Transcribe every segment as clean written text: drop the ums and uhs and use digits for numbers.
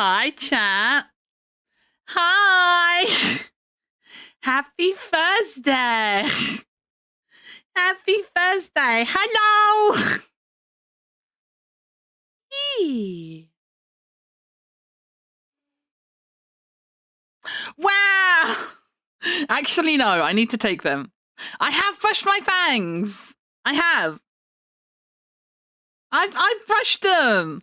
Hi, chat. Hi. Happy Thursday. Happy Thursday. Hello. Eee. Wow. Actually, no, I need to take them. I have brushed my fangs. I have. I've brushed them.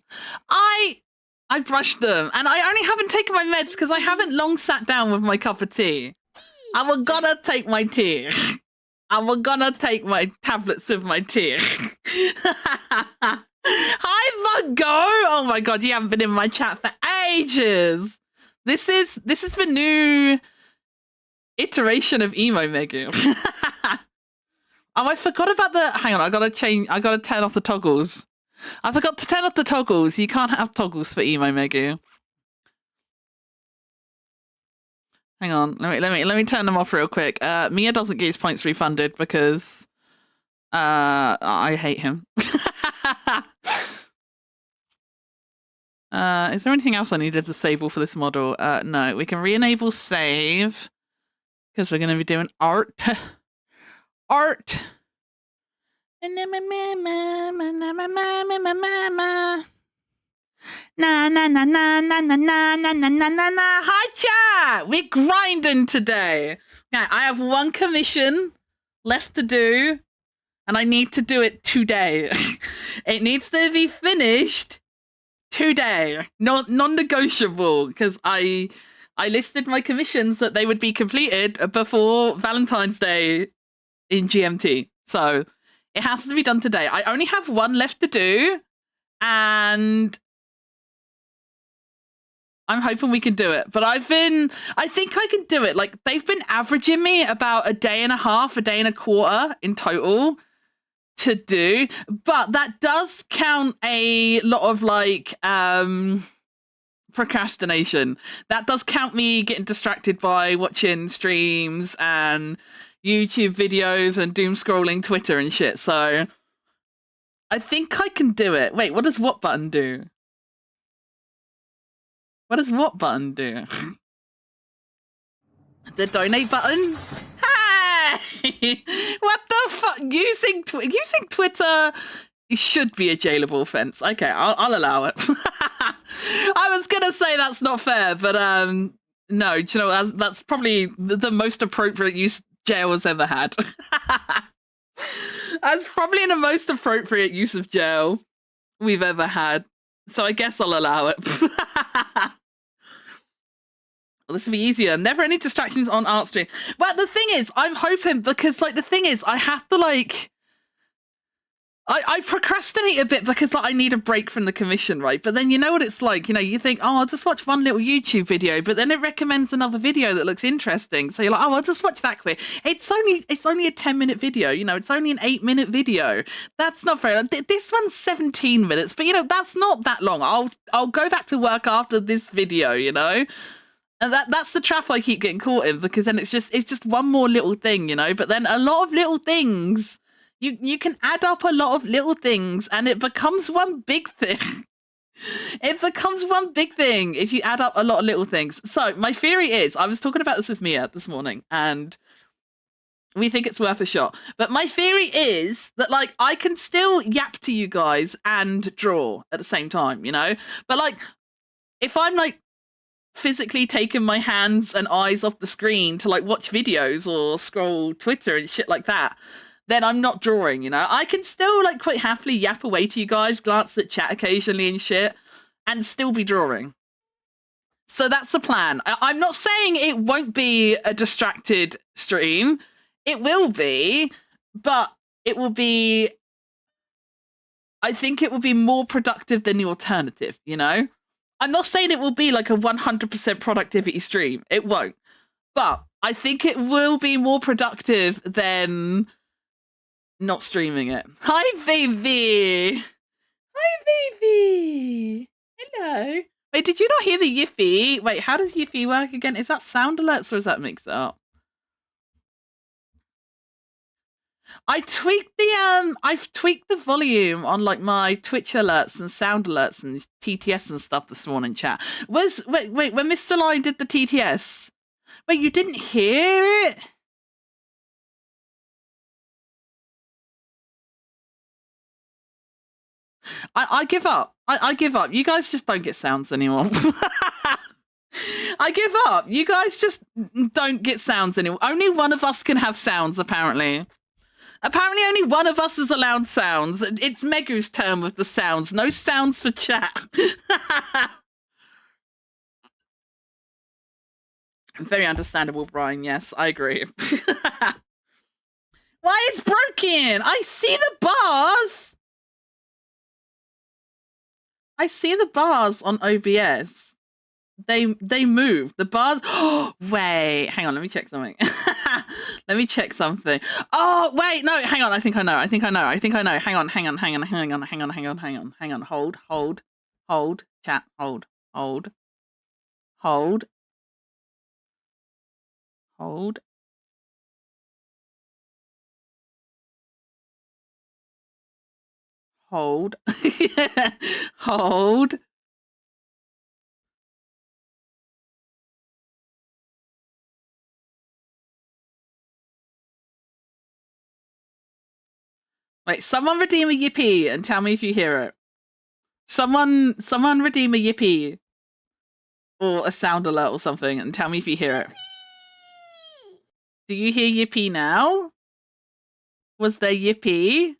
I brushed them, and I only haven't taken my meds because I haven't long sat down with my cup of tea. I'm gonna take my tea. I'm gonna take my tablets with my tea. Hi, Mungo! Oh my god, you haven't been in my chat for ages. This is the new iteration of Emo Megu. Oh, I forgot about the. Hang on, I gotta turn off the toggles. I forgot to turn off the toggles. You can't have toggles for Emo Megu. Hang on, let me turn them off real quick. Mia doesn't get his points refunded because I hate him. Is there anything else I need to disable for this model? No, we can re-enable save because we're going to be doing art. Art. Na na na na na na na na na na na na. Hi chat! We're grinding today. Okay, I have one commission left to do, and I need to do it today. It needs to be finished today. Non-negotiable, because I listed my commissions that they would be completed before Valentine's Day in GMT. So it has to be done today. I only have one left to do, and I'm hoping we can do it. But I think I can do it. Like, they've been averaging me about a day and a half, a day and a quarter in total to do. But that does count a lot of, like, procrastination. That does count me getting distracted by watching streams and YouTube videos and doom scrolling Twitter and shit. So I think I can do it. Wait, what does what button do? What does what button do? The donate button? Hey! What the fuck? Using Twitter should be a jailable offense. Okay, I'll allow it. I was gonna say that's not fair, but no, do you know, that's probably the most appropriate use jail has ever had. That's probably the most appropriate use of jail we've ever had. So I guess I'll allow it. This will be easier. Never any distractions on art stream. But the thing is, I'm hoping, because, like, the thing is, I have to, like, I procrastinate a bit because, like, I need a break from the commission, right? But then you know what it's like, you know, you think, oh, I'll just watch one little YouTube video, but then it recommends another video that looks interesting. So you're like, oh, I'll just watch that quick. It's only a 10-minute video, you know, it's only an 8-minute video. That's not fair. This one's 17 minutes, but, you know, that's not that long. I'll go back to work after this video, you know? And that's the trap I keep getting caught in, because then it's just one more little thing, you know? But then a lot of little things, you can add up a lot of little things and it becomes one big thing. It becomes one big thing if you add up a lot of little things. So my theory is, I was talking about this with Mia this morning, and we think it's worth a shot. But my theory is that, like, I can still yap to you guys and draw at the same time, you know? But, like, if I'm, like, physically taking my hands and eyes off the screen to, like, watch videos or scroll Twitter and shit like that, then I'm not drawing, you know? I can still, like, quite happily yap away to you guys, glance at chat occasionally and shit, and still be drawing. So that's the plan. I'm not saying it won't be a distracted stream. It will be, but it will be... I think it will be more productive than the alternative, you know? I'm not saying it will be like a 100% productivity stream. It won't. But I think it will be more productive than not streaming it. Hi, baby. Hi, baby. Hello. Wait, did you not hear the Yiffy? Wait, how does Yiffy work again? Is that sound alerts or is that mix up? I've tweaked the volume on like my Twitch alerts and sound alerts and TTS and stuff this morning, chat. Wait, when Mr. Lion did the TTS, wait, you didn't hear it? I give up. I give up. You guys just don't get sounds anymore. I give up. You guys just don't get sounds anymore. Only one of us can have sounds, apparently. Apparently only one of us is allowed sounds. It's Megu's turn with the sounds. No sounds for chat. Very understandable, Brian. Yes, I agree. Why is broken? I see the bars. I see the bars on OBS. They move. The bars. Wait, hang on. Let me check something. Let me check something. Oh, wait, no, hang on. I think I know. Hang on. Hold. Chat. Hold. Hold. Wait, someone redeem a yippee and tell me if you hear it. Someone redeem a yippee or a sound alert or something and tell me if you hear it. Do you hear yippee now? Was there yippee?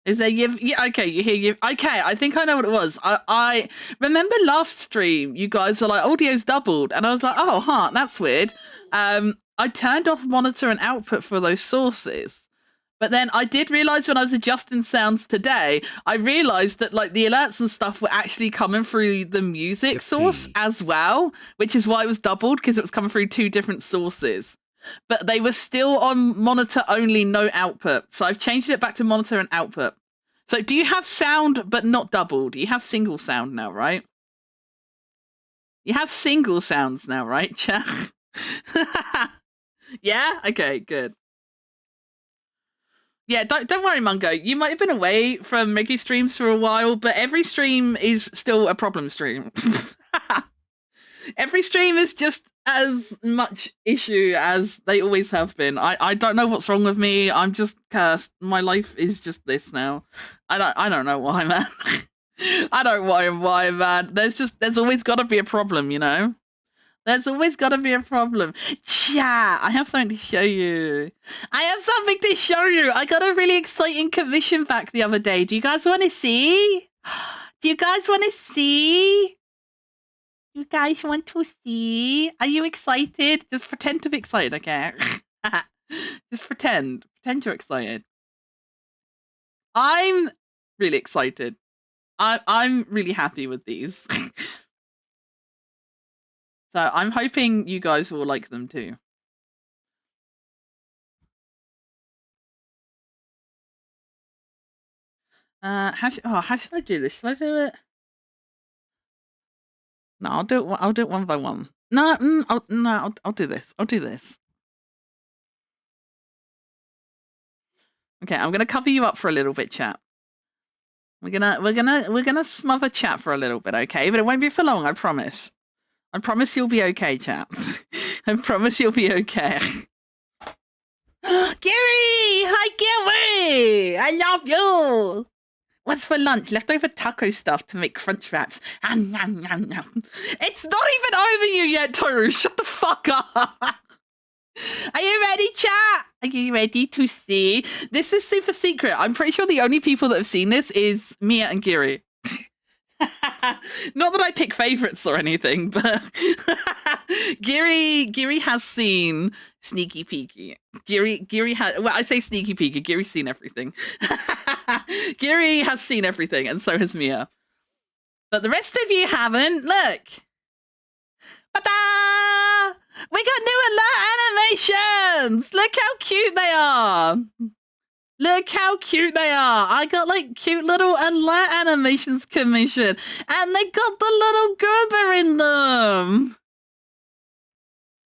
Is there yeah, okay, you hear you. Okay, I think I know what it was. I remember last stream, you guys were like, audio's doubled. And I was like, oh, that's weird. I turned off monitor and output for those sources. But then I did realize when I was adjusting sounds today, I realized that like the alerts and stuff were actually coming through the music source as well, which is why it was doubled, because it was coming through two different sources. But they were still on monitor only, no output. So I've changed it back to monitor and output. So do you have sound but not doubled? You have single sound now, right? You have single sounds now, right, chat? Yeah? Okay, good. Yeah, don't worry, Mungo. You might have been away from Megu streams for a while, but every stream is still a problem stream. Every stream is just as much issue as they always have been. I don't know what's wrong with me. I'm just cursed. My life is just this now. I don't know why, man. I don't know why, man. There's always got to be a problem, you know? There's always got to be a problem. Chat, I have something to show you. I got a really exciting commission back the other day. Do you guys want to see? You guys want to see? Are you excited? Just pretend to be excited, okay? Just pretend. Pretend you're excited. I'm really excited. I'm really happy with these. So I'm hoping you guys will like them too. How should I do this? Should I do it? No, I'll do it one by one. No, I'll do this. I'll do this. Okay, I'm gonna cover you up for a little bit, chat. We're gonna smother chat for a little bit, okay? But it won't be for long, I promise. I promise you'll be okay, chat. I promise you'll be okay. Gary! Hi, Gary! I love you! What's for lunch? Leftover taco stuff to make crunch wraps. It's not even over you yet, Toru. Shut the fuck up. Are you ready, chat? Are you ready to see? This is super secret. I'm pretty sure the only people that have seen this is Mia and Giri. Not that I pick favorites or anything, but Giri has seen Sneaky Peeky. Giri has, well, I say Sneaky Peeky. Giri's seen everything. Giri has seen everything, and so has Mia. But the rest of you haven't. Look. Ta-da! We got new alert animations! Look how cute they are! Look how cute they are! I got like cute little alert animations commission, and they got the little Gerber in them!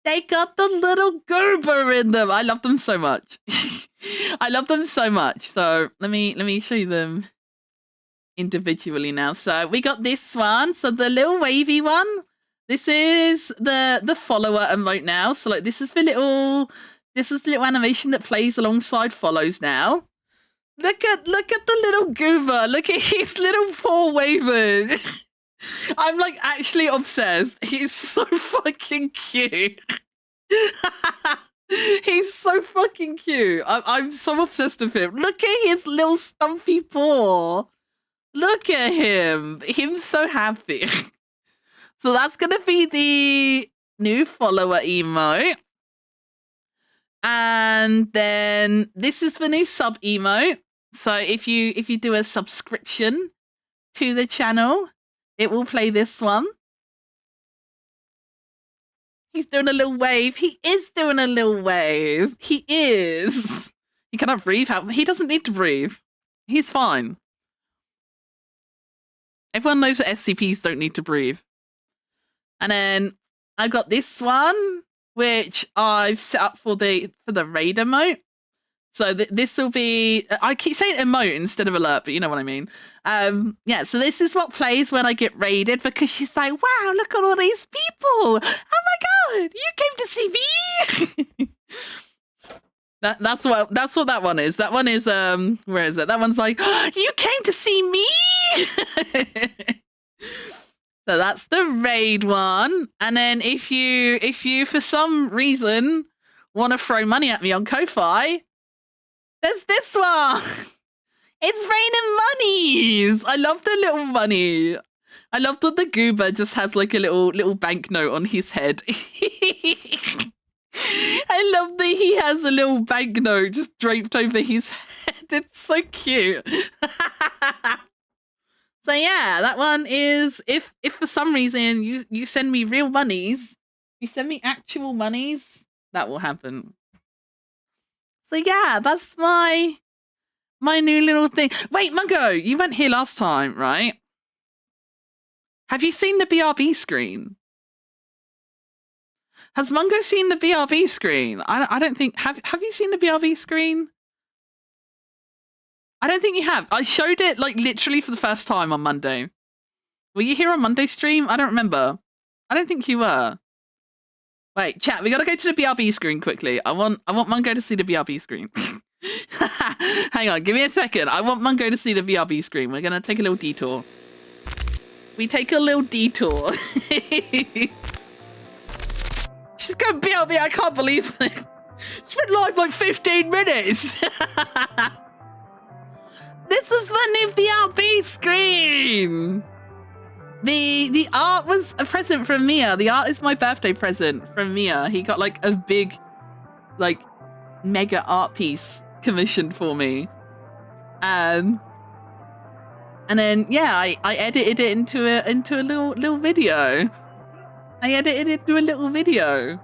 They got the little goober in them. I love them so much. I love them so much. So let me show you them individually now. So we got this one. So the little wavy one. This is the follower emote now. So like this is the little animation that plays alongside follows now. Look at the little goober. Look at his little paw waving. I'm like actually obsessed. He's so fucking cute. He's so fucking cute. I'm so obsessed with him. Look at his little stumpy paw. Look at him. Him's so happy. So that's gonna be the new follower emote. And then this is the new sub emote. So if you do a subscription to the channel, it will play this one. He's doing a little wave. He is doing a little wave. He is. He cannot breathe. He doesn't need to breathe. He's fine. Everyone knows that SCPs don't need to breathe. And then I got this one, which I've set up for the raid emote. So this will be, I keep saying emote instead of alert, but you know what I mean. Yeah, so this is what plays when I get raided, because she's like, wow, look at all these people. Oh my God, you came to see me. That's what that one is. That one is, where is it? That one's like, oh, you came to see me. So that's the raid one. And then if you for some reason want to throw money at me on Ko-Fi, there's this one. It's raining monies. I love the little money. I love that the goober just has like a little banknote on his head. I love that he has a little banknote just draped over his head. It's so cute. So yeah, that one is if for some reason you send me real monies, you send me actual monies, that will happen. So yeah, that's my new little thing. Wait, Mungo, you went here last time, right? Have you seen the BRB screen? Has Mungo seen the BRB screen? I don't think, have you seen the BRB screen? I don't think you have. I showed it like literally for the first time on Monday. Were you here on Monday stream? I don't remember. I don't think you were. Wait, chat, we gotta go to the BRB screen quickly. I want Mungo to see the BRB screen. Hang on, give me a second. I want Mungo to see the BRB screen. We're gonna take a little detour. We take a little detour. She's going BRB, I can't believe it. It's been live like 15 minutes. This is my new BRB screen. The art was a present from Mia. The art is my birthday present from Mia. He got like a big, like, mega art piece commissioned for me. And then yeah, I edited it into a little video. I edited it into a little video.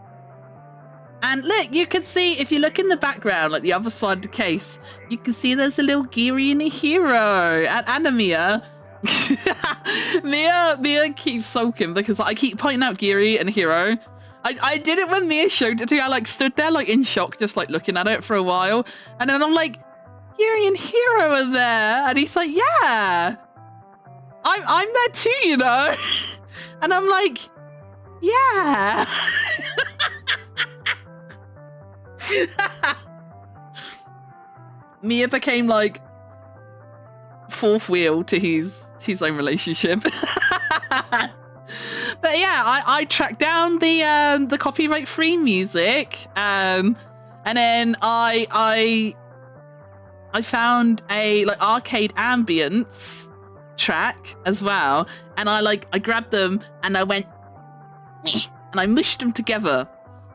And look, you can see, if you look in the background, like the other side of the case, you can see there's a little Geary and a Hero. And a Mia. Mia keeps sulking because I keep pointing out Geary and Hero. I did it when Mia showed it to me. I like stood there like in shock, just like looking at it for a while. And then I'm like, Geary and Hero are there. And he's like, yeah. I'm there too, you know? And I'm like, yeah. Mia became like fourth wheel to his own relationship. But yeah, I tracked down the copyright free music, and then I found a like arcade ambience track as well, and I grabbed them and I went and I mushed them together.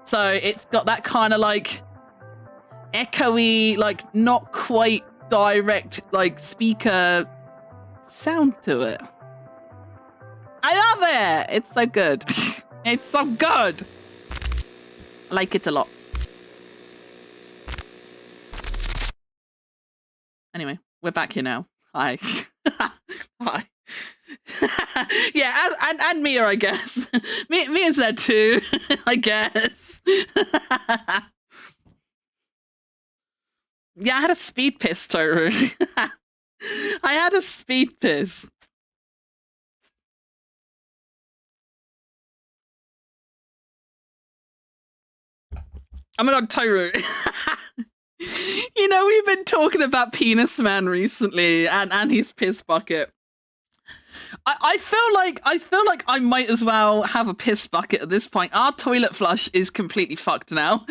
So it's got that kind of like echoey, like not quite direct, like speaker sound to it. I love it. It's so good. It's so good. I like it a lot. Anyway, we're back here now. Hi. Hi. Yeah, and Mia, I guess. Mia's there too, I guess. Yeah, I had a speed piss, Toru. I had a speed piss. Oh my god, Toru. You know, we've been talking about Penis Man recently and his piss bucket. I feel like I might as well have a piss bucket at this point. Our toilet flush is completely fucked now.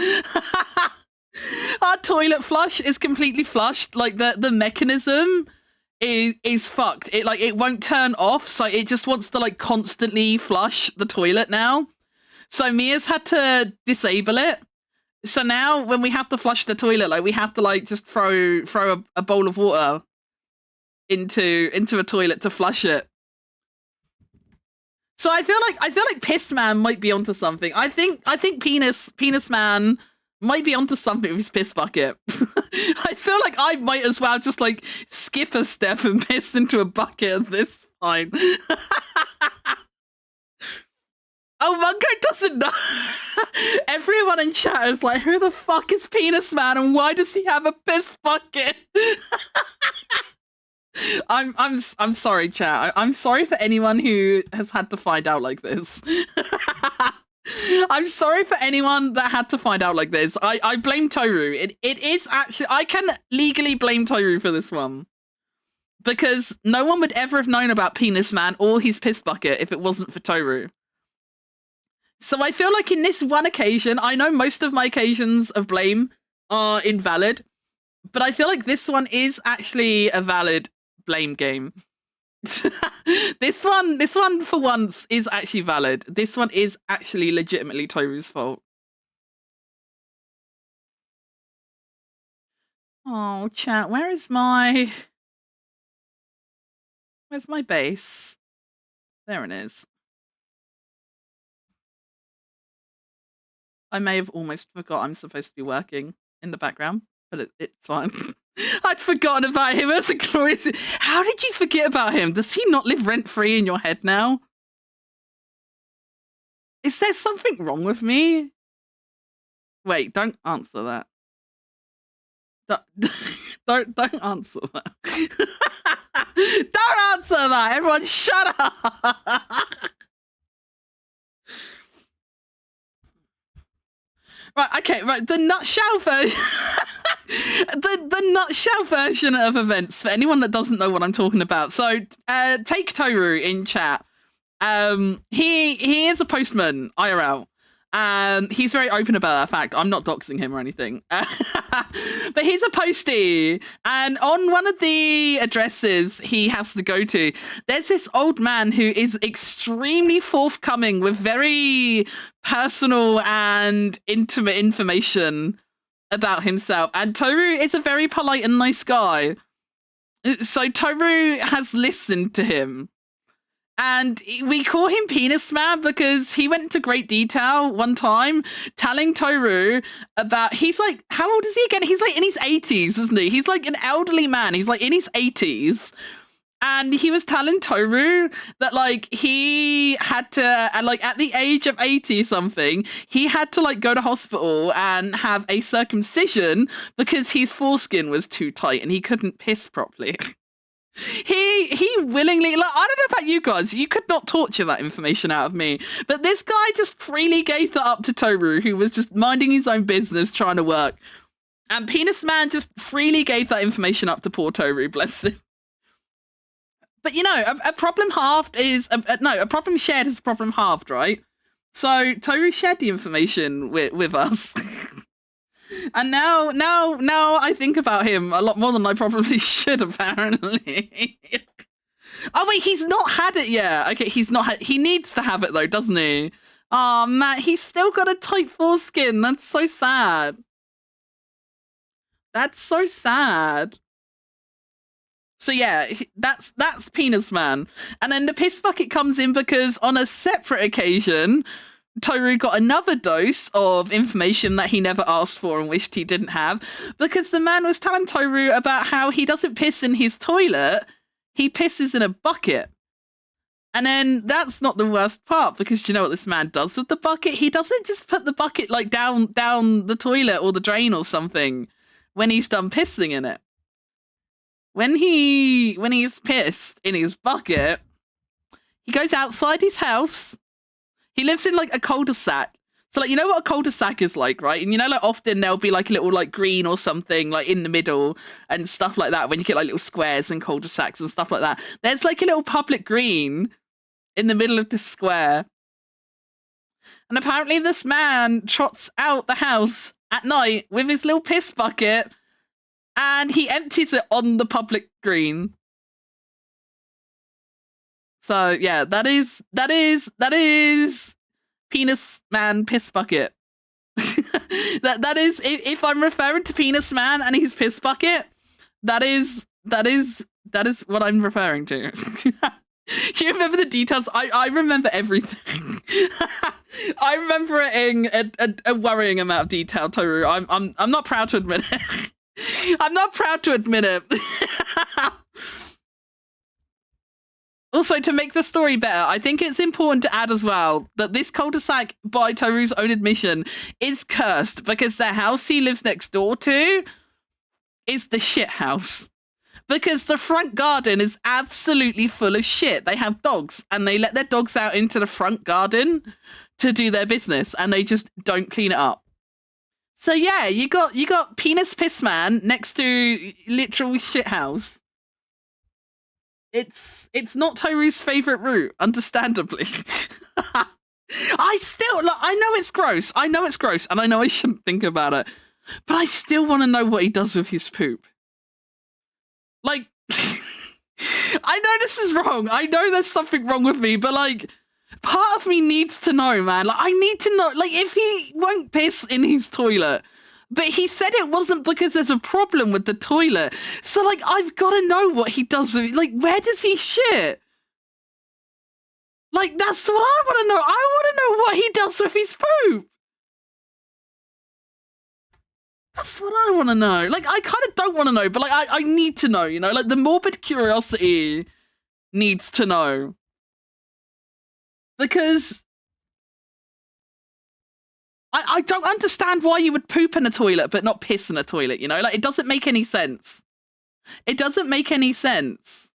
Our toilet flush is completely flushed. Like the mechanism is fucked. It won't turn off, so it just wants to like constantly flush the toilet now. So Mia's had to disable it. So now when we have to flush the toilet, like we have to like just throw a bowl of water into a toilet to flush it. So I feel like Piss Man might be onto something. I think Penis Man might be onto something with his piss bucket. I feel like I might as well just like skip a step and piss into a bucket at this point. Oh, Mungo doesn't know. Everyone in chat is like, who the fuck is Penis Man and why does he have a piss bucket? I'm sorry, chat. I'm sorry for anyone who has had to find out like this. I'm sorry for anyone that had to find out like this. I blame Toru. It is actually, I can legally blame Toru for this one. Because no one would ever have known about Penis Man or his piss bucket if it wasn't for Toru. So I feel like in this one occasion, I know most of my occasions of blame are invalid, but I feel like this one is actually a valid blame game. This one for once is actually valid. This one is actually legitimately Toru's fault. Oh, chat, where's my base? There it is. I may have almost forgot I'm supposed to be working in the background, but it's fine. I'd forgotten about him as a glorious. How did you forget about him? Does he not live rent-free in your head now? Is there something wrong with me? Wait, don't answer that. Don't answer that. Don't answer that. Everyone shut up. Right, okay, right. The nutshell version, the nutshell version of events for anyone that doesn't know what I'm talking about. So, take Toru in chat. He is a postman IRL. He's very open about that fact. I'm not doxing him or anything. But he's a postie. And on one of the addresses he has to go to, there's this old man who is extremely forthcoming with very personal and intimate information about himself. And Toru is a very polite and nice guy. So Toru has listened to him. And we call him Penis Man because he went into great detail one time telling Toru about, he's like, how old is he again? He's like in his 80s, isn't he? He's like an elderly man. He's like in his 80s. And he was telling Toru that like he had to, like at the age of 80 something, he had to like go to hospital and have a circumcision because his foreskin was too tight and he couldn't piss properly. He willingly, like, I don't know about you guys, you could not torture that information out of me, but this guy just freely gave that up to Toru, who was just minding his own business trying to work, and Penis Man just freely gave that information up to poor Toru, bless him. But you know, a problem halved is a problem shared is a problem halved, right? So Toru shared the information with us. And now I think about him a lot more than I probably should, apparently. Oh wait, he's not had it yet. Okay, he's not had, he needs to have it though, doesn't he? Oh man, he's still got a tight foreskin. That's so sad. That's so sad. So yeah, that's Penis Man. And then the piss bucket comes in because on a separate occasion, Toru got another dose of information that he never asked for and wished he didn't have, because the man was telling Toru about how he doesn't piss in his toilet, he pisses in a bucket. And then that's not the worst part, because do you know what this man does with the bucket? He doesn't just put the bucket like down the toilet or the drain or something when he's done pissing in it. When he's pissed in his bucket, he goes outside his house. He lives in like a cul-de-sac. So like, you know what a cul-de-sac is like, right? And you know, like often there'll be like a little like green or something like in the middle and stuff like that when you get like little squares and cul-de-sacs and stuff like that. There's like a little public green in the middle of this square. And apparently this man trots out the house at night with his little piss bucket and he empties it on the public green. So yeah, that is Penis Man Piss Bucket. that is, if I'm referring to Penis Man and his piss bucket, that is what I'm referring to. Do you remember the details? I remember everything. I remember it in a worrying amount of detail, Toru. I'm not proud to admit it. I'm not proud to admit it. Also, to make the story better, I think it's important to add as well that this cul-de-sac, by Toru's own admission, is cursed because the house he lives next door to is the shit house. Because the front garden is absolutely full of shit. They have dogs and they let their dogs out into the front garden to do their business and they just don't clean it up. So yeah, you got Penis Piss Man next to literal shit house. It's not Toru's favorite route, understandably. I know it's gross. I know it's gross, and I know I shouldn't think about it, but I still want to know what he does with his poop. Like, I know this is wrong. I know there's something wrong with me, but like, part of me needs to know, man. Like, I need to know. Like, if he won't piss in his toilet. But he said it wasn't because there's a problem with the toilet. So, like, I've got to know what he does with it. Like, where does he shit? Like, that's what I want to know. I want to know what he does with his poop. That's what I want to know. Like, I kind of don't want to know, but, like, I need to know, you know? Like, the morbid curiosity needs to know. Because I don't understand why you would poop in a toilet but not piss in a toilet, you know? Like, it doesn't make any sense. It doesn't make any sense.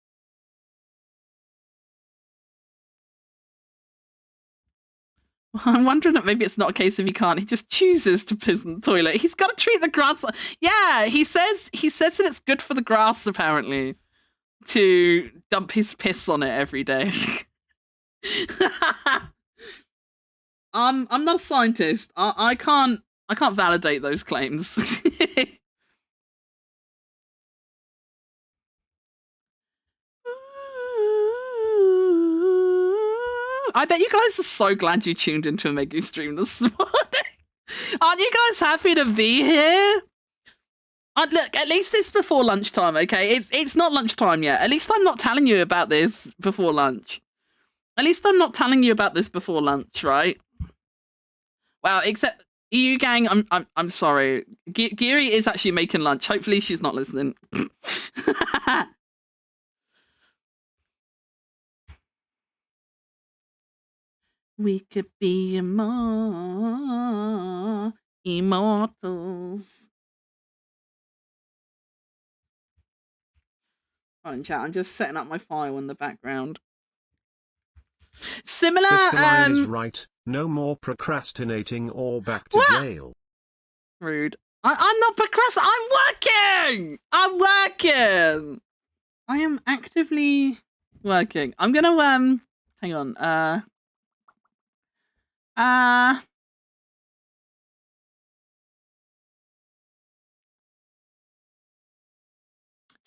I'm wondering if maybe it's not a case of he can't. He just chooses to piss in the toilet. He's got to treat the grass. Yeah, he says that it's good for the grass, apparently, to dump his piss on it every day. I'm not a scientist. I can't validate those claims. I bet you guys are so glad you tuned into a Megu stream this morning. Aren't you guys happy to be here? Look, at least it's before lunchtime, okay? It's not lunchtime yet. At least I'm not telling you about this before lunch. At least I'm not telling you about this before lunch, right? Wow, except EU gang, I'm sorry. Geary is actually making lunch. Hopefully she's not listening. We could be immortals. Right, chat, I'm just setting up my file in the background. Similar. Mr. Lion is right. No more procrastinating or back to jail. Rude. I'm not procrastinating. I'm working. I am actively working. I'm gonna hang on.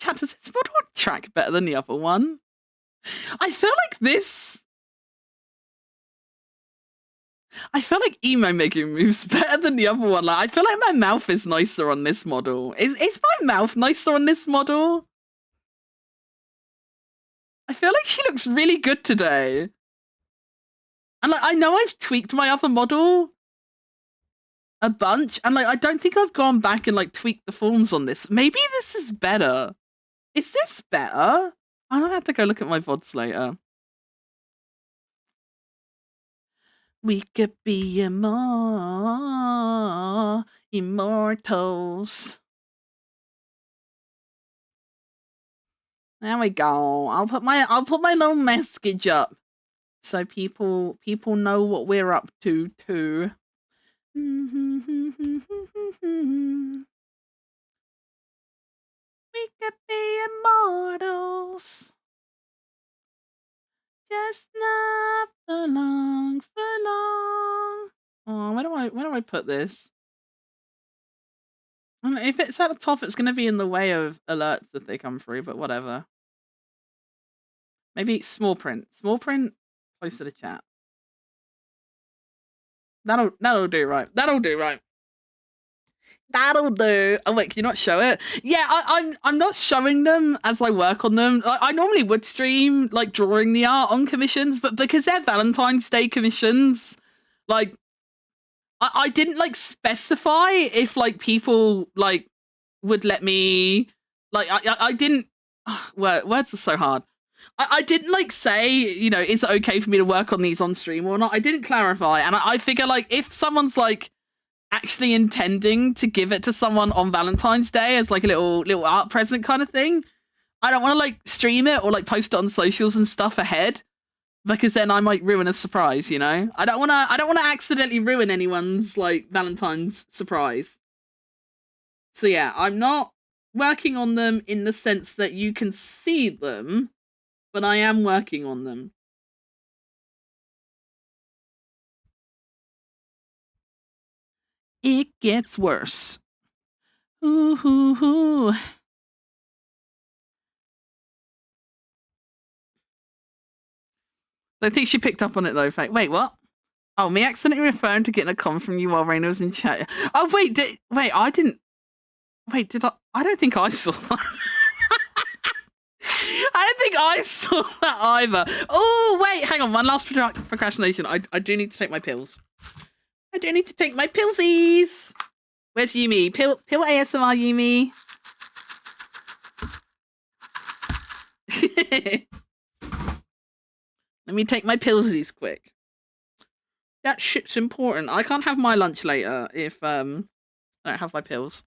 Chat, does this model track better than the other one? I feel like Emo Megu moves better than the other one. Like, I feel like my mouth is nicer on this model. Is my mouth nicer on this model? I feel like she looks really good today. And like, I know I've tweaked my other model a bunch, and like, I don't think I've gone back and like tweaked the forms on this. Maybe this is better. Is this better? I'll have to go look at my VODs later. We could be immortals. There we go. I'll put my little message up so people know what we're up to too. We could be immortals. Just not for long, for long. Oh, where do I put this? I don't know, if it's at the top, it's going to be in the way of alerts if they come through, but whatever. Maybe small print. Small print close to the chat. That'll do, right? That'll do, right? That'll do. Oh wait, can you not show it? Yeah, I'm not showing them as I work on them. I normally would stream like drawing the art on commissions, but because they're Valentine's Day commissions, like I didn't like specify if like people like would let me like I didn't words are so hard. I didn't like say, you know, is it okay for me to work on these on stream or not? I didn't clarify, and I figure like if someone's like actually intending to give it to someone on Valentine's Day as like a little art present kind of thing, I don't want to like stream it or like post it on socials and stuff ahead, because then I might ruin a surprise, you know? I don't want to accidentally ruin anyone's like Valentine's surprise. So yeah, I'm not working on them in the sense that you can see them, but I am working on them. It gets worse. Ooh, hoo, hoo. I think she picked up on it though. Wait, what? Oh, me accidentally referring to getting a comment from you while Raina was in chat. Oh, wait, I didn't. Wait, did I? I don't think I saw that. I don't think I saw that either. Oh, wait, hang on. One last procrastination. I do need to take my pills. I do need to take my pillsies. Where's Yumi? Pill ASMR, Yumi. Let me take my pillsies quick. That shit's important. I can't have my lunch later if I don't have my pills.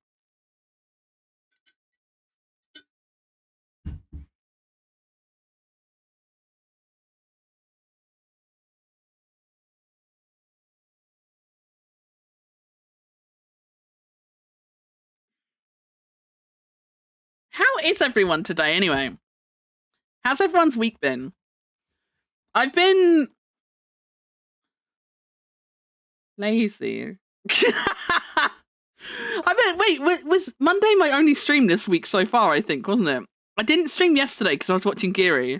How is everyone today anyway? How's everyone's week been? I've been lazy. Was Monday my only stream this week so far, I think, wasn't it? I didn't stream yesterday because I was watching Geary.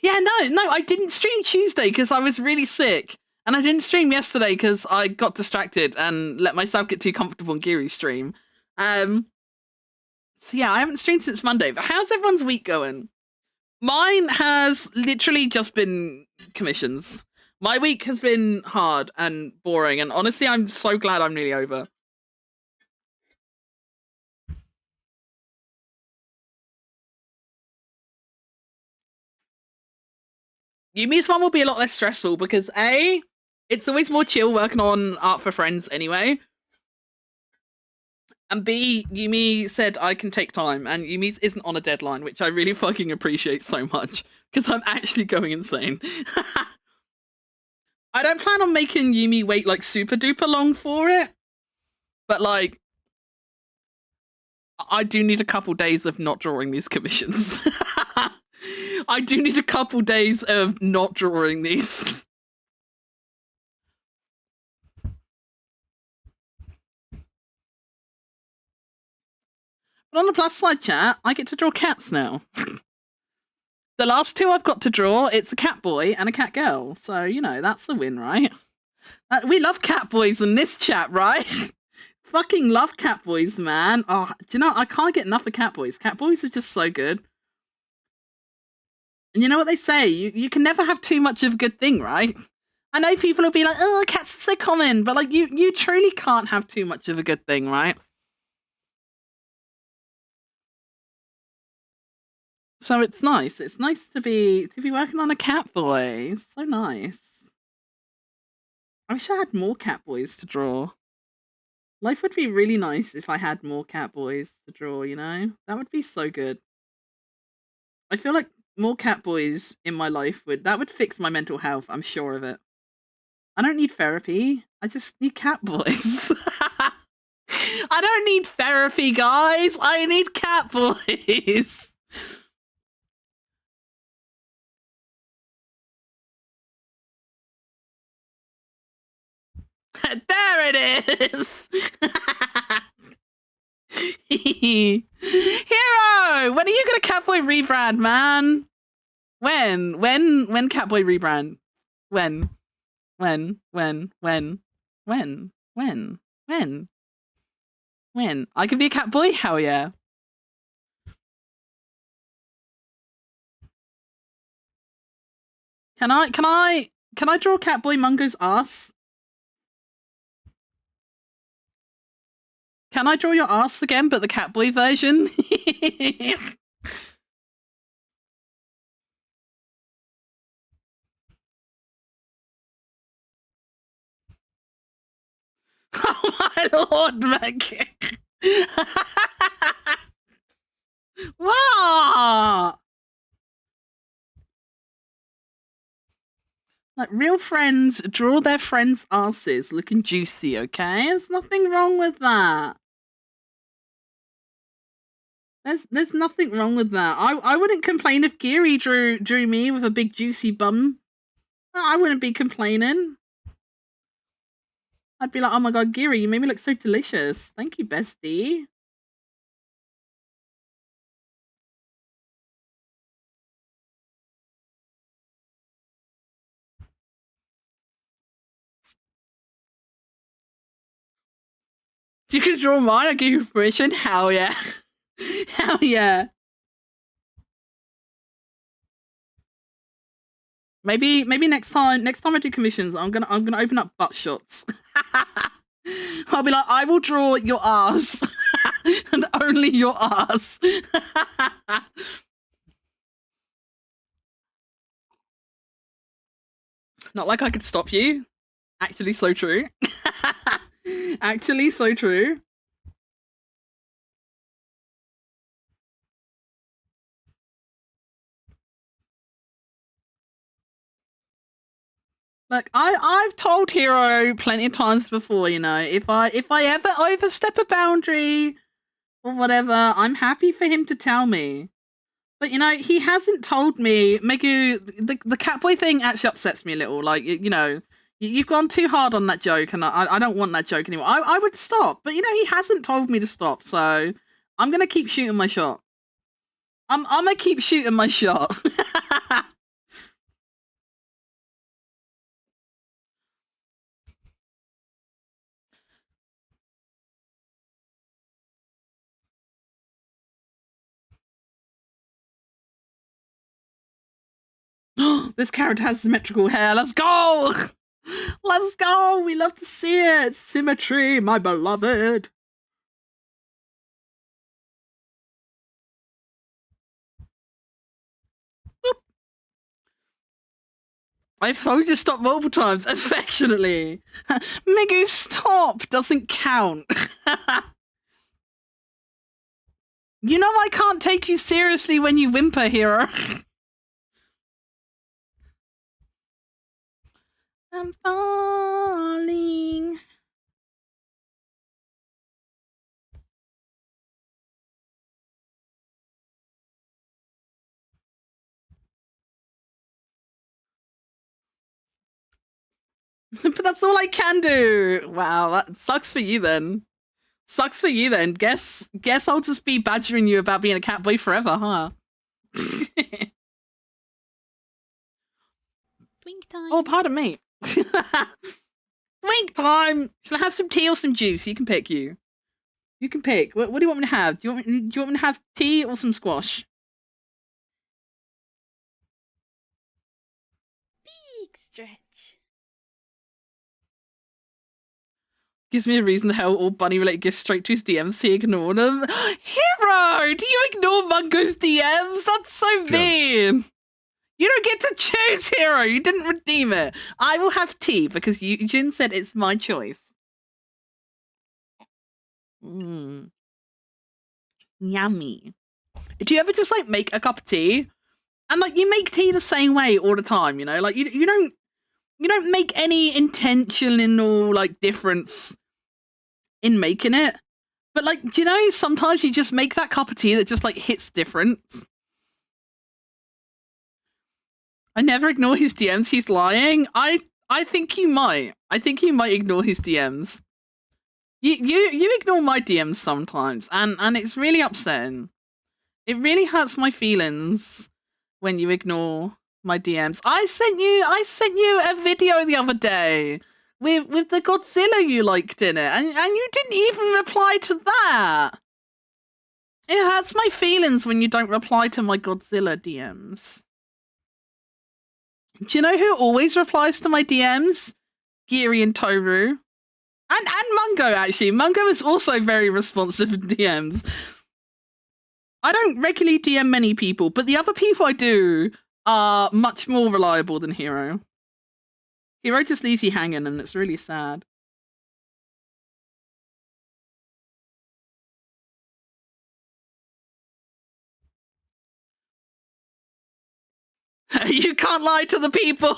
Yeah, no, I didn't stream Tuesday because I was really sick. And I didn't stream yesterday because I got distracted and let myself get too comfortable in Geary's stream. So yeah, I haven't streamed since Monday. But how's everyone's week going? Mine has literally just been commissions. My week has been hard and boring, and honestly, I'm so glad I'm nearly over. Yumi's one will be a lot less stressful because A, it's always more chill working on art for friends anyway. And B, Yumi said I can take time, and Yumi's isn't on a deadline, which I really fucking appreciate so much, because I'm actually going insane. I don't plan on making Yumi wait like super duper long for it, but like, I do need a couple days of not drawing these commissions. I do need a couple days of not drawing these. But on the plus side, chat, I get to draw cats now. The last two I've got to draw, it's a cat boy and a cat girl. So, you know, that's the win, right? We love cat boys in this chat, right? Fucking love cat boys, man. Oh, do you know, I can't get enough of cat boys. Cat boys are just so good. And you know what they say? You can never have too much of a good thing, right? I know people will be like, oh, cats are so common, but like you truly can't have too much of a good thing, right? So it's nice. It's nice to be working on a cat boy. It's so nice. I wish I had more Catboys to draw. Life would be really nice if I had more Catboys to draw, you know? That would be so good. I feel like more Catboys in my life would fix my mental health, I'm sure of it. I don't need therapy. I just need Catboys. I don't need therapy, guys. I need Catboys. There it is. Hero, when are you gonna Catboy rebrand, man? When Catboy rebrand? When? When? I could be a Catboy? Hell yeah. Can I draw Catboy Mungo's ass? Can I draw your ass again, but the Catboy version? Oh my lord, Meg. Wow. Like, real friends draw their friends' asses looking juicy, okay? There's nothing wrong with that. There's nothing wrong with that. I wouldn't complain if Geary drew me with a big juicy bum. I wouldn't be complaining. I'd be like, oh my god, Geary, you made me look so delicious. Thank you, bestie. You can draw mine, I give you permission. Hell yeah. Hell yeah. Maybe next time I do commissions, I'm gonna open up butt shots. I'll be like, I will draw your ass. And only your ass. Not like I could stop you. Actually so true. Actually so true. Look, I've told Hero plenty of times before, you know, if I ever overstep a boundary or whatever, I'm happy for him to tell me. But you know, he hasn't told me. Megu, the Catboy thing actually upsets me a little. Like, you know, you've gone too hard on that joke, and I don't want that joke anymore. I would stop, but you know, he hasn't told me to stop, so I'm gonna keep shooting my shot. I'm gonna keep shooting my shot. This character has symmetrical hair. Let's go! Let's go! We love to see it! Symmetry, my beloved! Boop. I've told you to stop multiple times, affectionately. Megu, stop! Doesn't count. You know I can't take you seriously when you whimper, Hero. I'm falling. But that's all I can do. Wow, that sucks for you then. Sucks for you then. Guess I'll just be badgering you about being a Catboy forever, huh? Twink time. Oh, pardon me. Twink time. Should I have some tea or some juice? You can pick. You can pick. What do you want me to have? Do you want me to have tea or some squash? Big stretch. Gives me a reason to hell all bunny-related gifts straight to his DMs so you ignore them. Hero! Do you ignore Mungo's DMs? That's so mean. You don't get to choose, Hero. You didn't redeem it. I will have tea because Jin said it's my choice. Yummy. Do you ever just like make a cup of tea and like you make tea the same way all the time? You know, like you don't make any intentional like difference in making it. But like, do you know, sometimes you just make that cup of tea that just like hits different. I never ignore his DMs. He's lying. I think you might. I think you might ignore his DMs. You ignore my DMs sometimes, and it's really upsetting. It really hurts my feelings when you ignore my DMs. I sent you a video the other day with the Godzilla you liked in it, and you didn't even reply to that. It hurts my feelings when you don't reply to my Godzilla DMs. Do you know who always replies to my DMs? Geary and Toru. And Mungo, actually. Mungo is also very responsive in DMs. I don't regularly DM many people, but the other people I do are much more reliable than Hero. Hero just leaves you hanging, and it's really sad. You can't lie to the people!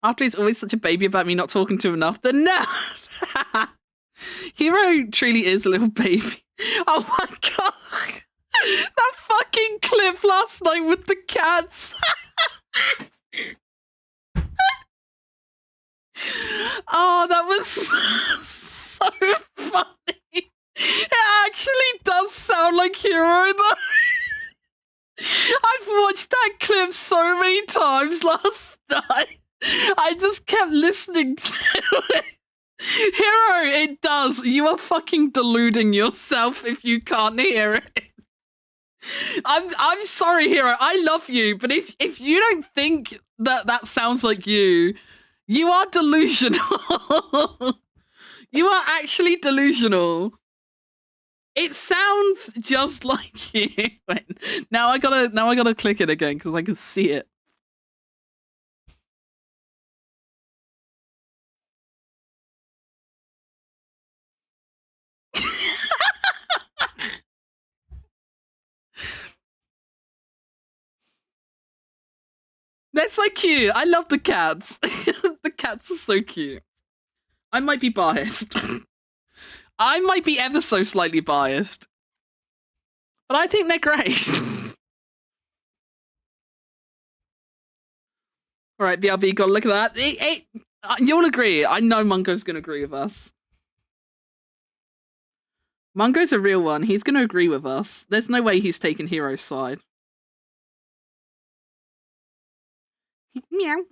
After he's always such a baby about me not talking to him enough, then no! Hero truly is a little baby. Oh my god! That fucking clip last night with the cats! Oh, that was so funny. It actually does sound like Hero though. I've watched that clip so many times last night. I just kept listening to it. Hero, it does. You are fucking deluding yourself if you can't hear it. I'm sorry, Hero. I love you, but if you don't think that sounds like you are delusional. You are actually delusional. It sounds just like you. Wait, now I gotta click it again because I can see it. They're so cute. I love the cats. The cats are so cute. I might be biased. I might be ever so slightly biased. But I think they're great. Alright, BRB, gotta look at that. You'll agree. I know Mungo's gonna agree with us. Mungo's a real one. He's gonna agree with us. There's no way he's taking Hero's side. Meow.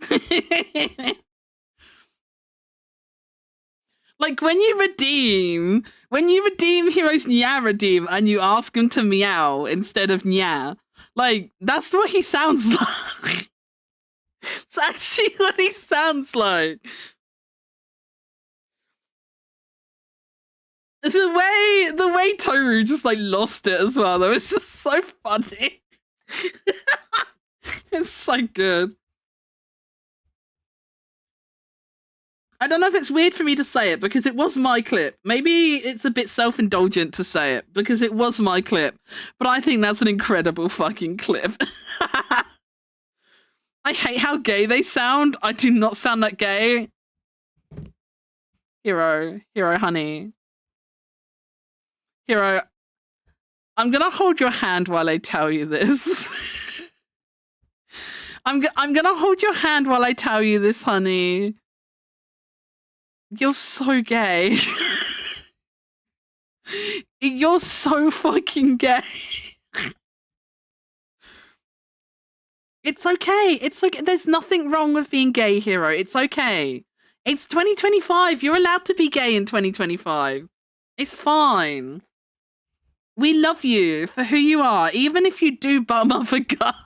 Like when you redeem Hero's Nya redeem and you ask him to meow instead of Nya, like that's what he sounds like. It's actually what he sounds like. The way Toru just like lost it as well, though, it's just so funny. It's so good. I don't know if it's weird for me to say it because it was my clip. Maybe it's a bit self-indulgent to say it because it was my clip, but I think that's an incredible fucking clip. I hate how gay they sound. I do not sound that gay. Hero, honey. Hero, I'm gonna hold your hand while I tell you this. I'm gonna hold your hand while I tell you this, honey. You're so gay. You're so fucking gay. It's okay. It's okay. There's nothing wrong with being gay, Hero. It's okay. It's 2025. You're allowed to be gay in 2025. It's fine. We love you for who you are, even if you do bum other guys.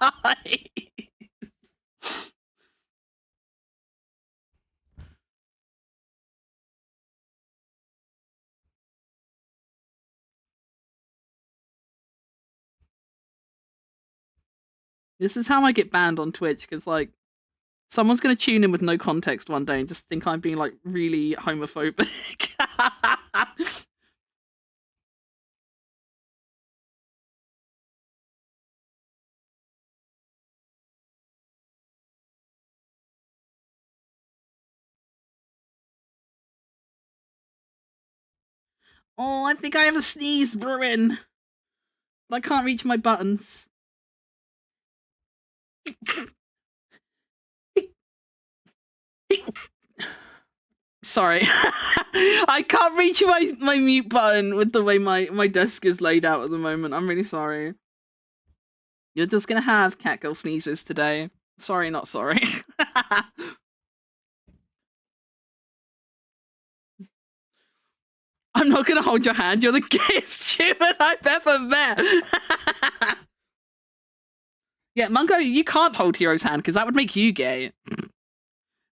This is how I get banned on Twitch, because, like, someone's going to tune in with no context one day and just think I'm being, like, really homophobic. Oh, I think I have a sneeze brewing. But I can't reach my buttons. Sorry. I can't reach my mute button with the way my desk is laid out at the moment. I'm really sorry. You're just gonna have catgirl sneezes today. Sorry, not sorry. I'm not gonna hold your hand. You're the gayest human I've ever met. Yeah, Mungo, you can't hold Hero's hand because that would make you gay.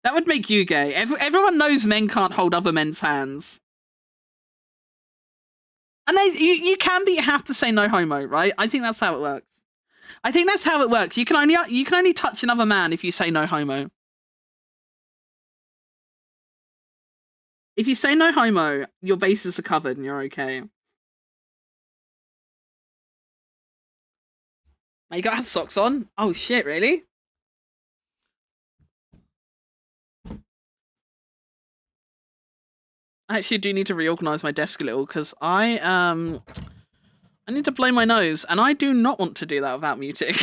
That would make you gay. Everyone knows men can't hold other men's hands. And you can, but you have to say no homo, right? I think that's how it works. I think that's how it works. You can only touch another man if you say no homo. If you say no homo, your bases are covered and you're okay. You gotta have socks on? Oh shit, really? I actually do need to reorganize my desk a little because I need to blow my nose and I do not want to do that without muting.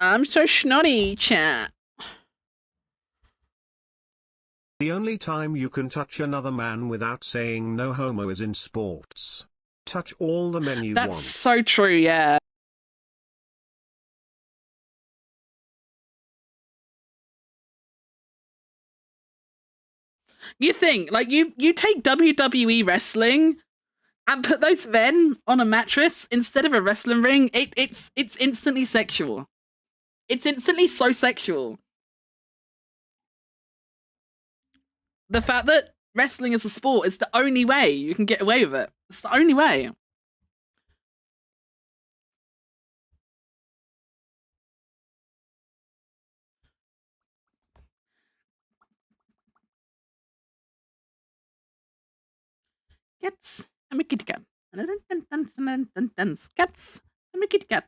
I'm so snotty, chat. The only time you can touch another man without saying no homo is in sports. Touch all the men you want. That's so true, yeah. You think, like, you take WWE wrestling and put those men on a mattress instead of a wrestling ring, it's instantly sexual. It's instantly so sexual. The fact that wrestling is a sport is the only way you can get away with it. It's the only way. Cats. I'm a kitty cat. Cats. I'm a kitty cat.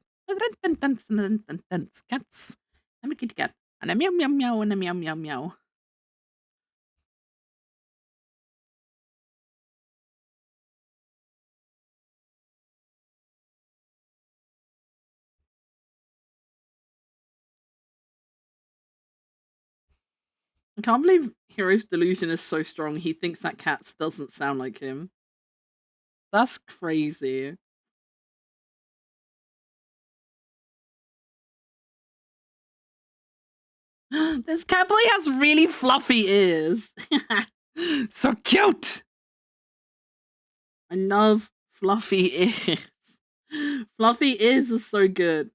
Cats. I'm a kitty cat. And a meow meow meow and a meow meow meow. I can't believe Hero's delusion is so strong. He thinks that Cats doesn't sound like him. That's crazy. This cat boy has really fluffy ears. So cute. I love fluffy ears. Fluffy ears are so good.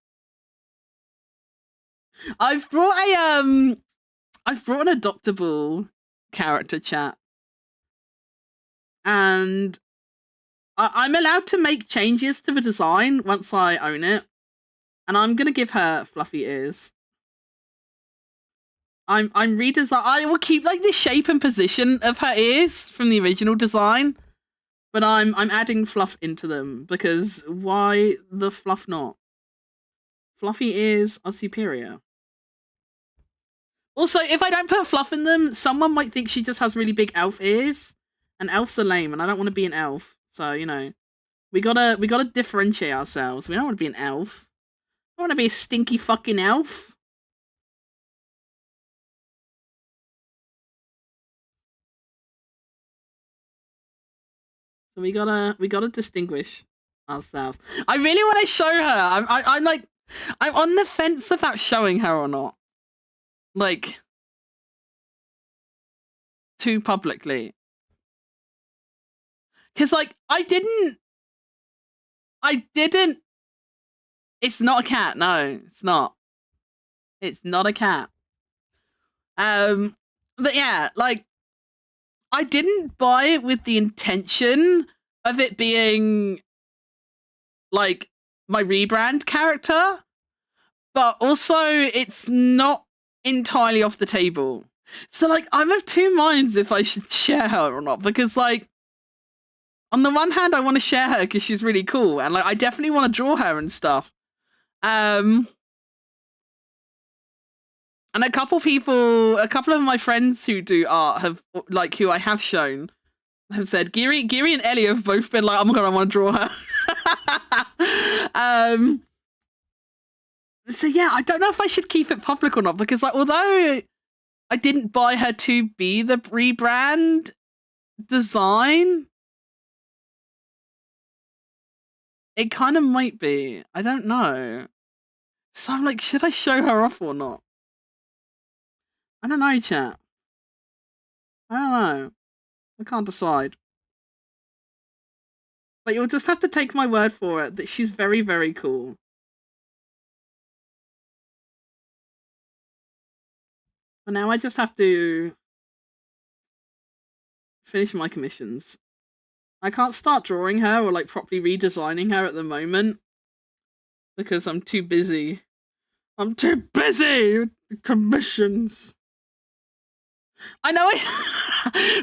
I've brought an adoptable character, chat. And I'm allowed to make changes to the design once I own it. And I'm gonna give her fluffy ears. I'm redesign. I will keep like the shape and position of her ears from the original design, but I'm adding fluff into them because why the fluff not? Fluffy ears are superior. Also, if I don't put fluff in them, someone might think she just has really big elf ears, and elves are lame, and I don't want to be an elf. So you know, we gotta differentiate ourselves. We don't want to be an elf. I want to be a stinky fucking elf. So we gotta distinguish ourselves. I really want to show her. I'm like, I'm on the fence about showing her or not. Like, too publicly. Cause like I didn't. It's not a cat. No, it's not. It's not a cat. But yeah, like I didn't buy it with the intention of it being like my rebrand character, but also it's not entirely off the table. So like I'm of two minds if I should share her or not, because like on the one hand I want to share her because she's really cool and like I definitely want to draw her and stuff. And a couple of my friends who do art have like who I have shown have said Geary and Ellie have both been like, oh my god, I want to draw her. So yeah, I don't know if I should keep it public or not, because like although I didn't buy her to be the rebrand design, it kind of might be. I don't know. So I'm like, should I show her off or not? I don't know, chat. I don't know. I can't decide. But you'll just have to take my word for it that she's very, very cool. But now I just have to finish my commissions. I can't start drawing her or like properly redesigning her at the moment because I'm too busy. I'm too busy with the commissions. I know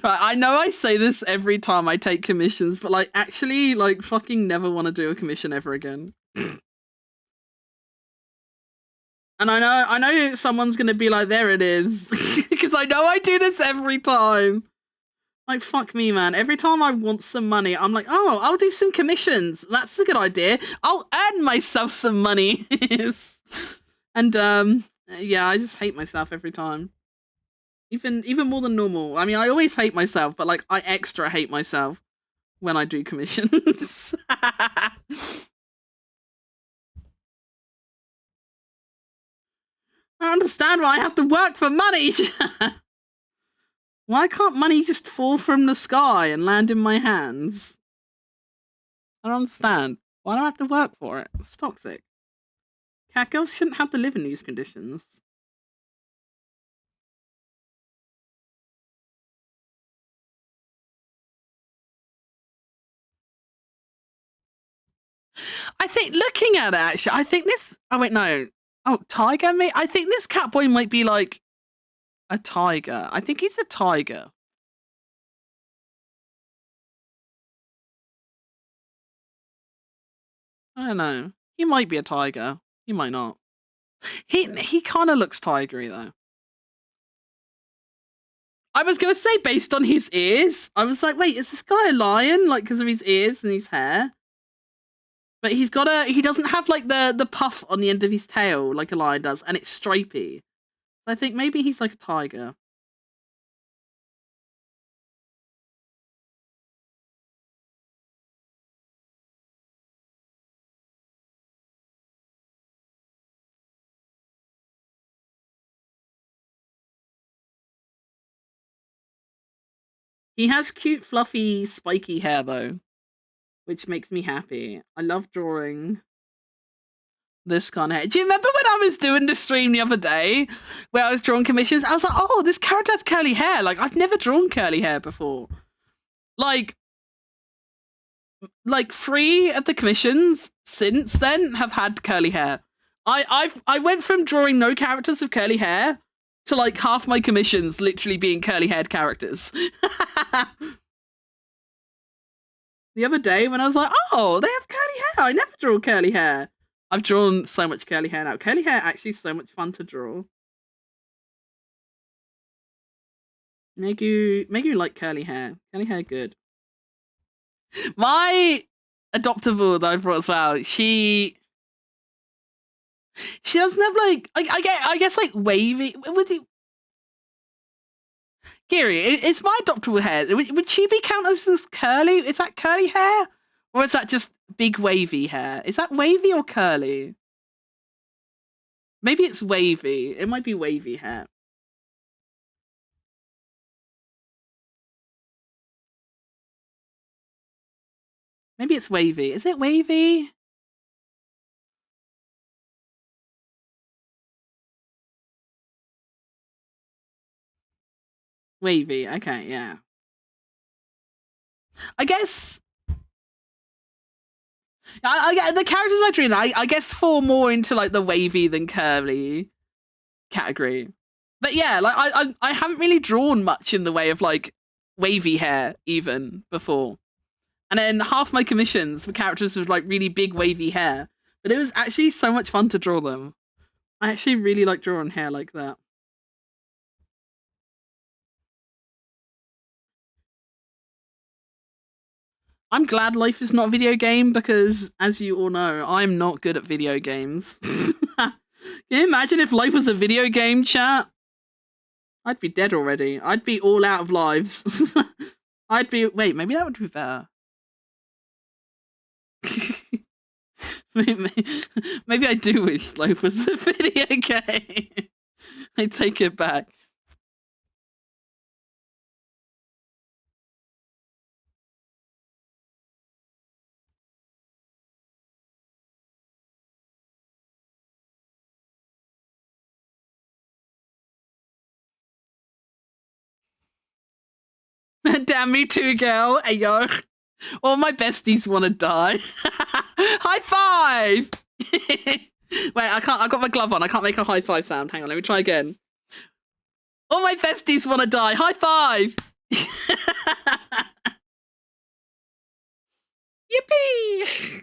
right, I know I say this every time I take commissions, but like actually like fucking never want to do a commission ever again. And I know someone's gonna be like, there it is. Because I know I do this every time. Like, fuck me, man. Every time I want some money, I'm like, oh, I'll do some commissions. That's a good idea. I'll earn myself some money. And, yeah, I just hate myself every time. Even more than normal. I mean, I always hate myself, but, like, I extra hate myself when I do commissions. I understand why I have to work for money. Why can't money just fall from the sky and land in my hands? I don't understand. Why do I have to work for it? It's toxic. Cat girls shouldn't have to live in these conditions. I think looking at it, actually, I think this. Oh wait, no. Oh, tiger, mate. I think this cat boy might be like a tiger. I think he's a tiger. I don't know. He might be a tiger. He might not. He kind of looks tigery though. I was gonna say based on his ears. I was like, wait, is this guy a lion? Like because of his ears and his hair. But he doesn't have like the puff on the end of his tail like a lion does, and it's stripy. I think maybe he's like a tiger. He has cute, fluffy, spiky hair though, which makes me happy. I love drawing this kind of hair. Do you remember when I was doing the stream the other day where I was drawing commissions? I was like, oh, this character has curly hair. Like, I've never drawn curly hair before. Like 3 of the commissions since then have had curly hair. I went from drawing no characters with curly hair to like half my commissions literally being curly haired characters. The other day when I was like, oh, they have curly hair. I never draw curly hair. I've drawn so much curly hair now. Curly hair actually is so much fun to draw. Megu like curly hair. Curly hair good. My adoptable that I brought as well, she doesn't have like I guess like wavy. Would you, Gary, it's my adoptable hair. Would she be counted as curly? Is that curly hair? Or is that just big wavy hair? Is that wavy or curly? Maybe it's wavy. It might be wavy hair. Maybe it's wavy. Is it wavy? Wavy. Okay, yeah. I guess The characters I drew, I guess fall more into like the wavy than curly category. But yeah, like I haven't really drawn much in the way of like wavy hair even before. And then half my commissions were characters with like really big wavy hair. But it was actually so much fun to draw them. I actually really like drawing hair like that. I'm glad life is not a video game because, as you all know, I'm not good at video games. Can you imagine if life was a video game, chat? I'd be dead already. I'd be all out of lives. I'd be... Wait, maybe that would be better. Maybe I do wish life was a video game. I take it back. Damn me too, girl. Hey, yo. All my besties want to die. High five! Wait, I can't. I've got my glove on. I can't make a high five sound. Hang on, let me try again. All my besties want to die. High five! Yippee!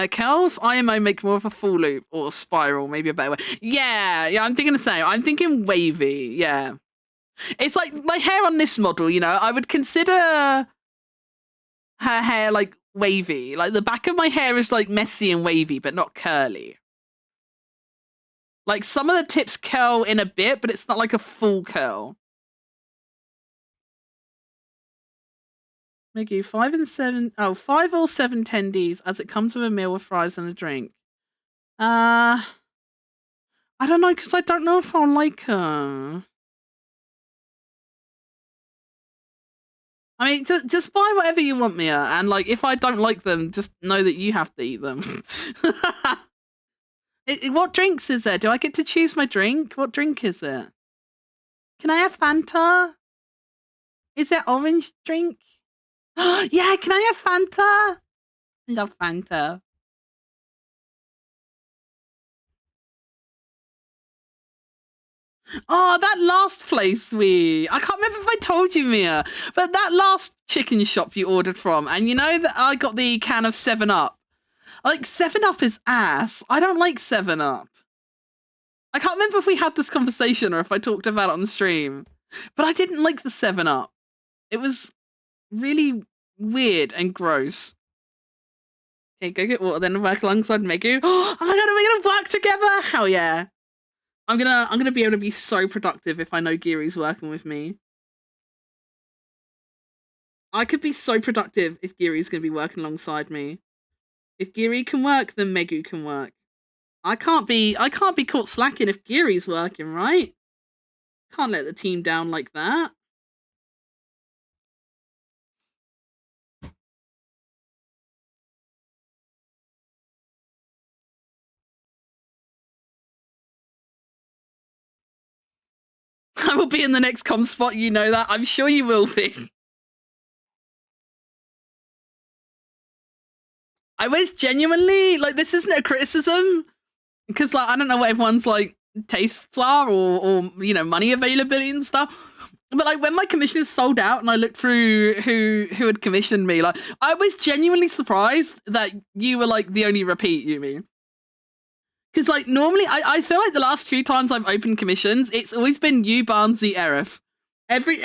Kel's IMO make more of a full loop or a spiral, maybe a better way. Yeah, I'm thinking the same. I'm thinking wavy, yeah. It's like my hair on this model, you know, I would consider her hair like wavy. Like the back of my hair is like messy and wavy, but not curly. Like some of the tips curl in a bit, but it's not like a full curl. Miggy, 5 and 7. Oh, 5 or 7 tendies as it comes with a meal with fries and a drink. I don't know because I don't know if I'll like them. I mean, just buy whatever you want, Mia, and like if I don't like them, just know that you have to eat them. What drinks is there? Do I get to choose my drink? What drink is it? Can I have Fanta? Is there orange drink? Yeah, can I have Fanta? I love Fanta. Oh, that last place I can't remember if I told you, Mia, but that last chicken shop you ordered from, and you know that I got the can of 7-Up. Like, 7-Up is ass. I don't like 7-Up. I can't remember if we had this conversation or if I talked about it on the stream, but I didn't like the 7-Up. It was really weird and gross. Okay, go get water, then work alongside Megu. Oh my god, are we gonna work together? Hell yeah. I'm gonna be able to be so productive if I know Giri's working with me. I could be so productive if Giri's gonna be working alongside me. If Giri can work, then Megu can work. I can't be caught slacking if Giri's working, right? Can't let the team down like that. I will be in the next com spot, you know that. I'm sure you will be. I was genuinely, like, this isn't a criticism, because, like, I don't know what everyone's, like, tastes are, or you know, money availability and stuff. But, like, when my commissions sold out and I looked through who had commissioned me, like, I was genuinely surprised that you were, like, the only repeat, Yumi. Because, like, normally, I feel like the last few times I've opened commissions, it's always been you, Barnsey, Erif. Every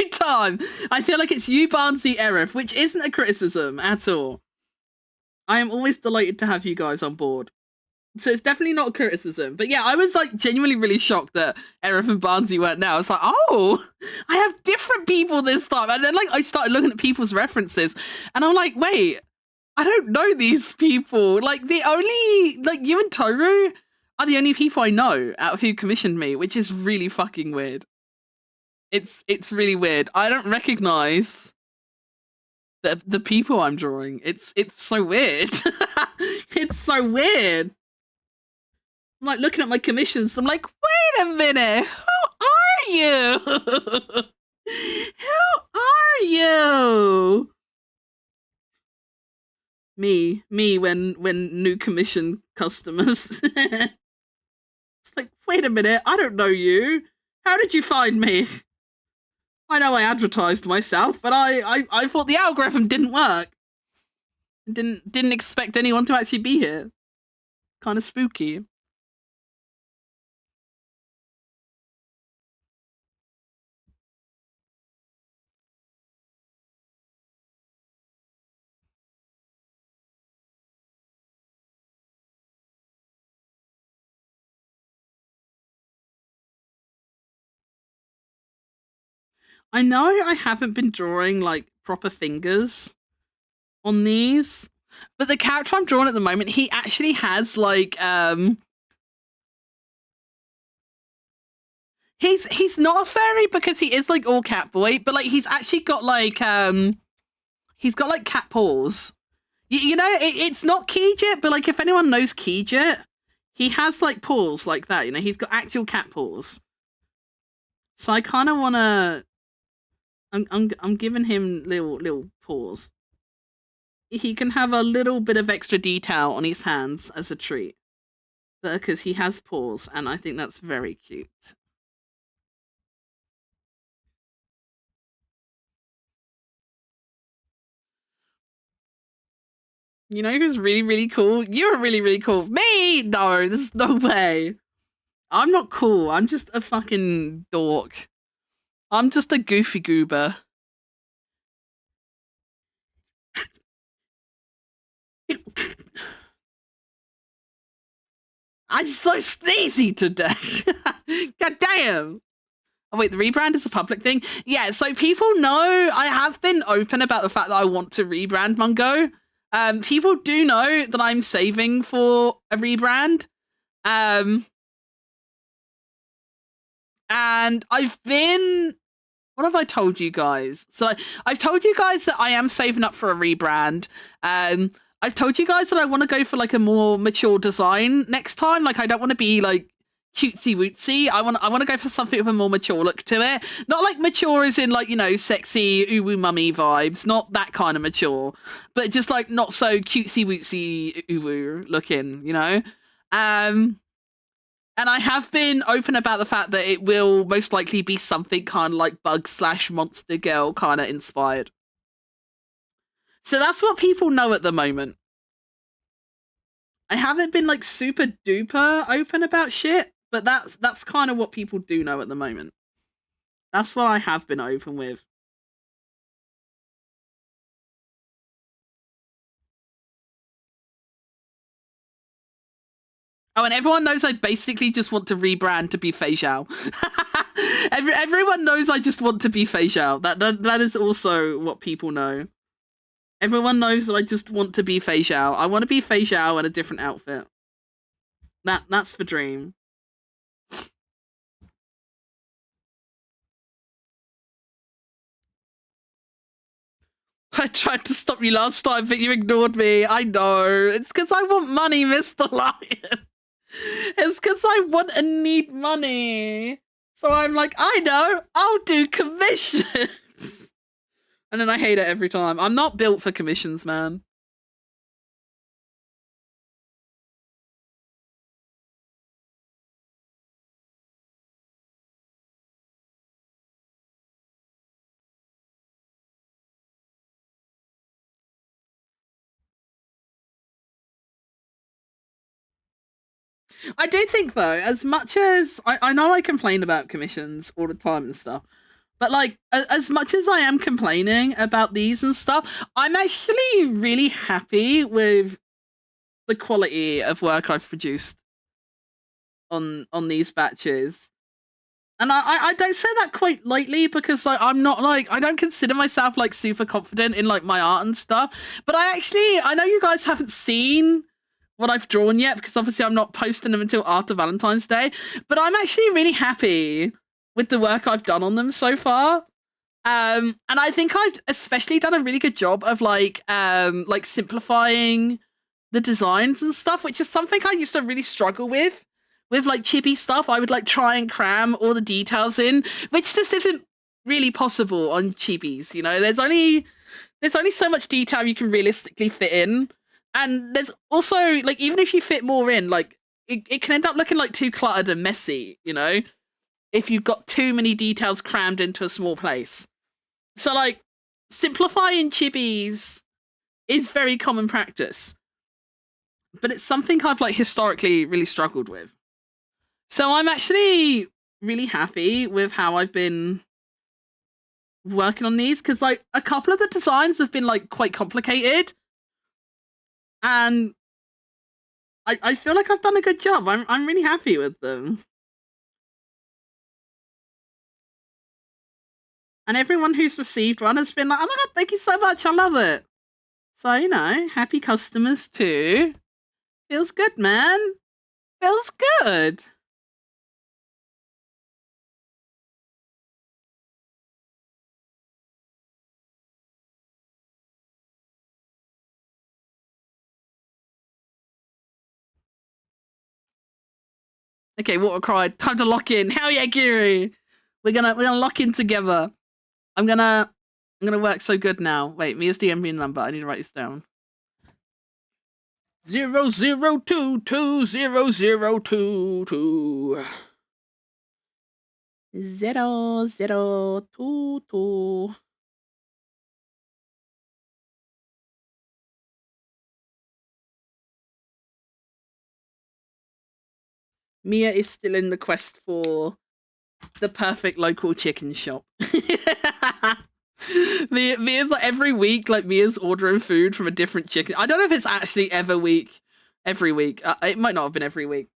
time. I feel like it's you, Barnsey, Erif, which isn't a criticism at all. I am always delighted to have you guys on board. So it's definitely not a criticism. But yeah, I was, like, genuinely really shocked that Erif and Barnsey weren't now. It's like, oh, I have different people this time. And then, like, I started looking at people's references. And I'm like, wait, I don't know these people. Like, the only, like, you and Toru are the only people I know out of who commissioned me, which is really fucking weird. It's really weird. I don't recognize the people I'm drawing. It's so weird. It's so weird. I'm like looking at my commissions. I'm like, wait a minute, who are you? Who are you? Me when new commission customers. It's like, wait a minute, I don't know you. How did you find me? I know I advertised myself, but I thought the algorithm didn't work. Didn't expect anyone to actually be here. Kind of spooky. I know I haven't been drawing like proper fingers on these, but the character I'm drawing at the moment, he actually has like he's not a fairy because he is like all cat boy, but like he's actually got like he's got like cat paws. You know, it's not Keyjit, but like if anyone knows Keyjit, he has like paws like that. You know, he's got actual cat paws. So I kind of want to. I'm giving him little paws. He can have a little bit of extra detail on his hands as a treat, because he has paws, and I think that's very cute. You know who's really, really cool? You're really, really cool. Me? No, there's no way. I'm not cool. I'm just a fucking dork. I'm just a goofy goober. I'm so sneezy today. God damn. Oh, wait, the rebrand is a public thing? Yeah, so people know I have been open about the fact that I want to rebrand Mungo. People do know that I'm saving for a rebrand. And I've been... What have I told you guys? So I've told you guys that I am saving up for a rebrand. I've told you guys that I want to go for like a more mature design next time. Like I don't want to be like cutesy wootsy. I want to go for something with a more mature look to it. Not like mature as in like, you know, sexy uwu mummy vibes. Not that kind of mature, but just like not so cutesy wootsy uwu looking, you know. And I have been open about the fact that it will most likely be something kind of like Bug/Monster Girl kind of inspired. So that's what people know at the moment. I haven't been like super duper open about shit, but that's kind of what people do know at the moment. That's what I have been open with. Oh, and everyone knows I basically just want to rebrand to be Fei Zhao. Everyone knows I just want to be Fei Zhao. That is also what people know. Everyone knows that I just want to be Fei Zhao. I want to be Fei Zhao in a different outfit. That's the dream. I tried to stop you last time, but you ignored me. I know. It's because I want money, Mr. Lion. It's because I want and need money. So I'm like, I know, I'll do commissions. And then I hate it every time. I'm not built for commissions, man. I do think though, as much as I know I complain about commissions all the time and stuff, but like as much as I am complaining about these and stuff, I'm actually really happy with the quality of work I've produced on these batches. And I don't say that quite lightly because like I'm not like I don't consider myself like super confident in like my art and stuff. But I know you guys haven't seen what I've drawn yet because obviously I'm not posting them until after Valentine's Day. But I'm actually really happy with the work I've done on them so far. And I think I've especially done a really good job of like simplifying the designs and stuff, which is something I used to really struggle with with like chibi stuff, I would like try and cram all the details in, which just isn't really possible on chibis. You know, there's only so much detail you can realistically fit in, and there's also like even if you fit more in, like it can end up looking like too cluttered and messy. You know, if you've got too many details crammed into a small place. So like simplifying chibis is very common practice, but it's something I've like historically really struggled with. So I'm actually really happy with how I've been working on these, because like a couple of the designs have been like quite complicated, and I feel like I've done a good job. I'm really happy with them. And everyone who's received one has been like, oh my god, thank you so much, I love it. So, you know, happy customers too. Feels good, man. Feels good. Okay, water cry. Time to lock in. Hell yeah, Giri. We're gonna lock in together. I'm gonna work so good now. Wait, Mia's DMV number. I need to write this down. 002200222. 0022. Mia is still in the quest for the perfect local chicken shop. Mia's like every week, like Mia's ordering food from a different chicken. I don't know if it's actually every week. It might not have been every week.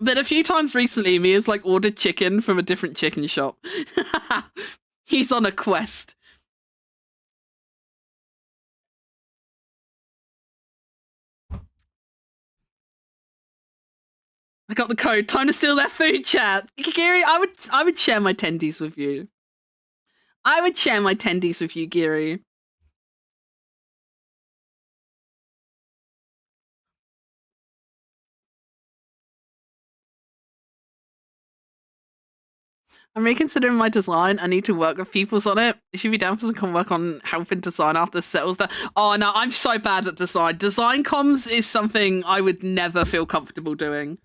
But a few times recently, Mia's like ordered chicken from a different chicken shop. He's on a quest. I got the code. Time to steal their food, chat. Gary, I would share my tendies with you. I would share my tendies with you, Giri. I'm reconsidering my design. I need to work with people's on it. If you'd be down for some work on helping design after this settles down. Oh no, I'm so bad at design. Design comms is something I would never feel comfortable doing.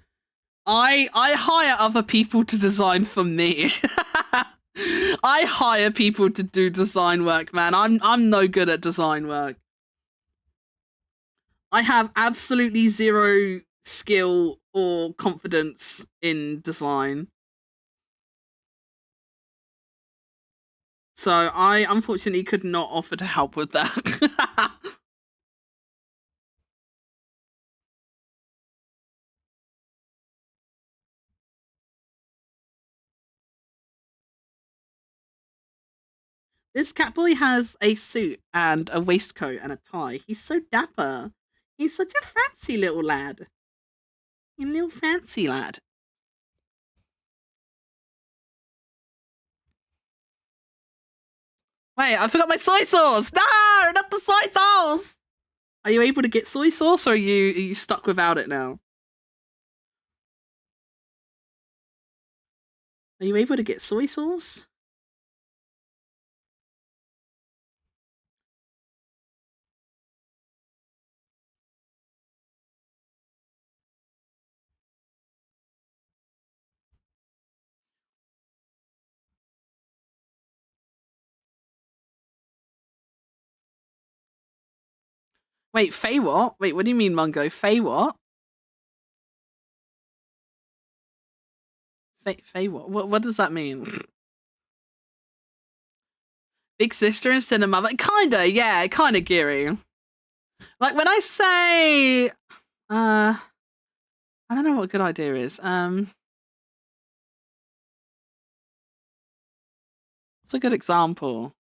I hire other people to design for me. I hire people to do design work, man. I'm no good at design work. I have absolutely zero skill or confidence in design. So I unfortunately could not offer to help with that. This catboy has a suit and a waistcoat and a tie. He's so dapper. He's such a fancy little lad. A little fancy lad. Wait, I forgot my soy sauce. No, not the soy sauce. Are you able to get soy sauce, or are you stuck without it now? Are you able to get soy sauce? Wait, Faye what? Wait, what do you mean, Mungo? Faye what? Faye what? What does that mean? Big sister instead of mother? Kinda, yeah, kinda, Giri. Like when I say, I don't know what a good idea is. What's a good example?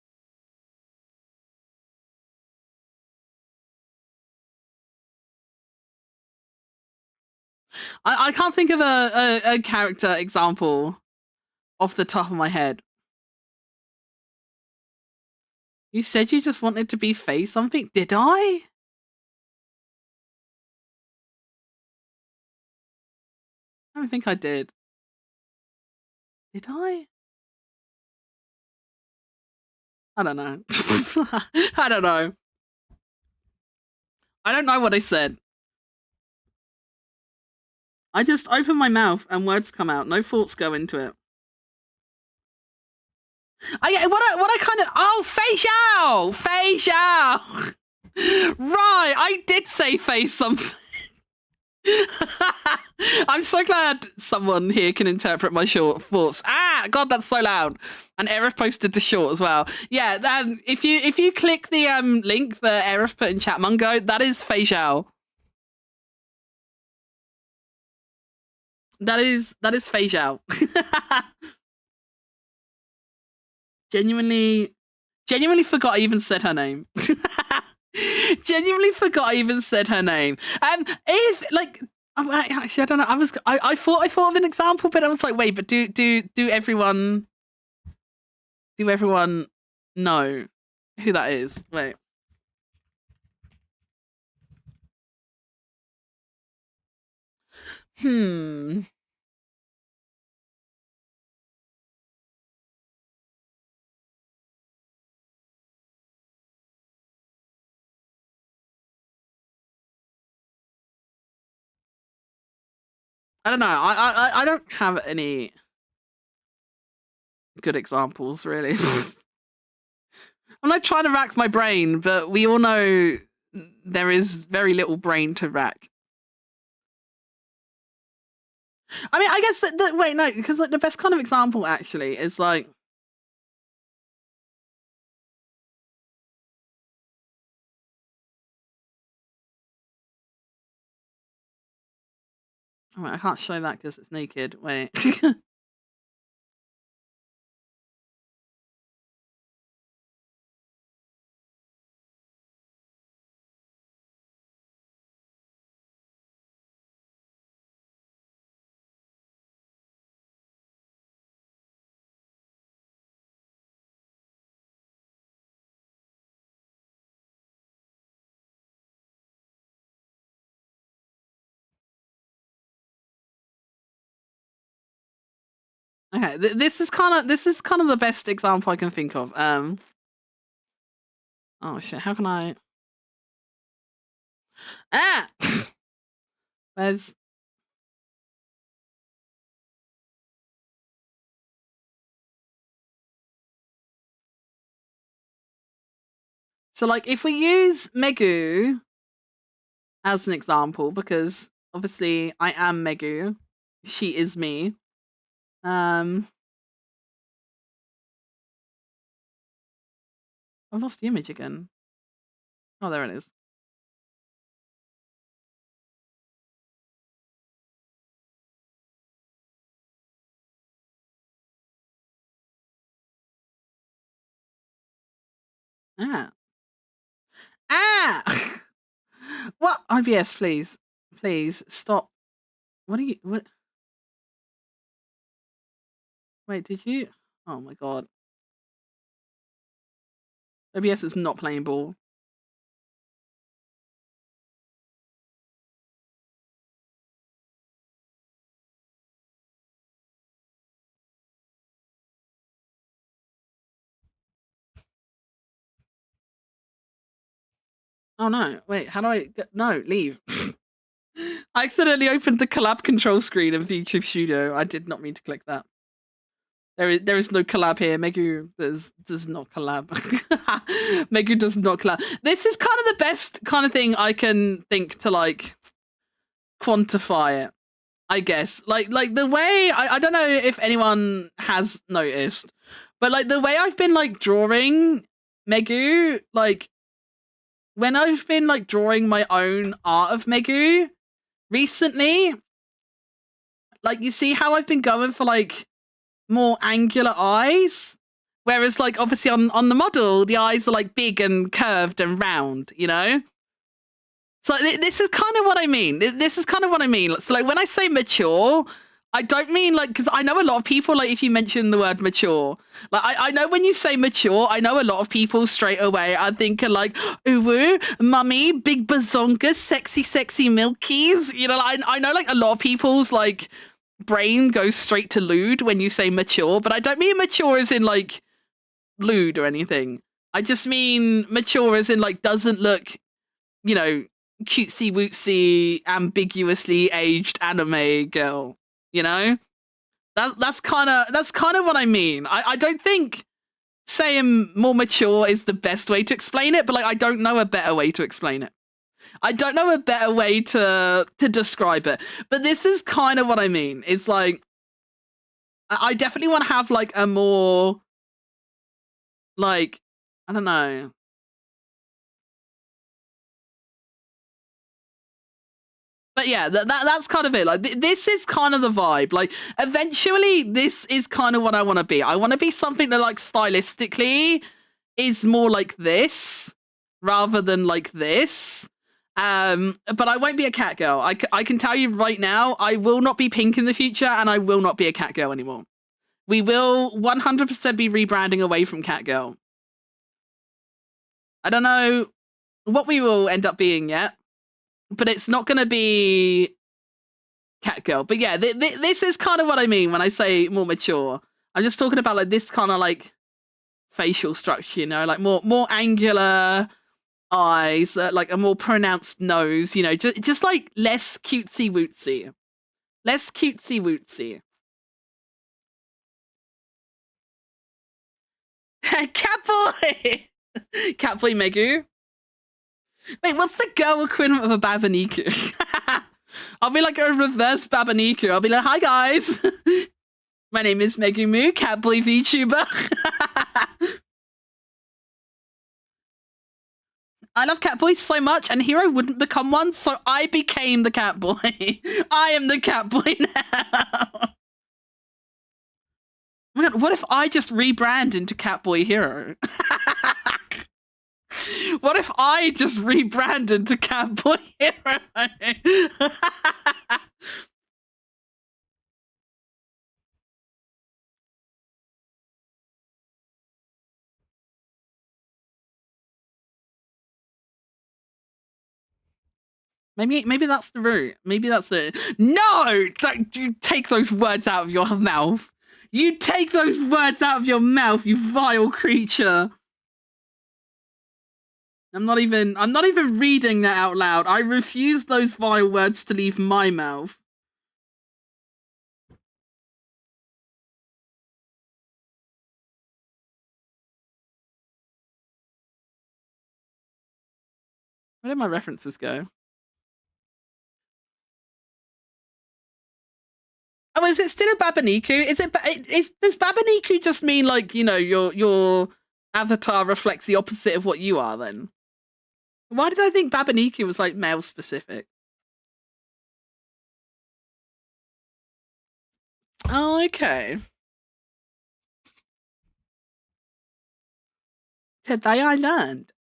I can't think of a character example off the top of my head. You said you just wanted to be Faye something? Did I? I don't think I did. Did I? I don't know. I don't know. I don't know what I said. I just open my mouth and words come out. No thoughts go into it. What I kind of Fei Xiao. Right, I did say face something. I'm so glad someone here can interpret my short thoughts. God, that's so loud. And Aerith posted the short as well. Yeah, if you click the link that Aerith put in chat, Mungo, that is Fei Xiao. That is Fei Xiao. Genuinely forgot I even said her name. Genuinely forgot I even said her name. If like, actually, I don't know. I thought of an example, but I was like, wait, but do everyone know who that is? Wait. I don't know. I don't have any good examples, really. I'm like trying to rack my brain, but we all know there is very little brain to rack. I mean, I guess wait, no, because like the best kind of example actually is like, oh, I can't show that because it's naked. Wait. Okay, this is kind of the best example I can think of. Oh shit! How can I? Where's? So like, if we use Megu as an example, because obviously I am Megu, she is me. I've lost the image again. Oh, there it is. What? IBS, please stop. What are you? What? Wait, did you? Oh my god. OBS is not playing ball. Oh no, wait, how do I get... No, leave. I accidentally opened the collab control screen in VTube Studio. I did not mean to click that. There is no collab here. Megu does not collab. Megu does not collab. This is kind of the best kind of thing I can think to like quantify it, I guess. Like the way I don't know if anyone has noticed, but like the way I've been like drawing Megu, like when I've been like drawing my own art of Megu recently, like you see how I've been going for like more angular eyes, whereas like obviously on the model the eyes are like big and curved and round, you know. So this is kind of what I mean. So like when I say mature, I don't mean like, because I know a lot of people, like if you mention the word mature, like I know when you say mature, I know a lot of people straight away are thinking like, ooh, mummy, big bazongas, sexy milkies. You know, I know like a lot of people's like brain goes straight to lewd when you say mature, but I don't mean mature as in like lewd or anything. I just mean mature as in like doesn't look, you know, cutesy wootsy, ambiguously aged anime girl. You know, that's kind of what I mean. I don't think saying more mature is the best way to explain it, but like I don't know a better way to explain it. I don't know a better way to describe it. But this is kind of what I mean. It's like I definitely want to have like a more like I don't know. But yeah, that's kind of it. Like this is kind of the vibe. Like eventually, this is kind of what I want to be. I want to be something that like stylistically is more like this rather than like this. But I won't be a cat girl. I can tell you right now, I will not be pink in the future, and I will not be a cat girl anymore. We will 100% be rebranding away from cat girl. I don't know what we will end up being yet, but it's not going to be cat girl. But yeah, this is kind of what I mean when I say more mature. I'm just talking about like this kind of like facial structure, you know, like more angular eyes, like a more pronounced nose, you know, just like less cutesy wootsy. Less cutesy wootsy. Catboy! Catboy Megu. Wait, what's the girl equivalent of a Babaniku? I'll be like a reverse Babaniku. I'll be like, hi guys. My name is Megumu, Catboy VTuber. I love Catboy so much, and Hero wouldn't become one, so I became the Catboy. I am the Catboy now. Oh my god, what if I just rebrand into Catboy Hero? What if I just rebranded to Catboy Hero? Maybe that's the route. Maybe that's the no. Don't you take those words out of your mouth. You take those words out of your mouth, you vile creature. I'm not even reading that out loud. I refuse those vile words to leave my mouth. Where did my references go? Oh, is it still a Babaniku? Does Babaniku just mean like, you know, your avatar reflects the opposite of what you are then? Why did I think Babaniku was like male specific? Oh, okay. Today I learned.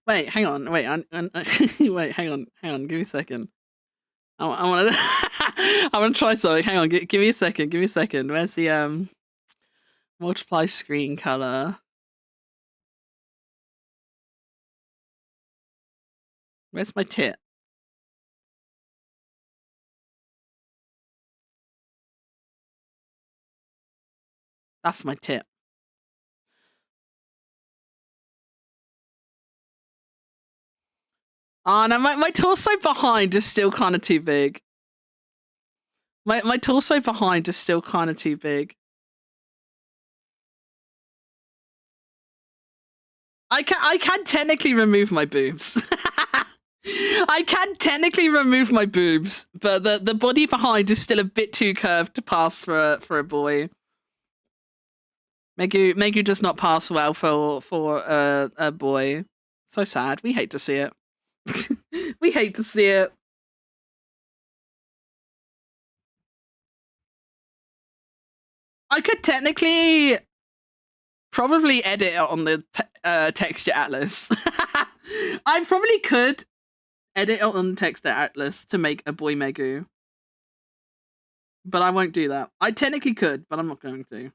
Wait, hang on. Wait, wait, hang on. Give me a second. I want to. I want to try something. Hang on. Give me a second. Give me a second. Where's the multiply screen color? Where's my tit? That's my tit. Oh no, my torso behind is still kind of too big. My torso behind is still kind of too big. I can technically remove my boobs. I can technically remove my boobs, but the body behind is still a bit too curved to pass for a boy. Megu does not pass well for a boy. So sad. We hate to see it. We hate to see it. I could technically probably edit it on the texture atlas. I probably could edit it on the texture atlas to make a boy Megu. But I won't do that. I technically could, but I'm not going to.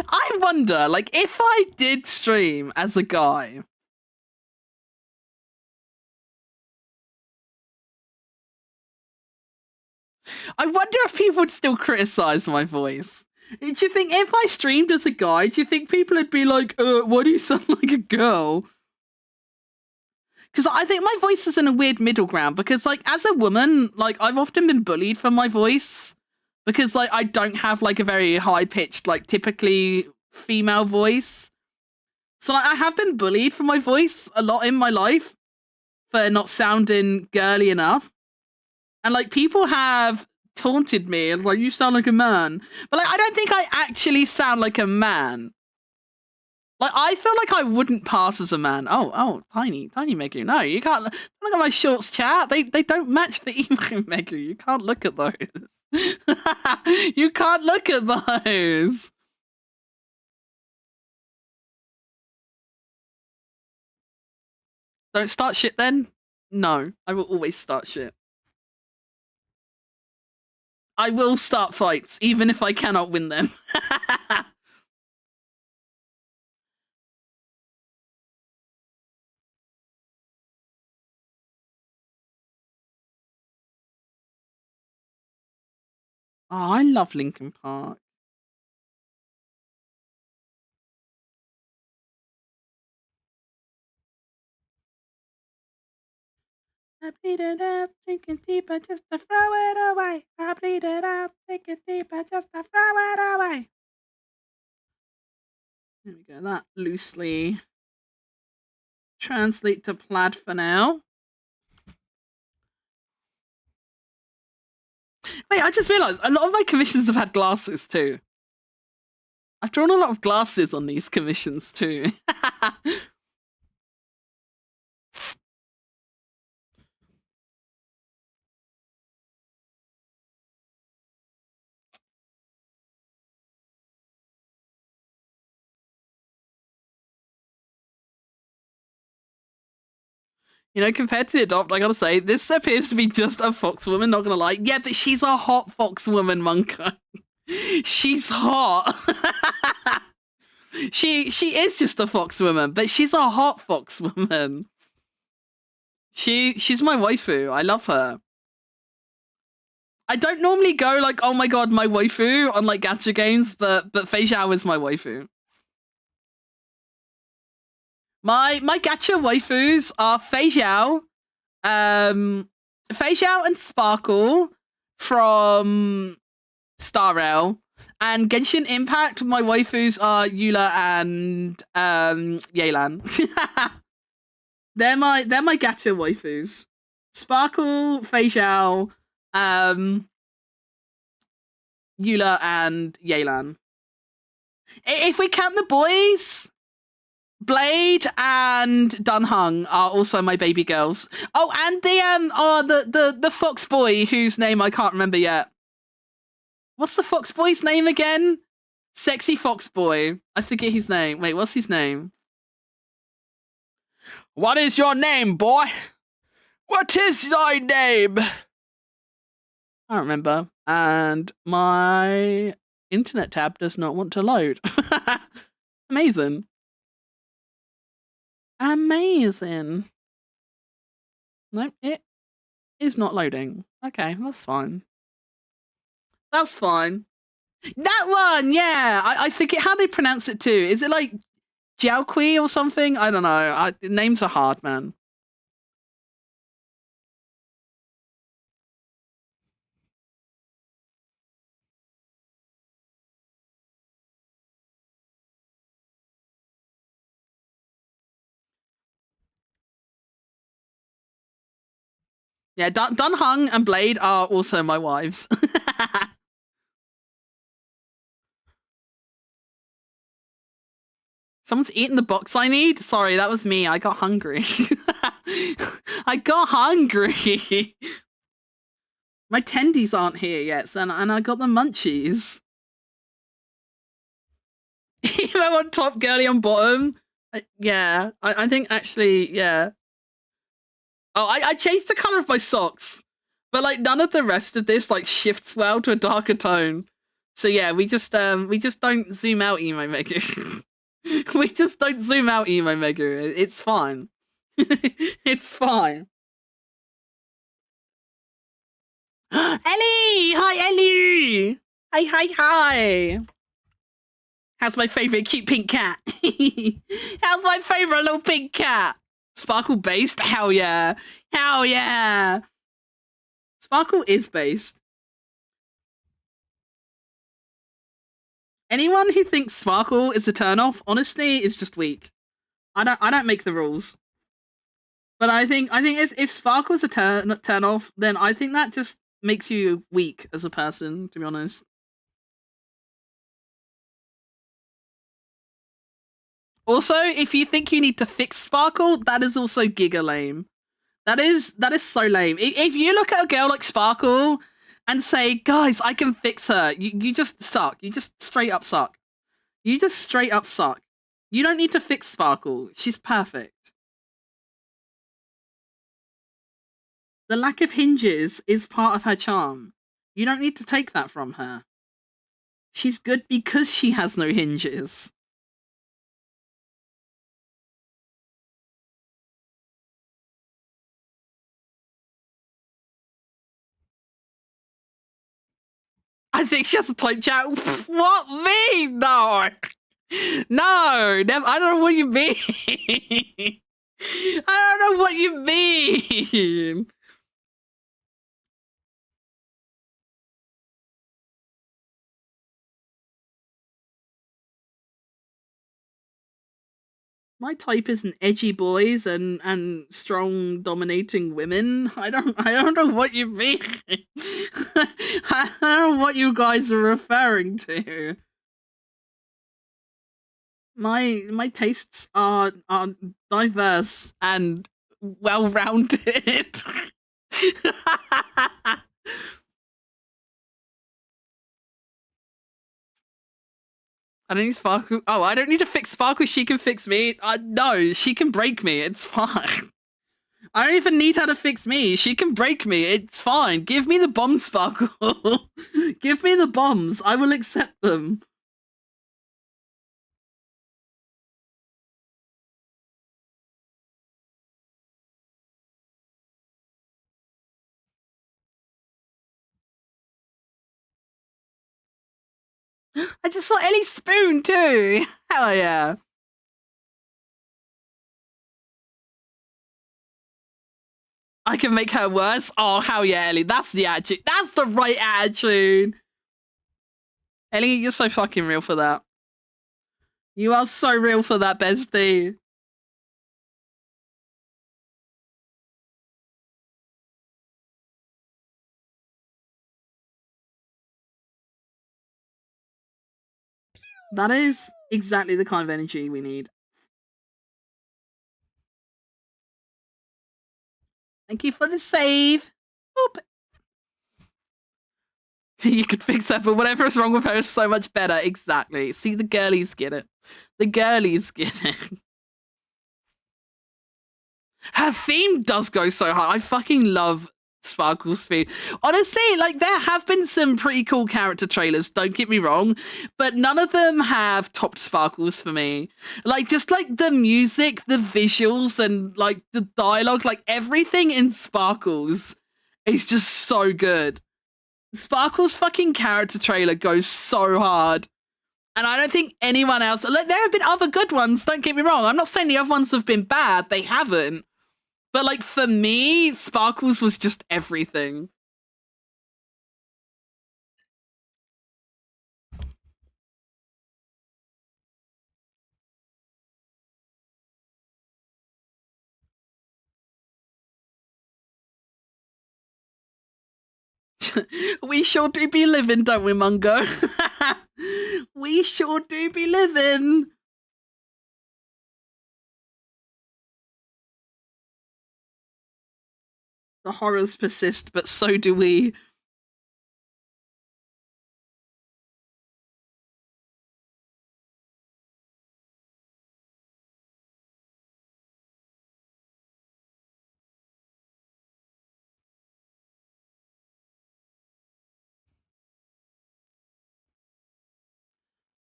I wonder, like, if I did stream as a guy, I wonder if people would still criticize my voice. Do you think if I streamed as a guy, do you think people would be like, why do you sound like a girl? Because I think my voice is in a weird middle ground, because, like, as a woman, like, I've often been bullied for my voice, because, like, I don't have, like, a very high-pitched, like, typically female voice. So, like, I have been bullied for my voice a lot in my life for not sounding girly enough. And, like, people have taunted me and, like, you sound like a man. But, like, I don't think I actually sound like a man. Like, I feel like I wouldn't pass as a man. Oh, tiny Megu. No, you can't look at my shorts, chat. They don't match the emo Megu. You can't look at those. You can't look at those. Don't start shit then? No, I will always start shit. I will start fights, even if I cannot win them. Oh, I love Linkin Park. I bleed it up, drinking deeper just to throw it away. I bleed it up, take it deeper just to throw it away. There we go. That loosely translate to plaid for now. Wait, I just realised a lot of my commissions have had glasses too. I've drawn a lot of glasses on these commissions too. You know, compared to the Adopt, I gotta say, this appears to be just a fox woman, not gonna lie. Yeah, but she's a hot fox woman, Monka. She's hot. She is just a fox woman, but she's a hot fox woman. She's my waifu. I love her. I don't normally go like, oh my god, my waifu on like gacha games, but Fei Zhao is my waifu. My gacha waifus are Fei Zhao, Fei Zhao and Sparkle from Star Rail, and Genshin Impact. My waifus are Eula and Yelan. they're my gacha waifus. Sparkle, Fei Zhao, Eula and Yelan. If we count the boys, Blade and Dunhung are also my baby girls. Oh, and the fox boy whose name I can't remember yet. What's the fox boy's name again? Sexy fox boy. I forget his name. Wait, what's his name? What is your name, boy? What is thy name? I don't remember. And my internet tab does not want to load. Amazing. Amazing. Nope, it is not loading. Okay, that's fine. That's fine. That one, yeah. I forget how they pronounce it too. Is it like Jiaokui or something? I don't know. Names are hard, man. Yeah, Dunhung and Blade are also my wives. Someone's eaten the box I need? Sorry, that was me. I got hungry. I got hungry. My tendies aren't here yet, and I got the munchies. Emo on top, girly on bottom. Yeah, I think actually, yeah. Oh, I changed the color of my socks, but like none of the rest of this like shifts well to a darker tone. So yeah, we just don't zoom out emo mega. We just don't zoom out emo mega. It's fine. It's fine. Ellie! Hi, Ellie! Hi, hi, hi! How's my favorite cute pink cat? How's my favorite little pink cat? Sparkle based? Hell yeah! Hell yeah! Sparkle is based. Anyone who thinks Sparkle is a turnoff, honestly, is just weak. I don't make the rules. But I think if Sparkle's a turn off, then I think that just makes you weak as a person, to be honest. Also, if you think you need to fix Sparkle, that is also giga lame. That is so lame. If you look at a girl like Sparkle and say, guys, I can fix her, you just suck. You just straight up suck. You just straight up suck. You don't need to fix Sparkle. She's perfect. The lack of hinges is part of her charm. You don't need to take that from her. She's good because she has no hinges. I think she has a type chat. What, me? No. No, never. I don't know what you mean. I don't know what you mean. My type isn't edgy boys and strong dominating women. I don't know what you mean. I don't know what you guys are referring to. My tastes are diverse and well rounded. I don't need Sparkle. Oh, I don't need to fix Sparkle. She can fix me. No, she can break me. It's fine. I don't even need her to fix me. She can break me. It's fine. Give me the bombs, Sparkle. Give me the bombs. I will accept them. I just saw Ellie Spoon too. Hell yeah. I can make her worse. Oh, hell yeah, Ellie. That's the attitude. That's the right attitude. Ellie, you're so fucking real for that. You are so real for that, bestie. That is exactly the kind of energy we need. Thank you for the save. Boop. You could fix her, but whatever is wrong with her is so much better. Exactly. See, the girlies get it. The girlies get it. Her theme does go so hard. I fucking love Sparkle's theme. Honestly, like, there have been some pretty cool character trailers, don't get me wrong, but none of them have topped Sparkle's for me. Like, just like the music, the visuals, and like the dialogue, like everything in Sparkle's is just so good. Sparkle's fucking character trailer goes so hard. And I don't think anyone else. Like, there have been other good ones, don't get me wrong. I'm not saying the other ones have been bad. They haven't. But, like, for me, Sparkles was just everything. We sure do be living, don't we, Mungo? We sure do be living. The horrors persist, but so do we.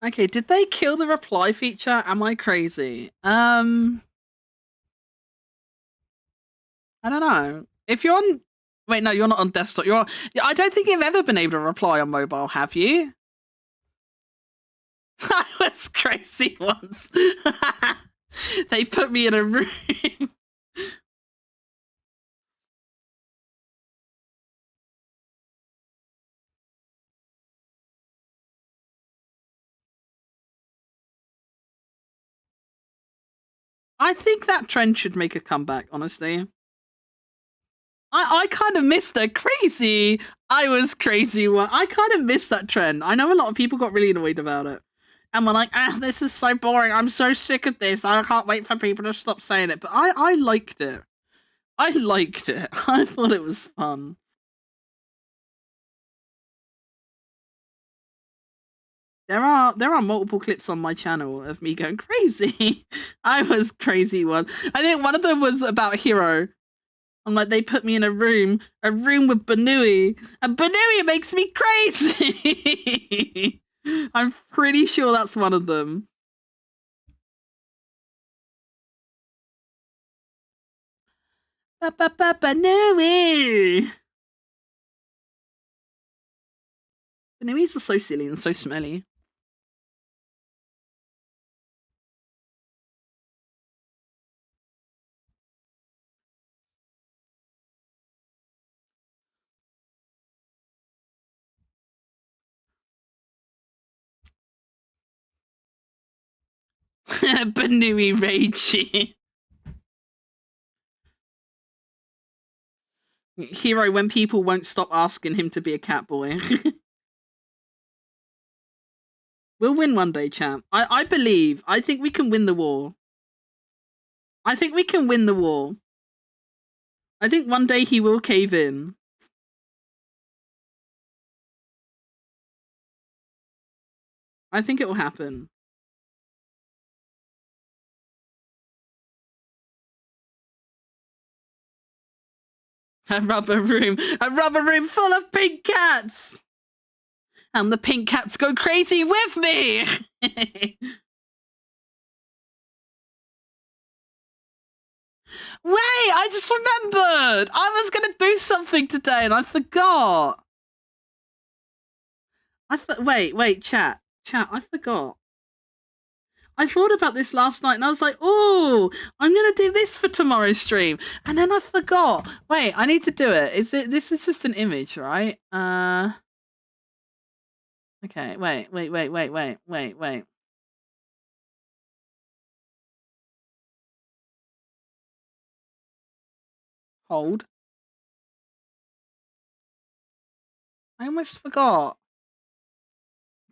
Okay, did they kill the reply feature? Am I crazy? I don't know. If you're on, wait, no, you're not on desktop. You're on, I don't think you've ever been able to reply on mobile, have you? I was crazy once. They put me in a room. I think that trend should make a comeback, honestly. I kind of missed the crazy. I was crazy one. I kind of missed that trend. I know a lot of people got really annoyed about it. And were like, this is so boring. I'm so sick of this. I can't wait for people to stop saying it. But I liked it. I liked it. I thought it was fun. There are multiple clips on my channel of me going crazy. I was crazy one. I think one of them was about Hero. I'm like, they put me in a room with Banui, and Banui makes me crazy. I'm pretty sure that's one of them. Banui. Banui's are so silly and so smelly. Banui ragey. Hero when people won't stop asking him to be a cat boy. We'll win one day, champ. I believe. I think we can win the war. I think we can win the war. I think one day he will cave in. I think it will happen. A rubber room full of pink cats! And the pink cats go crazy with me! Wait, I just remembered! I was gonna do something today and I forgot. Wait, chat, I forgot. I thought about this last night and I was like, oh, I'm gonna do this for tomorrow's stream. And then I forgot. Wait, I need to do it. This is just an image, right? Okay, wait. Hold. I almost forgot.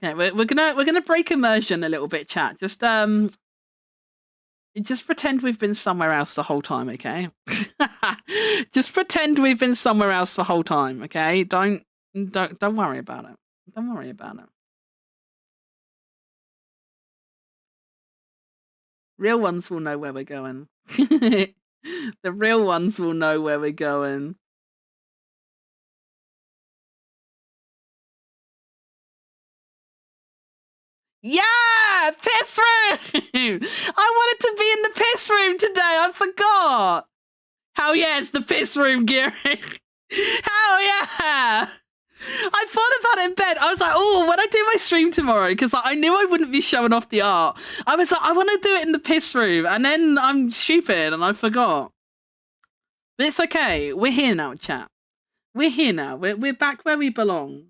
Okay, we're gonna break immersion a little bit, chat. Just pretend we've been somewhere else the whole time, okay? Just pretend we've been somewhere else the whole time, okay? Don't worry about it. Don't worry about it. Real ones will know where we're going. The real ones will know where we're going. Yeah! Piss room! I wanted to be in the piss room today. I forgot. Hell yeah, it's the piss room, Gary. Hell yeah! I thought about it in bed. I was like, oh, when I do my stream tomorrow, because I knew I wouldn't be showing off the art. I was like, I want to do it in the piss room. And then I'm stupid and I forgot. But it's okay. We're here now, chat. We're here now. We're back where we belong.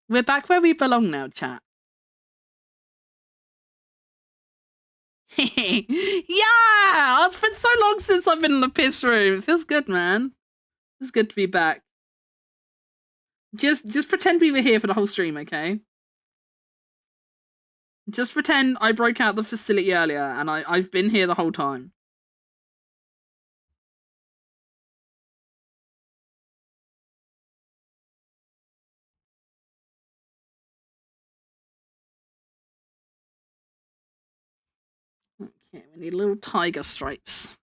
We're back where we belong now, chat. Yeah! It's been so long since I've been in the piss room. It feels good, man. It's good to be back. Just pretend we were here for the whole stream, okay? Just pretend I broke out the facility earlier and I've been here the whole time. Okay, we need little tiger stripes.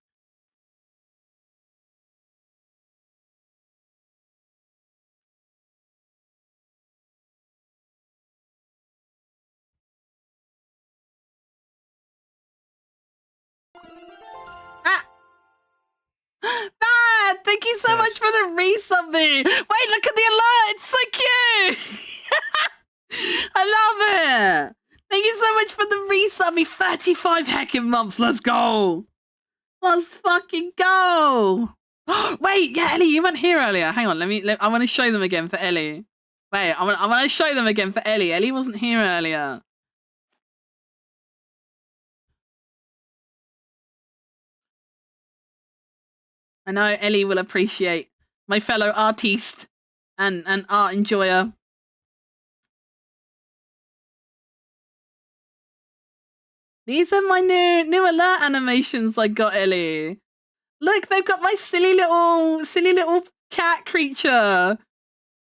Thank you so much for the resub me. Wait, look at the alert. It's so cute. I love it. Thank you so much for the resub me. 35 heckin' months. Let's go. Let's fucking go. Wait, yeah, Ellie, you weren't here earlier. Hang on, I want to show them again for Ellie. Wait, I want to show them again for Ellie. Ellie wasn't here earlier. I know Ellie will appreciate my fellow artiste and art enjoyer. These are my new alert animations I got, Ellie. Look, they've got my silly little cat creature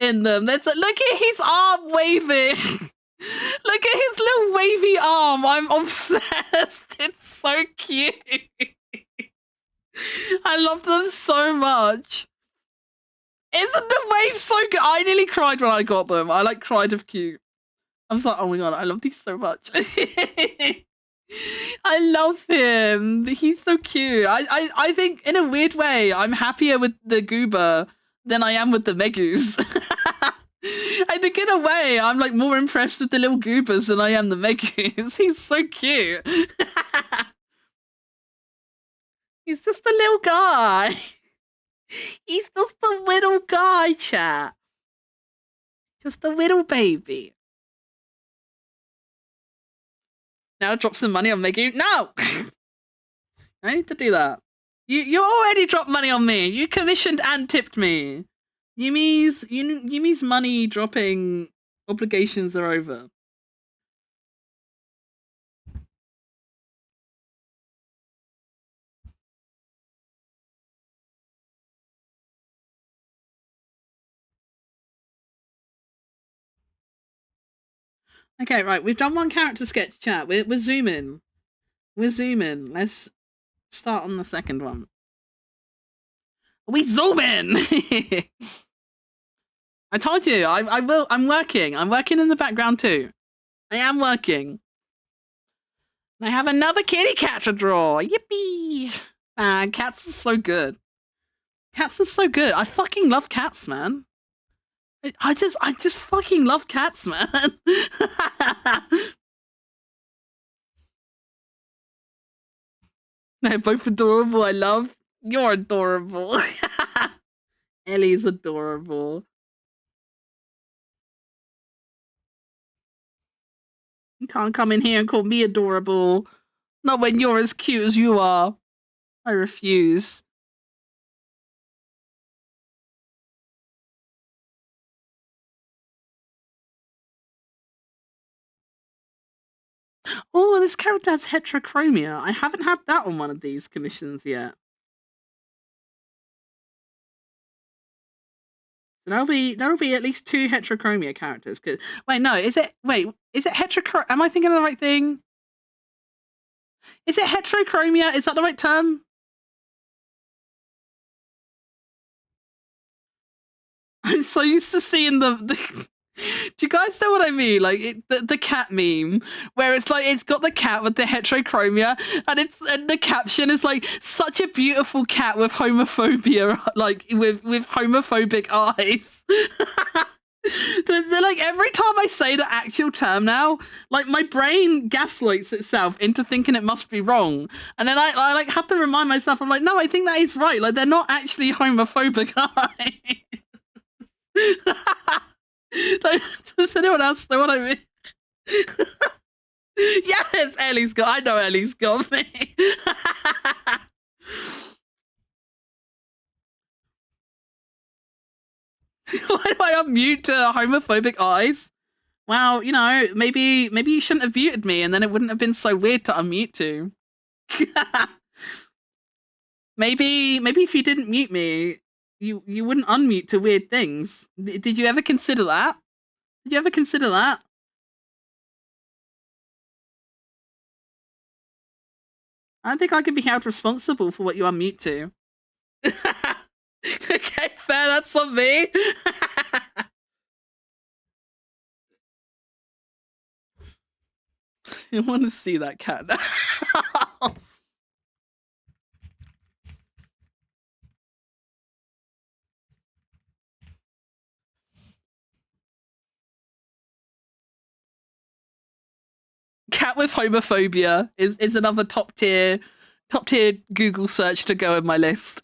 in them. Look at his arm waving. Look at his little wavy arm. I'm obsessed. It's so cute. I love them so much. Isn't the wave so good? I nearly cried when I got them. I cried of cute. I was like, oh my god, I love these so much. I love him. He's so cute. I think in a weird way, I'm happier with the Goober than I am with the Megus. I think in a way, I'm more impressed with the little Goobers than I am the Megus. He's so cute. He's just a little guy. He's just a little guy, chat. Just a little baby. Now drop some money on Megu. No! I need to do that. You already dropped money on me. You commissioned and tipped me. Yumi's money dropping obligations are over. Okay, right. We've done one character sketch, chat. We're zooming. We're zooming. Let's start on the second one. We zoom in. I told you. I will. I'm working. I'm working in the background too. I am working. I have another kitty cat to draw. Yippee! Man, cats are so good. Cats are so good. I fucking love cats, man. I just fucking love cats, man. They're both adorable. I love. You're adorable. Ellie's adorable. You can't come in here and call me adorable. Not when you're as cute as you are. I refuse. Oh, this character has heterochromia. I haven't had that on one of these commissions yet. So that'll be at least 2 heterochromia characters. Cause wait, no, is it heterochromia? Am I thinking of the right thing? Is it heterochromia? Is that the right term? I'm so used to seeing the do you guys know what I mean? The cat meme, where it's got the cat with the heterochromia, and the caption is such a beautiful cat with homophobia, with homophobic eyes. So, every time I say the actual term now, my brain gaslights itself into thinking it must be wrong, and then I have to remind myself. I'm no, I think that is right. They're not actually homophobic eyes. Does anyone else know what I mean? Yes, Ellie's got. I know Ellie's got me. Why do I unmute homophobic eyes? Well, maybe you shouldn't have muted me, and then it wouldn't have been so weird to unmute to. maybe if you didn't mute me, you wouldn't unmute to weird things. Did you ever consider that? Did you ever consider that? I don't think I could be held responsible for what you unmute to. Okay, fair, that's on me. I want to see that cat now. cat with homophobia is another top tier Google search to go in my list.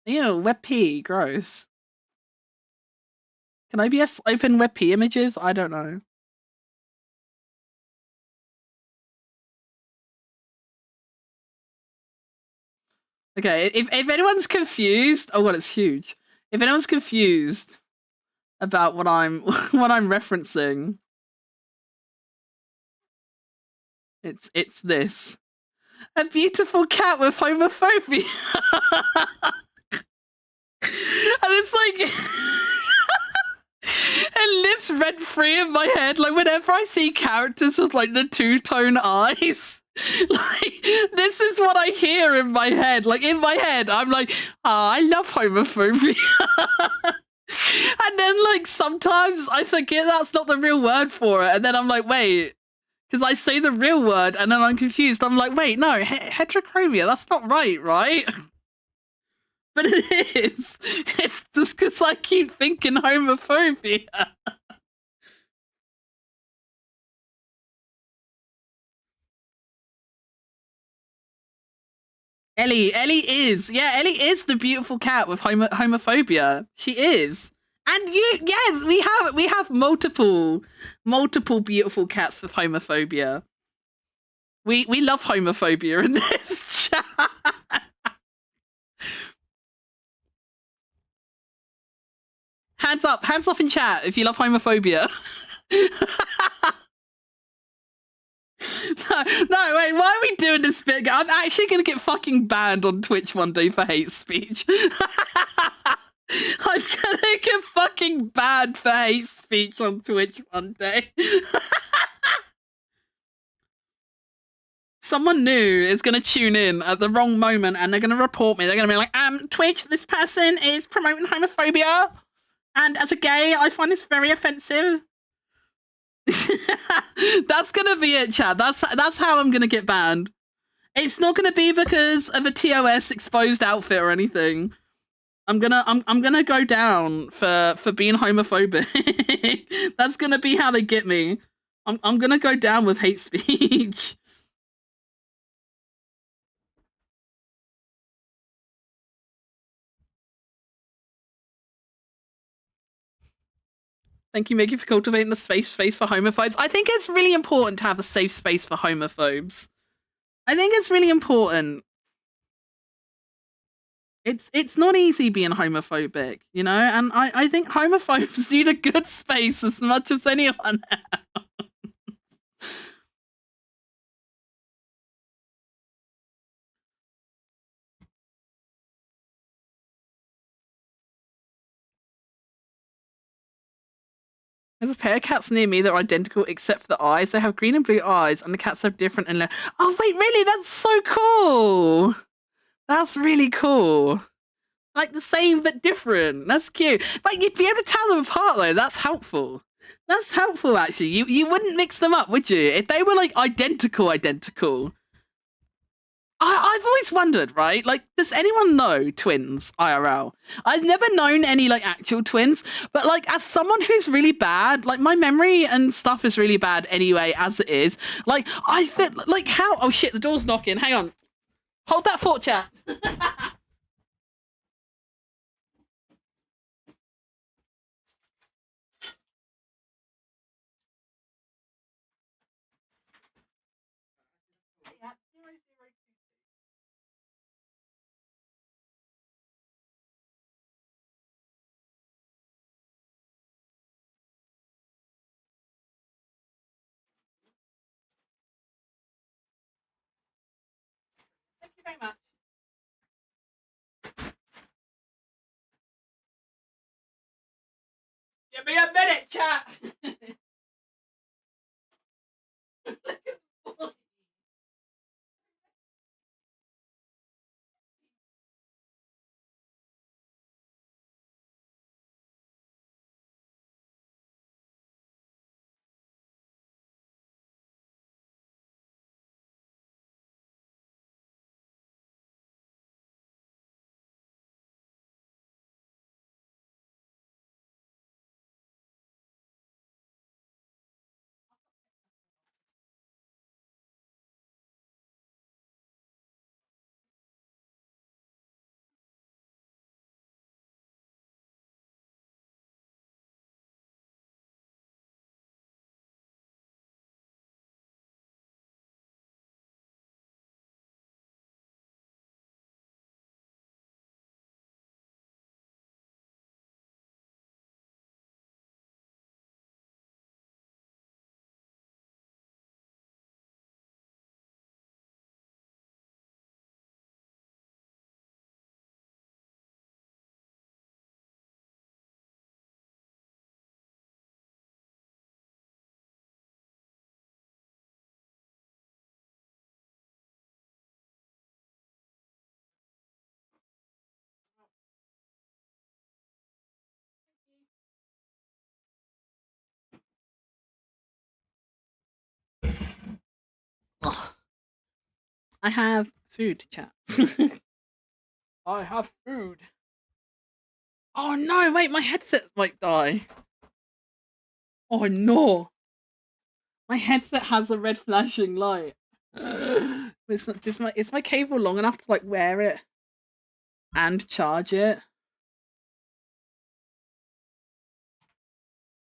Ew, WebP, gross. Can OBS open WebP images? I don't know. Okay, if anyone's confused, oh god, it's huge. If anyone's confused about what I'm what I'm referencing, it's this. A beautiful cat with homophobia. And it's like it lives rent free in my head. Like whenever I see characters with like the two-tone eyes, like this is what I hear in my head. Like in my head, I'm like, I love homophobia. And then like sometimes I forget that's not the real word for it, and then I'm like, wait, because I say the real word, and then I'm confused. I'm like, wait, no, heterochromia. That's not right, right? But it is. It's just because I keep thinking homophobia. Ellie is. Yeah, Ellie is the beautiful cat with homophobia. She is. And yes, we have multiple beautiful cats with homophobia. We love homophobia in this chat. Hands up in chat if you love homophobia. No, wait, why are we doing this bit? I'm actually gonna get fucking banned on Twitch one day for hate speech. I'm gonna get fucking banned for hate speech on Twitch one day. Someone new is gonna tune in at the wrong moment and they're gonna report me. They're gonna be like, Twitch, this person is promoting homophobia, and as a gay, I find this very offensive. That's gonna be it, Chad. That's how I'm gonna get banned. It's not gonna be because of a TOS exposed outfit or anything. I'm gonna go down for being homophobic. That's gonna be how they get me. I'm gonna go down with hate speech. Thank you, Mickey, for cultivating the safe space for homophobes. I think it's really important to have a safe space for homophobes. I think it's really important. It's not easy being homophobic, you know, and I think homophobes need a good space as much as anyone else. There's a pair of cats near me that are identical except for the eyes. They have green and blue eyes, and the cats have different and oh wait, really? That's so cool. That's really cool. Like the same but different. That's cute. Like you'd be able to tell them apart though. That's helpful. That's helpful actually. You wouldn't mix them up, would you? If they were like identical. I've always wondered, right? Like, does anyone know twins IRL? I've never known any like actual twins, but like as someone who's really bad, like my memory and stuff is really bad anyway, as it is. Like I feel like how? Oh shit, the door's knocking. Hang on, hold that thought, chat. Thank you very much. Give me a minute, chat. I have food, chat. I have food. Oh no, wait, my headset might die. Oh no. My headset has a red flashing light. It's not, is my cable long enough to like wear it and charge it?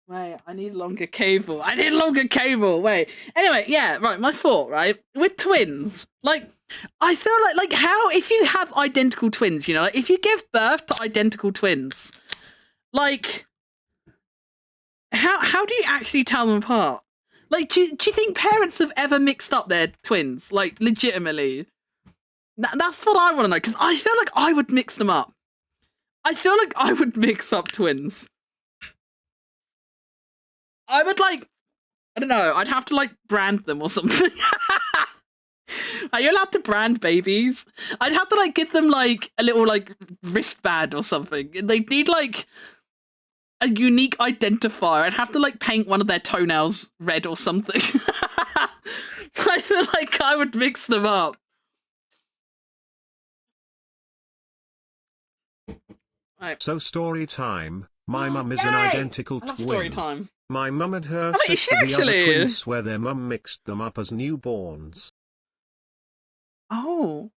Wait, I need a longer cable. I need a longer cable. Wait. Anyway, yeah, right. My thought, right, with twins, like, I feel like how if you have identical twins, you know, like if you give birth to identical twins, like, how do you actually tell them apart? Like, do you think parents have ever mixed up their twins? Like, legitimately, that's what I want to know because I feel like I would mix them up. I feel like I would mix up twins. I would like, I don't know. I'd have to like brand them or something. Are you allowed to brand babies? I'd have to like give them like a little like wristband or something. They'd need like a unique identifier. I'd have to like paint one of their toenails red or something. I feel like I would mix them up. Right. So story time. My mum is Yay! an identical I love twin. story time. My mum and her wait, is she sister the other actually? twins swear their mum mixed them up as newborns. Oh.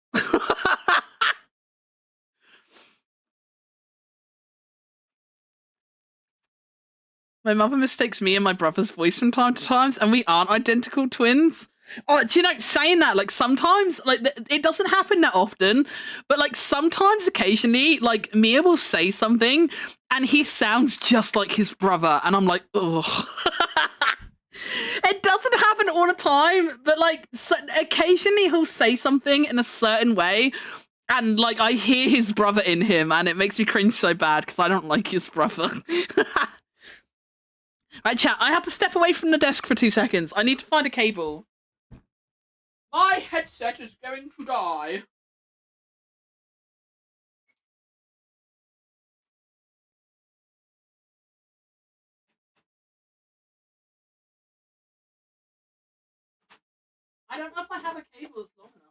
My mother mistakes me and my brother's voice from time to times, and we aren't identical twins. Oh, do you know, saying that, like, sometimes, like, it doesn't happen that often, but, like, sometimes, occasionally, like, Mia will say something, and he sounds just like his brother, and I'm like, ugh. It doesn't happen all the time, but, like, so, occasionally he'll say something in a certain way, and, like, I hear his brother in him, and it makes me cringe so bad, because I don't like his brother. Right, chat, I have to step away from the desk for 2 seconds. I need to find a cable. My headset is going to die. I don't know if I have a cable that's long enough, though.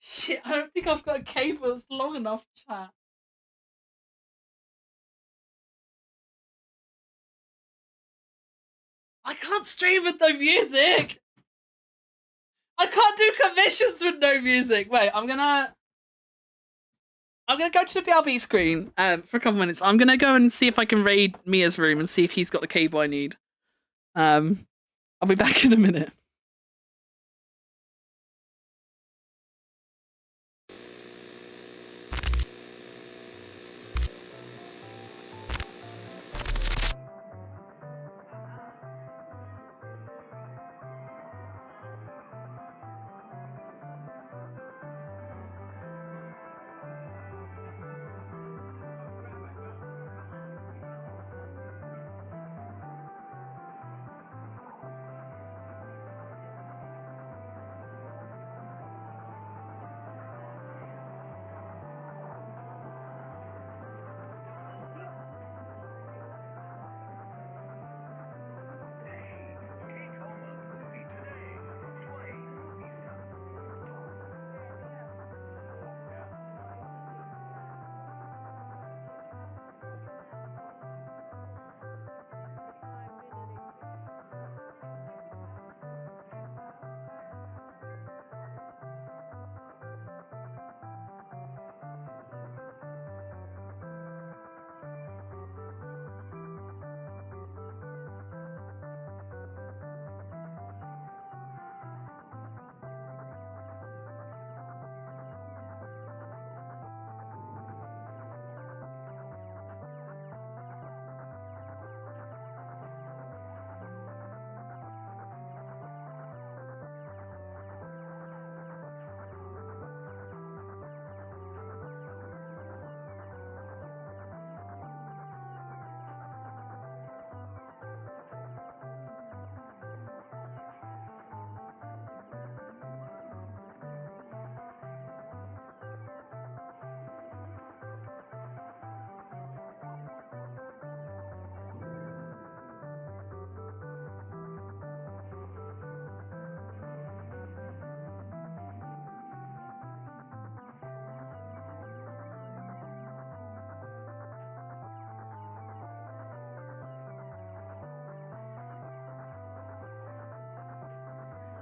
Shit, I don't think I've got a cable that's long enough, chat. I can't stream with no music. I can't do commissions with no music. Wait, I'm gonna go to the BRB screen for a couple minutes. I'm gonna go and see if I can raid Mia's room and see if he's got the cable I need. I'll be back in a minute.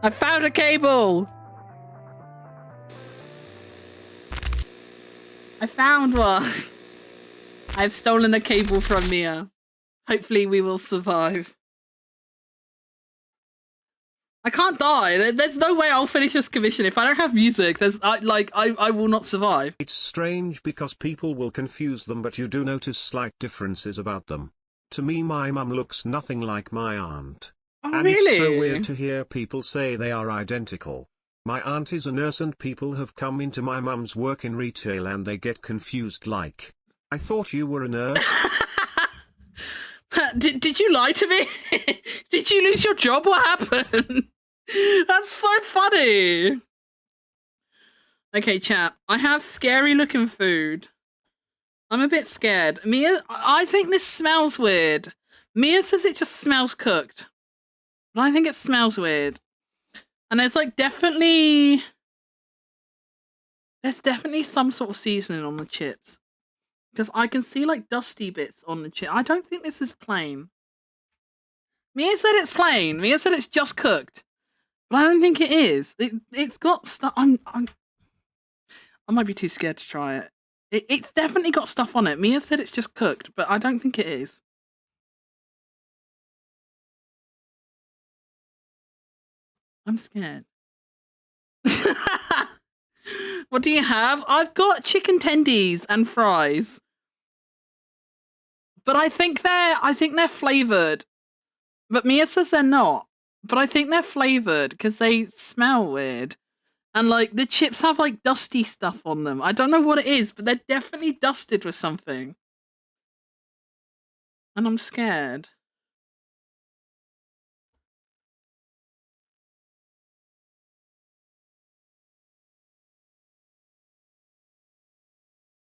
I found a cable. I found one. I've stolen a cable from Mia. Hopefully we will survive. I can't die. There's no way I'll finish this commission. If I don't have music, I will not survive. It's strange because people will confuse them, but you do notice slight differences about them. To me, my mum looks nothing like my aunt. Oh, And really? it's so weird to hear people say they are identical. My aunt is a nurse and people have come into my mum's work in retail and they get confused like, I thought you were a nurse. Did you lie to me? Did you lose your job? What happened? That's so funny. Okay, chat. I have scary looking food. I'm a bit scared. Mia, I think this smells weird. Mia says it just smells cooked. But I think it smells weird. And there's like definitely some sort of seasoning on the chips. Because I can see like dusty bits on the chip. I don't think this is plain. Mia said it's plain. Mia said it's just cooked. But I don't think it is. It's got stuff. I might be too scared to try it. It's definitely got stuff on it. Mia said it's just cooked, but I don't think it is. I'm scared. What do you have? I've got chicken tendies and fries. But I think they're flavored. But Mia says they're not. But I think they're flavored because they smell weird. And like the chips have like dusty stuff on them. I don't know what it is, but they're definitely dusted with something. And I'm scared.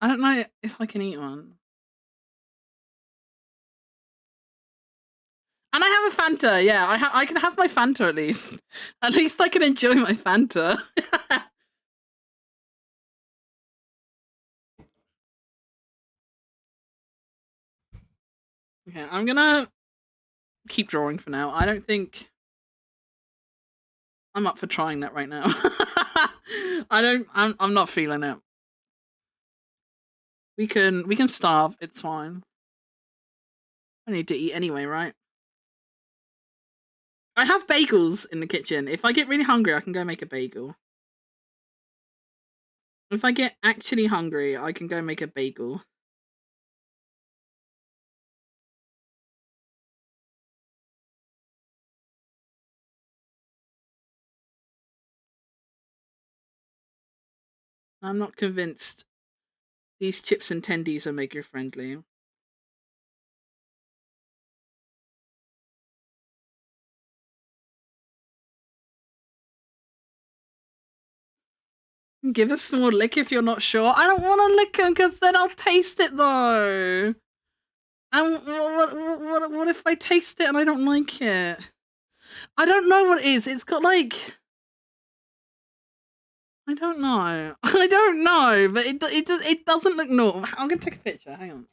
I don't know if I can eat one. And I have a Fanta, yeah. I can have my Fanta at least. At least I can enjoy my Fanta. Okay, I'm gonna keep drawing for now. I don't think I'm up for trying that right now. I'm not feeling it. We can starve, it's fine. I need to eat anyway, right? I have bagels in the kitchen. If I get really hungry, I can go make a bagel. If I get actually hungry, I can go make a bagel. I'm not convinced these chips and tendies are maker friendly. Give a small lick if you're not sure. I don't want to lick them because then I'll taste it though. And what if I taste it and I don't like it? I don't know what it is. It's got like, I don't know. I don't know, but it doesn't look normal. I'm gonna take a picture. Hang on.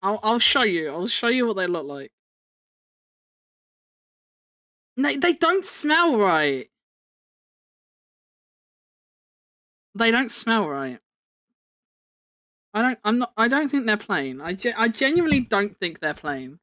I'll show you. I'll show you what they look like. No, they don't smell right. They don't smell right. I don't think they're plain. I genuinely don't think they're plain.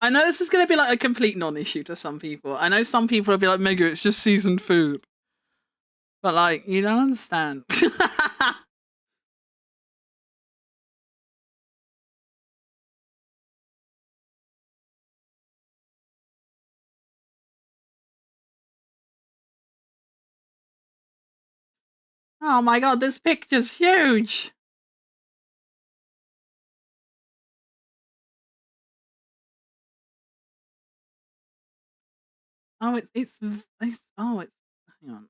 I know this is going to be like a complete non-issue to some people. I know some people will be like, Mega, it's just seasoned food. But like, you don't understand. Oh my god, this picture's huge. Oh, it's oh, it's hang on.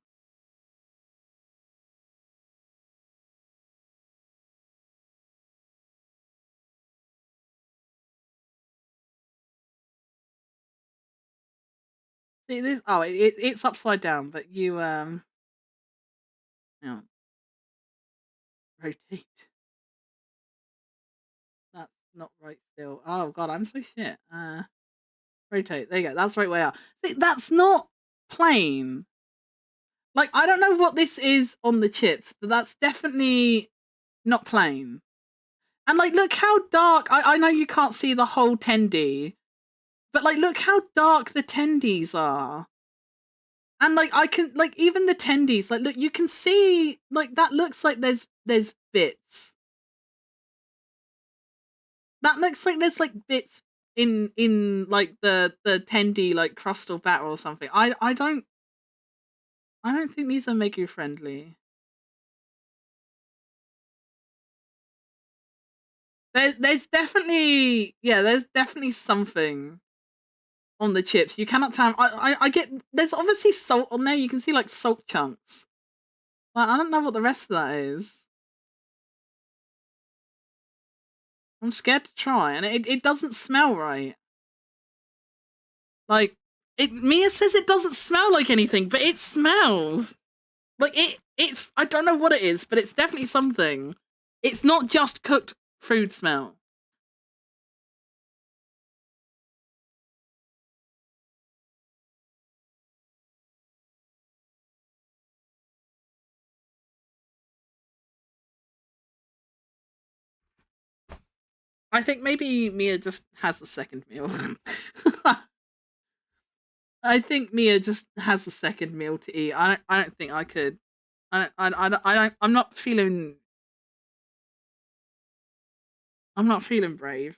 See this? Oh, it's upside down, but you hang on, rotate. That's not right still. Oh god, I'm so shit. Rotate. There you go. That's the right way out. See, that's not plain. Like I don't know what this is on the chips, but that's definitely not plain. And like, look how dark. I know you can't see the whole tendy, but like, look how dark the tendies are. And like, I can like even the tendies. Like, look, you can see like that looks like there's bits. That looks like there's like bits in like the tendy like crustal batter or something. I don't think these are Megu friendly. There's definitely there's definitely something on the chips. You cannot tell. I get there's obviously salt on there. You can see like salt chunks. Like, I don't know what the rest of that is. I'm scared to try, and it doesn't smell right. Like Mia says it doesn't smell like anything, but it smells like it's I don't know what it is, but it's definitely something. It's not just cooked food smell. I think maybe Mia just has a second meal. I think Mia just has a second meal to eat. I don't think I could. I'm not feeling. I'm not feeling brave.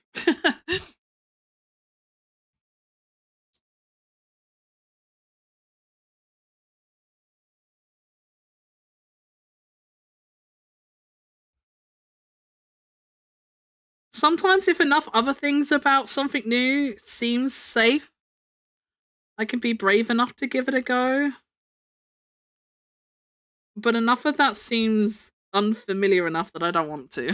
Sometimes, if enough other things about something new seems safe, I can be brave enough to give it a go. But enough of that seems unfamiliar enough that I don't want to.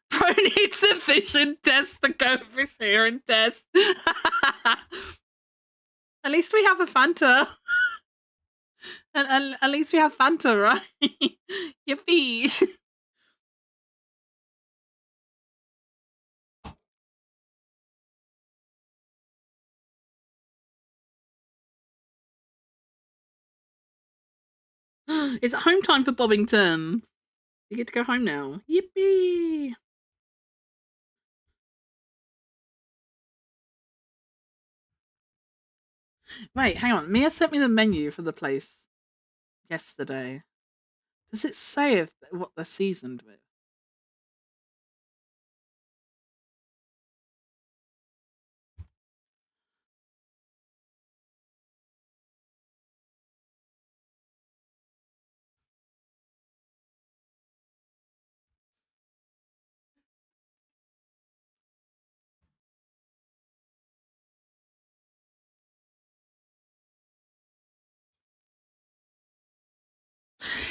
Bro needs a vision test to go with his hearing test. At least we have a Fanta. At least we have Fanta, right? Yippee. It's home time for Bobbington. You get to go home now. Yippee! Wait, hang on. Mia sent me the menu for the place yesterday. Does it say what they're seasoned with?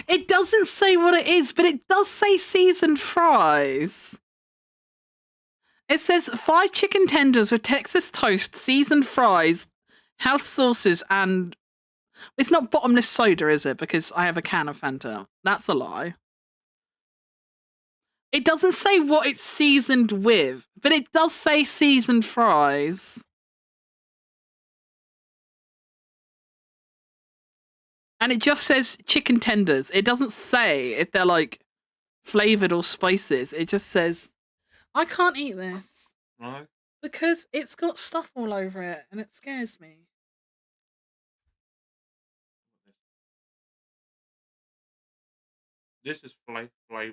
It doesn't say what it is, but it does say seasoned fries. It says 5 chicken tenders with Texas toast, seasoned fries, house sauces, and it's not bottomless soda, is it? Because I have a can of Fanta. That's a lie. It doesn't say what it's seasoned with, but it does say seasoned fries. And it just says chicken tenders. It doesn't say if they're like flavored or spices. It just says, I can't eat this. Right. Because it's got stuff all over it and it scares me. This is flavorless.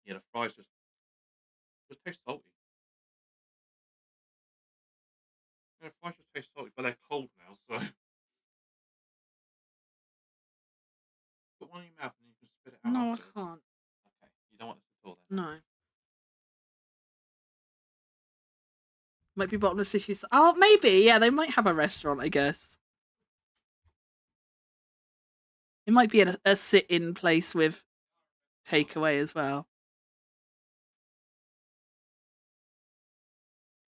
Yeah, the fries just taste salty. Yeah, the fries just taste salty, but they're cold now, so Might be bottomless issues. Oh, maybe. Yeah, they might have a restaurant, I guess. It might be a sit-in place with takeaway as well.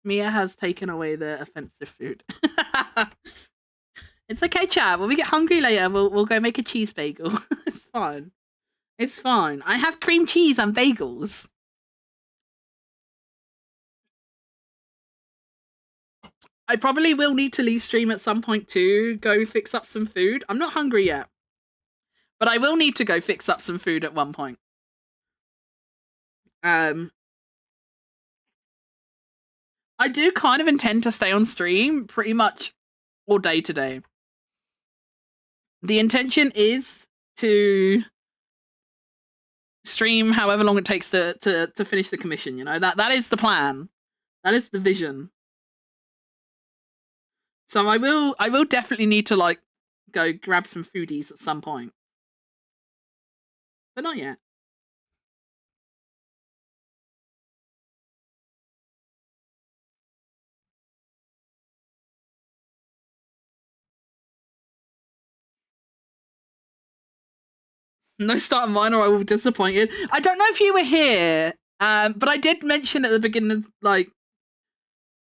Mia has taken away the offensive food. It's okay, chat. When we get hungry later, we'll go make a cheese bagel. It's fine. It's fine. I have cream cheese and bagels. I probably will need to leave stream at some point to go fix up some food. I'm not hungry yet. But I will need to go fix up some food at one point. I do kind of intend to stay on stream pretty much all day today. The intention is to stream however long it takes to finish the commission, you know? That is the plan. That is the vision. So I will definitely need to like go grab some foodies at some point. But not yet. No start of mine or I will be disappointed. I don't know if you were here, but I did mention at the beginning of like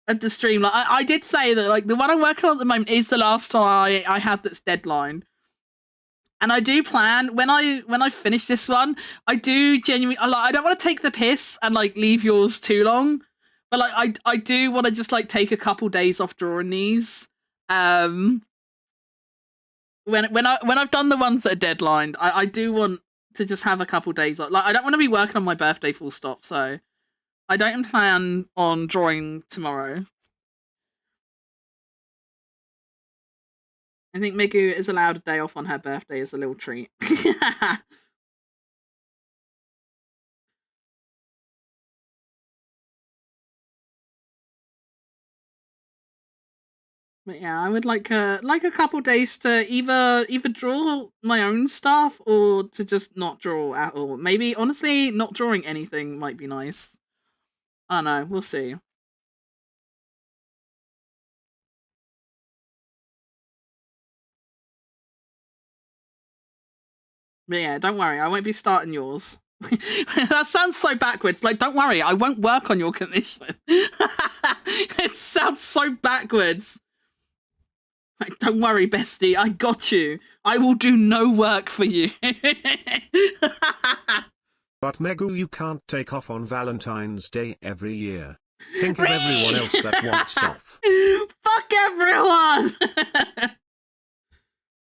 of the stream, like I did say that like the one I'm working on at the moment is the last one I had that's deadline. And I do plan when I finish this one, I do genuinely I don't want to take the piss and like leave yours too long, but like I do want to just like take a couple days off drawing these. When I've done the ones that are deadlined, I do want to just have a couple days like I don't want to be working on my birthday full stop, so I don't plan on drawing tomorrow. I think Migu is allowed a day off on her birthday as a little treat. But yeah, I would like a couple days to either draw my own stuff or to just not draw at all. Maybe honestly, not drawing anything might be nice. I don't know, we'll see. But yeah, don't worry, I won't be starting yours. That sounds so backwards. Like, don't worry, I won't work on your commission. It sounds so backwards. Like, don't worry, bestie, I got you. I will do no work for you. But Megu, you can't take off on Valentine's Day every year. Think of everyone else that wants off. Fuck everyone!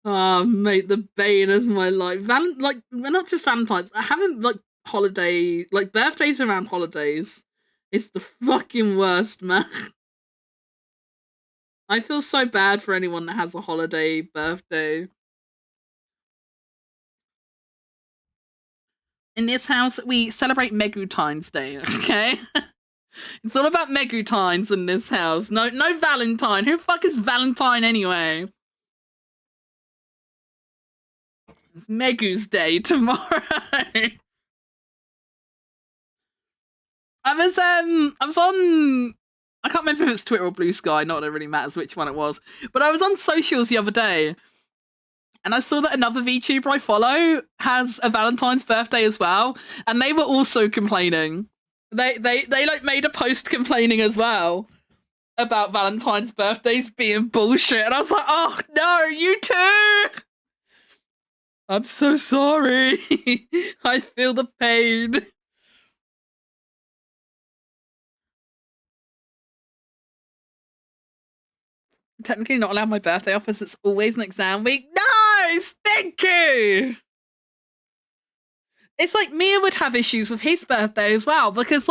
Oh, mate, the bane of my life. Like, we're not just Valentine's. I haven't, like, holiday... Like, birthdays around holidays. It's the fucking worst, man. I feel so bad for anyone that has a holiday birthday. In this house, we celebrate Megutine's Day, okay? It's all about Megutines in this house. No Valentine. Who the fuck is Valentine anyway? It's Megu's Day tomorrow. I was on... I can't remember if it's Twitter or Blue Sky, not that it really matters which one it was. But I was on socials the other day, and I saw that another VTuber I follow has a Valentine's birthday as well, and they were also complaining. They like made a post complaining as well about Valentine's birthdays being bullshit, and I was like, oh no, you too! I'm so sorry. I feel the pain. Technically not allowed my birthday off as it's always an exam week. No, Stinky! It's like Mia would have issues with his birthday as well because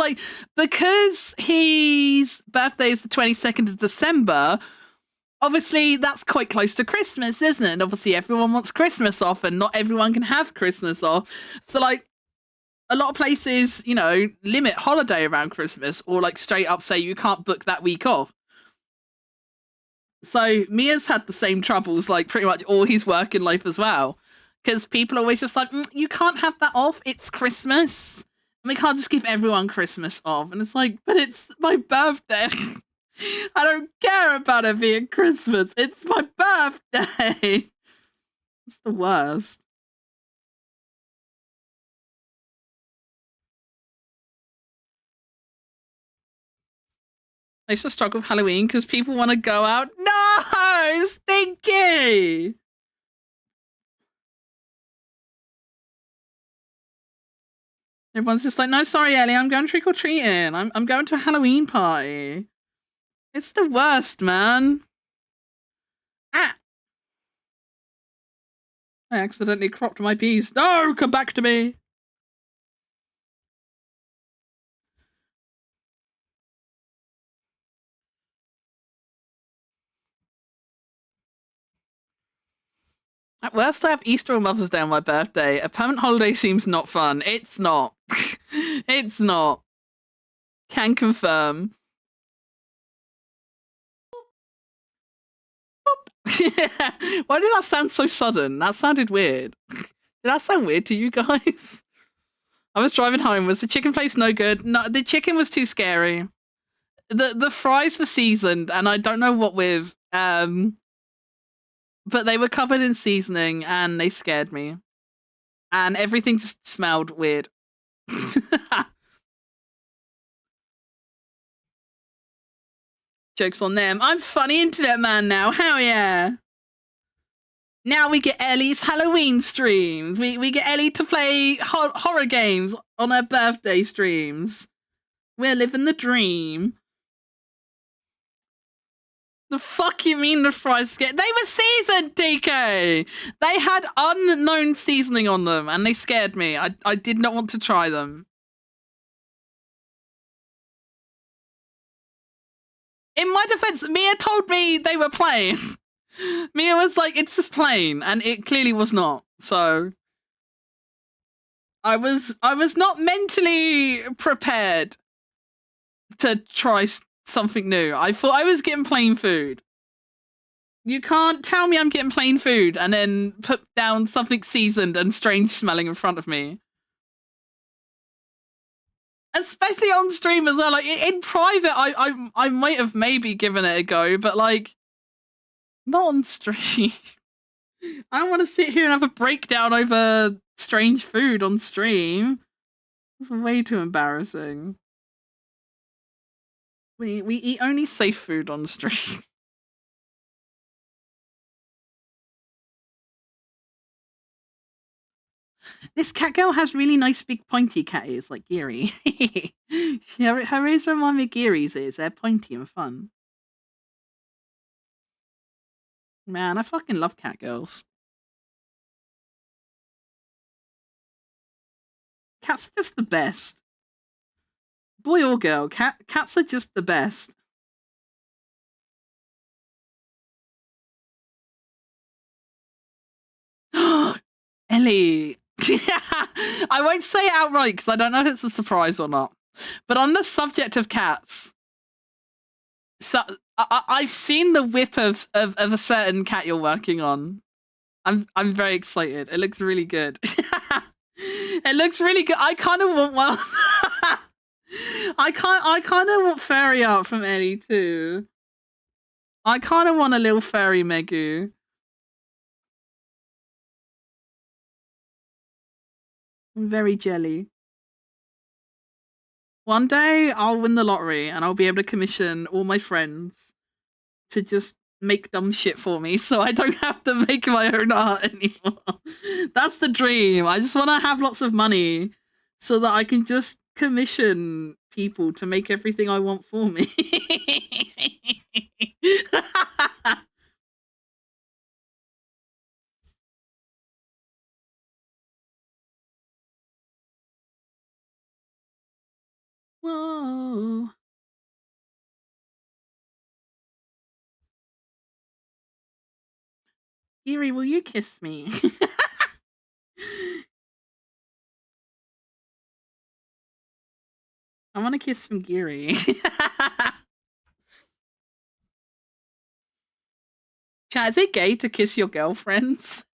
his birthday is the 22nd of December, obviously that's quite close to Christmas, isn't it? And obviously everyone wants Christmas off and not everyone can have Christmas off. So like a lot of places, you know, limit holiday around Christmas or like straight up say you can't book that week off. So Mia's had the same troubles like pretty much all his work in life as well. Because people are always just like, you can't have that off, it's Christmas. And we can't just give everyone Christmas off. And it's like, but it's my birthday. I don't care about it being Christmas. It's my birthday. It's the worst. I used to struggle with Halloween because people want to go out. No, stinky. Everyone's just like, no, sorry, Ellie, I'm going trick or treating. I'm going to a Halloween party. It's the worst, man. Ah. I accidentally cropped my piece. No, come back to me. At worst, I have Easter or Mother's Day on my birthday. A permanent holiday seems not fun. It's not. It's not. Can confirm. Why did that sound so sudden? That sounded weird. Did that sound weird to you guys? I was driving home. Was the chicken place no good? No, the chicken was too scary. The fries were seasoned, and I don't know what with. But they were covered in seasoning, and they scared me. And everything just smelled weird. Joke's on them. I'm funny internet man now. Hell yeah. Now we get Ellie's Halloween streams. We get Ellie to play horror games on her birthday streams. We're living the dream. The fuck you mean the fries scared? They were seasoned, DK! They had unknown seasoning on them, and they scared me. I did not want to try them. In my defense, Mia told me they were plain. Mia was like, it's just plain, and it clearly was not. So I was not mentally prepared to try something new. I thought I was getting plain food. You can't tell me I'm getting plain food and then put down something seasoned and strange smelling in front of me. Especially on stream as well. Like in private, I might have maybe given it a go, but like not on stream. I don't want to sit here and have a breakdown over strange food on stream. It's way too embarrassing. We eat only safe food on stream. This cat girl has really nice big pointy cat ears like Geary. Her ears remind me of Geary's ears. They're pointy and fun. Man, I fucking love cat girls. Cats are just the best. Boy or girl, cats are just the best. Ellie. I won't say it outright because I don't know if it's a surprise or not. But on the subject of cats, so I've seen the whip of a certain cat you're working on. I'm very excited. It looks really good. It looks really good. I kind of want one. I kind of want fairy art from Ellie too. I kind of want a little fairy Megu. I'm very jelly. One day I'll win the lottery and I'll be able to commission all my friends to just make dumb shit for me so I don't have to make my own art anymore. That's the dream. I just want to have lots of money so that I can just commission people to make everything I want for me. Whoa. Geary, will you kiss me? I want a kiss from Geary. Chat, is it gay to kiss your girlfriends?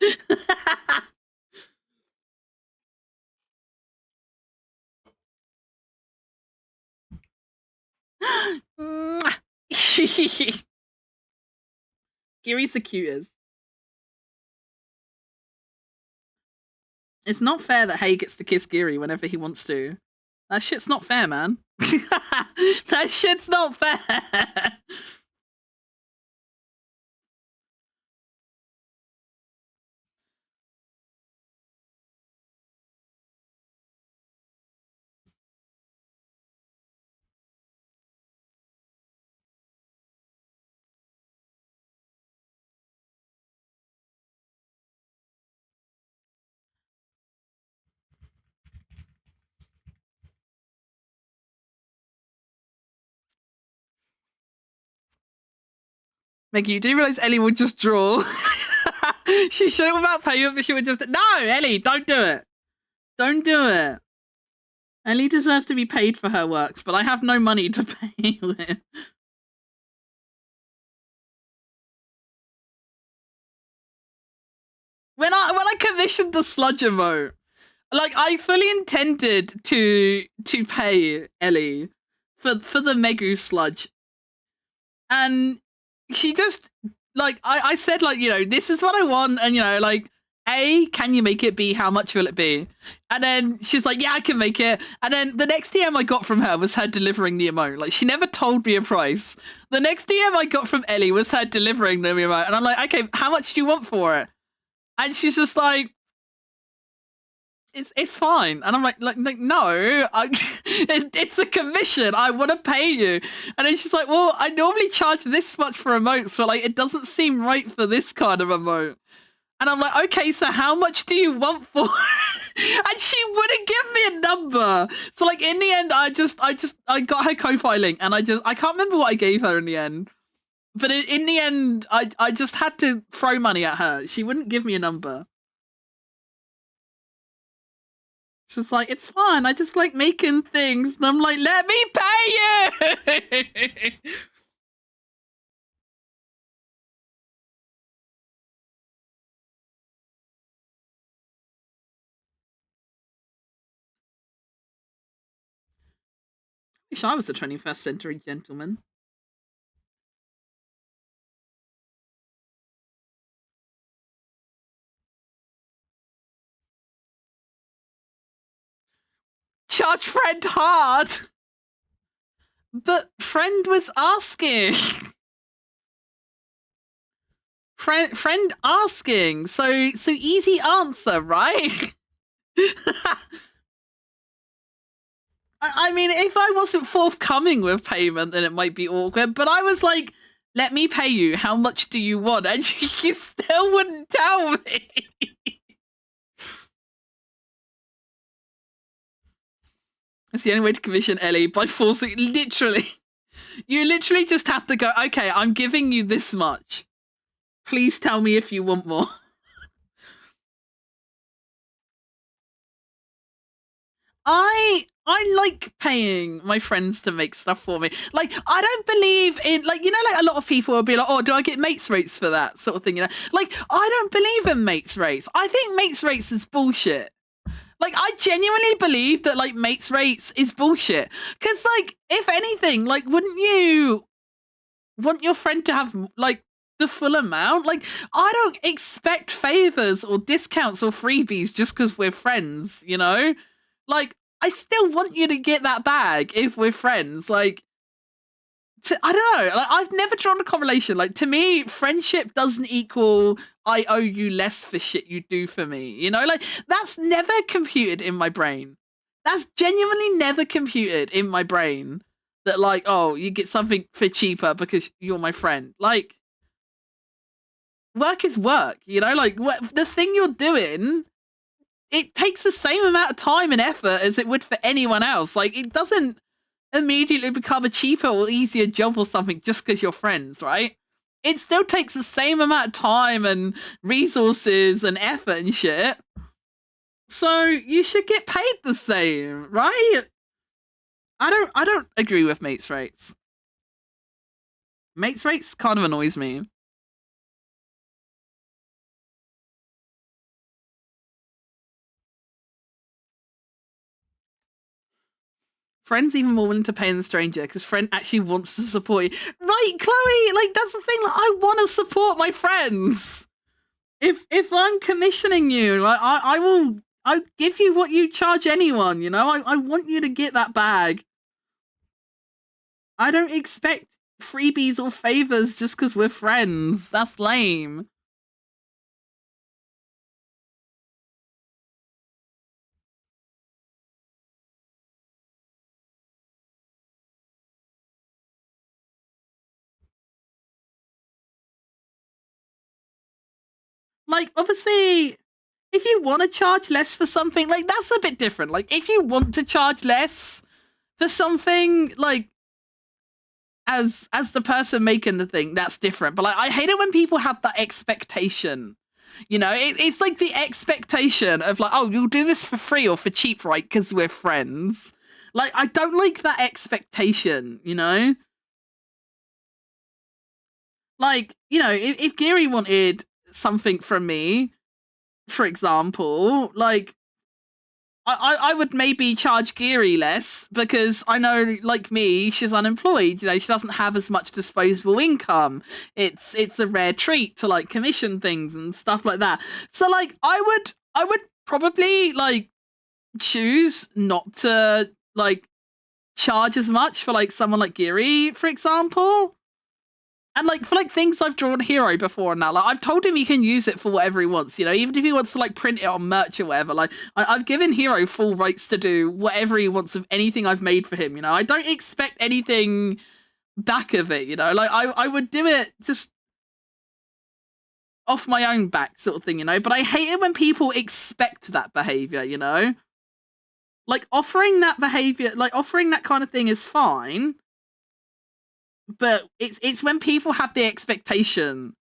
Giri's the cutest. It's not fair that Hay gets to kiss Giri whenever he wants to. That shit's not fair, man. That shit's not fair. Maggie, you do realize Ellie would just draw. She shouldn't without payment, but she would just... No, Ellie, don't do it. Don't do it. Ellie deserves to be paid for her works, but I have no money to pay with. When I commissioned the sludge emote, like I fully intended to pay Ellie for the Megu sludge. And she just like I said, like, you know, this is what I want, and you know, like, A, can you make it? B, how much will it be? And then she's like, yeah, I can make it. And then the next DM I got from her was her delivering the emote. Like, she never told me a price. The next DM I got from Ellie was her delivering the emote. And I'm like, okay, how much do you want for it? And she's just like, it's fine. And I'm like no, it's a commission. I want to pay you. And then she's like, well, I normally charge this much for emotes, but like, it doesn't seem right for this kind of emote. And I'm like, okay, so how much do you want for it? And she wouldn't give me a number. So like, in the end, I got her Ko-Fi link, and I can't remember what I gave her in the end. But in the end, I just had to throw money at her. She wouldn't give me a number. She's like, it's fine. I just like making things. And I'm like, let me pay you. Wish I was a 21st century gentleman. Charge friend hard. But friend was asking. Friend asking. So easy answer, right? I mean, if I wasn't forthcoming with payment, then it might be awkward. But I was like, let me pay you. How much do you want? And you still wouldn't tell me. It's the only way to commission Ellie, by forcing, literally. You literally just have to go, okay, I'm giving you this much. Please tell me if you want more. I like paying my friends to make stuff for me. Like, I don't believe in, like, you know, like a lot of people will be like, oh, do I get mates rates for that sort of thing, you know? Like, I don't believe in mates rates. I think mates rates is bullshit. Like, I genuinely believe that, like, mates rates is bullshit. Because, like, if anything, like, wouldn't you want your friend to have, like, the full amount? Like, I don't expect favors or discounts or freebies just because we're friends, you know? Like, I still want you to get that bag if we're friends. Like, I don't know. Like, I've never drawn a correlation. Like, to me, friendship doesn't equal I owe you less for shit you do for me. You know, like, that's never computed in my brain. That's genuinely never computed in my brain. That, like, oh, you get something for cheaper because you're my friend. Like, work is work. You know, like, the thing you're doing, it takes the same amount of time and effort as it would for anyone else. Like, it doesn't immediately become a cheaper or easier job or something just because you're friends, right? It still takes the same amount of time and resources and effort and shit. So you should get paid the same, right? I don't agree with mates rates. Mates rates kind of annoys me. friend's even more willing to pay than the stranger because friend actually wants to support you. Right, Chloe? Like, that's the thing. Like, I want to support my friends. If I'm commissioning you, like, I'll give you what you charge anyone, you know? I want you to get that bag. I don't expect freebies or favors just because we're friends. That's lame. Like, obviously, if you want to charge less for something, like, that's a bit different. Like, if you want to charge less for something, like, as the person making the thing, that's different. But like, I hate it when people have that expectation. You know, it's like the expectation of like, oh, you'll do this for free or for cheap, right? Because we're friends. Like, I don't like that expectation, you know? Like, you know, if Geary wanted something from me, for example, like, I would maybe charge Geary less because I know, like me, she's unemployed. You know, she doesn't have as much disposable income. It's a rare treat to like commission things and stuff like that. So like, I would probably like choose not to like charge as much for like someone like Geary, for example. And like for like things I've drawn Hero before now, like I've told him he can use it for whatever he wants, you know, even if he wants to like print it on merch or whatever. Like I've given Hero full rights to do whatever he wants of anything I've made for him, you know. I don't expect anything back of it, you know. Like I would do it just off my own back sort of thing, you know. But I hate it when people expect that behavior, you know. Like offering that behavior, like offering that kind of thing is fine. But it's when people have the expectation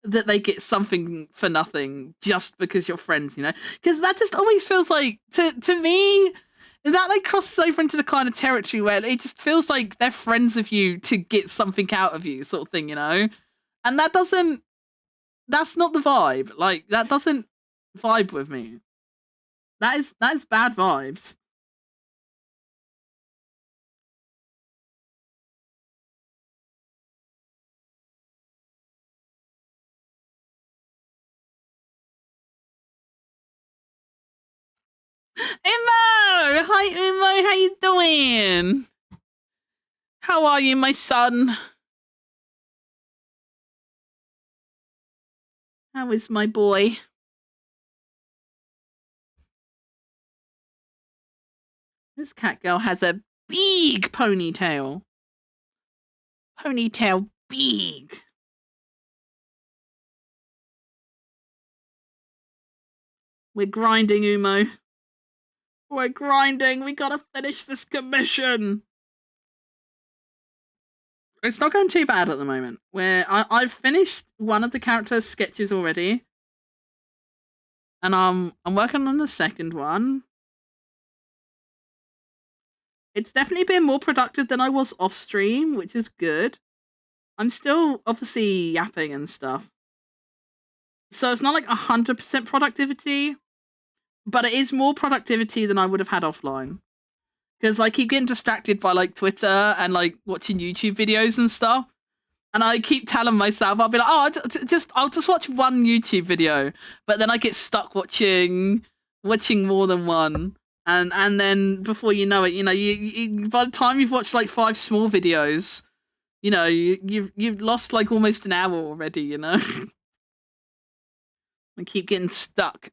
that they get something for nothing just because you're friends, you know? Because that just always feels like to me that like crosses over into the kind of territory where it just feels like they're friends of you to get something out of you, sort of thing, you know? And that's not the vibe. Like that doesn't vibe with me. That is bad vibes. Umo! Hi, Umo. How you doing? How are you, my son? How is my boy? This cat girl has a big ponytail. Ponytail big. We're grinding, Umo. We're grinding. We gotta finish this commission. It's not going too bad at the moment. Where I've finished one of the character's sketches already, and I'm working on the second one. It's definitely been more productive than I was off stream, which is good. I'm still obviously yapping and stuff, so it's not like 100% productivity, but it is more productivity than I would have had offline. Because I keep getting distracted by like Twitter and like watching YouTube videos and stuff. And I keep telling myself, I'll be like, oh, I'll just watch one YouTube video, but then I get stuck watching more than one, and then before you know it, you know, you by the time you've watched like 5 small videos, you know, you've lost like almost an hour already, you know. I keep getting stuck.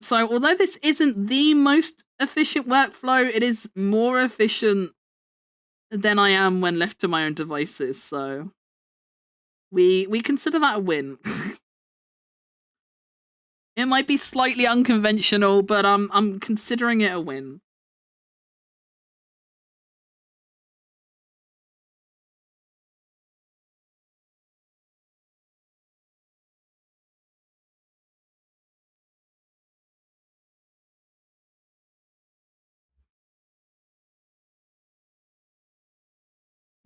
So although this isn't the most efficient workflow, it is more efficient than I am when left to my own devices, so we consider that a win. It might be slightly unconventional, but I'm considering it a win.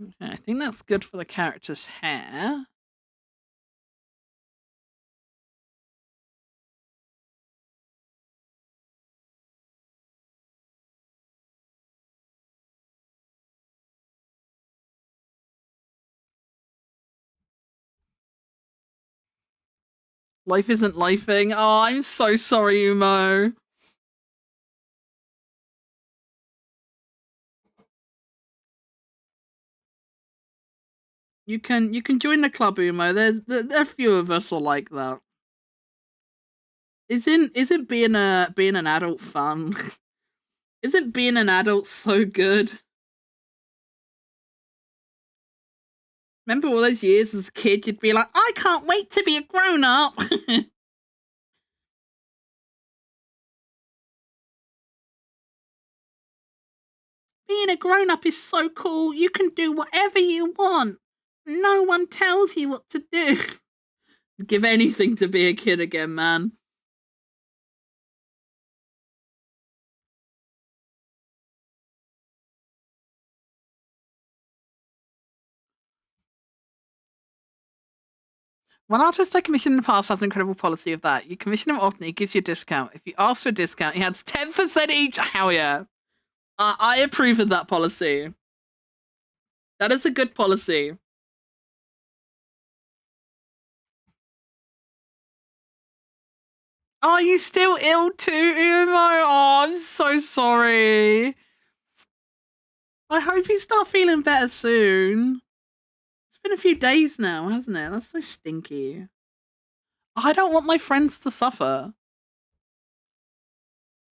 Okay, I think that's good for the character's hair. Life isn't lifing. Oh, I'm so sorry, Umo. You can join the club, Umo. There are a few of us are like that. Isn't being an adult fun? Isn't being an adult so good? Remember all those years as a kid, you'd be like, I can't wait to be a grown up. Being a grown up is so cool. You can do whatever you want. No one tells you what to do. Give anything to be a kid again, man. One artist I commissioned in the past has an incredible policy of that. You commission him often, he gives you a discount. If you ask for a discount, he adds 10% each. Hell yeah. I approve of that policy. That is a good policy. Are you still ill too, Umo? Oh, I'm so sorry. I hope you start feeling better soon. It's been a few days now, hasn't it? That's so stinky. I don't want my friends to suffer.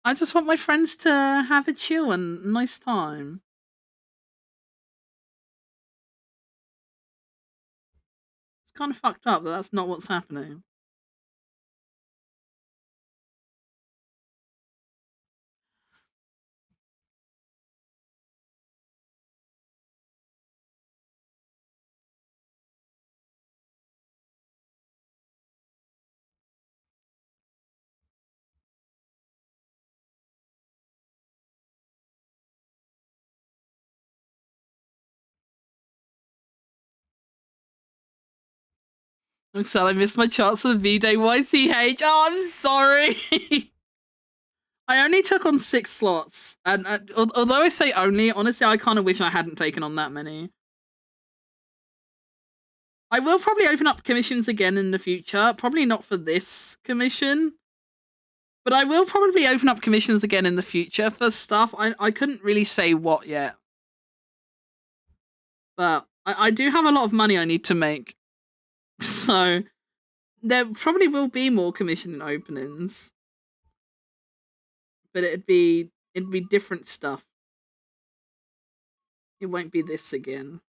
I just want my friends to have a chill and nice time. It's kind of fucked up, but that's not what's happening. I'm sad I missed my chance for V-Day YCH. Oh, I'm sorry. I only took on 6 slots. And although I say only, honestly, I kind of wish I hadn't taken on that many. I will probably open up commissions again in the future. Probably not for this commission. But I will probably open up commissions again in the future for stuff. I couldn't really say what yet. But I do have a lot of money I need to make. So there probably will be more commission openings. But it'd be different stuff. It won't be this again.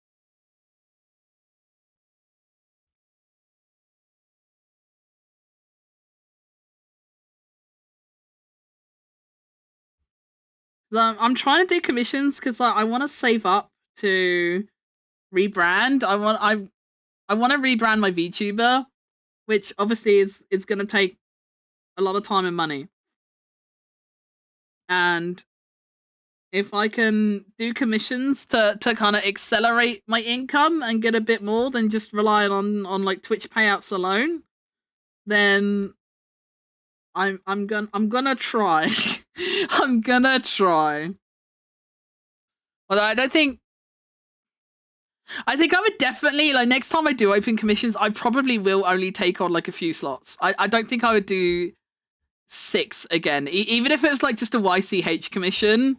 I'm trying to do commissions because I want to save up to rebrand. I want to rebrand my VTuber, which obviously is going to take a lot of time and money. And if I can do commissions to kind of accelerate my income and get a bit more than just relying on like Twitch payouts alone, then I'm gonna try. I'm gonna try. Although I think I would definitely, like, next time I do open commissions, I probably will only take on like a few slots. I don't think I would do 6 again, even if it was like just a YCH commission.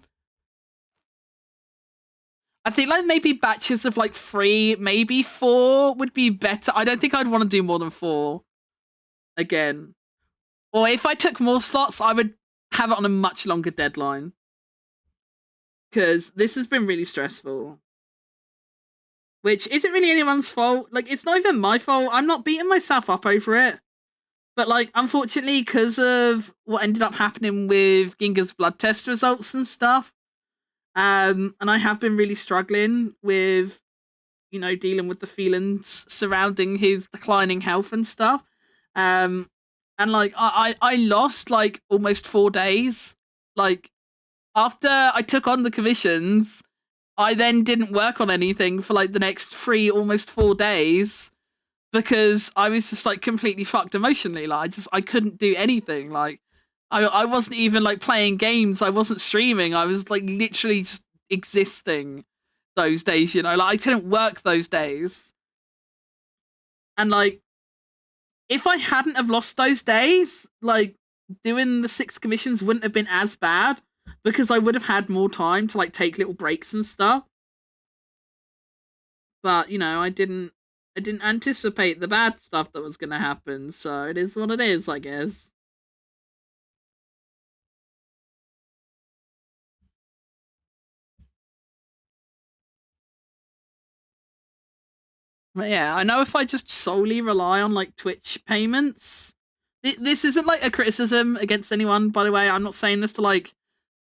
I think like maybe batches of like 3, maybe 4 would be better. I don't think I'd want to do more than 4 again. Or if I took more slots, I would have it on a much longer deadline. Because this has been really stressful. Which isn't really anyone's fault. Like, it's not even my fault. I'm not beating myself up over it. But, like, unfortunately, because of what ended up happening with Ginga's blood test results and stuff, and I have been really struggling with, you know, dealing with the feelings surrounding his declining health and stuff. And, like, I lost, like, almost 4 days. Like, after I took on the commissions, I then didn't work on anything for, like, the next 3, almost 4 days. Because I was just like completely fucked emotionally. Like I couldn't do anything. Like I wasn't even like playing games. I wasn't streaming. I was like literally just existing those days, you know. Like I couldn't work those days. And like if I hadn't have lost those days, like doing the 6 commissions wouldn't have been as bad because I would have had more time to like take little breaks and stuff. But you know, I didn't anticipate the bad stuff that was going to happen, so it is what it is, I guess. But yeah, I know if I just solely rely on like Twitch payments, this isn't like a criticism against anyone, by the way. I'm not saying this to like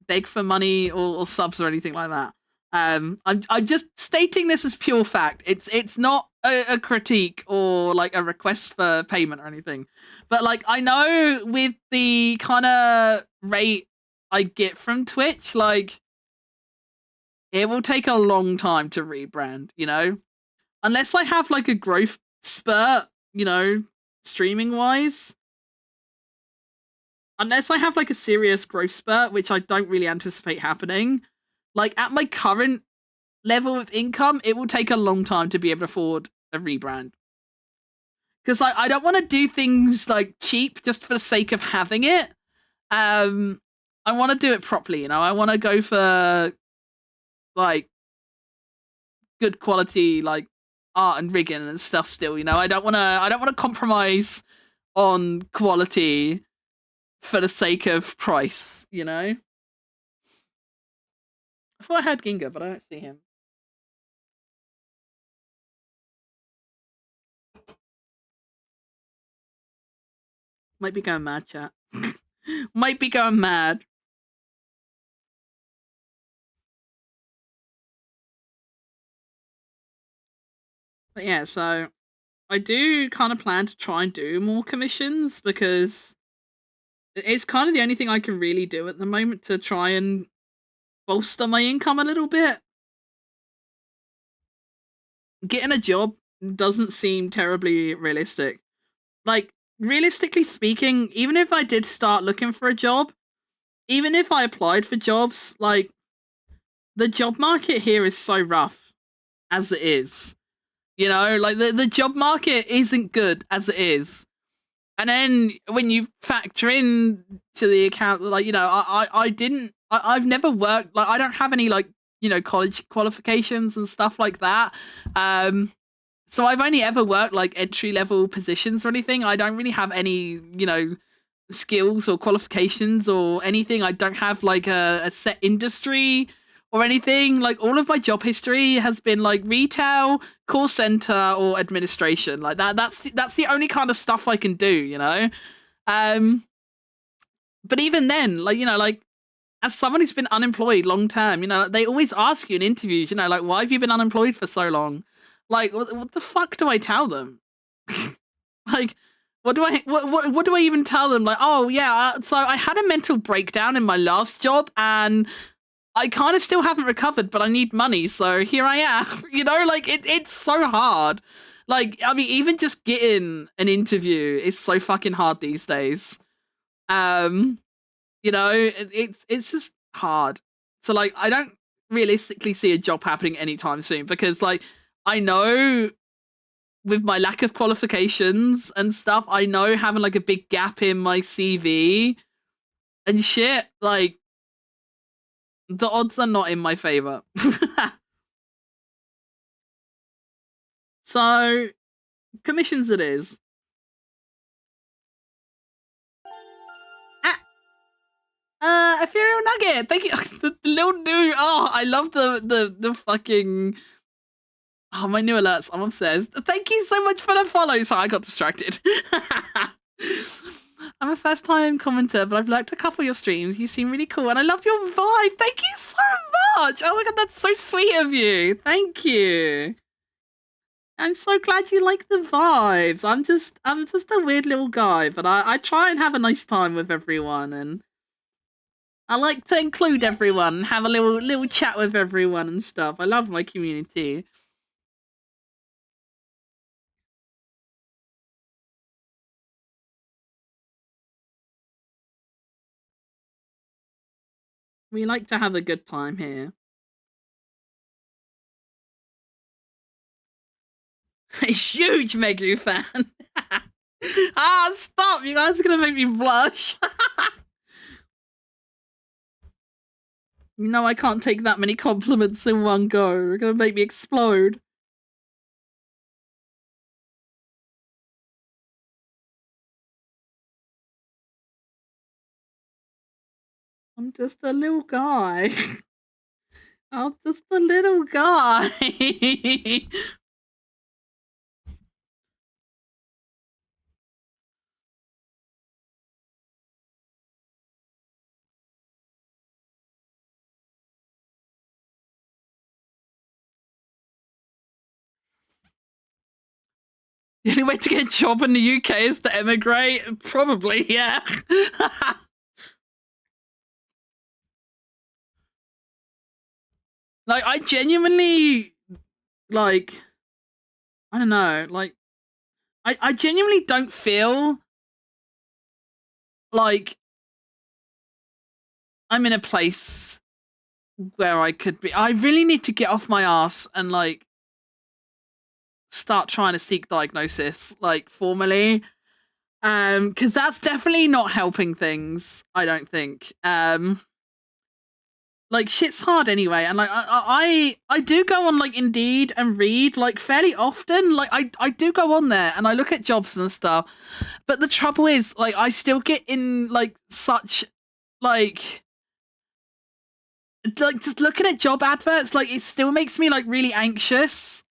beg for money or subs or anything like that. I'm just stating this as pure fact. It's not a critique or like a request for payment or anything. But like I know with the kind of rate I get from Twitch, like it will take a long time to rebrand, you know? Unless I have like a growth spurt, you know, streaming wise. Unless I have like a serious growth spurt, which I don't really anticipate happening, like at my current level of income, it will take a long time to be able to afford a rebrand. Because like I don't want to do things like cheap just for the sake of having it. I want to do it properly, you know. I want to go for like good quality like art and rigging and stuff still, you know. I don't want to compromise on quality for the sake of price, you know? I thought I had Ginga, but I don't see him. Might be going mad, chat. Might be going mad. But yeah, so I do kind of plan to try and do more commissions because it's kind of the only thing I can really do at the moment to try and bolster my income a little bit. Getting a job doesn't seem terribly realistic. Like, realistically speaking, even if I did start looking for a job, even if I applied for jobs, like, the job market here is so rough as it is. You know, like, the job market isn't good as it is. And then when you factor in to the account, like, you know, I've never worked, like, I don't have any, like, you know, college qualifications and stuff like that. So I've only ever worked, like, entry-level positions or anything. I don't really have any, you know, skills or qualifications or anything. I don't have, like, a set industry or anything. Like, all of my job history has been, like, retail, call center, or administration. Like, that's the only kind of stuff I can do, you know? But even then, like, you know, like, as someone who's been unemployed long term, you know, they always ask you in interviews, you know, like, why have you been unemployed for so long? Like, what the fuck do I tell them? Like, what do I even tell them? Like, oh yeah, so I had a mental breakdown in my last job and I kind of still haven't recovered, but I need money, so here I am. You know, like it's so hard. Like, I mean, even just getting an interview is so fucking hard these days. You know, it's just hard. So like, I don't realistically see a job happening anytime soon because like I know with my lack of qualifications and stuff, I know having like a big gap in my CV and shit, like the odds are not in my favor. So, commissions it is. Ethereal Nugget, thank you. The little dude. Oh, I love the fucking. Oh, my new alerts. I'm obsessed. Thank you so much for the follow. Sorry, I got distracted. I'm a first-time commenter, but I've liked a couple of your streams. You seem really cool, and I love your vibe. Thank you so much. Oh my god, that's so sweet of you. Thank you. I'm so glad you like the vibes. I'm just a weird little guy, but I try and have a nice time with everyone, and I like to include everyone, have a little chat with everyone and stuff. I love my community. We like to have a good time here. A huge Megu fan. Stop! You guys are gonna make me blush. No, I can't take that many compliments in one go. You're gonna make me explode. I'm just a little guy. I'm just a little guy. The only way to get a job in the UK is to emigrate? Probably, yeah. Like, I genuinely, like, I don't know, like, I genuinely don't feel like I'm in a place where I could be. I really need to get off my ass and, like, start trying to seek diagnosis, like, formally. Because that's definitely not helping things, I don't think. Like, shit's hard anyway, and like I do go on like Indeed and read like fairly often. Like I do go on there and I look at jobs and stuff. But the trouble is, like, I still get in like such like just looking at job adverts, like it still makes me like really anxious.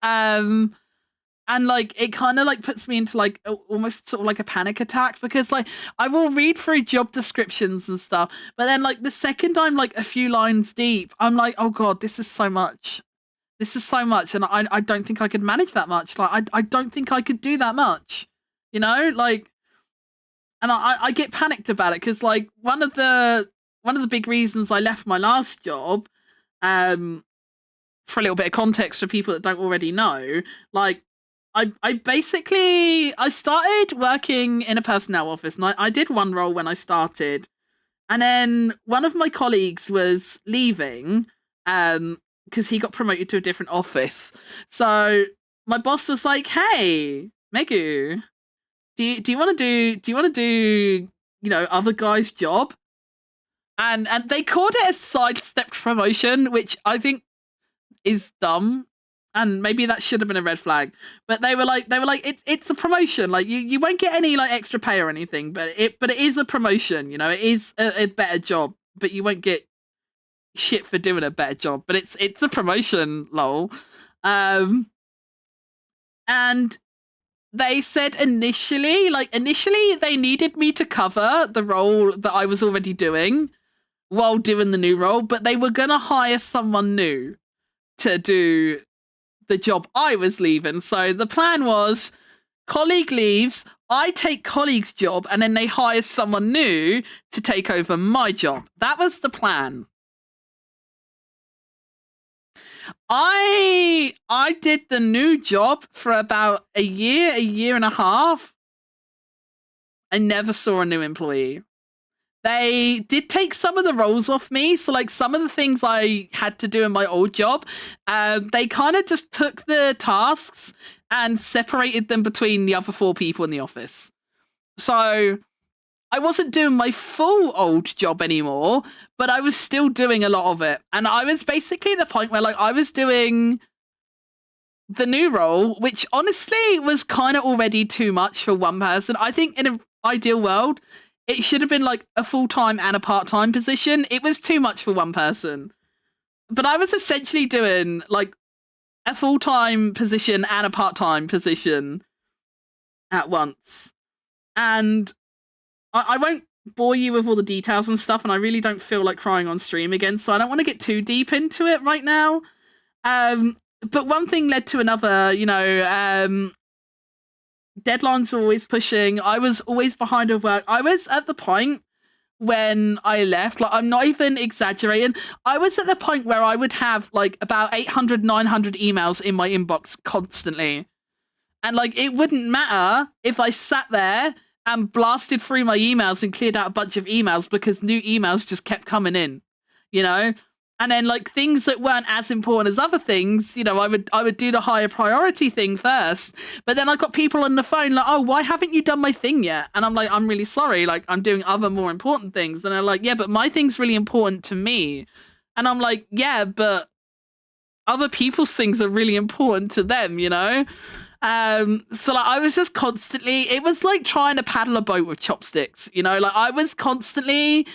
And like it kind of like puts me into like almost sort of like a panic attack, because like I will read through job descriptions and stuff, but then like the second I'm like a few lines deep, I'm like, oh god, this is so much, and I don't think I could manage that much. Like I don't think I could do that much, you know, like, and I get panicked about it, because like one of the big reasons I left my last job, for a little bit of context for people that don't already know, like I basically I started working in a personnel office, and I did one role when I started, and then one of my colleagues was leaving because he got promoted to a different office. So my boss was like, "Hey, Megu, do you want to do you know, other guy's job?" And they called it a sidestepped promotion, which I think is dumb, and maybe that should have been a red flag. But they were like it's a promotion, like you won't get any like extra pay or anything, but it is a promotion, you know, it is a better job, but you won't get shit for doing a better job, but it's a promotion, lol. And they said initially they needed me to cover the role that I was already doing while doing the new role, but they were gonna hire someone new to do the job I was leaving. So the plan was, colleague leaves, I take colleague's job, and then they hire someone new to take over my job. That was the plan. I did the new job for about a year and a half. I never saw a new employee. They did take some of the roles off me. So like some of the things I had to do in my old job, they kind of just took the tasks and separated them between the other 4 people in the office. So I wasn't doing my full old job anymore, but I was still doing a lot of it. And I was basically at the point where like I was doing the new role, which honestly was kind of already too much for one person. I think in an ideal world, it should have been like a full-time and a part-time position. It was too much for one person. But I was essentially doing like a full-time position and a part-time position at once. And I won't bore you with all the details and stuff, and I really don't feel like crying on stream again, so I don't want to get too deep into it right now. But one thing led to another, you know, deadlines were always pushing. I was always behind with work. I was at the point when I left, like I'm not even exaggerating, I was at the point where I would have like about 800, 900 emails in my inbox constantly. And like it wouldn't matter if I sat there and blasted through my emails and cleared out a bunch of emails, because new emails just kept coming in, you know? And then like things that weren't as important as other things, you know, I would do the higher priority thing first. But then I got people on the phone like, oh, why haven't you done my thing yet? And I'm like, I'm really sorry. Like, I'm doing other more important things. And they're like, yeah, but my thing's really important to me. And I'm like, yeah, but other people's things are really important to them, you know? So like I was just constantly, it was like trying to paddle a boat with chopsticks, you know? Like I was constantly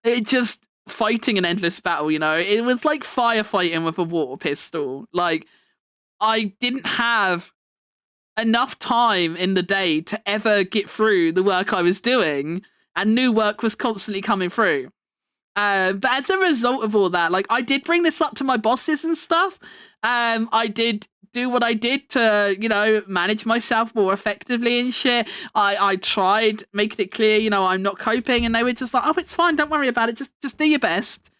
just fighting an endless battle, you know. It was like firefighting with a water pistol. Like I didn't have enough time in the day to ever get through the work I was doing, and new work was constantly coming through. But as a result of all that, like I did bring this up to my bosses and stuff. I did do what I did to, you know, manage myself more effectively and shit. I tried making it clear, you know, I'm not coping, and they were just like, oh, it's fine, don't worry about it, just do your best.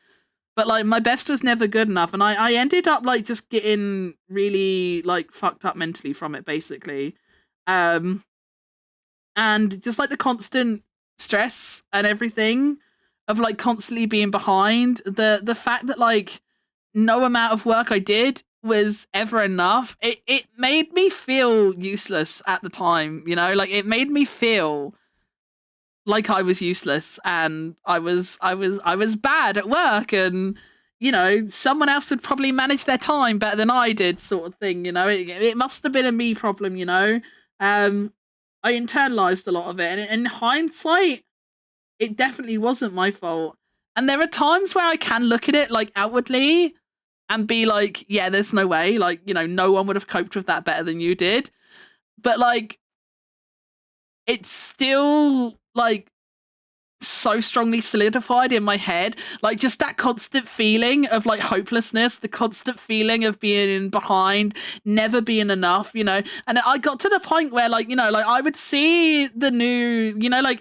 But like my best was never good enough, and I ended up like just getting really like fucked up mentally from it, basically. And just like the constant stress and everything of like constantly being behind, the fact that like no amount of work I did was ever enough, it made me feel useless at the time, you know. Like it made me feel like I was useless, and I was bad at work, and you know, someone else would probably manage their time better than I did, sort of thing, you know. It must have been a me problem, you know. I internalized a lot of it, and in hindsight, it definitely wasn't my fault. And there are times where I can look at it like outwardly and be like, yeah, there's no way, like, you know, no one would have coped with that better than you did. But like, it's still like so strongly solidified in my head, like just that constant feeling of like hopelessness, the constant feeling of being behind, never being enough, you know. And I got to the point where like, you know, like I would see the new, you know, like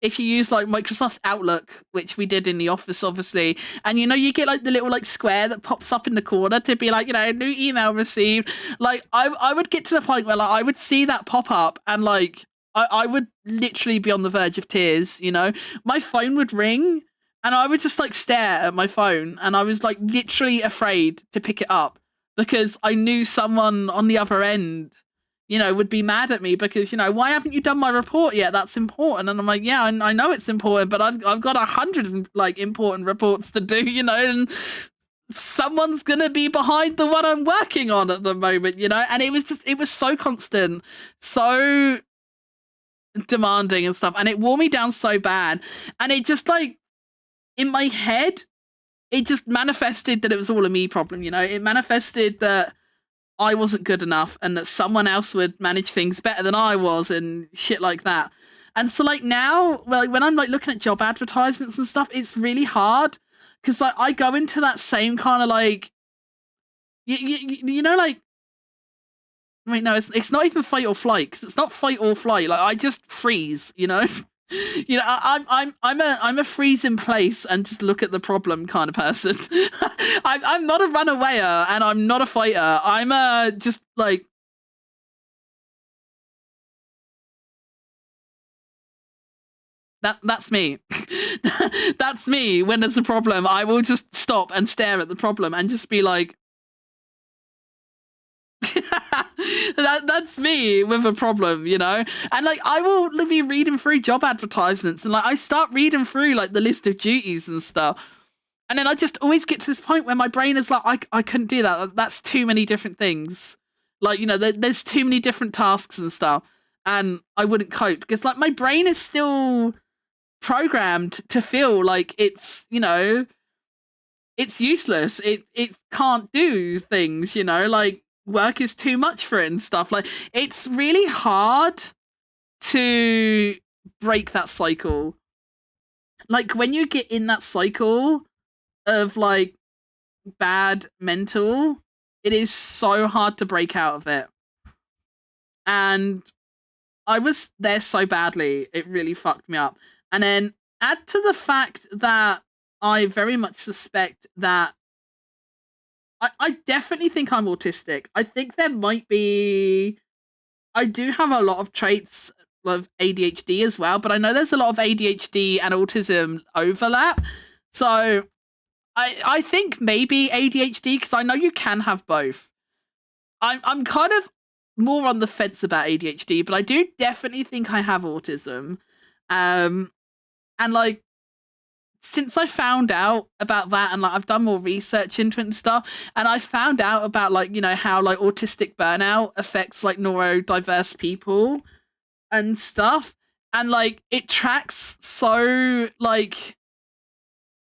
if you use like Microsoft Outlook, which we did in the office, obviously, and you know, you get like the little like square that pops up in the corner to be like, you know, new email received. Like I would get to the point where like I would see that pop up, and like I would literally be on the verge of tears, you know. My phone would ring and I would just like stare at my phone, and I was like literally afraid to pick it up because I knew someone on the other end, you know, would be mad at me because, you know, why haven't you done my report yet? That's important. And I'm like, yeah, I know it's important, but I've got 100 like important reports to do, you know, and someone's gonna be behind the one I'm working on at the moment, you know. And it was so constant, so demanding and stuff, and it wore me down so bad. And it just like in my head, it just manifested that it was all a me problem, you know. It manifested that I wasn't good enough and that someone else would manage things better than I was and shit like that. And so like now, well, when I'm like looking at job advertisements and stuff, it's really hard because like I go into that same kind of like, you know, like, wait, no, it's not even fight or flight, because it's not fight or flight. Like I just freeze, you know. You know, I'm a freeze in place and just look at the problem kind of person. I'm not a runawayer and I'm not a fighter. I'm just like, that's me. That's me. When there's a problem, I will just stop and stare at the problem and just be like, that's me with a problem, you know. And like I will be reading through job advertisements, and like I start reading through like the list of duties and stuff, and then I just always get to this point where my brain is like, I couldn't do that, that's too many different things, like, you know, there's too many different tasks and stuff, and I wouldn't cope because like my brain is still programmed to feel like it's, you know, it's useless, it can't do things, you know, like work is too much for it and stuff. Like it's really hard to break that cycle. Like when you get in that cycle of like bad mental, it is so hard to break out of it. And I was there so badly, it really fucked me up. And then add to the fact that I very much suspect that I definitely think I'm autistic. I think there might be, I do have a lot of traits of ADHD as well, but I know there's a lot of ADHD and autism overlap. So I think maybe ADHD, because I know you can have both. I'm kind of more on the fence about ADHD, but I do definitely think I have autism. And like, since I found out about that, and like I've done more research into it and stuff, and I found out about like, you know, how like autistic burnout affects like neurodiverse people and stuff, and like it tracks so like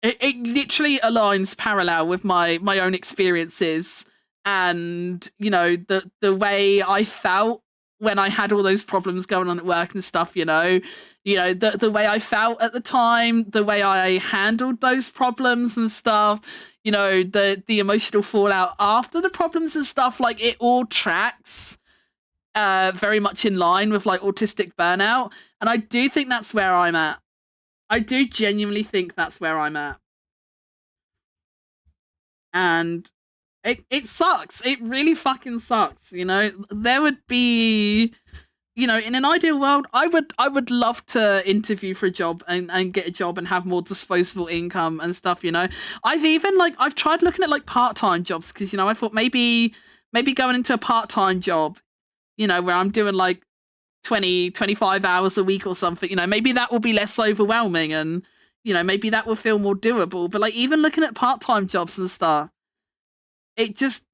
it literally aligns parallel with my own experiences, and you know, the way I felt when I had all those problems going on at work and stuff, you know, the way I felt at the time, the way I handled those problems and stuff, you know, the emotional fallout after the problems and stuff, like it all tracks very much in line with like autistic burnout. And I do think that's where I'm at. I do genuinely think that's where I'm at. And it sucks. It really fucking sucks, you know? There would be, you know, in an ideal world, I would love to interview for a job and get a job and have more disposable income and stuff, you know? I've tried looking at like part-time jobs, because, you know, I thought maybe going into a part-time job, you know, where I'm doing like 25 hours a week or something, you know, maybe that will be less overwhelming, and, you know, maybe that will feel more doable. But like, even looking at part-time jobs and stuff, it just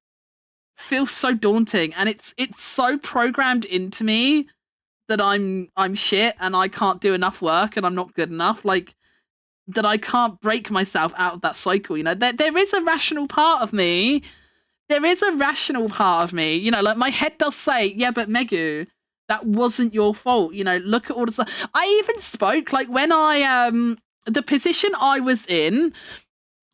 feels so daunting, and it's so programmed into me that I'm shit and I can't do enough work and I'm not good enough, like that I can't break myself out of that cycle. You know, there is a rational part of me. There is a rational part of me, you know, like my head does say, yeah, but Megu, that wasn't your fault. You know, look at all the stuff. I even spoke like when the position I was in,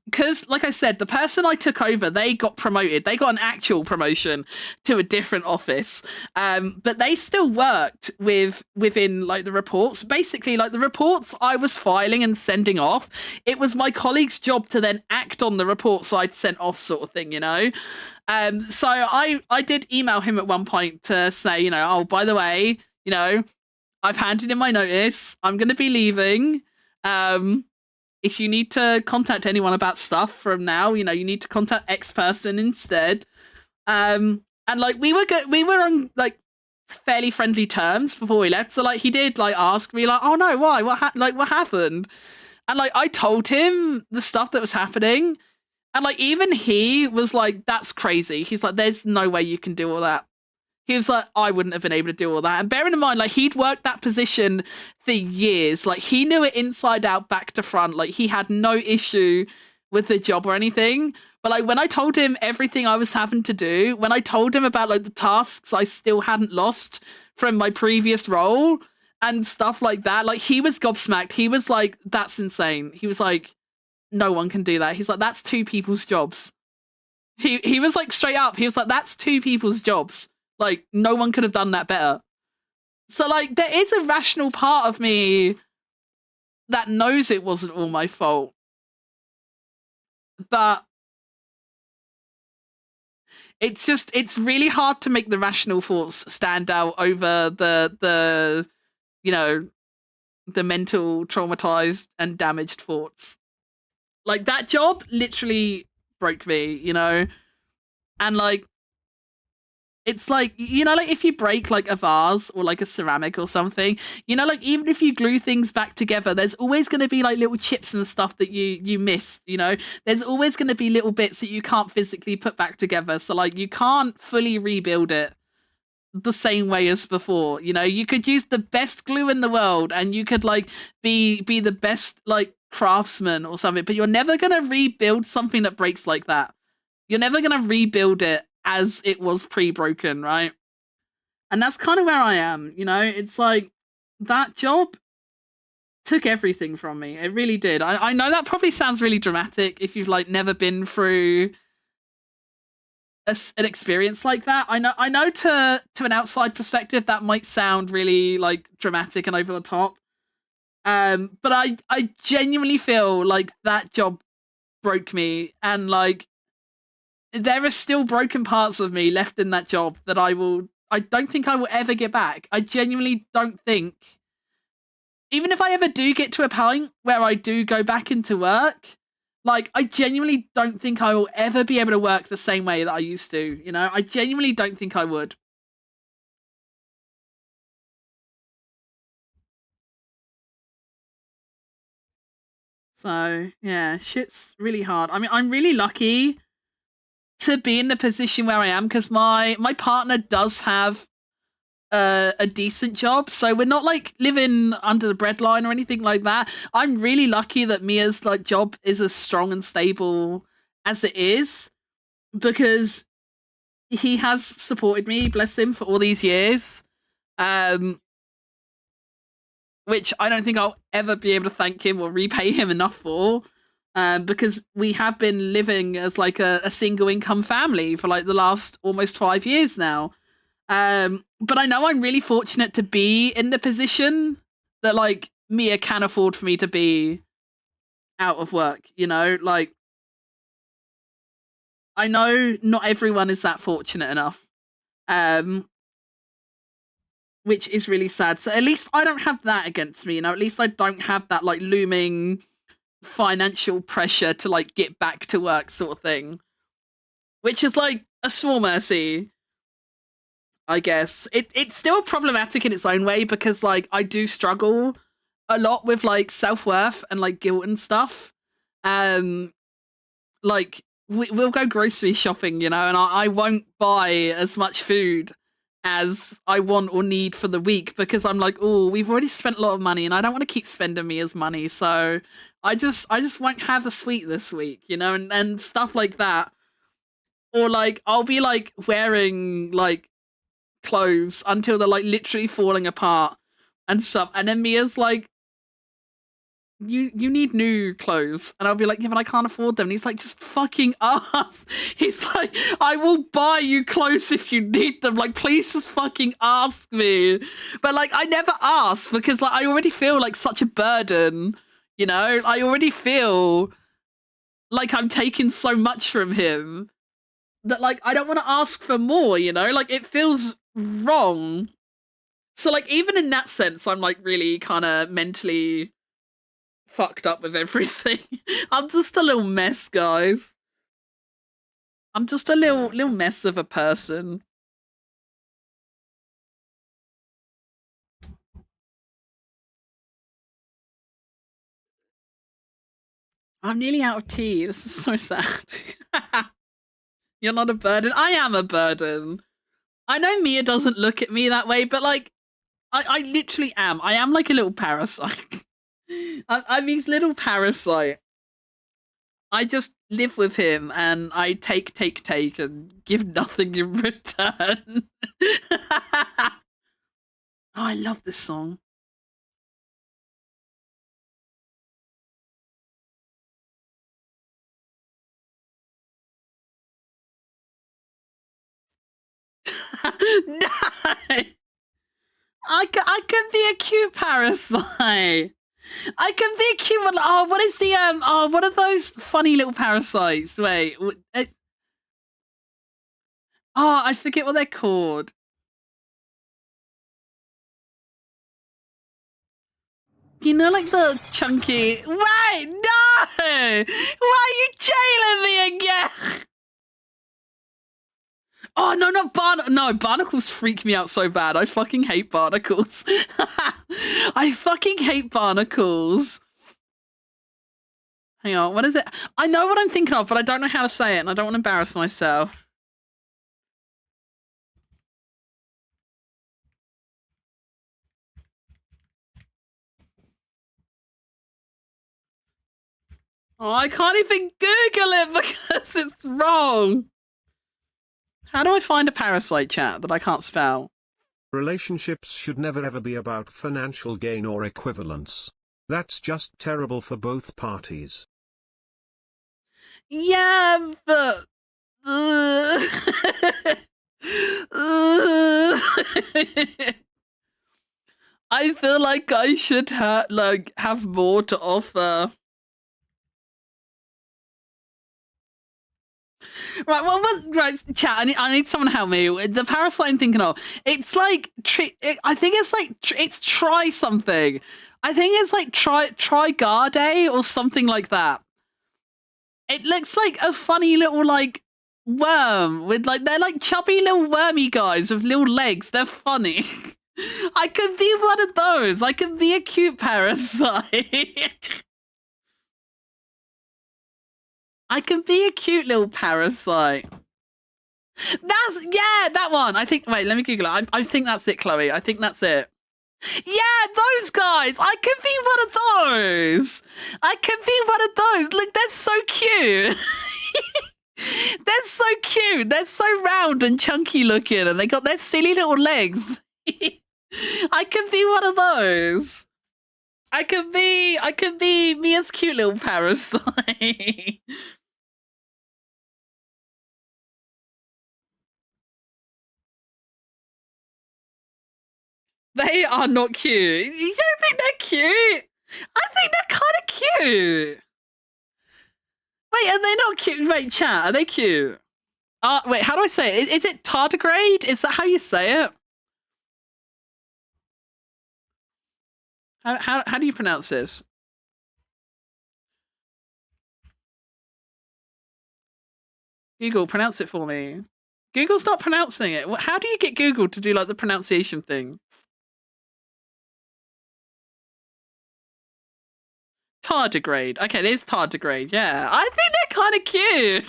because like I said, the person I took over, they got promoted. They got an actual promotion to a different office. But they still worked within like the reports. Basically, like the reports I was filing and sending off, it was my colleague's job to then act on the reports I'd sent off, sort of thing, you know? So I did email him at one point to say, you know, oh, by the way, you know, I've handed in my notice. I'm going to be leaving. If you need to contact anyone about stuff from now, you know, you need to contact X person instead. And like we were on like fairly friendly terms before we left. So like he did like ask me like, oh no, why? What happened? And like I told him the stuff that was happening. And like even he was like, that's crazy. He's like, there's no way you can do all that. He was like, I wouldn't have been able to do all that. And bearing in mind, like, he'd worked that position for years. Like, he knew it inside out, back to front. Like, he had no issue with the job or anything. But, like, when I told him everything I was having to do, when I told him about, like, the tasks I still hadn't lost from my previous role and stuff like that, like, he was gobsmacked. He was like, that's insane. He was like, no one can do that. He's like, that's two people's jobs. He was like, straight up, he was like, that's two people's jobs. Like, no one could have done that better. So, like, there is a rational part of me that knows it wasn't all my fault. But it's really hard to make the rational thoughts stand out over the you know, the mental traumatized and damaged thoughts. Like, that job literally broke me, you know? And, like, it's like, you know, like if you break like a vase or like a ceramic or something, you know, like even if you glue things back together, there's always going to be like little chips and stuff that you miss, you know, there's always going to be little bits that you can't physically put back together. So like you can't fully rebuild it the same way as before. You know, you could use the best glue in the world and you could like be the best like craftsman or something, but you're never going to rebuild something that breaks like that. You're never going to rebuild it as it was pre-broken, right? And that's kind of where I am, you know? It's like, that job took everything from me. It really did. I know that probably sounds really dramatic if you've, like, never been through an experience like that. I know to an outside perspective, that might sound really, like, dramatic and over the top. But I genuinely feel like that job broke me, and, like, there are still broken parts of me left in that job that I don't think I will ever get back. I genuinely don't think. Even if I ever do get to a point where I do go back into work, Like, I genuinely don't think I will ever be able to work the same way that I used to, you know? I genuinely don't think I would. So, yeah, shit's really hard. I mean, I'm really lucky to be in the position where I am because my partner does have a decent job, so we're not like living under the breadline or anything like that. I'm really lucky that Mia's like job is as strong and stable as it is because he has supported me, bless him, for all these years. Which I don't think I'll ever be able to thank him or repay him enough for. Because we have been living as like a single income family for like the last almost 5 years now. But I know I'm really fortunate to be in the position that like Mia can afford for me to be out of work, you know? Like, I know not everyone is that fortunate enough. Which is really sad. So at least I don't have that against me, you know? At least I don't have that like looming financial pressure to like get back to work sort of thing. Which is like a small mercy. I guess it's still problematic in its own way because like I do struggle a lot with like self-worth and like guilt and stuff. Like we'll go grocery shopping, you know, and I won't buy as much food as I want or need for the week because I'm like, oh, we've already spent a lot of money and I don't want to keep spending Mia's money, so I just won't have a sweet this week, you know, and stuff like that. Or like I'll be like wearing like clothes until they're like literally falling apart and stuff, and then Mia's like, you need new clothes, and I'll be like, yeah, but I can't afford them, and he's like, just fucking ask. He's like, I will buy you clothes if you need them, like please just fucking ask me. But like I never ask because like I already feel like such a burden, you know? I already feel like I'm taking so much from him that like I don't want to ask for more, you know? Like it feels wrong. So like even in that sense, I'm like really kind of mentally fucked up with everything. I'm just a little mess, guys. I'm just a little mess of a person. I'm nearly out of tea. This is so sad. You're not a burden. I am a burden. I know Mia doesn't look at me that way, but like I literally am. I am like a little parasite. I'm his little parasite. I just live with him and I take and give nothing in return. Oh, I love this song. No! I can be a cute parasite. I can be a cute one. Oh, what is the oh, what are those funny little parasites? Wait, oh, I forget what they're called. You know, like the chunky. Wait, no! Why are you jailing me again? Oh no, not no, barnacles freak me out so bad. I fucking hate barnacles. I fucking hate barnacles. Hang on, what is it? I know what I'm thinking of, but I don't know how to say it, and I don't want to embarrass myself. Oh, I can't even Google it because it's wrong. How do I find a parasite chat that I can't spell? Relationships should never ever be about financial gain or equivalence. That's just terrible for both parties. Yeah, but I feel like I should have more to offer. Right, well, right, chat. I need someone to help me. The parasite I'm thinking of, it's like I think it's like it's try something. I think it's like try Garde or something like that. It looks like a funny little like worm with like they're like chubby little wormy guys with little legs. They're funny. I could be one of those. I could be a cute parasite. I can be a cute little parasite. That one. I think. Wait, let me Google it. I think that's it, Chloe. I think that's it. Yeah, those guys. I could be one of those. I could be one of those. Look, they're so cute. They're so cute. They're so round and chunky looking, and they got their silly little legs. I could be one of those. I could be Mia's cute little parasite. They are not cute. You don't think they're cute? I think they're kind of cute. Wait, are they not cute? Wait, chat, are they cute? Wait, how do I say it? Is it tardigrade? Is that how you say it? How do you pronounce this? Google, pronounce it for me. Google's not pronouncing it. How do you get Google to do like the pronunciation thing? Tardigrade. Okay, it is tardigrade. Yeah, I think they're kind of cute.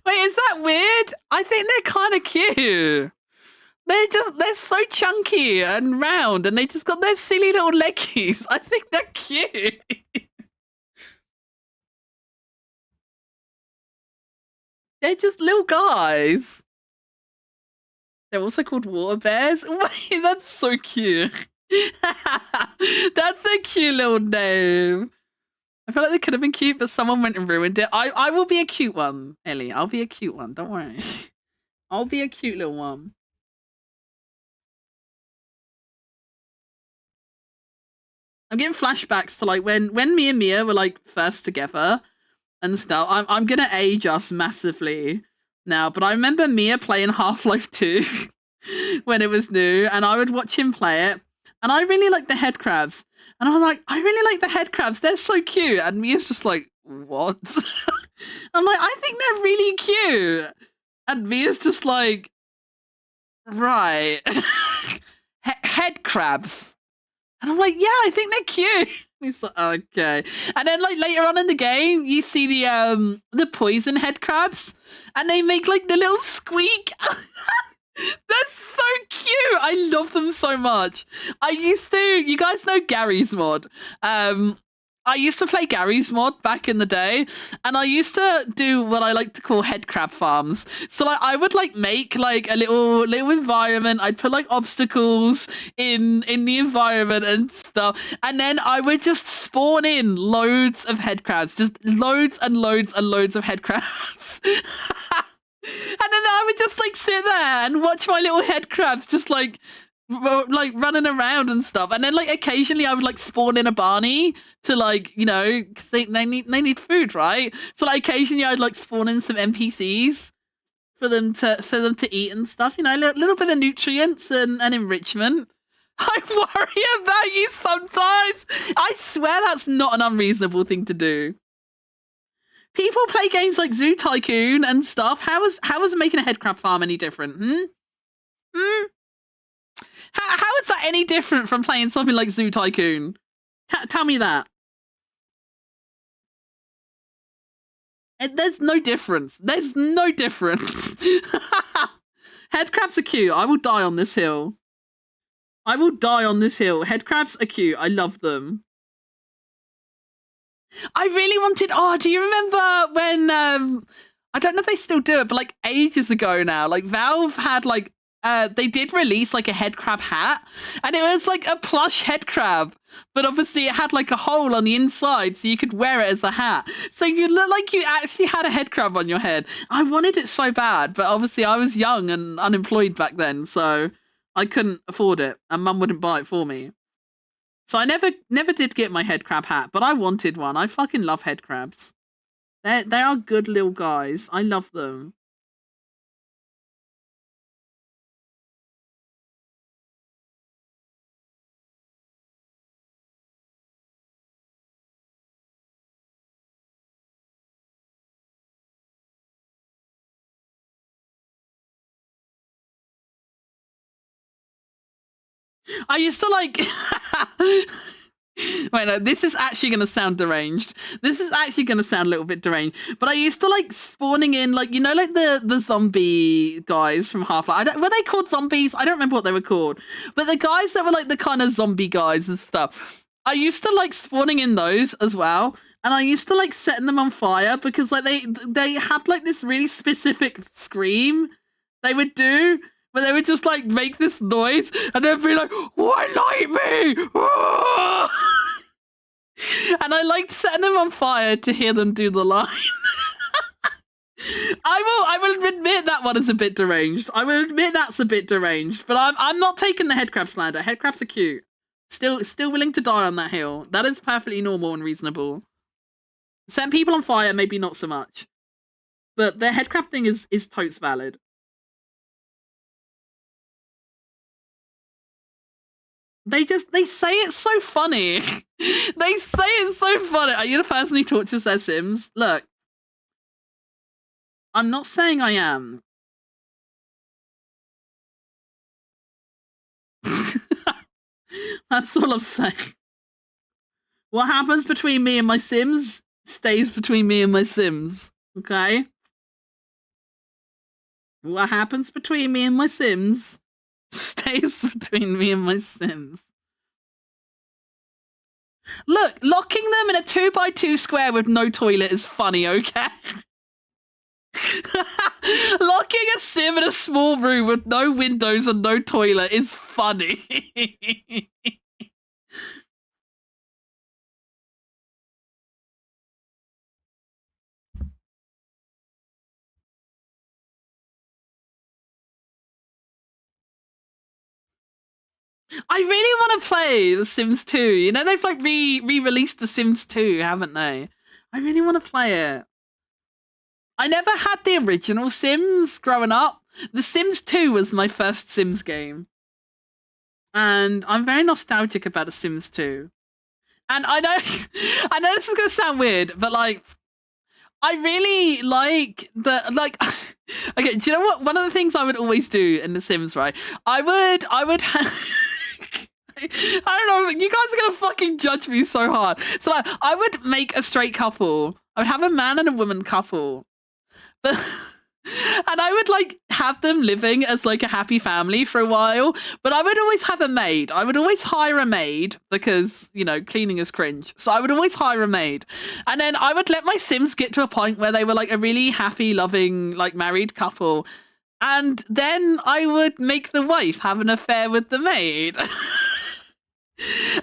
Wait, is that weird? I think they're kind of cute. They're so chunky and round, and they just got their silly little leggies. I think they're cute. They're just little guys. They're also called water bears. Wait, that's so cute. That's a cute little name. I feel like they could have been cute, but someone went and ruined it. I will be a cute one, Ellie. I'll be a cute one. Don't worry. I'll be a cute little one. I'm getting flashbacks to like when me and Mia were like first together and stuff. I'm gonna age us massively now, but I remember Mia playing Half-Life 2 when it was new, and I would watch him play it, and I really like the head crabs. And I'm like, I really like the head crabs. They're so cute. And Mia's just like, what? I'm like, I think they're really cute. And Mia's just like, right. Head crabs. And I'm like, yeah, I think they're cute. He's like, okay. And then like later on in the game, you see the poison head crabs, and they make like the little squeak. They're so cute. I love them so much. You guys know Garry's Mod. I used to play Garry's Mod back in the day, and I used to do what I like to call head crab farms. So like I would like make like a little environment. I'd put like obstacles in the environment and stuff, and then I would just spawn in loads of head crabs, just loads and loads and loads of head crabs. And then I would just like sit there and watch my little head crabs just like running around and stuff. And then like occasionally I would like spawn in a Barney to like, you know, because they need food, right? So like occasionally I'd like spawn in some NPCs for them to eat and stuff, you know, a little bit of nutrients and enrichment. I worry about you sometimes. I swear that's not an unreasonable thing to do. People play games like Zoo Tycoon and stuff. How is making a headcrab farm any different? How is that any different from playing something like Zoo Tycoon? Tell me that. There's no difference. There's no difference. Headcrabs are cute. I will die on this hill. I will die on this hill. Headcrabs are cute. I love them. I really wanted. Oh, do you remember when? I don't know if they still do it, but like ages ago now, like Valve had like they did release like a head crab hat, and it was like a plush head crab, but obviously it had like a hole on the inside, so you could wear it as a hat. So you look like you actually had a head crab on your head. I wanted it so bad, but obviously I was young and unemployed back then, so I couldn't afford it, and Mum wouldn't buy it for me. So I never did get my head crab hat, but I wanted one. I fucking love head crabs. They are good little guys. I love them. I used to like. Wait, no, this is actually going to sound deranged. This is actually going to sound a little bit deranged. But I used to like spawning in, like, you know, like the zombie guys from Half-Life. Were they called zombies? I don't remember what they were called. But the guys that were like the kind of zombie guys and stuff, I used to like spawning in those as well. And I used to like setting them on fire because like they had like this really specific scream they would do. But they would just like make this noise and they'd be like, "Why light me?" And I liked setting them on fire to hear them do the line. I will admit that one is a bit deranged. I will admit that's a bit deranged. But I'm not taking the headcrab slander. Headcrabs are cute. Still willing to die on that hill. That is perfectly normal and reasonable. Setting people on fire, maybe not so much. But the headcrab thing is totes valid. They say it's so funny. They say it's so funny. Are you the person who tortures their Sims? Look, I'm not saying I am. That's all I'm saying. What happens between me and my Sims stays between me and my Sims, okay? What happens between me and my Sims stays between me and my Sims. Look, locking them in a 2x2 square with no toilet is funny, okay? Locking a Sim in a small room with no windows and no toilet is funny. I really want to play The Sims 2. You know, they've like re-released The Sims 2, haven't they? I really want to play it. I never had the original Sims growing up. The Sims 2 was my first Sims game. And I'm very nostalgic about The Sims 2. And I know this is going to sound weird, but like, I really like the, like, okay, do you know what? One of the things I would always do in The Sims, right? I would I don't know, you guys are gonna fucking judge me so hard. So like, I would make a straight couple. I would have a man and a woman couple. But and I would like have them living as like a happy family for a while. But I would always have a maid. I would always hire a maid because, you know, cleaning is cringe. So I would always hire a maid. And then I would let my Sims get to a point where they were like a really happy, loving, like married couple. And then I would make the wife have an affair with the maid.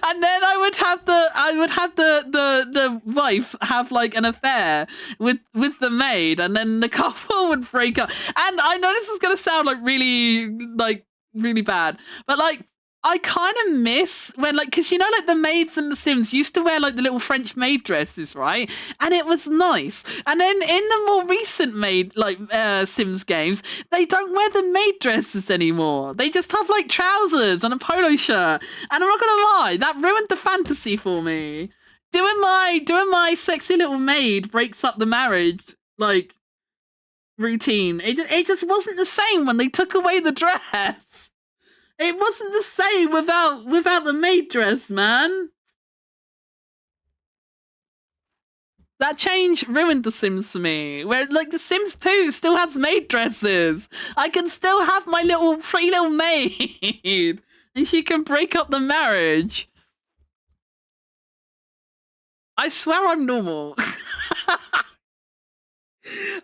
And then I would have the wife have like an affair with the maid, and then the couple would break up. And I know this is gonna sound like really bad, but like I kind of miss when, like, because you know, like the maids in The Sims used to wear like the little French maid dresses, right? And it was nice. And then in the more recent Sims games, they don't wear the maid dresses anymore. They just have like trousers and a polo shirt. And I'm not gonna lie, that ruined the fantasy for me. Doing my sexy little maid breaks up the marriage like routine. It just wasn't the same when they took away the dress. It wasn't the same without the maid dress, man. That change ruined The Sims for me. Where like The Sims 2 still has maid dresses. I can still have my pretty little maid, and she can break up the marriage. I swear I'm normal.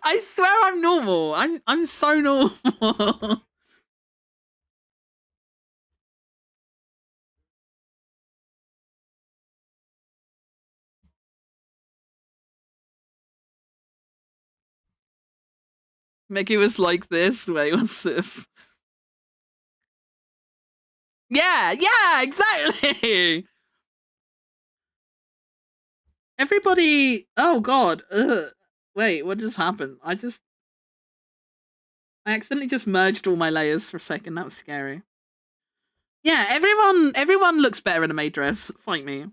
I swear I'm normal. I'm so normal. Mickey was like this. Wait, what's this? Yeah, exactly. Everybody. Oh God. Ugh. Wait, what just happened? I accidentally just merged all my layers for a second. That was scary. Yeah, everyone looks better in a maid dress. Fight me.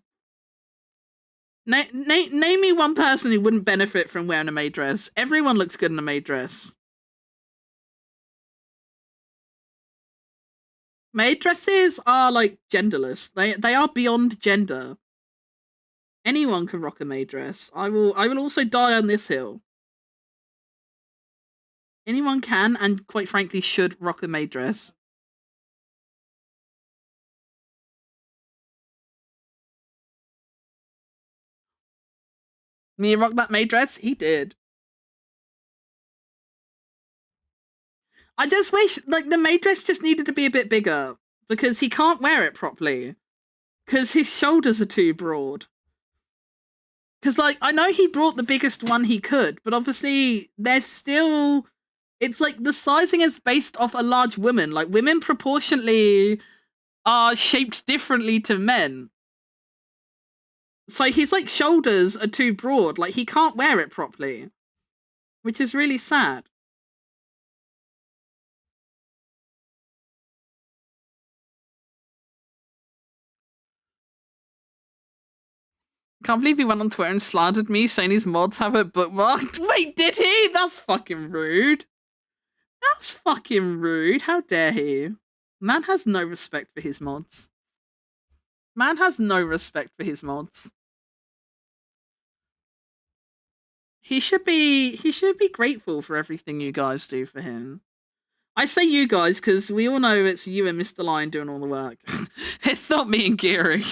Name me one person who wouldn't benefit from wearing a maid dress. Everyone looks good in a maid dress. Maid dresses are like genderless. They are beyond gender. Anyone can rock a maid dress. I will also die on this hill. Anyone can and quite frankly should rock a maid dress. Me rock that maid dress? He did. I just wish like the maid dress just needed to be a bit bigger because he can't wear it properly because his shoulders are too broad. Because like I know he brought the biggest one he could, but obviously there's still it's like the sizing is based off a large woman. Like women proportionally are shaped differently to men. So his like shoulders are too broad. Like he can't wear it properly, which is really sad. Can't believe he went on Twitter and slandered me saying his mods have it bookmarked. Wait, did he? That's fucking rude. That's fucking rude. How dare he? Man has no respect for his mods. Man has no respect for his mods. He should be grateful for everything you guys do for him. I say you guys because we all know it's you and Mr. Lion doing all the work. It's not me and Geary.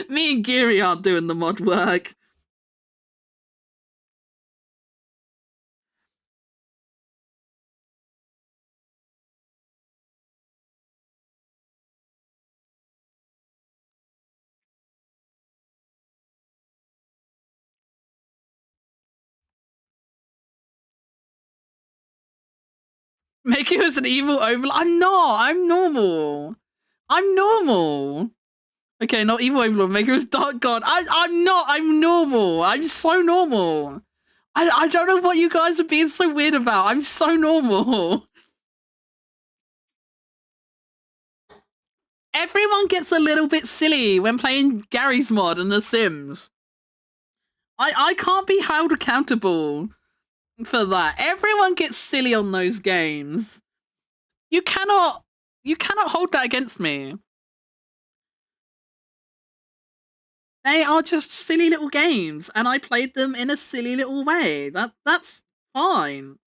Me and Geary aren't doing the mod work. Make you as an evil overlord. I'm not. I'm normal. I'm normal. Okay, not evil overlord. Make you as dark god. I'm not. I'm normal. I'm so normal. I don't know what you guys are being so weird about. I'm so normal. Everyone gets a little bit silly when playing Gary's mod and The Sims. I can't be held accountable for that. Everyone gets silly on those games. You cannot hold that against me. They are just silly little games, and I played them in a silly little way. That's fine.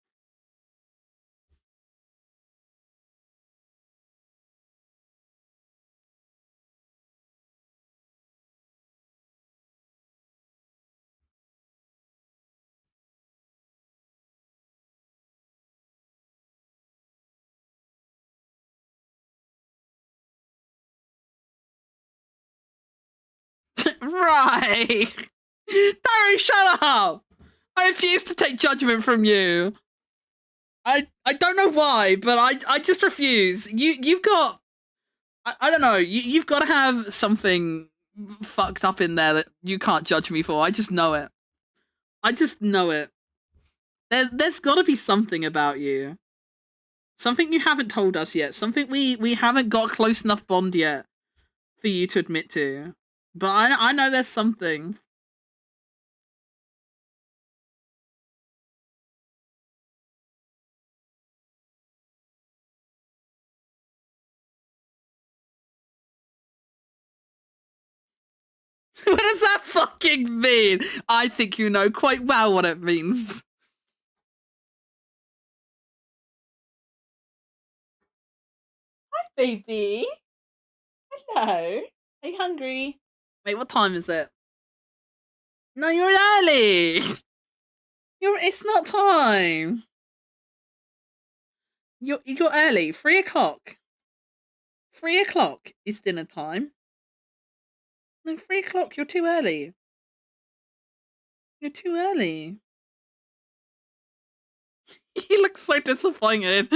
Right. Barry, shut up. I refuse to take judgment from you. I don't know why, but I just refuse. You've got I don't know, you've got to have something fucked up in there that you can't judge me for. I just know it. I just know it. There's got to be something about you. Something you haven't told us yet. Something we haven't got close enough bond yet for you to admit to. But I know there's something. What does that fucking mean? I think you know quite well what it means. Hi, baby. Hello. Are you hungry? Wait, what time is it? No, you're early. It's not time. You're early. 3 o'clock. 3 o'clock is dinner time. No, 3 o'clock. You're too early. You're too early. He looks so disappointed.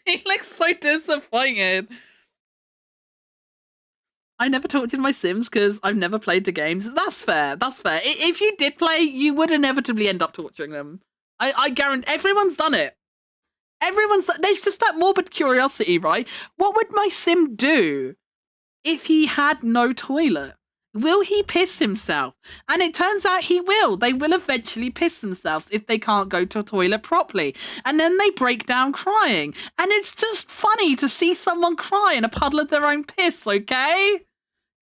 He looks so disappointed. I never tortured my Sims because I've never played the games. That's fair. That's fair. If you did play, you would inevitably end up torturing them. I guarantee everyone's done it. There's just that morbid curiosity, right? What would my Sim do if he had no toilet? will he piss himself? And it turns out he will. They will eventually piss themselves if they can't go to a toilet properly. And then they break down crying. And it's just funny to see someone cry in a puddle of their own piss, okay?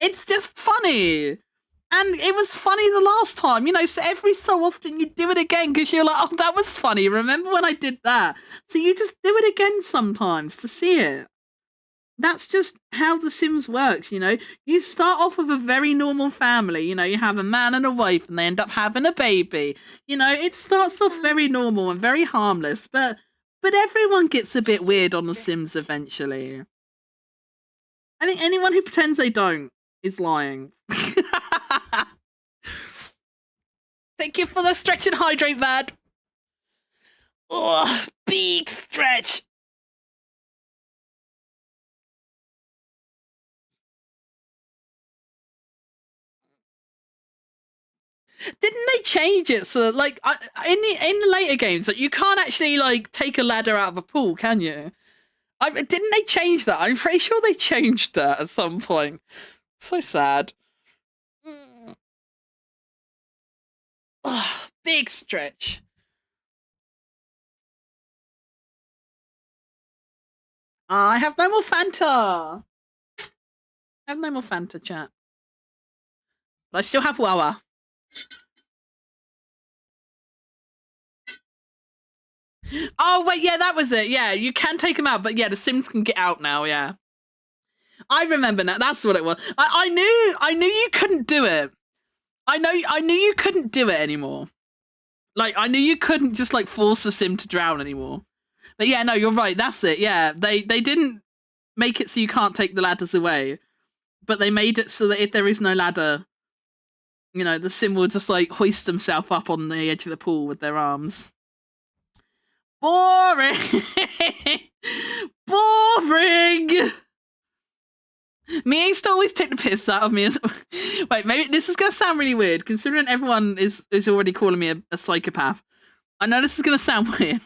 It's just funny. And it was funny the last time, so every so often you do it again because you're like, oh, that was funny. Remember when I did that? So you just do it again sometimes to see it. That's just how The Sims works, You start off with a very normal family, you have a man and a wife and they end up having a baby. It starts off very normal and very harmless, but everyone gets a bit weird on The Sims eventually. I think anyone who pretends they don't is lying. Thank you for the stretch and hydrate, Vad. Oh, big stretch. Didn't they change it so that, like, in the later games that you can't actually like take a ladder out of a pool, can you? Didn't they change that? I'm pretty sure they changed that at some point. So sad. Oh, big stretch. I have no more Fanta. I have no more Fanta, chat. But I still have Wawa. Oh, wait, yeah, that was it. Yeah, you can take them out, but yeah, the Sims can get out now, yeah. I remember now. That's what it was. I knew you couldn't do it. I knew you couldn't do it anymore. Like, I knew you couldn't just, like, force the Sim to drown anymore. But yeah, no, you're right. That's it. Yeah, they didn't make it so you can't take the ladders away. But they made it so that if there is no ladder, the Sim will just, like, hoist himself up on the edge of the pool with their arms. Boring! Boring! Me used to always take the piss out of me. Wait, maybe this is going to sound really weird, considering everyone is already calling me a psychopath. I know this is going to sound weird.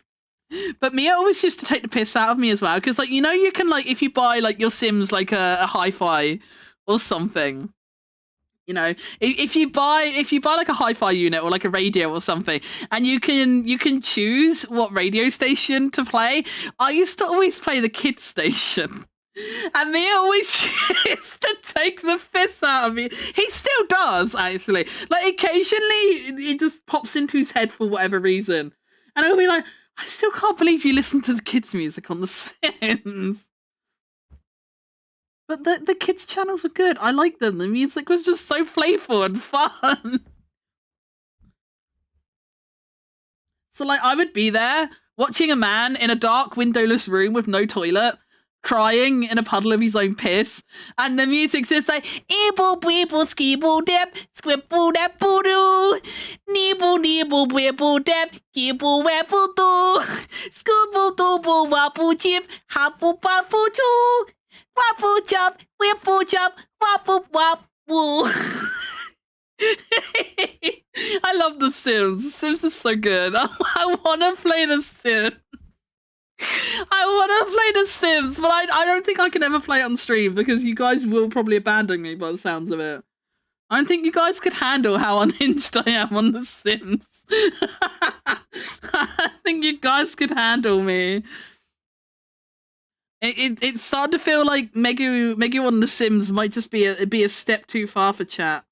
But Mia always used to take the piss out of me as well, because, like, you can, like, if you buy, like, your Sims, like, a hi-fi or something, if you buy like a hi-fi unit or like a radio or something, and you can choose what radio station to play. I used to always play the kids station. And Mia always used to take the piss out of me. He still does, actually. Like, occasionally, it just pops into his head for whatever reason. And I'll be like, I still can't believe you listen to the kids' music on The Sims. But the kids' channels were good. I liked them. The music was just so playful and fun. So, like, I would be there, watching a man in a dark, windowless room with no toilet, crying in a puddle of his own piss, and the music's just like eeble weeble skeeble deb squibble deb boodoo neeble neeble wibble deb geeble webble doo scooble dooble wobble jib hobble bobble doo wobble jump wibble jump wobble wobble. I love The Sims. The Sims is so good. I want to play The Sims. I want to play The Sims, but I don't think I can ever play it on stream because you guys will probably abandon me by the sounds of it. I don't think you guys could handle how unhinged I am on The Sims. I think you guys could handle me. It's starting to feel like Megu on The Sims might just be a step too far for chat.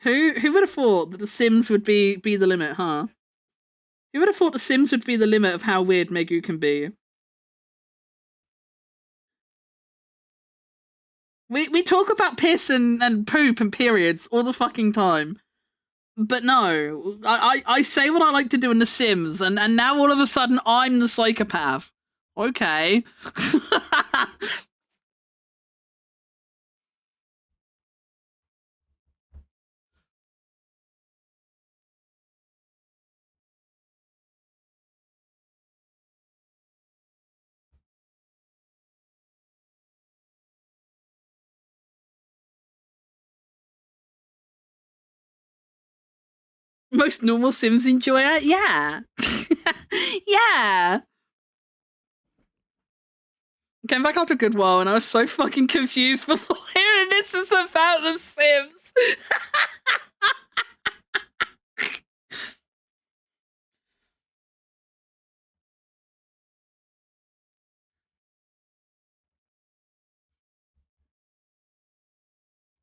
Who would have thought that The Sims would be the limit, huh? Who would have thought The Sims would be the limit of how weird Megu can be? We talk about piss and poop and periods all the fucking time. But no, I say what I like to do in The Sims, and now all of a sudden I'm the psychopath. Okay. Most normal Sims enjoy it? Yeah. Yeah. Came back after a good while, and I was so fucking confused before hearing this is about The Sims.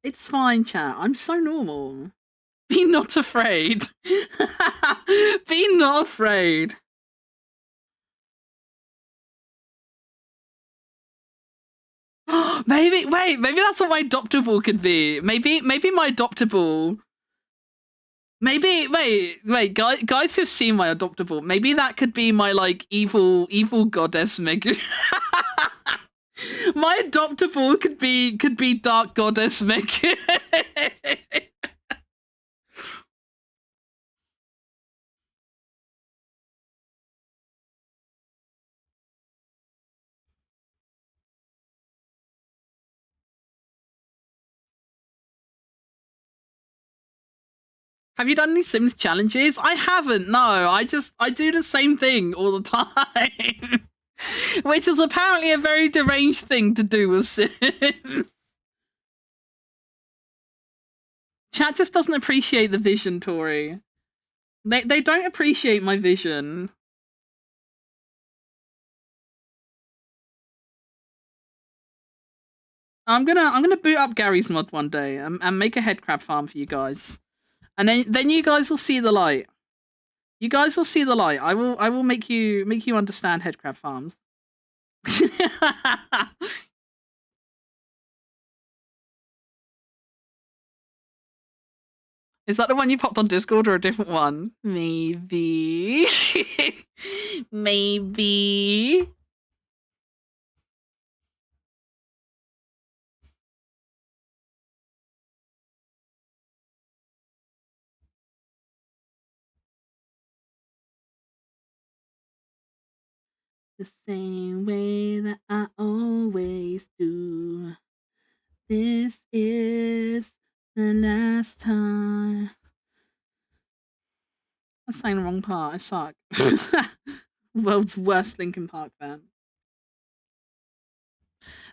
It's fine, chat. I'm so normal. Be not afraid. Be not afraid. Maybe that's what my adoptable could be. Maybe my adoptable. Wait, guys who've seen my adoptable, maybe that could be my like evil goddess Megu. My adoptable could be dark goddess Megu. Have you done any Sims challenges? I haven't, no. I do the same thing all the time. Which is apparently a very deranged thing to do with Sims. Chat just doesn't appreciate the vision, Tori. They don't appreciate my vision. I'm gonna boot up Gary's mod one day and make a headcrab farm for you guys. And then you guys will see the light. You guys will see the light. I will make you understand headcrab farms. Is that the one you popped on Discord or a different one? Maybe. Maybe. The same way that I always do. This is the last time. I sang the wrong part. I suck. World's worst Linkin Park fan.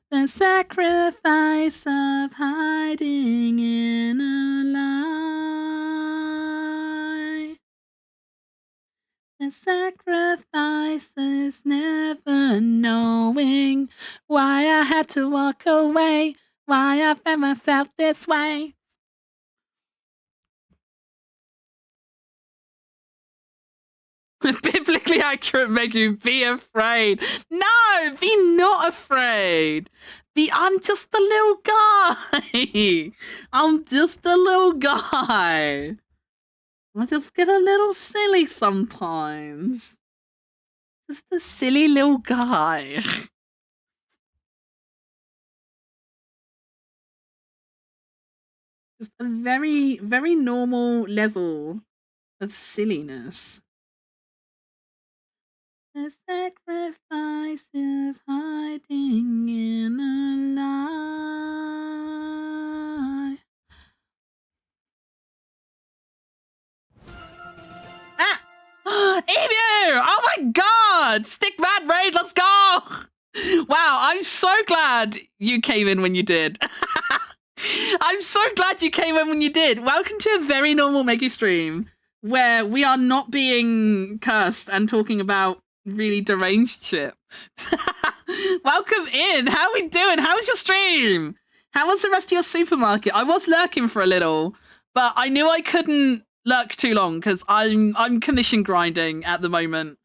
The sacrifice of hiding in a lie. The sacrifice is never knowing why I had to walk away, why I found myself this way. Biblically accurate make you be afraid. No, be not afraid. I'm just a little guy. I'm just a little guy. I just get a little silly sometimes. Just a silly little guy. Just a very, very normal level of silliness. The sacrifice of hiding in a lie. Ah! Emu! Oh my god! Stick Mad Raid, let's go! Wow, I'm so glad you came in when you did. I'm so glad you came in when you did. Welcome to a very normal Megu stream where we are not being cursed and talking about really deranged shit. Welcome in. How are we doing? How was your stream? How was the rest of your supermarket? I was lurking for a little, but I knew I couldn't lurk too long because I'm commission grinding at the moment.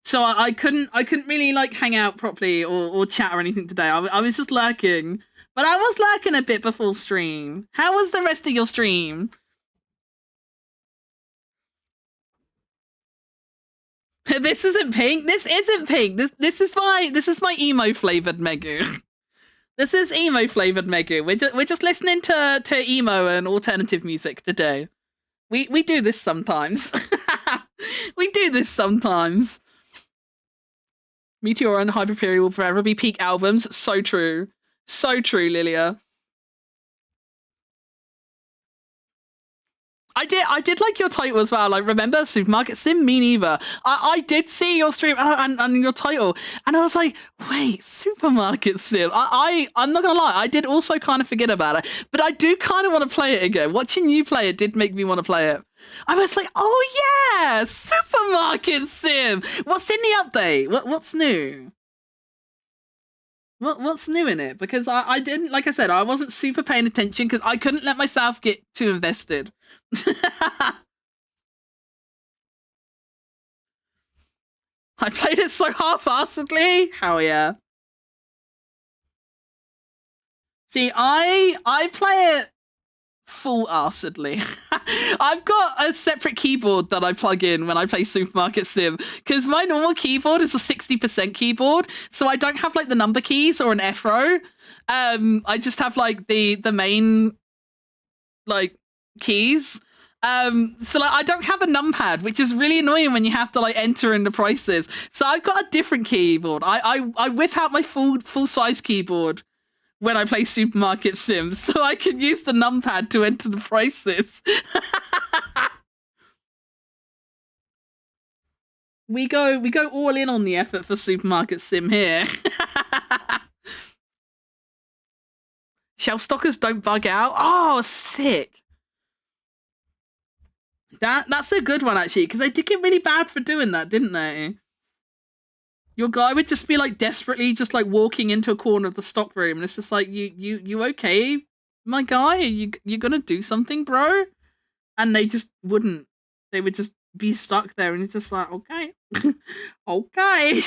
So I couldn't really like hang out properly or chat or anything today. I was just lurking. But I was lurking a bit before stream. How was the rest of your stream? This isn't pink. This isn't pink. This is my emo flavored Megu. This is emo flavored Megu. We're just listening to emo and alternative music today. We do this sometimes. We do this sometimes. Meteor and Hyperfury will forever be peak albums. So true. So true, Lilia. I did like your title as well. Like, remember Supermarket Sim? Me neither. I did see your stream and your title, and I was like, wait, Supermarket Sim. I'm not gonna lie, I did also kind of forget about it, but I do kind of want to play it again. Watching you play it did make me want to play it. I was like, oh yeah, Supermarket Sim. What's in the update? What's new? What's new in it? Because I didn't, like I said, I wasn't super paying attention because I couldn't let myself get too invested. I played it so half-assedly. Hell yeah. See, I play it full-assedly. I've got a separate keyboard that I plug in when I play Supermarket Sim because my normal keyboard is a 60% keyboard, so I don't have like the number keys or an F row. I just have like the main like keys. So like I don't have a numpad, which is really annoying when you have to like enter in the prices. So I've got a different keyboard. I whip out my full size keyboard when I play Supermarket Sim, so I can use the numpad to enter the prices. we go all in on the effort for Supermarket Sim here. Shelf stockers don't bug out. Oh, sick. That's a good one actually, because they did get really bad for doing that, didn't they? Your guy would just be like desperately just like walking into a corner of the stock room, and it's just like, you okay, my guy? You gonna do something, bro? And they just wouldn't. They would just be stuck there, and it's just like, okay, okay,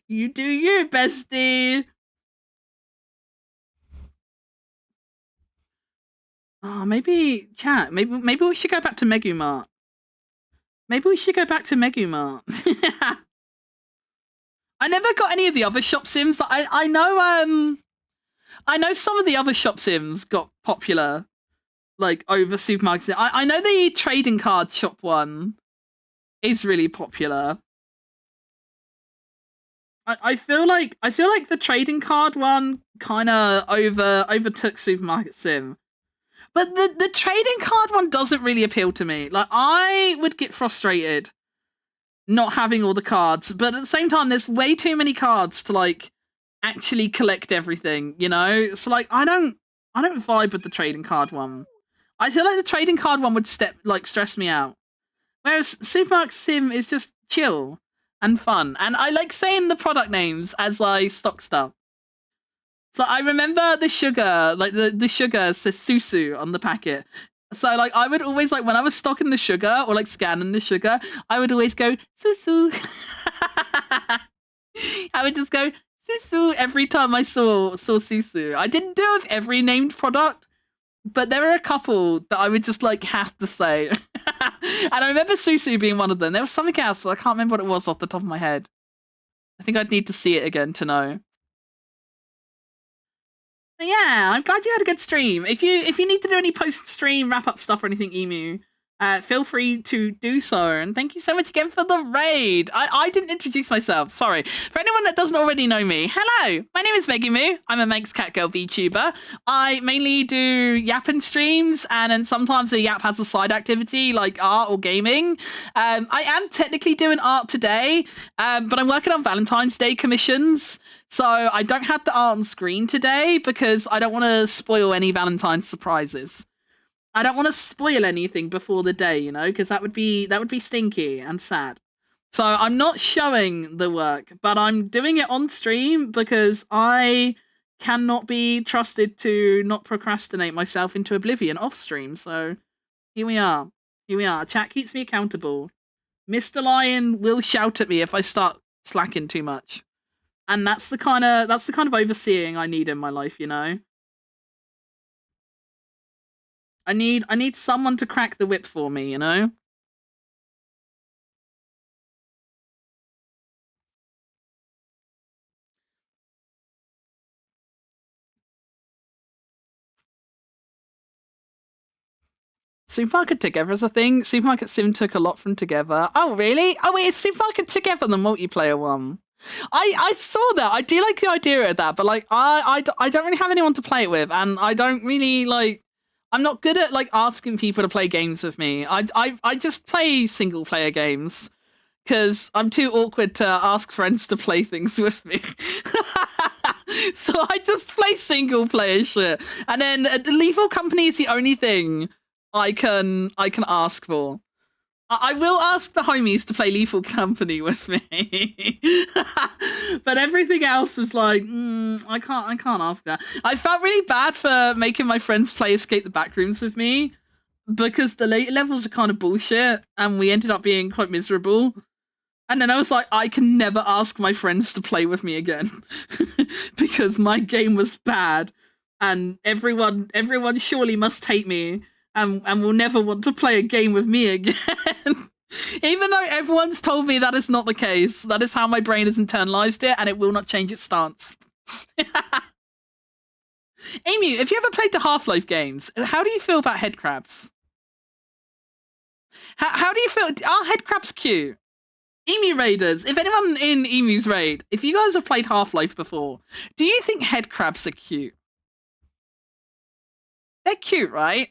you do you, bestie. Oh, maybe chat. Maybe we should go back to Megumart. Maybe we should go back to Megumart. I never got any of the other shop sims. I know some of the other shop sims got popular, like over Supermarket. I know the trading card shop one is really popular. I feel like the trading card one kind of overtook Supermarket Sim. But the trading card one doesn't really appeal to me. Like, I would get frustrated not having all the cards, but at the same time, there's way too many cards to like actually collect everything, you know? So like, I don't vibe with the trading card one. I feel like the trading card one would stress me out. Whereas Supermarket Sim is just chill and fun. And I like saying the product names as I stock stuff. So I remember the sugar, like the sugar says Susu on the packet. So like I would always like when I was stocking the sugar or like scanning the sugar, I would always go Susu. I would just go Susu every time I saw Susu. I didn't do it with every named product, but there were a couple that I would just like have to say. And I remember Susu being one of them. There was something else, but I can't remember what it was off the top of my head. I think I'd need to see it again to know. But yeah, I'm glad you had a good stream. If you need to do any post-stream wrap-up stuff or anything, Emu, feel free to do so. And thank you so much again for the raid. I didn't introduce myself. Sorry. For anyone that doesn't already know me, hello. My name is Megumu. I'm a Manx Cat Girl VTuber. I mainly do yapping streams, and then sometimes the yap has a side activity like art or gaming. I am technically doing art today, but I'm working on Valentine's Day commissions. So I don't have the art on screen today because I don't want to spoil any Valentine's surprises. I don't want to spoil anything before the day, you know, because that would be stinky and sad. So I'm not showing the work, but I'm doing it on stream because I cannot be trusted to not procrastinate myself into oblivion off stream. So here we are. Chat keeps me accountable. Mr. Lion will shout at me if I start slacking too much. And that's the kind of overseeing I need in my life, you know. I need someone to crack the whip for me, you know. Supermarket Together is a thing. Supermarket Sim took a lot from Together. Oh really? Oh wait, is Supermarket Together the multiplayer one? I saw that. I do like the idea of that, but like I don't really have anyone to play it with, and I don't I'm not good at like asking people to play games with me. I just play single player games because I'm too awkward to ask friends to play things with me. So I just play single player shit, and then the Lethal Company is the only thing I can ask for. I will ask the homies to play Lethal Company with me, but everything else is like I can't ask that. I felt really bad for making my friends play Escape the Backrooms with me because the later levels are kind of bullshit, and we ended up being quite miserable. And then I was like, I can never ask my friends to play with me again because my game was bad, and everyone surely must hate me. And will never want to play a game with me again. Even though everyone's told me that is not the case. That is how my brain has internalized it, and it will not change its stance. Emu, if you ever played the Half-Life games, how do you feel about headcrabs? How do you feel? Are headcrabs cute? Emu Raiders, if anyone in Emu's Raid, if you guys have played Half-Life before, do you think headcrabs are cute? They're cute, right?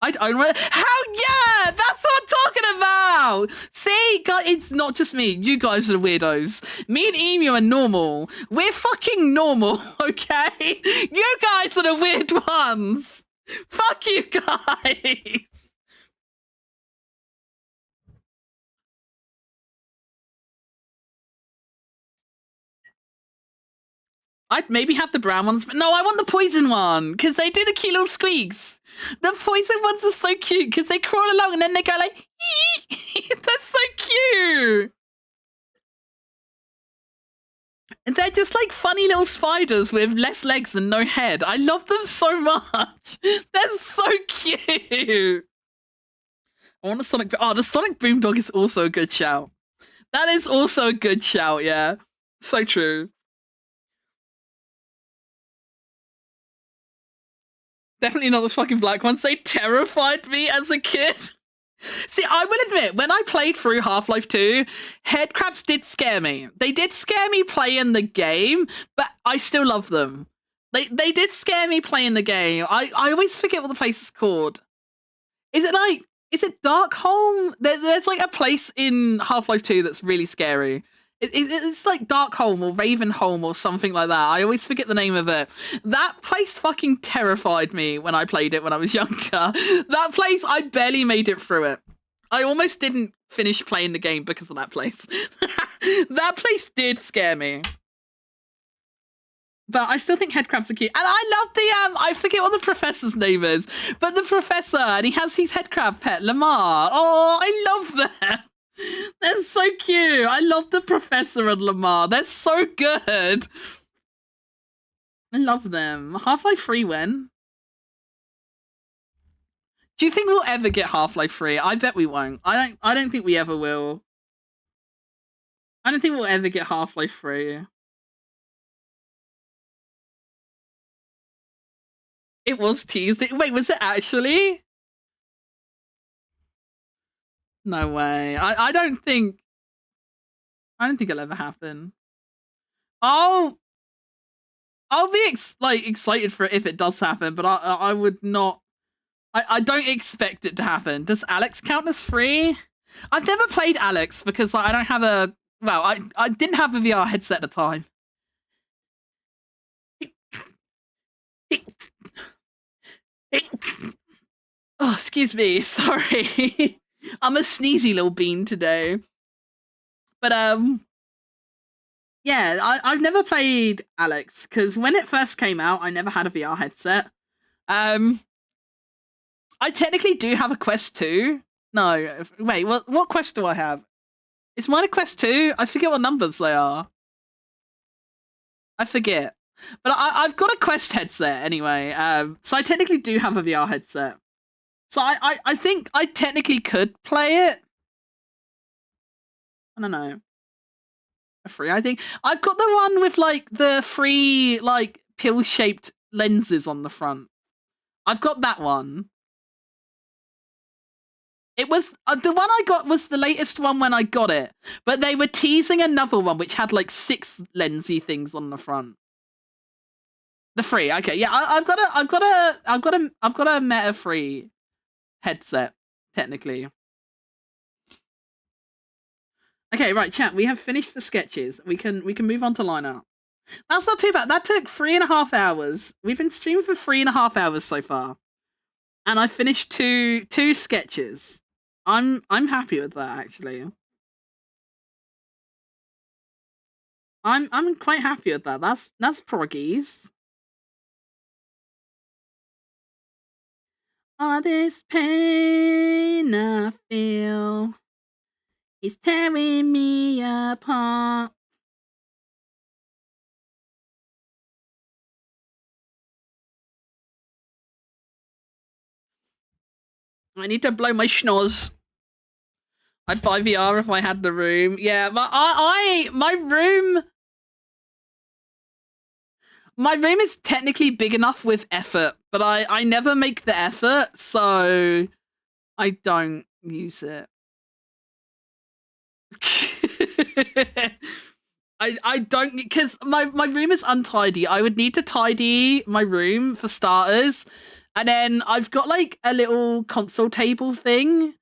How? Yeah, that's what I'm talking about. See, guys, it's not just me. You guys are the weirdos. Me and Emu are normal. We're fucking normal, okay? You guys are the weird ones. Fuck you guys. I'd maybe have the brown ones, but no, I want the poison one because they do the cute little squeaks. The poison ones are so cute because they crawl along and then they go like, that's so cute. And they're just like funny little spiders with less legs and no head. I love them so much. They're so cute. I want the Sonic. Oh, the Sonic Boomdog is also a good shout. That is also a good shout. Yeah, so true. Definitely not the fucking black ones. They terrified me as a kid. See, I will admit, when I played through Half-Life 2, headcrabs did scare me. They did scare me playing the game, but I still love them. They did scare me playing the game. I always forget what the place is called. Is it Darkholme? There's like a place in Half-Life 2 that's really scary. It's like Darkholme or Ravenholm or something like that. I always forget the name of it. That place fucking terrified me when I played it when I was younger. That place, I barely made it through it. I almost didn't finish playing the game because of that place. That place did scare me. But I still think headcrabs are cute. And I love the, I forget what the professor's name is, but the professor, and he has his headcrab pet, Lamar. Oh, I love them. They're so cute. I love the professor and Lamar. They're so good. I love them. Half-Life 3 when? Do you think we'll ever get Half-Life 3? I bet we won't. I don't think we ever will. I don't think we'll ever get Half-Life 3. It was teased. Wait, was it actually? No way. I don't think it'll ever happen. I'll be excited for it if it does happen, but I would not. I don't expect it to happen. Does Alex count as free? I've never played Alex because I don't have a. Well, I didn't have a VR headset at the time. Oh, excuse me. Sorry. I'm a sneezy little bean today. But yeah, I've never played Alex because when it first came out, I never had a VR headset. I technically do have a Quest 2. No, wait, what Quest do I have? Is mine a Quest 2? I forget what numbers they are. I forget. But I've got a Quest headset anyway. So I technically do have a VR headset. So I think I technically could play it. I don't know. A free, I think. I've got the one with like the free like pill-shaped lenses on the front. I've got that one. It was the one I got was the latest one when I got it, but they were teasing another one which had like 6 lensy things on the front. The free, okay, yeah. I've got a Meta free headset technically. Okay, right, chat. We have finished the sketches. We can move on to lineup. That's not too bad. That took 3.5 hours. We've been streaming for 3.5 hours so far, and I finished two sketches. I'm happy with that actually. I'm quite happy with that. That's proggies. All this pain I feel is tearing me apart. I need to blow my schnoz. I'd buy VR if I had the room. Yeah, but my room is technically big enough with effort, but I never make the effort, so I don't use it. I don't, because my room is untidy. I would need to tidy my room for starters, and then I've got like a little console table thing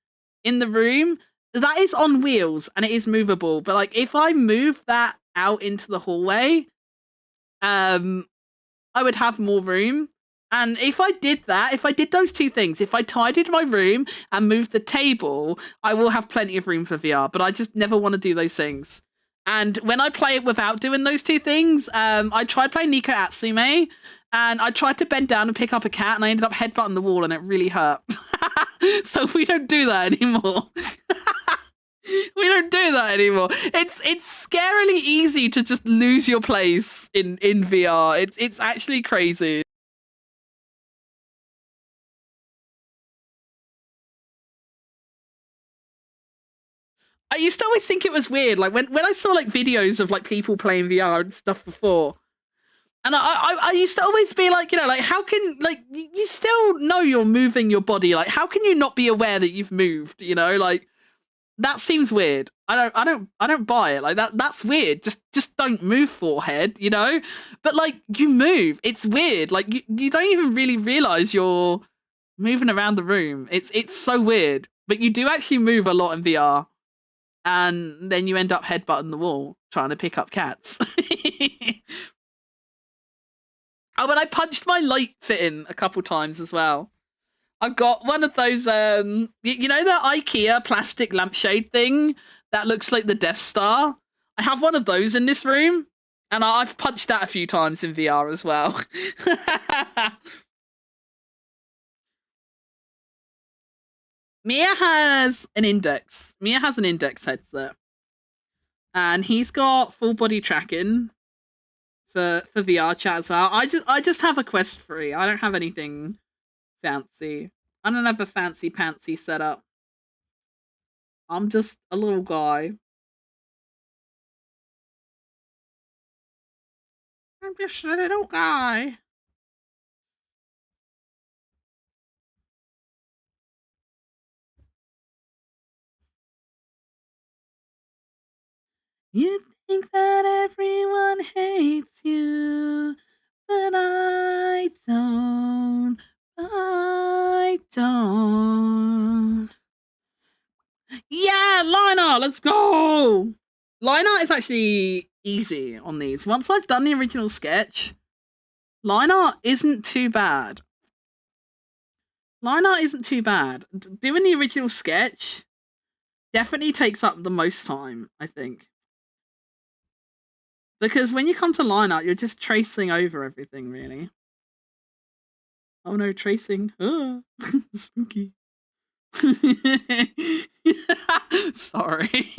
in the room that is on wheels and it is movable. But like if I move that out into the hallway, I would have more room. And if I did that, if I did those two things, if I tidied my room and moved the table, I will have plenty of room for VR. But I just never want to do those things. And when I play it without doing those two things, I tried playing Nico Atsume, and I tried to bend down and pick up a cat, and I ended up headbutting the wall, and it really hurt. So we don't do that anymore. We don't do that anymore. It's scarily easy to just lose your place in VR. It's actually crazy. I used to always think it was weird, like when I saw like videos of like people playing VR and stuff before, and I used to always be like, you know, like how can, like, you still know you're moving your body, like how can you not be aware that you've moved, you know, like that seems weird. I don't buy it. Like that's weird. Just don't move, forehead, you know? But like you move. It's weird. Like you don't even really realize you're moving around the room. It's so weird. But you do actually move a lot in VR. And then you end up headbutting the wall trying to pick up cats. Oh, but I punched my light fitting a couple times as well. I've got one of those, you know, the IKEA plastic lampshade thing that looks like the Death Star? I have one of those in this room, and I've punched that a few times in VR as well. Mia has an Index. Mia has an Index headset. And he's got full body tracking for VR chat as well. I just have a Quest 3. I don't have anything fancy. I don't have a fancy pantsy setup. I'm just a little guy. I'm just a little guy. You think that everyone hates you, but I don't. I don't. Yeah, Lina, let's go! Line art is actually easy on these. Once I've done the original sketch, line art isn't too bad. Line art isn't too bad. Doing the original sketch definitely takes up the most time, I think. Because when you come to line art, you're just tracing over everything, really. Oh no, tracing. Oh, spooky. Sorry.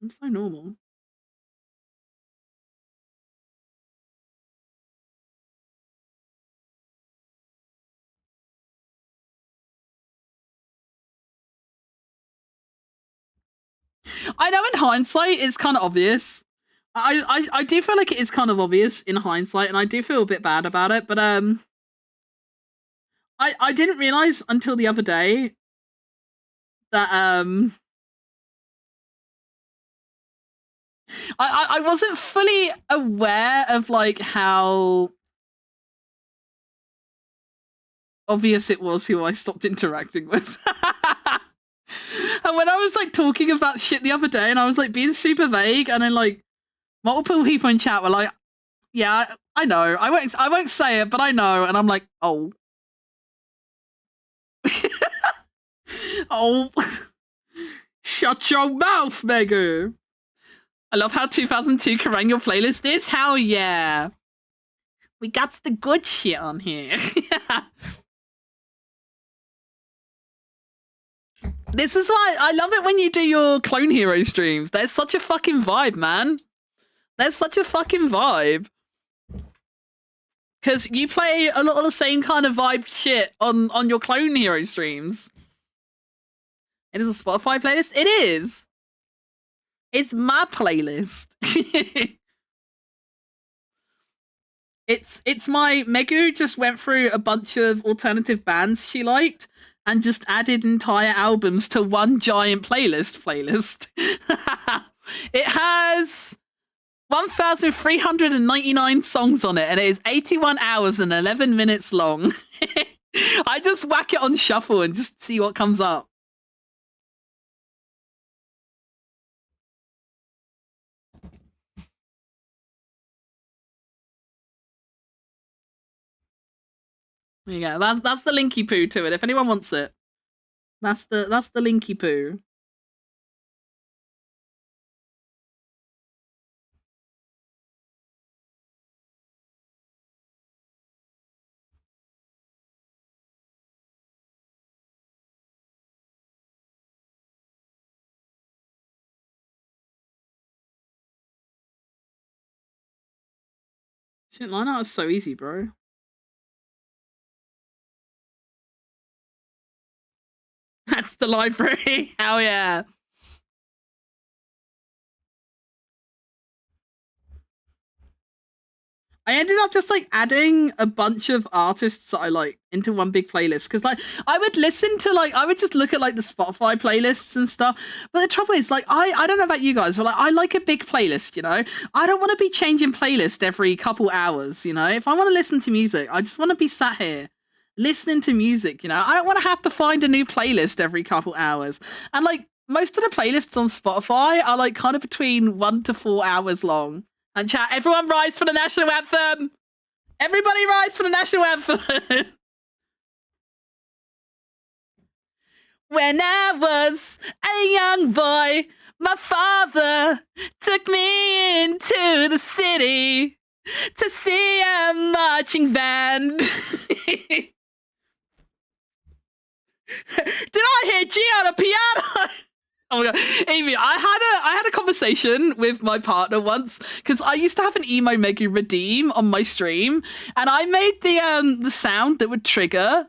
I'm so normal. I know in hindsight it's kind of obvious. I do feel like it is kind of obvious in hindsight, and I do feel a bit bad about it, but I didn't realize until the other day that I wasn't fully aware of like how obvious it was who I stopped interacting with. And when I was like talking about shit the other day, and I was like being super vague, and then like multiple people in chat were like, "Yeah, I know. I won't say it, but I know." And I'm like, "Oh, oh, shut your mouth, Megu." I love how 2002 Kerrang! Your playlist is. Hell yeah, we got the good shit on here. This is why I love it when you do your Clone Hero streams. There's such a fucking vibe, man. There's such a fucking vibe. Because you play a lot of the same kind of vibe shit on your Clone Hero streams. It is a Spotify playlist? It is. It's my playlist. It's my Megu just went through a bunch of alternative bands she liked and just added entire albums to one giant playlist. It has 1,399 songs on it, and it is 81 hours and 11 minutes long. I just whack it on shuffle and just see what comes up. There you go. That's the linky poo to it. If anyone wants it, that's the linky poo. Shit, line art is so easy, bro. That's the library. Hell yeah. I ended up just like adding a bunch of artists that I like into one big playlist because like I would listen to like I would just look at like the Spotify playlists and stuff. But the trouble is like I don't know about you guys, but like I like a big playlist, you know. I don't want to be changing playlist every couple hours, you know. If I want to listen to music, I just want to be sat here listening to music, you know. I don't want to have to find a new playlist every couple hours. And like most of the playlists on Spotify are like kind of between 1 to 4 hours long. And chat, everyone rise for the national anthem. Everybody rise for the national anthem. When I was a young boy, my father took me into the city to see a marching band. Did I hear G on a piano? Oh my god, Amy! I had a conversation with my partner once because I used to have an emo Megu redeem on my stream, and I made the sound that would trigger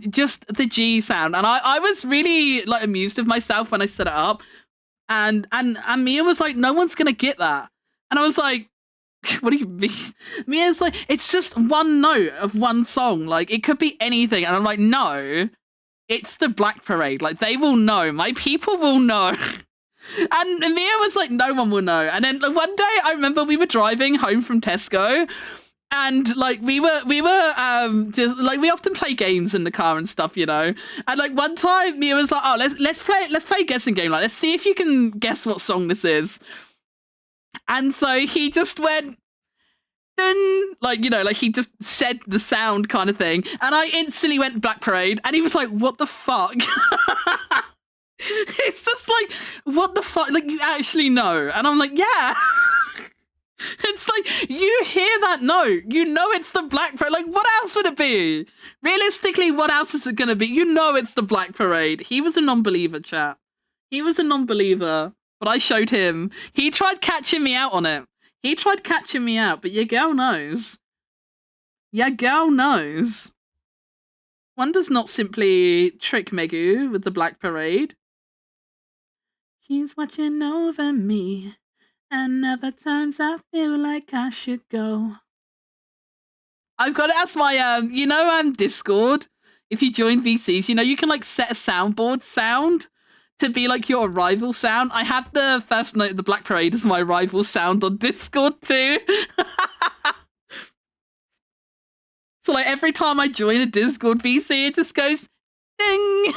just the G sound, and I was really like amused with myself when I set it up, and Mia was like, "No one's gonna get that," and I was like, "What do you mean?" Mia's like, "It's just one note of one song, like it could be anything," and I'm like, "No. It's the Black Parade. Like, they will know. My people will know." And Mia was like, "No one will know." And then one day, I remember we were driving home from Tesco, and like we were just like we often play games in the car and stuff, you know. And like one time, Mia was like, "Oh, let's play a guessing game. Like, let's see if you can guess what song this is." And so he just went, like, you know, like he just said the sound kind of thing, and I instantly went Black Parade, and he was like, "What the fuck?" It's just like, what the fuck? Like, you actually know? And I'm like, yeah. It's like, you hear that note, you know it's the Black Parade. Like, what else would it be? Realistically, what else is it gonna be? You know it's the Black Parade. He was a non-believer, chat. He was a non-believer, but I showed him. He tried catching me out on it. He tried catching me out, but your girl knows. Your girl knows. One does not simply trick Megu with the Black Parade. He's watching over me, and other times I feel like I should go. I've got to ask my, Discord. If you join VCs, you know, you can like set a soundboard sound to be like your arrival sound. I had the first note of the Black Parade as my arrival sound on Discord too. So like every time I join a Discord VC, it just goes ding.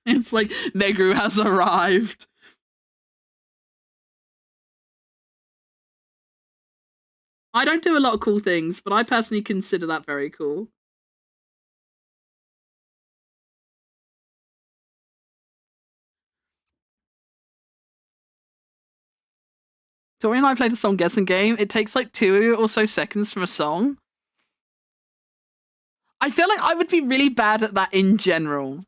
It's like Megru has arrived. I don't do a lot of cool things, but I personally consider that very cool. Tori and I played a song guessing game. It takes like 2 or so seconds from a song. I feel like I would be really bad at that in general.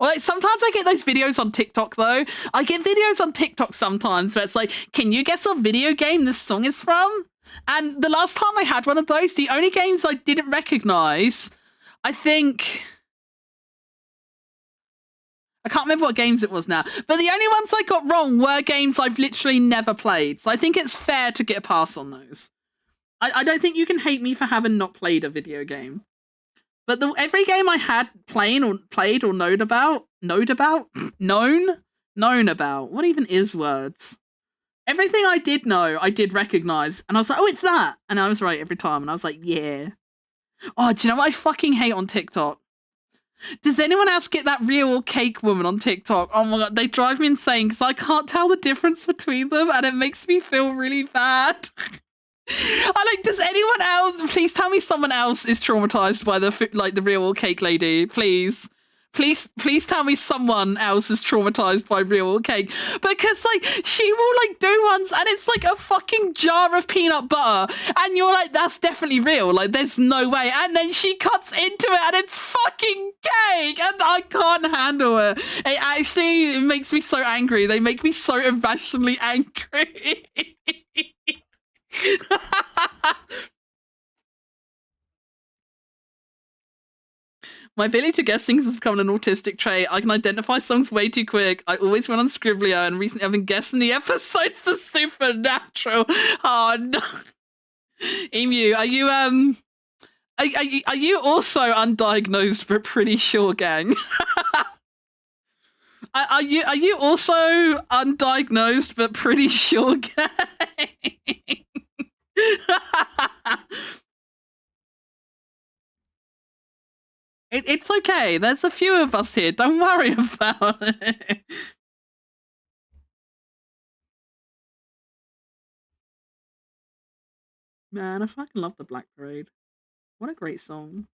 Or like sometimes I get those videos on TikTok though. I get videos on TikTok sometimes where it's like, can you guess what video game this song is from? And the last time I had one of those, the only games I didn't recognize, I think... I can't remember what games it was now, but the only ones I got wrong were games I've literally never played. So I think it's fair to get a pass on those. I don't think you can hate me for having not played a video game. But every game I had played or known about, what even is words? Everything I did know, I did recognize. And I was like, oh, it's that. And I was right every time. And I was like, yeah. Oh, do you know what I fucking hate on TikTok? Does anyone else get that real cake woman on TikTok? Oh my god, they drive me insane because I can't tell the difference between them and it makes me feel really bad. I like, does anyone else, please tell me someone else is traumatized by the real cake lady, please. Please tell me someone else is traumatized by real cake, because like she will like do ones and it's like a fucking jar of peanut butter and you're like, that's definitely real, like there's no way, and then she cuts into it and it's fucking cake and I can't handle it. It actually makes me so angry. They make me so irrationally angry. My ability to guess things has become an autistic trait. I can identify songs way too quick. I always went on Scribbler, and recently I've been guessing the episodes to Supernatural. Oh no. Emu, are you are you also undiagnosed but pretty sure, gang? Are you also undiagnosed but pretty sure, gang? It's okay. There's a few of us here. Don't worry about it. Man, I fucking love the Black Parade. What a great song.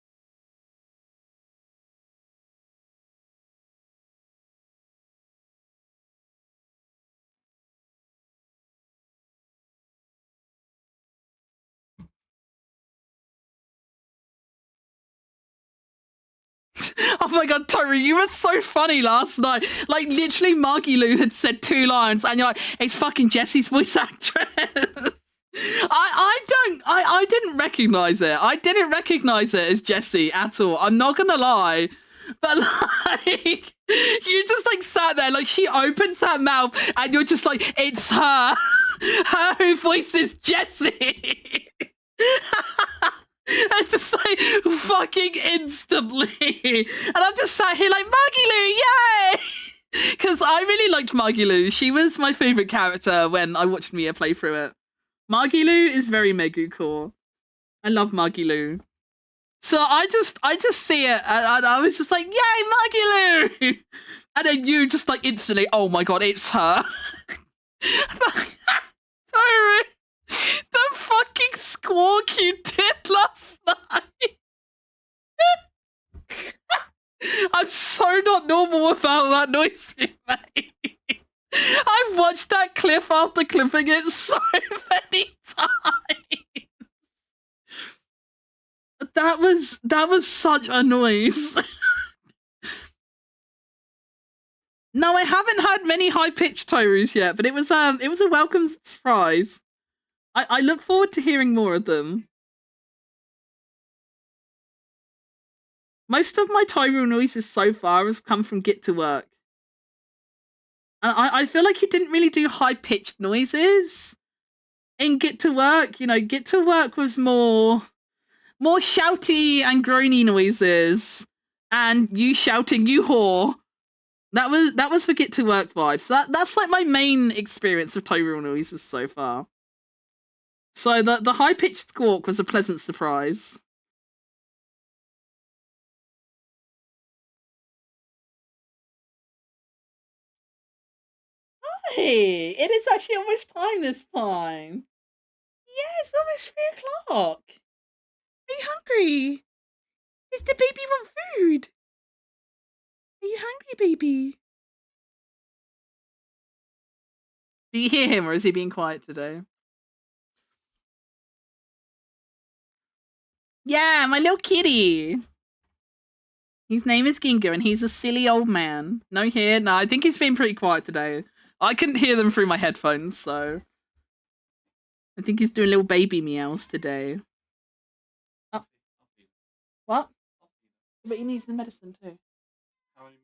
Oh my god, Tori, you were so funny last night. Like, literally, Marky Lou had said 2 lines, and you're like, it's fucking Jessie's voice actress. I didn't recognize it. I didn't recognize it as Jessie at all. I'm not gonna lie. But like, you just like sat there, like she opens her mouth, and you're just like, it's her. Her who voices Jessie. And just like fucking instantly. And I'm just sat here like, Marky Lou, yay! Because I really liked Marky Lou. She was my favourite character when I watched Mia play through it. Marky Lou is very Megu core. I love Marky Lou. So I just see it and I was just like, yay, Marky Lou! And then you just like instantly, oh my god, it's her. Sorry. The fucking squawk you did last night. I'm so not normal about that noise you made. I've watched that clip after clipping it so many times. That was such a noise. No, I haven't had many high-pitched Toru's yet, but it was a welcome surprise. I look forward to hearing more of them. Most of my Toru noises so far has come from Get to Work. And I feel like you didn't really do high-pitched noises in Get to Work. You know, Get to Work was more shouty and groany noises. and you shouting "you whore." That was for Get to Work vibes. That's like my main experience of Tyrell noises so far. So the high pitched squawk was a pleasant surprise. Hey, it is actually almost time this time. Yeah, it's almost 3:00. Are you hungry? Does the baby want food? Are you hungry, baby? Do you hear him, or is he being quiet today? Yeah, my little kitty. His name is Ginga, and he's a silly old man. No hair. No, I think he's been pretty quiet today. I couldn't hear them through my headphones, so I think he's doing little baby meows today. Oh. What? But he needs the medicine too. How many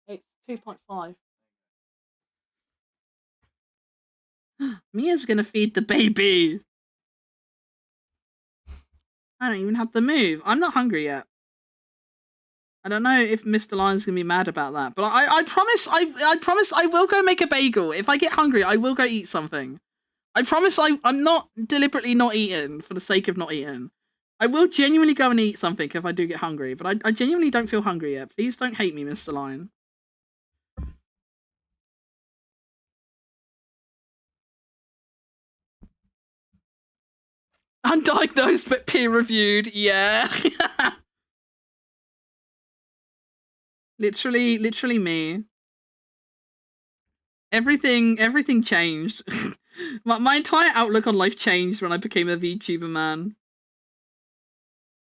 millimeters? It's 2.5. Mia's gonna feed the baby. I don't even have to move. I'm not hungry yet. I don't know if Mr. Lion's gonna be mad about that, but I promise I will go make a bagel. If I get hungry, I will go eat something. I promise I'm not deliberately not eating for the sake of not eating. I will genuinely go and eat something if I do get hungry, but I genuinely don't feel hungry yet. Please don't hate me, Mr. Lion. Undiagnosed but peer-reviewed, yeah. Literally me. Everything changed. my entire outlook on life changed when I became a VTuber, man.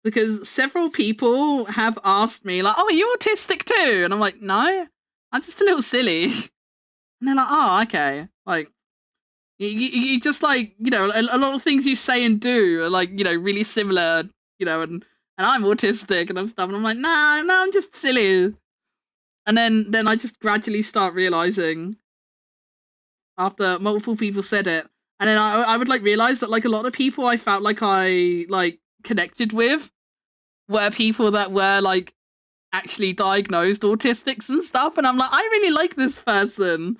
Because several people have asked me, like, oh, are you autistic too? And I'm like, no, I'm just a little silly. And they're like, oh, okay. Like, you just like, you know, a lot of things you say and do are like, you know, really similar, you know, and I'm autistic and stuff. And I'm like, no, I'm just silly. And then I just gradually start realizing after multiple people said it. And then I would like realize that like a lot of people I felt like I like connected with were people that were like actually diagnosed autistics and stuff. And I'm like, I really like this person.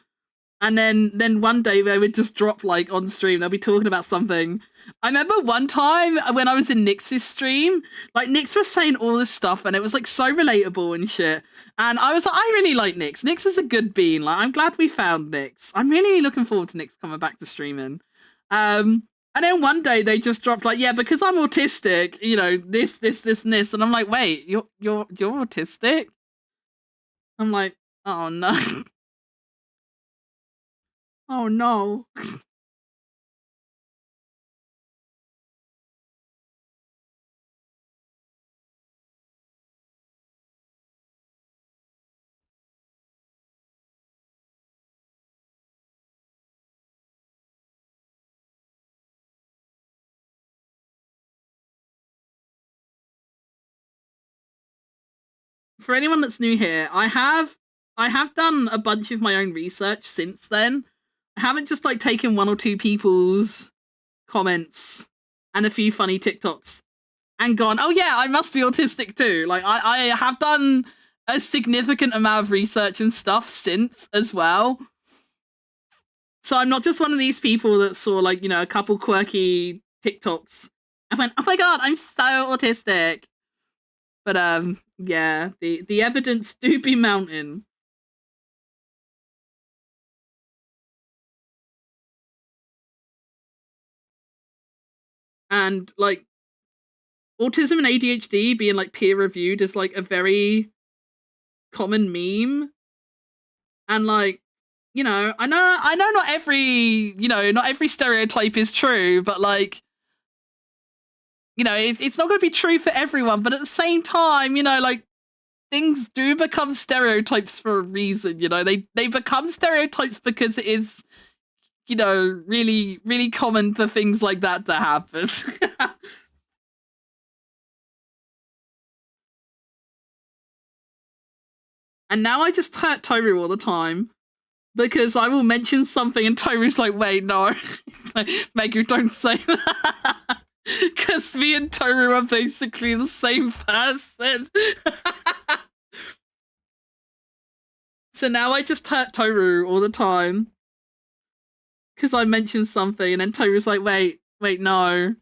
And then one day they would just drop like on stream. They'll be talking about something. I remember one time when I was in Nyx's stream, like Nyx was saying all this stuff and it was like so relatable and shit. And I was like, I really like Nyx. Nyx is a good bean. Like I'm glad we found Nyx. I'm really looking forward to Nyx coming back to streaming. And then one day they just dropped like, yeah, because I'm autistic, you know, this, and this. And I'm like, wait, you're autistic? I'm like, oh no. Oh no. For anyone that's new here, I have done a bunch of my own research since then. I haven't just like taken one or two people's comments and a few funny TikToks and gone, oh yeah, I must be autistic too. Like I have done a significant amount of research and stuff since as well. So I'm not just one of these people that saw like, you know, a couple quirky TikToks and went, oh my god, I'm so autistic. But yeah, the evidence do be mounting. And like autism and ADHD being like peer reviewed is like a very common meme. And like, you know, I know not every stereotype is true, but like, you know, it's not going to be true for everyone, but at the same time, you know, like things do become stereotypes for a reason, you know. They become stereotypes because it is, you know, really, really common for things like that to happen. And now I just hurt Toru all the time because I will mention something and Toru's like, wait, no. Like, Megu, don't say that. Because me and Toru are basically the same person. So now I just hurt Toru all the time. Because I mentioned something and then Toru's like, wait, no.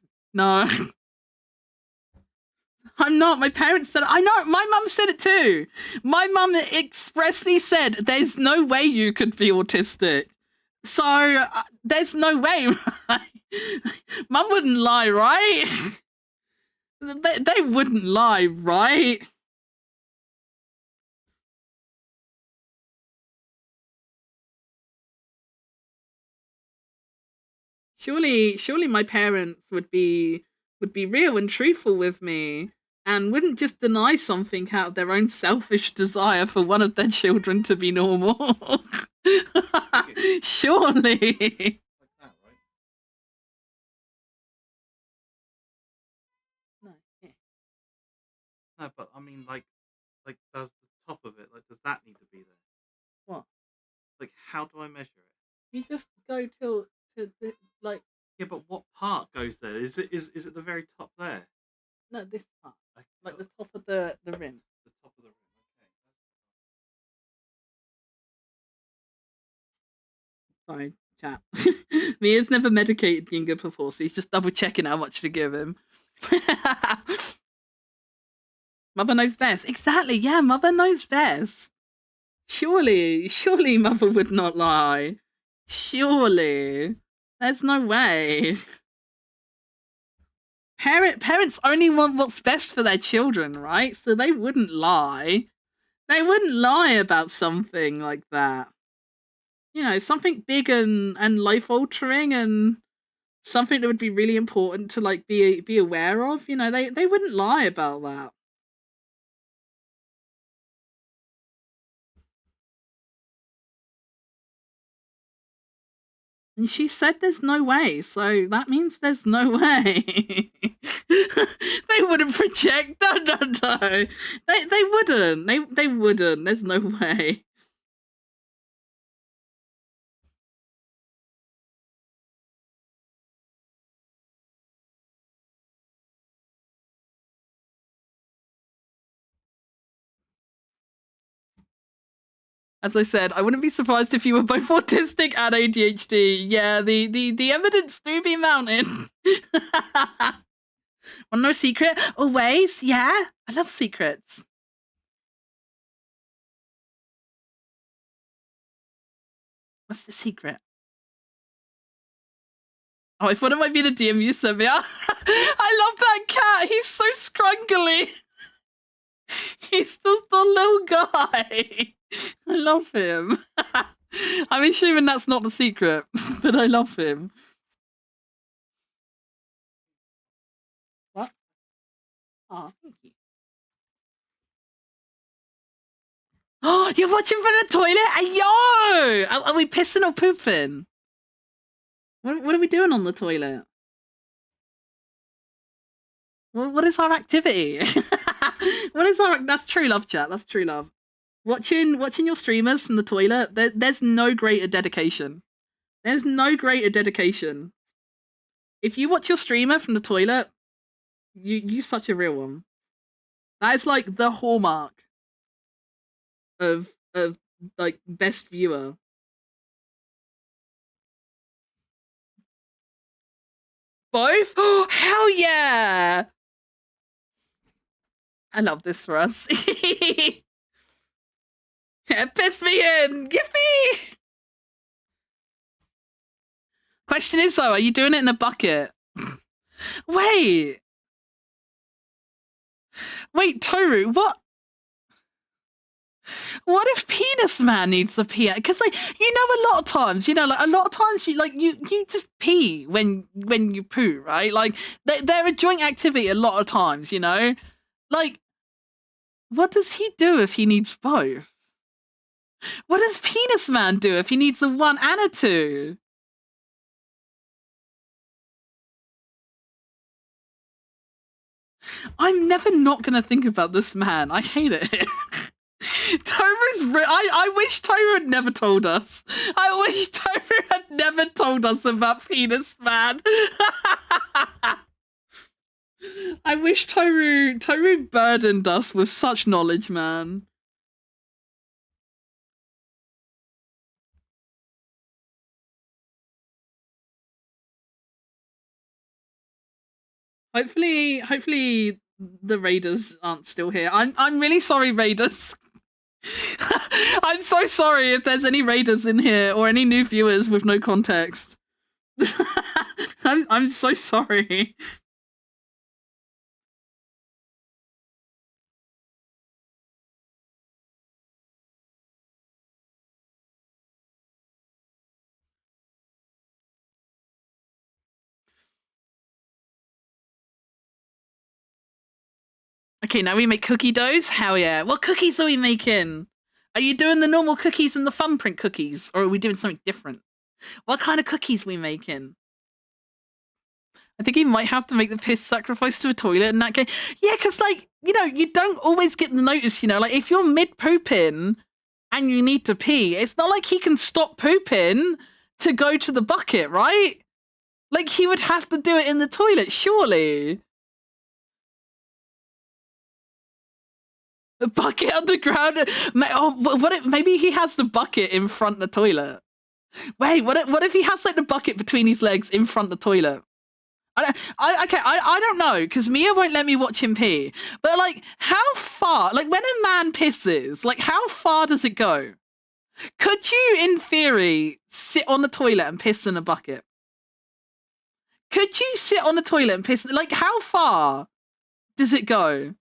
I'm not. My parents said it. I know. My mum said it too. My mum expressly said, there's no way you could be autistic. So there's no way, right? Mum wouldn't lie, right? They wouldn't lie, right? Surely my parents would be real and truthful with me and wouldn't just deny something out of their own selfish desire for one of their children to be normal. Surely. Like that, right? No, yeah. No, but I mean, like, does the top of it, like, does that need to be there? What? Like, how do I measure it? You just go to the, like, Yeah, but what part goes there? Is it the very top there? no, this part. Like, Like the top of the rim. the top of the rim. Sorry, chat. Mia's never medicated Ginga before, so he's just double checking how much to give him. Mother knows best. Exactly, yeah, mother knows best. Surely mother would not lie. Surely. There's no way. Parents only want what's best for their children, right? So they wouldn't lie. They wouldn't lie about something like that. You know, something big and life altering and something that would be really important to like be aware of. You know, they wouldn't lie about that. And she said there's no way, so that means there's no way. They wouldn't project. No. They wouldn't. They wouldn't. There's no way. As I said, I wouldn't be surprised if you were both autistic and ADHD. Yeah, the evidence do be mounted. Want no secret? Always, yeah. I love secrets. What's the secret? Oh, I thought it might be the DM you sent me. I love that cat. He's so scrungly. He's the little guy. I love him. I'm assuming that's not the secret, but I love him. What? Oh, thank you. Oh, you're watching from the toilet? Ayo! Are we pissing or pooping? What are we doing on the toilet? What is our activity? What is our... That's true love, chat. That's true love. Watching your streamers from the toilet, there's no greater dedication. There's no greater dedication. If you watch your streamer from the toilet, you're such a real one. That is like the hallmark of like best viewer. Both? Oh, hell yeah! I love this for us. Yeah, piss me in! Yippee! Question is though, are you doing it in a bucket? Wait, Toru, what if Penis Man needs to pee? Because like, you know, a lot of times you just pee when you poo, right? Like they're a joint activity a lot of times, you know? Like, what does he do if he needs both? What does Penis Man do if he needs a 1 and a 2? I'm never not gonna think about this man. I hate it. I wish Toru had never told us. I wish Toru had never told us about Penis Man. I wish Toru burdened us with such knowledge, man. Hopefully the Raiders aren't still here. I'm really sorry, Raiders. I'm so sorry if there's any Raiders in here or any new viewers with no context. I'm so sorry. Okay, now we make cookie doughs? Hell yeah. What cookies are we making? Are you doing the normal cookies and the thumbprint cookies? Or are we doing something different? What kind of cookies are we making? I think he might have to make the piss sacrifice to a toilet in that case. Yeah, because, like, you know, you don't always get the notice, you know? Like, if you're mid-pooping and you need to pee, it's not like he can stop pooping to go to the bucket, right? Like, he would have to do it in the toilet, surely. A bucket on the ground. Maybe he has the bucket in front of the toilet. Wait, what if he has like the bucket between his legs in front of the toilet? I don't know, because Mia won't let me watch him pee. But like, how far? Like, when a man pisses, like, how far does it go? Could you, in theory, sit on the toilet and piss in a bucket? Could you sit on the toilet and piss? Like, how far does it go?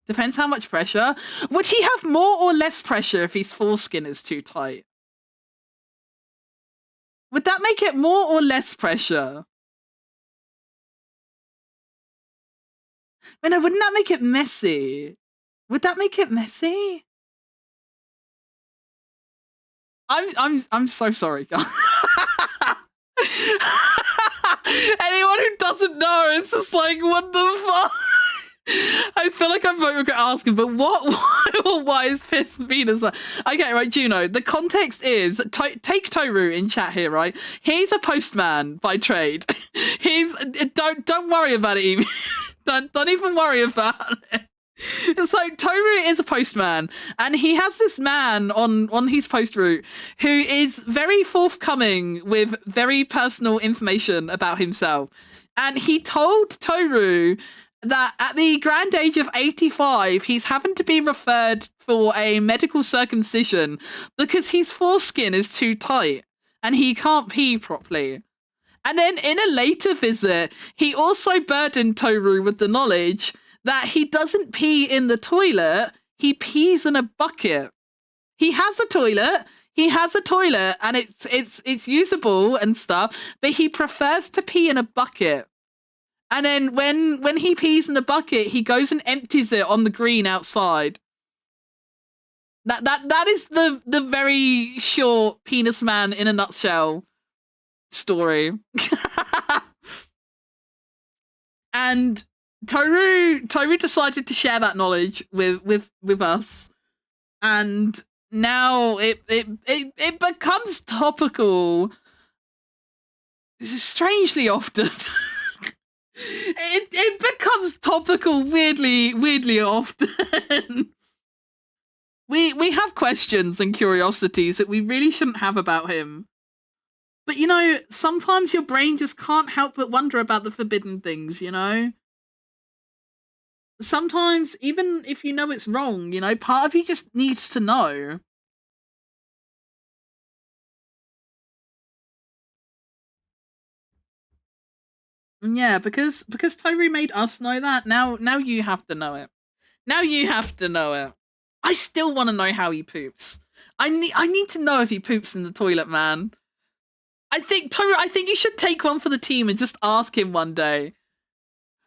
Depends how much pressure. Would he have more or less pressure if his foreskin is too tight? Would that make it more or less pressure? No, wouldn't that make it messy? Would that make it messy? I'm so sorry, guys. Anyone who doesn't know, it's just like, what the fuck? I feel like I might regret asking, but why is piss Venus? Okay, right, Juno. The context is take Toru in chat here, right? He's a postman by trade. He's don't worry about it, even. don't even worry about it. So Toru is a postman, and he has this man on his post route who is very forthcoming with very personal information about himself. And he told Toru that at the grand age of 85, he's having to be referred for a medical circumcision because his foreskin is too tight and he can't pee properly. And then in a later visit, he also burdened Toru with the knowledge that he doesn't pee in the toilet, he pees in a bucket. He has a toilet, and it's usable and stuff, but he prefers to pee in a bucket. And then when he pees in the bucket, he goes and empties it on the green outside. That is the very short penis man in a nutshell story. And Toru decided to share that knowledge with us, and now it becomes topical strangely often. It becomes topical weirdly often. We have questions and curiosities that we really shouldn't have about him. But you know, sometimes your brain just can't help but wonder about the forbidden things, you know? Sometimes, even if you know it's wrong, you know, part of you just needs to know. Yeah, because Toru made us know that. Now you have to know it. Now you have to know it. I still want to know how he poops. I need to know if he poops in the toilet, man. I think Toru, you should take one for the team and just ask him one day.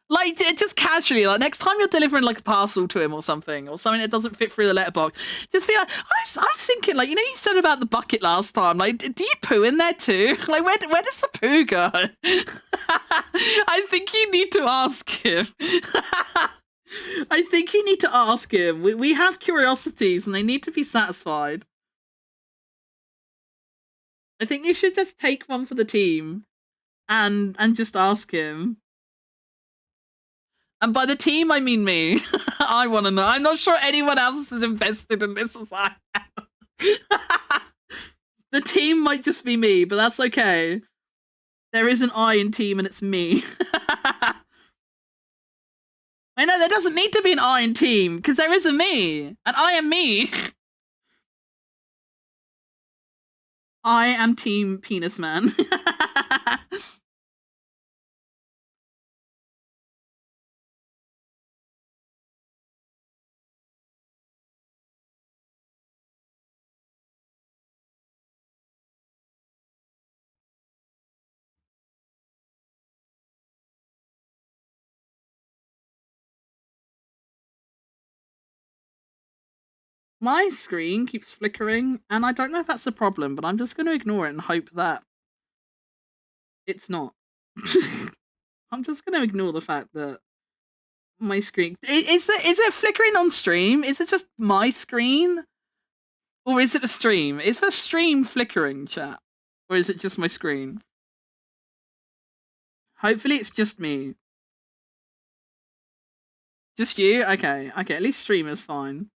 Like, just casually, like, next time you're delivering, like, a parcel to him or something that doesn't fit through the letterbox, just be like, I was thinking, like, you know, you said about the bucket last time, like, do you poo in there too? Like, where does the poo go? I think you need to ask him. I think you need to ask him. We have curiosities, and they need to be satisfied. I think you should just take one for the team and just ask him. And by the team, I mean me. I want to know. I'm not sure anyone else is as invested in this as I am. The team might just be me, but that's okay. There is an I in team, and it's me. I know there doesn't need to be an I in team, because there is a me, and I am me. I am team penis man. My screen keeps flickering, and I don't know if that's a problem, but I'm just going to ignore it and hope that it's not. I'm just going to ignore the fact that my screen is it flickering on stream? Is it just my screen, or is it a stream? Is the stream flickering, chat, or is it just my screen? Hopefully, it's just me. Just you? Okay. At least stream is fine.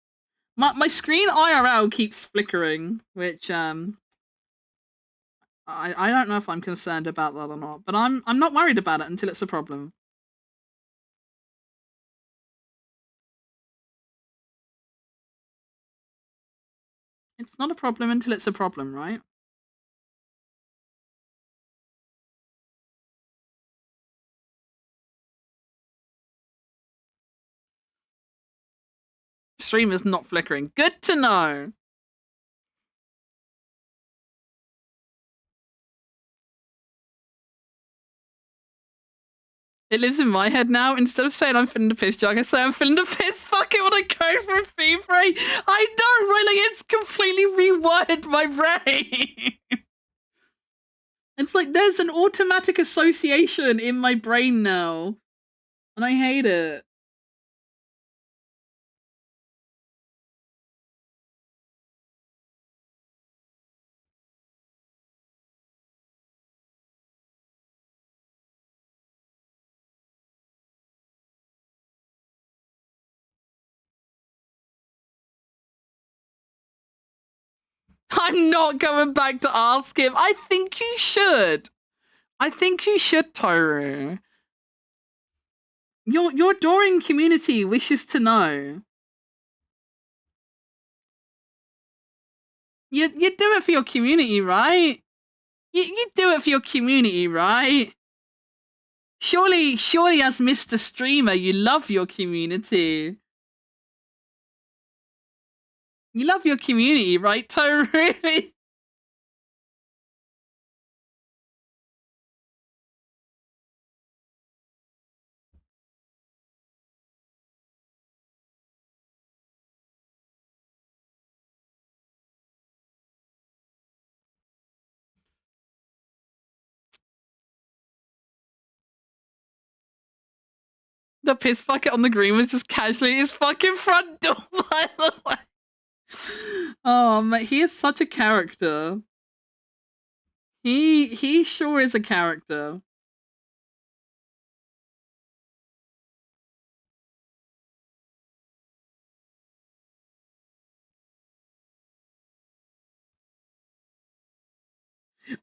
My screen IRL keeps flickering, which I don't know if I'm concerned about that or not, but I'm not worried about it until it's a problem. It's not a problem until it's a problem, right? Stream is not flickering. Good to know. It lives in my head now. Instead of saying I'm feeling the piss jug, I say I'm feeling the piss. Fuck it when I go for a fever. I know, right? Like, it's completely rewired my brain. It's like there's an automatic association in my brain now. And I hate it. I'm not going back to ask him. I think you should. I think you should, Toru. Your adoring community wishes to know. You do it for your community, right? You do it for your community, right? Surely as Mr. Streamer, you love your community. You love your community, right, Toru? The piss bucket on the green was just casually his fucking front door, by the way. He is such a character. He sure is a character.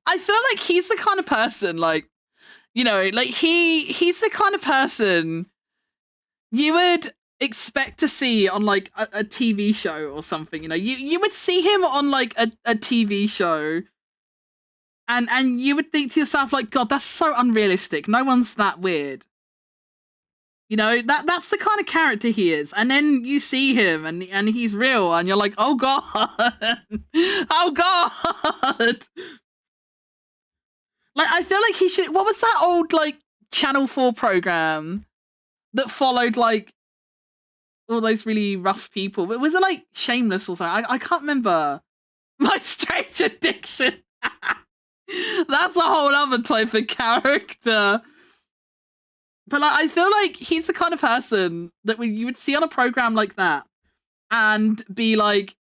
I feel like he's the kind of person, like, you know, like he's the kind of person you would expect to see on like a TV show or something. You know, you would see him on like a TV show, and you would think to yourself like, God, that's so unrealistic. No one's that weird. You know, that's the kind of character he is. And then you see him and he's real, and you're like, oh God, oh God. Like, I feel like he should. What was that old like Channel 4 program that followed like all those really rough people? But was it like Shameless or something? I can't remember. My Strange Addiction. That's a whole other type of character. But like, I feel like he's the kind of person that you would see on a program like that and be like,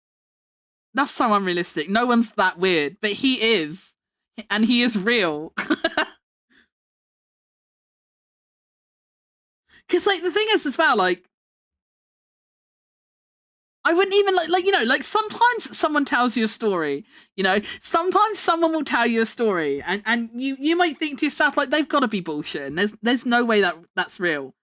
that's so unrealistic. No one's that weird. But he is. And he is real. Because like the thing is as well, like I wouldn't even like you know, like sometimes someone tells you a story, you know, sometimes someone will tell you a story and you might think to yourself like they've got to be bullshitting. There's no way that's real.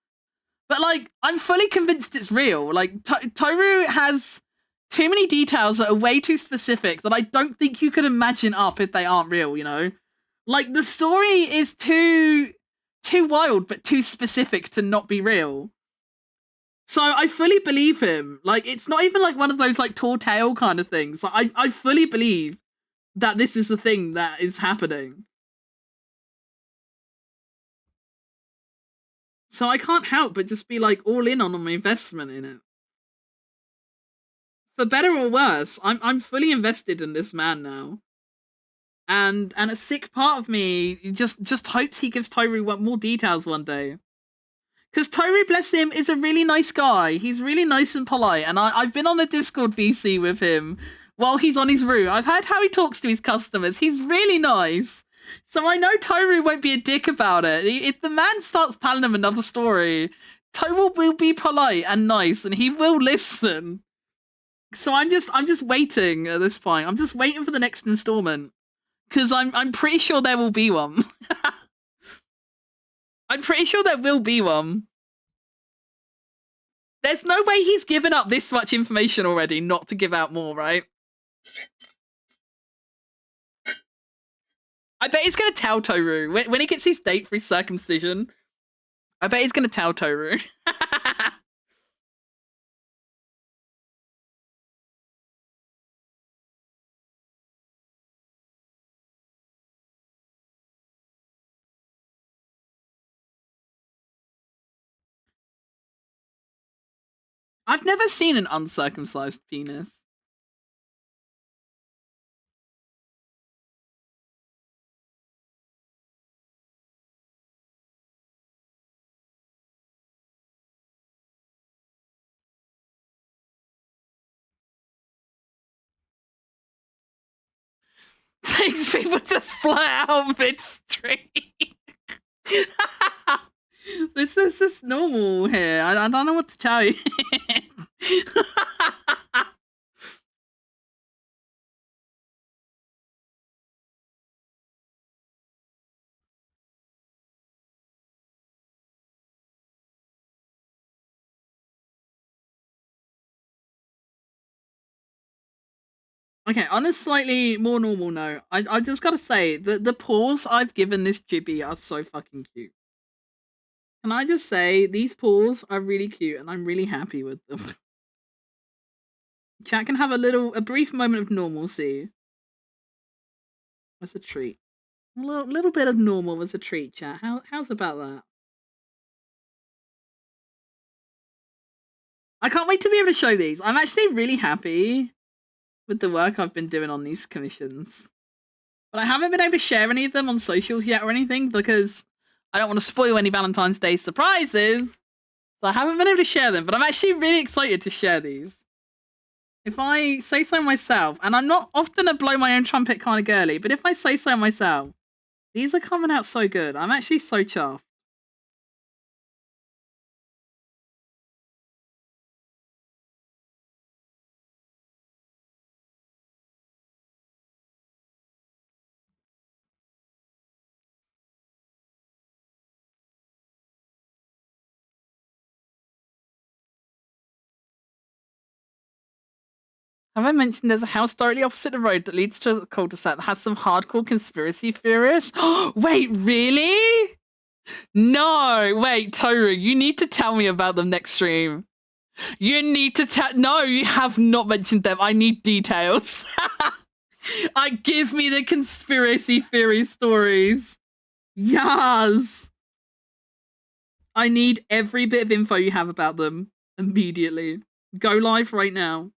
But like I'm fully convinced it's real. Like Toru has too many details that are way too specific that I don't think you could imagine up if they aren't real, you know? Like the story is too wild but too specific to not be real. So I fully believe him. Like it's not even like one of those like tall tale kind of things. Like, I fully believe that this is a thing that is happening. So I can't help but just be like all in on my investment in it. For better or worse, I'm fully invested in this man now. And a sick part of me just hopes he gives Toru more details one day. Because Toru, bless him, is a really nice guy. He's really nice and polite. And I've been on a Discord VC with him while he's on his route. I've heard how he talks to his customers. He's really nice. So I know Toru won't be a dick about it. If the man starts telling him another story, Toru will be polite and nice and he will listen. So I'm just waiting at this point. I'm just waiting for the next installment. Because I'm pretty sure there will be one. I'm pretty sure there will be one. There's no way he's given up this much information already not to give out more, right? I bet he's going to tell Toru. When he gets his date for his circumcision, I bet he's going to tell Toru. I've never seen an uncircumcised penis. Things people just fly out midstream. This is just normal here. I don't know what to tell you. Okay, on a slightly more normal note, I just gotta say that the paws I've given this Chibi are so fucking cute. Can I just say these paws are really cute and I'm really happy with them. Chat can have a brief moment of normalcy. That's a treat. A little bit of normal was a treat, chat. How's about that? I can't wait to be able to show these. I'm actually really happy with the work I've been doing on these commissions. But I haven't been able to share any of them on socials yet or anything because I don't want to spoil any Valentine's Day surprises. So I haven't been able to share them, but I'm actually really excited to share these. If I say so myself, and I'm not often a blow my own trumpet kind of girly, but if I say so myself, these are coming out so good. I'm actually so chuffed. Have I mentioned there's a house directly opposite the road that leads to a cul-de-sac that has some hardcore conspiracy theorists? Wait, really? No, wait, Toru, you need to tell me about them next stream. You need to tell. No, you have not mentioned them. I need details. Give me the conspiracy theory stories. Yes. I need every bit of info you have about them immediately. Go live right now.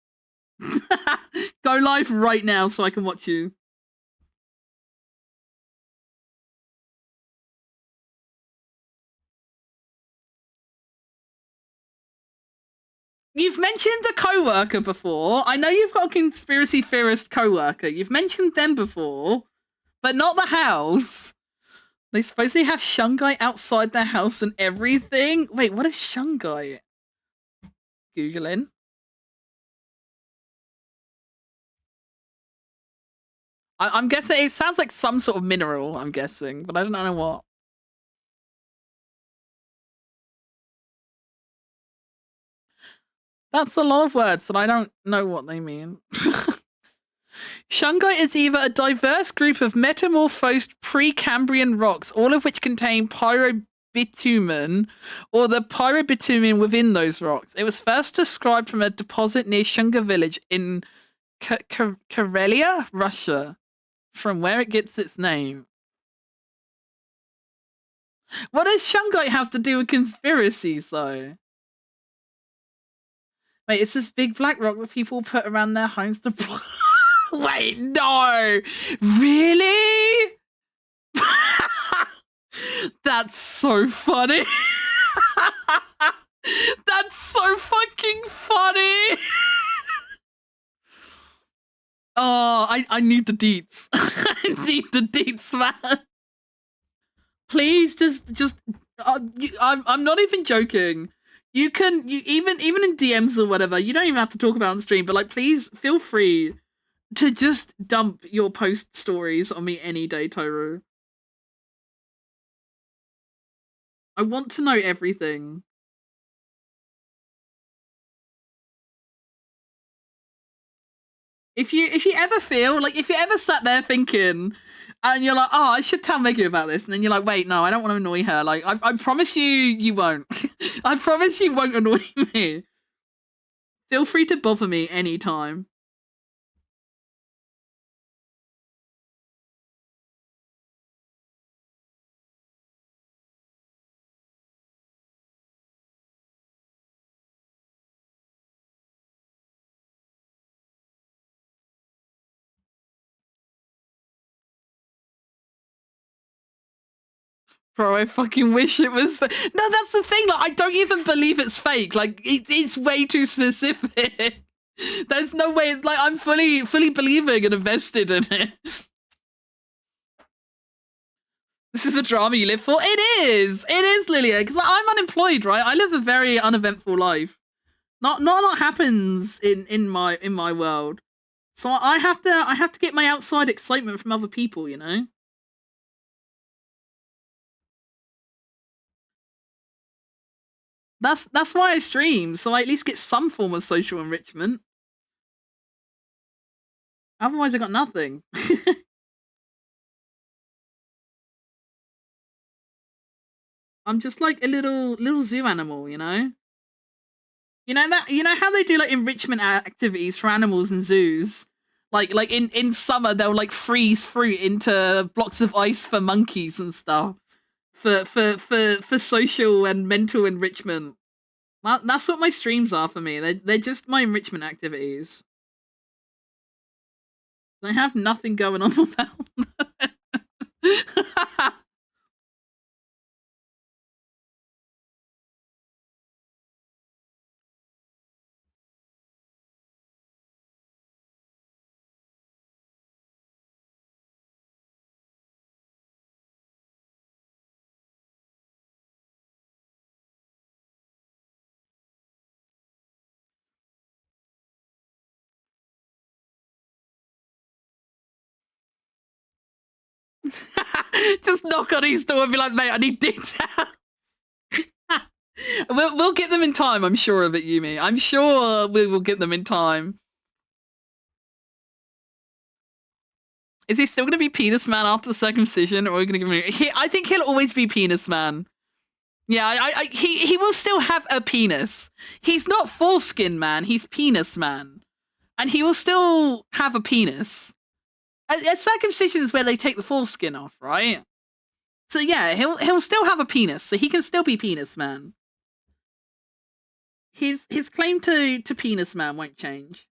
Go live right now so I can watch you. You've mentioned a co-worker before. I know you've got a conspiracy theorist co-worker. You've mentioned them before, but not the house. They supposedly have Shungite outside their house and everything. Wait, what is Shungite? Googling. I'm guessing it sounds like some sort of mineral, I'm guessing, but I don't know what. That's a lot of words, and I don't know what they mean. Shungite is either a diverse group of metamorphosed Precambrian rocks, all of which contain pyrobitumen, or the pyrobitumen within those rocks. It was first described from a deposit near Shunga village in Karelia, Russia, from where it gets its name. What does Shungite have to do with conspiracies, though? Wait, it's this big black rock that people put around their homes to block. Wait, no! Really? That's so funny. That's so fucking funny. Oh, I need the deets. I need the deets, man. Please, I'm not even joking. You even in DMs or whatever. You don't even have to talk about it on the stream, but like, please feel free to just dump your post stories on me any day, Toru. I want to know everything. If you ever feel like, if you ever sat there thinking and you're like, oh, I should tell Meggy about this, and then you're like, wait, no, I don't want to annoy her. Like, I promise you won't. I promise you won't annoy me. Feel free to bother me anytime. Bro, I fucking wish it was fake. No, that's the thing. Like, I don't even believe it's fake. Like, it's way too specific. There's no way. It's like I'm fully believing and invested in it. This is a drama you live for. It is, Lilia. Because I'm unemployed, right? I live a very uneventful life. Not a lot happens in my world. So I have to get my outside excitement from other people, you know. That's why I stream, so I at least get some form of social enrichment. Otherwise, I got nothing. I'm just like a little zoo animal, you know. You know how they do like enrichment activities for animals in zoos. Like in summer they'll like freeze fruit into blocks of ice for monkeys and stuff. For social and mental enrichment. That's what my streams are for me. They're just my enrichment activities. I have nothing going on about Just knock on his door and be like, mate, I need details. We'll get them in time, I'm sure of it, Yumi. I'm sure we will get them in time. Is he still going to be Penis Man after the circumcision, or are we going to give him? I think he'll always be Penis Man. Yeah, he will still have a penis. He's not Foreskin Man. He's Penis Man, and he will still have a penis. A circumcision is where they take the foreskin off, right? So yeah, he'll still have a penis, so he can still be Penis Man. His claim to Penis Man won't change.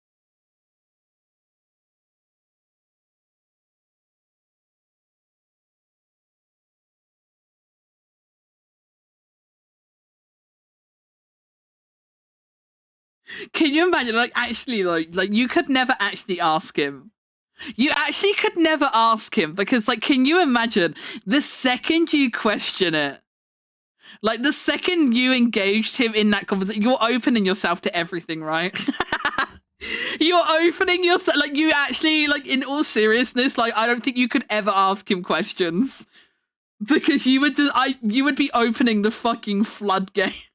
Can you imagine, like, actually, like you could never actually ask him. You actually could never ask him because, like, can you imagine the second you question it? Like, the second you engaged him in that conversation, you're opening yourself to everything, right? You're opening yourself, like, you actually, like, in all seriousness, like, I don't think you could ever ask him questions because you would just, you would be opening the fucking floodgate.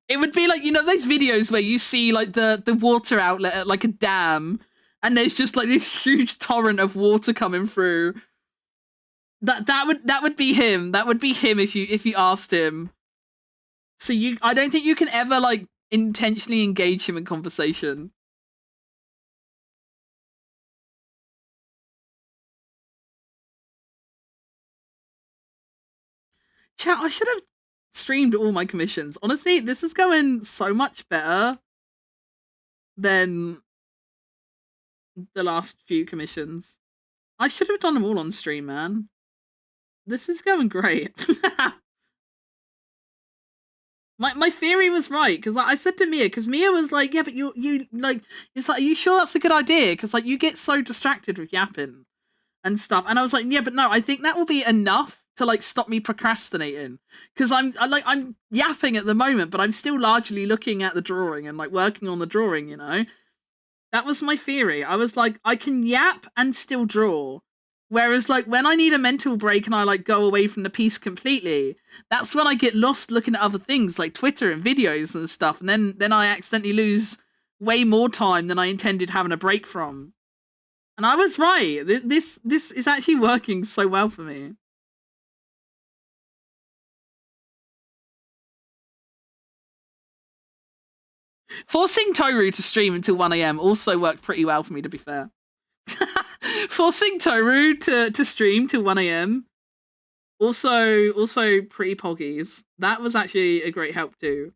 It would be like, you know, those videos where you see like the water outlet at like a dam and there's just like this huge torrent of water coming through. That would be him. That would be him if you asked him. So I don't think you can ever like intentionally engage him in conversation. Chat, I should have streamed all my commissions. Honestly, this is going so much better than the last few commissions. I should have done them all on stream, man. This is going great. My theory was right because like, I said to Mia, because Mia was like, yeah, but you like, it's like, are you sure that's a good idea? Because like you get so distracted with yapping and stuff, and I was like, yeah, but no, I think that will be enough to like stop me procrastinating because I'm yapping at the moment, but I'm still largely looking at the drawing and like working on the drawing, you know. That was my theory. I was like, I can yap and still draw. Whereas like when I need a mental break and I like go away from the piece completely, that's when I get lost looking at other things like Twitter and videos and stuff, and then I accidentally lose way more time than I intended having a break from. And I was right. This is actually working so well for me. Forcing Toru to stream until 1 a.m. also worked pretty well for me, to be fair. Forcing Toru to stream till 1 a.m. Also pretty poggies. That was actually a great help too.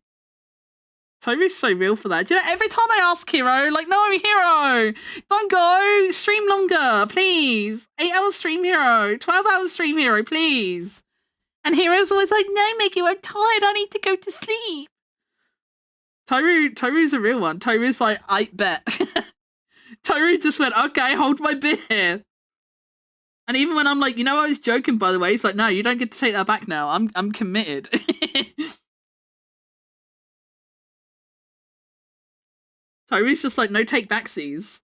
Toru's so real for that. Do you know, every time I ask Hero, like, no, Hero, don't go. Stream longer, please. 8 hours stream, Hero. 12 hours stream, Hero, please. And Hero's always like, no, Mickey, I'm tired. I need to go to sleep. Toru's a real one. Toru's like, I bet. Toru just went, okay, hold my beer. And even when I'm like, you know, I was joking, by the way, he's like, no, you don't get to take that back now. I'm committed. Toru's just like, no take backsies.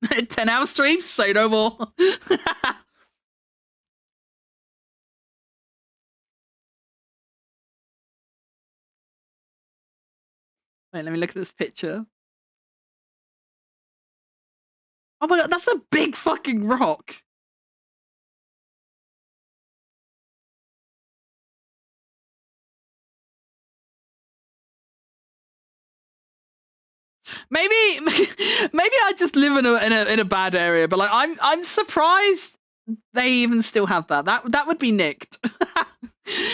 $10-hour stream, say no more. Wait, let me look at this picture. Oh my god, that's a big fucking rock. Maybe I just live in a bad area, but like I'm surprised they even still have that. That would be nicked.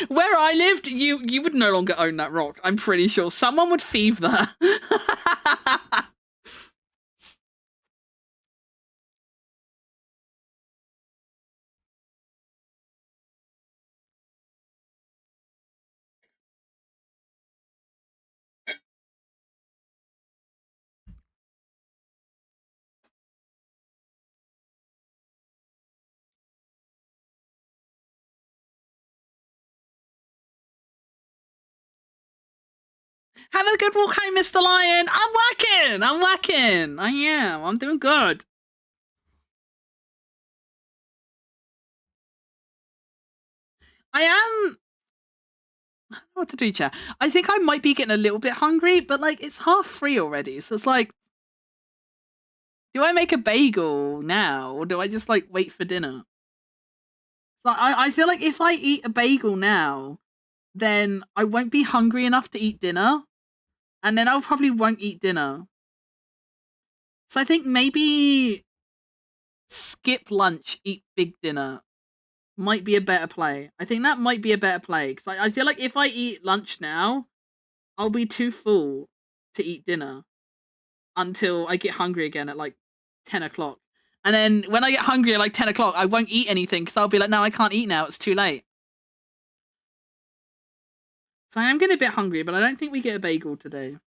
Where I lived, you would no longer own that rock. I'm pretty sure someone would thieve that. Have a good walk home, Mr. Lion. I'm working. I am. I'm doing good. I am. I don't know what to do, chat. I think I might be getting a little bit hungry, but like it's 3:30 already, so it's like, do I make a bagel now, or do I just like wait for dinner? So I feel like if I eat a bagel now, then I won't be hungry enough to eat dinner, and then I probably won't eat dinner. So I think maybe skip lunch, eat big dinner might be a better play. I think that might be a better play because I feel like if I eat lunch now, I'll be too full to eat dinner until I get hungry again at like 10 o'clock. And then when I get hungry at like 10 o'clock, I won't eat anything because I'll be like, no, I can't eat now. It's too late. So I am getting a bit hungry, but I don't think we get a bagel today.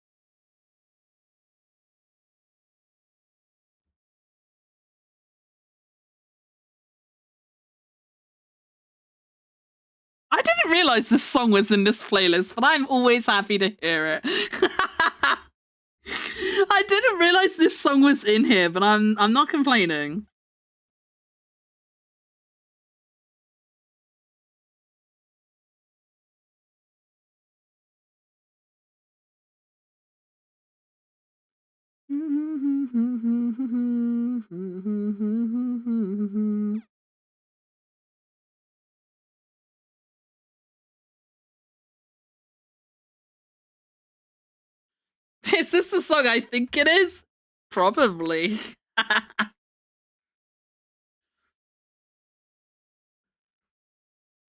I didn't realize this song was in this playlist, but I'm always happy to hear it. I didn't realize this song was in here, but I'm not complaining. Is this the song I think it is? Probably. I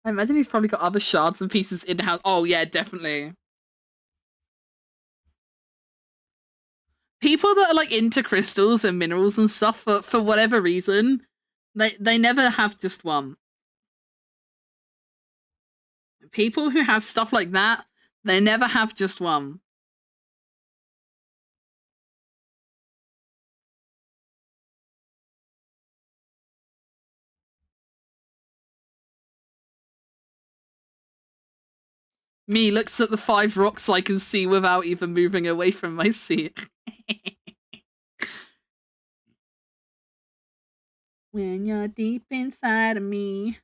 imagine he's probably got other shards and pieces in house. Oh yeah, definitely. People that are like into crystals and minerals and stuff for whatever reason, they never have just one. People who have stuff like that, they never have just one. Me looks at the 5 rocks I can see without even moving away from my seat. When you're deep inside of me.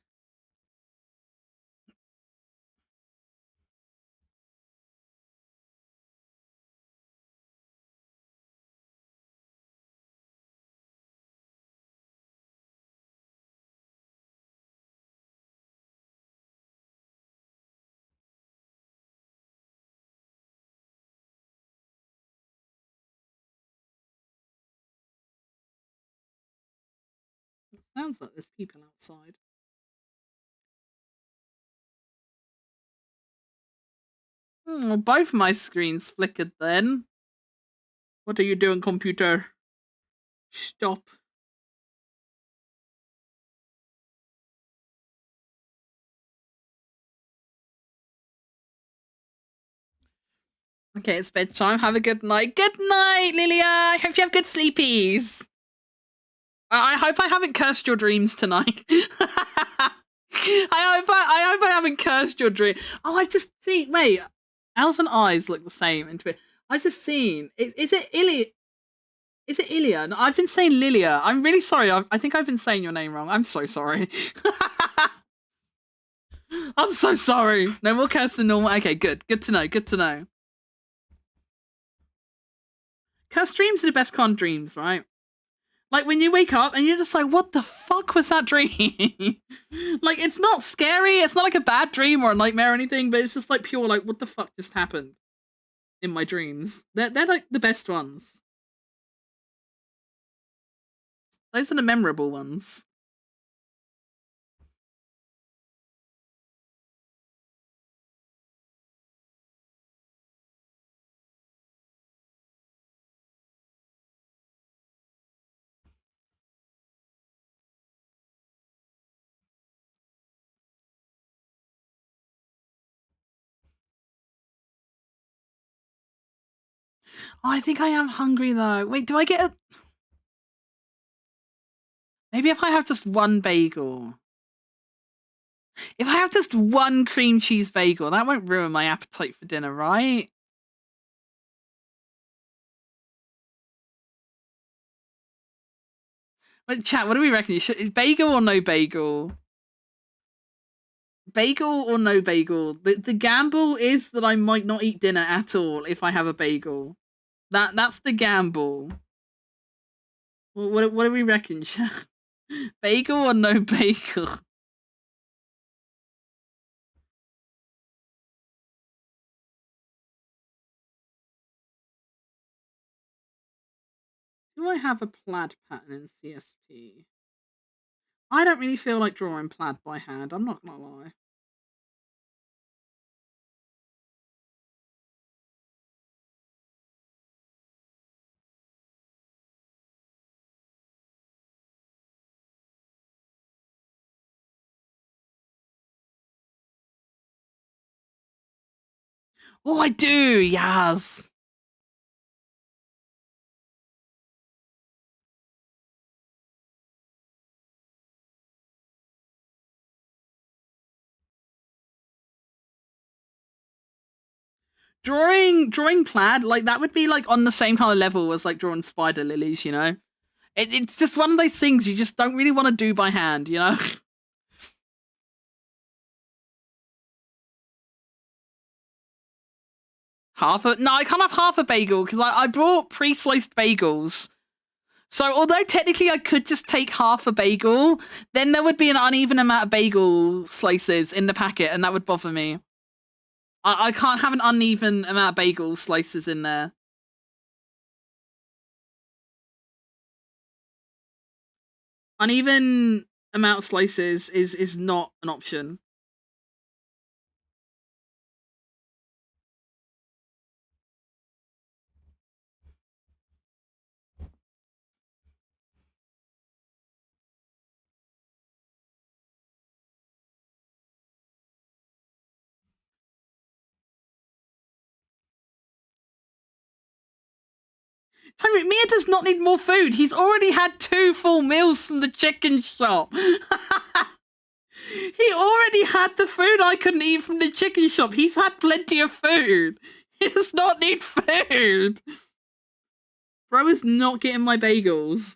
It sounds like there's people outside. Well, both my screens flickered then. What are you doing, computer? Stop. Okay, it's bedtime. Have a good night. Good night, Lilia. I hope you have good sleepies. I hope I haven't cursed your dreams tonight. I hope I haven't cursed your dream. Oh, I just see. Wait, El's and eyes look the same. Into it. I just seen. Is it Ilia? Is it Ilia? No, I've been saying Lilia. I'm really sorry. I think I've been saying your name wrong. I'm so sorry. I'm so sorry. No more cursing normal. Okay, good. Good to know. Good to know. Cursed dreams are the best con dreams, right? Like when you wake up and you're just like, what the fuck was that dream? Like it's not scary, it's not like a bad dream or a nightmare or anything, but it's just like pure like what the fuck just happened in my dreams. They're like the best ones. Those are the memorable ones. Oh, I think I am hungry though. Wait, do I get a maybe if I have just one bagel. If I have just one cream cheese bagel, that won't ruin my appetite for dinner, right? Wait, chat, what do we reckon? Bagel or no bagel? Bagel or no bagel? The gamble is that I might not eat dinner at all if I have a bagel. That's the gamble. What do we reckon, chat? Bagel or no bagel? Do I have a plaid pattern in CSP? I don't really feel like drawing plaid by hand, I'm not gonna lie. Oh, I do. Yes. Drawing plaid, like that would be like on the same kind of level as like drawing spider lilies, you know? It's just one of those things you just don't really want to do by hand, you know? No, I can't have half a bagel because I brought pre-sliced bagels. So although technically I could just take half a bagel, then there would be an uneven amount of bagel slices in the packet, and that would bother me. I can't have an uneven amount of bagel slices in there. Uneven amount of slices is not an option. Mia does not need more food. He's already had 2 full meals from the chicken shop. He already had the food I couldn't eat from the chicken shop. He's had plenty of food. He does not need food. Bro is not getting my bagels.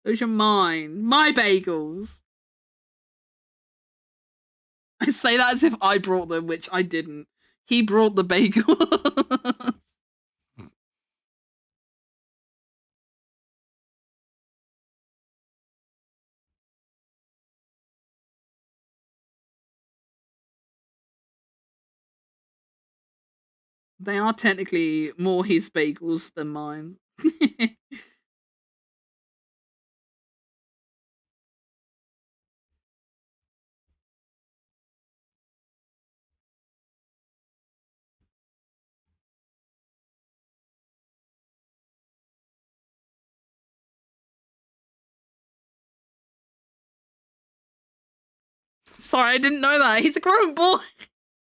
Those are mine. My bagels. I say that as if I brought them, which I didn't. He brought the bagels. They are technically more his bagels than mine. Sorry, I didn't know that. He's a grown boy.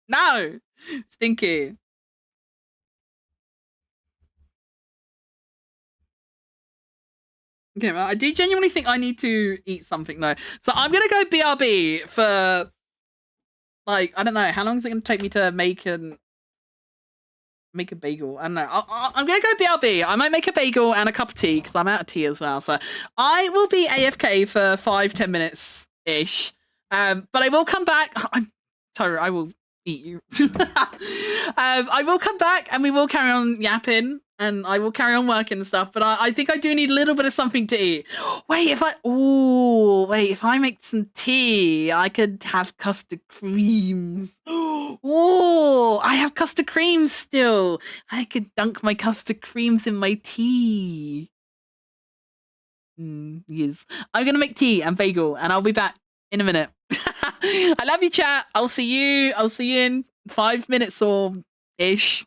No. Stinky. Okay, well, I do genuinely think I need to eat something though. So I'm gonna go BRB for like, I don't know, how long is it gonna take me to make a bagel? I don't know. I'm gonna go BRB. I might make a bagel and a cup of tea because I'm out of tea as well. So I will be AFK for 5-10 minutes ish. But I will come back. I'm sorry, I will eat you. I will come back and we will carry on yapping and I will carry on working and stuff. But I think I do need a little bit of something to eat. Wait, if I make some tea, I could have custard creams. Oh, I have custard creams still. I could dunk my custard creams in my tea. Yes. I'm gonna make tea and bagel, and I'll be back in a minute. I love you, chat. I'll see you in 5 minutes or ish.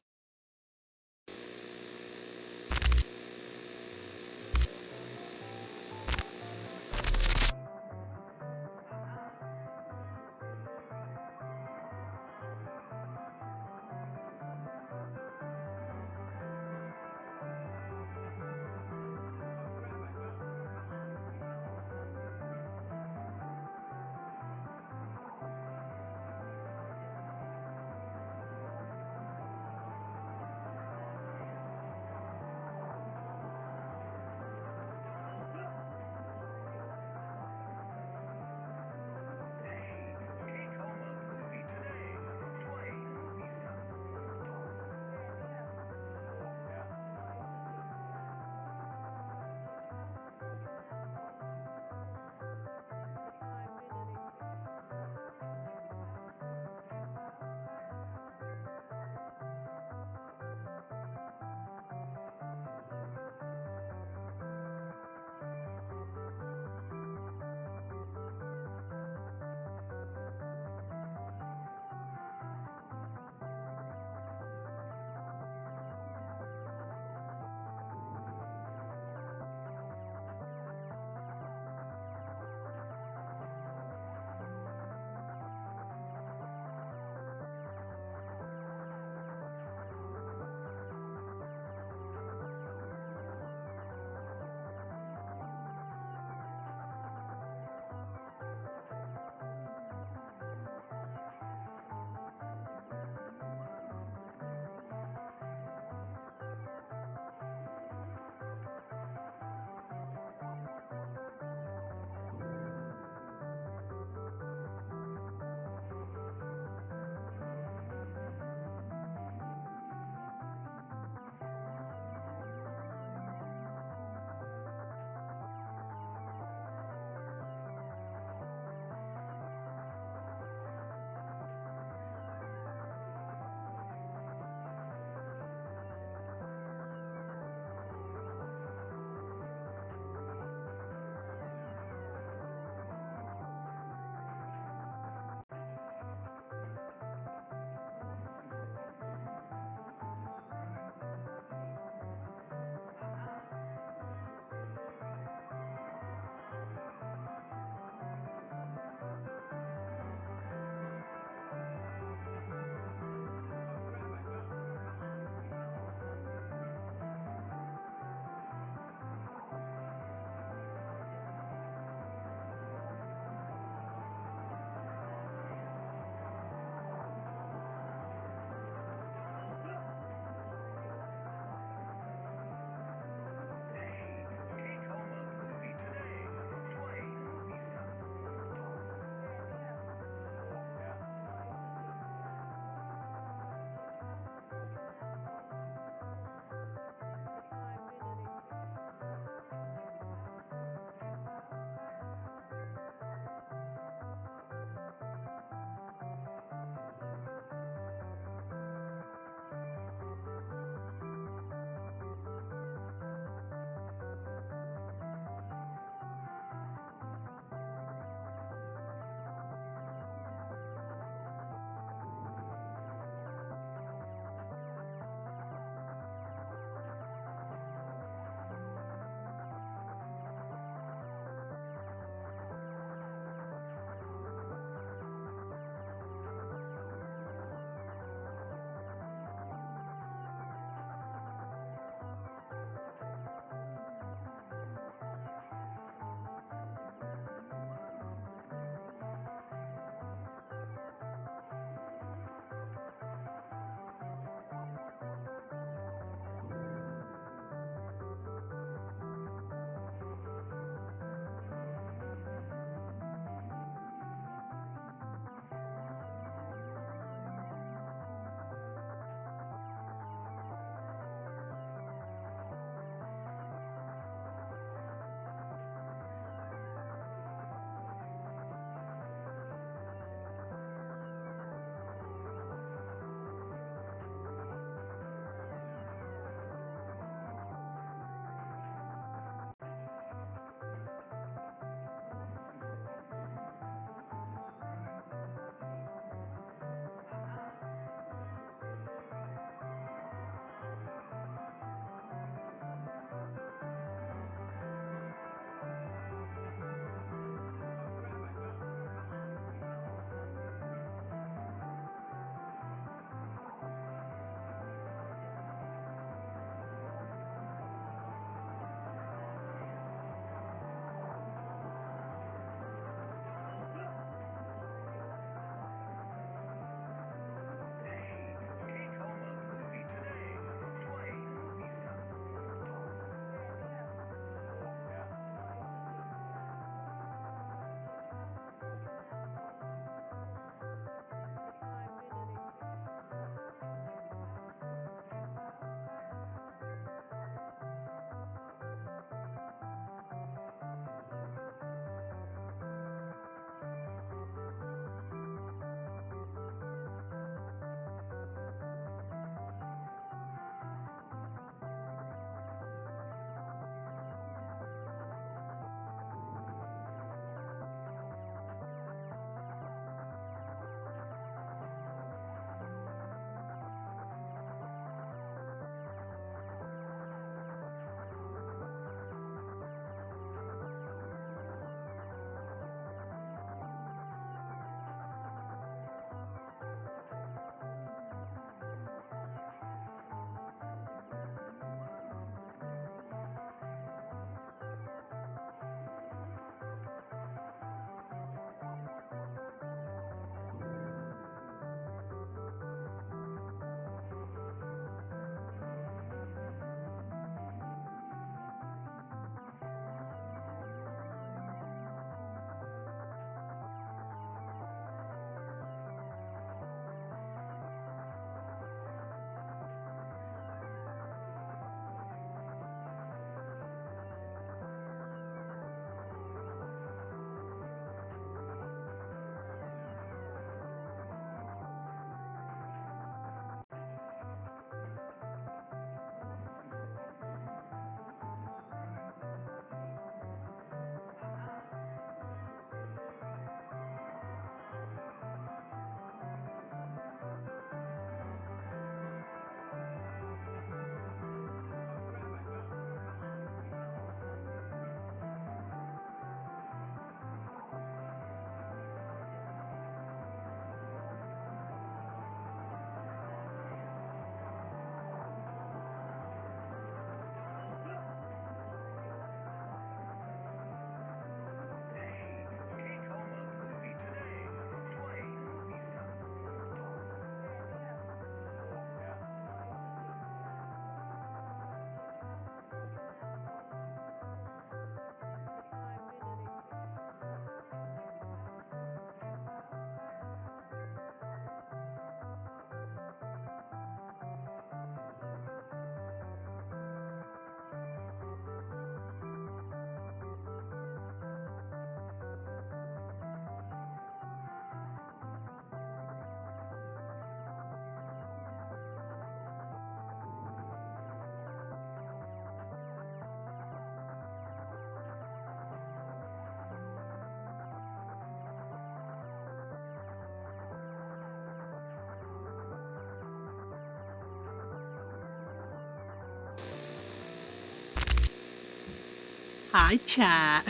Hi, chat.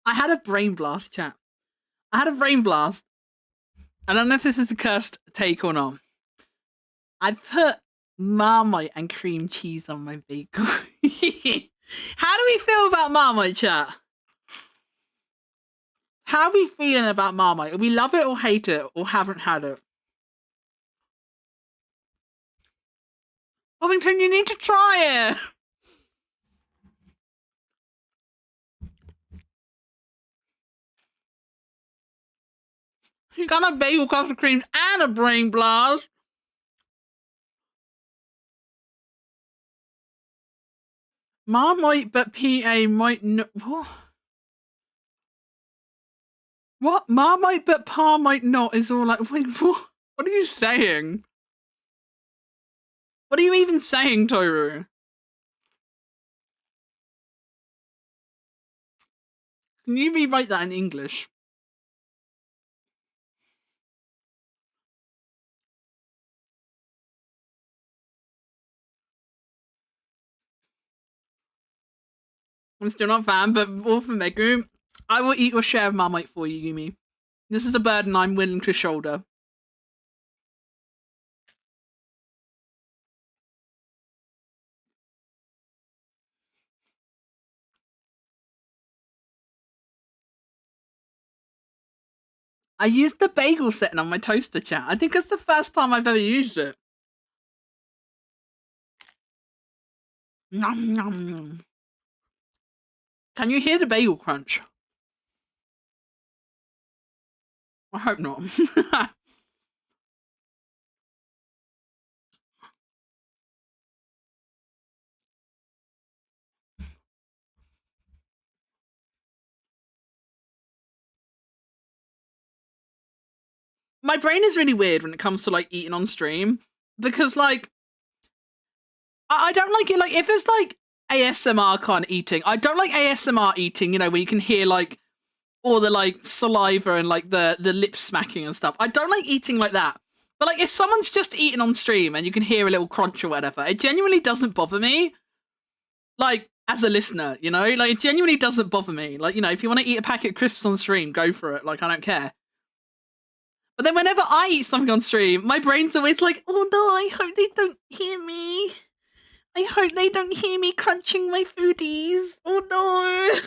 I had a brain blast, chat. I had a brain blast. I don't know if this is a cursed take or not. I put Marmite and cream cheese on my bagel. How do we feel about Marmite, chat? How are we feeling about Marmite? We love it or hate it or haven't had it? Bovington, you need to try it. You got a bagel, custard cream, and a brain blast. Marmite, but PA might not. What? Marmite, but Pa might not is all like. Wait, what? What are you saying? What are you even saying, Toru? Can you rewrite that in English? I'm still not a fan, but all for Megu. I will eat your share of Marmite for you, Yumi. This is a burden I'm willing to shoulder. I used the bagel setting on my toaster, chat. I think it's the first time I've ever used it. Nom, nom, nom. Can you hear the bagel crunch? I hope not. My brain is really weird when it comes to like eating on stream because like I don't like it. Like if it's like ASMR kind of eating, I don't like ASMR eating. You know, where you can hear like all the like saliva and like the lip smacking and stuff. I don't like eating like that. But like if someone's just eating on stream and you can hear a little crunch or whatever, it genuinely doesn't bother me. Like as a listener, you know, like it genuinely doesn't bother me. Like, you know, if you want to eat a packet of crisps on stream, go for it. Like I don't care. But then whenever I eat something on stream, my brain's always like, oh no, I hope they don't hear me. I hope they don't hear me crunching my foodies. Oh no.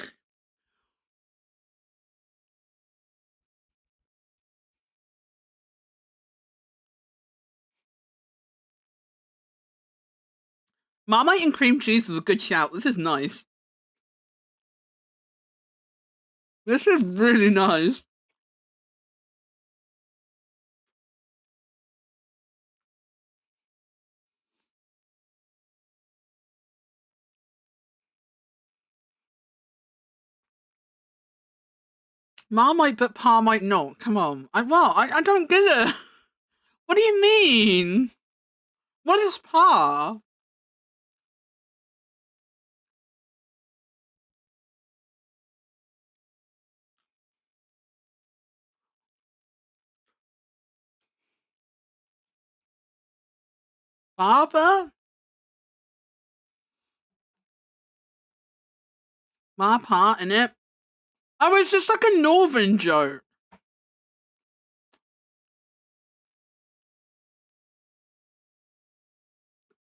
Marmite and cream cheese was a good shout. This is nice. This is really nice. Marmite but Pa might not. Come on. I don't get it. What do you mean? What is Pa? Father? My part in it. Oh, it's just like a northern joke.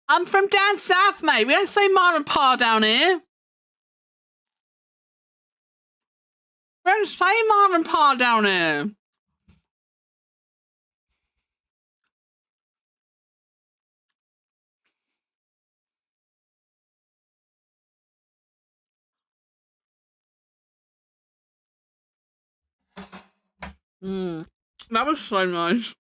I'm from down south, mate. We don't say Ma and Pa down here. We don't say Ma and Pa down here. That was so nice.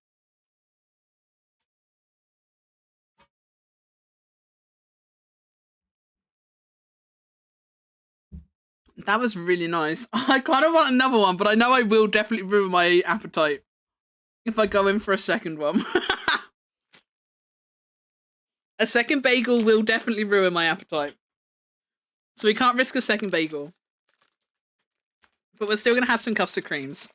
That was really nice. I kind of want another one, but I know I will definitely ruin my appetite if I go in for a second one. A second bagel will definitely ruin my appetite. So we can't risk a second bagel. But we're still going to have some custard creams.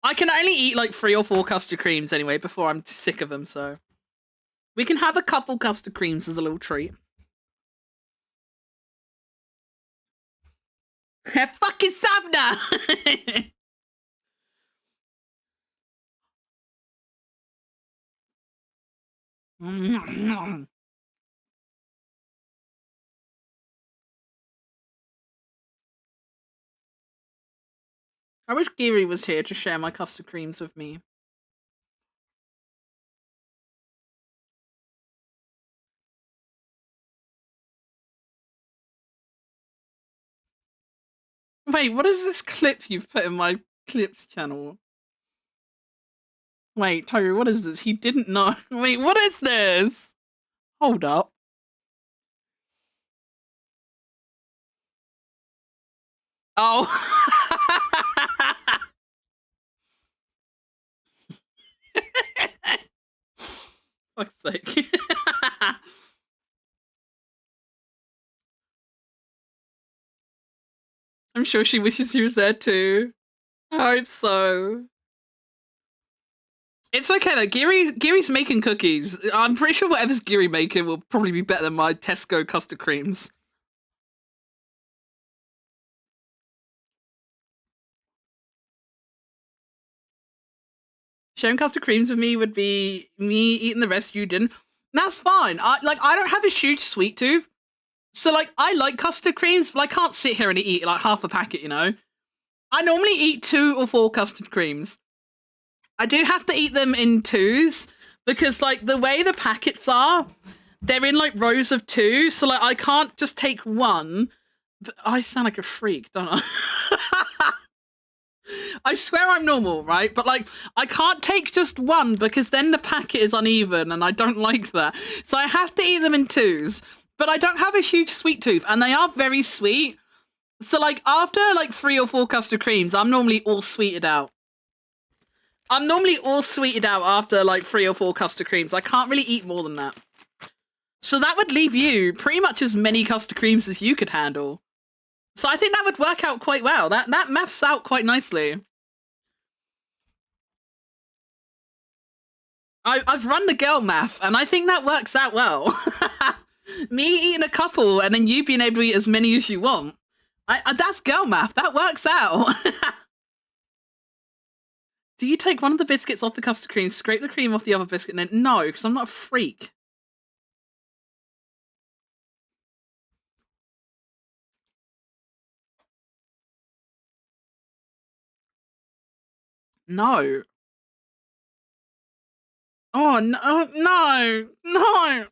I can only eat like 3 or 4 custard creams anyway before I'm sick of them, so. We can have a couple custard creams as a little treat. Fucking Savna! I wish Geary was here to share my custard creams with me. Wait, what is this clip you've put in my clips channel? Wait, Toru, what is this? He didn't know. Wait, what is this? Hold up. Oh. Fuck's sake. I'm sure she wishes she was there too. I hope so. It's okay though. Geary's making cookies. I'm pretty sure whatever's Geary making will probably be better than my Tesco custard creams. Sharing custard creams with me would be me eating the rest, you didn't. That's fine. I don't have a huge sweet tooth. So like I like custard creams, but I can't sit here and eat like half a packet, you know? I normally eat 2 or 4 custard creams. I do have to eat them in 2s because like the way the packets are, they're in like rows of 2, so like I can't just take 1. But I sound like a freak, don't I? I swear I'm normal, right? But like I can't take just 1 because then the packet is uneven and I don't like that. So I have to eat them in 2s. But I don't have a huge sweet tooth and they are very sweet. So like after like 3 or 4 custard creams, I'm normally all sweeted out. I'm normally all sweeted out after like 3 or 4 custard creams. I can't really eat more than that. So that would leave you pretty much as many custard creams as you could handle. So I think that would work out quite well. That maths out quite nicely. I've run the girl math and I think that works out well. Me eating a couple and then you being able to eat as many as you want. That's girl math. That works out. Do you take one of the biscuits off the custard cream, scrape the cream off the other biscuit, and then no, because I'm not a freak. No. Oh no, no, no.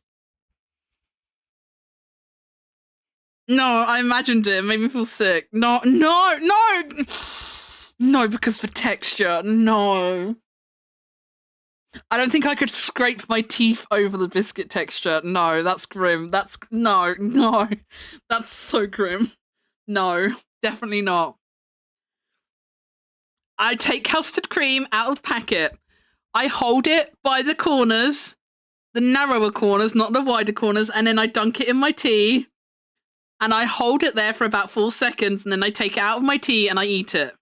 No, I imagined it. It made me feel sick. No, no, no. No, because for texture, no. I don't think I could scrape my teeth over the biscuit texture. No, that's grim. That's no. That's so grim. No, definitely not. I take custard cream out of the packet. I hold it by the corners, the narrower corners, not the wider corners, and then I dunk it in my tea. And I hold it there for about 4 seconds, and then I take it out of my tea and I eat it.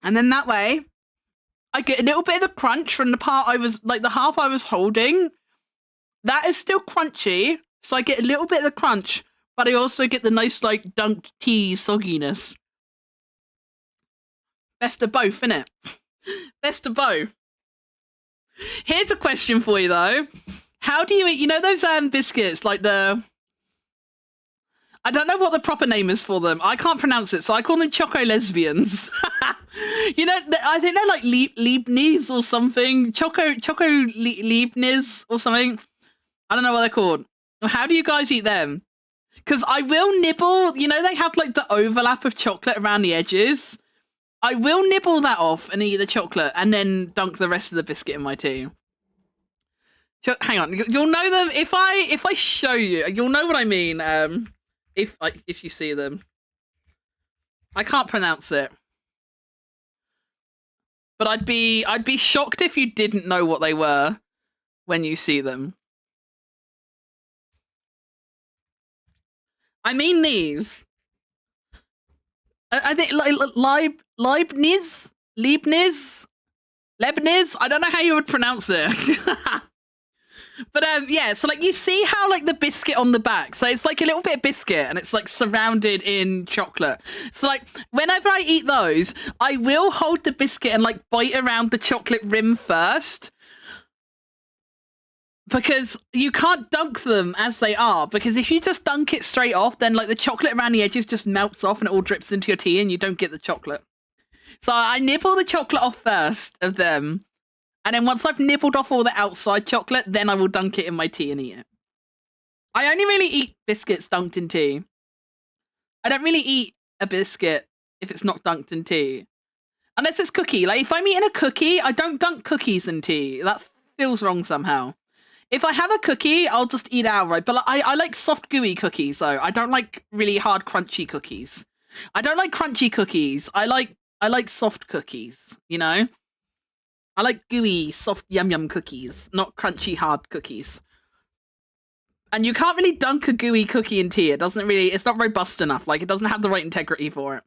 And then that way, I get a little bit of the crunch from the part I was, like the half I was holding. That is still crunchy, so I get a little bit of the crunch, but I also get the nice, like, dunked tea sogginess. Best of both, innit? Best of both. Here's a question for you, though. How do you eat, you know those biscuits, like the... I don't know what the proper name is for them. I can't pronounce it, so I call them Choco Lesbians. You know, I think they're like Leibniz or something. Choco Leibniz or something. I don't know what they're called. How do you guys eat them? Because I will nibble, you know, they have like the overlap of chocolate around the edges. I will nibble that off and eat the chocolate and then dunk the rest of the biscuit in my tea. Hang on, you'll know them if I show you. You'll know what I mean. If you see them, I can't pronounce it, but I'd be shocked if you didn't know what they were when you see them. I mean these. I think Leibniz. I don't know how you would pronounce it. But yeah, so like you see how like the biscuit on the back, so it's like a little bit of biscuit and it's like surrounded in chocolate. So like whenever I eat those, I will hold the biscuit and like bite around the chocolate rim first. Because you can't dunk them as they are, because if you just dunk it straight off, then like the chocolate around the edges just melts off and it all drips into your tea and you don't get the chocolate. So I nibble the chocolate off first of them. And then once I've nibbled off all the outside chocolate, then I will dunk it in my tea and eat it. I only really eat biscuits dunked in tea. I don't really eat a biscuit if it's not dunked in tea. Unless it's cookie. Like if I'm eating a cookie, I don't dunk cookies in tea. That feels wrong somehow. If I have a cookie, I'll just eat it outright. But I like soft, gooey cookies, though. I don't like really hard, crunchy cookies. I don't like crunchy cookies. I like soft cookies, you know? I like gooey, soft, yum cookies, not crunchy, hard cookies. And you can't really dunk a gooey cookie in tea. It's not robust enough. Like, it doesn't have the right integrity for it.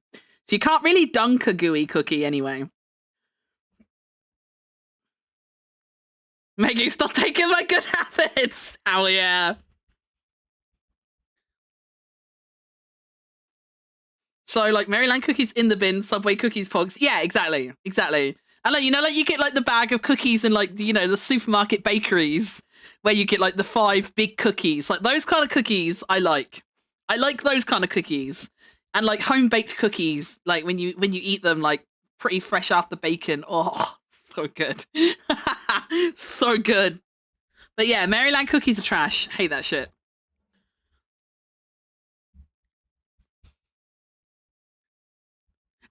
So you can't really dunk a gooey cookie anyway. Maggie, stop taking my good habits. Hell yeah. So, like, Maryland cookies in the bin, Subway cookies, pogs. Yeah, exactly. And like, you know, like you get like the bag of cookies in like, you know, the supermarket bakeries where you get like the 5 big cookies. Like those kind of cookies I like. I like those kind of cookies. And like home baked cookies, like when you eat them like pretty fresh after bacon. Oh, so good. So good. But yeah, Maryland cookies are trash. Hate that shit.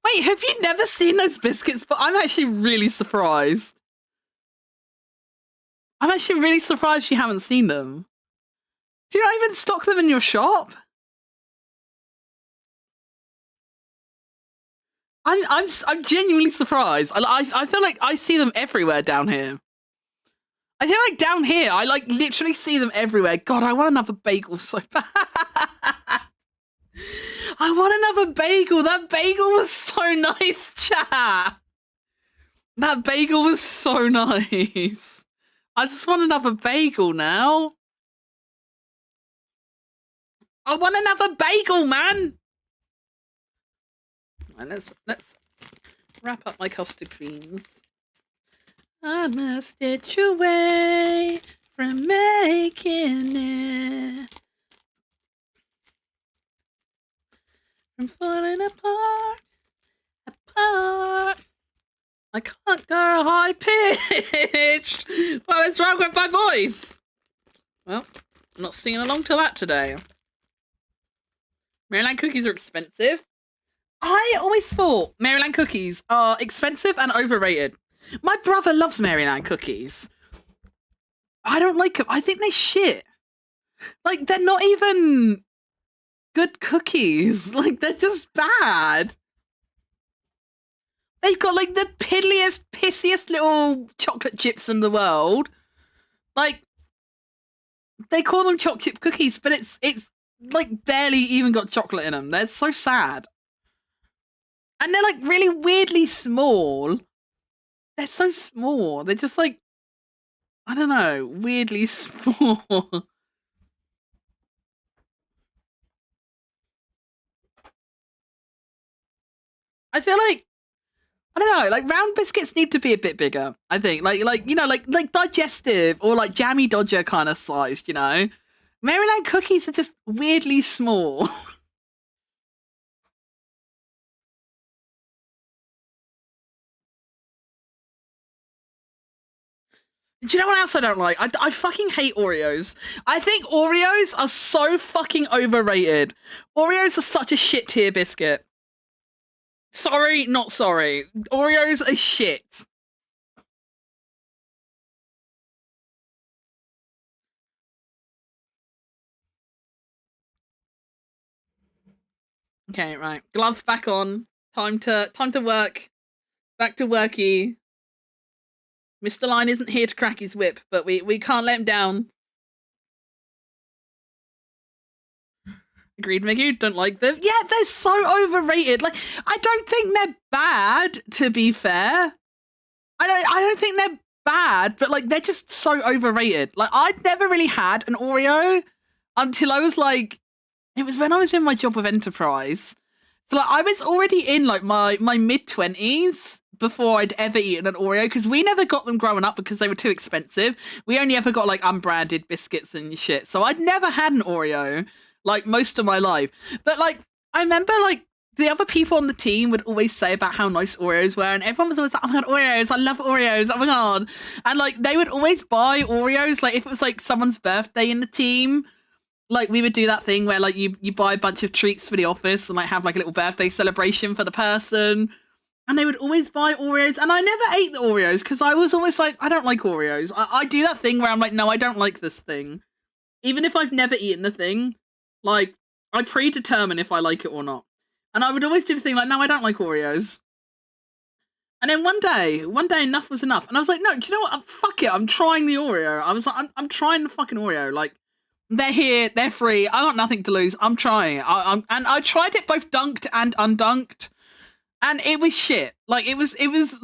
Wait, have you never seen those biscuits? But I'm actually really surprised. I'm actually really surprised you haven't seen them. Do you not even stock them in your shop? I'm genuinely surprised. I feel like I see them everywhere down here. I feel like down here, I like literally see them everywhere. God, I want another bagel so bad. I want another bagel. That bagel was so nice, chat. That bagel was so nice. I just want another bagel now. I want another bagel, man. Right, let's wrap up my custard creams. I must stitch away from making it. From falling apart. I can't go high pitched. What is wrong with my voice? Well, I'm not singing along to that today. Maryland cookies are expensive. I always thought Maryland cookies are expensive and overrated. My brother loves Maryland cookies. I don't like them. I think they're shit. Like, they're not even good cookies. Like, they're just bad. They've got, like, the piddliest, pissiest little chocolate chips in the world. Like, they call them chocolate chip cookies, but it's like, barely even got chocolate in them. They're so sad. And they're, like, really weirdly small. They're so small. They're just, like, I don't know, weirdly small. I feel like, I don't know, like round biscuits need to be a bit bigger, I think. Like you know, like digestive or like Jammy Dodger kind of sized, you know? Maryland cookies are just weirdly small. Do you know what else I don't like? I fucking hate Oreos. I think Oreos are so fucking overrated. Oreos are such a shit tier biscuit. Sorry, not sorry. Oreos are shit. Okay, right. Gloves back on. Time to work. Back to worky. Mr. Line isn't here to crack his whip, but we can't let him down. Agreed, Maggie. Don't like them. Yeah, they're so overrated. Like, I don't think they're bad, to be fair. I don't think they're bad, but like they're just so overrated. Like I'd never really had an Oreo until I was like, it was when I was in my job with Enterprise. So like I was already in like my mid-20s before I'd ever eaten an Oreo, because we never got them growing up because they were too expensive. We only ever got like unbranded biscuits and shit. So I'd never had an Oreo like most of my life. But like I remember like the other people on the team would always say about how nice Oreos were, and everyone was always like, oh my god, Oreos, I love Oreos, oh my god. And like they would always buy Oreos, like if it was like someone's birthday in the team, like we would do that thing where like you buy a bunch of treats for the office and like have like a little birthday celebration for the person. And they would always buy Oreos, and I never ate the Oreos because I was always like, I don't like Oreos. I do that thing where I'm like, no, I don't like this thing. Even if I've never eaten the thing, like I predetermine if I like it or not. And I would always do the thing like, no, I don't like Oreos. And then one day enough was enough. And I was like, no, do you know what? Fuck it, I'm trying the Oreo. I was like, I'm trying the fucking Oreo. Like, they're here, they're free. I got nothing to lose. I'm trying. And I tried it both dunked and undunked. And it was shit. Like it was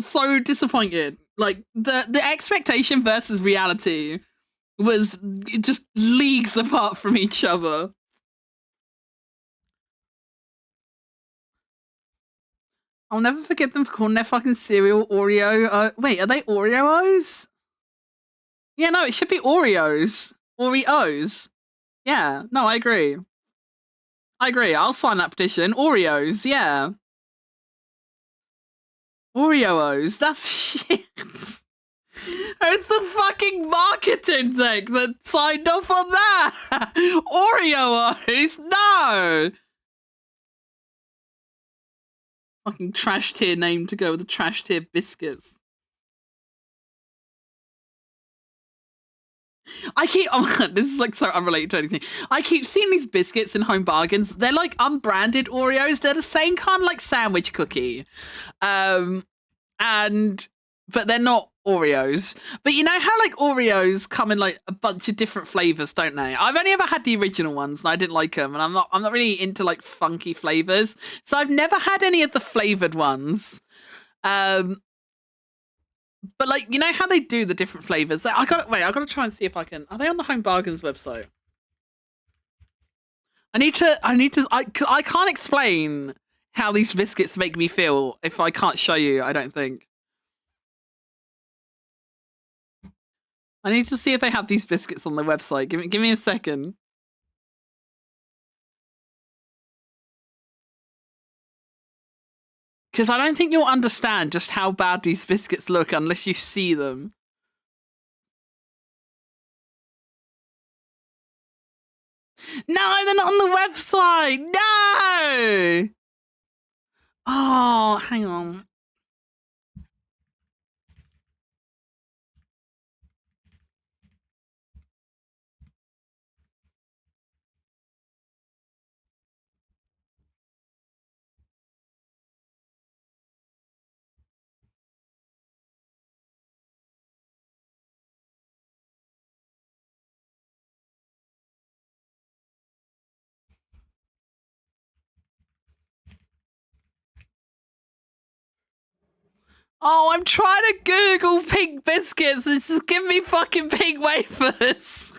so disappointed. Like the expectation versus reality was just leagues apart from each other. I'll never forget them for calling their fucking cereal Oreo. Wait, are they Oreos? Yeah, no, it should be Oreos. Oreos. Yeah, no, I agree. I'll sign that petition. Oreos, yeah. Oreos, that's shit. It's the fucking marketing tech that signed off on that. Oreos, no. Fucking trash tier name to go with the trash tier biscuits. I keep, oh, this is like so unrelated to anything. I keep seeing these biscuits in Home Bargains. They're like unbranded Oreos. They're the same kind of like sandwich cookie. But they're not Oreos. But you know how like Oreos come in like a bunch of different flavors, don't they? I've only ever had the original ones and I didn't like them, and I'm not really into like funky flavors. So I've never had any of the flavored ones. But like, you know how they do the different flavors? Like, I gotta try and see if I can. Are they on the Home Bargains website? I can't explain how these biscuits make me feel if I can't show you, I don't think. I need to see if they have these biscuits on their website. Give me a second. Because I don't think you'll understand just how bad these biscuits look unless you see them. No, they're not on the website. No. Oh, hang on. Oh, I'm trying to Google pink biscuits. This is giving me fucking pink wafers.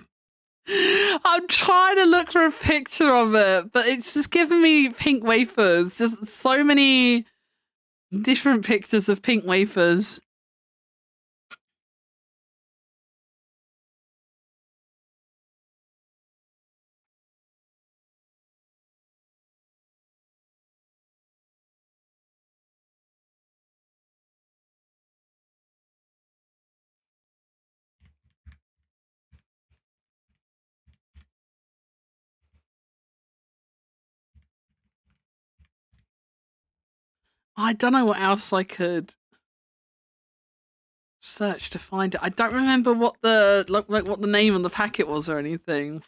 I'm trying to look for a picture of it, but it's just giving me pink wafers. There's so many different pictures of pink wafers. I don't know what else I could search to find it. I don't remember what the what the name on the packet was or anything.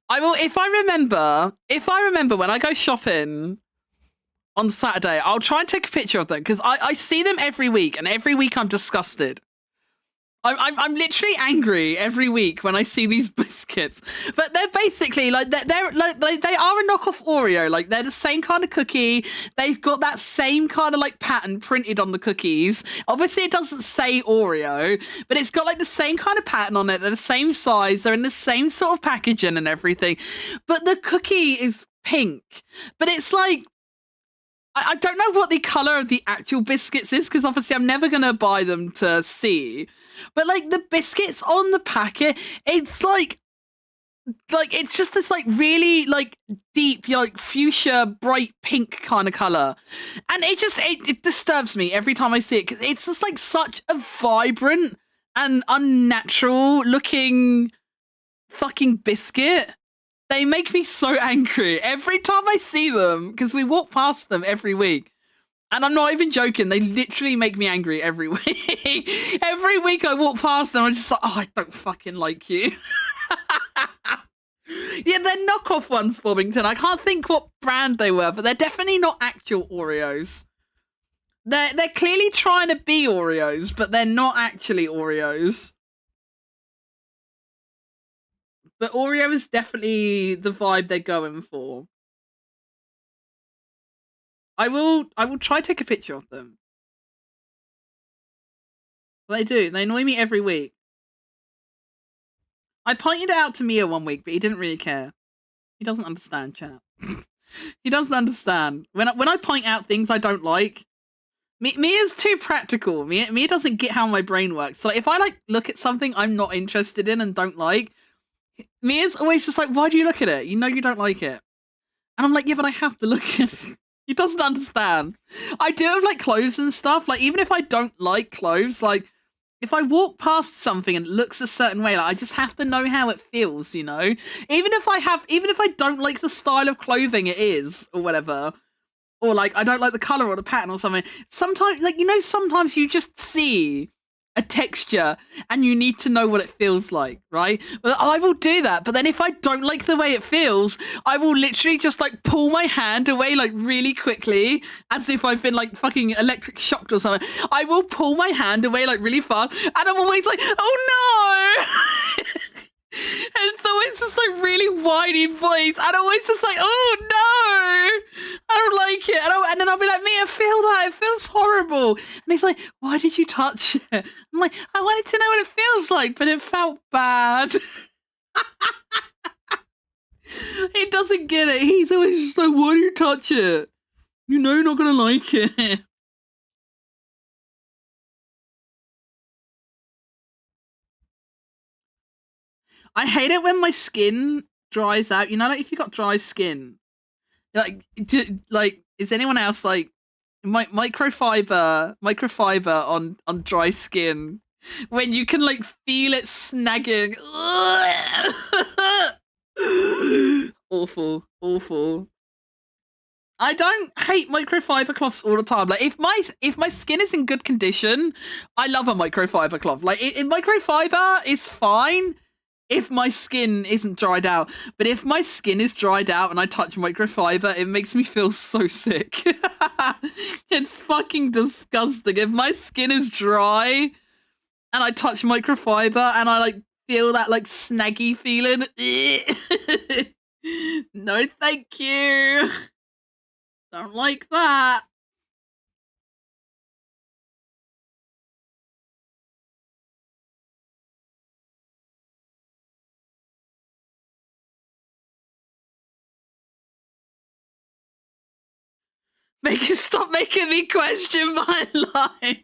I will if I remember when I go shopping on Saturday, I'll try and take a picture of them because I see them every week, and every week I'm disgusted. I'm literally angry every week when I see these biscuits, but they're basically like they're like they are a knockoff Oreo. Like they're the same kind of cookie. They've got that same kind of like pattern printed on the cookies. Obviously, it doesn't say Oreo, but it's got like the same kind of pattern on it. They're the same size. They're in the same sort of packaging and everything. But the cookie is pink. But it's like I don't know what the color of the actual biscuits is because obviously I'm never gonna buy them to see. But like the biscuits on the packet, it's like it's just this like really like deep, like fuchsia, bright pink kind of color, and it disturbs me every time I see it because it's just like such a vibrant and unnatural looking fucking biscuit. They make me so angry every time I see them because we walk past them every week. And I'm not even joking. They literally make me angry every week. Every week I walk past them, I'm just like, oh, I don't fucking like you. Yeah, they're knockoff ones, Bobbington. I can't think what brand they were, but they're definitely not actual Oreos. They're clearly trying to be Oreos, but they're not actually Oreos. But Oreo is definitely the vibe they're going for. I will try to take a picture of them. They do. They annoy me every week. I pointed it out to Mia one week, but he didn't really care. He doesn't understand, chat. He doesn't understand. When I point out things I don't like, Mia's too practical. Mia doesn't get how my brain works. So like, if I like look at something I'm not interested in and don't like, Mia's always just like, why do you look at it? You know you don't like it. And I'm like, yeah, but I have to look at it. He doesn't understand. I do have like clothes and stuff. Like even if I don't like clothes, like if I walk past something and it looks a certain way, like I just have to know how it feels, you know? Even if I don't like the style of clothing it is or whatever, or like I don't like the color or the pattern or something, sometimes like sometimes you just see a texture and you need to know what it feels like, right? Well, I will do that, but then if I don't like the way it feels, I will literally just like pull my hand away like really quickly as if I've been like fucking electric shocked or something. I will pull my hand away like really fast and I'm always like, oh no. And it's always just like really whiny voice. And I'm always just like, oh no, I don't like it. And then I'll be like, Mia, feel that. It feels horrible. And he's like, why did you touch it? I'm like, I wanted to know what it feels like, but it felt bad. He doesn't get it. He's always just like, why do you touch it? You know you're not going to like it. I hate it when my skin dries out. You know, like if you got dry skin, like is anyone else like microfiber on dry skin when you can like feel it snagging? Awful. I don't hate microfiber cloths all the time. Like if my skin is in good condition, I love a microfiber cloth. Like microfiber is fine if my skin isn't dried out, but if my skin is dried out and I touch microfiber, it makes me feel so sick. It's fucking disgusting. If my skin is dry and I touch microfiber and I like feel that like snaggy feeling, no thank you. Don't like that. Stop making me question my life.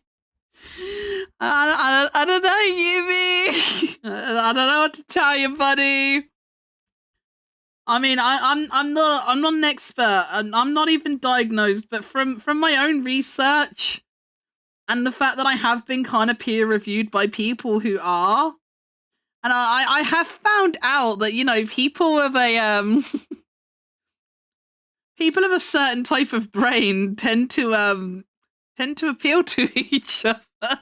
I don't know, Yubi. I don't know what to tell you, buddy. I mean, I'm not an expert, and I'm not even diagnosed. But from my own research, and the fact that I have been kind of peer reviewed by people who are, and I have found out that people of a people of a certain type of brain tend to appeal to each other.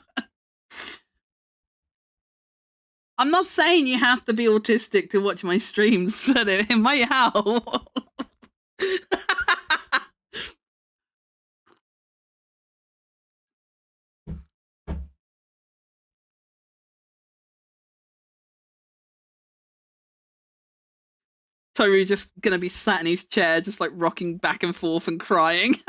I'm not saying you have to be autistic to watch my streams, but it might help. Toru just gonna be sat in his chair, just like rocking back and forth and crying.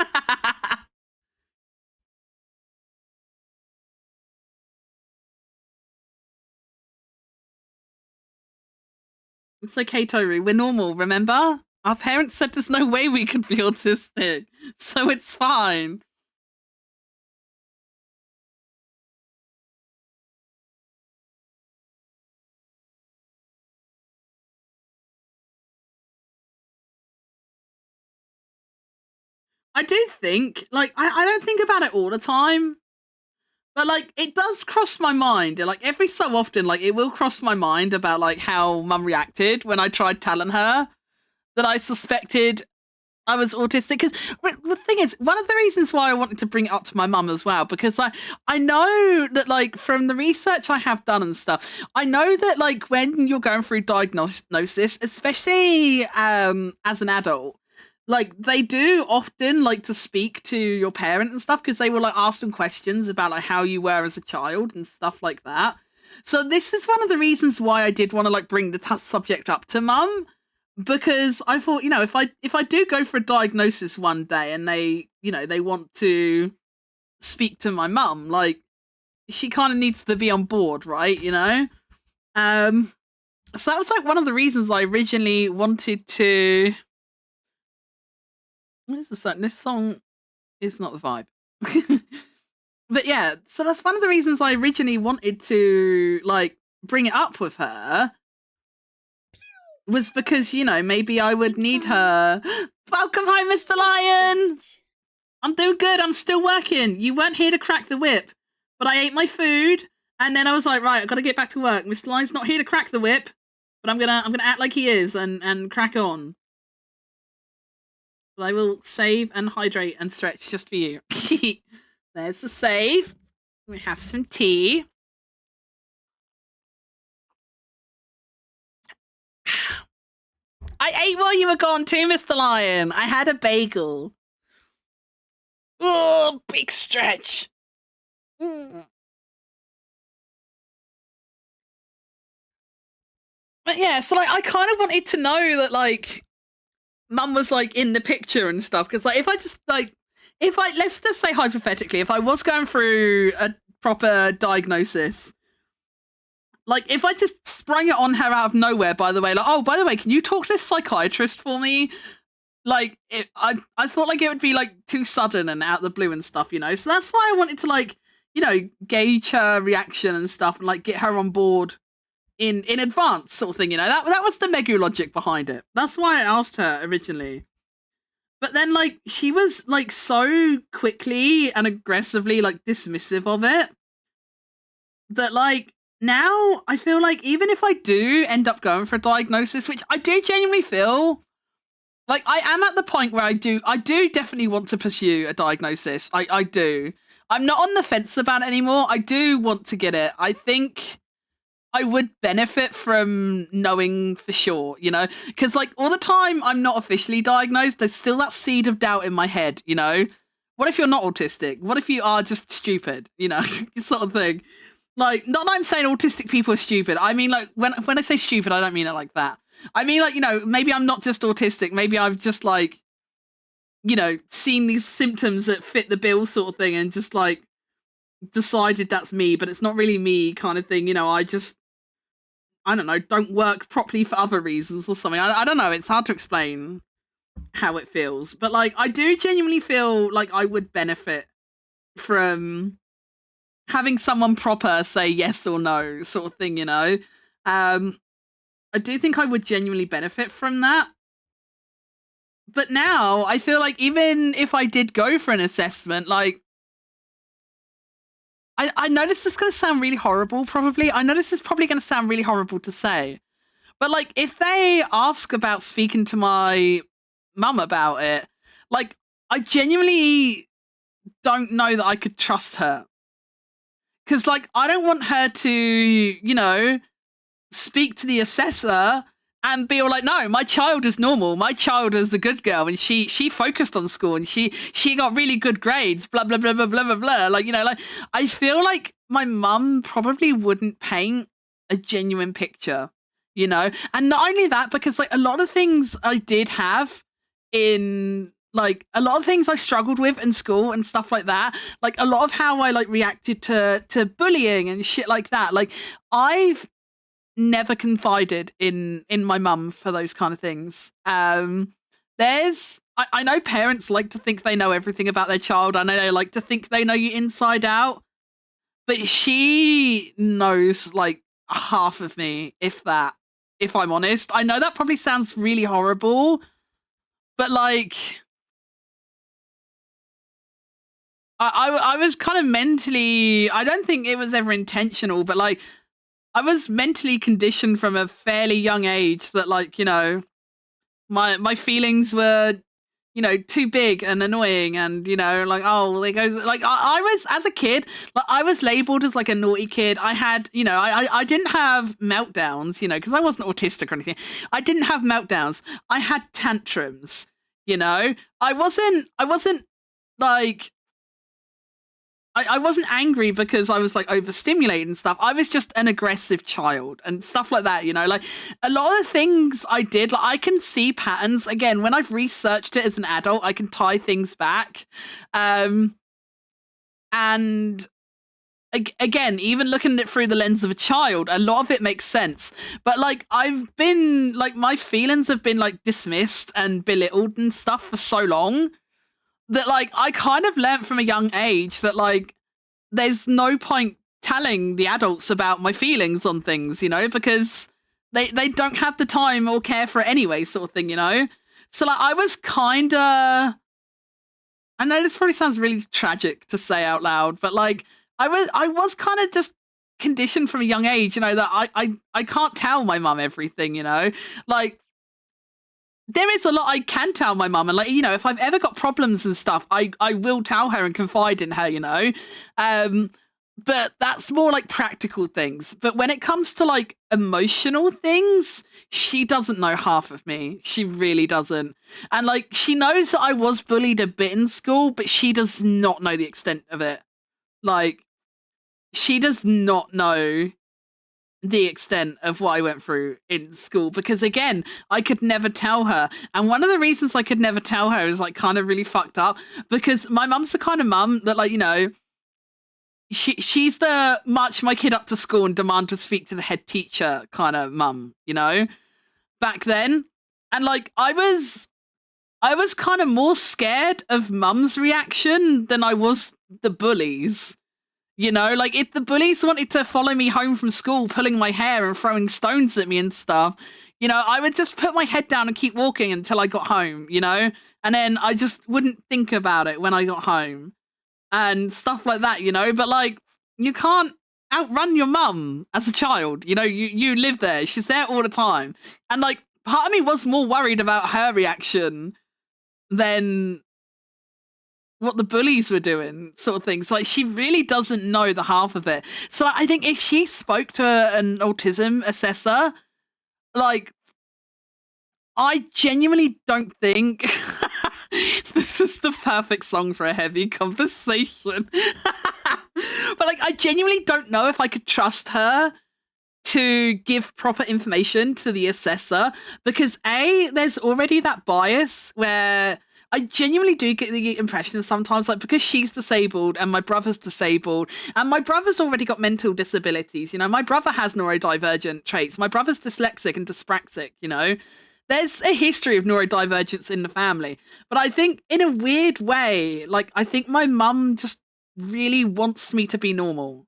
It's okay, Toru. We're normal, remember? Our parents said there's no way we could be autistic, so it's fine. I do think, like, I don't think about it all the time, but, like, it does cross my mind. Like, every so often, like, it will cross my mind about, like, how mum reacted when I tried telling her that I suspected I was autistic. Because the thing is, one of the reasons why I wanted to bring it up to my mum as well, because I know that, like, from the research I have done and stuff, I know that, like, when you're going through diagnosis, especially as an adult, like, they do often like to speak to your parent and stuff, because they will like ask them questions about like how you were as a child and stuff like that. So this is one of the reasons why I did want to like bring the subject up to mum, because I thought, you know, if I do go for a diagnosis one day and they, you know, they want to speak to my mum, like, she kind of needs to be on board, right? You know. So that was like one of the reasons I originally wanted to. What is this song? This song is not the vibe. But yeah, so that's one of the reasons I originally wanted to like bring it up with her, was because, you know, maybe I would need her. Welcome home, Mr. Lion. I'm doing good. I'm still working. You weren't here to crack the whip, but I ate my food, and then I was like, right, I've got to get back to work. Mr. Lion's not here to crack the whip, but I'm gonna act like he is and crack on. But I will save and hydrate and stretch just for you. There's the save. We have some tea. I ate while you were gone too, Mr. Lion. I had a bagel. Oh, big stretch. But yeah, so like I kind of wanted to know that like mum was like in the picture and stuff, because like if I just like let's just say hypothetically, if I was going through a proper diagnosis, like if I just sprang it on her out of nowhere, by the way, like, oh, by the way, can you talk to this psychiatrist for me? Like I thought like it would be like too sudden and out of the blue and stuff, you know. So that's why I wanted to like, you know, gauge her reaction and stuff and like get her on board in advance, sort of thing, you know. That was the Megu logic behind it. That's why I asked her originally. But then like she was like so quickly and aggressively like dismissive of it that like now I feel like even if I do end up going for a diagnosis, which I do genuinely feel like I am at the point where I do definitely want to pursue a diagnosis. I do. I'm not on the fence about it anymore. I do want to get it. I think I would benefit from knowing for sure, you know, because like all the time I'm not officially diagnosed, there's still that seed of doubt in my head, you know. What if you're not autistic? What if you are just stupid, you know, sort of thing. Like, not that I'm saying autistic people are stupid. I mean, like, when I say stupid, I don't mean it like that. I mean, like, you know, maybe I'm not just autistic. Maybe I've just, like, you know, seen these symptoms that fit the bill sort of thing and just, like, decided that's me, but it's not really me kind of thing. You know, I don't know, don't work properly for other reasons or something. I don't know. It's hard to explain how it feels. But, like, I do genuinely feel like I would benefit from having someone proper say yes or no sort of thing, you know. I do think I would genuinely benefit from that. But now I feel like even if I did go for an assessment, like I know this is going to sound really horrible, probably. I know this is probably going to sound really horrible to say. But like if they ask about speaking to my mum about it, like I genuinely don't know that I could trust her. Because, like, I don't want her to, you know, speak to the assessor and be all like, no, my child is normal. My child is a good girl. And she focused on school and she got really good grades, blah, blah, blah, blah, blah, blah, blah. Like, you know, like, I feel like my mum probably wouldn't paint a genuine picture. you know? And not only that, because like a lot of things I did have in like a lot of things I struggled with in school and stuff like that, like a lot of how I like reacted to bullying and shit like that, like I've never confided in my mum for those kind of things. I know parents like to think they know everything about their child. I know they like to think they know you inside out, but she knows like half of me, if that, if I'm honest. I know that probably sounds really horrible, but like I was kind of mentally, I don't think it was ever intentional, but like I was mentally conditioned from a fairly young age that like, you know, my feelings were, you know, too big and annoying, and you know, like, oh, there goes, like I was, as a kid, like I was labeled as like a naughty kid. I had, you know, I didn't have meltdowns, you know, because I wasn't autistic or anything. I didn't have meltdowns. I had tantrums, you know. I wasn't like I wasn't angry because I was like overstimulated and stuff. I was just an aggressive child and stuff like that, you know. Like a lot of things I did, like I can see patterns. Again, when I've researched it as an adult, I can tie things back. And again, even looking at it through the lens of a child, a lot of it makes sense. But like I've been like, my feelings have been like dismissed and belittled and stuff for so long that like I kind of learnt from a young age that like there's no point telling the adults about my feelings on things, you know, because they don't have the time or care for it anyway, sort of thing, you know. So like I was kind of, I know this probably sounds really tragic to say out loud, but like I was kind of just conditioned from a young age, you know, that I can't tell my mum everything, you know, like there is a lot I can tell my mum, and like, you know, if I've ever got problems and stuff, I will tell her and confide in her, you know. But that's more like practical things. But when it comes to like emotional things, she doesn't know half of me. She really doesn't. And like she knows that I was bullied a bit in school, but she does not know the extent of it. Like she does not know the extent of what I went through in school, because again, I could never tell her. And one of the reasons I could never tell her is like kind of really fucked up, because my mum's the kind of mum that, like, you know, she's the march my kid up to school and demand to speak to the head teacher kind of mum, you know, back then. And like I was kind of more scared of mum's reaction than I was the bullies. You know, like if the bullies wanted to follow me home from school, pulling my hair and throwing stones at me and stuff, you know, I would just put my head down and keep walking until I got home, you know, and then I just wouldn't think about it when I got home and stuff like that, you know. But like, you can't outrun your mum as a child, you know, you live there, she's there all the time. And like, part of me was more worried about her reaction than what the bullies were doing, sort of things. Like she really doesn't know the half of it. So I think if she spoke to an autism assessor, like I genuinely don't think this is the perfect song for a heavy conversation. But like I genuinely don't know if I could trust her to give proper information to the assessor, because there's already that bias where I genuinely do get the impression sometimes, like, because she's disabled and my brother's disabled and my brother's already got mental disabilities, you know, my brother has neurodivergent traits, my brother's dyslexic and dyspraxic, you know, there's a history of neurodivergence in the family. But I think in a weird way, like, I think my mum just really wants me to be normal.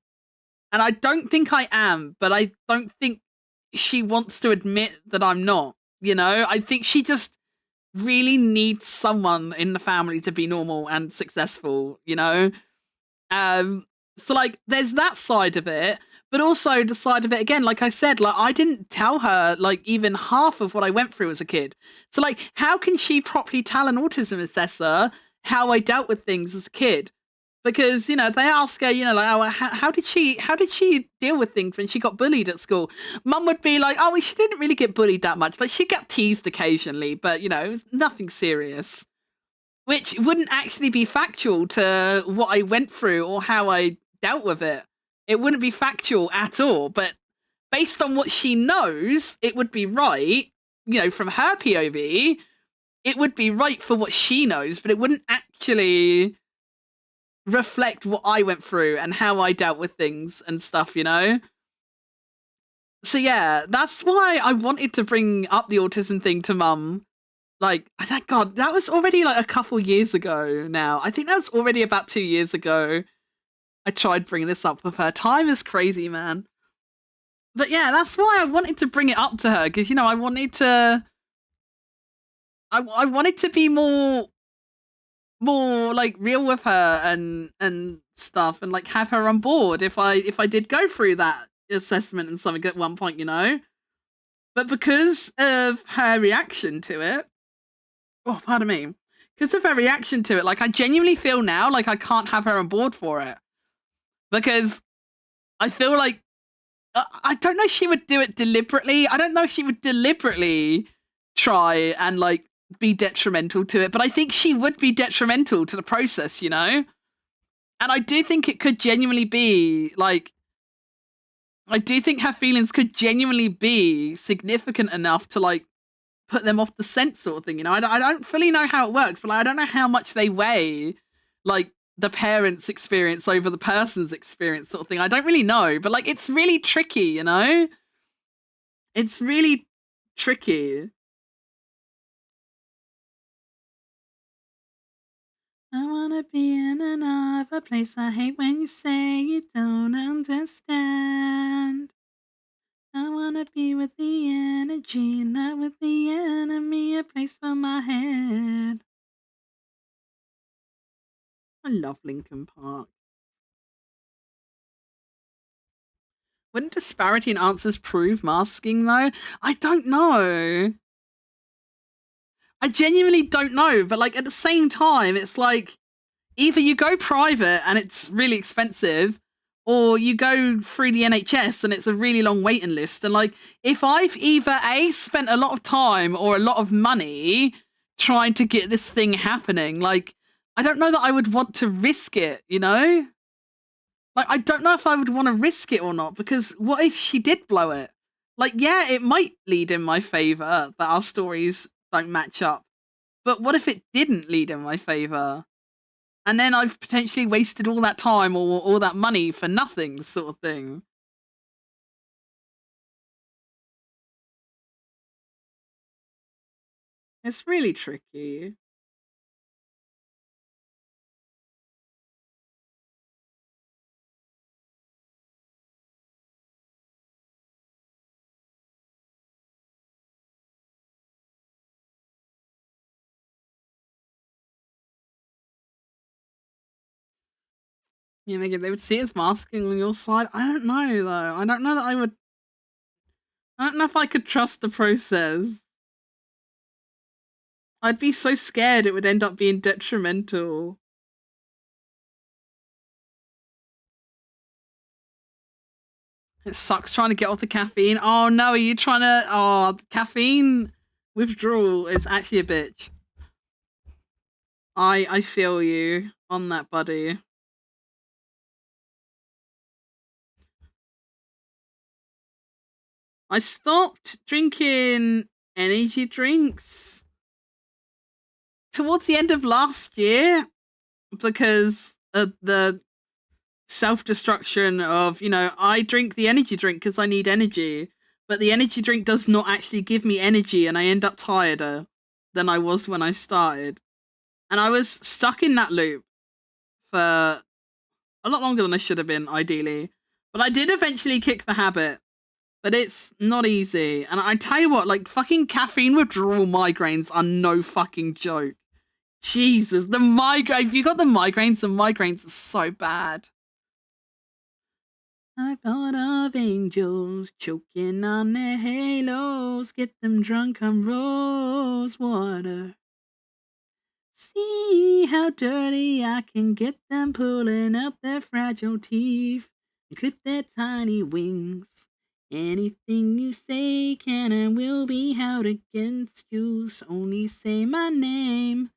And I don't think I am, but I don't think she wants to admit that I'm not, you know, I think she just really needs someone in the family to be normal and successful, you know. So like there's that side of it, but also the side of it again, like I said, like I didn't tell her like even half of what I went through as a kid. So like how can she properly tell an autism assessor how I dealt with things as a kid? Because, you know, they ask her, you know, like, oh, how did she deal with things when she got bullied at school? Mum would be like, oh, well, she didn't really get bullied that much. Like, she got teased occasionally, but, you know, it was nothing serious. Which wouldn't actually be factual to what I went through or how I dealt with it. It wouldn't be factual at all. But based on what she knows, it would be right, you know, from her POV, it would be right for what she knows, but it wouldn't actually reflect what I went through and how I dealt with things and stuff, you know? So yeah, that's why I wanted to bring up the autism thing to mum. Like, thank God, that was already like a couple years ago now. I think that was already about 2 years ago. I tried bringing this up with her. Time is crazy, man. But yeah, that's why I wanted to bring it up to her, because, you know, I wanted to... I wanted to be more like real with her and stuff, and like have her on board if I did go through that assessment and something at one point, you know. But because of her reaction to it, oh, pardon me, because of her reaction to it, like I genuinely feel now like I can't have her on board for it, because I feel like I don't know if she would do it deliberately. I don't know if she would deliberately try and like be detrimental to it, but I think she would be detrimental to the process, you know? And I do think it could genuinely be like, I do think her feelings could genuinely be significant enough to like put them off the scent sort of thing, you know? I don't fully know how it works, but I don't know how much they weigh like the parent's experience over the person's experience sort of thing. I don't really know, but like it's really tricky, you know? It's really tricky. I wanna be in another place. I hate when you say you don't understand. I wanna be with the energy, not with the enemy. A place for my head. I love Linkin Park. Wouldn't disparity in answers prove masking, though? I don't know. I genuinely don't know, but like at the same time, it's like either you go private and it's really expensive, or you go through the NHS and it's a really long waiting list. And like, if I've either A, spent a lot of time or a lot of money trying to get this thing happening, like, I don't know that I would want to risk it, you know? Like, I don't know if I would want to risk it or not, because what if she did blow it? Like, yeah, it might lead in my favor that our stories don't match up. But what if it didn't lead in my favor? And then I've potentially wasted all that time or all that money for nothing, sort of thing. It's really tricky. Yeah, Megan, they would see it as masking on your side. I don't know, though. I don't know that I would... I don't know if I could trust the process. I'd be so scared it would end up being detrimental. It sucks trying to get off the caffeine. Oh no, are you trying to... Oh, caffeine withdrawal is actually a bitch. I feel you on that, buddy. I stopped drinking energy drinks towards the end of last year because of the self-destruction of, you know, I drink the energy drink because I need energy, but the energy drink does not actually give me energy and I end up tireder than I was when I started. And I was stuck in that loop for a lot longer than I should have been, ideally. But I did eventually kick the habit. But it's not easy. And I tell you what, like, fucking caffeine withdrawal migraines are no fucking joke. Jesus, the migraine. If you got the migraines are so bad. I thought of angels choking on their halos. Get them drunk on rose water. See how dirty I can get them, pulling out their fragile teeth and clip their tiny wings. Anything you say can and will be held against you, so only say my name.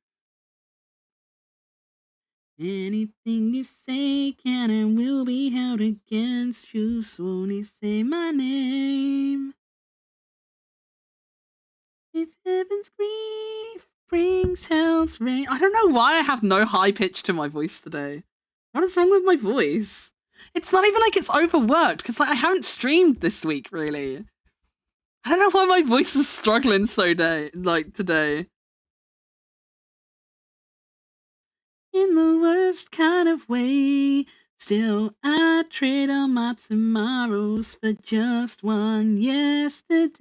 Anything you say can and will be held against you, so only say my name. If heaven's grief brings hell's rain. I don't know why I have no high pitch to my voice today. What is wrong with my voice? It's not even like it's overworked, because like I haven't streamed this week, really. I don't know why my voice is struggling so today. In the worst kind of way, still I trade all my tomorrows for just one yesterday.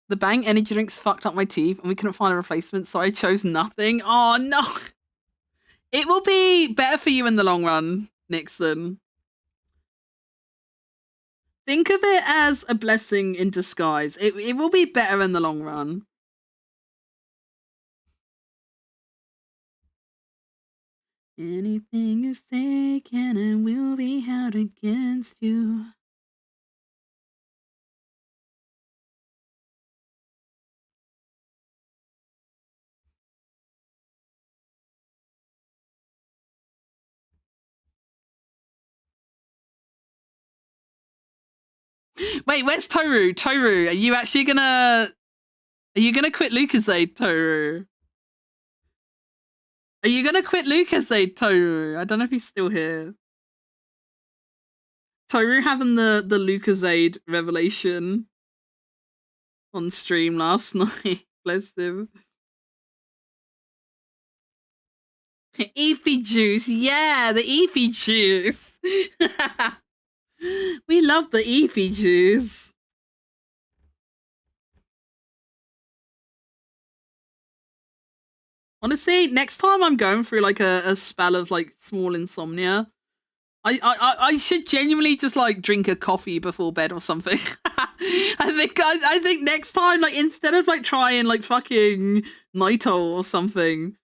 The Bang energy drinks fucked up my teeth and we couldn't find a replacement, so I chose nothing. Oh no. It will be better for you in the long run, Nixon. Think of it as a blessing in disguise. It will be better in the long run. Anything you say can and will be held against you. Wait, where's Toru? Toru, are you actually gonna... Are you gonna quit Lucasade, Toru? Are you gonna quit Lucasade, Toru? I don't know if he's still here. Toru having the Lucasade revelation on stream last night. Bless him. Eepy juice, yeah, the Eepy juice. We love the Eepy juice. Honestly, next time I'm going through like a spell of like small insomnia, I should genuinely just like drink a coffee before bed or something. I think next time, like instead of like trying like fucking Naito or something,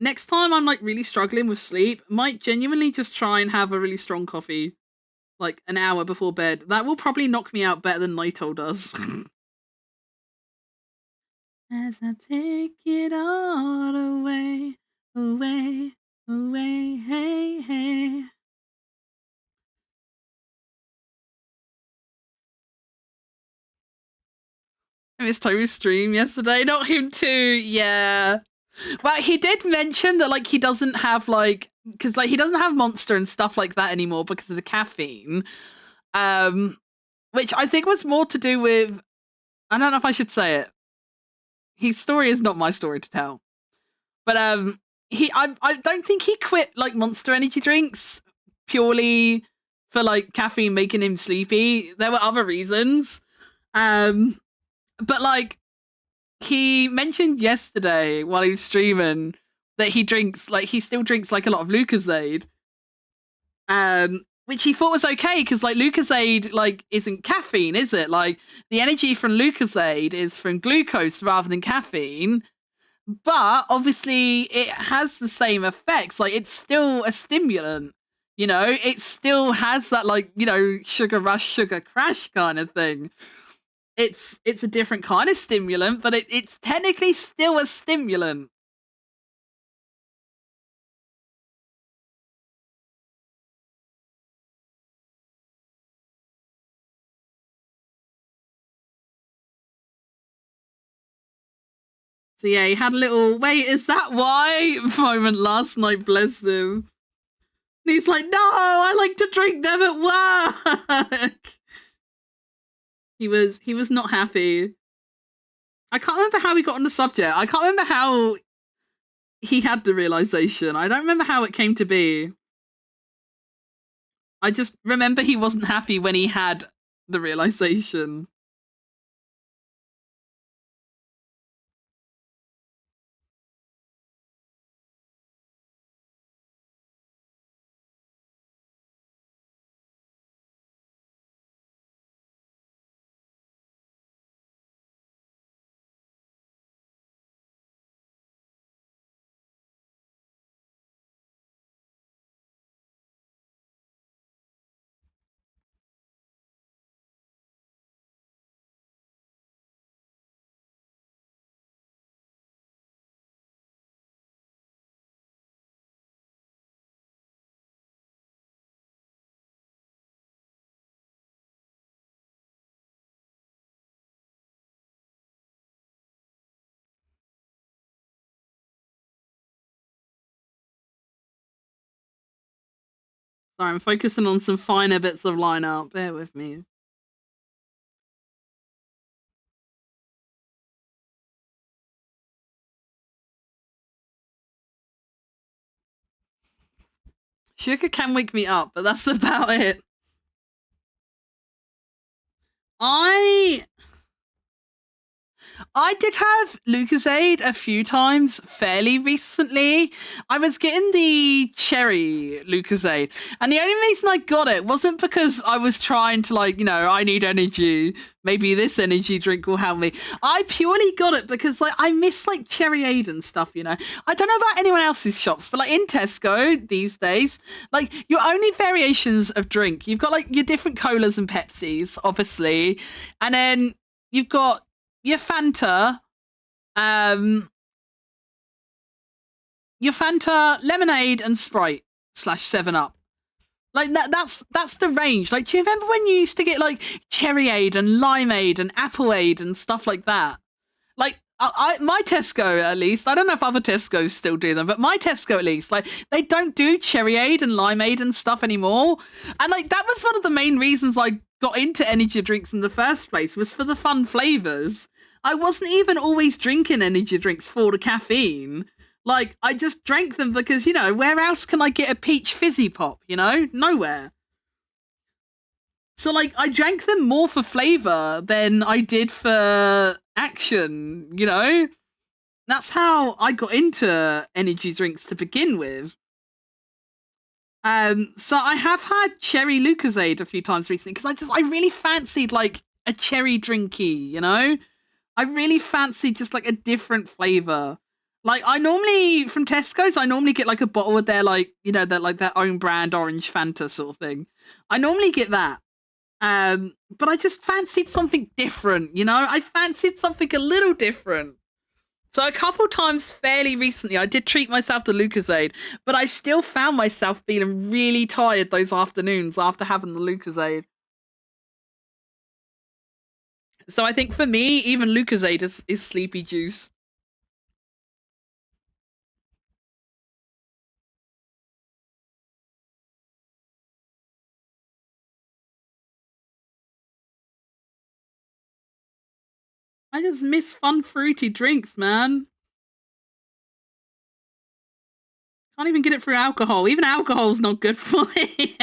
next time I'm like really struggling with sleep, might genuinely just try and have a really strong coffee like an hour before bed. That will probably knock me out better than Naito does. As I take it all away, away, away, hey, hey. I missed Toru's stream yesterday, not him too, yeah. Well, he did mention that like he doesn't have like, because like he doesn't have Monster and stuff like that anymore because of the caffeine. Which I think was more to do with, I don't know if I should say it. His story is not my story to tell. But I don't think he quit like Monster energy drinks purely for like caffeine making him sleepy. There were other reasons. But like he mentioned yesterday while he was streaming that he still drinks like a lot of Lucasade. Which he thought was okay because like Lucasade like isn't caffeine, is it? Like the energy from Lucasade is from glucose rather than caffeine. But obviously it has the same effects. Like it's still a stimulant. You know, it still has that like, you know, sugar rush, sugar crash kind of thing. It's a different kind of stimulant, but it's technically still a stimulant. So yeah, he had a little wait, is that why moment last night, bless him. And he's like, no, I like to drink them at work. He was not happy. I can't remember how he got on the subject. I can't remember how he had the realization. I don't remember how it came to be. I just remember he wasn't happy when he had the realization. Sorry, I'm focusing on some finer bits of lineup. Bear with me. Sugar can wake me up, but that's about it. I did have Lucozade a few times fairly recently. I was getting the cherry Lucozade, and the only reason I got it wasn't because I was trying to, like, I need energy. Maybe this energy drink will help me. I purely got it because, like, I miss, like, Cherry Aid and stuff, I don't know about anyone else's shops, but, like, in Tesco these days, like, your only variations of drink, you've got, like, your different colas and Pepsis, obviously, and then you've got your Fanta, lemonade, and Sprite / 7-Up. Like that's the range. Like, do you remember when you used to get like Cherryade and Limeade and Appleade and stuff like that? Like, my Tesco, at least, I don't know if other Tesco's still do them, but my Tesco, at least, like, they don't do Cherryade and Limeade and stuff anymore. And, like, that was one of the main reasons I got into energy drinks in the first place, was for the fun flavors. I wasn't even always drinking energy drinks for the caffeine. Like, I just drank them because, where else can I get a peach fizzy pop, Nowhere. So, like, I drank them more for flavor than I did for action, That's how I got into energy drinks to begin with. So I have had cherry Lucozade a few times recently because I really fancied, like, a cherry drinky, I really fancied just, like, a different flavor. Like, I normally, from Tesco's, I normally get, like, a bottle of their, like, their own brand orange Fanta sort of thing. I normally get that. But I just fancied something different, I fancied something a little different. So a couple times fairly recently, I did treat myself to Lucozade, but I still found myself feeling really tired those afternoons after having the Lucozade. So I think for me, even Lucozade is sleepy juice. I just miss fun fruity drinks, man. Can't even get it through alcohol. Even alcohol's not good for me.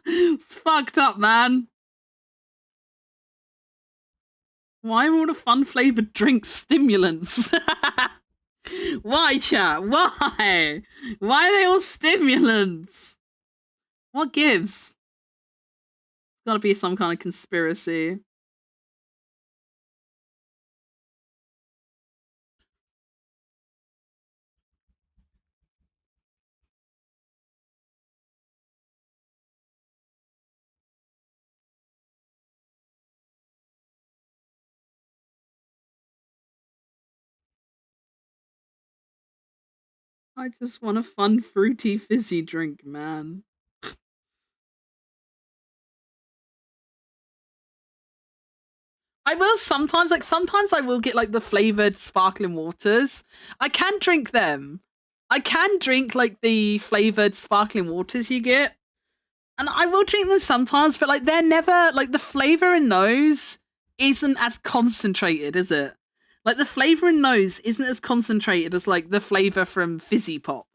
It's fucked up, man. Why are all the fun flavored drinks stimulants? Why, chat? Why? Why are they all stimulants? What gives? It's gotta be some kind of conspiracy. I just want a fun, fruity, fizzy drink, man. I will sometimes I will get, like, the flavored sparkling waters. I can drink them. I can drink, like, the flavored sparkling waters you get. And I will drink them sometimes, but, like, they're never, like, the flavor in those isn't as concentrated, is it? Like, the flavor in those isn't as concentrated as, like, the flavor from Fizzy Pop.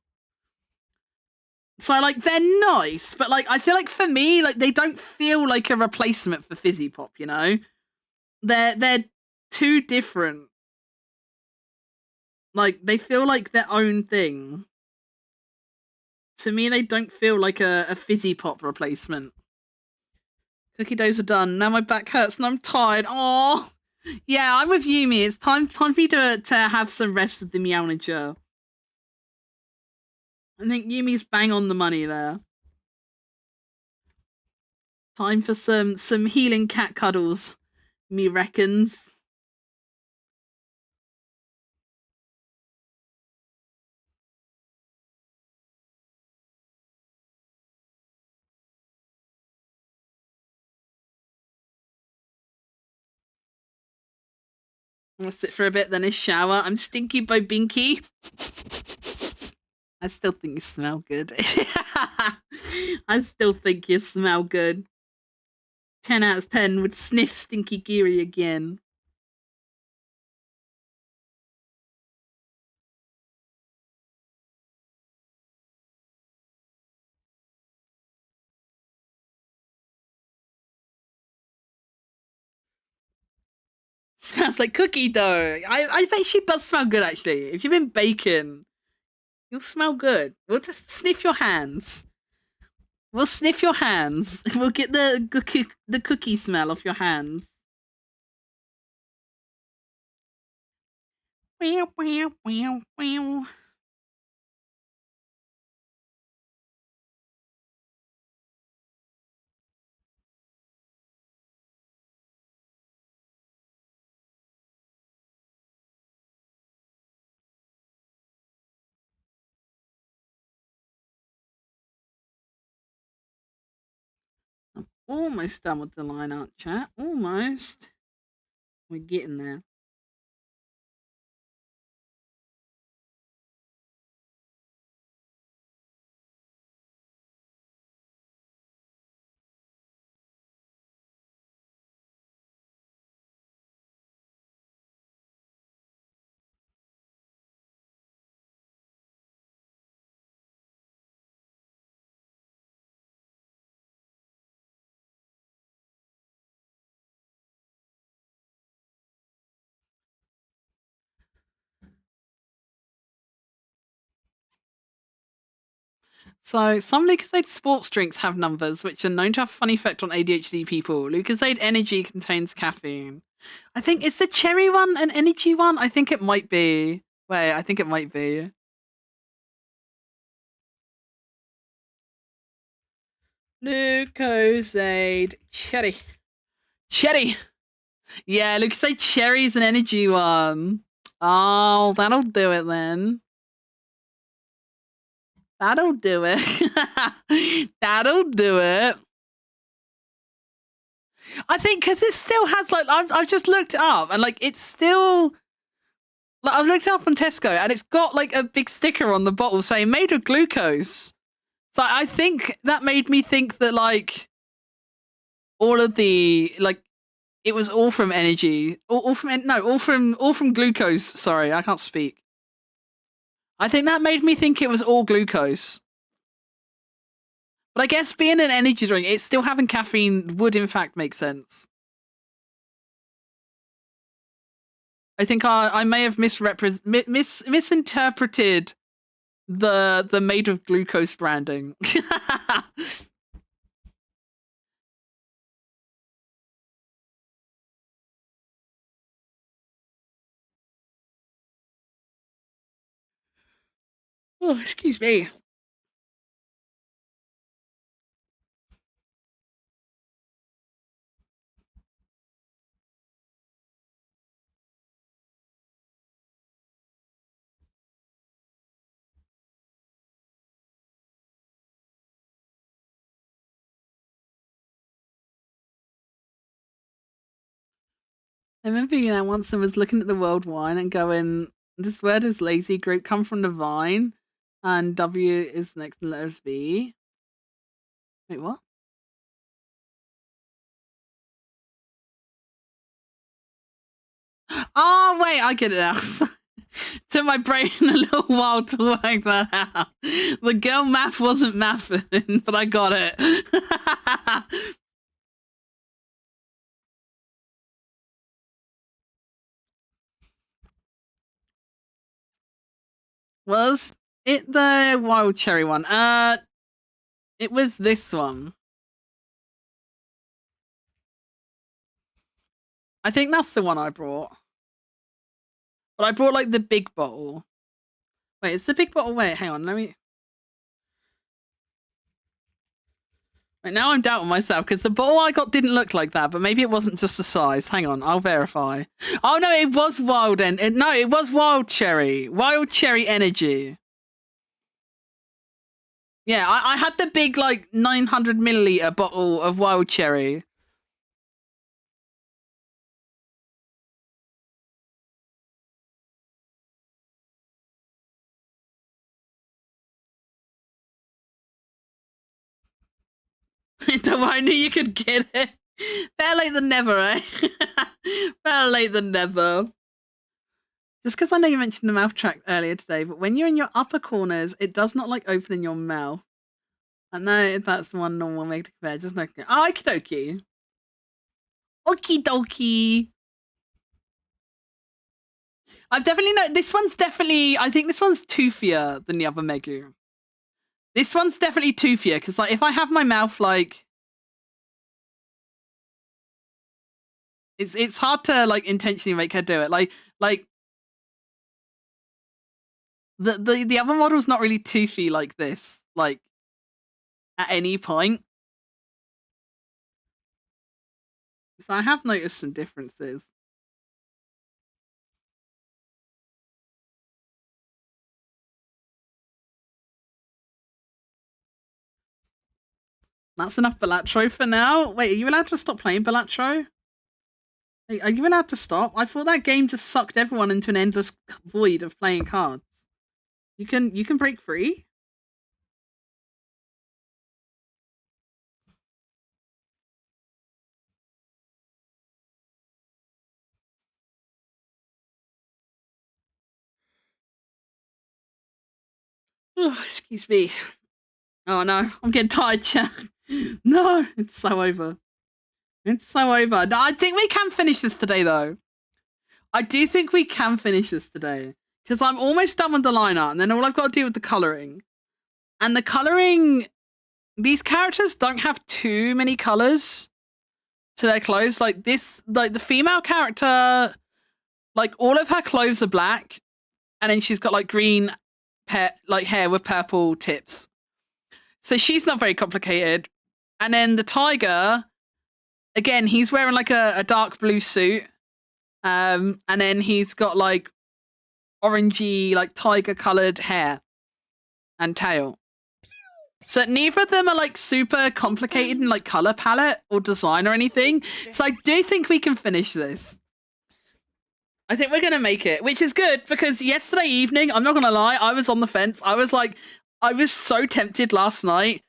So, like, they're nice, but, like, I feel like for me, like, they don't feel like a replacement for Fizzy Pop, They're too different. Like, they feel like their own thing. To me, they don't feel like a Fizzy Pop replacement. Cookie doughs are done. Now my back hurts and I'm tired. Oh, yeah, I'm with Yumi. It's time for you to have some rest of the Meownager. I think Yumi's bang on the money there. Time for some healing cat cuddles, me reckons. I'm gonna sit for a bit, then a shower. I'm stinky by Binky. I still think you smell good. I still think you smell good. 10 out of 10 would sniff Stinky Geary again. Smells like cookie dough. I bet she does smell good, actually. If you've been baking, you'll smell good. We'll just sniff your hands. We'll sniff your hands. We'll get the cookie smell off your hands. Wow, wow, wow, wow. I'm almost done with the line art chat. Almost. We're getting there. So, some Lucozade sports drinks have numbers which are known to have a funny effect on ADHD people. Lucozade Energy contains caffeine. I think, is the cherry one an energy one? I think it might be. Wait, I think it might be. Lucozade Cherry. Cherry! Yeah, Lucozade Cherry's an energy one. Oh, that'll do it then. That'll do it. That'll do it. I think because it still has like I've just looked it up and like it's still like I've looked it up on Tesco and it's got like a big sticker on the bottle saying made of glucose. So I think that made me think that like all of the like it was all from energy, all from glucose. Sorry, I can't speak. I think that made me think it was all glucose. But I guess being an energy drink, it's still having caffeine would in fact make sense. I think I may have misinterpreted the made of glucose branding. Oh, excuse me. I remember, once I was looking at the world wine and going, this where does lazy grape come from? The vine, and W is next to letters V. Wait, what? Oh, wait, I get it now. Took my brain a little while to work that out. The girl math wasn't mathing, but I got it. Was it the wild cherry one? It was this one. I think that's the one I brought. But I brought like the big bottle. Wait, it's the big bottle. Wait, hang on. Let me. Wait, now I'm doubting myself because the bottle I got didn't look like that, but maybe it wasn't just the size. Hang on, I'll verify. Oh no, it was wild no, it was wild cherry. Wild cherry energy. Yeah, I had the big like 900 milliliter bottle of wild cherry. Don't worry, I knew you could get it. Better late than never, eh? Better late than never. Just because I know you mentioned the mouth track earlier today, but when you're in your upper corners, it does not like opening your mouth. I know that's one normal way to compare. Just like, oh, okie dokie. Okie dokie. I've definitely this one's definitely, I think this one's toothier than the other Megu. This one's definitely toothier because like if I have my mouth like, it's hard to like intentionally make her do it. Like the other model's not really toothy like this, like at any point. So I have noticed some differences. That's enough Balatro for now. Wait, are you allowed to stop playing Balatro? Are you allowed to stop? I thought that game just sucked everyone into an endless void of playing cards. You can break free? Oh, excuse me. Oh no, I'm getting tired, chat. No, it's so over. It's so over. No, I think we can finish this today, though. I do think we can finish this today. Because I'm almost done with the line art, and then all I've got to do with the colouring. And the colouring... These characters don't have too many colours to their clothes. Like this... Like, the female character... Like, all of her clothes are black. And then she's got, like, green hair with purple tips. So she's not very complicated. And then the tiger... Again, he's wearing, like, a dark blue suit. And then he's got, like, orangey, like, tiger-coloured hair and tail. So neither of them are, like, super complicated in, like, colour palette or design or anything. So I do think we can finish this. I think we're going to make it, which is good because yesterday evening, I'm not going to lie, I was on the fence. I was so tempted last night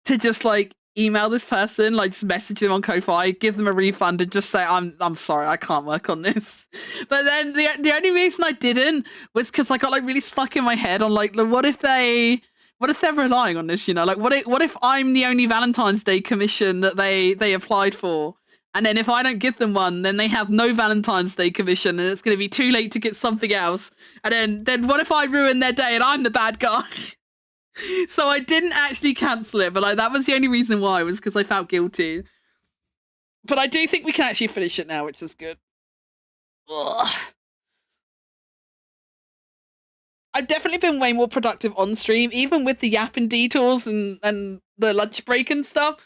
to just, like, email this person, like just message them on Ko-Fi, give them a refund and just say, I'm sorry, I can't work on this. But then the only reason I didn't was because I got like really stuck in my head on like, what if they're relying on this, you know? Like what if I'm the only Valentine's Day commission that they applied for? And then if I don't give them one, then they have no Valentine's Day commission and it's going to be too late to get something else. And then what if I ruin their day and I'm the bad guy? So I didn't actually cancel it, but like that was the only reason why, was because I felt guilty. But I do think we can actually finish it now, which is good. Ugh. I've definitely been way more productive on stream, even with the yapping detours and the lunch break and stuff.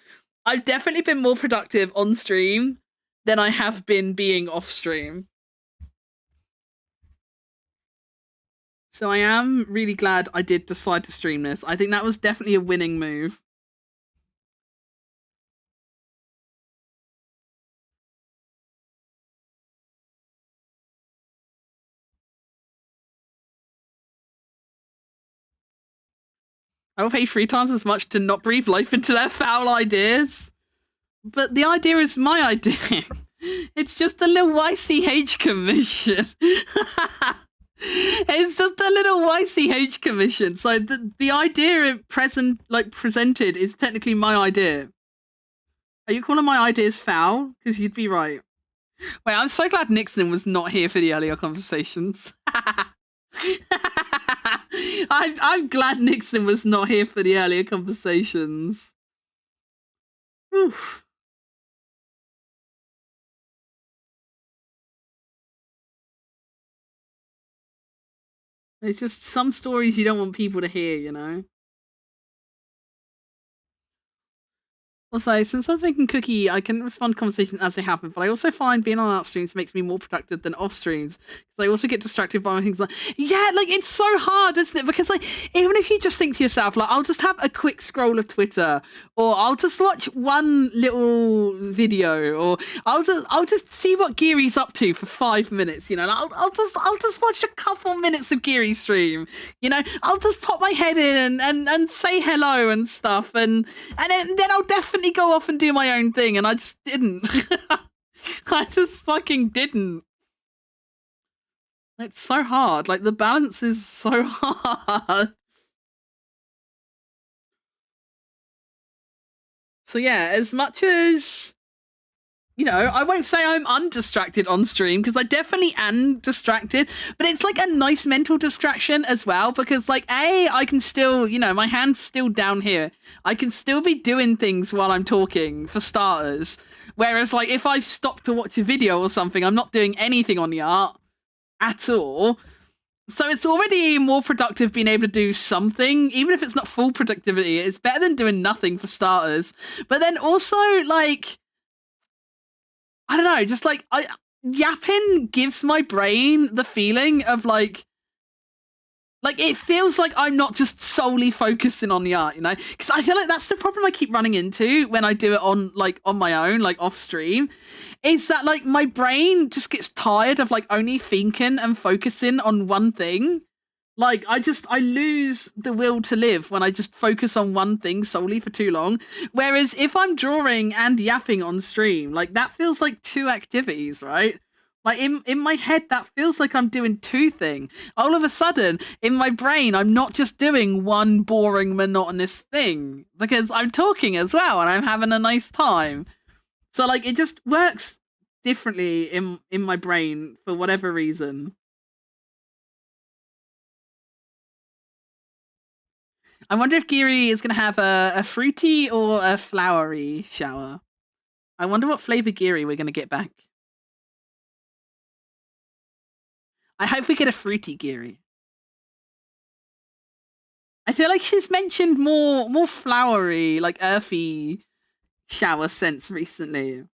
I've definitely been more productive on stream than I have been being off stream. So I am really glad I did decide to stream this. I think that was definitely a winning move. I will pay 3 times as much to not breathe life into their foul ideas. But the idea is my idea. It's just a little YCH commission. It's just a little YCH commission. So the idea presented is technically my idea. Are you calling my ideas foul? Because you'd be right. Wait, I'm so glad Nixon was not here for the earlier conversations. I'm glad Nixon was not here for the earlier conversations. Oof. It's just some stories you don't want people to hear, you know? Also, since I was making Cookie, I can respond to conversations as they happen, but I also find being on art streams makes me more productive than off streams. Because I also get distracted by things like, yeah, like, it's so hard, isn't it? Because, like, even if you just think to yourself, like, I'll just have a quick scroll of Twitter, or I'll just watch one little video, or I'll just see what Geary's up to for 5 minutes, you know? I'll just watch a couple minutes of Geary stream, you know? I'll just pop my head in and say hello and stuff, and then I'll definitely definitely go off and do my own thing, and I just didn't. I just fucking didn't. It's so hard. Like, the balance is so hard. So yeah, as much as, you know, I won't say I'm undistracted on stream, because I definitely am distracted, but it's like a nice mental distraction as well, because like, I can still, you know, my hand's still down here. I can still be doing things while I'm talking, for starters. Whereas like, if I've stopped to watch a video or something, I'm not doing anything on the art at all. So it's already more productive being able to do something, even if it's not full productivity. It's better than doing nothing, for starters. But then also, like, I don't know, just like, yapping gives my brain the feeling of like it feels like I'm not just solely focusing on the art, you know? Because I feel like that's the problem I keep running into when I do it on my own, like off stream, is that like my brain just gets tired of like only thinking and focusing on one thing. Like, I lose the will to live when I just focus on one thing solely for too long. Whereas if I'm drawing and yapping on stream, like, that feels like two activities, right? Like, in my head, that feels like I'm doing two things. All of a sudden, in my brain, I'm not just doing one boring, monotonous thing, because I'm talking as well and I'm having a nice time. So, like, it just works differently in my brain for whatever reason. I wonder if Geary is going to have a fruity or a flowery shower. I wonder what flavor Geary we're going to get back. I hope we get a fruity Geary. I feel like she's mentioned more flowery, like earthy shower scents recently.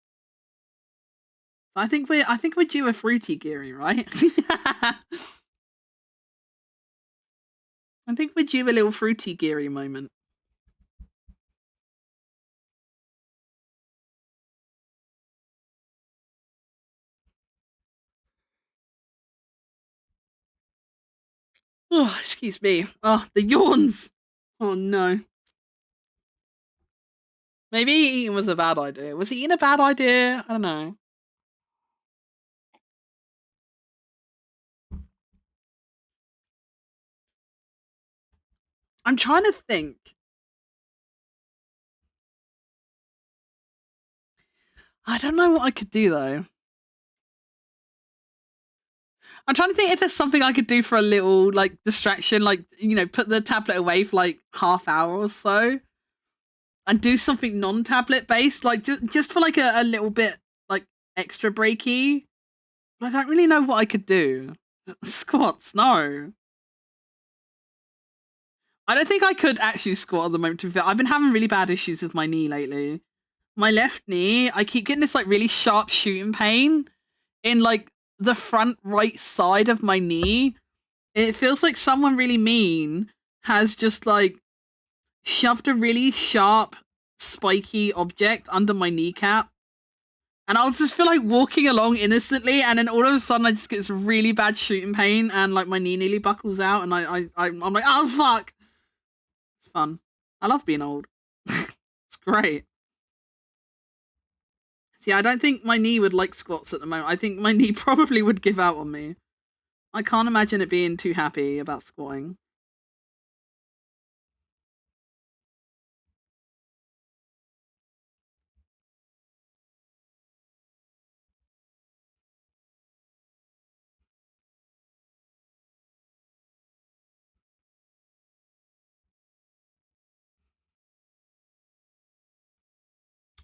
I think we're due a fruity Geary, right? I think we're due a little fruity Geary moment. Oh, excuse me. Oh, the yawns. Oh no. Maybe eating was a bad idea. Was eating a bad idea? I don't know. I'm trying to think. I don't know what I could do though. I'm trying to think if there's something I could do for a little like distraction, like, you know, put the tablet away for like half hour or so, and do something non-tablet based, like just for like a little bit like extra breaky. But I don't really know what I could do. Squats, no. I don't think I could actually squat at the moment. To be fair, I've been having really bad issues with my knee lately. My left knee, I keep getting this like really sharp shooting pain in like the front right side of my knee. It feels like someone really mean has just like shoved a really sharp, spiky object under my kneecap. And I'll just feel like walking along innocently, and then all of a sudden I just get this really bad shooting pain, and like my knee nearly buckles out, and I'm like, oh fuck! It's fun. I love being old. It's great. See, I don't think my knee would like squats at the moment. I think my knee probably would give out on me. I can't imagine it being too happy about squatting.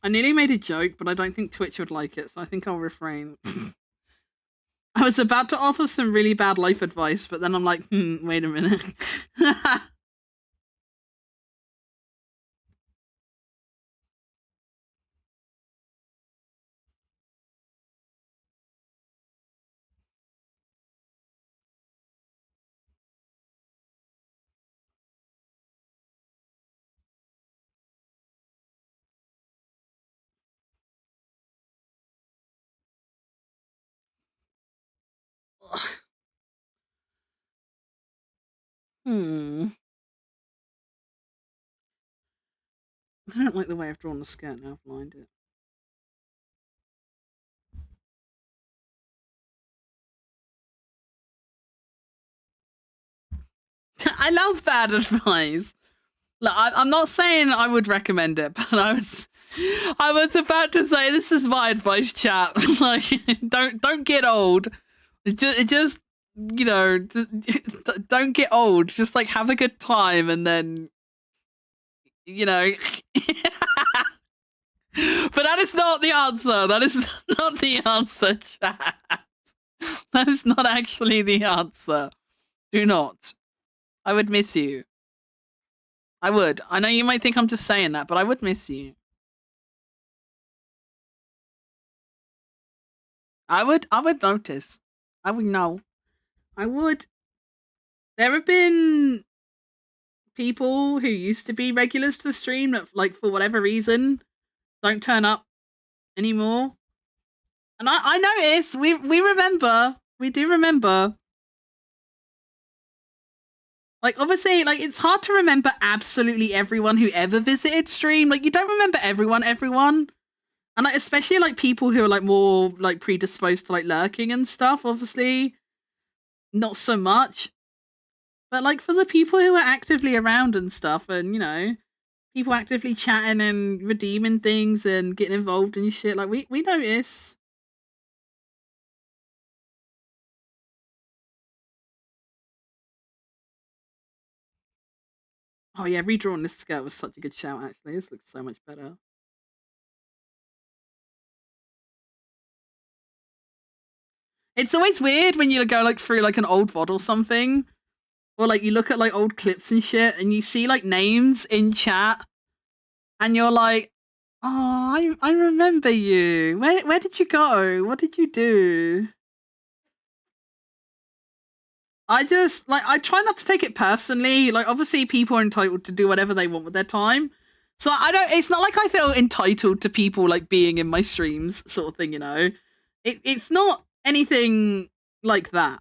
I nearly made a joke, but I don't think Twitch would like it, so I think I'll refrain. I was about to offer some really bad life advice, but then I'm like, wait a minute. Hmm. I don't like the way I've drawn the skirt now. I've lined it. I love bad advice. Look, I'm not saying I would recommend it, but I was about to say this is my advice, chat. Like, don't get old. It just you know, don't get old. Just like have a good time, and then you know. But that is not the answer. That is not the answer, chat. That is not actually the answer. Do not. I would miss you. I would. I know you might think I'm just saying that, but I would miss you. I would notice. I would know. I would. There have been people who used to be regulars to the stream that, like, for whatever reason, don't turn up anymore. And I notice. We remember. We do remember. Like, obviously, like, it's hard to remember absolutely everyone who ever visited stream. Like, you don't remember everyone. And, like, especially, like, people who are, like, more, like, predisposed to, like, lurking and stuff, obviously. Not so much. But, like, for the people who are actively around and stuff, and, you know, people actively chatting and redeeming things and getting involved in shit, like, we notice. Oh, yeah, redrawing this skirt was such a good shout, actually. This looks so much better. It's always weird when you go, like, through, like, an old VOD or something. Or, like, you look at, like, old clips and shit, and you see, like, names in chat, and you're like, oh, I remember you. Where did you go? What did you do? I just, like, I try not to take it personally. Like, obviously, people are entitled to do whatever they want with their time. So I don't, it's not like I feel entitled to people, like, being in my streams, sort of thing, you know? It's not anything like that.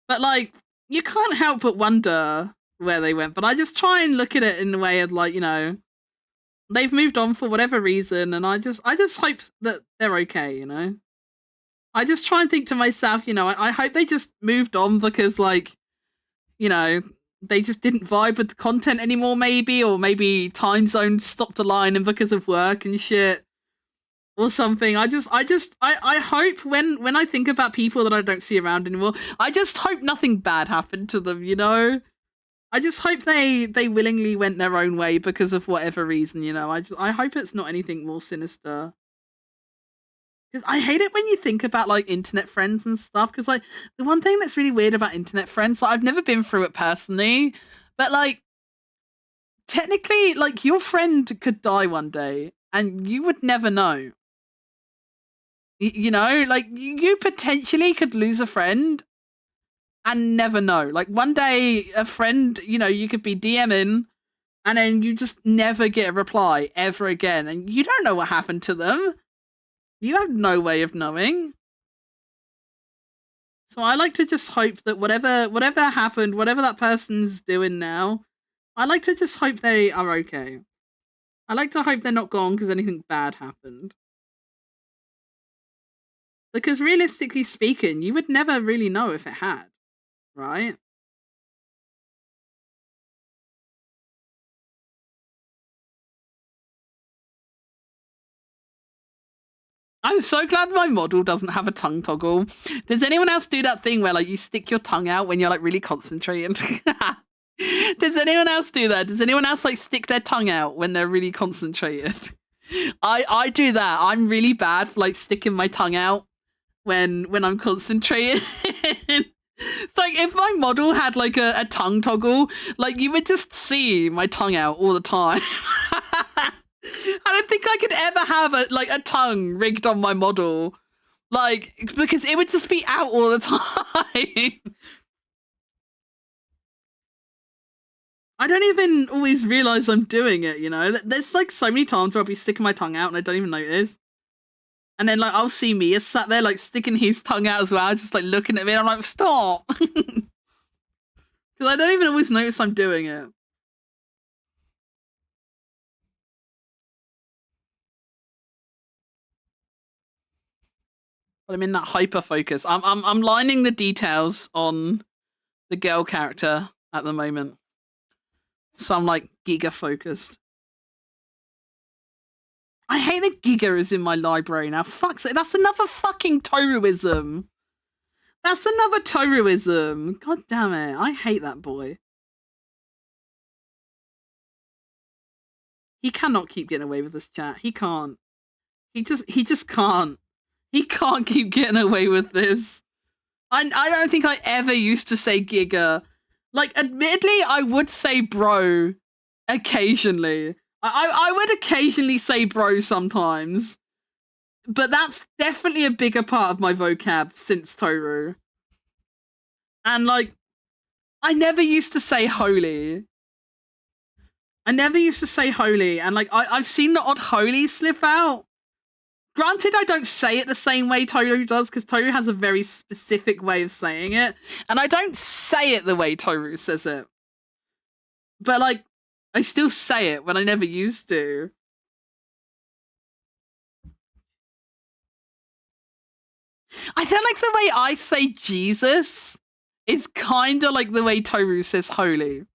But, like, you can't help but wonder where they went. But I just try and look at it in the way of, like, you know, they've moved on for whatever reason, and I just hope that they're okay, you know? I just try and think to myself, you know, I hope they just moved on because, like, you know, they just didn't vibe with the content anymore, maybe, or maybe time zones stopped aligning because of work and shit. Or something. I hope when I think about people that I don't see around anymore, I just hope nothing bad happened to them, you know? I just hope they willingly went their own way because of whatever reason, you know? I hope it's not anything more sinister. Because I hate it when you think about, like, internet friends and stuff, because, like, the one thing that's really weird about internet friends, like, I've never been through it personally, but, like, technically, like, your friend could die one day, and you would never know. You know, like, you potentially could lose a friend and never know. Like, one day, a friend, you know, you could be DMing, and then you just never get a reply ever again, and you don't know what happened to them. You have no way of knowing. So I like to just hope that whatever happened, whatever that person's doing now, I like to just hope they are okay. I like to hope they're not gone because anything bad happened. Because realistically speaking, you would never really know if it had, right? I'm so glad my model doesn't have a tongue toggle. Does anyone else do that thing where, like, you stick your tongue out when you're, like, really concentrating? Does anyone else do that? Does anyone else, like, stick their tongue out when they're really concentrated? I do that. I'm really bad for, like, sticking my tongue out when I'm concentrating. It's like if my model had, like, a tongue toggle, like, you would just see my tongue out all the time. I don't think I could ever have a tongue rigged on my model, like, because it would just be out all the time. I don't even always realize I'm doing it, you know? There's, like, so many times where I'll be sticking my tongue out and I don't even notice. And then, like, I'll see Mia sat there, like, sticking his tongue out as well, just, like, looking at me, and I'm like, stop! Because I don't even always notice I'm doing it. but I'm in that hyper focus. I'm lining the details on the girl character at the moment, so I'm like giga focused. I hate that Giga is in my library now. Fuck's sake, that's another fucking Toruism. That's another Toruism. God damn it, I hate that boy. He cannot keep getting away with this, chat. He can't. He just can't. He can't keep getting away with this. I don't think I ever used to say Giga. Like, admittedly, I would say bro occasionally. I would occasionally say bro sometimes. But that's definitely a bigger part of my vocab since Toru. And, like, I never used to say holy. I never used to say holy. And, like, I've seen the odd holy slip out. Granted, I don't say it the same way Toru does, because Toru has a very specific way of saying it. And I don't say it the way Toru says it. But, like, I still say it when I never used to. I feel like the way I say Jesus is kind of like the way Toru says holy.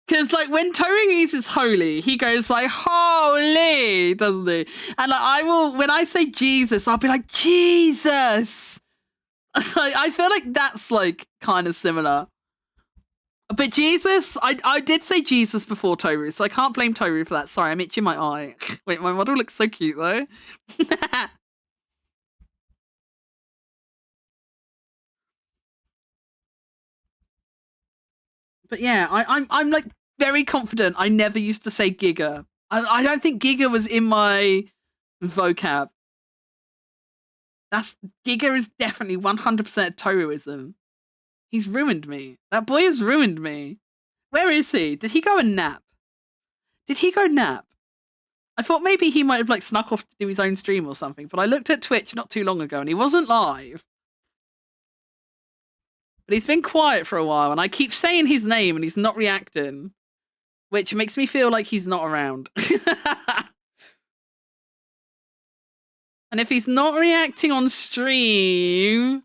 Because, like, when Toru uses holy, he goes like, holy, doesn't he? And, like, when I say Jesus, I'll be like, Jesus! I feel like that's, like, kind of similar. But Jesus, I did say Jesus before Toru, so I can't blame Toru for that. Sorry, I'm itching my eye. Wait, my model looks so cute, though. But yeah, I'm like very confident I never used to say Giga. I don't think Giga was in my vocab. Giga is definitely 100% Toruism. He's ruined me. That boy has ruined me. Where is he? Did he go and nap? Did he go nap? I thought maybe he might have like snuck off to do his own stream or something, but I looked at Twitch not too long ago and he wasn't live. But he's been quiet for a while and I keep saying his name and he's not reacting, which makes me feel like he's not around. And if he's not reacting on stream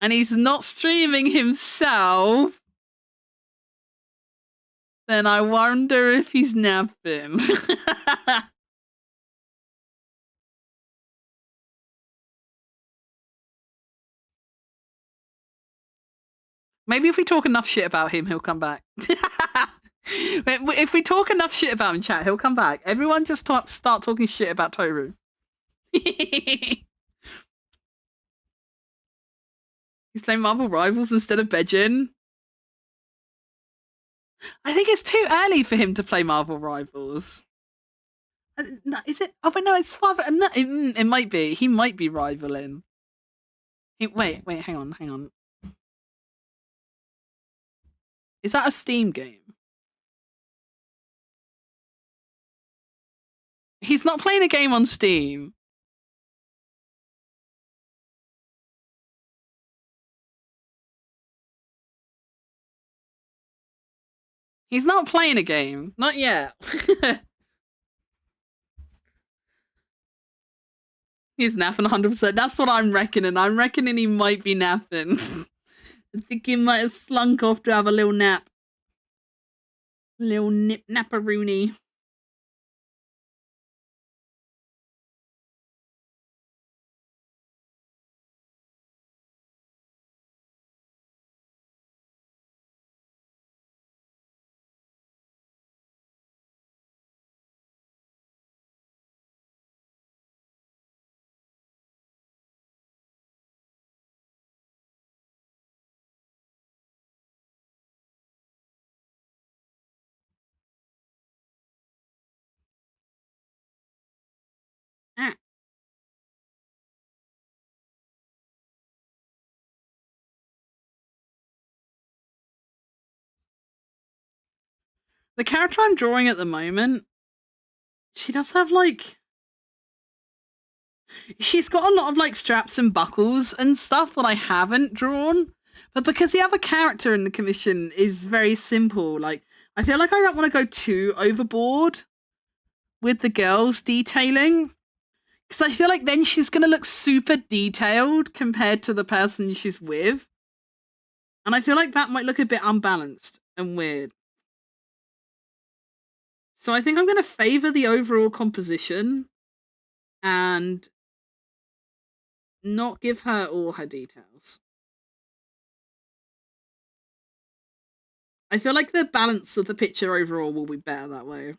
and he's not streaming himself, then I wonder if he's napping. Maybe if we talk enough shit about him, he'll come back. If we talk enough shit about him in chat, he'll come back. Everyone just start talking shit about Toru. He's playing Marvel Rivals instead of Bejin. I think it's too early for him to play Marvel Rivals. Is it? Oh, but no, it's father. No, it might be. He might be rivaling. Wait, hang on. Is that a Steam game? He's not playing a game on Steam. He's not playing a game. Not yet. He's napping 100%. That's what I'm reckoning. I'm reckoning he might be napping. I think he might have slunk off to have a little nap. Little napperoonie. Ah. The character I'm drawing at the moment, she does have like... She's got a lot of like straps and buckles and stuff that I haven't drawn. But because the other character in the commission is very simple, like I feel like I don't want to go too overboard with the girls detailing. Because I feel like then she's going to look super detailed compared to the person she's with. And I feel like that might look a bit unbalanced and weird. So I think I'm going to favor the overall composition and not give her all her details. I feel like the balance of the picture overall will be better that way.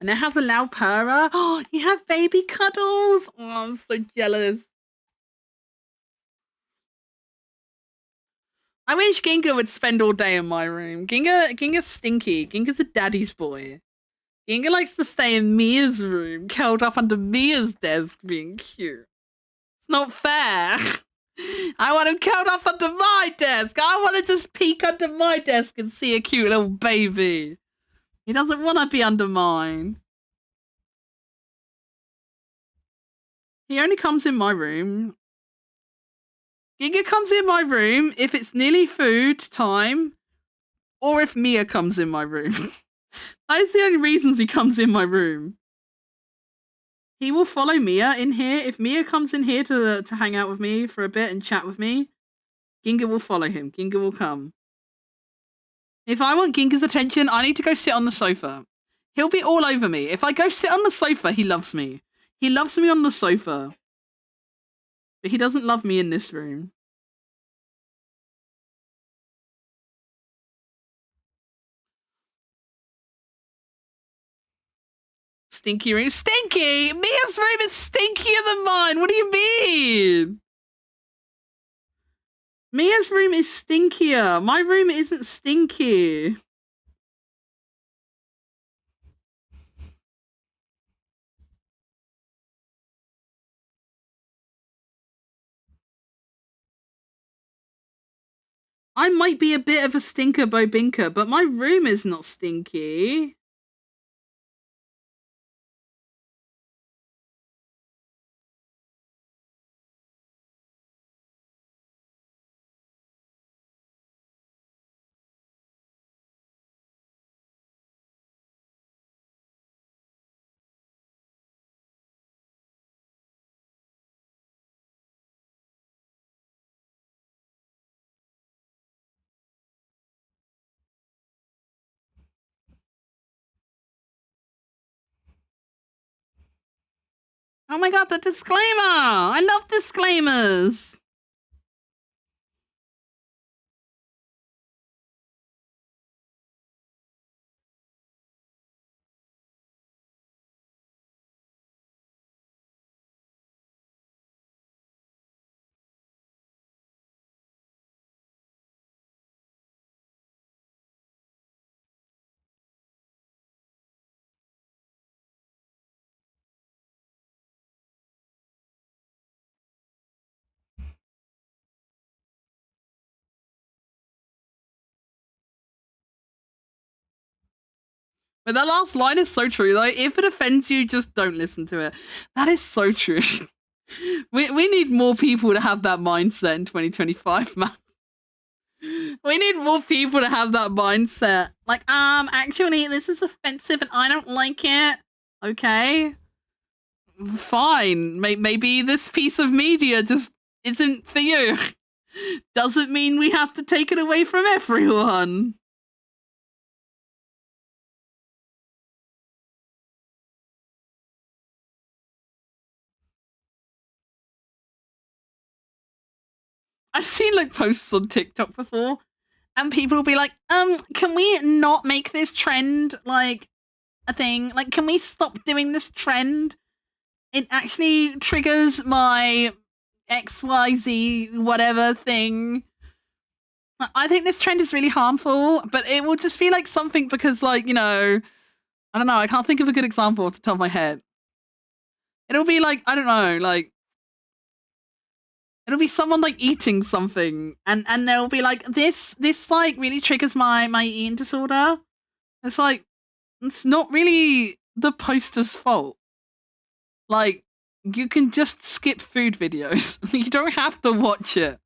And it has a loud purrer. Oh, you have baby cuddles. Oh, I'm so jealous. I wish Ginga would spend all day in my room. Ginga's stinky. Ginga's a daddy's boy. Ginga likes to stay in Mia's room, curled up under Mia's desk, being cute. It's not fair. I want him curled up under my desk. I want to just peek under my desk and see a cute little baby. He doesn't want to be under mine. He only comes in my room. Ginga comes in my room if it's nearly food time or if Mia comes in my room. Those are the only reasons he comes in my room. He will follow Mia in here. If Mia comes in here to hang out with me for a bit and chat with me, Ginga will follow him. Ginga will come. If I want Ginga's attention, I need to go sit on the sofa. He'll be all over me. If I go sit on the sofa, he loves me. He loves me on the sofa. But he doesn't love me in this room. Stinky room. Stinky! Mia's room is stinkier than mine. What do you mean? Mia's room is stinkier. My room isn't stinky. I might be a bit of a stinker bobinker, but my room is not stinky. Oh my god, the disclaimer! I love disclaimers! But that last line is so true. Like, if it offends you, just don't listen to it. That is so true. we need more people to have that mindset in 2025, man. We need more people to have that mindset. Like, actually, this is offensive and I don't like it. Okay. Fine. Maybe this piece of media just isn't for you. Doesn't mean we have to take it away from everyone. I've seen like posts on TikTok before, and people will be like, can we not make this trend like a thing? Like, can we stop doing this trend? It actually triggers my XYZ whatever thing. I think this trend is really harmful, but it will just be like something because, like, you know, I don't know, I can't think of a good example off the top of my head. It'll be like, I don't know, like, it'll be someone like eating something and they'll be like, this like really triggers my eating disorder. It's like, it's not really the poster's fault. Like, you can just skip food videos. You don't have to watch it.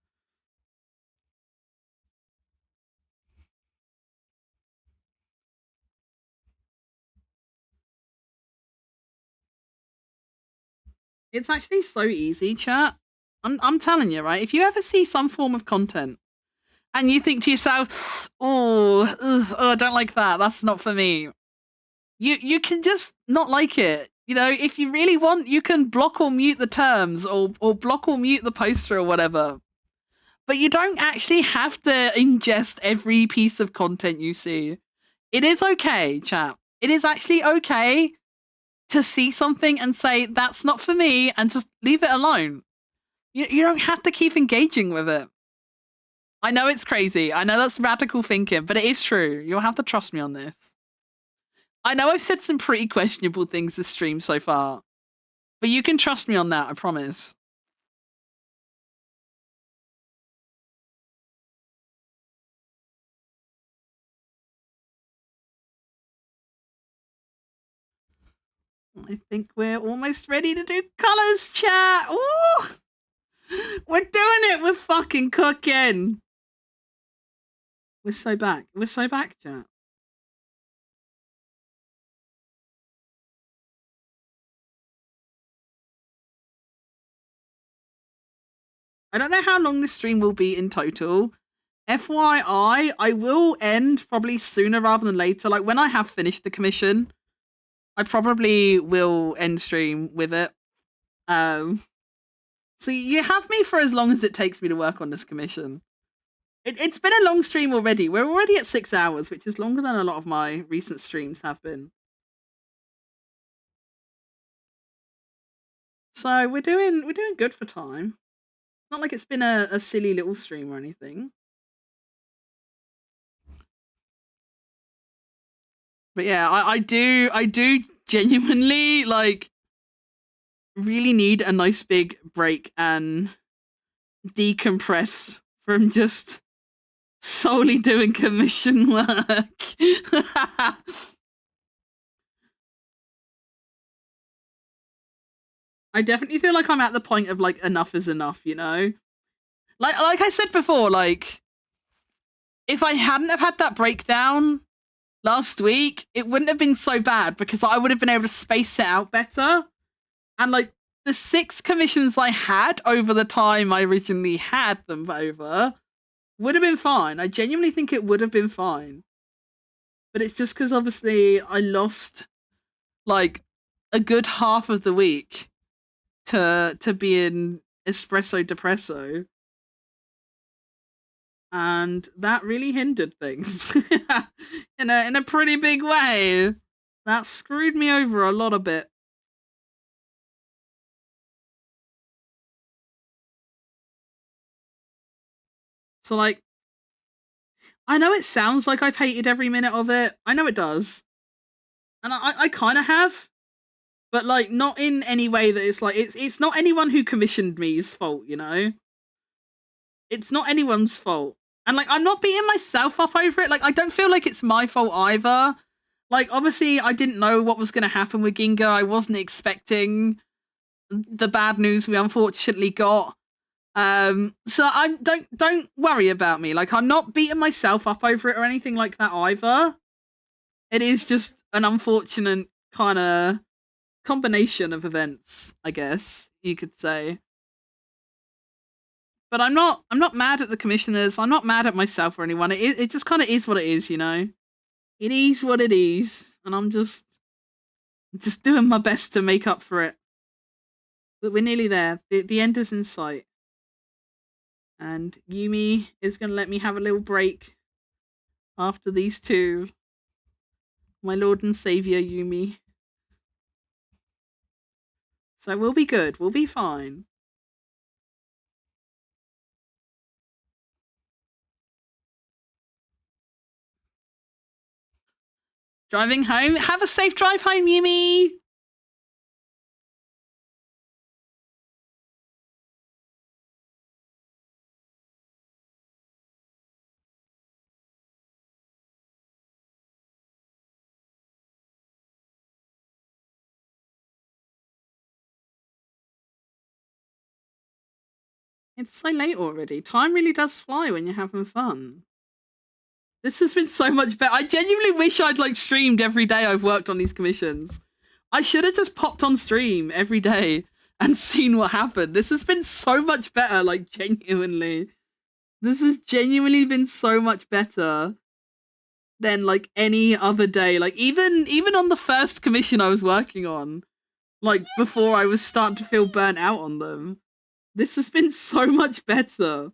It's actually so easy, chat. I'm telling you, right? If you ever see some form of content and you think to yourself, oh, I don't like that. That's not for me. You can just not like it. You know, if you really want, you can block or mute the terms or block or mute the poster or whatever. But you don't actually have to ingest every piece of content you see. It is okay, chat. It is actually okay to see something and say, that's not for me, and just leave it alone. You don't have to keep engaging with it. I know it's crazy. I know that's radical thinking, but it is true. You'll have to trust me on this. I know I've said some pretty questionable things this stream so far, but you can trust me on that, I promise. I think we're almost ready to do colors, chat. Ooh! We're doing it. We're fucking cooking. We're so back. We're so back, chat. I don't know how long this stream will be in total. FYI, I will end probably sooner rather than later. Like when I have finished the commission, I probably will end stream with it. So you have me for as long as it takes me to work on this commission. It's been a long stream already. We're already at 6 hours, which is longer than a lot of my recent streams have been. So we're doing good for time. Not like it's been a silly little stream or anything. But yeah, I do genuinely like really need a nice big break and decompress from just solely doing commission work. I definitely feel like I'm at the point of like enough is enough, you know? Like I said before, like if I hadn't have had that breakdown last week, it wouldn't have been so bad because I would have been able to space it out better. And like the 6 commissions I had over the time I originally had them over would have been fine. I genuinely think it would have been fine. But it's just because obviously I lost like a good half of the week to being espresso depresso. And that really hindered things in a pretty big way. That screwed me over a lot a bit. So like I know it sounds like I've hated every minute of it. I know it does. And I kind of have. But like not in any way that it's like it's not anyone who commissioned me's fault, you know? It's not anyone's fault. And like I'm not beating myself up over it. Like I don't feel like it's my fault either. Like obviously I didn't know what was going to happen with Ginga. I wasn't expecting the bad news we unfortunately got. So I'm don't worry about me. Like I'm not beating myself up over it or anything like that either. It is just an unfortunate kind of combination of events, I guess you could say. But I'm not mad at the commissioners. I'm not mad at myself or anyone. It just kind of is what it is, you know. It is what it is, and I'm just doing my best to make up for it. But we're nearly there. The end is in sight. And Yumi is going to let me have a little break after these two. My Lord and Savior, Yumi. So we'll be good. We'll be fine. Driving home. Have a safe drive home, Yumi. It's so late already. Time really does fly when you're having fun. This has been so much better. I genuinely wish I'd like streamed every day I've worked on these commissions. I should have just popped on stream every day and seen what happened. This has been so much better, like genuinely. This has genuinely been so much better than like any other day. Like even on the first commission I was working on, like before I was starting to feel burnt out on them. This has been so much better.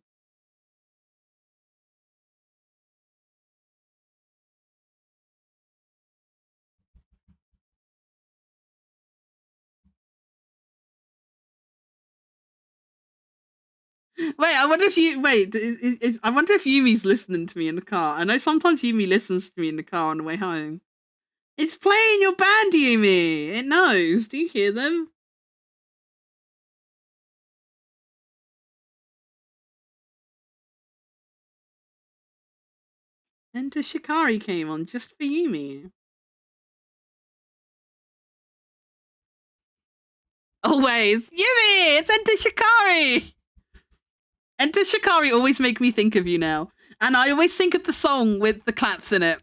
Wait, I wonder if you I wonder if Yumi's listening to me in the car. I know sometimes Yumi listens to me in the car on the way home. It's playing your band, Yumi. It knows. Do you hear them? Enter Shikari came on just for Yumi. Always. Yumi! It's Enter Shikari! Enter Shikari always make me think of you now. And I always think of the song with the claps in it.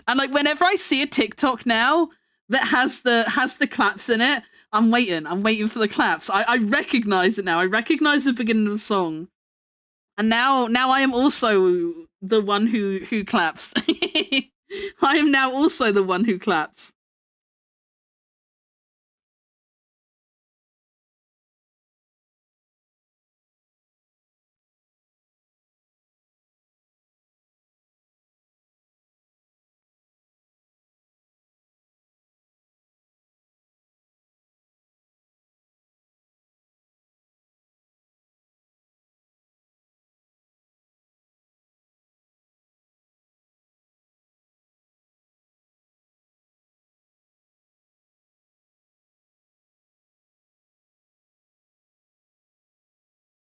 And like whenever I see a TikTok now that has the claps in it, I'm waiting for the claps. I recognize it now. I recognize the beginning of the song. And now I am also the one who claps. I am now also the one who claps.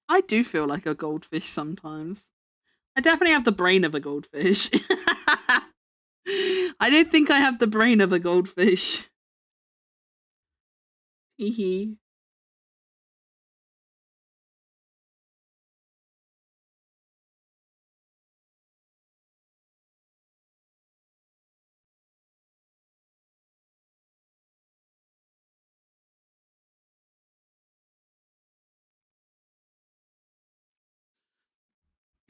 I do feel like a goldfish sometimes. I definitely have the brain of a goldfish. I don't think I have the brain of a goldfish. Hee hee.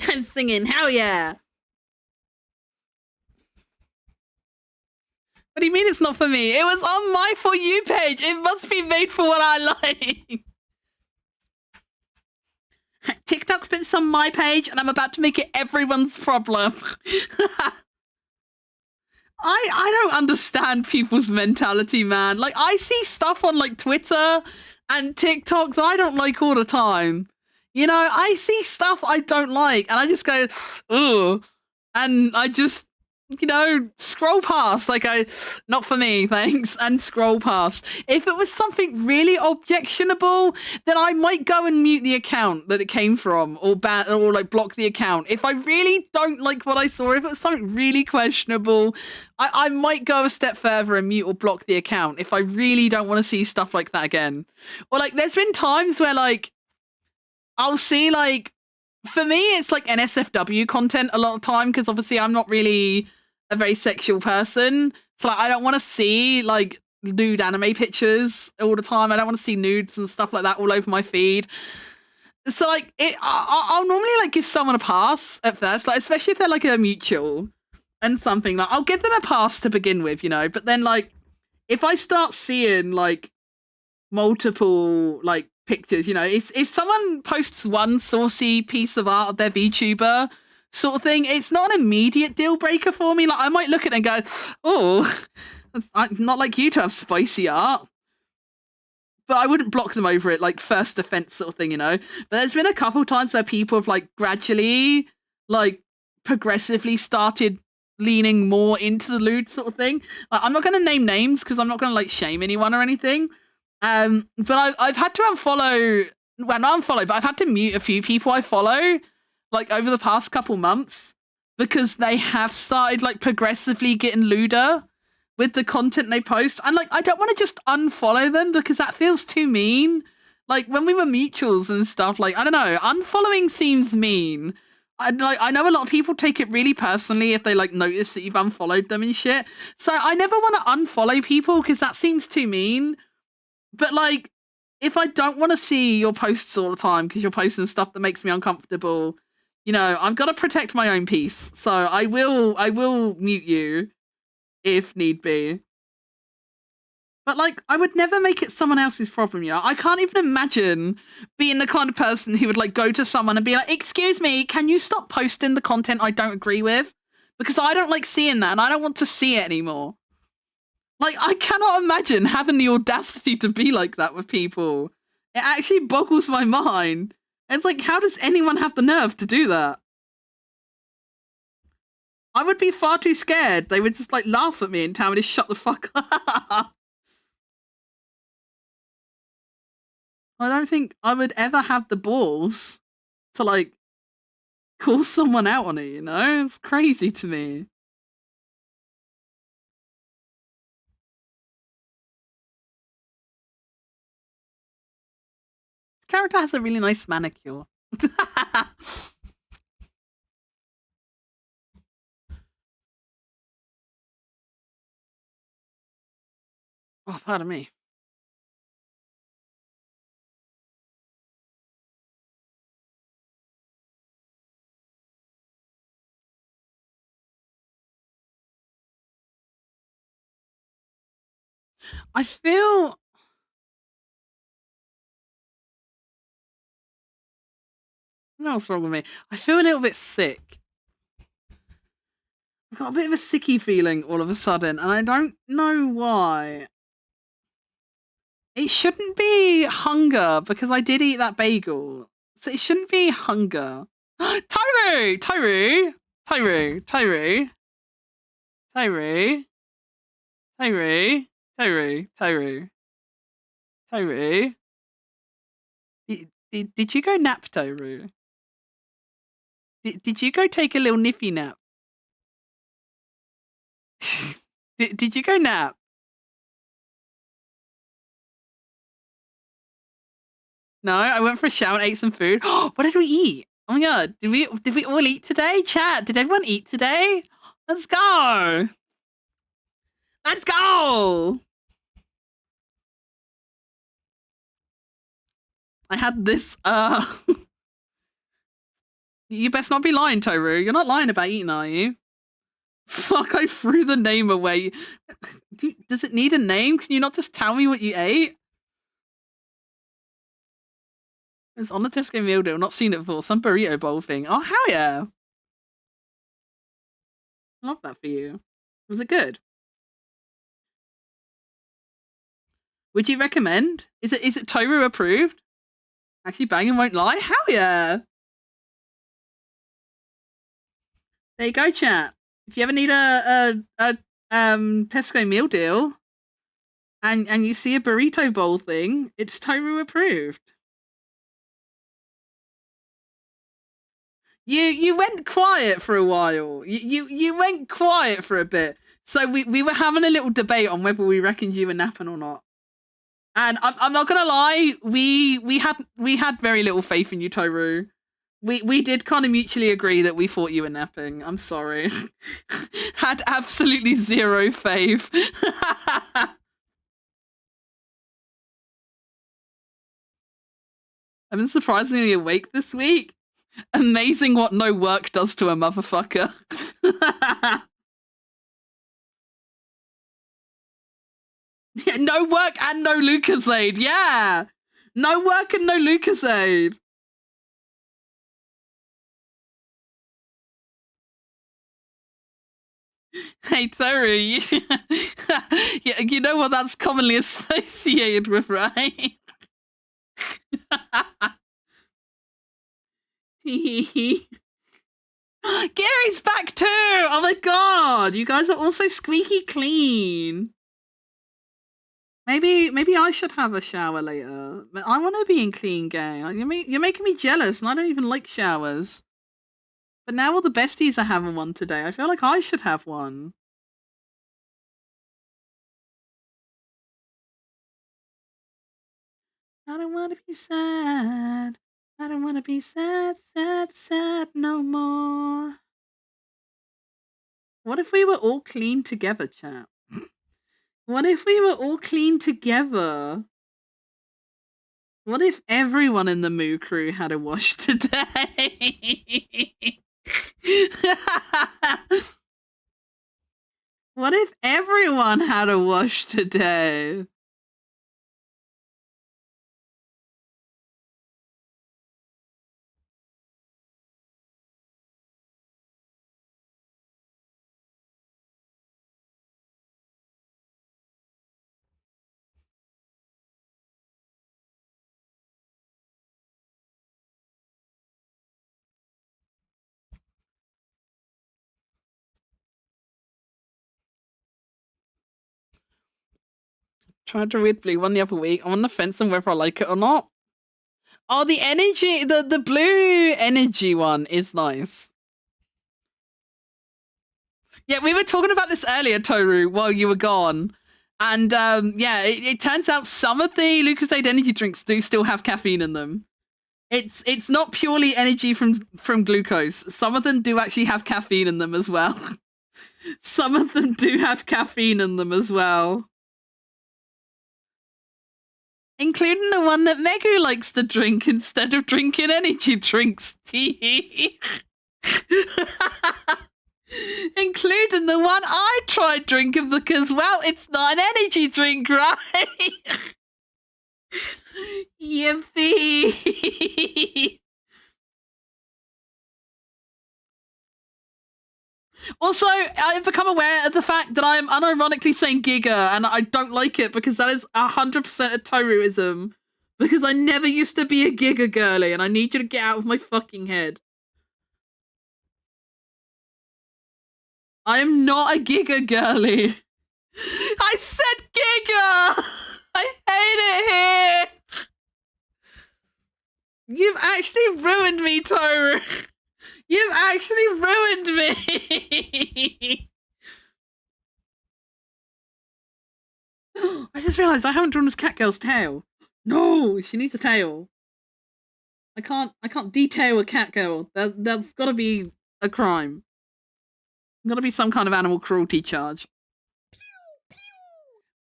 I'm singing, hell yeah! What do you mean it's not for me? It was on my For You page. It must be made for what I like. TikTok's been on my page and I'm about to make it everyone's problem. I don't understand people's mentality, man. Like I see stuff on like Twitter and TikTok that I don't like all the time. You know, I see stuff I don't like and I just go, ugh. And I just, you know, scroll past. Like not for me, thanks, and scroll past. If it was something really objectionable, then I might go and mute the account that it came from, or like block the account. If I really don't like what I saw, if it was something really questionable, I might go a step further and mute or block the account if I really don't want to see stuff like that again. Or like, there's been times where like I'll see like, for me, it's like NSFW content a lot of time because obviously I'm not really a very sexual person. So like, I don't want to see like nude anime pictures all the time. I don't want to see nudes and stuff like that all over my feed. So like, I'll normally like give someone a pass at first, like especially if they're like a mutual and something. Like I'll give them a pass to begin with, you know. But then like, if I start seeing like multiple like pictures, you know, if someone posts one saucy piece of art of their VTuber sort of thing, it's not an immediate deal breaker for me. Like I might look at it and go, oh, I'm not like you to have spicy art, but I wouldn't block them over it, like first offense sort of thing, you know. But there's been a couple times where people have like gradually like progressively started leaning more into the lewd sort of thing. I'm not going to name names because I'm not going to like shame anyone or anything. But I've had to unfollow, well, not unfollow, but I've had to mute a few people I follow, like over the past couple months, because they have started like progressively getting lewder with the content they post. And like, I don't want to just unfollow them because that feels too mean. Like when we were mutuals and stuff, like I don't know, unfollowing seems mean. I know a lot of people take it really personally if they like notice that you've unfollowed them and shit. So I never want to unfollow people because that seems too mean. But like, if I don't want to see your posts all the time because you're posting stuff that makes me uncomfortable, you know, I've got to protect my own peace. So I will mute you if need be. But like, I would never make it someone else's problem, you know? I can't even imagine being the kind of person who would like go to someone and be like, excuse me, can you stop posting the content I don't agree with? Because I don't like seeing that and I don't want to see it anymore. Like, I cannot imagine having the audacity to be like that with people. It actually boggles my mind. It's like, how does anyone have the nerve to do that? I would be far too scared. They would just like laugh at me and tell me to shut the fuck up. I don't think I would ever have the balls to like call someone out on it, you know? It's crazy to me. This character has a really nice manicure. Oh, pardon me. I feel... I don't know what's wrong with me. I feel a little bit sick. I've got a bit of a sicky feeling all of a sudden, and I don't know why. It shouldn't be hunger, because I did eat that bagel. So it shouldn't be hunger. Tyru! Tyru! Tyru! Tyru! Tyru! Tyru! Tyru! Tyru! Tyru! Did you go nap, Tyru? Did you go take a little niffy nap? Did you go nap? No, I went for a shower and ate some food. What did we eat? Oh my god, did we all eat today? Chat, did everyone eat today? Let's go! Let's go! I had this, You best not be lying, Tyru. You're not lying about eating, are you? Fuck, I threw the name away. Does it need a name? Can you not just tell me what you ate? It was on the Tesco meal deal. Not seen it before. Some burrito bowl thing. Oh, hell yeah. Love that for you. Was it good? Would you recommend? Is it Toru approved? Actually, banging won't lie. Hell yeah! There you go, chat. If you ever need a Tesco meal deal, and you see a burrito bowl thing, it's Toru approved. You went quiet for a while. You went quiet for a bit. So we were having a little debate on whether we reckoned you were napping or not. And I'm not gonna lie, we had very little faith in you, Toru. We did kind of mutually agree that we thought you were napping. I'm sorry. Had absolutely zero faith. I've been surprisingly awake this week. Amazing what no work does to a motherfucker. Yeah, no work and no Lucasade. Yeah. No work and no Lucasade. Hey, Terry. Yeah, you know what that's commonly associated with, right? Gary's back too! Oh my god! You guys are also squeaky clean. Maybe I should have a shower later. I want to be in clean gang. You're making me jealous, and I don't even like showers. But now all the besties are having one today. I feel like I should have one. I don't want to be sad. I don't want to be sad, sad, sad no more. What if we were all clean together, chat? What if we were all clean together? What if everyone in the Moo crew had a wash today? What if everyone had a wash today? Tried to read Blue one the other week. I'm on the fence on whether I like it or not. Oh, the energy, the blue energy one is nice. Yeah, we were talking about this earlier, Toru, while you were gone. And yeah, it turns out some of the Lucozade energy drinks do still have caffeine in them. It's not purely energy from glucose. Some of them do actually have caffeine in them as well. Some of them do have caffeine in them as well. Including the one that Megu likes to drink instead of drinking energy drinks. Including the one I tried drinking because, well, it's not an energy drink, right? Yippee! Also, I've become aware of the fact that I'm unironically saying Giga, and I don't like it because that is 100% a Toruism. Because I never used to be a Giga girly, and I need you to get out of my fucking head. I am not a Giga girly. I said Giga! I hate it here! You've actually ruined me, Toru! You've actually ruined me! I just realised I haven't drawn this Catgirl's tail. No, she needs a tail. I can't detail a Catgirl. That's gotta be a crime. Gotta be some kind of animal cruelty charge. Pew, pew,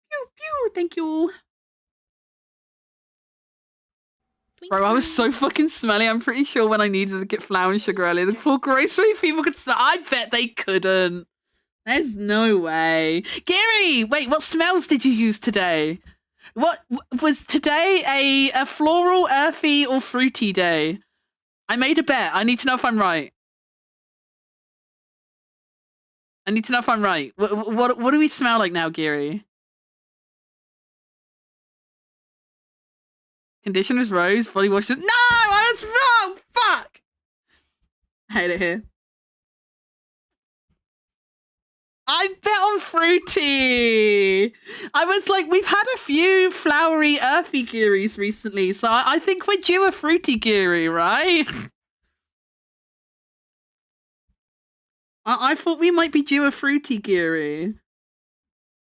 pew, pew, thank you. Bro, I was so fucking smelly. I'm pretty sure when I needed to get flour and sugar earlier, the poor grocery people could smell. I bet they couldn't. There's no way. Gary, wait, what smells did you use today? What was today a floral, earthy, or fruity day? I made a bet. I need to know if I'm right. I need to know if I'm right. What do we smell like now, Gary? Conditioners, rose, body washes. No, I was wrong. Fuck. I hate it here. I bet on fruity. I was like, we've had a few flowery, earthy Giris recently, so I think we're due a fruity Giri, right? I thought we might be due a fruity Giri.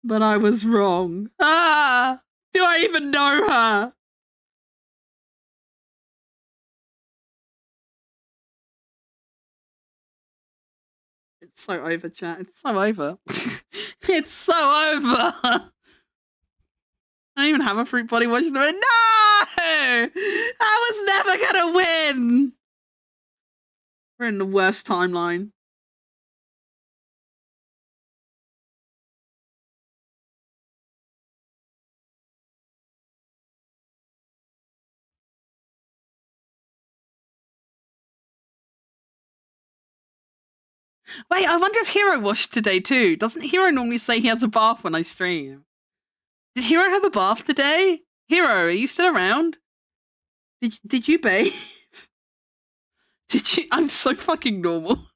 But I was wrong. Ah! Do I even know her? It's so over, chat. It's so over. It's so over. I don't even have a fruit body wash. No! I was never gonna win. We're in the worst timeline. Wait, I wonder if Hero washed today too. Doesn't Hero normally say he has a bath when I stream? Did Hero have a bath today? Hero, are you still around? Did you bathe? Did you? I'm so fucking normal.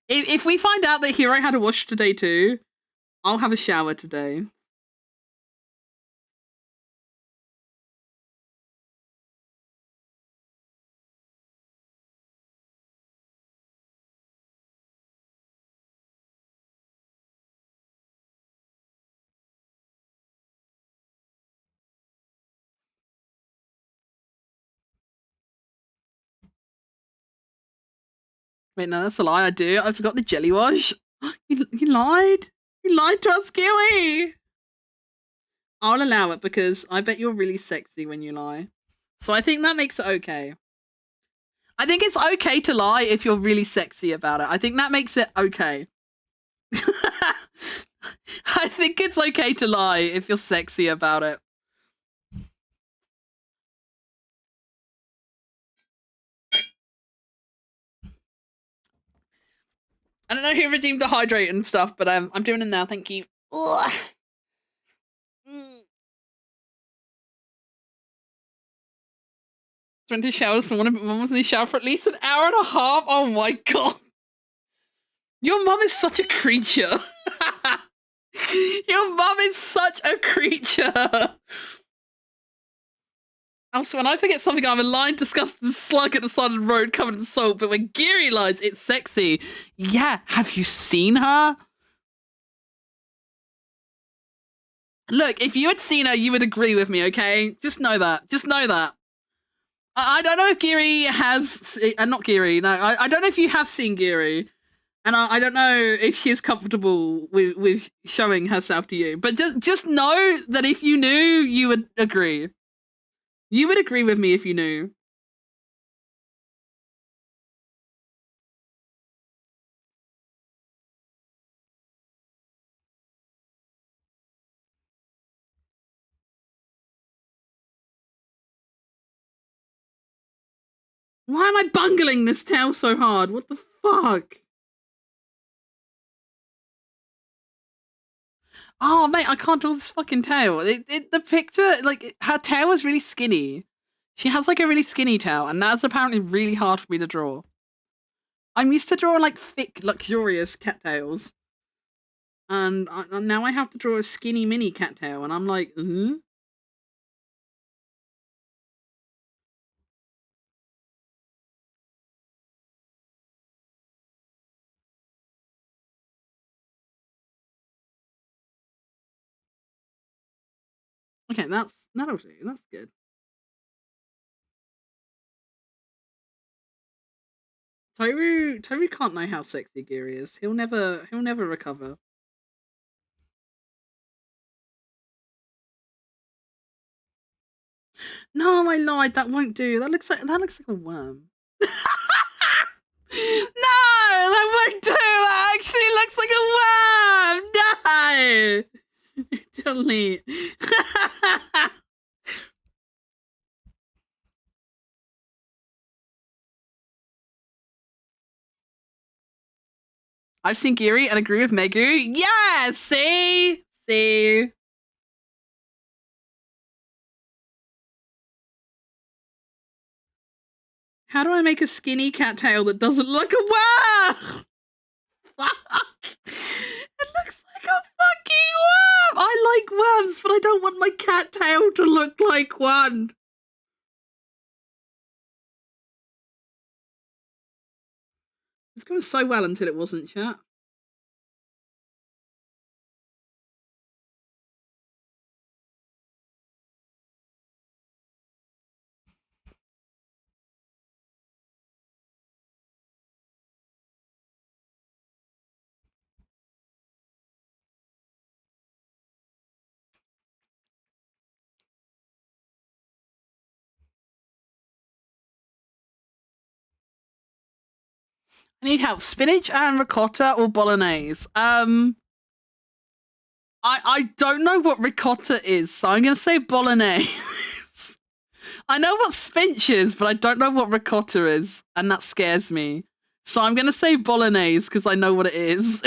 If we find out that Hero had a wash today too, I'll have a shower today. Wait, no, that's a lie. I do. I forgot the jelly wash. You lied. You lied to us, Kiwi. I'll allow it because I bet you're really sexy when you lie. So I think that makes it okay. I think it's okay to lie if you're really sexy about it. I think that makes it okay. I think it's okay to lie if you're sexy about it. I don't know who redeemed the hydrate and stuff, but I'm doing it now. Thank you. Ugh. Went to shower this morning, but mum was in the shower for at least an hour and a half. Oh my god. Your mum is such a creature. Your mum is such a creature. Also, when I forget something, I'm a lying, disgusting slug at the side of the road covered in salt, but when Geary lies, it's sexy. Yeah, have you seen her? Look, if you had seen her, you would agree with me, okay? Just know that. Just know that. I don't know if Geary has... not Geary, no. I don't know if you have seen Geary. And I don't know if she's comfortable with showing herself to you. But just know that if you knew, you would agree. You would agree with me if you knew. Why am I bungling this tail so hard? What the fuck? Oh, mate, I can't draw this fucking tail. The picture, like, her tail was really skinny. She has, like, a really skinny tail, and that's apparently really hard for me to draw. I'm used to drawing, like, thick, luxurious cattails. And now I have to draw a skinny mini cattail, and I'm like, Okay, that'll do. That's good. Toru can't know how sexy Geary is. He'll never recover. No, I lied. That won't do. That looks like a worm. No, that won't do. That actually looks like a worm. No. Delete. I've seen Geary and agree with Megu. Yeah, see? How do I make a skinny cattail that doesn't look a worm? Fuck. It looks like a fucking worm. I like worms, but I don't want my cattail to look like one. It's going so well until it wasn't, chat. I need help. Spinach and ricotta or bolognese? I don't know what ricotta is, so I'm going to say bolognese. I know what spinach is, but I don't know what ricotta is, and that scares me. So I'm going to say bolognese because I know what it is.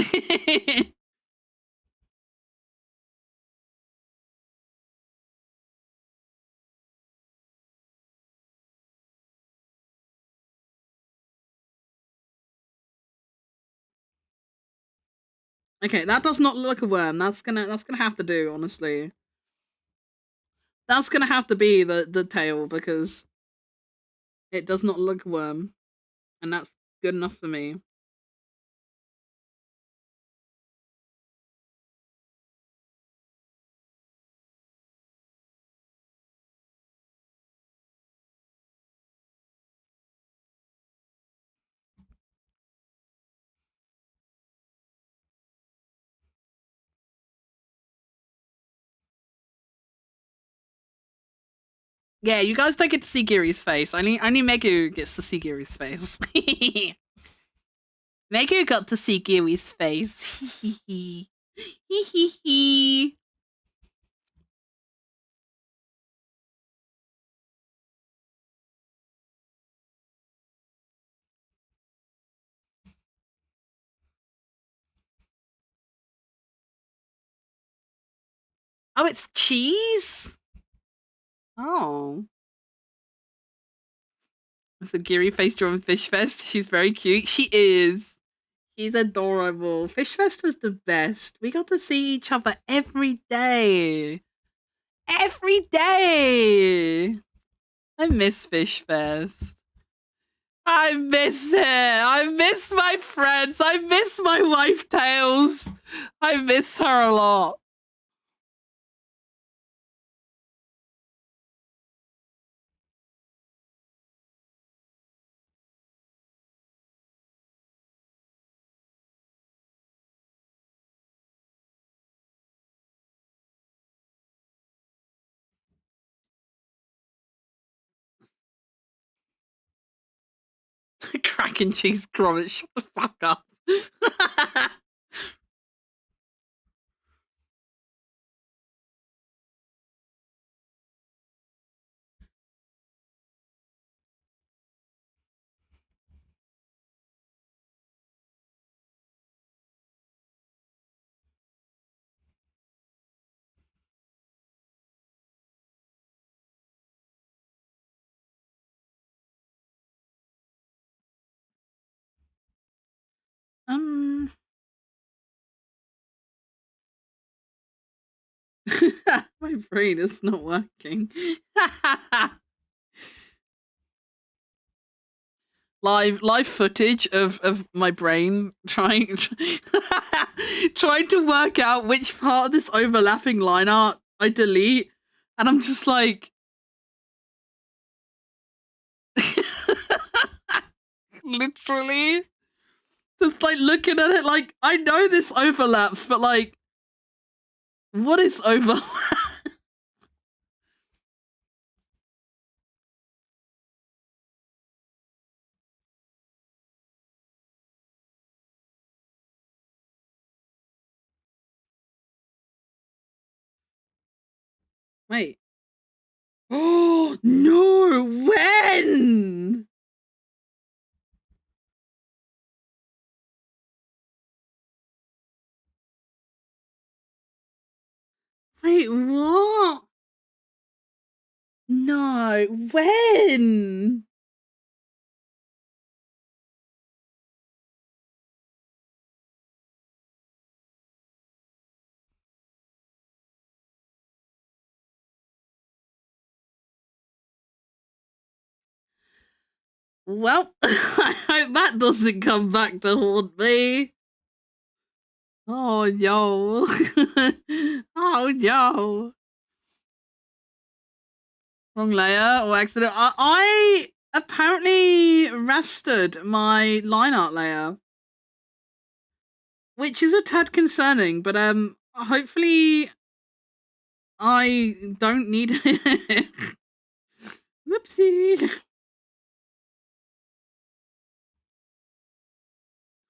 Okay, that does not look like a worm. That's gonna have to do, honestly. That's gonna have to be the tail because it does not look like a worm. And that's good enough for me. Yeah, you guys don't get to see Giri's face. Only Megu gets to see Giri's face. Megu got to see Giri's face. Oh, it's cheese? Oh. It's a Giri face drawn Fish Fest. She's very cute. She is. She's adorable. Fish Fest was the best. We got to see each other every day. Every day. I miss Fish Fest. I miss it. I miss my friends. I miss my wife Tails. I miss her a lot. Crack and cheese grommet, shut the fuck up. My brain is not working. live footage of my brain trying trying to work out which part of this overlapping line art I delete, and I'm just like literally just like looking at it like I know this overlaps, but like what is overlap? Wait. Oh no, when? Wait, what? No, when? Well, I hope that doesn't come back to haunt me. Oh no. Oh no. Wrong layer or accident. I apparently rested my line art layer, which is a tad concerning, but hopefully I don't need it. Whoopsie.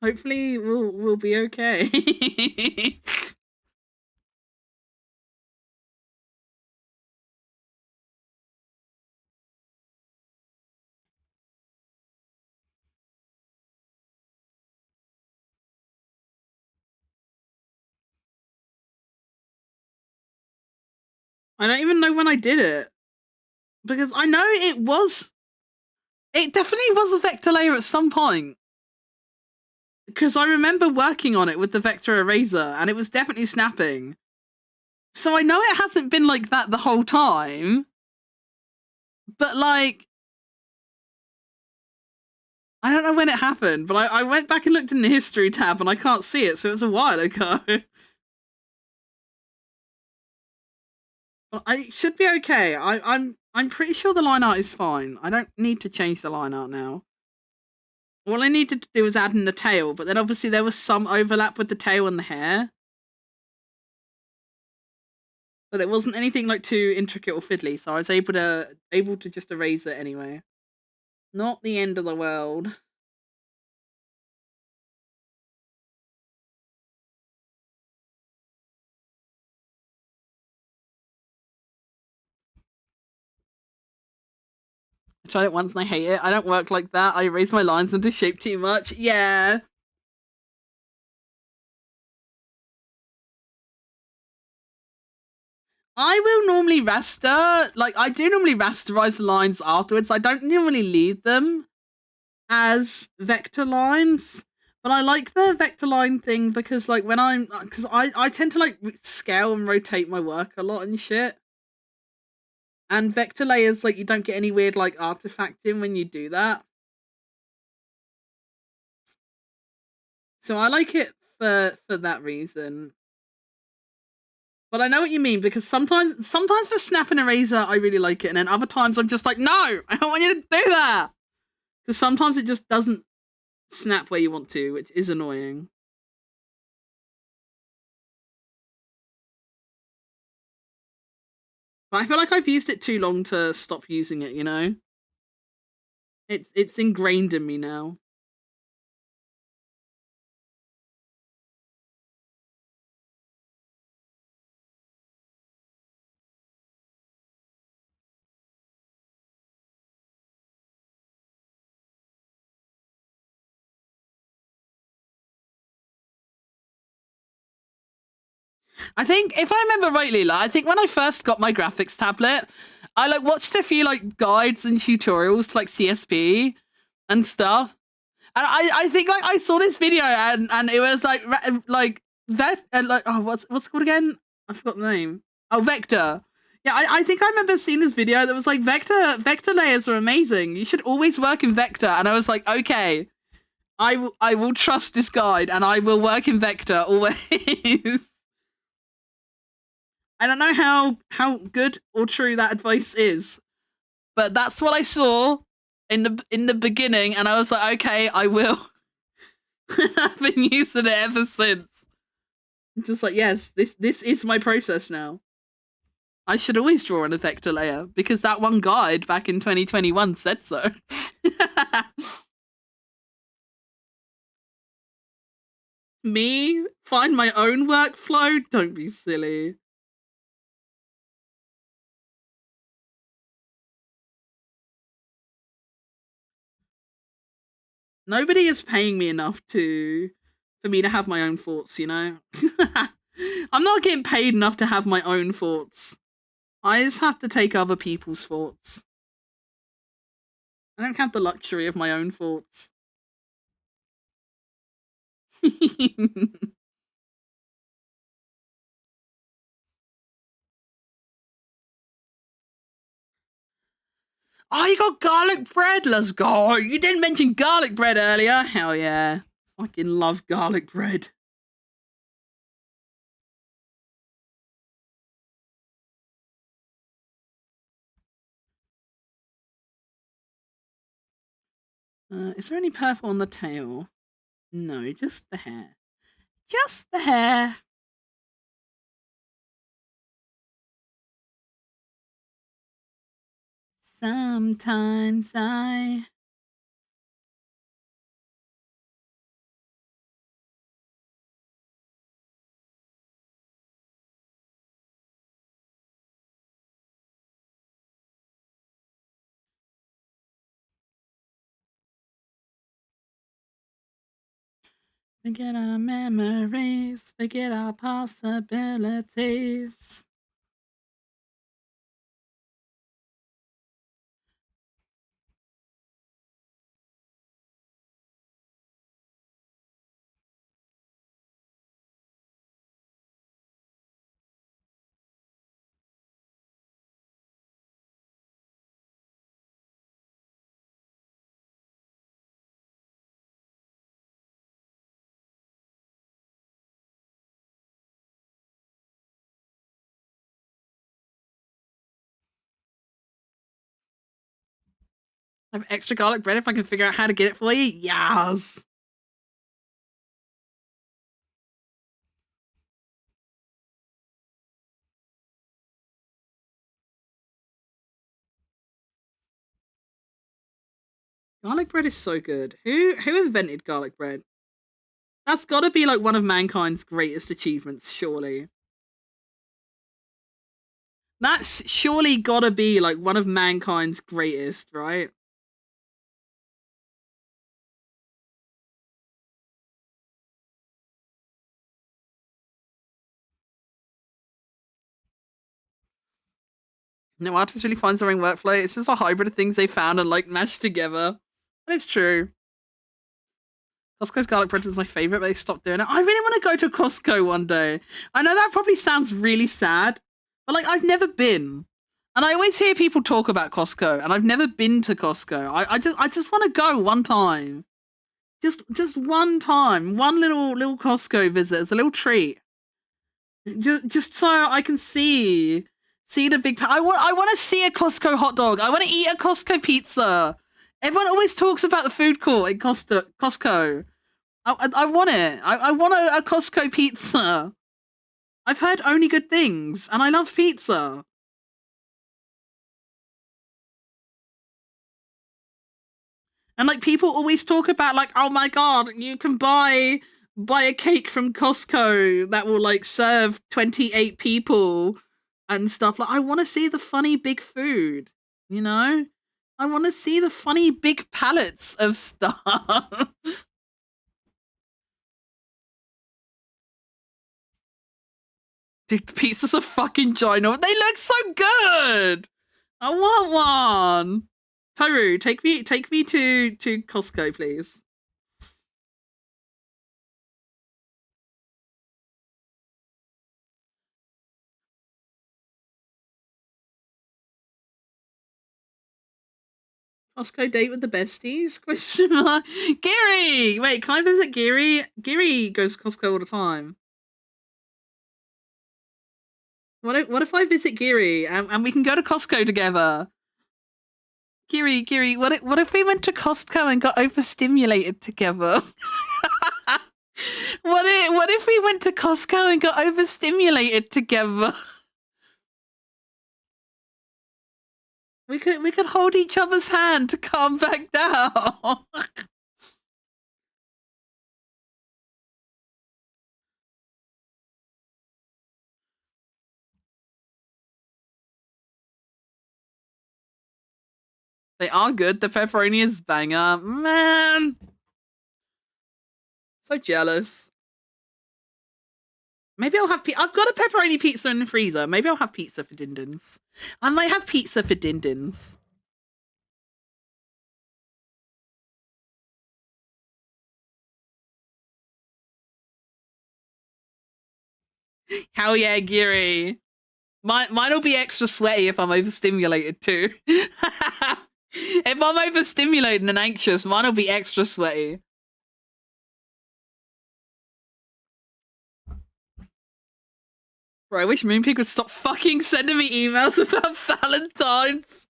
Hopefully we'll be okay. I don't even know when I did it. Because I know it definitely was a vector layer at some point. Because I remember working on it with the vector eraser and it was definitely snapping. So I know it hasn't been like that the whole time. But like, I don't know when it happened, but I went back and looked in the history tab and I can't see it, so it was a while ago. But I should be okay. I'm pretty sure the line art is fine. I don't need to change the line art now. All I needed to do was add in the tail, but then obviously there was some overlap with the tail and the hair. But it wasn't anything like too intricate or fiddly, so I was able to just erase it anyway. Not the end of the world. I tried it once and I hate it. I don't work like that. I erase my lines into shape too much. Yeah. I will normally raster. Like, I do normally rasterize the lines afterwards. I don't normally leave them as vector lines. But I like the vector line thing because, like, because I tend to, like, scale and rotate my work a lot and shit. And vector layers, like, you don't get any weird, like, artifacting when you do that. So I like it for that reason. But I know what you mean, because sometimes for snap and eraser, I really like it, and then other times I'm just like, no, I don't want you to do that! Because sometimes it just doesn't snap where you want to, which is annoying. But I feel like I've used it too long to stop using it, you know? It's ingrained in me now. I think, if I remember rightly, I think when I first got my graphics tablet, I like watched a few like guides and tutorials to like CSP and stuff. And I think like I saw this video and it was like that and like what's it called again? I forgot the name. Oh, Vector. Yeah, I think I remember seeing this video that was like Vector layers are amazing. You should always work in Vector. And I was like, okay, I will trust this guide and I will work in Vector always. I don't know how good or true that advice is, but that's what I saw in the beginning, and I was like, okay, I will. I've been using it ever since. Just like, yes, this is my process now. I should always draw an vector layer because that one guide back in 2021 said so. Me find my own workflow? Don't be silly. Nobody is paying me enough for me to have my own thoughts, you know? I'm not getting paid enough to have my own thoughts. I just have to take other people's thoughts. I don't have the luxury of my own thoughts. Oh, you got garlic bread? Let's go. You didn't mention garlic bread earlier. Hell yeah. Fucking love garlic bread. Is there any purple on the tail? No, just the hair. Just the hair. Sometimes I... Forget our memories, forget our possibilities. I have extra garlic bread if I can figure out how to get it for you. Yes. Garlic bread is so good. Who invented garlic bread? That's got to be like one of mankind's greatest achievements, surely. That's surely got to be like one of mankind's greatest, right? No artist really finds their own workflow. It's just a hybrid of things they found and like mashed together. And it's true. Costco's garlic bread was my favorite, but they stopped doing it. I really want to go to Costco one day. I know that probably sounds really sad, but like I've never been. And I always hear people talk about Costco, and I've never been to Costco. I just want to go one time. Just one time. One little Costco visit. It's a little treat. Just so I can see the big. I want to see a Costco hot dog. I want to eat a Costco pizza. Everyone always talks about the food court in Costco. I want it. I want a Costco pizza. I've heard only good things, and I love pizza. And like people always talk about like, oh my god, you can buy a cake from Costco that will like serve 28 people and stuff. Like I want to see the funny big food, you know? I want to see the funny big pallets of stuff. Dude, the pizzas are fucking giant. They look so good. I want one. Tyru, take me to Costco, please. Costco date with the besties? Question mark. Gary! Wait, can I visit Gary? Gary goes to Costco all the time. What if I visit Gary and we can go to Costco together? Gary, what if we went to Costco and got overstimulated together? What if we went to Costco and got overstimulated together? We could hold each other's hand to calm back down. They are good. The pepperoni is banger. Man. So jealous. Maybe I'll have I've got a pepperoni pizza in the freezer. Maybe I'll have pizza for Dindins. I might have pizza for Dindins. Hell yeah, Giri. Mine'll be extra sweaty if I'm overstimulated too. If I'm overstimulated and anxious, mine'll be extra sweaty. Bro, I wish Moonpig would stop fucking sending me emails about Valentine's.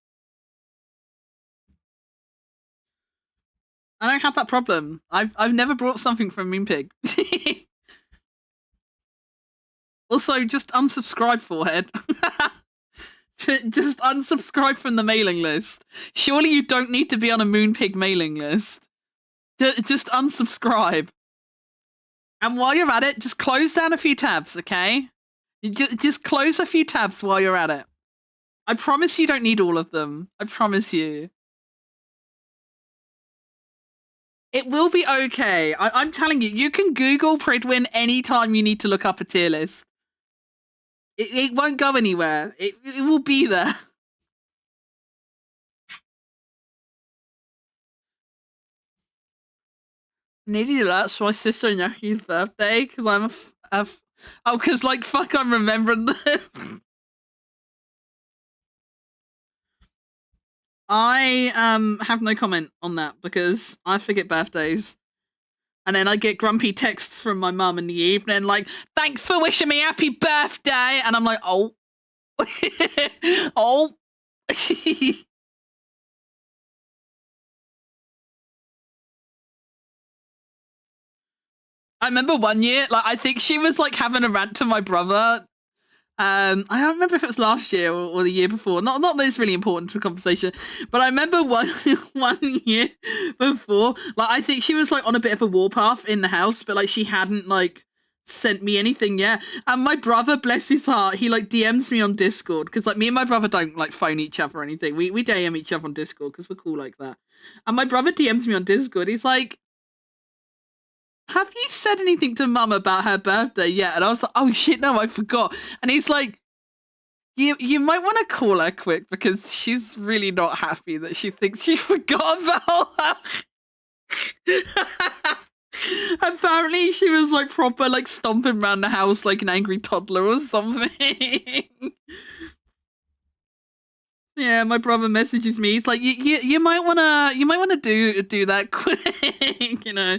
I don't have that problem. I've never brought something from Moonpig. Also, just unsubscribe, forehead. Just unsubscribe from the mailing list. Surely you don't need to be on a Moonpig mailing list. Just unsubscribe. And while you're at it, just close down a few tabs, okay? Just close a few tabs while you're at it. I promise you don't need all of them. I promise you. It will be okay. I'm telling you, you can Google Pridwin anytime you need to look up a tier list. It won't go anywhere. It will be there. Nearly that's for my sister and nephew's birthday because I'm oh, because like fuck, I'm remembering this. I have no comment on that because I forget birthdays. And then I get grumpy texts from my mum in the evening like, thanks for wishing me happy birthday. And I'm like, oh. Oh. I remember one year, like, I think she was like having a rant to my brother. I don't remember if it was last year or the year before. Not that it's really important to the conversation, but I remember one year before, like I think she was like on a bit of a warpath in the house, but like she hadn't like sent me anything yet. And my brother, bless his heart, he like DMs me on Discord because like me and my brother don't like phone each other or anything. We DM each other on Discord because we're cool like that. And my brother DMs me on Discord. He's like, have you said anything to mum about her birthday yet? And I was like, oh shit, no, I forgot. And he's like, you might want to call her quick because she's really not happy that she thinks you forgot about her. Apparently she was like proper like stomping around the house like an angry toddler or something. Yeah, my brother messages me. He's like, you might wanna do that quick, you know.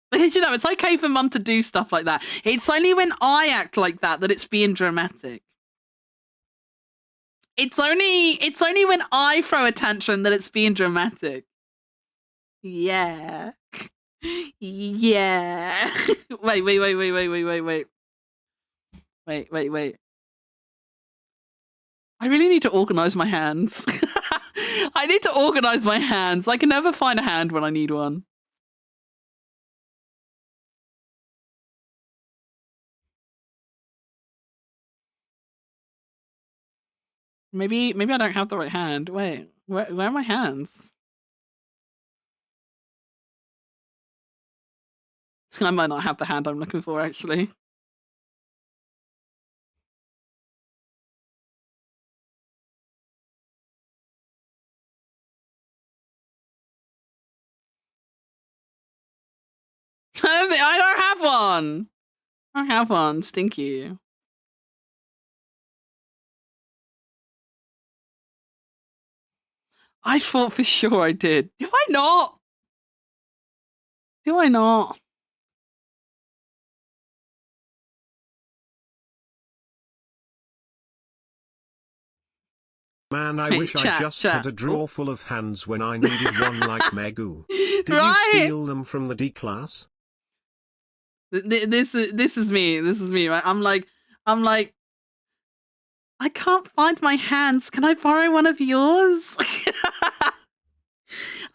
Because, you know, it's okay for mum to do stuff like that. It's only when I act like that that it's being dramatic. It's only when I throw a tantrum that it's being dramatic. Yeah. Yeah. Wait. Wait. I really need to organize my hands. I need to organize my hands. I can never find a hand when I need one. Maybe I don't have the right hand. Wait, where are my hands? I might not have the hand I'm looking for, actually. I don't have one. I don't have one. Stinky. I thought for sure I did. Do I not? Do I not? Man, I Hey, wish I chat, just chat. had a drawer full of hands when I needed one like Megu. Did Right? you steal them from the D class? This is me. This is me, right? I'm like, I can't find my hands. Can I borrow one of yours?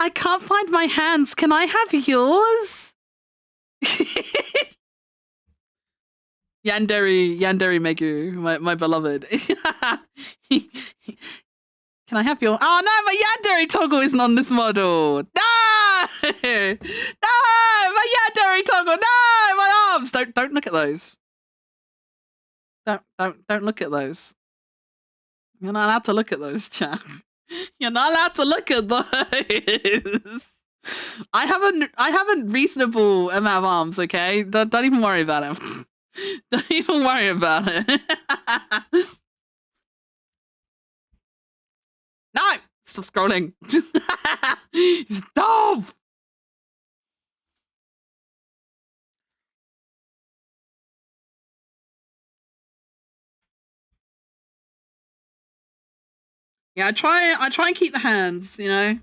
I can't find my hands. Can I have yours? Yandere Megu, my beloved. Can I have your... Oh no, my Yandere toggle isn't on this model. No! No! My Yandere toggle! No! My arms! Don't look at those. Don't look at those. You're not allowed to look at those, chat. You're not allowed to look at those. I have a reasonable amount of arms, okay? Don't even worry about it. Don't even worry about it. No! Stop scrolling. Stop! Yeah, I try and keep the hands, you know.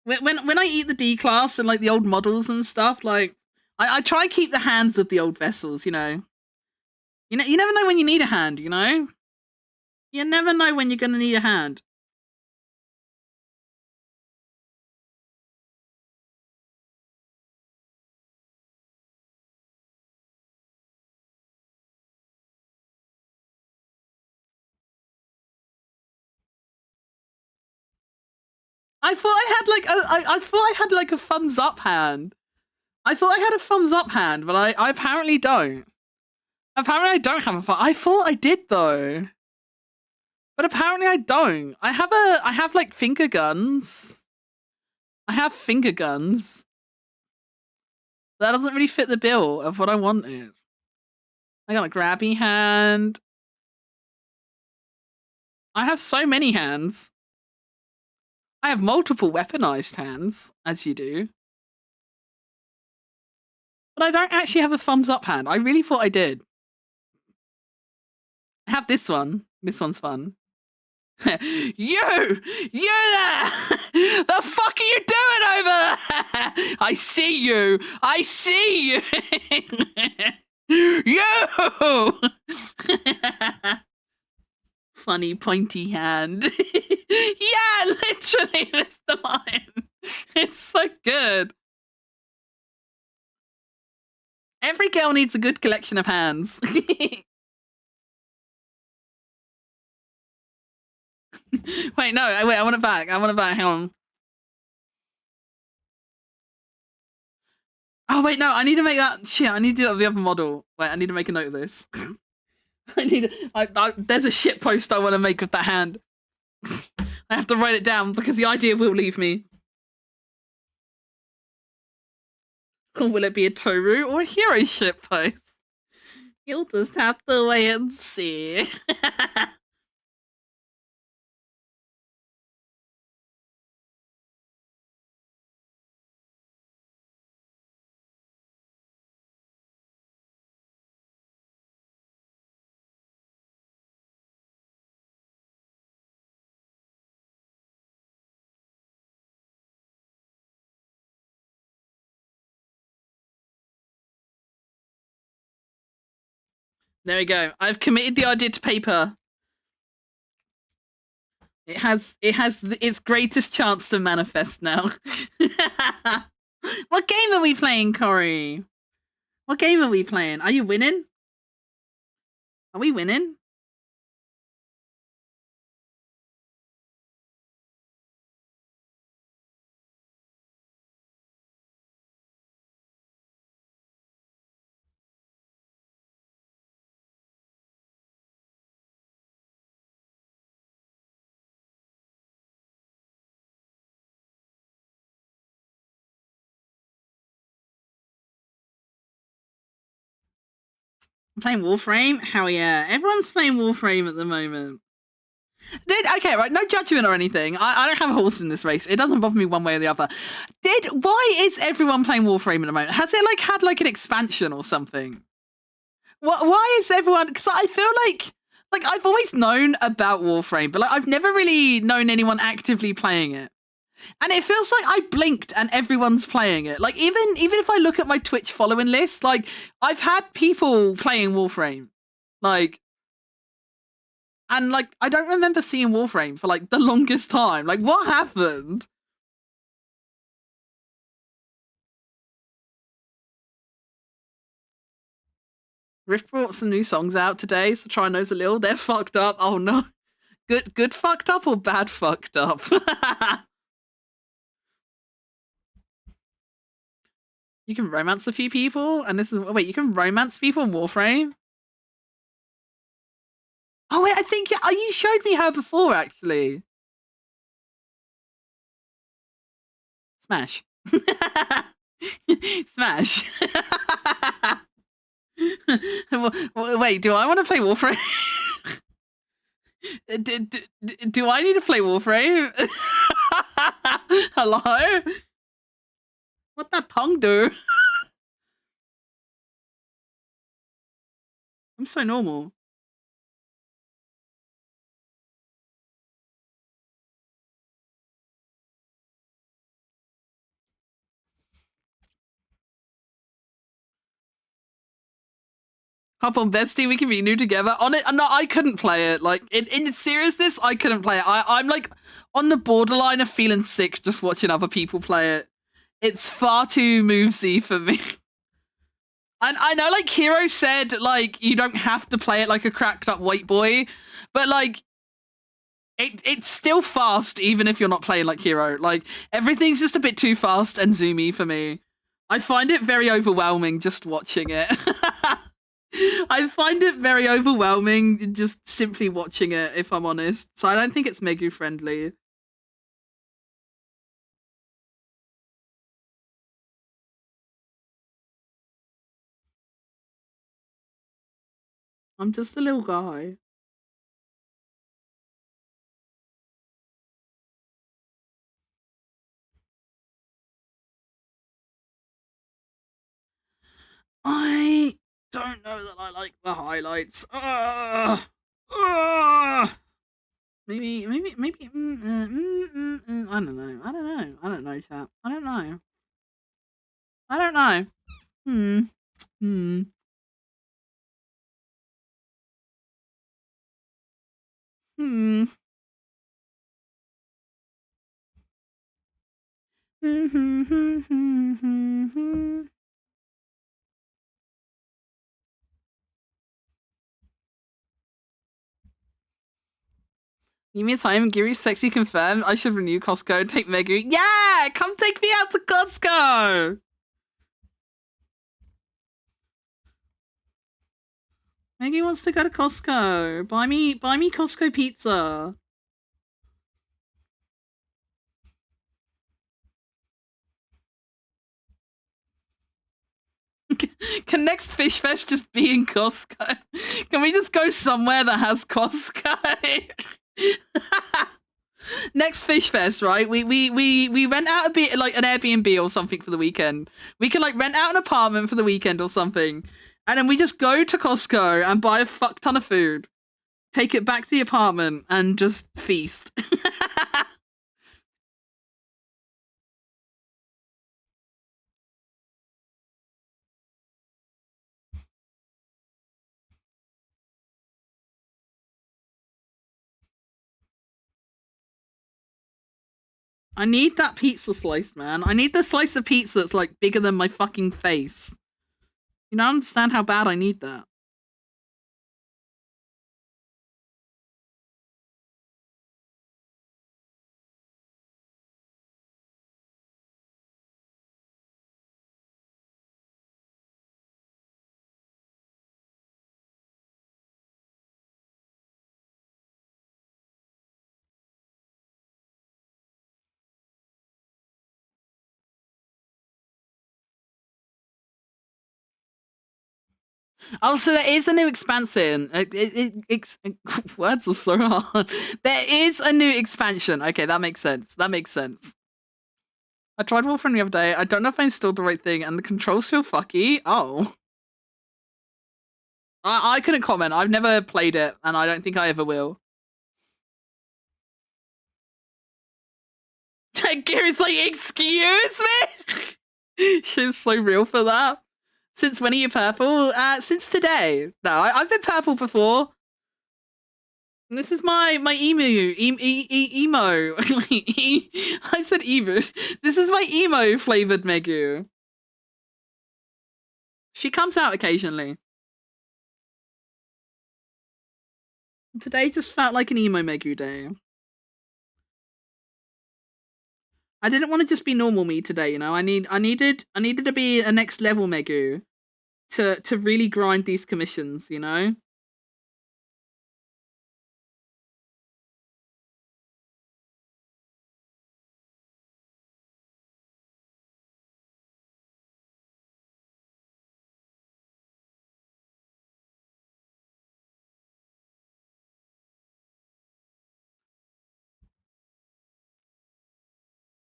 When I eat the D class and like the old models and stuff, like I try and keep the hands of the old vessels, you know. You never know when you need a hand, you know? You never know when you're gonna need a hand. I thought I had like a thumbs up hand. I thought I had a thumbs up hand, but I apparently don't. Apparently I don't have a I thought I did though. But apparently I don't. I have like finger guns. I have finger guns. That doesn't really fit the bill of what I wanted. I got a grabby hand. I have so many hands. I have multiple weaponized hands, as you do. But I don't actually have a thumbs up hand. I really thought I did. I have this one. This one's fun. You there! The fuck are you doing over there? I see you. I see you. You. Funny pointy hand. Yeah, literally, that's the line. It's so good. Every girl needs a good collection of hands. Wait, no, I want it back. I want it back. Hang on. Oh, wait, no, I need to make that. Shit, I need to do the other model. Wait, I need to make a note of this. There's a shit post I want to make with that hand. I have to write it down because the idea will leave me. Or will it be a Toru or a hero shit post? You'll just have to wait and see. There we go. I've committed the idea to paper. It has its greatest chance to manifest now. What game are we playing, Corey? What game are we playing? Are you winning? Are we winning? I'm playing Warframe? Hell yeah. Everyone's playing Warframe at the moment. Okay, right, no judgment or anything. I don't have a horse in this race. It doesn't bother me one way or the other. Why is everyone playing Warframe at the moment? Has it had an expansion or something? Why is everyone? Because I feel like I've always known about Warframe, but I've never really known anyone actively playing it. And it feels like I blinked and everyone's playing it. Even if I look at my Twitch following list, I've had people playing Warframe. And I don't remember seeing Warframe for the longest time. What happened? Rift brought some new songs out today, so try and knows a little. They're fucked up. Oh no. Good fucked up or bad fucked up? You can romance a few people, and this is wait, you can romance people in Warframe? Oh wait, I think you showed me her before actually. Smash. Smash. Wait, do I want to play Warframe? Do I need to play Warframe? Hello? What that tongue do? I'm so normal. Hop on Bestie, we can be new together. On it, no, I couldn't play it. In seriousness, I couldn't play it. I'm on the borderline of feeling sick just watching other people play it. It's far too movesy for me. And I know Hero said you don't have to play it like a cracked up white boy, but it's still fast even if you're not playing like Hero. Everything's just a bit too fast and zoomy for me. I find it very overwhelming just watching it. I find it very overwhelming just simply watching it, if I'm honest. So I don't think it's Megu friendly. I'm just a little guy. I don't know that I like the highlights. Maybe. I don't know. I don't know, chat. I don't know. Hmm. Hmm. Hmm. You mean I'm Giri sexy confirmed? I should renew Costco and take Megu. Yeah! Come take me out to Costco! Maggie wants to go to Costco. Buy me Costco pizza. Can next Fish Fest just be in Costco? Can we just go somewhere that has Costco? Next Fish Fest, right? We rent out a bit like an Airbnb or something for the weekend. We can like rent out an apartment for the weekend or something. And then we just go to Costco and buy a fuck ton of food. Take it back to the apartment and just feast. I need that pizza slice, man. I need the slice of pizza that's like bigger than my fucking face. You don't understand how bad I need that. Oh, so there is a new expansion. Words are so hard. There is a new expansion. Okay, that makes sense. That makes sense. I tried Warframe the other day. I don't know if I installed the right thing, and the controls feel fucky. Oh. I couldn't comment. I've never played it, and I don't think I ever will. Gary's like, excuse me? She's so real for that. Since when are you purple? Since today. No, I've been purple before. This is my emo. I said emo. This is my emo flavored Megu. She comes out occasionally. Today just felt like an emo Megu day. I didn't want to just be normal me today, you know. I needed to be a next level Megu to really grind these commissions, you know.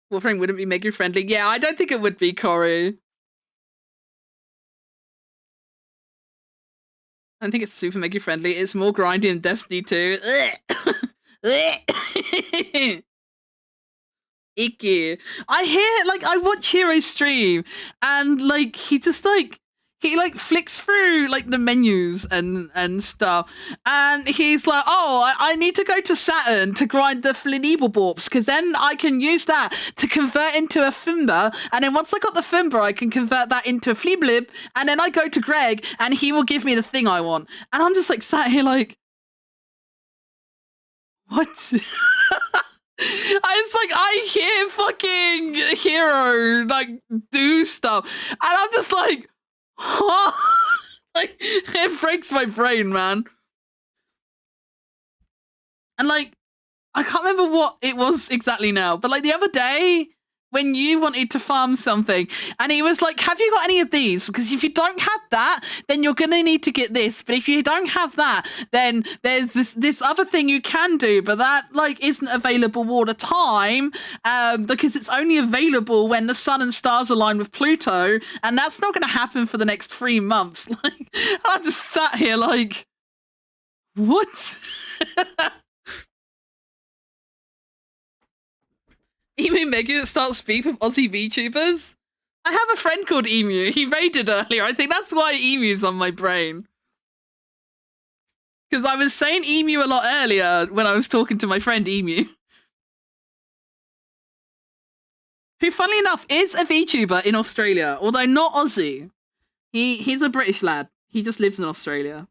Warframe wouldn't be Megu friendly. Yeah, I don't think it would be, Corey. I don't think it's super Megu friendly. It's more grindy than Destiny 2. Icky. I hear, like, I watch Hero stream, and like he just like he like flicks through like the menus and stuff, and he's like, oh, I need to go to Saturn to grind the Flinibleborps, because then I can use that to convert into a Fimba, and then once I got the Fimba, I can convert that into a Fleeblib, and then I go to Greg, and he will give me the thing I want. And I'm just like sat here like, what? It's like I hear fucking Hero like do stuff, and I'm just like, huh? Like it breaks my brain, man. And like I can't remember what it was exactly now, but like the other day when you wanted to farm something, and he was like, have you got any of these? Because if you don't have that, then you're gonna need to get this. But if you don't have that, then there's this other thing you can do, but that like isn't available all the time, because it's only available when the sun and stars align with Pluto, and that's not gonna happen for the next 3 months. Like I'm just sat here like, what? Emu Megu that starts beef with Aussie VTubers? I have a friend called Emu. He raided earlier. I think that's why Emu's on my brain. Because I was saying Emu a lot earlier when I was talking to my friend Emu. Who, funnily enough, is a VTuber in Australia, although not Aussie. He's a British lad. He just lives in Australia.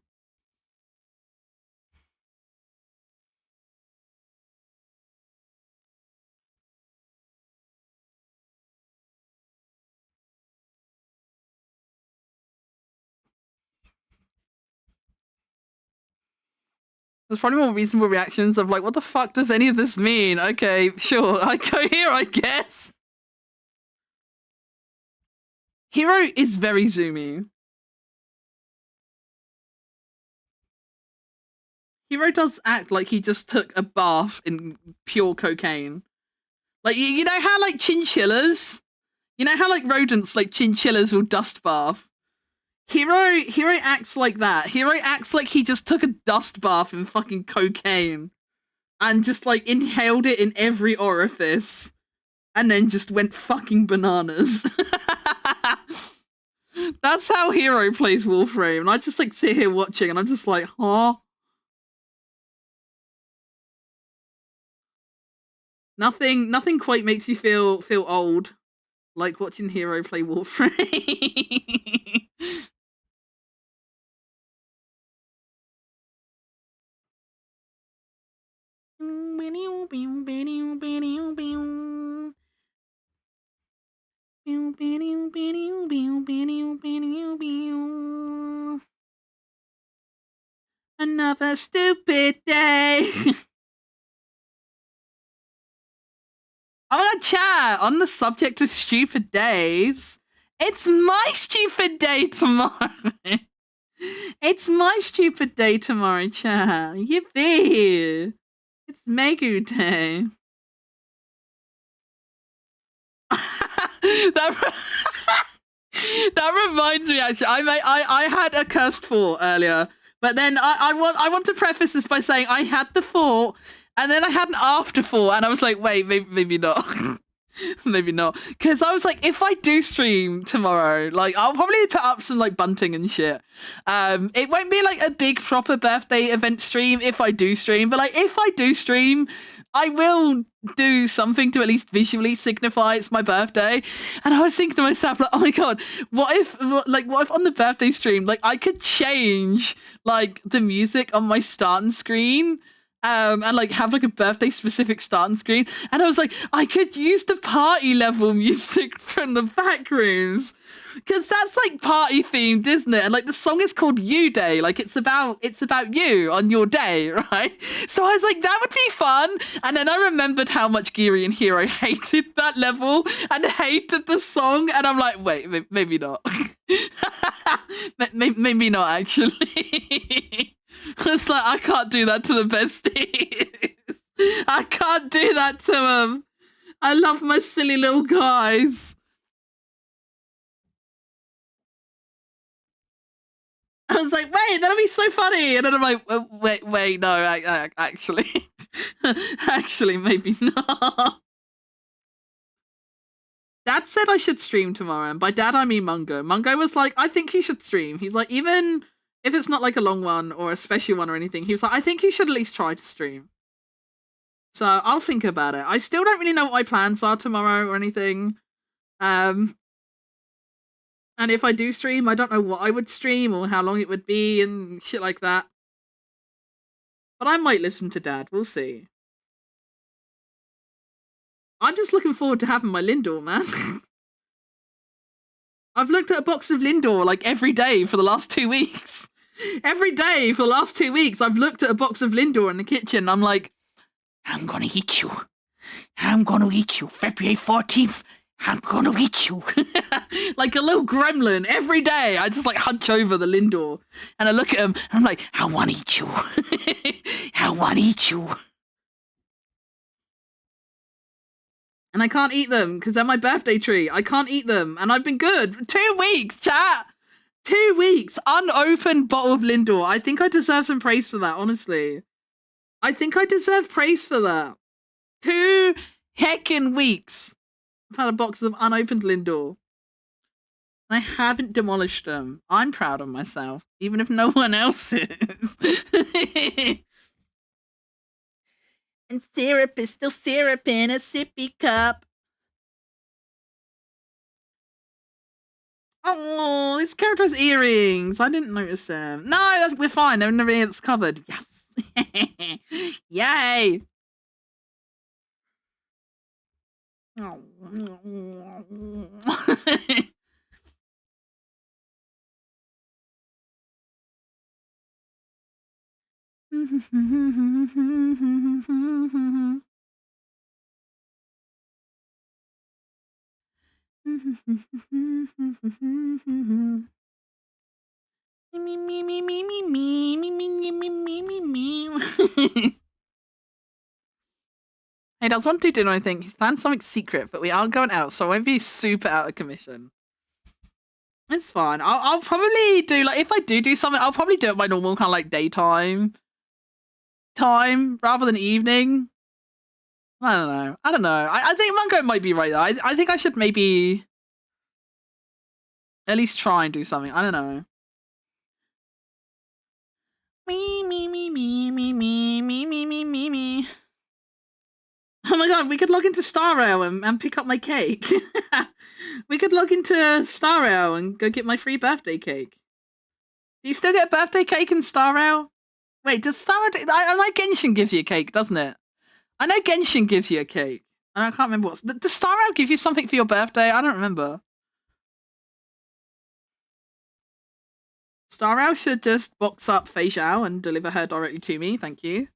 There's probably more reasonable reactions of like, what the fuck does any of this mean? Okay, sure, I go here, I guess. Hero is very zoomy. Hero does act like he just took a bath in pure cocaine. Like, you know how like chinchillas? You know how like rodents, like chinchillas will dust bath? Hero acts like that. Hero acts like he just took a dust bath in fucking cocaine and just like inhaled it in every orifice and then just went fucking bananas. That's how Hero plays Warframe. And I just like sit here watching and I'm just like, huh? Nothing quite makes you feel old like watching Hero play Warframe. Another stupid day. Oh my god, chat, on the subject of stupid days, it's my stupid day tomorrow. It's my stupid day tomorrow, chat. Yippee. It's Megu Day. That reminds me, actually, I had a cursed thought earlier, but then I want to preface this by saying I had the thought, and then I had an afterthought, and I was like, wait, maybe not. Maybe not. Because I was like, if I do stream tomorrow, like, I'll probably put up some, like, bunting and shit. It won't be, like, a big proper birthday event stream if I do stream, but, like, if I do stream, I will do something to at least visually signify it's my birthday. And I was thinking to myself, like, oh my god, what if on the birthday stream, like, I could change, like, the music on my starting screen, and like have like a birthday specific starting screen, and I was like, I could use the party level music from the back rooms because that's like party themed, isn't it? And like the song is called You Day, like it's about you on your day, right? So I was like, that would be fun. And then I remembered how much Geary and Hero hated that level and hated the song, and I'm like, wait, maybe not. Maybe not actually. It's like, I can't do that to the besties. I can't do that to them. I love my silly little guys. I was like, wait, that'll be so funny. And then I'm like, wait, no, actually. Actually, maybe not. Dad said I should stream tomorrow. And by Dad, I mean Mungo. Mungo was like, I think you should stream. He's like, even if it's not like a long one or a special one or anything, he was like, I think you should at least try to stream. So I'll think about it. I still don't really know what my plans are tomorrow or anything. And if I do stream, I don't know what I would stream or how long it would be and shit like that. But I might listen to Dad. We'll see. I'm just looking forward to having my Lindor, man. I've looked at a box of Lindor like every day for the last 2 weeks. Every day for the last 2 weeks, I've looked at a box of Lindor in the kitchen. I'm like, I'm gonna eat you. I'm gonna eat you. February 14th, I'm gonna eat you. Like a little gremlin. Every day, I just like hunch over the Lindor and I look at him and I'm like, I wanna eat you. I wanna eat you. And I can't eat them because they're my birthday treat. I can't eat them. And I've been good. 2 weeks, chat. 2 weeks. Unopened bottle of Lindor. I think I deserve some praise for that, honestly. I think I deserve praise for that. 2 heckin' weeks. I've had a box of unopened Lindor. I haven't demolished them. I'm proud of myself, even if no one else is. And syrup is still syrup in a sippy cup. Oh, this character has earrings. I didn't notice them. No, we're fine. They're never it's covered. Yes. Yay. Oh. Hey, does want to do anything? He's planned something secret, but we aren't going out, so I won't be super out of commission. It's fine. I'll probably do, like, if I do something, I'll probably do it my normal kind of like daytime time rather than evening. I don't know. I think Mungo might be right though. I think I should maybe at least try and do something. I don't know. Me. Oh my god, we could log into Star Rail and pick up my cake. We could log into Star Rail and go get my free birthday cake. Do you still get a birthday cake in Star Rail? Wait, does Star Rail... I like Genshin gives you a cake, doesn't it? I know Genshin gives you a cake. And I can't remember what's... Does Star Rail give you something for your birthday? I don't remember. Star Rail should just box up Fei Xiao and deliver her directly to me. Thank you.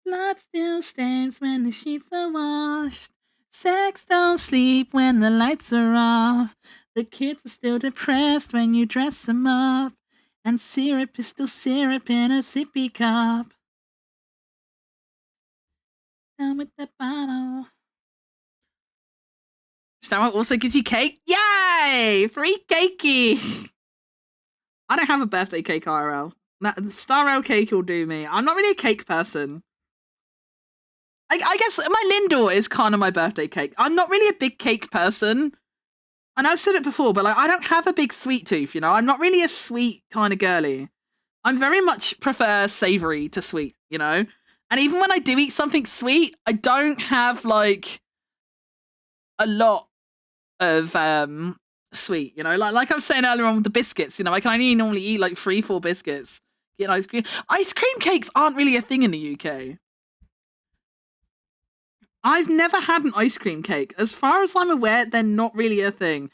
Blood still stains when the sheets are washed. Sex don't sleep when the lights are off. The kids are still depressed when you dress them up. And syrup is still syrup in a sippy cup. Down with the bottle. Star Rail also gives you cake. Yay! Free cakey! I don't have a birthday cake IRL. Star Rail cake will do me. I'm not really a cake person. I guess my Lindor is kind of my birthday cake. I'm not really a big cake person. And I've said it before, but like I don't have a big sweet tooth, you know? I'm not really a sweet kind of girly. I'm very much prefer savory to sweet, you know? And even when I do eat something sweet, I don't have like a lot of sweet, you know? Like I was saying earlier on with the biscuits, you know, I can only normally eat like 3-4 biscuits. Get ice cream. Ice cream cakes aren't really a thing in the UK. I've never had an ice cream cake. As far as I'm aware, they're not really a thing.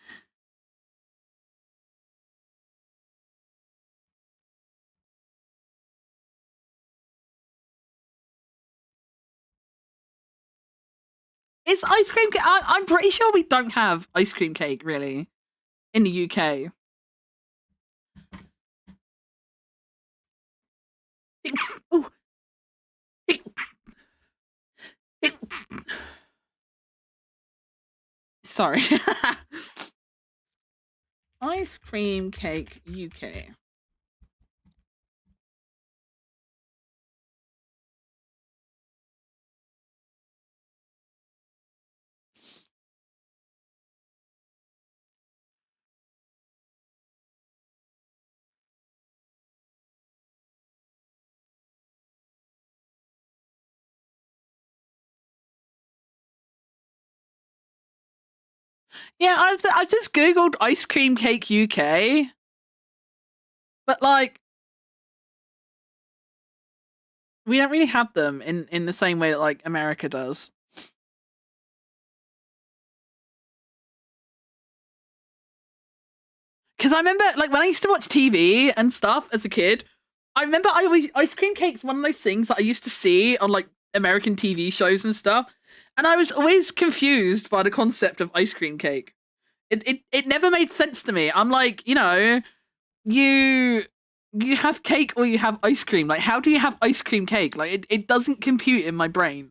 Is ice cream cake? I'm pretty sure we don't have ice cream cake, really, in the UK. Ooh. Sorry. Ice cream cake UK. Yeah, I just googled ice cream cake UK, but like we don't really have them in the same way that like America does. Because I remember like when I used to watch TV and stuff as a kid, I remember ice cream cake's one of those things that I used to see on like American TV shows and stuff, and I was always confused by the concept of ice cream cake. It never made sense to me. I'm like, you know, you you have cake or you have ice cream. Like, how do you have ice cream cake? Like, it doesn't compute in my brain.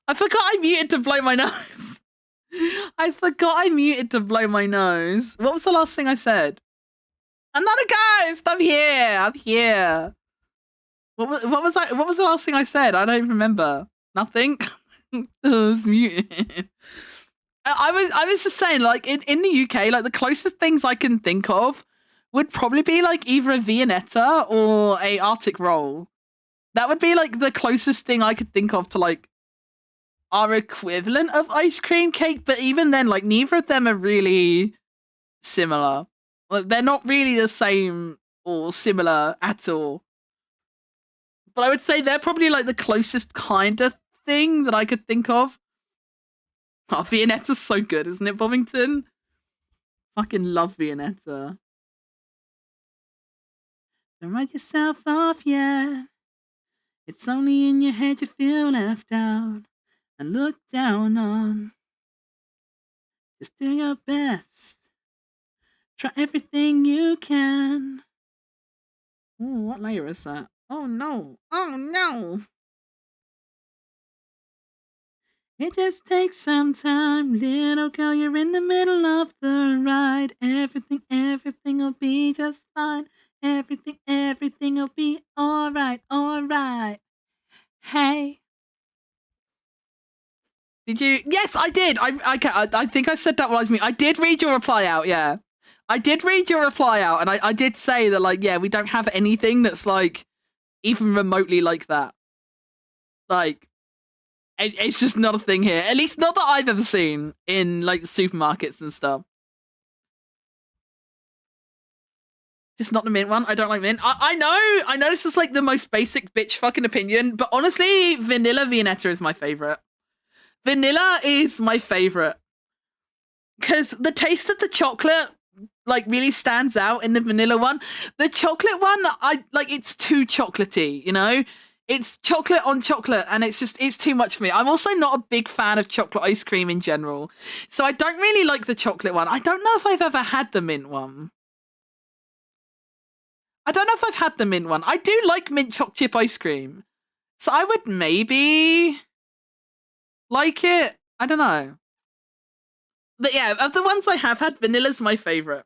I forgot I muted to blow my nose. I forgot I muted to blow my nose. What was the last thing I said? I'm not a ghost. I'm here. I'm here. What was the last thing I said? I don't remember. Nothing. I was muted. I was just saying, like, in the UK, like, the closest things I can think of would probably be like either a Viennetta or a Arctic roll. That would be like the closest thing I could think of to like our equivalent of ice cream cake, but even then, like, neither of them are really similar. Like, they're not really the same or similar at all. But I would say they're probably like the closest kind of thing that I could think of. Oh, Viennetta's so good, isn't it, Bovington? Fucking love Viennetta. Don't write yourself off yet. It's only in your head you feel left out and looked down on. Just do your best. Try everything you can. Ooh, what layer is that? Oh no. Oh no. It just takes some time, little girl, you're in the middle of the ride. Everything will be just fine. Everything will be alright, alright. Hey. Did you? Yes, I did. I think I said that while I was me. I did read your reply out, yeah. I did read your reply out, and I did say that, like, yeah, we don't have anything that's, like, even remotely like that. Like, it's just not a thing here. At least not that I've ever seen in, like, the supermarkets and stuff. Just not the mint one. I don't like mint. I know this is, like, the most basic bitch fucking opinion, but honestly, vanilla Viennetta is my favorite. Vanilla is my favorite. Because the taste of the chocolate, like, really stands out in the vanilla one. The chocolate one, it's too chocolatey, you know? It's chocolate on chocolate, and it's too much for me. I'm also not a big fan of chocolate ice cream in general. So I don't really like the chocolate one. I don't know if I've ever had the mint one. I don't know if I've had the mint one. I do like mint choc chip ice cream. So I would maybe like it. I don't know. But yeah, of the ones I have had, vanilla's my favorite.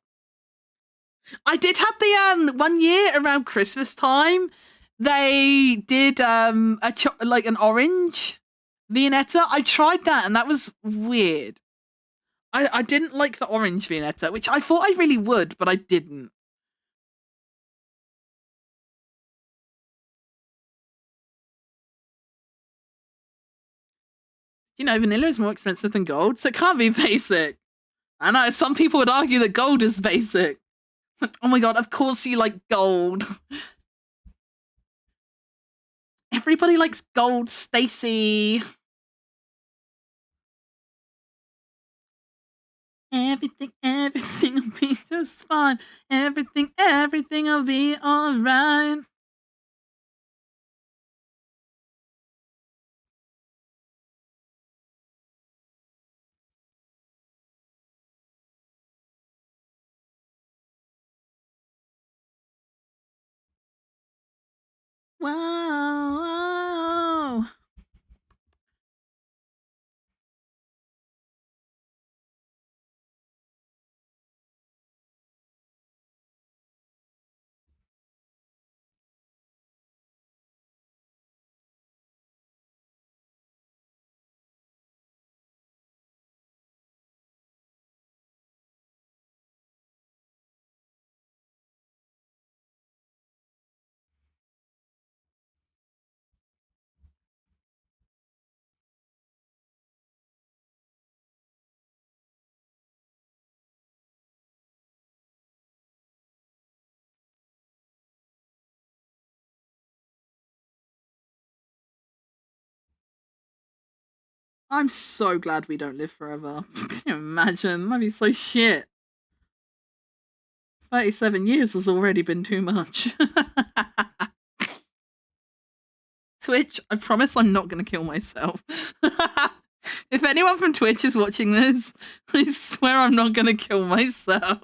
I did have the 1 year around Christmas time. They did an orange Viennetta. I tried that and that was weird. I didn't like the orange Viennetta, which I thought I really would, but I didn't. You know, vanilla is more expensive than gold, so it can't be basic. I know, some people would argue that gold is basic. Oh my god, of course you like gold. Everybody likes gold, Stacy. Everything will be just fine. Everything will be alright. Whoa. I'm so glad we don't live forever. Can you imagine? That'd be so shit. 37 years has already been too much. Twitch, I promise I'm not going to kill myself. If anyone from Twitch is watching this, I swear I'm not going to kill myself.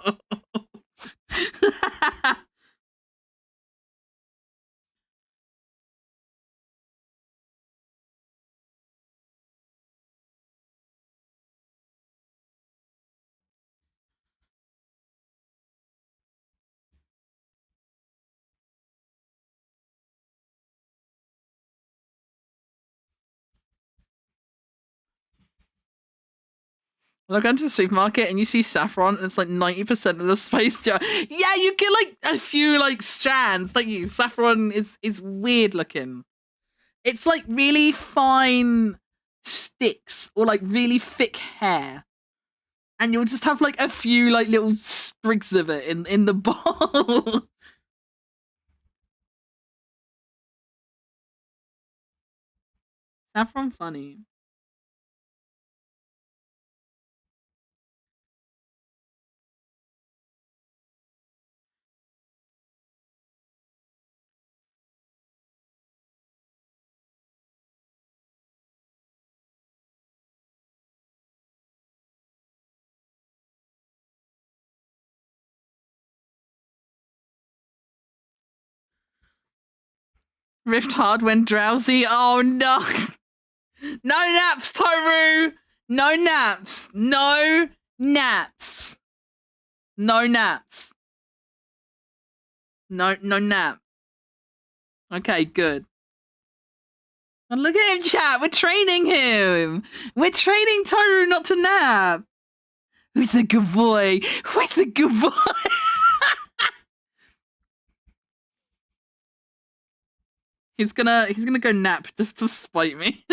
Look into the supermarket and you see saffron and it's like 90% of the space. Yeah, you get like a few like strands. Like saffron is weird looking. It's like really fine sticks or like really thick hair. And you'll just have like a few like little sprigs of it in the bowl. Saffron funny. Rift hard when drowsy. Oh no. No naps, Toru. No naps. No naps. No naps. No nap. Okay, good. And look at him, chat. We're training him. We're training Toru not to nap. Who's a good boy? Who's a good boy? He's gonna go nap just to spite me.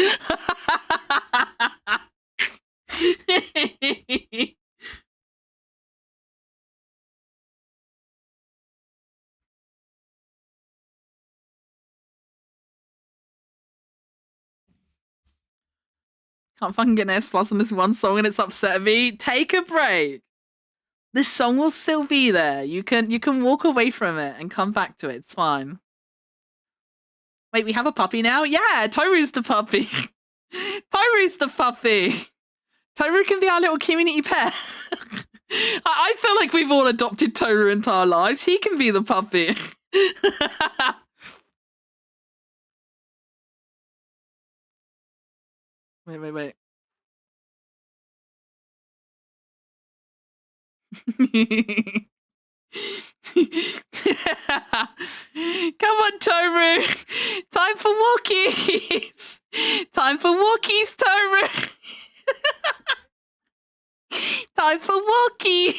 Can't fucking get an S plus on this one song and it's upsetting me. Take a break. This song will still be there. You can walk away from it and come back to it. It's fine. Wait, we have a puppy now? Yeah, Toru's the puppy. Toru's the puppy. Toru can be our little community pet. I feel like we've all adopted Toru into our lives. He can be the puppy. Wait. Come on, Toru. Time for walkies. Time for walkies, Toru. Time for walkies.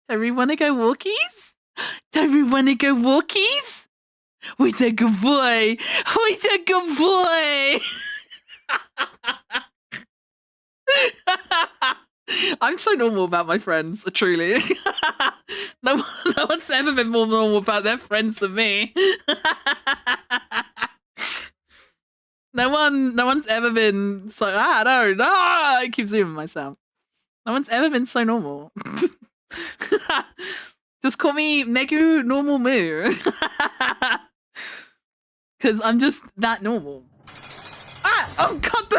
Toru, wanna go walkies? Toru, wanna go walkies? Who's a good boy? Who's a good boy? I'm so normal about my friends, truly. No one's ever been more normal about their friends than me. No one's ever been so. No, I keep zooming myself. No one's ever been so normal. Just call me Megu Normal Moo. Because I'm just that normal. Oh god,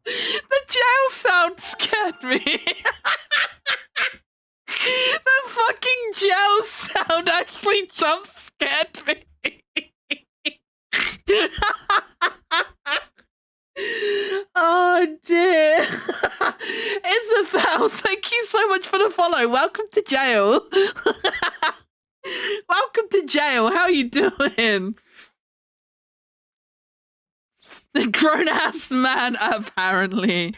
the jail sound scared me. The fucking jail sound actually jump scared me. Oh dear. Isabel, thank you so much for the follow. Welcome to jail. Welcome to jail. How are you doing? The grown-ass man, apparently.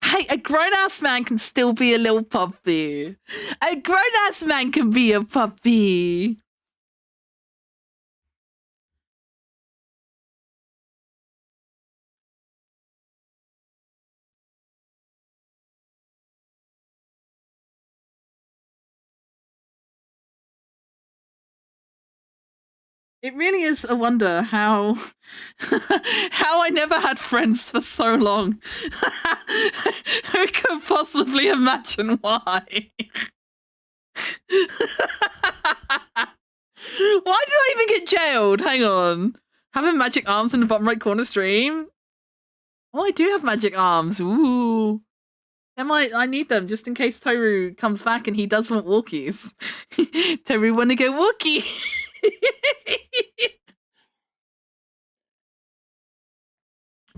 Hey, a grown-ass man can still be a little puppy. A grown-ass man can be a puppy. It really is a wonder how I never had friends for so long. Who could possibly imagine why? Why did I even get jailed? Hang on. Having magic arms in the bottom right corner stream? Oh, I do have magic arms. Ooh. I need them just in case Toru comes back and he does want walkies. Toru wanna go walkie.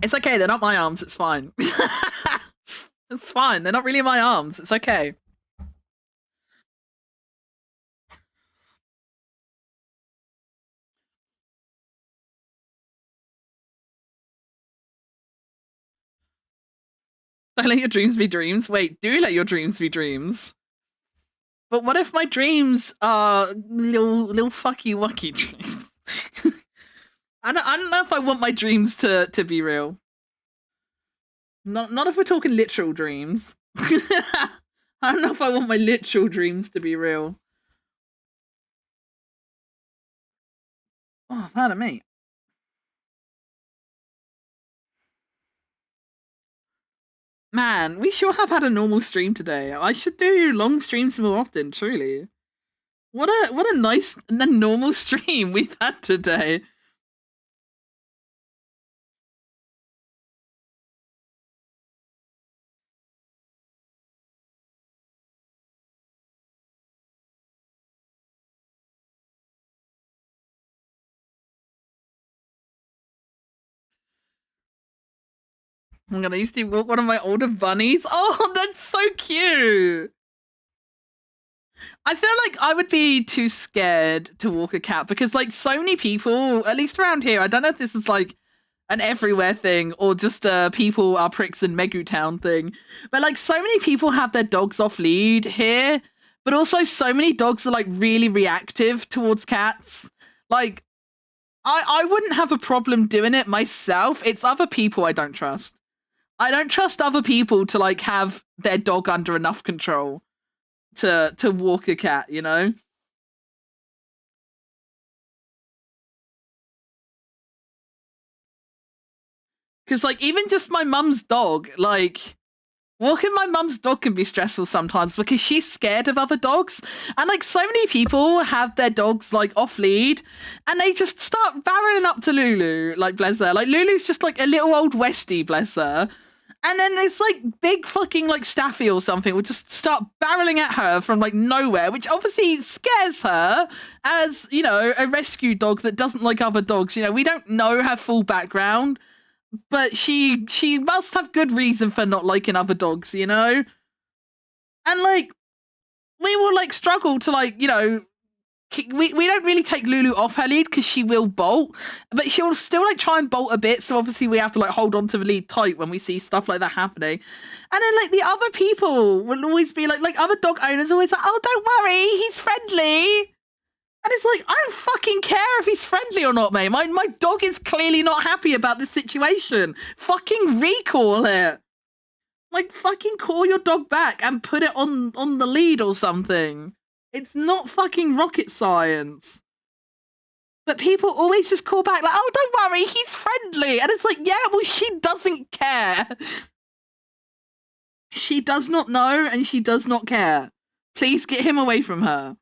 It's okay, they're not my arms, it's fine. It's fine, they're not really my arms, it's okay. Don't let your dreams be dreams. Wait, do let your dreams be dreams. But what if my dreams are little fucky wucky dreams? I don't know if I want my dreams to be real. Not if we're talking literal dreams. I don't know if I want my literal dreams to be real. Oh, pardon me. Man, we sure have had a normal stream today. I should do long streams more often, truly. What a nice and normal stream we've had today. I'm gonna used to walk one of my older bunnies. Oh, that's so cute. I feel like I would be too scared to walk a cat because, like, so many people, at least around here, I don't know if this is like an everywhere thing or just people are pricks in Megu Town thing, but like so many people have their dogs off lead here, but also so many dogs are like really reactive towards cats. Like, I wouldn't have a problem doing it myself. It's other people I don't trust. I don't trust other people to like have their dog under enough control to walk a cat, you know? Because like even just my mum's dog, like walking my mum's dog can be stressful sometimes because she's scared of other dogs. And like so many people have their dogs like off lead and they just start barreling up to Lulu, like bless her. Like Lulu's just like a little old Westie, bless her. And then this like big fucking like Staffy or something would just start barreling at her from like nowhere, which obviously scares her as, you know, a rescue dog that doesn't like other dogs. You know, we don't know her full background, but she must have good reason for not liking other dogs, you know? And like we will like struggle to like, you know, we don't really take Lulu off her lead because she will bolt, but she'll still like try and bolt a bit. So obviously we have to like hold on to the lead tight when we see stuff like that happening. And then like the other people will always be like other dog owners always like, oh, don't worry, he's friendly. And it's like, I don't fucking care if he's friendly or not, mate. My dog is clearly not happy about this situation. Fucking recall it. Like fucking call your dog back and put it on the lead or something. It's not fucking rocket science. But people always just call back like, oh, don't worry, he's friendly. And it's like, yeah, well, she doesn't care. She does not know and she does not care. Please get him away from her.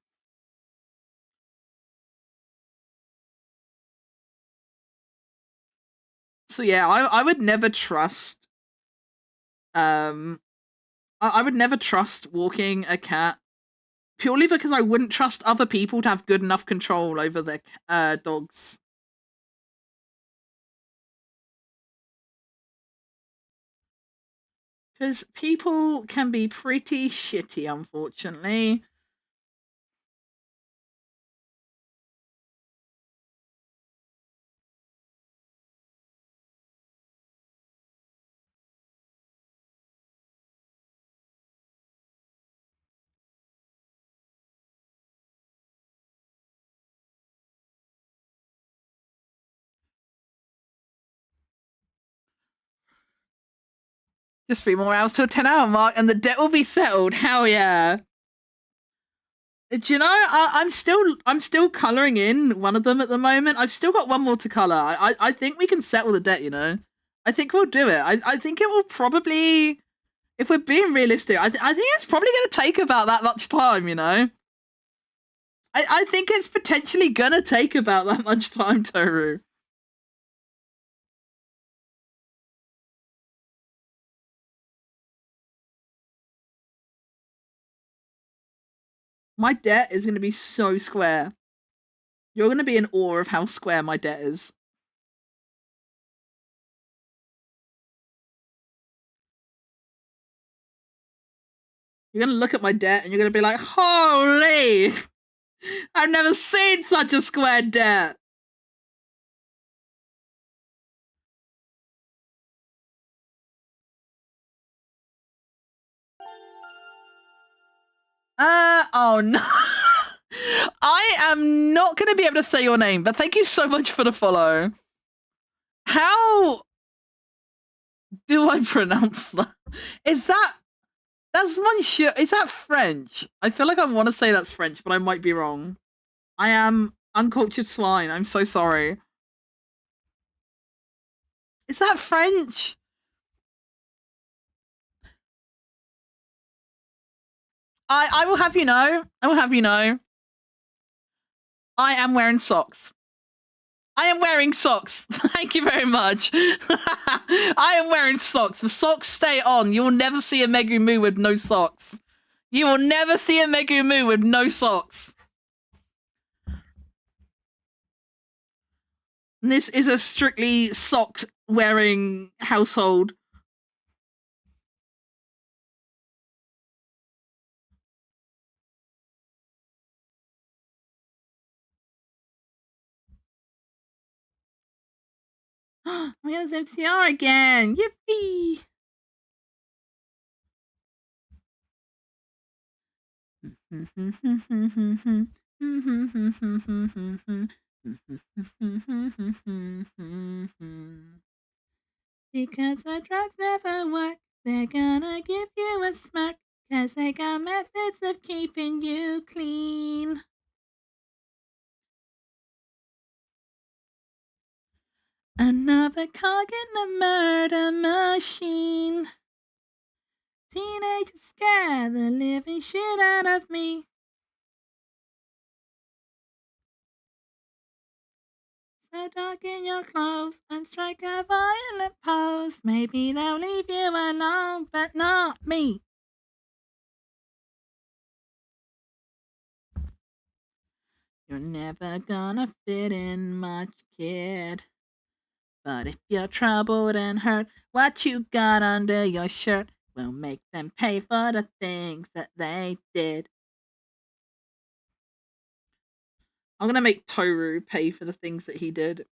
So yeah, I would never trust I would never trust walking a cat purely because I wouldn't trust other people to have good enough control over their dogs. Because people can be pretty shitty, unfortunately. Just 3 more hours to a 10-hour mark and the debt will be settled. Hell yeah. Do you know, I'm still colouring in one of them at the moment. I've still got one more to colour. I think we can settle the debt, you know. I think we'll do it. I think it will probably, if we're being realistic, I think it's probably going to take about that much time, you know. I think it's potentially going to take about that much time, Toru. My debt is going to be so square. You're going to be in awe of how square my debt is. You're going to look at my debt and you're going to be like, holy! I've never seen such a square debt. Oh no. I am not going to be able to say your name, but thank you so much for the follow. How do I pronounce that? That's Monsieur, is that French? I feel like I want to say that's French, but I might be wrong. I am uncultured swine. I'm so sorry. Is that French? I will have you know. I am wearing socks. I am wearing socks. Thank you very much. I am wearing socks. The socks stay on. You will never see a Megumu with no socks. You will never see a Megumu with no socks. This is a strictly socks wearing household. We have MCR again. Yippee! Because the drugs never work, they're gonna give you a smirk. Cause they got methods of keeping you clean. Another cog in the murder machine. Teenagers scare the living shit out of me. So darken your clothes and strike a violent pose. Maybe they'll leave you alone, but not me. You're never gonna fit in much, kid. But if you're troubled and hurt, what you got under your shirt will make them pay for the things that they did. I'm gonna make Toru pay for the things that he did.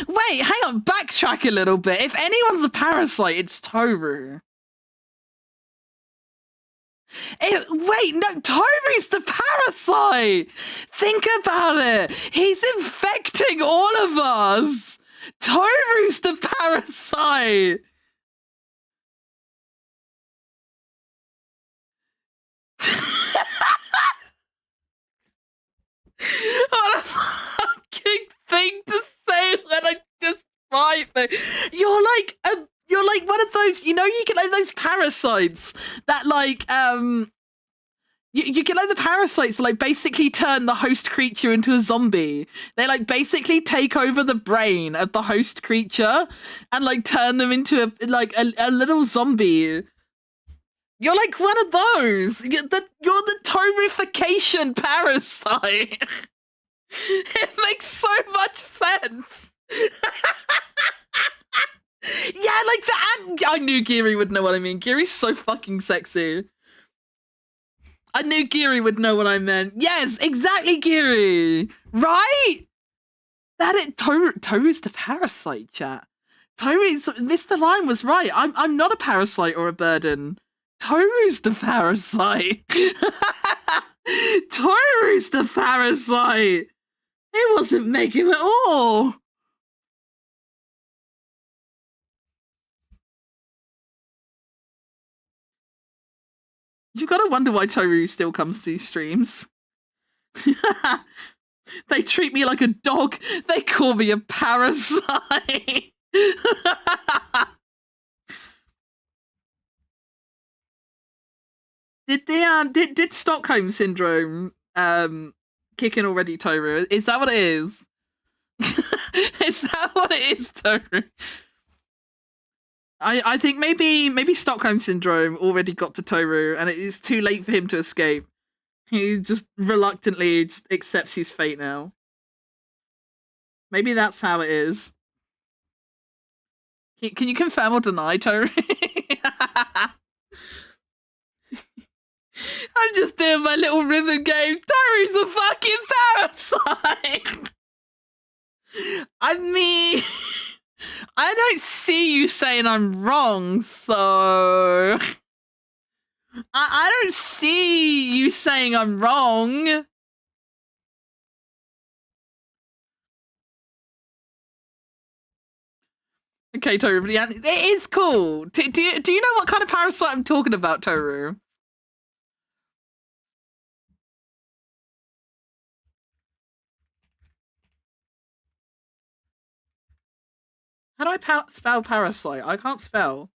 Wait, hang on, backtrack a little bit. If anyone's a parasite, it's Toru. Wait, no, Toru's the parasite! Think about it! He's infecting all of us! Toru's the parasite! What a fucking thing to say when I just fight me. You're like one of those, you get like those parasites that like you get like the parasites that like basically turn the host creature into a zombie. They like basically take over the brain of the host creature and like turn them into a little zombie. You're like one of those. You're the Toruification parasite. It makes so much sense. Yeah, like the ant. I knew Geary would know what I mean. Geary's so fucking sexy. I knew Geary would know what I meant. Yes, exactly, Geary. Right? Toru's the parasite, chat. Mr. Lime was right. I'm not a parasite or a burden. Toru's the parasite. Toru's the parasite. It wasn't Megan at all. You've got to wonder why Toru still comes to these streams. They treat me like a dog. They call me a parasite. Did Stockholm syndrome kick in already, Toru? Is that what it is? Is that what it is, Toru? I think maybe Stockholm syndrome already got to Toru and it is too late for him to escape. He just reluctantly just accepts his fate now. Maybe that's how it is. Can you confirm or deny, Toru? I'm just doing my little rhythm game. Toru's a fucking parasite! I mean, I don't see you saying I'm wrong, so... I don't see you saying I'm wrong. Okay, Toru, it is cool. Do you know what kind of parasite I'm talking about, Toru? How do I spell parasite? I can't spell.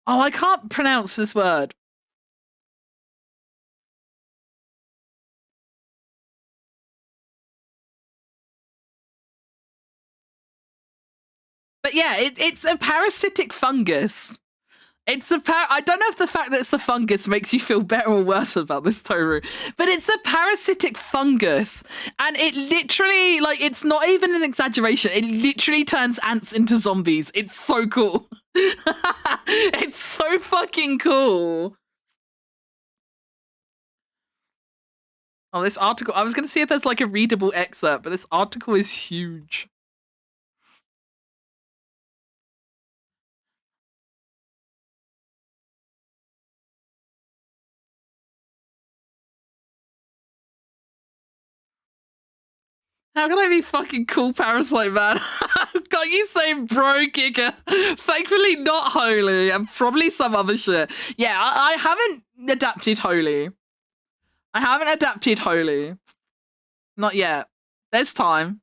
Oh, I can't pronounce this word. But yeah, it's a parasitic fungus. It's I don't know if the fact that it's a fungus makes you feel better or worse about this, Toru, but it's a parasitic fungus, and it literally, like, it's not even an exaggeration. It literally turns ants into zombies. It's so cool. It's so fucking cool. Oh, this article. I was going to see if there's like a readable excerpt, but this article is huge. How can I be fucking cool, Parasite Man? I've got you saying bro kicker. Thankfully not Holy, and probably some other shit. Yeah, I haven't adapted Holy. I haven't adapted Holy. Not yet. There's time.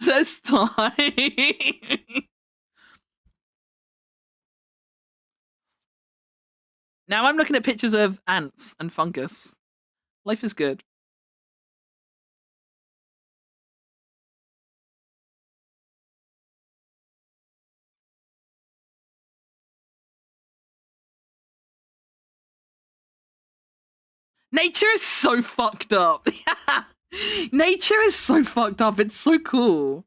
There's time. Now I'm looking at pictures of ants and fungus. Life is good. Nature is so fucked up. Nature is so fucked up. It's so cool.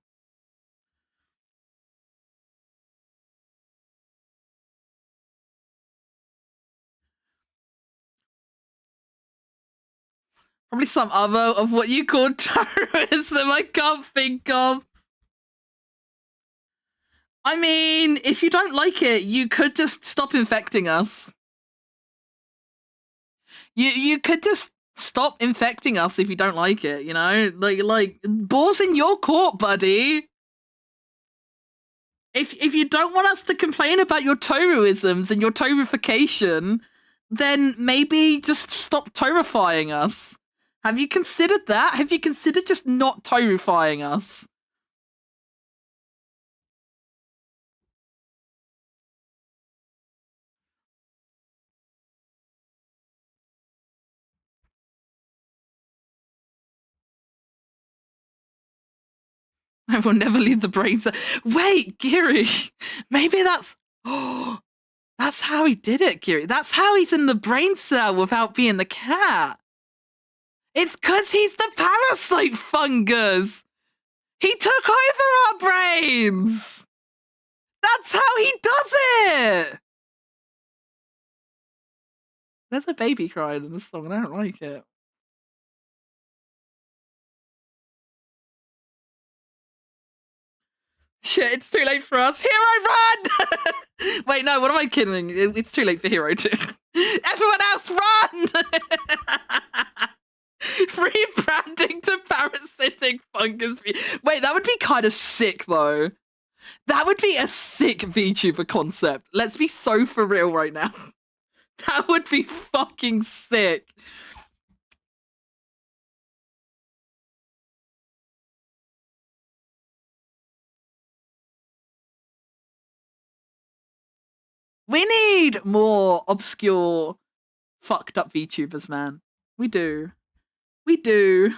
Probably some other of what you call terrorism I can't think of. I mean, if you don't like it, you could just stop infecting us. You could just stop infecting us if you don't like it, you know? Like balls in your court, buddy. If you don't want us to complain about your Toruisms and your Toruification, then maybe just stop Torifying us. Have you considered that? Have you considered just not Torifying us? I will never leave the brain cell. Wait, Giri, maybe that's... Oh, that's how he did it, Giri. That's how he's in the brain cell without being the cat. It's because he's the parasite fungus. He took over our brains. That's how he does it. There's a baby crying in this song, and I don't like it. Shit, it's too late for us. Hero, run! Wait, no, what am I kidding? It's too late for Hero too. Everyone else, run! Rebranding to parasitic fungus. Wait, that would be kind of sick, though. That would be a sick VTuber concept. Let's be so for real right now. That would be fucking sick. We need more obscure, fucked up VTubers, man. We do. We do.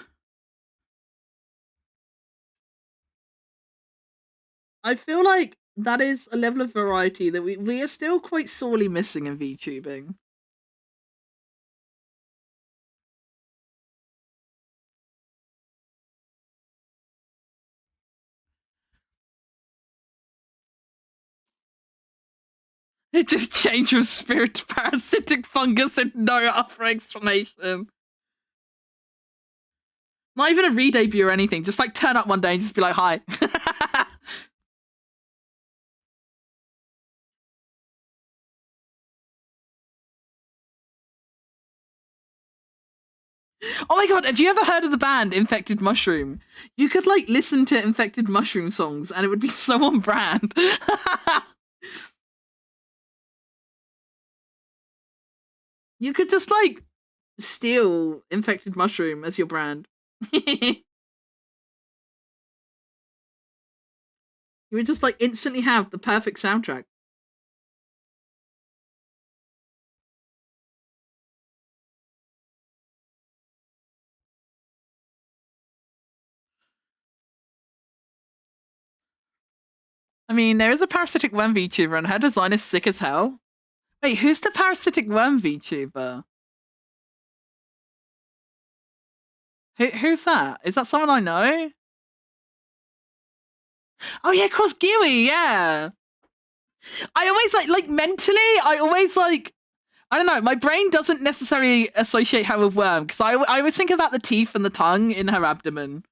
I feel like that is a level of variety that we are still quite sorely missing in VTubing. It just changed from spirit to parasitic fungus and no other explanation. Not even a re-debut or anything. Just like turn up one day and just be like, hi. Oh my god, have you ever heard of the band Infected Mushroom? You could like listen to Infected Mushroom songs and it would be so on brand. You could just like steal Infected Mushroom as your brand. You would just like instantly have the perfect soundtrack. I mean, there is a parasitic worm VTuber and her design is sick as hell. Wait, who's the parasitic worm VTuber? Who's that? Is that someone I know? Oh yeah, Cross Gooey, yeah. I always like mentally, I always like, I don't know, my brain doesn't necessarily associate her with worm because I always think about the teeth and the tongue in her abdomen.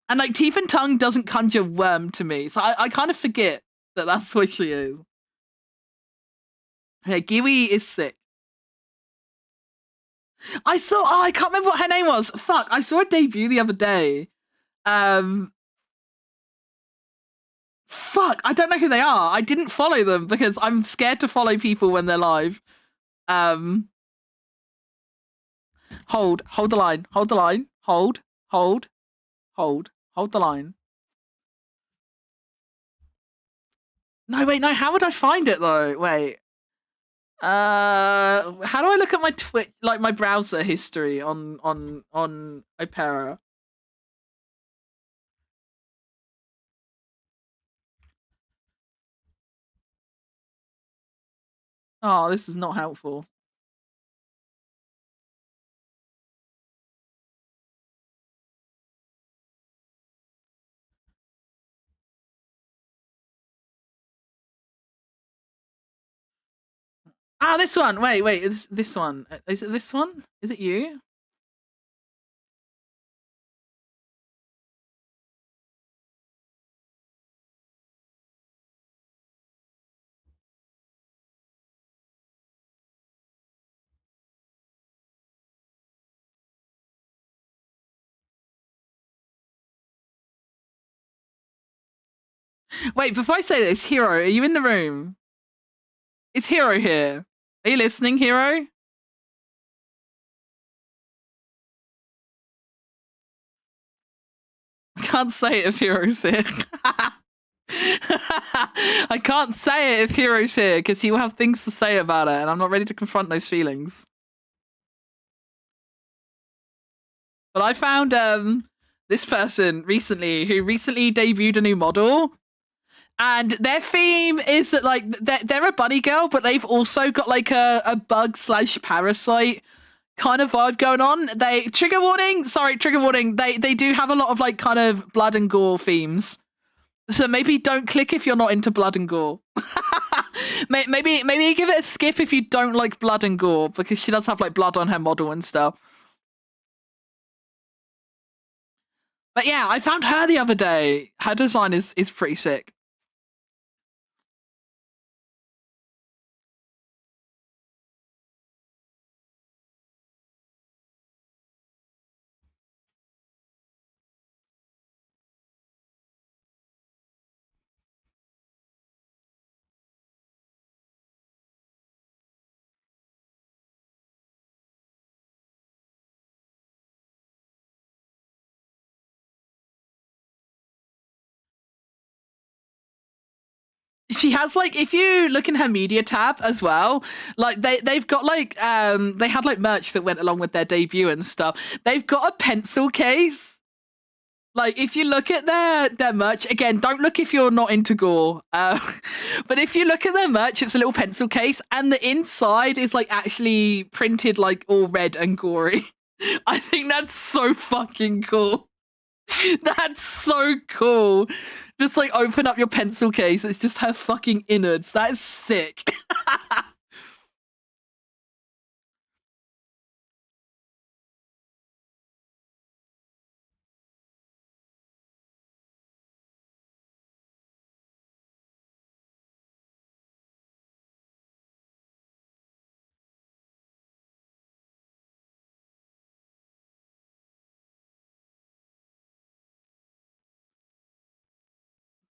And like teeth and tongue doesn't conjure worm to me. So I kind of forget that that's what she is. Yeah, Gooey is sick. I saw, oh, I can't remember what her name was. Fuck, I saw a debut the other day. Fuck, I don't know who they are. I didn't follow them because I'm scared to follow people when they're live. Hold the line, hold the line, hold the line. No, wait, no, how would I find it though? Wait. How do I look at my Twitch, like my browser history on Opera? Oh, this is not helpful. Ah, this one. Wait, it's this one. Is it this one? Is it you? Wait, before I say this, Hero, are you in the room? Is Hero here? Are you listening, Hero? I can't say it if Hero's here. I can't say it if Hero's here because he will have things to say about it, and I'm not ready to confront those feelings. But I found this person recently who recently debuted a new model, and their theme is that like they're a bunny girl, but they've also got like a bug / parasite kind of vibe going on. They trigger warning. They do have a lot of like kind of blood and gore themes. So maybe don't click if you're not into blood and gore. maybe give it a skip if you don't like blood and gore, because she does have like blood on her model and stuff. But yeah, I found her the other day. Her design is pretty sick. She has like, if you look in her media tab as well, like they've got like they had like merch that went along with their debut and stuff. They've got a pencil case. Like if you look at their merch, again, don't look if you're not into gore. But if you look at their merch, it's a little pencil case, and the inside is like actually printed like all red and gory. I think that's so fucking cool. That's so cool. Just like open up your pencil case. It's just her fucking innards. That is sick.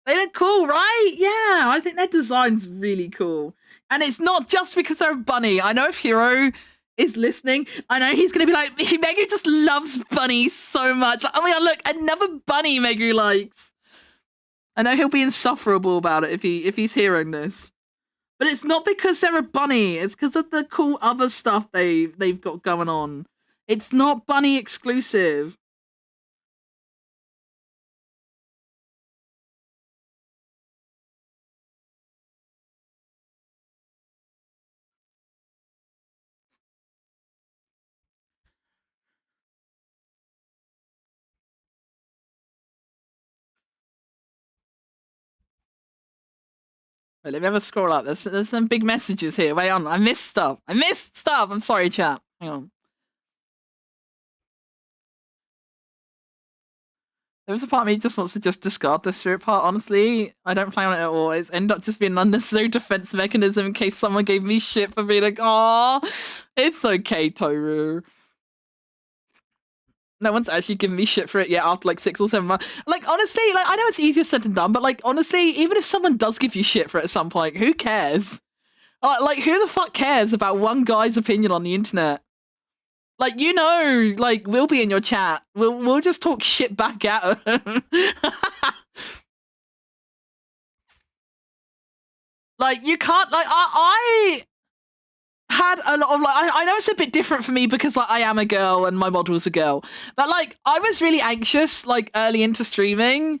They look cool, right? Yeah, I think their design's really cool. And it's not just because they're a bunny. I know if Hero is listening, I know he's going to be like, Megu just loves bunnies so much. Like, oh my god, look, another bunny Megu likes. I know he'll be insufferable about it if he's hearing this. But it's not because they're a bunny. It's because of the cool other stuff they've got going on. It's not bunny exclusive. Wait, let me have a scroll up. There's some big messages here. Wait on. I missed stuff. I'm sorry, chat. Hang on. There was a part of me just wants to just discard the spirit part, honestly. I don't play on it at all. It's end up just being an unnecessary defense mechanism in case someone gave me shit for being like, "Aw, it's okay, Toru." No one's actually given me shit for it yet after like 6 or 7 months. Like, honestly, like I know it's easier said than done, but like honestly, even if someone does give you shit for it at some point, who cares? Like, who the fuck cares about one guy's opinion on the internet? Like, you know, like we'll be in your chat. We'll just talk shit back at him. Like, you can't, like, I had a lot of like, I know it's a bit different for me because like I am a girl and my model's a girl, but like I was really anxious like early into streaming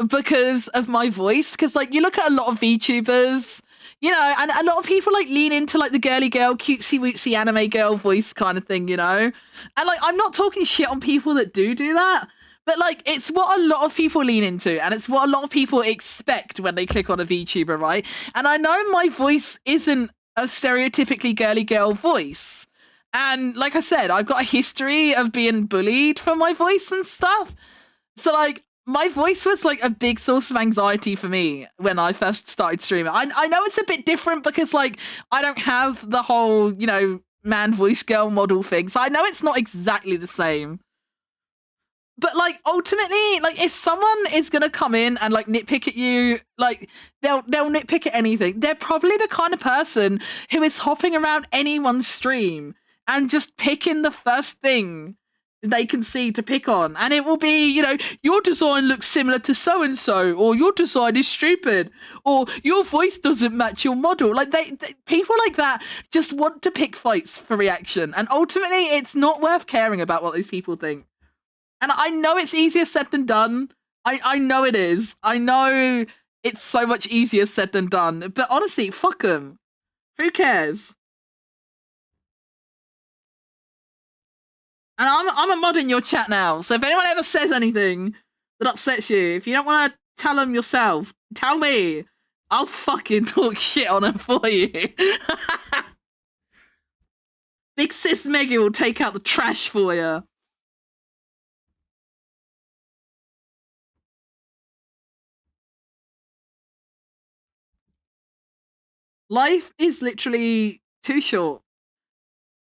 because of my voice, because like you look at a lot of VTubers, you know, and a lot of people like lean into like the girly girl, cutesy wootsy anime girl voice kind of thing, you know, and like I'm not talking shit on people that do that, but like it's what a lot of people lean into, and it's what a lot of people expect when they click on a VTuber, right? And I know my voice isn't a stereotypically girly girl voice, and like I said, I've got a history of being bullied for my voice and stuff, so like my voice was like a big source of anxiety for me when I first started streaming. I know it's a bit different because like I don't have the whole, you know, man voice girl model thing, so I know it's not exactly the same, But like ultimately, like if someone is gonna come in and like nitpick at you, like they'll nitpick at anything. They're probably the kind of person who is hopping around anyone's stream and just picking the first thing they can see to pick on. And it will be, you know, your design looks similar to so and so, or your design is stupid, or your voice doesn't match your model. Like they people like that just want to pick fights for reaction. And ultimately it's not worth caring about what these people think. And I know it's easier said than done. I know it is. I know it's so much easier said than done. But honestly, fuck them. Who cares? And I'm a mod in your chat now. So if anyone ever says anything that upsets you, if you don't want to tell them yourself, tell me. I'll fucking talk shit on them for you. Big sis Meggy will take out the trash for you. Life is literally too short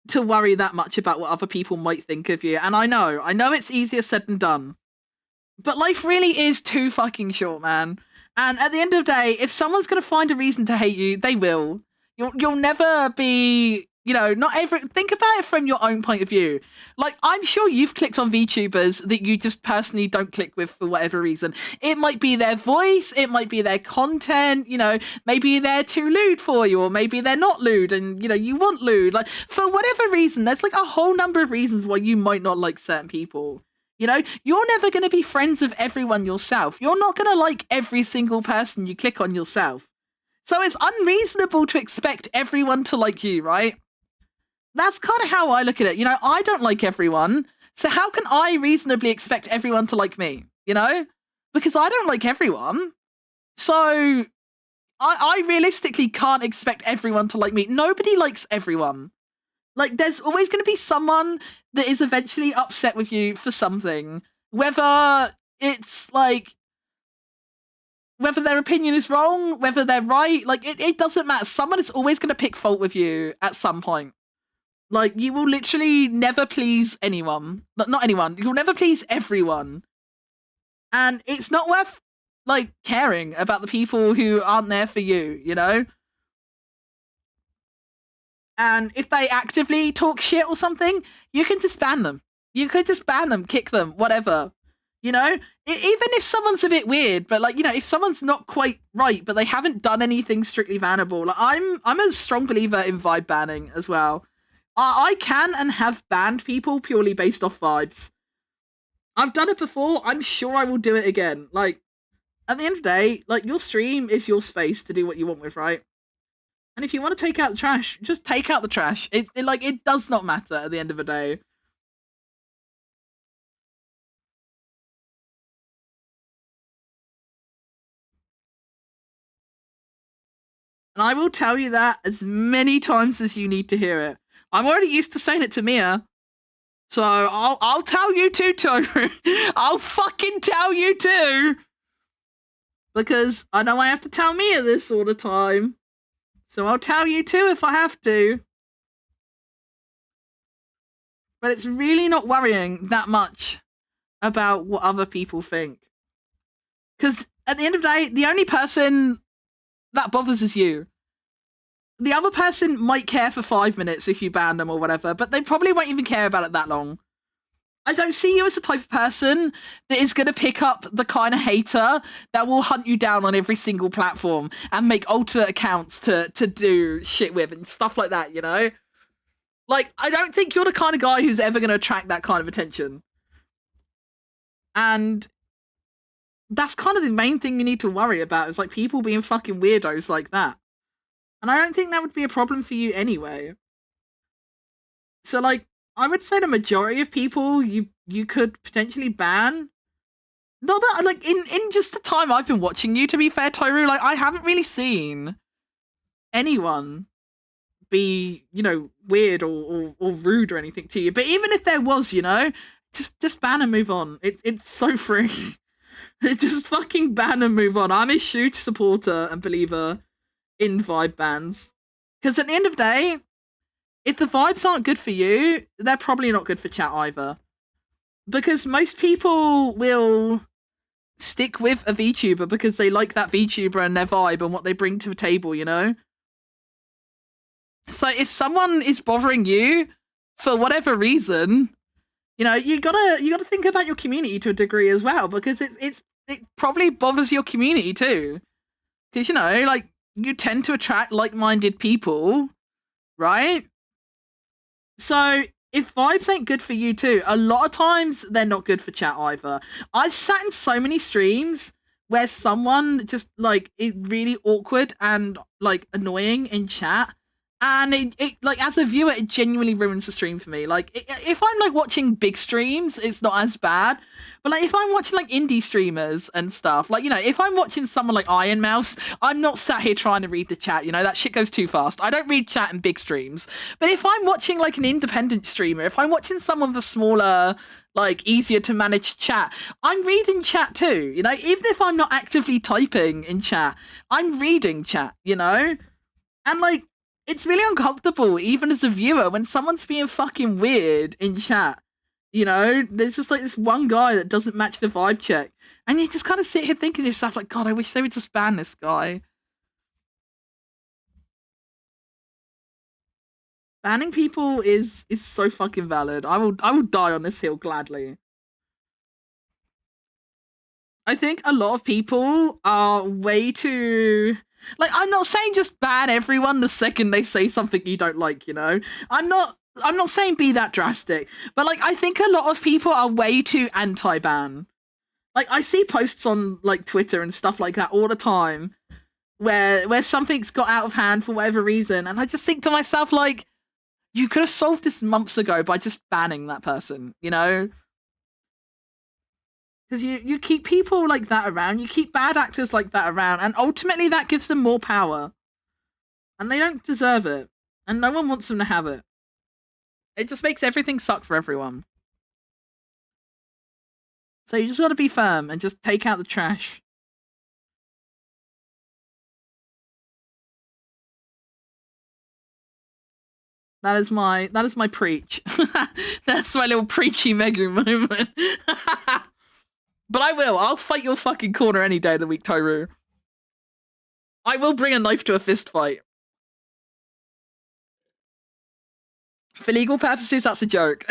to worry that much about what other people might think of you. And I know it's easier said than done. But life really is too fucking short, man. And at the end of the day, if someone's going to find a reason to hate you, they will. You'll never be, you know, think about it from your own point of view. Like, I'm sure you've clicked on VTubers that you just personally don't click with for whatever reason. It might be their voice, it might be their content, you know, maybe they're too lewd for you, or maybe they're not lewd and, you know, you want lewd. Like, for whatever reason, there's like a whole number of reasons why you might not like certain people. You know, you're never going to be friends with everyone yourself. You're not going to like every single person you click on yourself. So it's unreasonable to expect everyone to like you, right? That's kind of how I look at it. You know, I don't like everyone. So how can I reasonably expect everyone to like me? You know, because I don't like everyone. So I realistically can't expect everyone to like me. Nobody likes everyone. Like, there's always going to be someone that is eventually upset with you for something. Whether it's like, whether their opinion is wrong, whether they're right, like, it doesn't matter. Someone is always going to pick fault with you at some point. Like, you will literally never please anyone. Not anyone. You'll never please everyone. And it's not worth, like, caring about the people who aren't there for you, you know? And if they actively talk shit or something, you can just ban them. You could just ban them, kick them, whatever. You know? Even if someone's a bit weird, but, like, you know, if someone's not quite right, but they haven't done anything strictly bannable, like, I'm a strong believer in vibe banning as well. I can and have banned people purely based off vibes. I've done it before. I'm sure I will do it again. Like, at the end of the day, like, your stream is your space to do what you want with, right? And if you want to take out the trash, just take out the trash. It does not matter at the end of the day. And I will tell you that as many times as you need to hear it. I'm already used to saying it to Mia. So I'll tell you too, Toru. I'll fucking tell you too. Because I know I have to tell Mia this all the time. So I'll tell you too if I have to. But it's really not worrying that much about what other people think. Because at the end of the day, the only person that bothers is you. The other person might care for 5 minutes if you ban them or whatever, but they probably won't even care about it that long. I don't see you as the type of person that is going to pick up the kind of hater that will hunt you down on every single platform and make alternate accounts to do shit with and stuff like that, you know? Like, I don't think you're the kind of guy who's ever going to attract that kind of attention. And that's kind of the main thing you need to worry about, is like people being fucking weirdos like that. And I don't think that would be a problem for you anyway. So, like, I would say the majority of people you could potentially ban. Not that, like, in just the time I've been watching you, to be fair, Toru, like, I haven't really seen anyone be, you know, weird or rude or anything to you. But even if there was, you know, just ban and move on. It's so free. Just fucking ban and move on. I'm a huge supporter and believer in vibe bans. Because at the end of the day, if the vibes aren't good for you, they're probably not good for chat either. because most people will stick with a VTuber because they like that VTuber and their vibe and what they bring to the table, you know? So if someone is bothering you for whatever reason, you know, you gotta think about your community to a degree as well, because it probably bothers your community too. Because, you know, like, you tend to attract like-minded people, right? So if vibes ain't good for you too, a lot of times they're not good for chat either. I've sat in so many streams where someone just, like, is really awkward and, like, annoying in chat. And it like, as a viewer, it genuinely ruins the stream for me. Like, if I'm, like, watching big streams, it's not as bad. But, like, if I'm watching, like, indie streamers and stuff, like, you know, if I'm watching someone like Iron Mouse, I'm not sat here trying to read the chat, you know? That shit goes too fast. I don't read chat in big streams. But if I'm watching, like, an independent streamer, if I'm watching someone with a smaller, like, easier to manage chat, I'm reading chat too, you know? Even if I'm not actively typing in chat, I'm reading chat, you know? And, like, it's really uncomfortable, even as a viewer, when someone's being fucking weird in chat. You know, there's just, like, this one guy that doesn't match the vibe check. And you just kind of sit here thinking to yourself, like, God, I wish they would just ban this guy. Banning people is so fucking valid. I will die on this hill gladly. I think a lot of people are way too... Like, I'm not saying just ban everyone the second they say something you don't like, you know? I'm not saying be that drastic, but, like, I think a lot of people are way too anti-ban. Like, I see posts on, like, Twitter and stuff like that all the time where something's got out of hand for whatever reason, and I just think to myself, like, you could have solved this months ago by just banning that person, you know? Because you keep people like that around, you keep bad actors like that around, and ultimately that gives them more power. And they don't deserve it. And no one wants them to have it. It just makes everything suck for everyone. So you just gotta be firm and just take out the trash. That is my preach. That's my little preachy Megu moment. But I'll fight your fucking corner any day of the week, Toru. I will bring a knife to a fist fight. For legal purposes, that's a joke.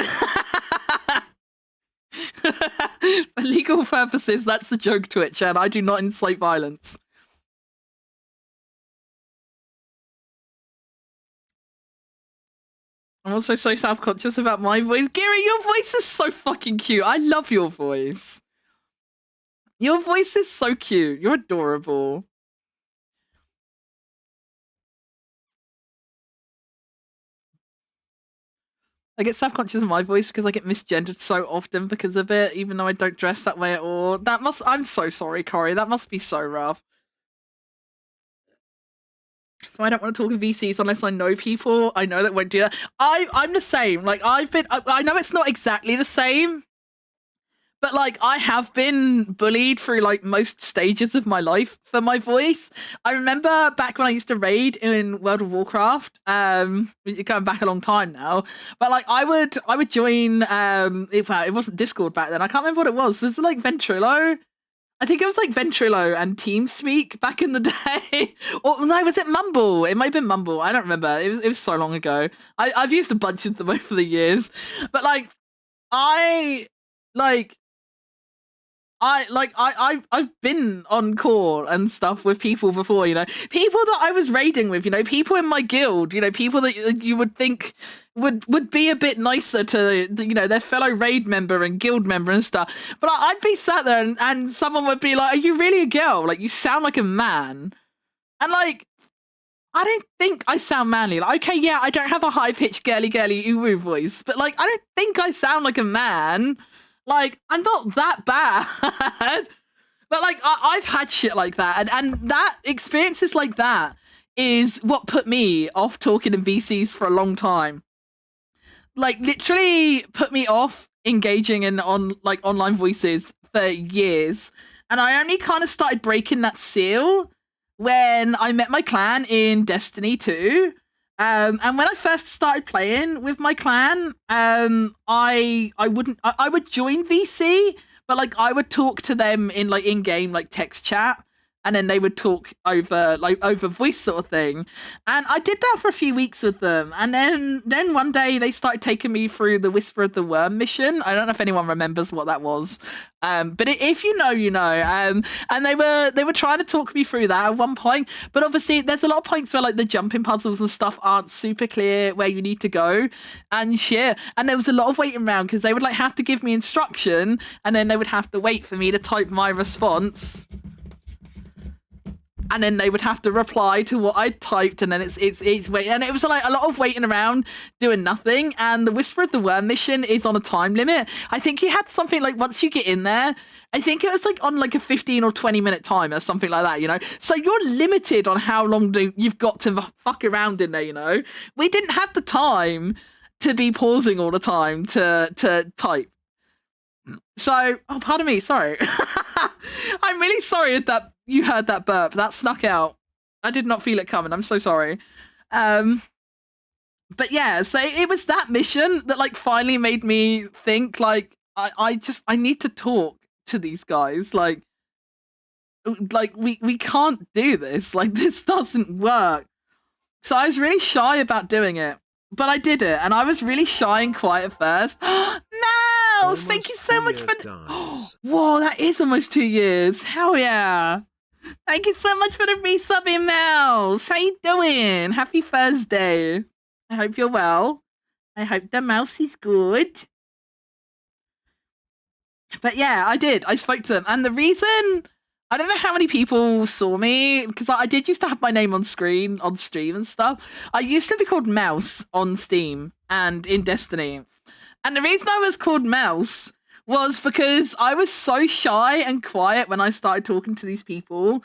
For legal purposes, that's a joke, Twitch, and I do not incite violence. I'm also so self-conscious about my voice. Gary, your voice is so fucking cute. I love your voice. Your voice is so cute. You're adorable. I get self-conscious of my voice because I get misgendered so often because of it, even though I don't dress that way at all. I'm so sorry, Corey. That must be so rough. So I don't want to talk to VCs unless I know people. I know that won't do that. I'm the same. Like, I know it's not exactly the same, but, like, I have been bullied through, like, most stages of my life for my voice. I remember back when I used to raid in World of Warcraft, going back a long time now, but, like, I would join, it wasn't Discord back then. I can't remember what it was. It's like Ventrilo. I think it was like Ventrilo and TeamSpeak back in the day. Or no, was it Mumble? It might have been Mumble. I don't remember. It was so long ago. I've used a bunch of them over the years. But, like, I've been on call and stuff with people before, you know, people that I was raiding with, you know, people in my guild, you know, people that you would think would be a bit nicer to, you know, their fellow raid member and guild member and stuff. But I'd be sat there and someone would be like, "Are you really a girl? Like, you sound like a man." And, like, I don't think I sound manly. Like, okay, yeah, I don't have a high-pitched girly uwu voice, but, like, I don't think I sound like a man. Like, I'm not that bad. But, like, I've had shit like that. And that, experiences like that is what put me off talking in VCs for a long time. Like, literally put me off engaging in online voices for years. And I only kind of started breaking that seal when I met my clan in Destiny 2. And when I first started playing with my clan, I would join VC, but like I would talk to them in like in game like text chat, and then they would talk over voice sort of thing. And I did that for a few weeks with them, and then one day they started taking me through the Whisper of the Worm mission. I don't know if anyone remembers what that was, but if you know, you know. And they were trying to talk me through that at one point, but obviously there's a lot of points where like the jumping puzzles and stuff aren't super clear where you need to go, and shit. And there was a lot of waiting around because they would like have to give me instruction, and then they would have to wait for me to type my response. And then they would have to reply to what I typed, and then it's waiting, and it was like a lot of waiting around doing nothing. And the Whisper of the Worm mission is on a time limit. I think you had something like once you get in there, I think it was like on like a 15 or 20-minute timer, something like that, you know. So you're limited on how long you've got to fuck around in there, you know. We didn't have the time to be pausing all the time to type. So, oh, pardon me, sorry. I'm really sorry that you heard that burp. That snuck out. I did not feel it coming. I'm so sorry. But yeah, so it was that mission that like finally made me think like I need to talk to these guys. Like we can't do this. Like this doesn't work. So I was really shy about doing it. But I did it, and I was really shy and quiet at first. Mouse, thank you so much for... Whoa, that is almost 2 years. Hell yeah. Thank you so much for the resubbing, Mouse. How you doing? Happy Thursday. I hope you're well. I hope the mouse is good. But yeah, I did. I spoke to them. And the reason... I don't know how many people saw me, because I did used to have my name on screen, on stream and stuff. I used to be called Mouse on Steam and in Destiny. And the reason I was called Mouse was because I was so shy and quiet when I started talking to these people.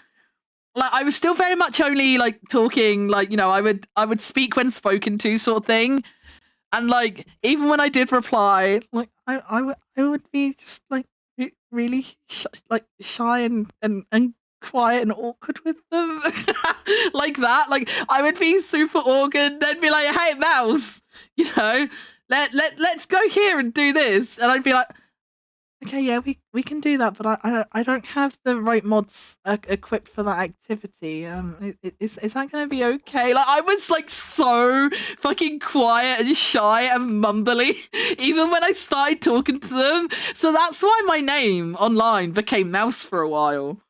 Like, I was still very much only, like, talking, like, you know, I would speak when spoken to sort of thing. And, like, even when I did reply, like, I would be just, like, really shy and quiet and awkward with them. Like that. Like I would be super awkward. They'd be like, "Hey, Mouse, you know, let's go here and do this," and I'd be like, "Okay, yeah, we can do that, but I don't have the right mods equipped for that activity. Is that gonna be okay?" Like I was like so fucking quiet and shy and mumbly, even when I started talking to them. So that's why my name online became Mouse for a while.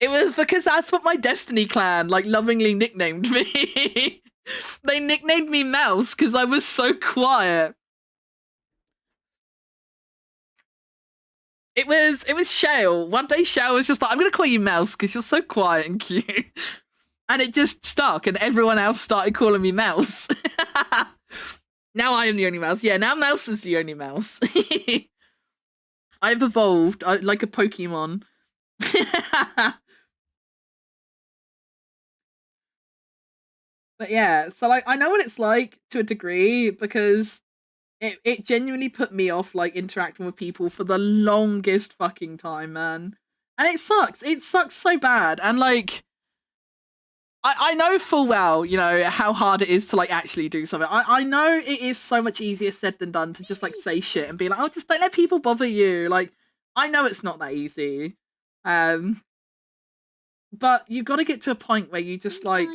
It was because that's what my Destiny clan like lovingly nicknamed me. They nicknamed me Mouse because I was so quiet. It was Shale. One day Shale was just like, "I'm gonna call you Mouse because you're so quiet and cute." And it just stuck, and everyone else started calling me Mouse. Now I am the only mouse. Yeah, now Mouse is the only mouse. I've evolved like a Pokemon. But yeah, so like I know what it's like to a degree because it genuinely put me off like interacting with people for the longest fucking time, man. And it sucks. It sucks so bad. And like I know full well, you know, how hard it is to like actually do something. I know it is so much easier said than done to just like say shit and be like, "Oh, just don't let people bother you." Like I know it's not that easy. But you got to get to a point where you just like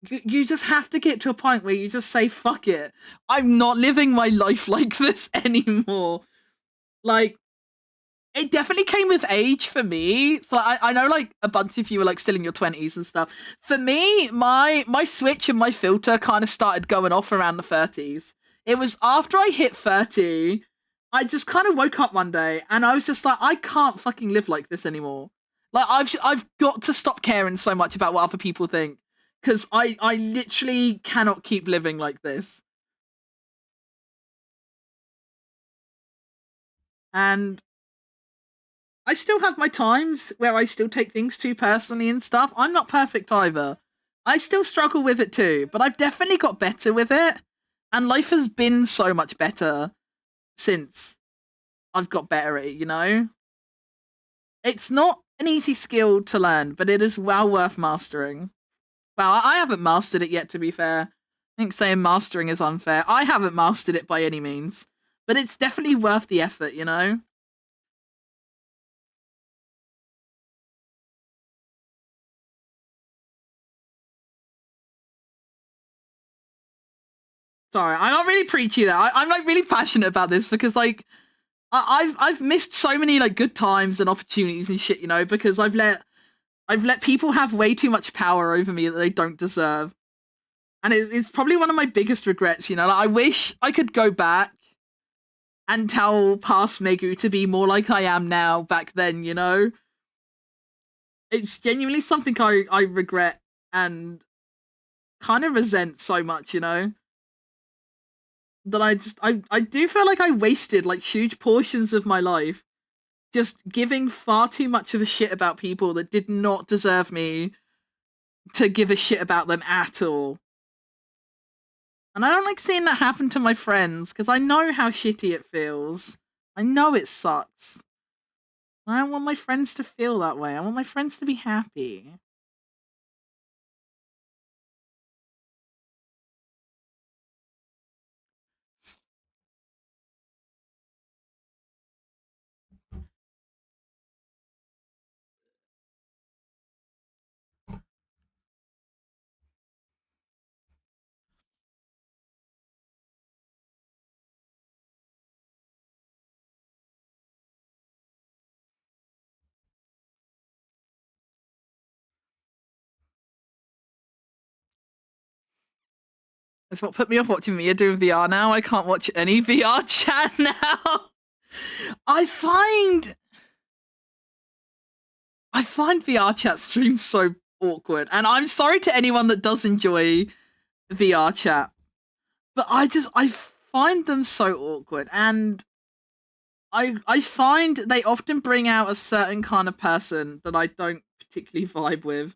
you just have to get to a point where you just say, "Fuck it. I'm not living my life like this anymore." Like, it definitely came with age for me. So I know like a bunch of you were like still in your 20s and stuff. For me, my switch and my filter kind of started going off around the 30s. It was after I hit 30, I just kind of woke up one day and I was just like, I can't fucking live like this anymore. Like I've got to stop caring so much about what other people think. Because I literally cannot keep living like this. And I still have my times where I still take things too personally and stuff. I'm not perfect either. I still struggle with it too, but I've definitely got better with it. And life has been so much better since I've got better at it, you know? It's not an easy skill to learn, but it is well worth mastering. Well, I haven't mastered it yet, to be fair. I think saying mastering is unfair. I haven't mastered it by any means, but it's definitely worth the effort, you know? Sorry, I'm not really preachy there. I'm like really passionate about this because like I've missed so many like good times and opportunities and shit, you know, because I've let people have way too much power over me that they don't deserve. And it's probably one of my biggest regrets, you know. Like, I wish I could go back and tell past Megu to be more like I am now back then, you know? It's genuinely something I regret and kind of resent so much, you know? That I do feel like I wasted like huge portions of my life just giving far too much of a shit about people that did not deserve me to give a shit about them at all. And I don't like seeing that happen to my friends because I know how shitty it feels. I know it sucks. I don't want my friends to feel that way. I want my friends to be happy. That's what put me off watching Mia do VR now. I can't watch any VR chat now. I find VR chat streams so awkward. And I'm sorry to anyone that does enjoy VR chat. But I find them so awkward. And I find they often bring out a certain kind of person that I don't particularly vibe with.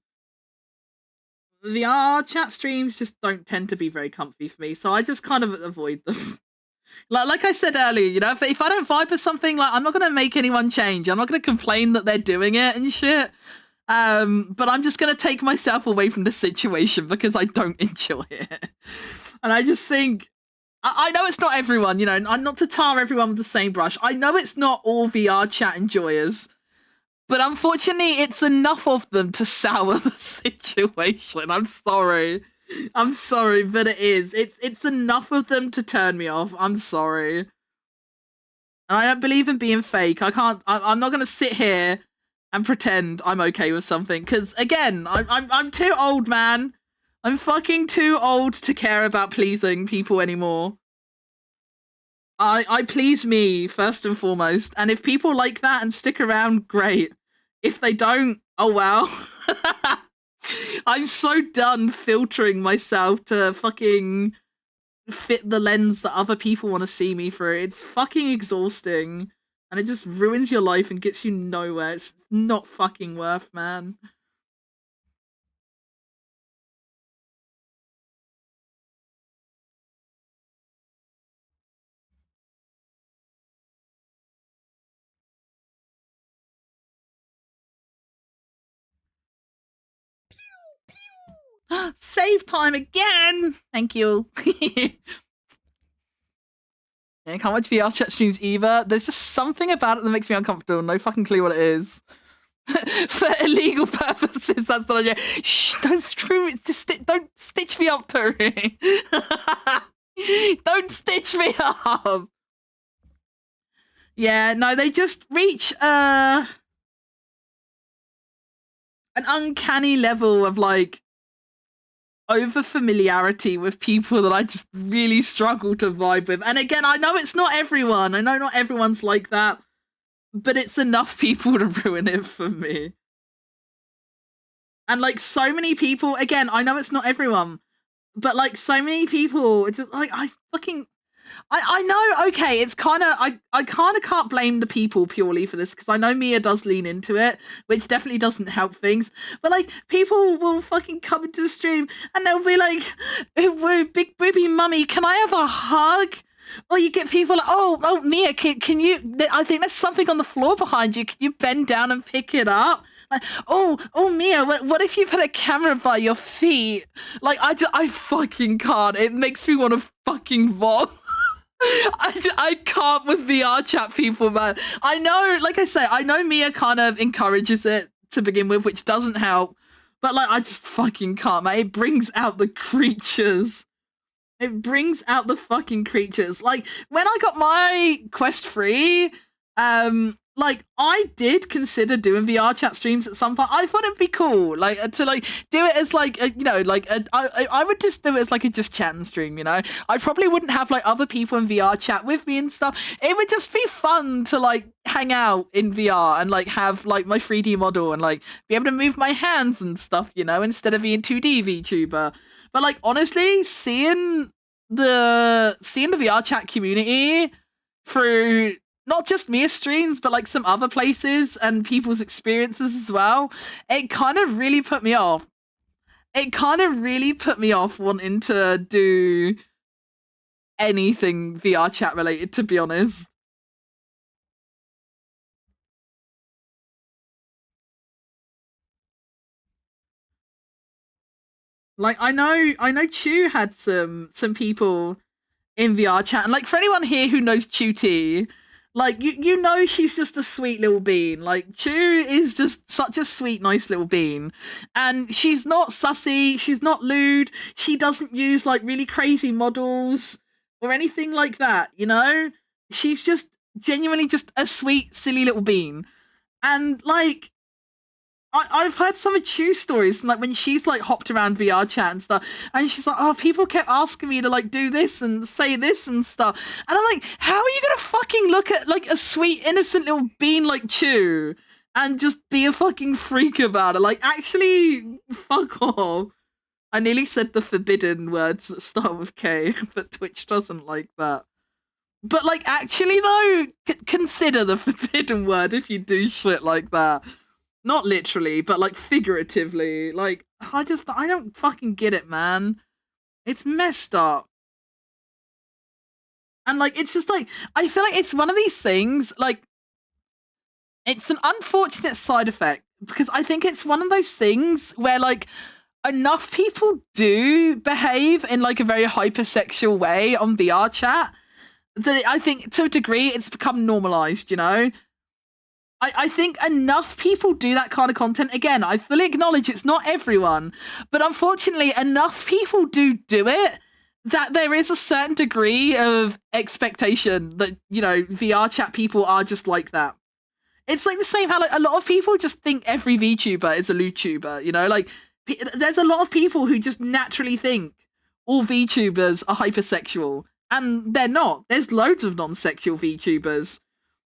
VR chat streams just don't tend to be very comfy for me, so I just kind of avoid them. like I said earlier, you know, if I don't vibe with something, like I'm not gonna make anyone change. I'm not gonna complain that they're doing it and shit. But I'm just gonna take myself away from the situation because I don't enjoy it. And I just think I know it's not everyone, you know, I'm not to tar everyone with the same brush. I know it's not all VR chat enjoyers. But unfortunately, it's enough of them to sour the situation. I'm sorry, but it is. It's enough of them to turn me off. I'm sorry. And I don't believe in being fake. I'm not gonna sit here and pretend I'm okay with something. Because again, I'm too old, man. I'm fucking too old to care about pleasing people anymore. I please me first and foremost, and if people like that and stick around, great. If they don't, oh well. I'm so done filtering myself to fucking fit the lens that other people want to see me through. It's fucking exhausting, and it just ruins your life and gets you nowhere. It's not fucking worth, man. Save time again! Thank you. Yeah, I can't watch VR chat streams either. There's just something about it that makes me uncomfortable. No fucking clue what it is. For illegal purposes, that's not idea. Shh, don't stream it. Just don't stitch me up, Tori. Don't stitch me up. Yeah, no, they just reach an uncanny level of like over familiarity with people that I just really struggle to vibe with. And again, I know it's not everyone. I know not everyone's like that, but it's enough people to ruin it for me. And like so many people, again, I know it's not everyone, but like so many people, it's just like I know, okay, it's kind of, I kind of can't blame the people purely for this because I know Mia does lean into it, which definitely doesn't help things. But like, people will fucking come into the stream and they'll be like, big booby mummy, can I have a hug? Or you get people like, oh Mia, can you, I think there's something on the floor behind you. Can you bend down and pick it up? Like, oh, Mia, what if you put a camera by your feet? Like, I fucking can't. It makes me want to fucking vomit. I can't with VR chat people, man. I know, like I say, I know Mia kind of encourages it to begin with, which doesn't help. But, like, I just fucking can't, man. It brings out the creatures. It brings out the fucking creatures. Like, when I got my Quest 3, like, I did consider doing VR chat streams at some point. I thought it'd be cool, like, to, like, do it as, like, you know, like, I would just do it as, like, a just chatting stream, you know? I probably wouldn't have, like, other people in VR chat with me and stuff. It would just be fun to, like, hang out in VR and, like, have, like, my 3D model and, like, be able to move my hands and stuff, you know, instead of being 2D VTuber. But, like, honestly, seeing the VR chat community through not just Mia streams, but, like, some other places and people's experiences as well, it kind of really put me off. It kind of really put me off wanting to do anything VR chat related, to be honest. Like, I know Chew had some people in VR chat, and, like, for anyone here who knows Chew T, like, you know she's just a sweet little bean. Like, Chew is just such a sweet, nice little bean. And she's not sussy, she's not lewd, she doesn't use, like, really crazy models or anything like that, you know? She's just genuinely just a sweet, silly little bean. And, like, I've heard some of Chew's stories from, like, when she's, like, hopped around VR chat and stuff, and she's like, oh, people kept asking me to, like, do this and say this and stuff. And I'm like, how are you gonna fucking look at, like, a sweet, innocent little bean like Chew and just be a fucking freak about it? Like, actually, fuck off. I nearly said the forbidden words that start with K, but Twitch doesn't like that. But, like, actually, though, consider the forbidden word if you do shit like that. Not literally, but, like, figuratively. Like, I don't fucking get it, man. It's messed up. And, like, it's just, like, I feel like it's one of these things, like, it's an unfortunate side effect, because I think it's one of those things where, like, enough people do behave in, like, a very hypersexual way on VR chat that I think, to a degree, it's become normalized, you know? I think enough people do that kind of content. Again, I fully acknowledge it's not everyone, but unfortunately, enough people do it that there is a certain degree of expectation that, you know, VR chat people are just like that. It's like the same how, like, a lot of people just think every VTuber is a YouTuber, you know? Like, there's a lot of people who just naturally think all VTubers are hypersexual, and they're not. There's loads of non-sexual VTubers.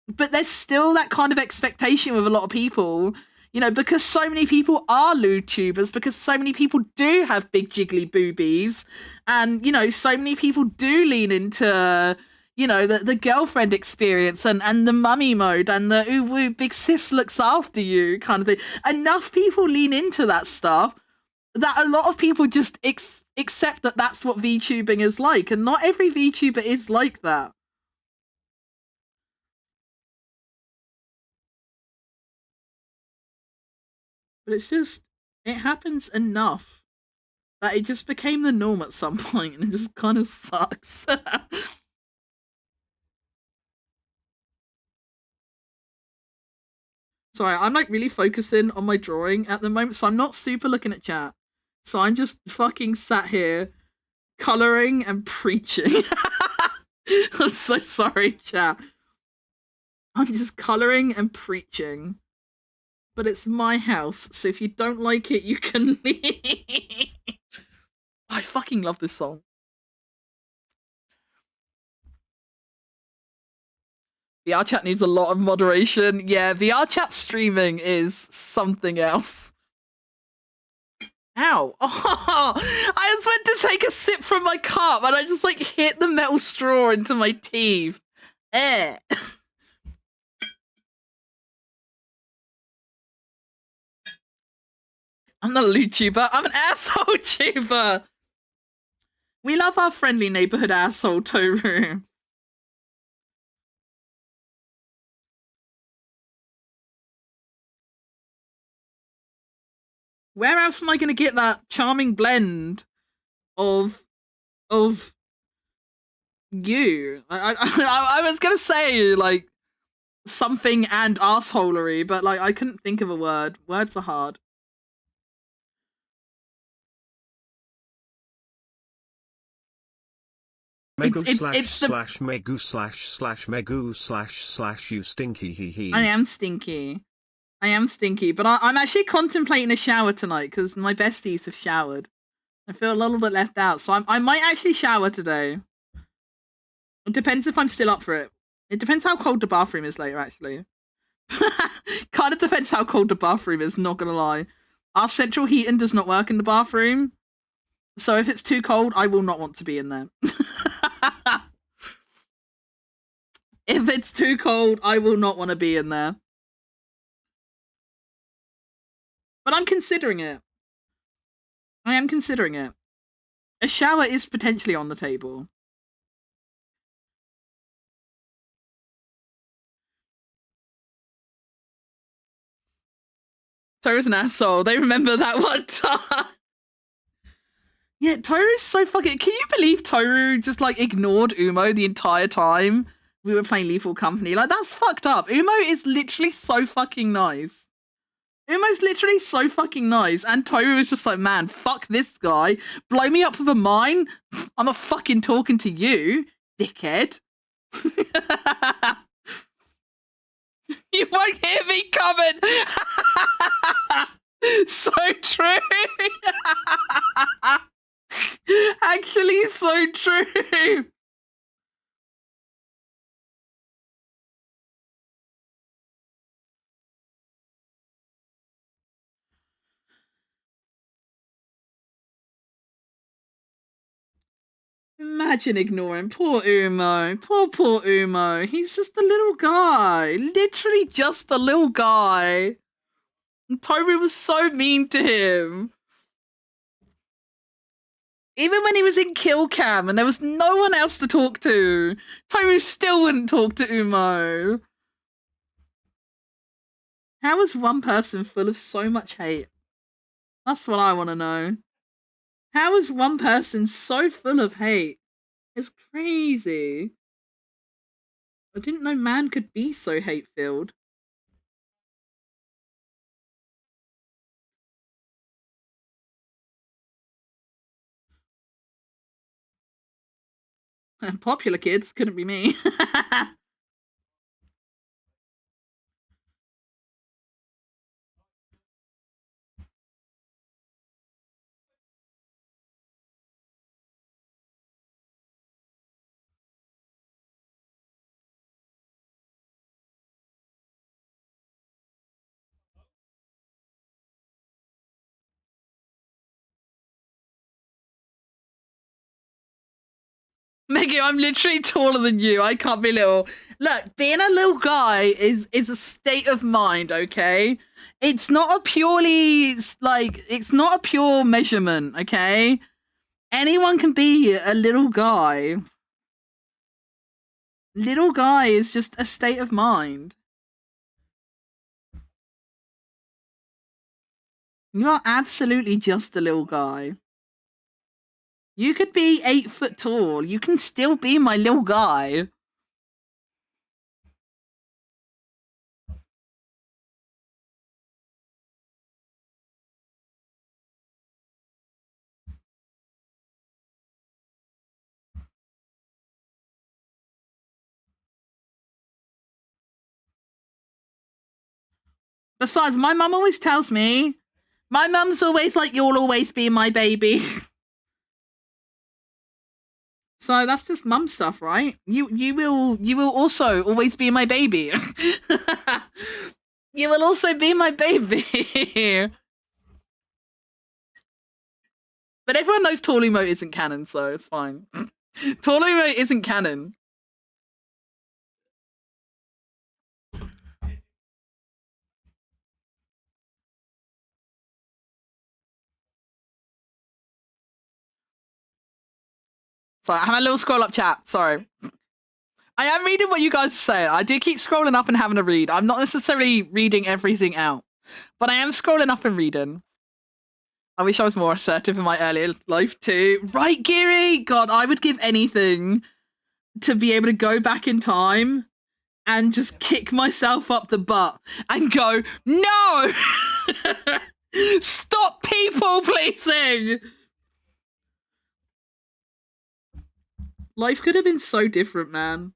But there's still that kind of expectation with a lot of people, you know, because so many people are lewd tubers, because so many people do have big jiggly boobies, and, you know, so many people do lean into, you know, the girlfriend experience and the mummy mode and the ooh woo big sis looks after you kind of thing. Enough people lean into that stuff that a lot of people just accept that that's what VTubing is like, and not every VTuber is like that. But it's just, it happens enough that it just became the norm at some point, and it just kind of sucks. Sorry, I'm, like, really focusing on my drawing at the moment, so I'm not super looking at chat. So I'm just fucking sat here colouring and preaching. I'm so sorry, chat. I'm just colouring and preaching. But it's my house, so if you don't like it, you can leave. I fucking love this song. VR chat needs a lot of moderation. Yeah, VR chat streaming is something else. Ow. Oh, I was meant to take a sip from my cup, and I just, like, hit the metal straw into my teeth. Eh. I'm not a YouTuber, I'm an asshole tuber. We love our friendly neighborhood asshole, Toru. Where else am I going to get that charming blend of you? I was going to say like something and arseholery, but like I couldn't think of a word. Words are hard. Megu It's slash megu slash megu slash you stinky hee hee. I am stinky. But I'm actually contemplating a shower tonight because my besties have showered. I feel a little bit left out, so I might actually shower today. It depends if I'm still up for it. It depends how cold the bathroom is later, actually. Kind of depends how cold the bathroom is, not gonna lie. Our central heating does not work in the bathroom, so if it's too cold, I will not want to be in there. If it's too cold, I will not want to be in there. But I'm considering it. I am considering it. A shower is potentially on the table. Toru's an asshole. They remember that one time. Yeah, Toru's so fucking... Can you believe Toru just, like, ignored Umo the entire time we were playing Lethal Company? Like, that's fucked up. Umo is literally so fucking nice. Umo's literally so fucking nice. And Toru is just like, man, fuck this guy. Blow me up with a mine. I'm not fucking talking to you, dickhead. You won't hear me coming. So true. Actually, so true. Imagine ignoring poor Umo. Poor Umo. He's just a little guy. Literally just a little guy. And Toru was so mean to him. Even when he was in kill cam and there was no one else to talk to, Toru still wouldn't talk to Umo. How is one person full of so much hate? That's what I want to know. How is one person so full of hate? It's crazy. I didn't know man could be so hate-filled. Popular kids, couldn't be me. Maggie, I'm literally taller than you. I can't be little. Look, being a little guy is a state of mind, okay? It's not a purely, like, it's not a pure measurement, okay? Anyone can be a little guy. Little guy is just a state of mind. You are absolutely just a little guy. You could be 8 foot tall. You can still be my little guy. Besides, my mum always tells me, my mum's always like, you'll always be my baby. So that's just mum stuff, right? You will also always be my baby. You will also be my baby. But everyone knows Tolumo isn't canon, so it's fine. Tolumo isn't canon. Sorry, I have a little scroll up chat. Sorry. I am reading what you guys say. I do keep scrolling up and having a read. I'm not necessarily reading everything out, but I am scrolling up and reading. I wish I was more assertive in my earlier life too. Right, Geary? God, I would give anything to be able to go back in time and just kick myself up the butt and go, no! Stop people pleasing! Life could have been so different, man.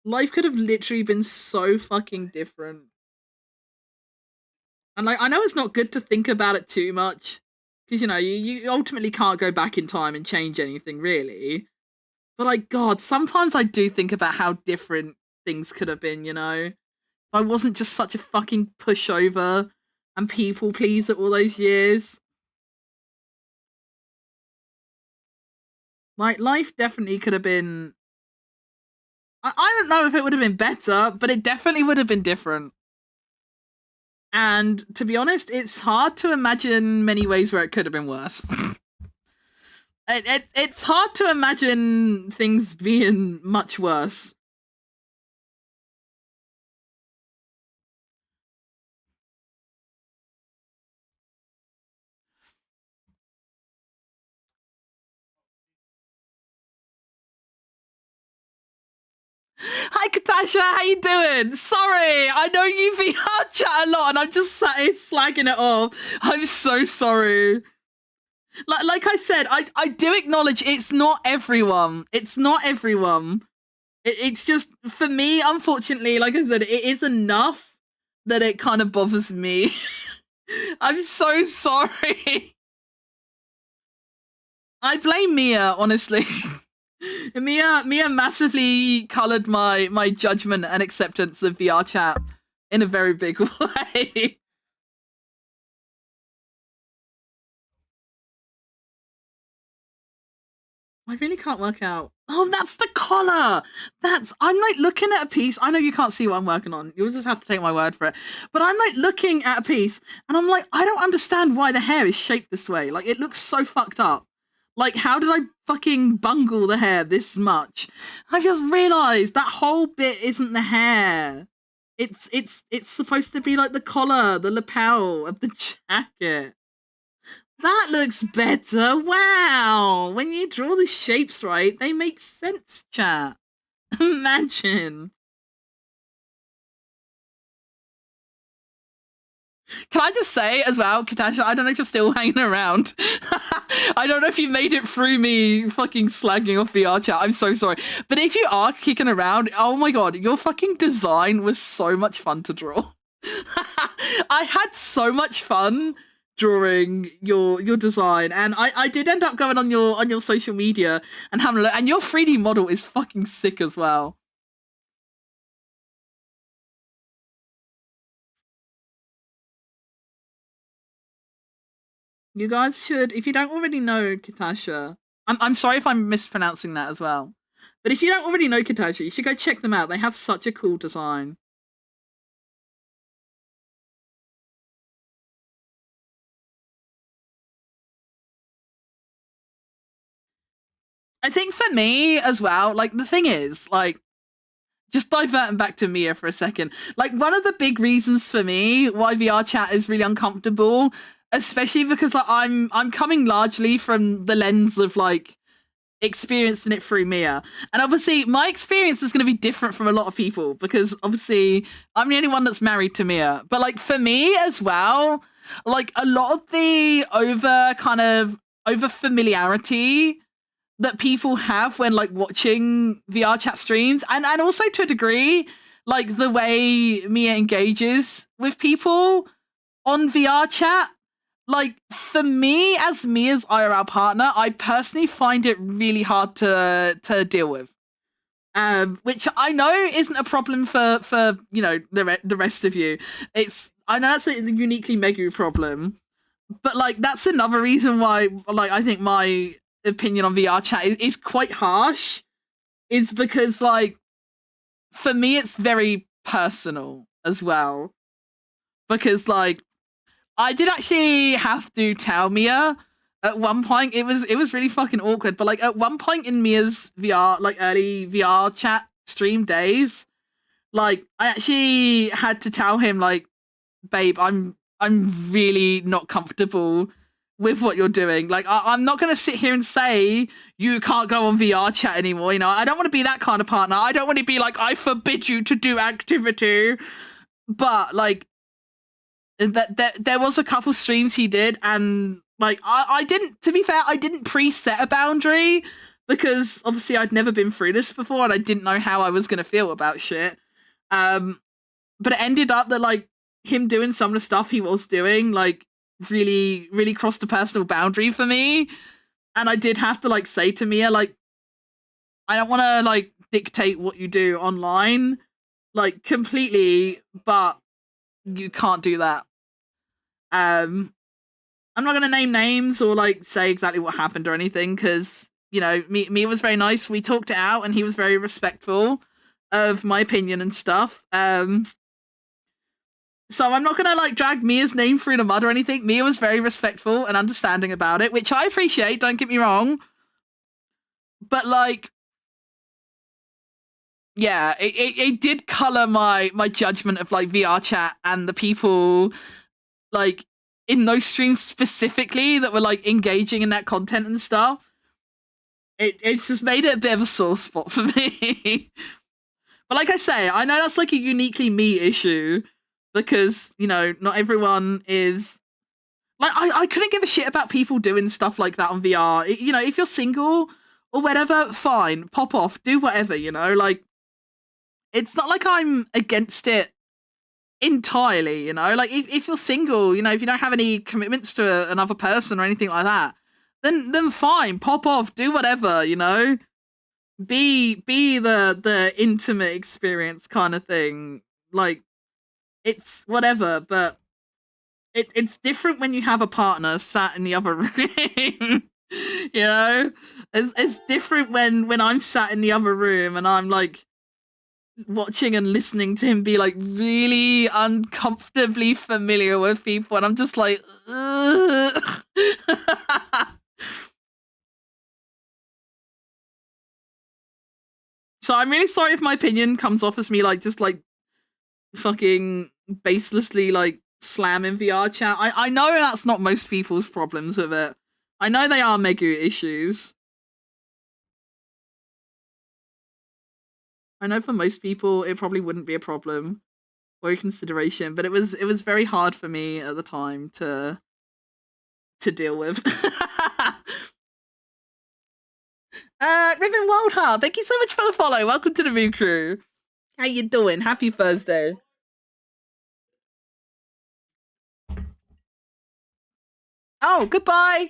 Life could have literally been so fucking different. And like, I know it's not good to think about it too much, because, you know, you ultimately can't go back in time and change anything, really. But like, God, sometimes I do think about how different things could have been, you know? If I wasn't just such a fucking pushover and people pleaser all those years. Like, life definitely could have been... I don't know if it would have been better, but it definitely would have been different. And to be honest, it's hard to imagine many ways where it could have been worse. It's hard to imagine things being much worse. Hi, Katasha, how you doing? Sorry, I know you VR chat a lot and I'm just sat here slagging it off. I'm so sorry. Like I said, I do acknowledge it's not everyone. It's not everyone. It's just, for me, unfortunately, like I said, it is enough that it kind of bothers me. I'm so sorry. I blame Mia, honestly. Mia massively coloured my judgment and acceptance of VR chat in a very big way. I really can't work out. Oh, that's the collar. I'm like looking at a piece. I know you can't see what I'm working on. You'll just have to take my word for it. But I'm like looking at a piece and I'm like, I don't understand why the hair is shaped this way. Like, it looks so fucked up. Like, how did I fucking bungle the hair this much? I just realised that whole bit isn't the hair. It's supposed to be like the collar, the lapel of the jacket. That looks better. Wow. When you draw the shapes right, they make sense, chat. Imagine. Can I just say as well, Katasha, I don't know if you're still hanging around. I don't know if you made it through me fucking slagging off VR chat. I'm so sorry. But if you are kicking around, oh my god, your fucking design was so much fun to draw. I had so much fun drawing your design, and I did end up going on your social media and having a look, and your 3D model is fucking sick as well. You guys should, if you don't already know Katasha, I'm sorry if I'm mispronouncing that as well, but if you don't already know Katasha, you should go check them out. They have such a cool design. I think for me as well, like, the thing is, like, just diverting back to Mia for a second, like, one of the big reasons for me why VR chat is really uncomfortable, especially because, like, I'm coming largely from the lens of, like, experiencing it through Mia. And obviously my experience is going to be different from a lot of people because obviously I'm the only one that's married to Mia. But like for me as well, like a lot of the over familiarity that people have when like watching VR chat streams and also to a degree, like the way Mia engages with people on VR chat, like for me as Mia's IRL partner, I personally find it really hard to deal with. Which I know isn't a problem for you know the rest of you. I know that's a uniquely Megu problem, but like that's another reason why like I think my opinion on VR chat is quite harsh. Is because like for me it's very personal as well, because like I did actually have to tell Mia at one point. It was really fucking awkward. But like at one point in Mia's VR, like early VR chat stream days, like I actually had to tell him like, babe, I'm really not comfortable with what you're doing. Like, I'm not going to sit here and say you can't go on VR chat anymore. You know, I don't want to be that kind of partner. I don't want to be like, I forbid you to do activity. But like, there was a couple streams he did, and like, I didn't. To be fair, I didn't preset a boundary because obviously I'd never been through this before, and I didn't know how I was going to feel about shit. But it ended up that like him doing some of the stuff he was doing, like, really, really crossed a personal boundary for me. And I did have to like say to Mia, like, I don't want to like dictate what you do online, like, completely, but you can't do that. I'm not gonna name names or like say exactly what happened or anything, because you know, Mia was very nice. We talked it out, and he was very respectful of my opinion and stuff. So I'm not gonna like drag Mia's name through the mud or anything. Mia was very respectful and understanding about it, which I appreciate, don't get me wrong. But like, yeah, it did colour my judgment of like VR chat and the people like in those streams specifically that were like engaging in that content and stuff. It's just made it a bit of a sore spot for me. But like I say, I know that's like a uniquely me issue, because, you know, not everyone is like, I couldn't give a shit about people doing stuff like that on VR. You know, if you're single or whatever, fine, pop off, do whatever, you know, like, it's not like I'm against it entirely, you know, like, if you're single, you know, if you don't have any commitments to another person or anything like that, then fine, pop off, do whatever, you know, be the intimate experience kind of thing, like, it's whatever. But it's different when you have a partner sat in the other room. You know, it's different when I'm sat in the other room and I'm like watching and listening to him be like really uncomfortably familiar with people, and I'm just like, ugh. So I'm really sorry if my opinion comes off as me like just like fucking baselessly like slamming VR chat. I know that's not most people's problems with it. I know they are Megu issues. I know for most people it probably wouldn't be a problem or a consideration, but it was very hard for me at the time to deal with. Riven Wildheart, thank you so much for the follow. Welcome to the Moo Crew. How you doing? Happy Thursday. Oh, goodbye.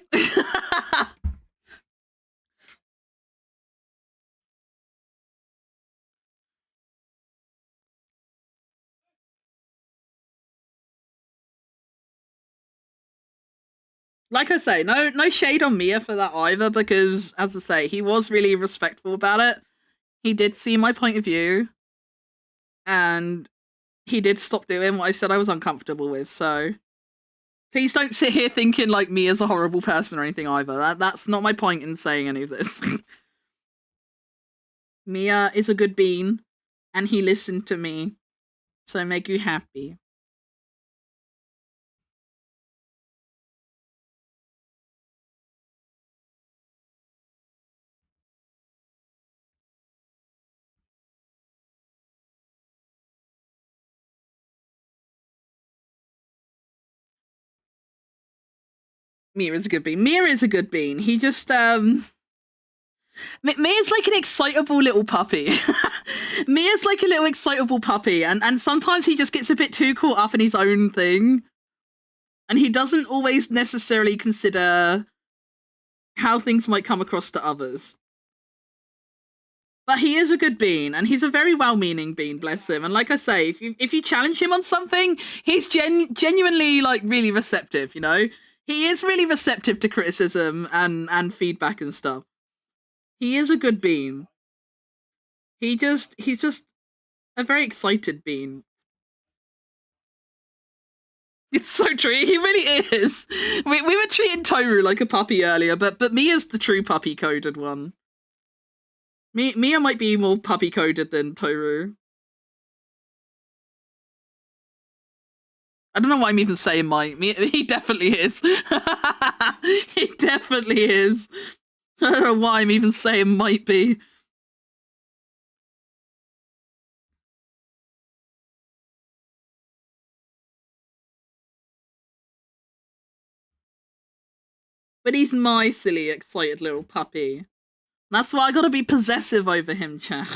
Like I say, no shade on Mia for that either, because as I say, he was really respectful about it. He did see my point of view, and he did stop doing what I said I was uncomfortable with. So please don't sit here thinking like Mia's a horrible person or anything either. That's not my point in saying any of this. Mia is a good bean, and he listened to me, so make you happy. Mia is a good bean. Mia is a good bean. He just Mia's like an excitable little puppy. Mia's like a little excitable puppy, and sometimes he just gets a bit too caught up in his own thing. And he doesn't always necessarily consider how things might come across to others. But he is a good bean, and he's a very well-meaning bean, bless him. And like I say, if you challenge him on something, he's genuinely like really receptive, you know? He is really receptive to criticism and feedback and stuff. He is a good bean. He's just a very excited bean. It's so true. He really is. We were treating Toru like a puppy earlier, but Mia's the true puppy coded one. Mia might be more puppy coded than Toru. I don't know why I'm even saying might. He definitely is. He definitely is. I don't know why I'm even saying might be. But he's my silly, excited little puppy. That's why I gotta be possessive over him, chat.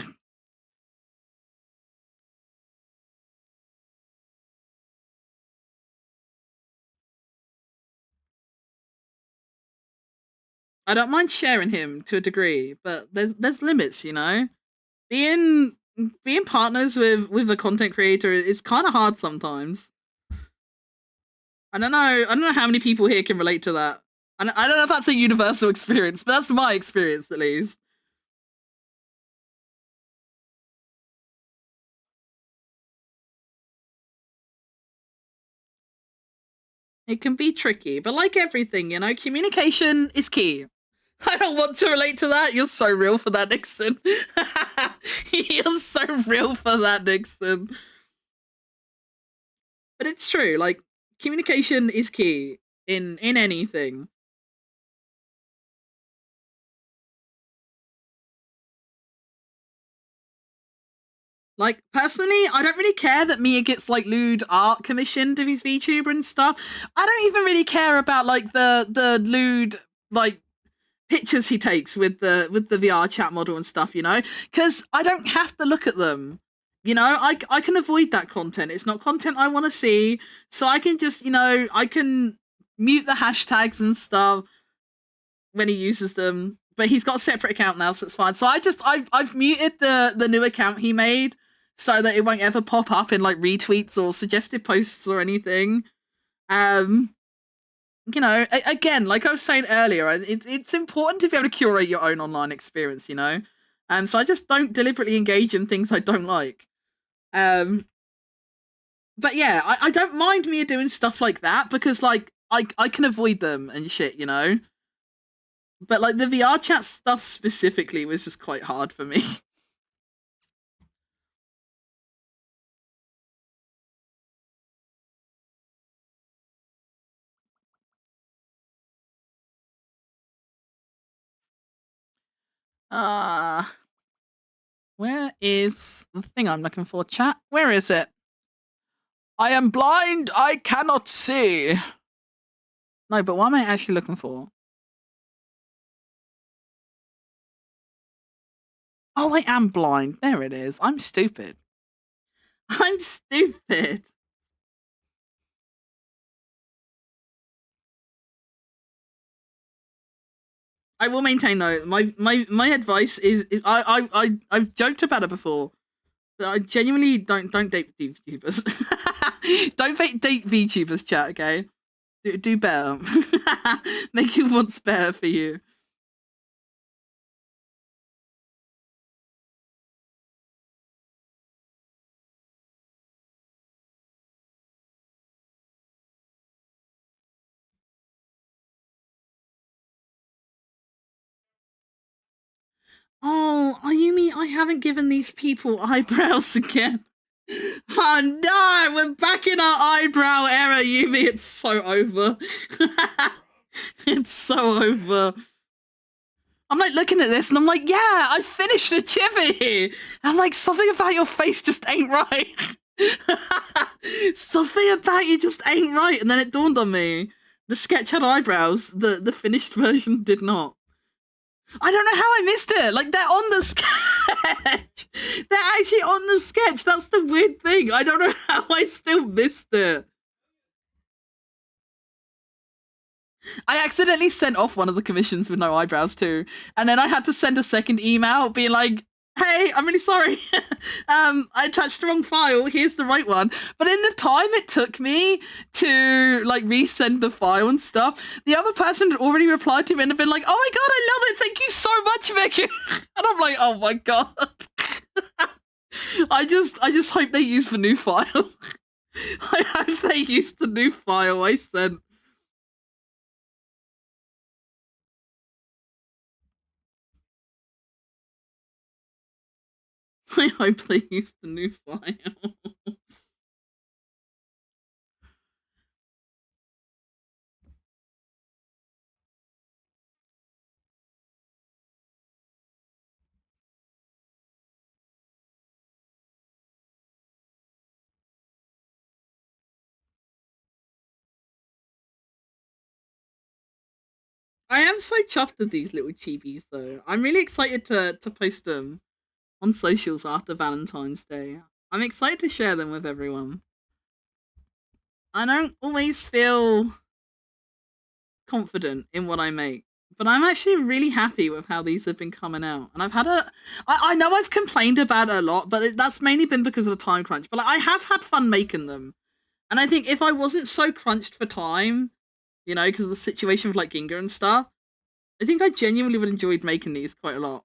I don't mind sharing him to a degree, but there's limits, you know? Being partners with a content creator is kind of hard sometimes. I don't know how many people here can relate to that. I don't know if that's a universal experience, but that's my experience at least. It can be tricky, but like everything, you know, communication is key. I don't want to relate to that. You're so real for that, Nixon. You're so real for that, Nixon. But it's true. Like communication is key in anything. Like personally, I don't really care that Mia gets like lewd art commissioned of his VTuber and stuff. I don't even really care about like the lewd like pictures he takes with the VR chat model and stuff, you know, because I don't have to look at them. You know, I can avoid that content. It's not content I want to see, so I can just, you know, I can mute the hashtags and stuff when he uses them. But he's got a separate account now, so it's fine. So I've muted the new account he made so that it won't ever pop up in like retweets or suggested posts or anything. You know, again, like I was saying earlier, it's important to be able to curate your own online experience, you know? And so I just don't deliberately engage in things I don't like. But yeah, I don't mind Mia doing stuff like that because like I can avoid them and shit, you know? But like the VR chat stuff specifically was just quite hard for me. Where is the thing I'm looking for, chat? Where is it? I am blind, I cannot see. No, but what am I actually looking for? Oh, I am blind. There it is. I'm stupid. I'm stupid. I will maintain though. My advice is I've joked about it before. But I genuinely don't date VTubers. Don't date VTubers, chat. Okay, do better. Make it what's better for you. Oh, Ayumi, I haven't given these people eyebrows again. Oh no, we're back in our eyebrow era, Yumi. It's so over. It's so over. I'm like looking at this and I'm like, yeah, I finished a chibi. I'm like, something about your face just ain't right. Something about you just ain't right. And then it dawned on me. The sketch had eyebrows, the finished version did not. I don't know how I missed it. Like they're on the sketch. They're actually on the sketch. That's the weird thing. I don't know how I still missed it. I accidentally sent off one of the commissions with no eyebrows too, and then I had to send a second email being like, "Hey, I'm really sorry. I attached the wrong file. Here's the right one." But in the time it took me to like resend the file and stuff, the other person had already replied to me and had been like, "Oh my god, I love it. Thank you so much, Vicky." And I'm like, "Oh my god." I just hope they use the new file. I hope they used the new file I sent. I hope they used the new file. I am so chuffed with these little chibis though. I'm really excited to post them on socials after Valentine's Day. I'm excited to share them with everyone. I don't always feel confident in what I make, but I'm actually really happy with how these have been coming out. And I've had I know I've complained about it a lot, but that's mainly been because of the time crunch. But like, I have had fun making them. And I think if I wasn't so crunched for time, you know, because of the situation with like Ginga and stuff, I think I genuinely would have enjoyed making these quite a lot.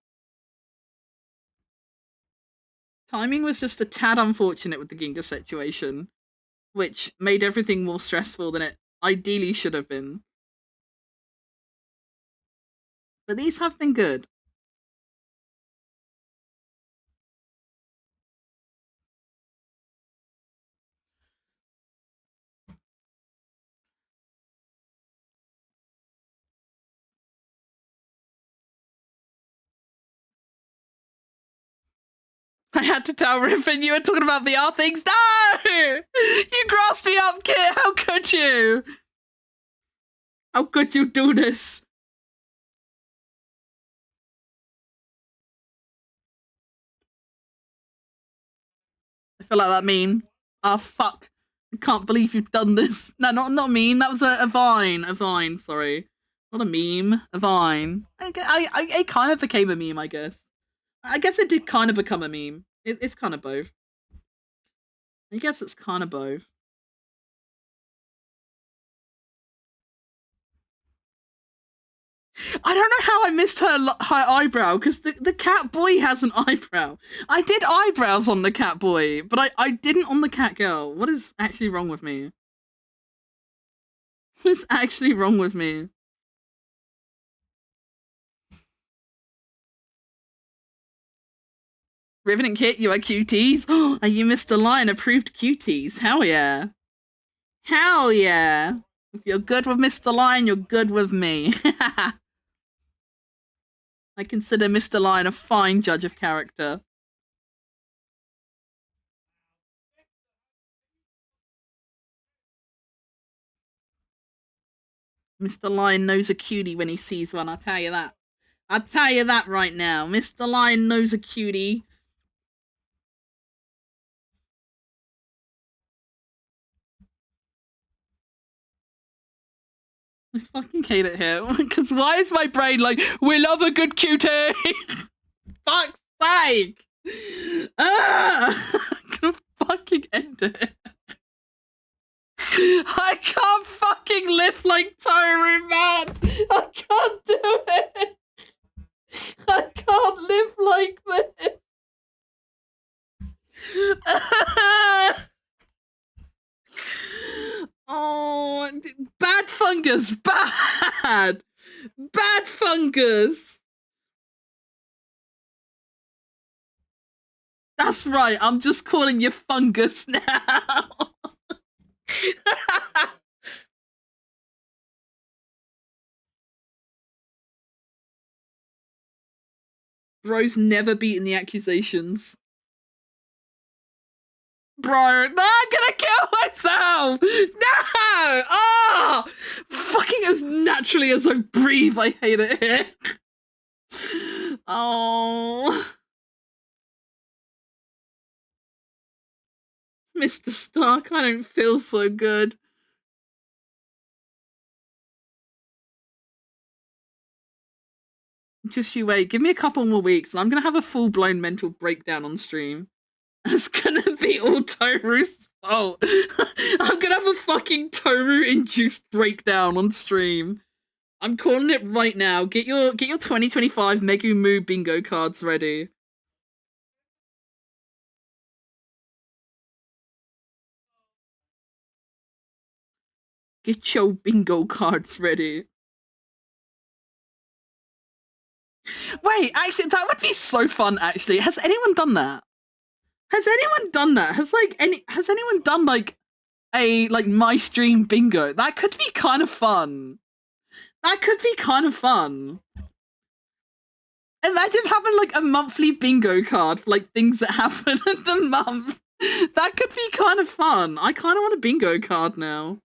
Timing was just a tad unfortunate with the Ginga situation, which made everything more stressful than it ideally should have been. But these have been good. I had to tell Riffin you were talking about VR things. No! You grasped me up, Kit. How could you? How could you do this? I feel like that meme. Ah, fuck. I can't believe you've done this. No, not a meme. That was a vine. A vine, sorry. Not a meme. A vine. It kind of became a meme, I guess. I guess it did kind of become a meme. It's kind of both. I guess it's kind of both. I don't know how I missed her eyebrow because the cat boy has an eyebrow. I did eyebrows on the cat boy, but I didn't on the cat girl. What is actually wrong with me? What's actually wrong with me? Riven and Kit, you are cuties. Are you Mr. Lion approved cuties? Hell yeah. Hell yeah. If you're good with Mr. Lion, you're good with me. I consider Mr. Lion a fine judge of character. Mr. Lion knows a cutie when he sees one, I'll tell you that. I'll tell you that right now. Mr. Lion knows a cutie. I fucking hate it here. Because why is my brain like, we love a good cutie? Fuck's sake! Ah! I'm gonna fucking end it. I can't fucking live like Toru, man! I can't do it! I can't live like this! Oh, bad fungus, bad! Bad fungus! That's right, I'm just calling you fungus now! Bro's never beaten the accusations. Bro, no, I'm gonna kill myself! No! Oh! Fucking as naturally as I breathe, I hate it here. Oh. Mr. Stark, I don't feel so good. Just you wait, give me a couple more weeks and I'm gonna have a full-blown mental breakdown on stream. It's gonna be all Toru's fault. I'm gonna have a fucking Toru-induced breakdown on stream. I'm calling it right now. Get your 2025 Megumu bingo cards ready. Get your bingo cards ready. Wait, actually, that would be so fun, actually. Has anyone done that? Has anyone done that? Has anyone done like a my stream bingo? That could be kind of fun. That could be kind of fun. Imagine having like a monthly bingo card for like things that happen in the month. That could be kind of fun. I kind of want a bingo card now.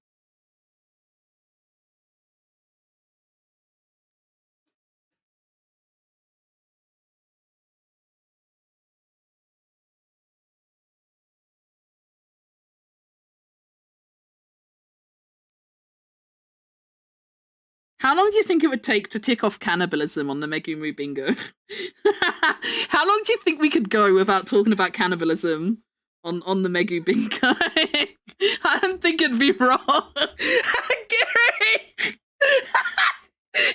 How long do you think it would take to tick off cannibalism on the Megumi Bingo? How long do you think we could go without talking about cannibalism on the Megu Bingo? I don't think it'd be wrong. Gary!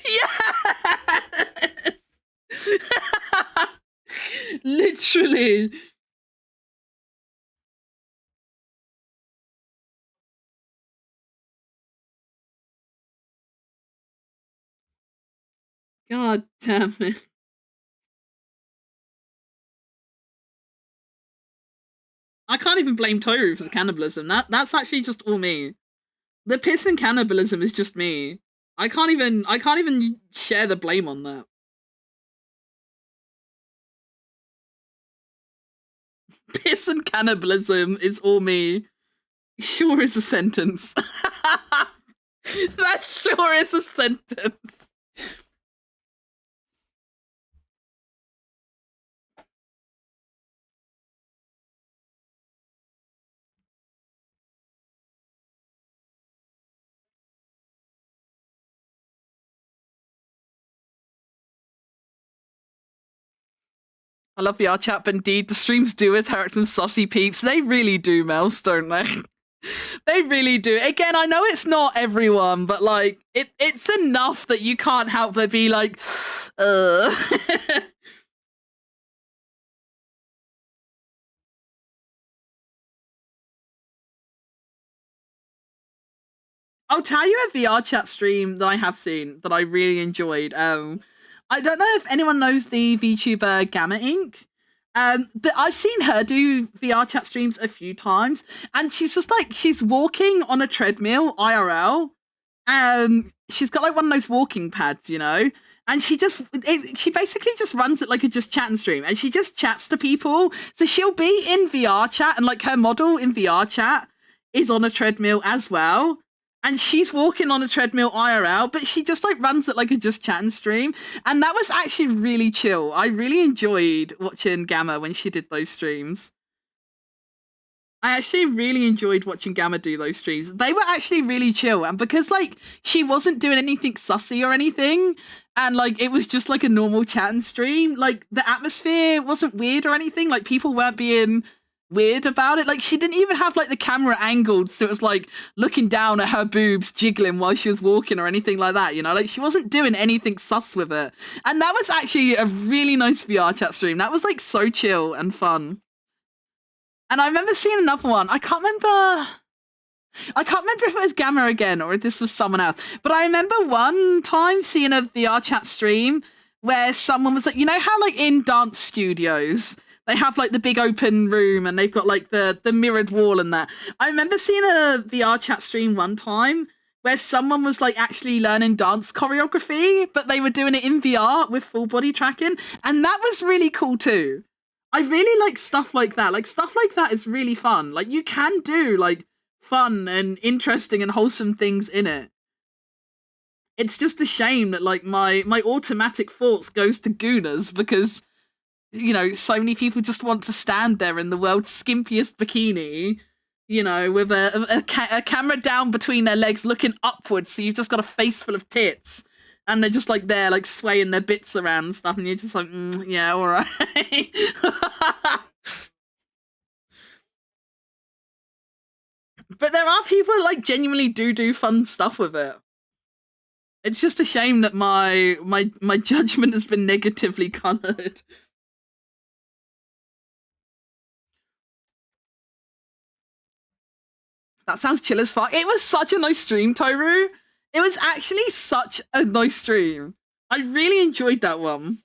Yes! Literally. God damn it. I can't even blame Toru for the cannibalism. That's actually just all me. The piss and cannibalism is just me. I can't even share the blame on that. Piss and cannibalism is all me. Sure is a sentence. That sure is a sentence. I love VR chat, but indeed, the streams do attract some saucy peeps. They really do, Mels, don't they? They really do. Again, I know it's not everyone, but like, it's enough that you can't help but be like, I'll tell you a VR chat stream that I have seen that I really enjoyed. I don't know if anyone knows the VTuber Gamma Inc. But I've seen her do VR chat streams a few times, and she's just like, she's walking on a treadmill IRL, and she's got like one of those walking pads, you know, and she basically just runs it like a just chatting stream, and she just chats to people. So she'll be in VR chat, and like her model in VR chat is on a treadmill as well. And she's walking on a treadmill IRL, but she just like runs it like a just chatting stream. And that was actually really chill. I really enjoyed watching Gamma when she did those streams. I actually really enjoyed watching Gamma do those streams. They were actually really chill. And because like she wasn't doing anything sussy or anything, and like it was just like a normal chatting stream, like the atmosphere wasn't weird or anything. Like people weren't being weird about it. Like she didn't even have like the camera angled so it was like looking down at her boobs jiggling while she was walking or anything like that, you know, like she wasn't doing anything sus with it. And that was actually a really nice VR chat stream. That was like so chill and fun. And I remember seeing another one. I can't remember if it was Gamma again or if this was someone else, but I remember one time seeing a VR chat stream where someone was like, you know how like in dance studios they have like the big open room and they've got like the mirrored wall and that. I remember seeing a VR chat stream one time where someone was like actually learning dance choreography, but they were doing it in VR with full body tracking. And that was really cool too. I really like stuff like that. Like stuff like that is really fun. Like you can do like fun and interesting and wholesome things in it. It's just a shame that like my automatic thoughts goes to Goonas because, you know, so many people just want to stand there in the world's skimpiest bikini, you know, with a camera down between their legs looking upwards, so you've just got a face full of tits, and they're just like there, like swaying their bits around and stuff, and you're just like, yeah, all right. But there are people that like genuinely do fun stuff with it. It's just a shame that my judgment has been negatively colored. That sounds chill as fuck. It was such a nice stream, Toru. It was actually such a nice stream. I really enjoyed that one.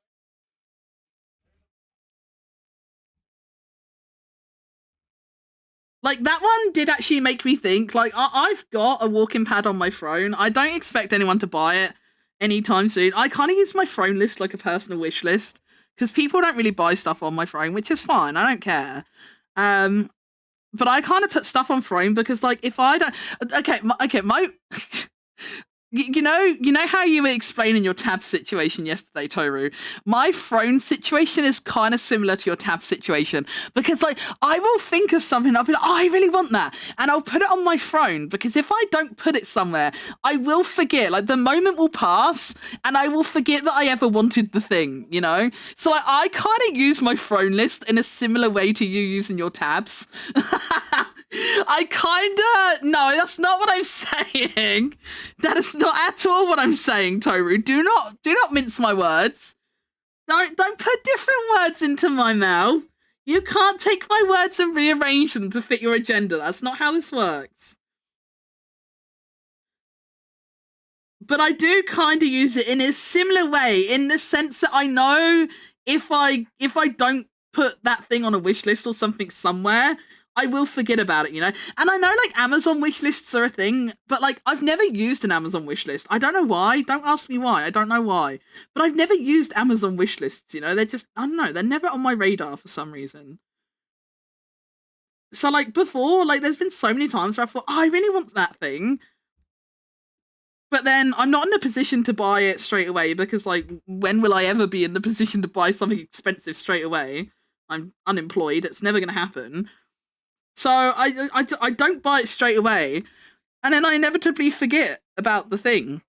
Like, that one did actually make me think. Like, I've got a walking pad on my phone. I don't expect anyone to buy it anytime soon. I kind of use my phone list like a personal wish list because people don't really buy stuff on my phone, which is fine. I don't care. But I kind of put stuff on Throne because, like, if I don't... Okay, my you know how you were explaining your tab situation yesterday, Toru? My phone situation is kind of similar to your tab situation, because like I will think of something, I'll be like, oh, I really want that, and I'll put it on my phone, because if I don't put it somewhere, I will forget. Like the moment will pass and I will forget that I ever wanted the thing, you know? So like I kind of use my phone list in a similar way to you using your tabs. I kinda no, that's not what I'm saying. That is not at all what I'm saying, Toru. Do not mince my words. Don't put different words into my mouth. You can't take my words and rearrange them to fit your agenda. That's not how this works. But I do kind of use it in a similar way, in the sense that I know if I don't put that thing on a wish list or something somewhere, I will forget about it, you know? And I know, like, Amazon wish lists are a thing, but, like, I've never used an Amazon wish list. I don't know why. Don't ask me why. I don't know why. But I've never used Amazon wish lists, you know? They're just, I don't know, they're never on my radar for some reason. So, like, before, like, there's been so many times where I thought, oh, I really want that thing. But then I'm not in a position to buy it straight away, because, like, when will I ever be in the position to buy something expensive straight away? I'm unemployed. It's never going to happen. So I don't buy it straight away, and then I inevitably forget about the thing.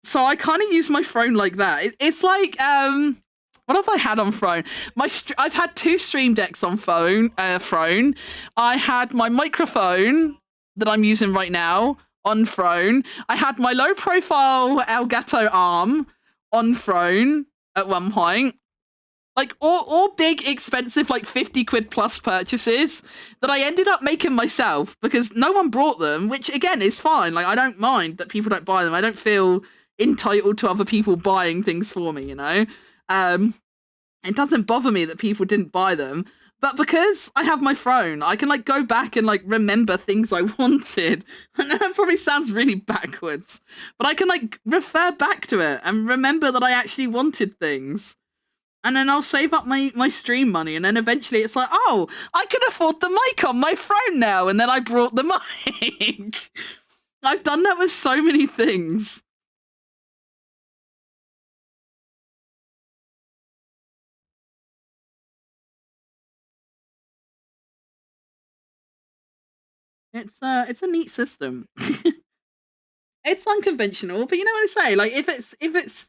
So I kind of use my phone like that. It's like, what have I had on phone? I've had 2 Stream Decks on phone. I had my microphone that I'm using right now on phone. I had my low profile Elgato arm on phone at one point. Like, all big, expensive, like, 50 quid plus purchases that I ended up making myself because no one brought them, which, again, is fine. Like, I don't mind that people don't buy them. I don't feel entitled to other people buying things for me, you know? It doesn't bother me that people didn't buy them. But because I have my phone, I can, like, go back and, like, remember things I wanted. And that probably sounds really backwards. But I can, like, refer back to it and remember that I actually wanted things. And then I'll save up my stream money, and then eventually it's like, oh, I can afford the mic on my phone now, and then I brought the mic. I've done that with so many things. It's a neat system. It's unconventional, but you know what they say, like if it's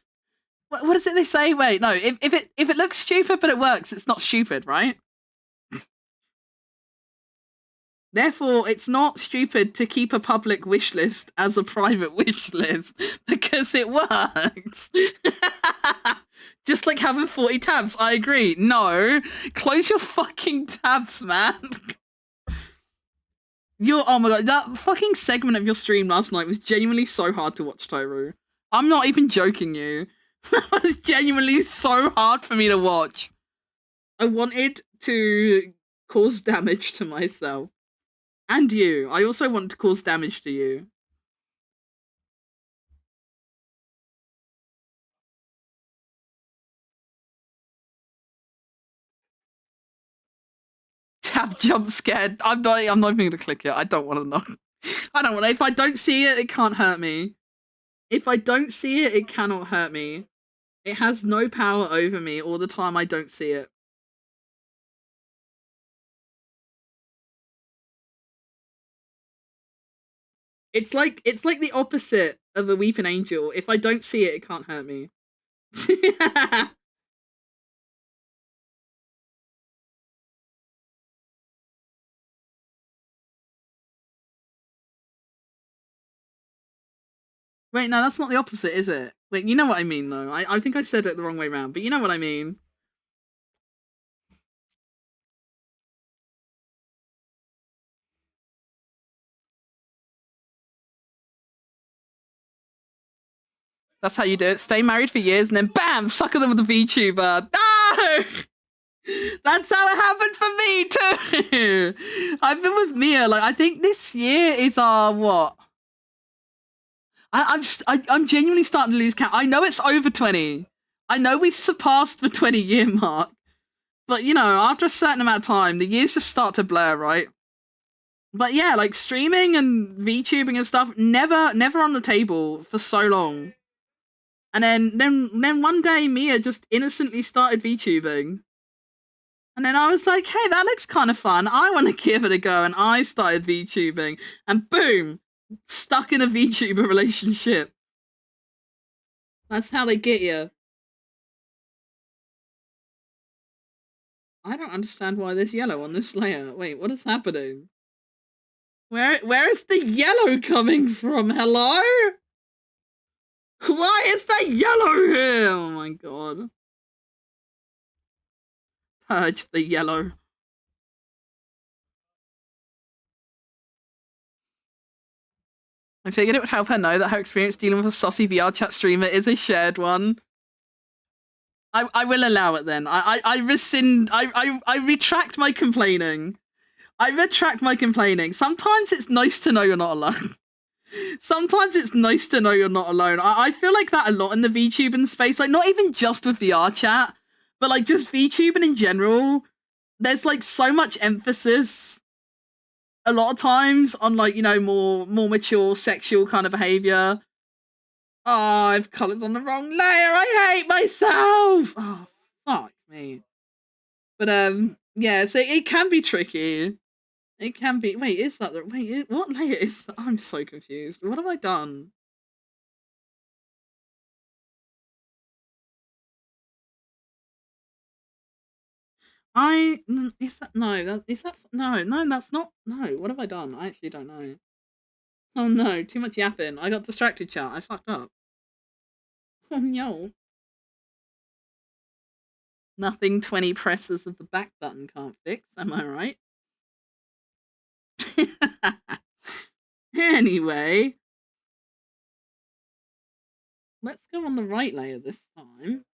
what is it they say? Wait, no. If it looks stupid but it works, it's not stupid, right? Therefore, it's not stupid to keep a public wish list as a private wish list because it works. Just like having 40 tabs. I agree. No, close your fucking tabs, man. Oh my god, that fucking segment of your stream last night was genuinely so hard to watch, Toru. I'm not even joking you. That was genuinely so hard for me to watch. I wanted to cause damage to myself. And you. I also want to cause damage to you. Tab jump scared. I'm not even gonna click it. I don't want to know. I don't want to. If I don't see it, it can't hurt me. If I don't see it, it cannot hurt me. It has no power over me all the time I don't see it. It's like the opposite of a weeping angel. If I don't see it, it can't hurt me. Wait, no, that's not the opposite, is it? Wait, you know what I mean, though. I think I said it the wrong way around, but you know what I mean. That's how you do it. Stay married for years and then bam, sucker them with a VTuber. No! That's how it happened for me too. I've been with Mia. Like, I think this year is our what? I'm genuinely starting to lose count. I know it's over 20. I know we've surpassed the 20-year mark. But you know, after a certain amount of time, the years just start to blur, right? But yeah, like streaming and VTubing and stuff, never on the table for so long. And then one day Mia just innocently started VTubing. And then I was like, hey, that looks kind of fun. I want to give it a go. And I started VTubing. And boom, stuck in a VTuber relationship. That's how they get you. I don't understand why there's yellow on this layer. Wait, what is happening? Where is the yellow coming from? Hello? Why is there yellow here? Oh my god. Purge the yellow. I figured it would help her know that her experience dealing with a saucy VR chat streamer is a shared one. I will allow it then. I rescind. I retract my complaining. I retract my complaining. Sometimes it's nice to know you're not alone. Sometimes it's nice to know you're not alone. I feel like that a lot in the VTubing space. Like, not even just with VR chat, but like just VTubing in general. There's like so much emphasis a lot of times on like, you know, more mature sexual kind of behavior. Oh, I've colored on the wrong layer. I hate myself. Oh, fuck me. But yeah, so it can be tricky. It can be. Wait, is that the wait? What layer is that? I'm so confused. What have I done? Is that no? Is that no? That's not no. What have I done? I actually don't know. Oh no, too much yapping. I got distracted, chat. I fucked up. Oh no. Nothing 20 presses of the back button can't fix. Am I right? Anyway, let's go on the right layer this time.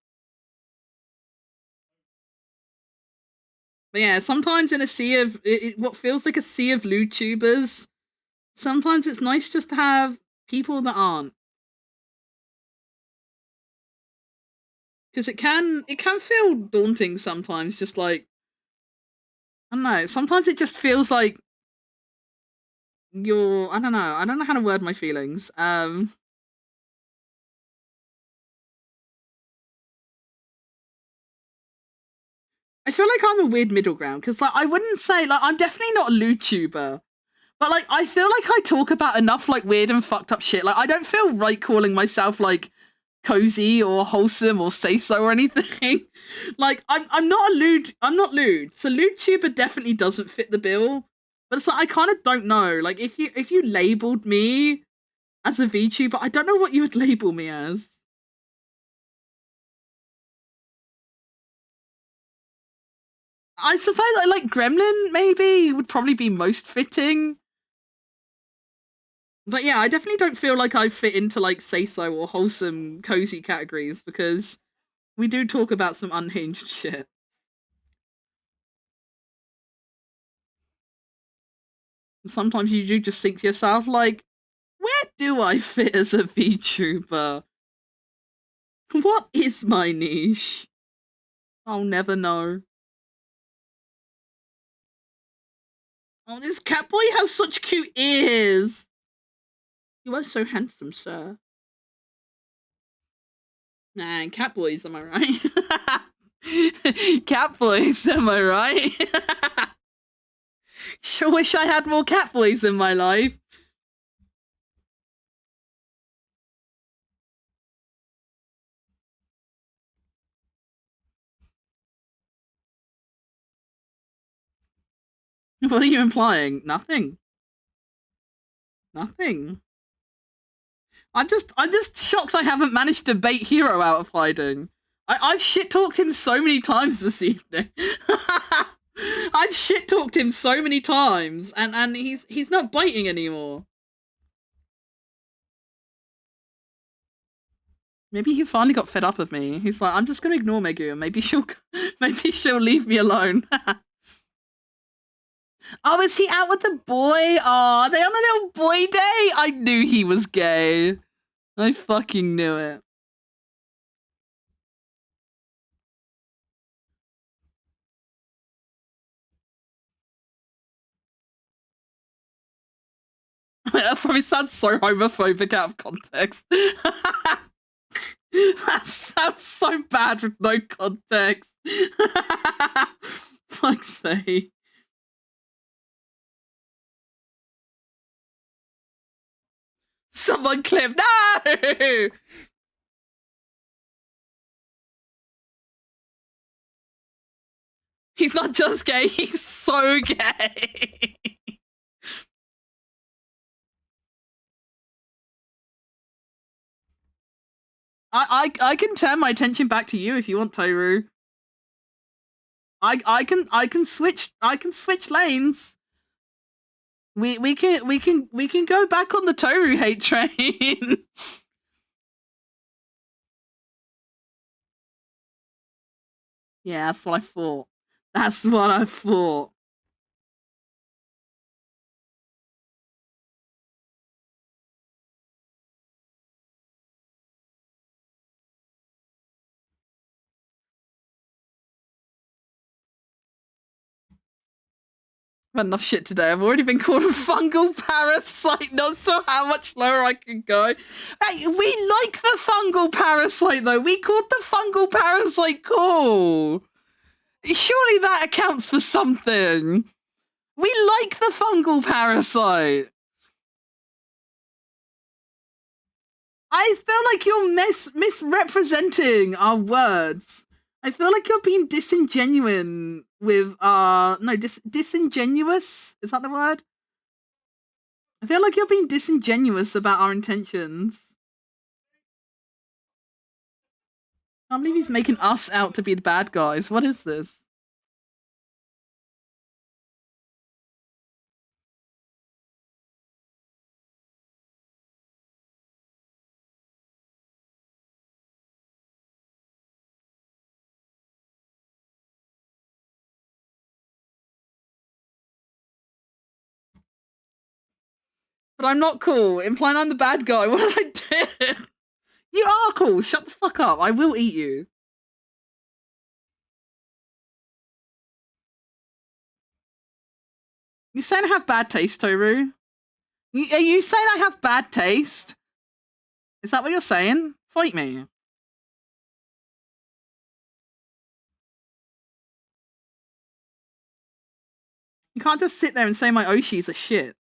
But yeah, sometimes in a sea of what feels like a sea of LewTubers, sometimes it's nice just to have people that aren't, because it can feel daunting sometimes. Just like, I don't know. Sometimes it just feels like you're. I don't know. I don't know how to word my feelings. I feel like I'm a weird middle ground because like I wouldn't say like I'm definitely not a LewTuber. But like I feel like I talk about enough like weird and fucked up shit. Like I don't feel right calling myself like cozy or wholesome or say so or anything. Like I'm not a lewd. I'm not lewd. So lewdtuber definitely doesn't fit the bill. But it's like I kind of don't know. Like if you labeled me as a VTuber, I don't know what you would label me as. I suppose like Gremlin maybe would probably be most fitting. But yeah, I definitely don't feel like I fit into like say so or wholesome cozy categories because we do talk about some unhinged shit. Sometimes you do just think to yourself, like, where do I fit as a VTuber? What is my niche? I'll never know. Oh, this Catboy has such cute ears. You are so handsome, sir. Nah, Catboys, am I right? Catboys, am I right? Sure wish I had more Catboys in my life. What are you implying? Nothing. Nothing. I'm just shocked I haven't managed to bait Hero out of hiding. I've shit talked him so many times this evening. I've shit talked him so many times, and he's not biting anymore. Maybe he finally got fed up of me. He's like, I'm just gonna ignore Megu, and maybe she'll leave me alone. Oh, is he out with the boy? Oh, are they on a little boy day? I knew he was gay. I fucking knew it. That probably sounds so homophobic out of context. That sounds so bad with no context. Fuck's sake. Someone clip. No! He's not just gay, he's so gay. I can turn my attention back to you if you want, Toru. I can switch lanes. We can go back on the Toru hate train. Yeah, that's what I thought. That's what I thought. I've had enough shit today. I've already been called a fungal parasite. Not sure how much lower I can go. Hey, we like the fungal parasite though. We called the fungal parasite cool. Surely that accounts for something. We like the fungal parasite. I feel like you're misrepresenting our words. I feel like you're being disingenuous with disingenuous? Is that the word? I feel like you're being disingenuous about our intentions. I can't believe he's making us out to be the bad guys. What is this? But I'm not cool, implying I'm the bad guy. What did I do? You are cool. Shut the fuck up. I will eat you. You saying I have bad taste, Toru? Are you saying I have bad taste? Is that what you're saying? Fight me. You can't just sit there and say my Oshis are shit.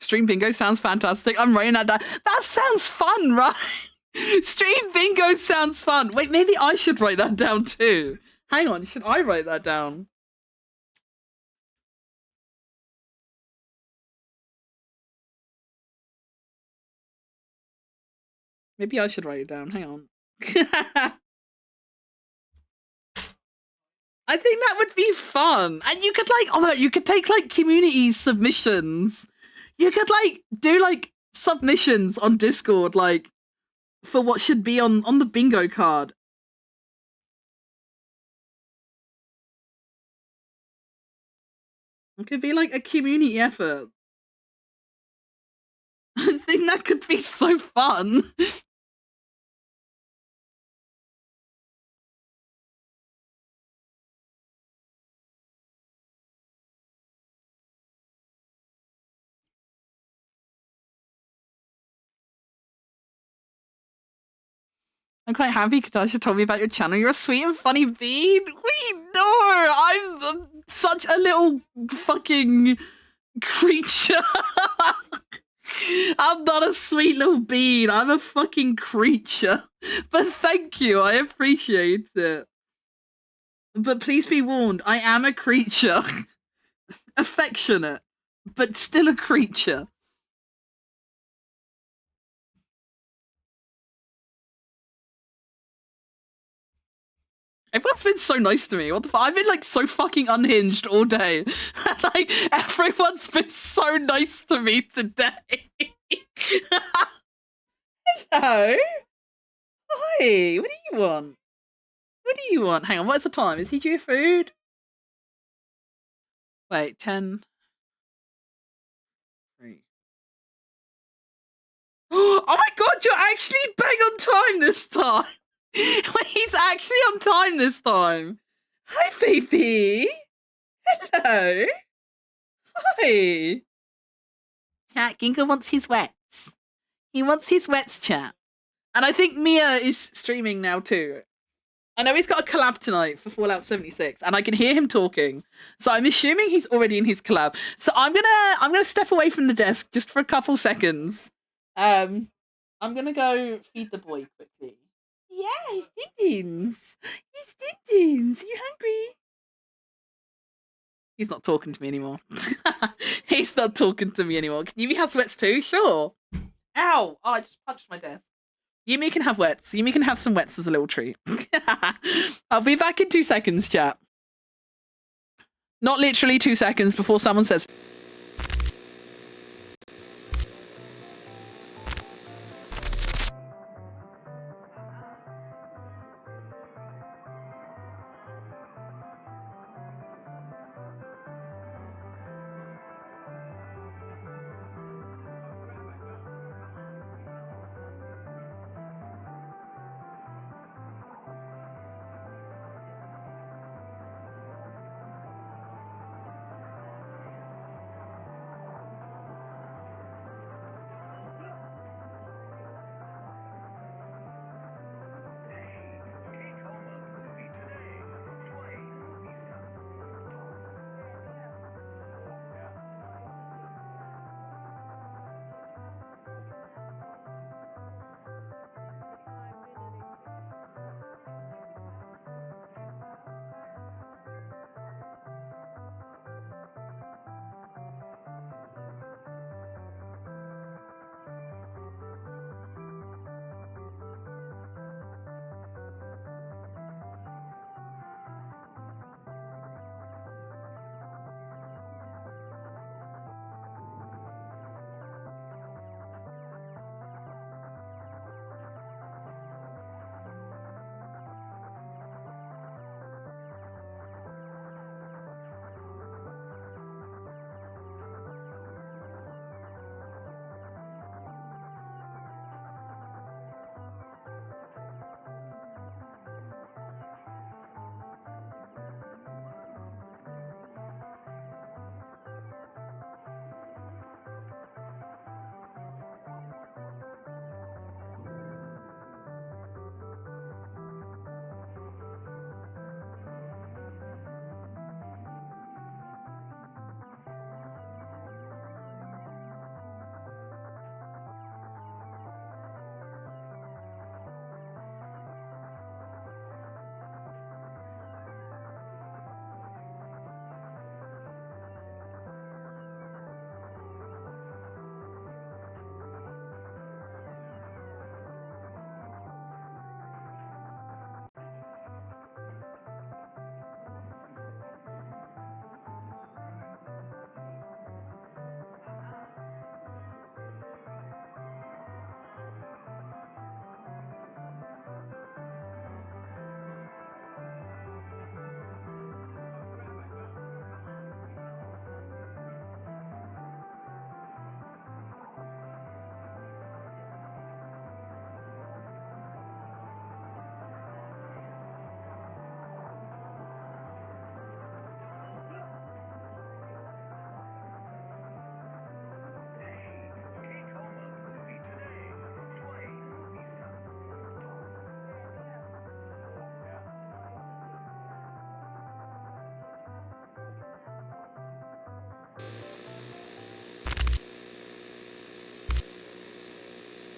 Stream bingo sounds fantastic. I'm writing that down. That sounds fun, right? Stream bingo sounds fun. Wait, maybe I should write that down too. Hang on, should I write that down? Maybe I should write it down. Hang on. I think that would be fun. And you could you could take like community submissions. You could like do like submissions on Discord, like for what should be on the bingo card. It could be like a community effort. I think that could be so fun. I'm quite happy Katasha told me about your channel. You're a sweet and funny bean. Wait, no, I'm such a little fucking creature. I'm not a sweet little bean. I'm a fucking creature. But thank you. I appreciate it. But please be warned, I am a creature. affectionate, but still a creature. Everyone's been so nice to me. What the fuck? I've been like so fucking unhinged all day. Like everyone's been so nice to me today. Hello. Hi. What do you want? What do you want? Hang on. What's the time? Is he due food? Wait, 10. 3. Oh my god, you're actually bang on time this time. Wait, he's actually on time this time. Hi, baby. Hello. Hi. Chat, Ginga wants his wets. He wants his wets, chat. And I think Mia is streaming now too. I know he's got a collab tonight for Fallout 76, and I can hear him talking. So I'm assuming he's already in his collab. So I'm gonna step away from the desk just for a couple seconds. I'm gonna go feed the boy quickly. Yeah, he's Dindins. He's Dindins. Are you hungry? He's not talking to me anymore. He's not talking to me anymore. Can Yumi have wets too? Sure. Ow! Oh, I just punched my desk. Yumi can have wets. Yumi can have some wets as a little treat. I'll be back in 2 seconds, chat. Not literally 2 seconds before someone says...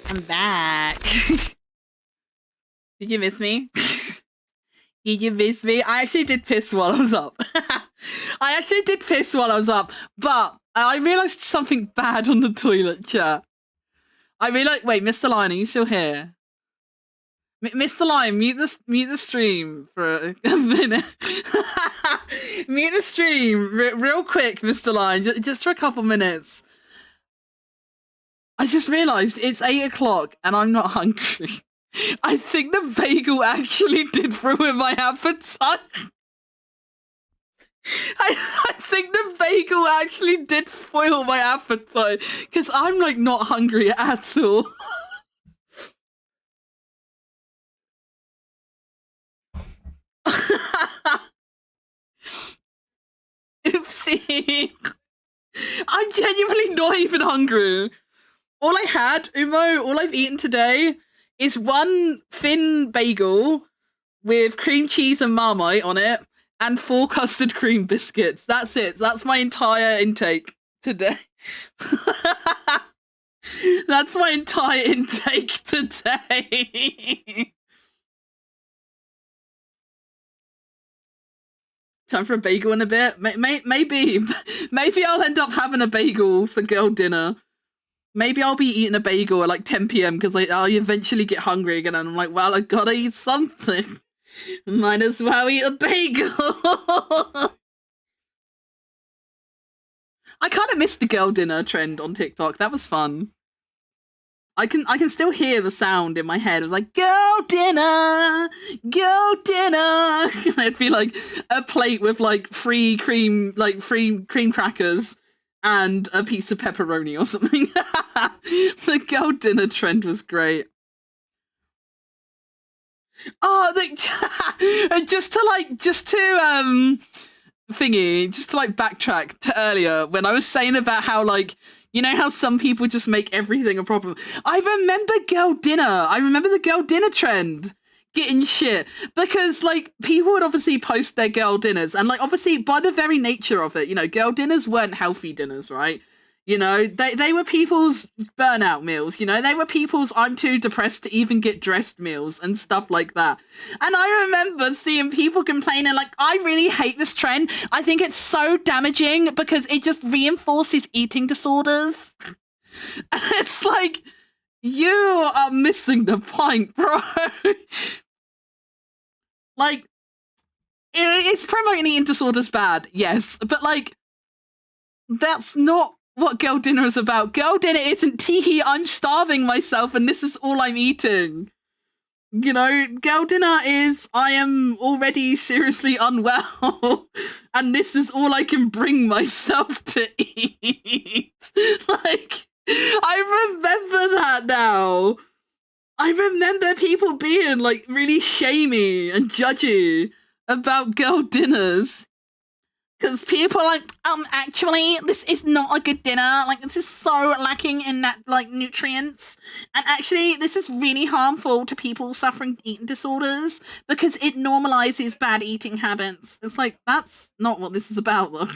I'm back. Did you miss me? Did you miss me? I actually did piss while I was up. I actually did piss while I was up, but I realised something bad on the toilet, chat. I realised, wait, Mr. Lion, are you still here? Mr. Lion, mute the stream for a minute. Mute the stream real quick, Mr. Lion, just for a couple minutes. I just realised it's 8 o'clock and I'm not hungry. I think the bagel actually did ruin my appetite. I think the bagel actually did spoil my appetite because I'm like not hungry at all. Oopsie. I'm genuinely not even hungry. All I had, Umo, all I've eaten today is one thin bagel with cream cheese and Marmite on it and 4 custard cream biscuits. That's it. That's my entire intake today. That's my entire intake today. Time for a bagel in a bit. Maybe I'll end up having a bagel for girl dinner. Maybe I'll be eating a bagel at like 10 p.m. because I eventually get hungry again, and I'm like, well, I gotta eat something. Might as well eat a bagel. I kind of missed the girl dinner trend on TikTok. That was fun. I can still hear the sound in my head. It was like, girl dinner, girl dinner. It'd be like a plate with like free cream crackers and a piece of pepperoni or something. The girl dinner trend was great. Oh, just to backtrack to earlier when I was saying about how like, you know how some people just make everything a problem. I remember girl dinner. I remember the girl dinner trend getting shit because like people would obviously post their girl dinners, and like obviously by the very nature of it, you know, girl dinners weren't healthy dinners, right? You know, they were people's burnout meals, you know, they were people's I'm too depressed to even get dressed meals and stuff like that. And I remember seeing people complaining like, I really hate this trend. I think it's so damaging because it just reinforces eating disorders. And it's like, you are missing the point, bro. Like, it's promoting eating disorders bad, yes, but like, that's not what girl dinner is about. Girl dinner isn't teehee, I'm starving myself and this is all I'm eating. You know, girl dinner is I am already seriously unwell and this is all I can bring myself to eat. Like, I remember that now. I remember people being like really shamey and judgy about girl dinners. Because people are like, actually, this is not a good dinner. Like, this is so lacking in that, like, nutrients. And actually, this is really harmful to people suffering eating disorders because it normalizes bad eating habits. It's like, that's not what this is about, though.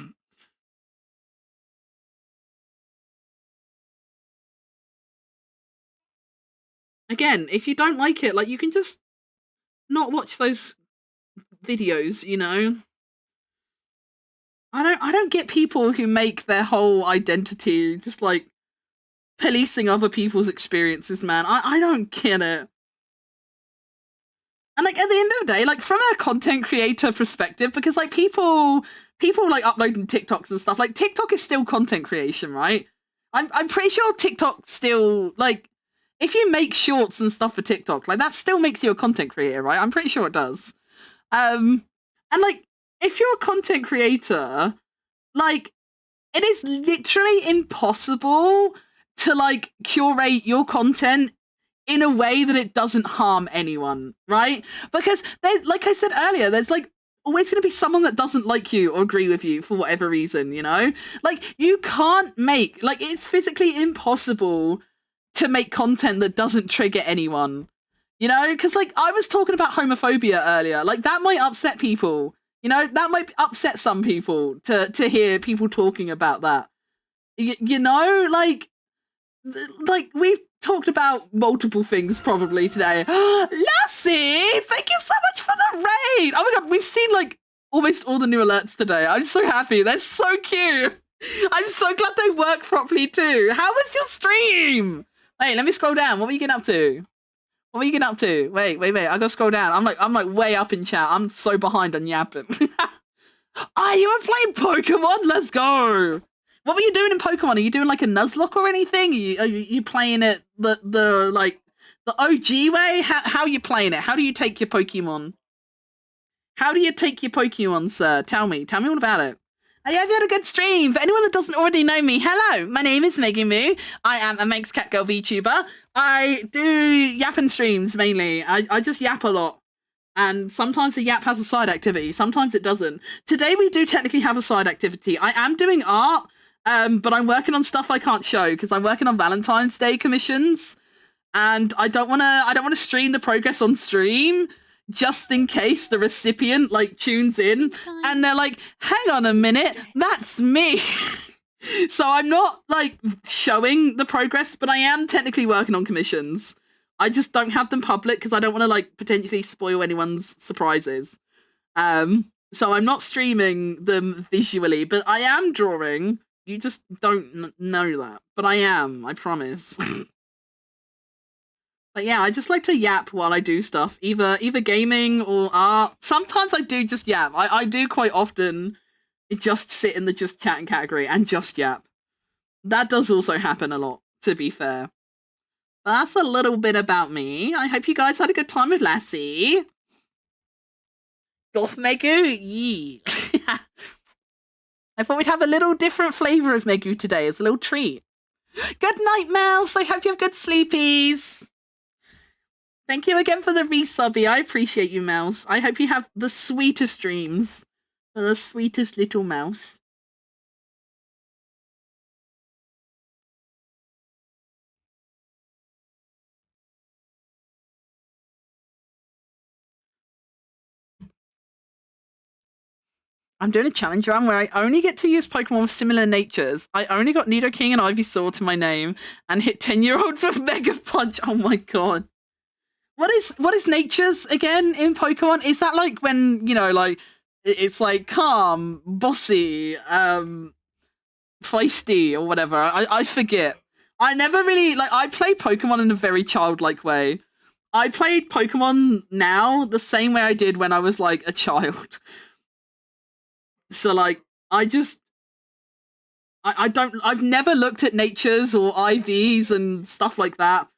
Again, if you don't like it, like, you can just not watch those videos, you know? I don't get people who make their whole identity just like policing other people's experiences, man. I don't get it. And like at the end of the day, like from a content creator perspective, because like people like uploading TikToks and stuff, like TikTok is still content creation, right? I'm pretty sure TikTok still like if you make shorts and stuff for TikTok, like that still makes you a content creator, right? I'm pretty sure it does. And like if you're a content creator, like, it is literally impossible to, like, curate your content in a way that it doesn't harm anyone, right? Because there's, like I said earlier, there's, like, always going to be someone that doesn't like you or agree with you for whatever reason, you know? Like, you can't make, like, it's physically impossible to make content that doesn't trigger anyone, you know? Because, like, I was talking about homophobia earlier. Like, that might upset people. You know, that might upset some people to hear people talking about that. You know, like we've talked about multiple things probably today. Lassie, thank you so much for the raid. Oh my god, we've seen like almost all the new alerts today. I'm so happy. They're so cute. I'm so glad they work properly too. How was your stream? Wait, let me scroll down. What were you getting up to? What were you getting up to? Wait. I gotta scroll down. I'm like way up in chat. I'm so behind on yapping. Oh, you were playing Pokemon? Let's go. What were you doing in Pokemon? Are you doing like a Nuzlocke or anything? Are you playing it the like the OG way? How are you playing it? How do you take your Pokemon? How do you take your Pokemon, sir? Tell me all about it. I hope you had a good stream. For anyone that doesn't already know me, hello, my name is Meggy Moo. I am a Megs Cat Girl VTuber. I do yapping streams mainly. I just yap a lot. And sometimes the yap has a side activity, sometimes it doesn't. Today we do technically have a side activity. I am doing art, but I'm working on stuff I can't show because I'm working on Valentine's Day commissions. And I don't wanna stream the progress on stream just in case the recipient like tunes in and they're like, hang on a minute, that's me. So I'm not like showing the progress, but I am technically working on commissions. I just don't have them public because I don't want to like potentially spoil anyone's surprises. So I'm not streaming them visually, but I am drawing. You just don't know that, but I am, I promise. But yeah, I just like to yap while I do stuff, either gaming or art. Sometimes I do just yap. I do quite often just sit in the just chatting category and just yap. That does also happen a lot, to be fair. But that's a little bit about me. I hope you guys had a good time with Lassie. Goth Megu, yee. I thought we'd have a little different flavour of Megu today as a little treat. Good night, Mouse. I hope you have good sleepies. Thank you again for the resubby. I appreciate you, Mouse. I hope you have the sweetest dreams. The sweetest little mouse. I'm doing a challenge run where I only get to use Pokemon with similar natures. I only got Nidoking and Ivysaur to my name and hit 10-year-olds with Mega Punch. Oh my god. What is natures again in Pokemon? Is that like when, you know, like it's like calm, bossy, feisty or whatever? I forget. I never really like I play Pokemon in a very childlike way. I played Pokemon now the same way I did when I was like a child. So like I've never looked at natures or IVs and stuff like that.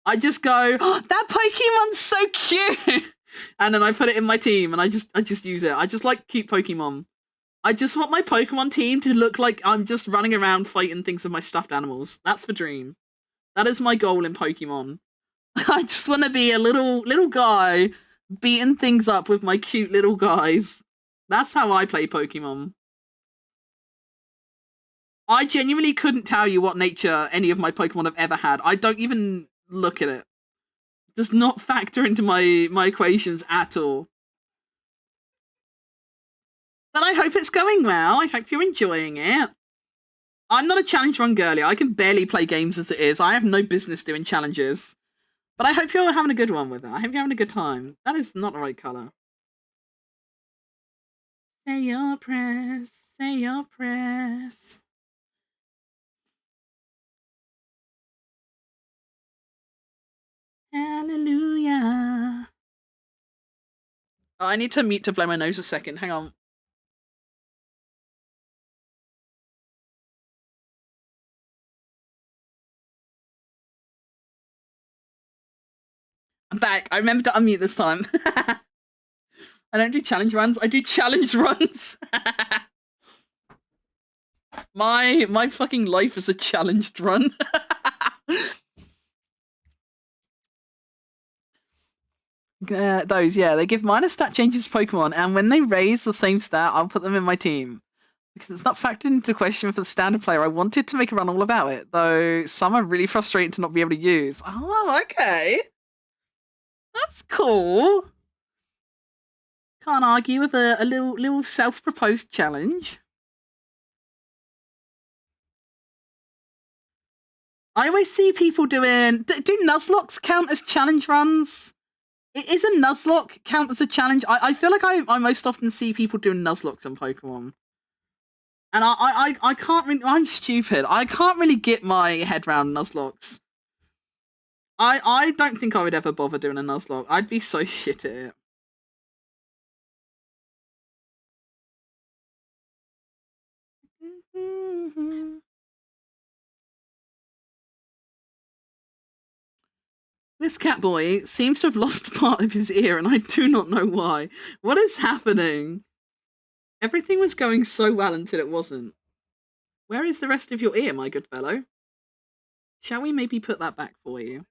I just go, oh, that Pokemon's so cute, and then I put it in my team, and I just use it. I just like cute Pokemon. I just want my Pokemon team to look like I'm just running around fighting things with my stuffed animals. That's the dream. That is my goal in Pokemon. I just want to be a little guy beating things up with my cute little guys. That's how I play Pokemon. I genuinely couldn't tell you what nature any of my Pokemon have ever had. I don't even look at it. It does not factor into my equations at all. But I hope it's going well. I hope you're enjoying it. I'm not a challenge run girly. I can barely play games as it is. I have no business doing challenges. But I hope you're having a good one with it. I hope you're having a good time. That is not the right colour. Say your prayers. Say your prayers. Hallelujah. Oh, I need to mute to blow my nose a second. Hang on. I'm back. I remember to unmute this time. I don't do challenge runs. I do challenge runs. My fucking life is a challenged run. Those, yeah, they give minor stat changes to Pokemon, and when they raise the same stat, I'll put them in my team. Because it's not factored into question for the standard player. I wanted to make a run all about it, though some are really frustrating to not be able to use. Oh, okay. That's cool. Can't argue with a little self-proposed challenge. I always see people doing... Do Nuzlocke count as challenge runs? Is a Nuzlocke count as a challenge? I feel like I most often see people doing Nuzlocks on Pokemon. And I can't really... I'm stupid. I can't really get my head around Nuzlocks. I don't think I would ever bother doing a Nuzlocke. I'd be so shit at it. This cat boy seems to have lost part of his ear, and I do not know why. What is happening? Everything was going so well until it wasn't. Where is the rest of your ear, my good fellow? Shall we maybe put that back for you?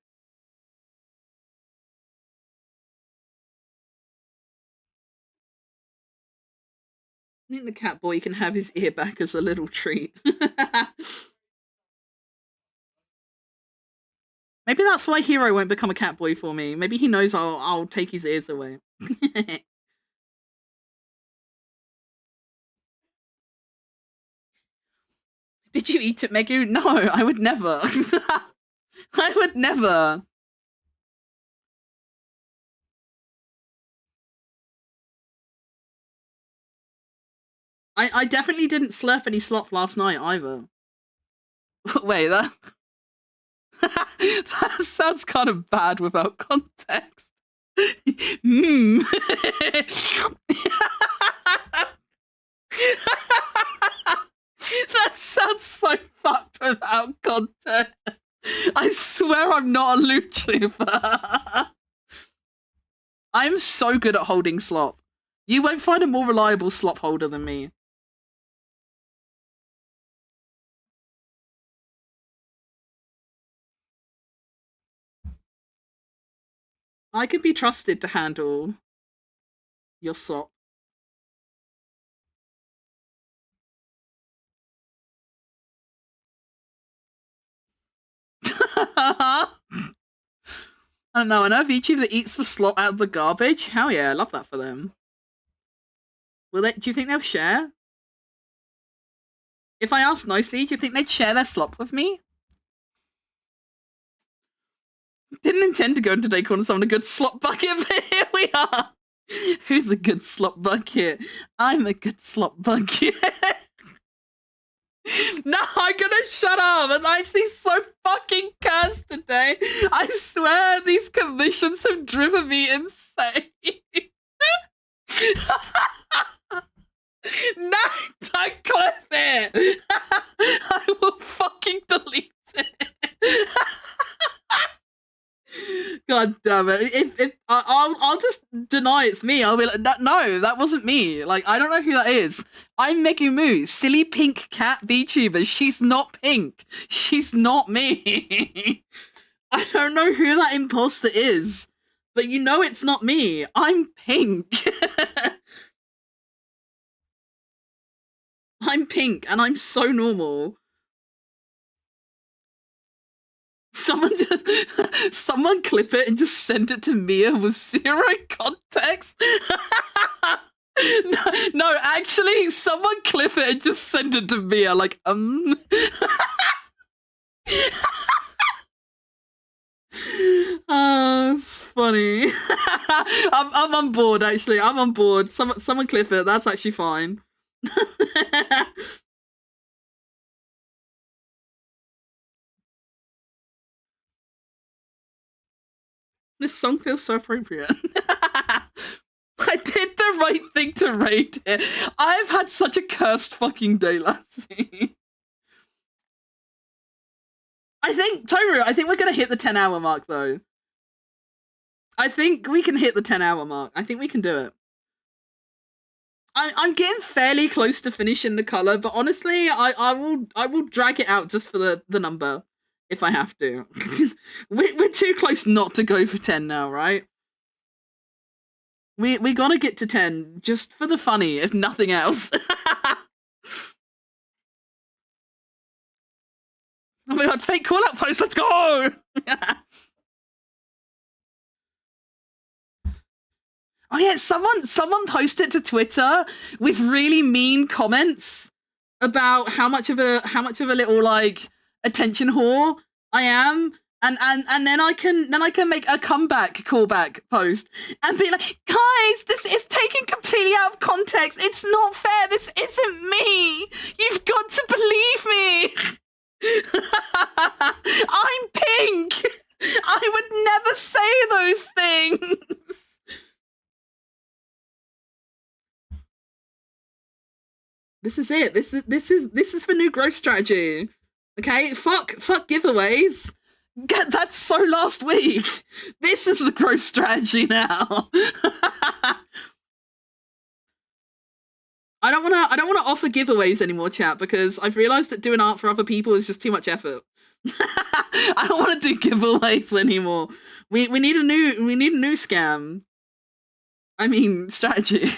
I think the cat boy can have his ear back as a little treat. Maybe that's why Hero won't become a cat boy for me. Maybe he knows I'll take his ears away. Did you eat it, Megu? No, I would never. I would never. I definitely didn't slurp any slop last night either. Wait, that sounds kind of bad without context. That sounds so fucked without context. I swear I'm not a loot trooper. I'm so good at holding slop. You won't find a more reliable slop holder than me. I can be trusted to handle your slop. I don't know. I know a VTuber that eats the slop out of the garbage. Hell yeah, I love that for them. Will they? Do you think they'll share? If I ask nicely, do you think they'd share their slop with me? Didn't intend to go into day calling someone a good slop bucket, but here we are. Who's a good slop bucket? I'm a good slop bucket. No, I'm gonna shut up. I'm actually so fucking cursed today. I swear these commissions have driven me insane. No, don't clip it. I will fucking delete it. God damn it! I'll just deny it's me. I'll be like, no, that wasn't me. Like, I don't know who that is. I'm Megu Moo, silly pink cat VTuber. She's not pink. She's not me. I don't know who that imposter is, but you know it's not me. I'm pink. I'm pink, and I'm so normal. Someone clip it and just send it to Mia with zero context. No, actually, someone clip it and just send it to Mia. Like, Oh, it's funny. I'm on board. Actually, I'm on board. Someone clip it. That's actually fine. This song feels so appropriate. I did the right thing to rate it. I've had such a cursed fucking day, Lassie. I think, Toru, I think we're gonna hit the 10-hour mark, though. I think we can hit the 10-hour mark. I think we can do it. I'm getting fairly close to finishing the color, but honestly, I will drag it out just for the number if I have to. We're too close not to go for 10 now, right? We gotta get to 10 just for the funny, if nothing else. Oh my god, fake call out post, let's go! Oh yeah, someone posted to Twitter with really mean comments about how much of a little like attention whore I am, And then I can make a comeback callback post and be like, guys, this is taken completely out of context. It's not fair. This isn't me. You've got to believe me. I'm pink. I would never say those things. This is it. This is the new growth strategy. Okay, fuck giveaways. That's so last week. This is the growth strategy now. I don't wanna offer giveaways anymore, chat, because I've realized that doing art for other people is just too much effort. I don't want to do giveaways anymore. We need a new scam. I mean strategy.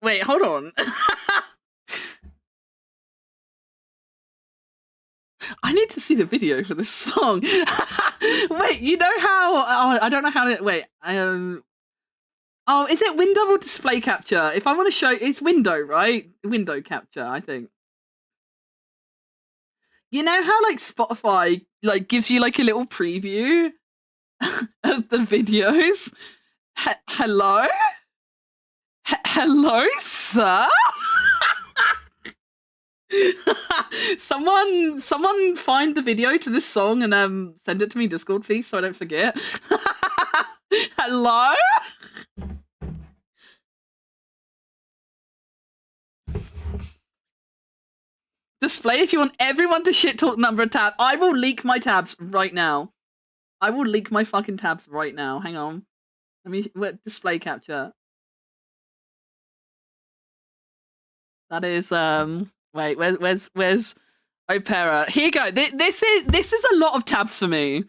Wait, hold on. I need to see the video for this song. Wait, you know how? Oh, I don't know how to. Wait, oh, is it window or display capture? If I want to show, it's window, right? Window capture, I think. You know how like Spotify like gives you like a little preview of the videos? Hello? Hello, sir? Someone find the video to this song and send it to me Discord, please, so I don't forget. Hello? Display if you want everyone to shit talk number of tab. I will leak my tabs right now. I will leak my fucking tabs right now. Hang on. Let me display capture. That is wait, where's Opera? Here you go. This is a lot of tabs for me.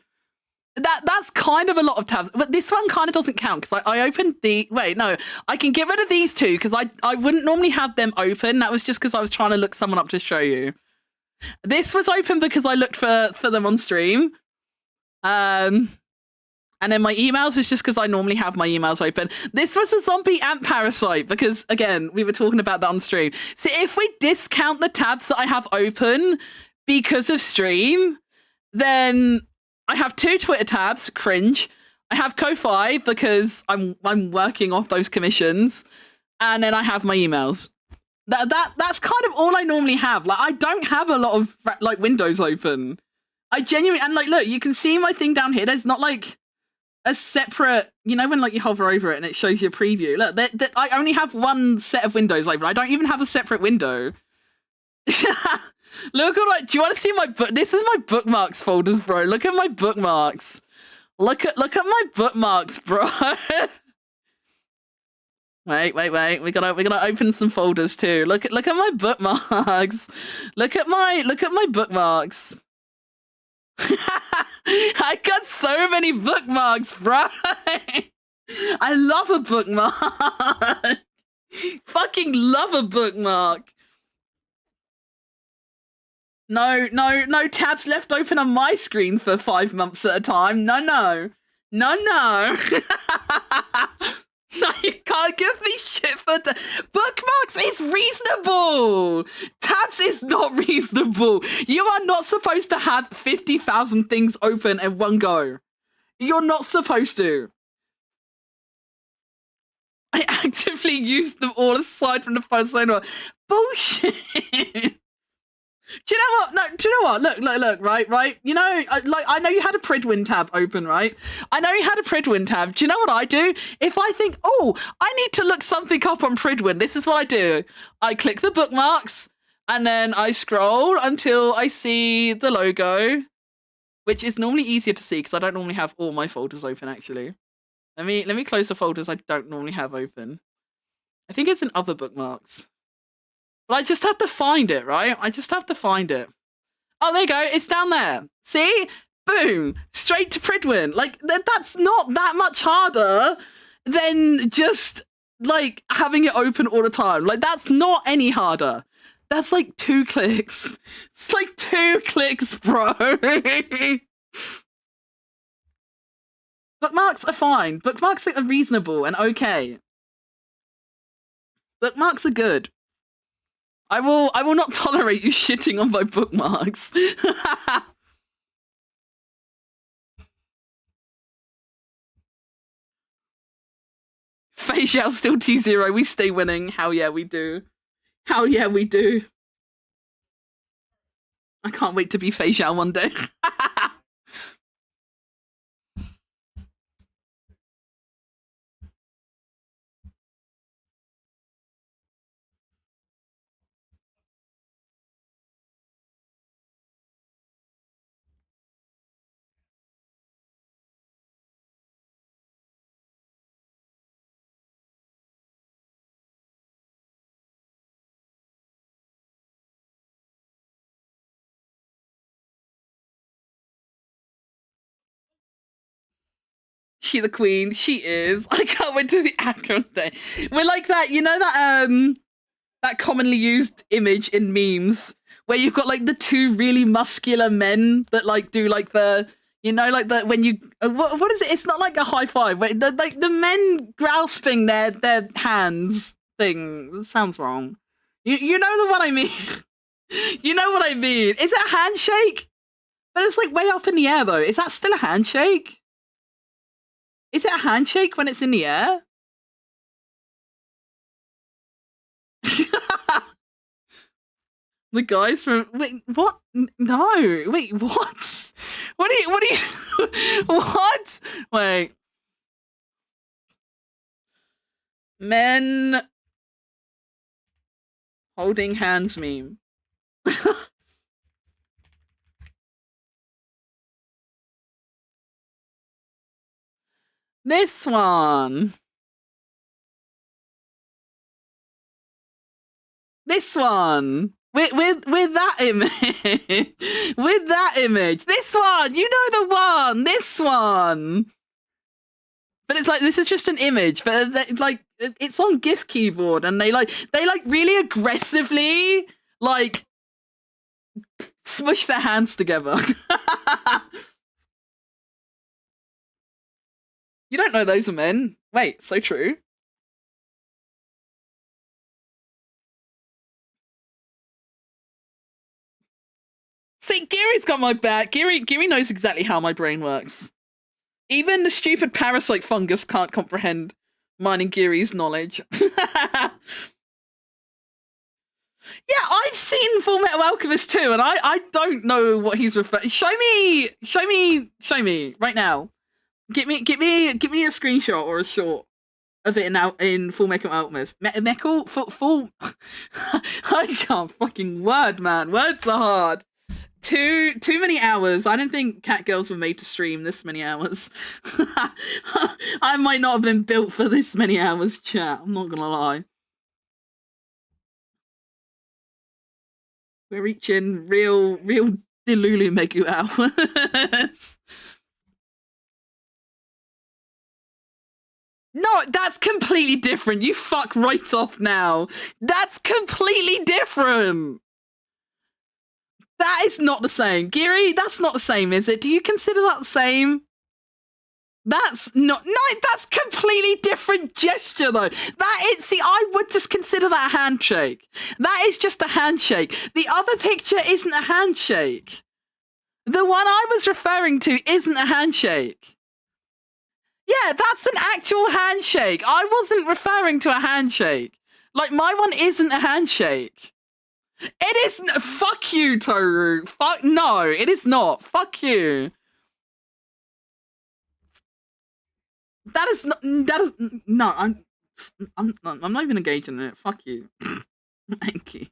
That's kind of a lot of tabs, but this one kind of doesn't count because I opened the. Wait, no, I can get rid of these two because I wouldn't normally have them open. That was just because I was trying to look someone up to show you. This was open because I looked for them on stream. And then my emails is just because I normally have my emails open. This was a zombie ant parasite because, again, we were talking about that on stream. So if we discount the tabs that I have open because of stream, then I have 2 Twitter tabs, cringe. I have Ko-Fi because I'm working off those commissions. And then I have my emails. That's kind of all I normally have. Like, I don't have a lot of, like, windows open. I genuinely, and, like, look, you can see my thing down here. There's not, like, a separate, you know, when like you hover over it and it shows you a preview. Look, I only have one set of windows open. I don't even have a separate window. Look at like, do you want to see my book? This is my bookmarks folders, bro. Look at my bookmarks. Look at my bookmarks, bro. Wait. We gotta open some folders too. Look at my bookmarks. Look at my bookmarks. I got so many bookmarks, bro. I love a bookmark. Fucking love a bookmark. No tabs left open on my screen for 5 months at a time. No. No, you can't give me shit for bookmarks is reasonable. Tabs is not reasonable. You are not supposed to have 50,000 things open at one go. You're not supposed to. I actively used them all aside from the persona. Bullshit. Do you know what? No, do you know what? Look, right? You know, I know you had a Pridwin tab open, right? I know you had a Pridwin tab. Do you know what I do? If I think, oh, I need to look something up on Pridwin, this is what I do. I click the bookmarks, and then I scroll until I see the logo, which is normally easier to see because I don't normally have all my folders open, actually. Let me close the folders I don't normally have open. I think it's in other bookmarks. But I just have to find it, right? I just have to find it. Oh, there you go. It's down there. See? Boom. Straight to Pridwin. Like, that's not that much harder than just, like, having it open all the time. Like, that's not any harder. That's, like, 2 clicks. It's, like, 2 clicks, bro. Bookmarks are fine. Bookmarks are reasonable and okay. Bookmarks are good. I will not tolerate you shitting on my bookmarks. Fei Xiao still T0. We stay winning. Hell yeah, we do. Hell yeah, we do. I can't wait to be Fei Xiao one day. She the queen. She is. I can't wait to be Akron day. We're like that. You know that commonly used image in memes where you've got like the two really muscular men that like do like the, you know, like the when you what is it? It's not like a high five. Wait, like the men grasping their hands thing. That sounds wrong. You know the what I mean. You know what I mean. Is it a handshake? But it's like way up in the air though. Is that still a handshake? Is it a handshake when it's in the air? The guys from wait, what? No, wait, what? What do you what? Wait. Men holding hands meme. This one. This one. With that image. With that image. This one. You know the one. This one. But it's like, this is just an image. But like, it's on GIF keyboard and they really aggressively like smush their hands together. You don't know those are men. Wait, so true. See, Geary's got my back. Geary knows exactly how my brain works. Even the stupid parasite fungus can't comprehend mine and Geary's knowledge. Yeah, I've seen Full Metal Alchemist too, and I don't know what he's referring. Show me right now. Give me a screenshot or a short of it in Full Metal Alchemist. Full. I can't fucking word, man. Words are hard. Too many hours. I don't think cat girls were made to stream this many hours. I might not have been built for this many hours, chat. I'm not gonna lie. We're reaching real Delulu Megu hours. No, that's completely different. You fuck right off now. That's completely different. That is not the same. Geary, that's not the same, is it? Do you consider that the same? That's not... No, that's completely different gesture, though. See, I would just consider that a handshake. That is just a handshake. The other picture isn't a handshake. The one I was referring to isn't a handshake. Yeah, that's an actual handshake. I wasn't referring to a handshake. Like, my one isn't a handshake. It isn't. Fuck you, Toru. Fuck no, it is not. Fuck you. That is not. That is no. I'm not even engaging in it. Fuck you. Thank you.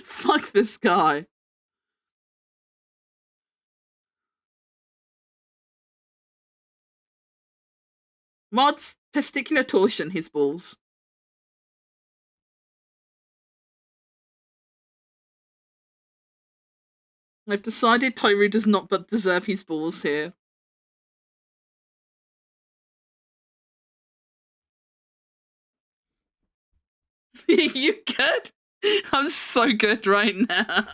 Fuck this guy. Mods testicular torsion. His balls. I've decided Toru does not but deserve his balls here. You good? I'm so good right now.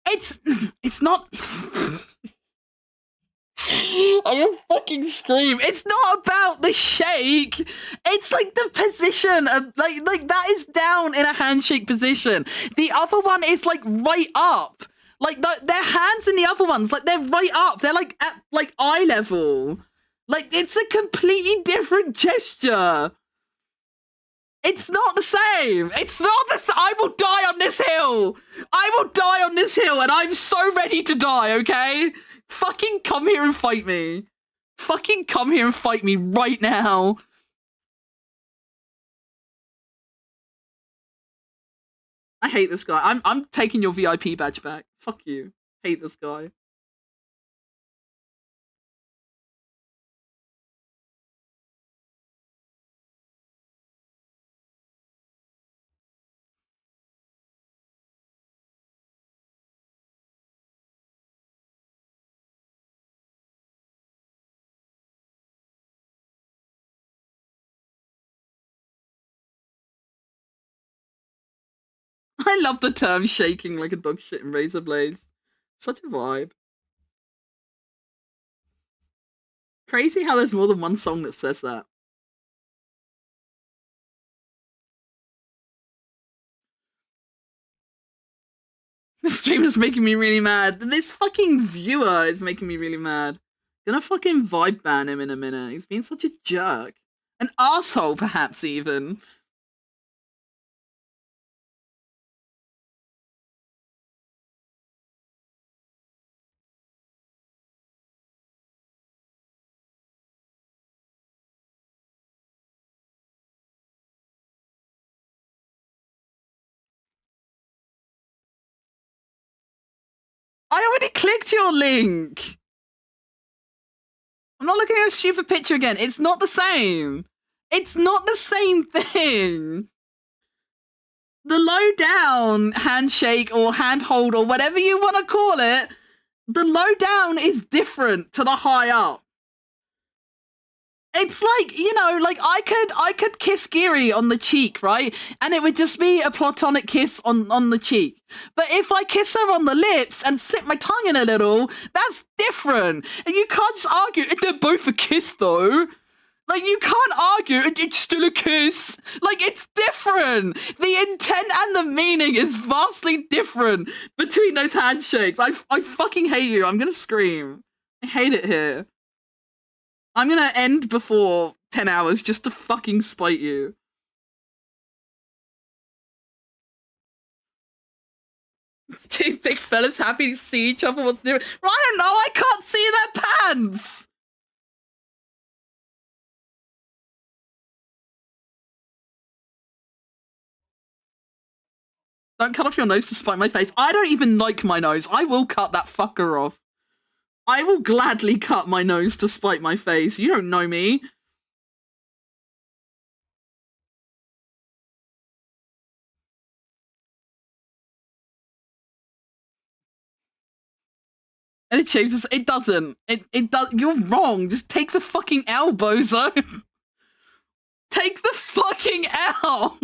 It's not. I'm gonna fucking scream. It's not about the shake. It's like the position of like that is down in a handshake position. The other one is like right up. Like their hands in the other ones, like they're right up. They're like at like eye level. Like it's a completely different gesture. It's not the same. It's not the same. I will die on this hill. I will die on this hill, and I'm so ready to die, okay? Fucking come here and fight me. Fucking come here and fight me right now. I hate this guy. I'm taking your VIP badge back. Fuck you. Hate this guy. I love the term shaking like a dog shit in razor blades. Such a vibe. Crazy how there's more than one song that says that. The stream is making me really mad. This fucking viewer is making me really mad. Gonna fucking vibe ban him in a minute. He's being such a jerk. An asshole, perhaps, even. I already clicked your link! I'm not looking at a stupid picture again. It's not the same. It's not the same thing. The low down handshake or handhold or whatever you want to call it, the low down is different to the high up. It's like, you know, like I could kiss Giri on the cheek, right? And it would just be a platonic kiss on the cheek. But if I kiss her on the lips and slip my tongue in a little, that's different. And you can't just argue, they're both a kiss though. Like, you can't argue, it's still a kiss. Like, it's different. The intent and the meaning is vastly different between those handshakes. I fucking hate you. I'm gonna scream. I hate it here. I'm gonna end before 10 hours just to fucking spite you. It's two big fellas happy to see each other. What's new? Well, I don't know. I can't see their pants. Don't cut off your nose to spite my face. I don't even like my nose. I will cut that fucker off. I will gladly cut my nose to spite my face. You don't know me. And it changes. It doesn't. It does. You're wrong. Just take the fucking L, bozo. Take the fucking L.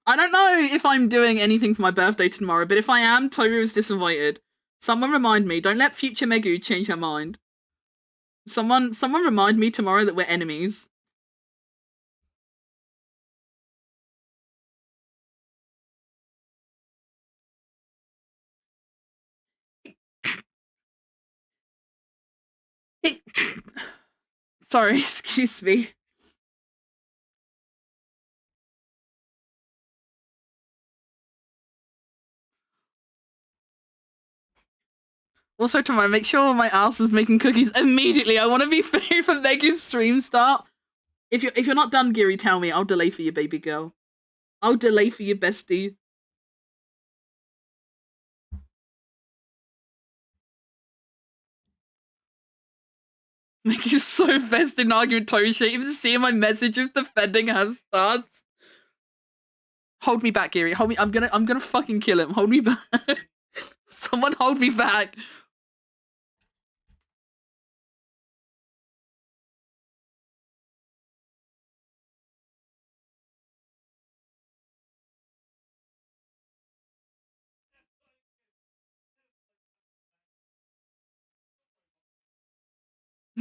I don't know if I'm doing anything for my birthday tomorrow, but if I am, Toby was disinvited. Someone remind me. Don't let future Megu change her mind. Someone remind me tomorrow that we're enemies. Sorry, excuse me. Also tomorrow, make sure my ass is making cookies immediately. I want to be free from Megan's stream start. If you're not done, Giri, tell me. I'll delay for you, baby girl. I'll delay for you, bestie. Megan's so invested in arguing Toby shit. Even seeing my messages defending her stance. Hold me back, Giri. Hold me. I'm gonna fucking kill him. Hold me back. Someone hold me back.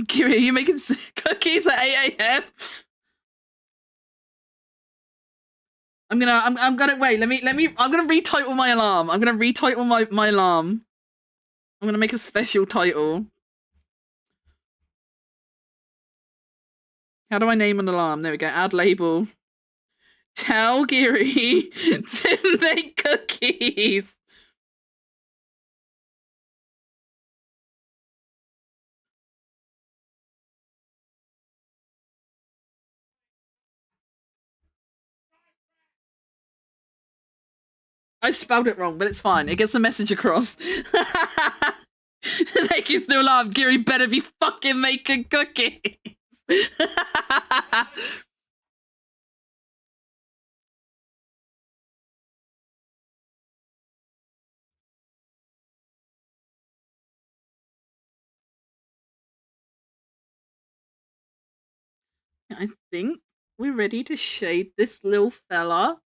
Kiri, are you making cookies at 8 a.m.? I'm gonna wait. I'm gonna retitle my alarm. I'm gonna retitle my alarm. I'm gonna make a special title. How do I name an alarm? There we go. Add label. Tell Giri to make cookies. I spelled it wrong, but it's fine. It gets the message across. Thank you, still alarm. Giri better be fucking making cookies. I think we're ready to shade this little fella.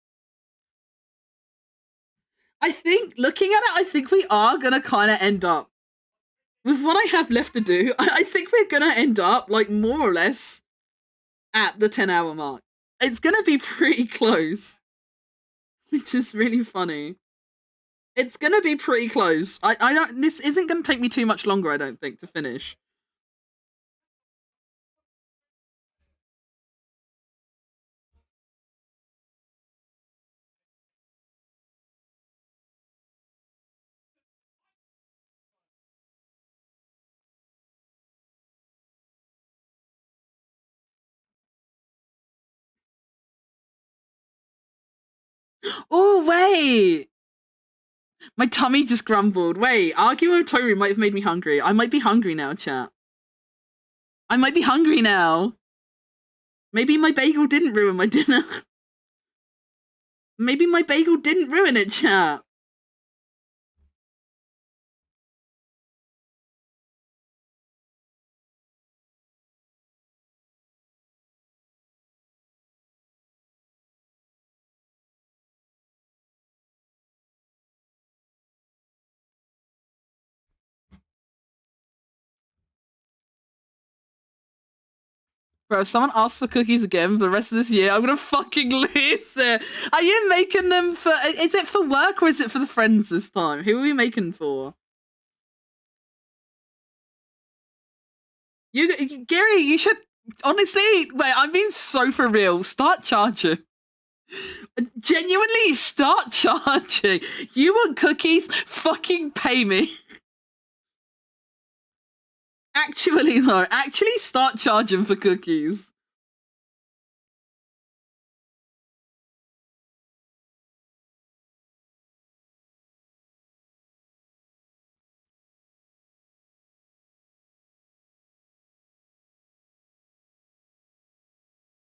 I think, looking at it, I think we are gonna kind of end up with what I have left to do. I think we're gonna end up, like, more or less at the 10-hour mark. It's gonna be pretty close, which is really funny. It's gonna be pretty close. I don't. This isn't gonna take me too much longer, I don't think, to finish. Oh wait, my tummy just grumbled. Wait, arguing with Toru might have made me hungry. I might be hungry now, chat. I might be hungry now. Maybe my bagel didn't ruin my dinner. Maybe my bagel didn't ruin it, chat. Bro, if someone asks for cookies again for the rest of this year, I'm gonna fucking lose it. Are you making them for... Is it for work or is it for the friends this time? Who are we making for? Gary, you should... Honestly, wait, I'm being so for real. Start charging. Genuinely, start charging. You want cookies? Fucking pay me. Actually, though, actually start charging for cookies.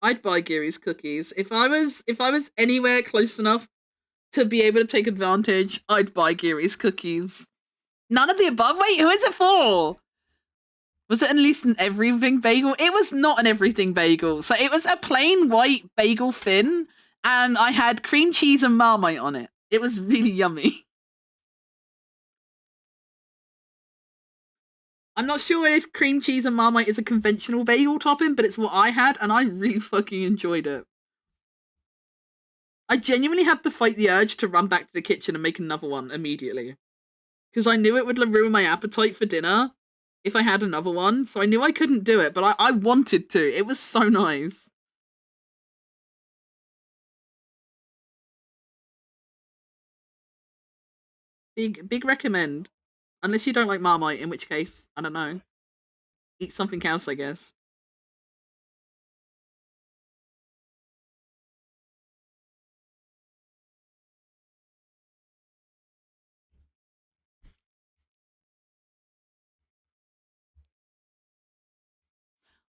I'd buy Gary's cookies. If I was anywhere close enough to be able to take advantage, I'd buy Gary's cookies. None of the above? Wait, who is it for? Was it at least an everything bagel? It was not an everything bagel. So it was a plain white bagel thin, and I had cream cheese and Marmite on it. It was really yummy. I'm not sure if cream cheese and Marmite is a conventional bagel topping, but it's what I had, and I really fucking enjoyed it. I genuinely had to fight the urge to run back to the kitchen and make another one immediately. Because I knew it would ruin my appetite for dinner if I had another one, so I knew I couldn't do it, but I wanted to. It was so nice. Big recommend. Unless you don't like Marmite, in which case, I don't know. Eat something else, I guess.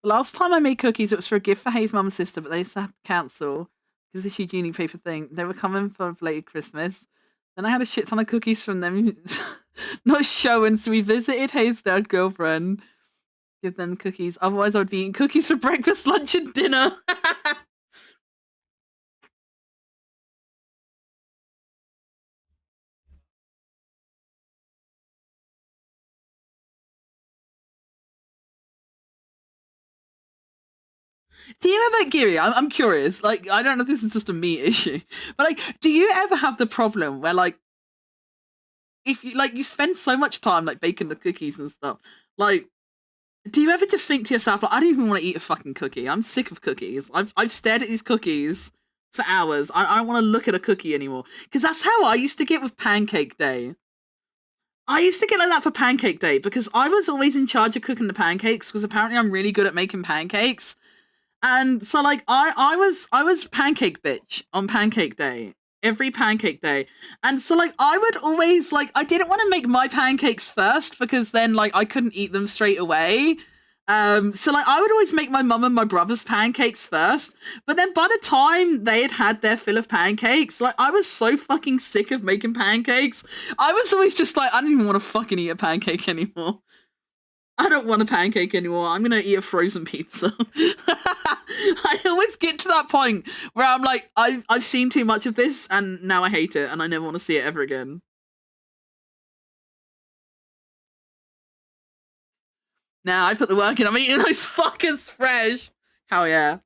The last time I made cookies, it was for a gift for Hayes' mum and sister, but they had to cancel because of the huge uni paper thing. They were coming for a belated Christmas. Then I had a shit ton of cookies from them not showing, so we visited Hayes' dad girlfriend. Give them cookies. Otherwise, I would be eating cookies for breakfast, lunch, and dinner. Do you ever, Giri? I'm curious. Like, I don't know if this is just a me issue, but like, do you ever have the problem where like, if you like, you spend so much time like baking the cookies and stuff, like, do you ever just think to yourself, like, I don't even want to eat a fucking cookie. I'm sick of cookies. I've stared at these cookies for hours. I don't want to look at a cookie anymore. Because that's how I used to get with Pancake Day. I used to get like that for Pancake Day because I was always in charge of cooking the pancakes because apparently I'm really good at making pancakes. And so like I was pancake bitch on Pancake Day. Every pancake day. And so like I would always like I didn't want to make my pancakes first because then like I couldn't eat them straight away. So like I would always make my mum and my brother's pancakes first. But then by the time they had their fill of pancakes, like I was so fucking sick of making pancakes. I was always just like, I don't even want to fucking eat a pancake anymore. I don't want a pancake anymore. I'm gonna eat a frozen pizza. I always get to that point where I'm like, I've seen too much of this, and now I hate it, and I never want to see it ever again. Now I put the work in. I'm eating those fuckers fresh. Hell yeah.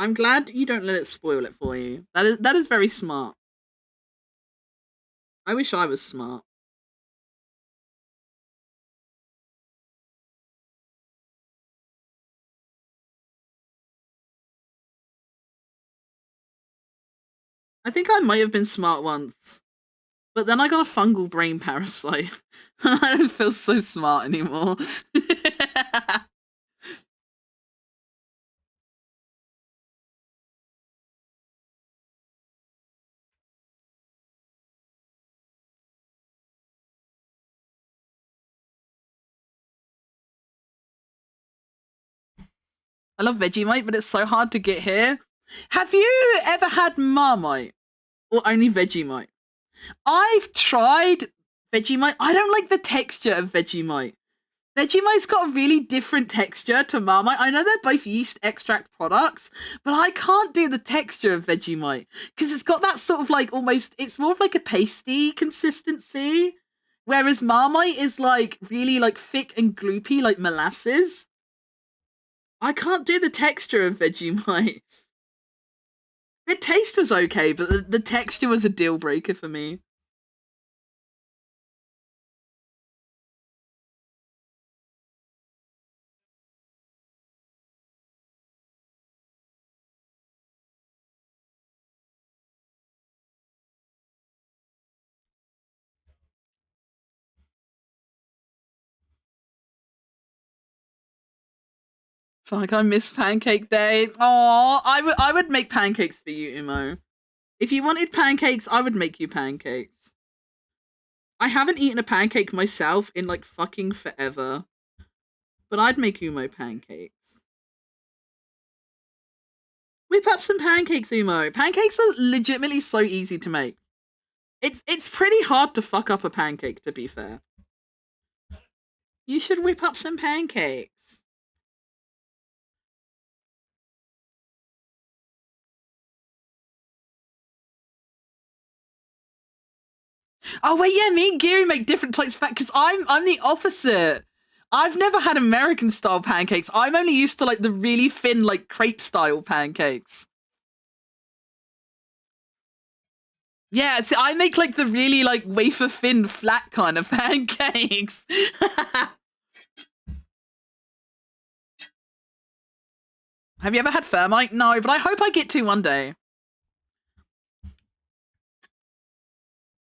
I'm glad you don't let it spoil it for you. That is very smart. I wish I was smart. I think I might have been smart once, but then I got a fungal brain parasite. I don't feel so smart anymore. I love Vegemite, but it's so hard to get here. Have you ever had Marmite or only Vegemite? I've tried Vegemite. I don't like the texture of Vegemite. Vegemite's got a really different texture to Marmite. I know they're both yeast extract products, but I can't do the texture of Vegemite because it's got that sort of like almost, it's more of like a pasty consistency, whereas Marmite is like really like thick and gloopy like molasses. I can't do the texture of Vegemite. The taste was okay, but the texture was a deal breaker for me. Fuck, I miss Pancake Day. Oh, I would make pancakes for you, Imo. If you wanted pancakes, I would make you pancakes. I haven't eaten a pancake myself in like fucking forever, but I'd make Umo pancakes. Whip up some pancakes, Umo. Pancakes are legitimately so easy to make. It's pretty hard to fuck up a pancake, to be fair. You should whip up some pancakes. Oh wait, yeah, me and Geary make different types of because I'm the opposite. I've never had American style pancakes. I'm only used to like the really thin, like crepe style pancakes. Yeah, see, I make like the really like wafer thin, flat kind of pancakes. Have you ever had Thermite? No, but I hope I get to one day.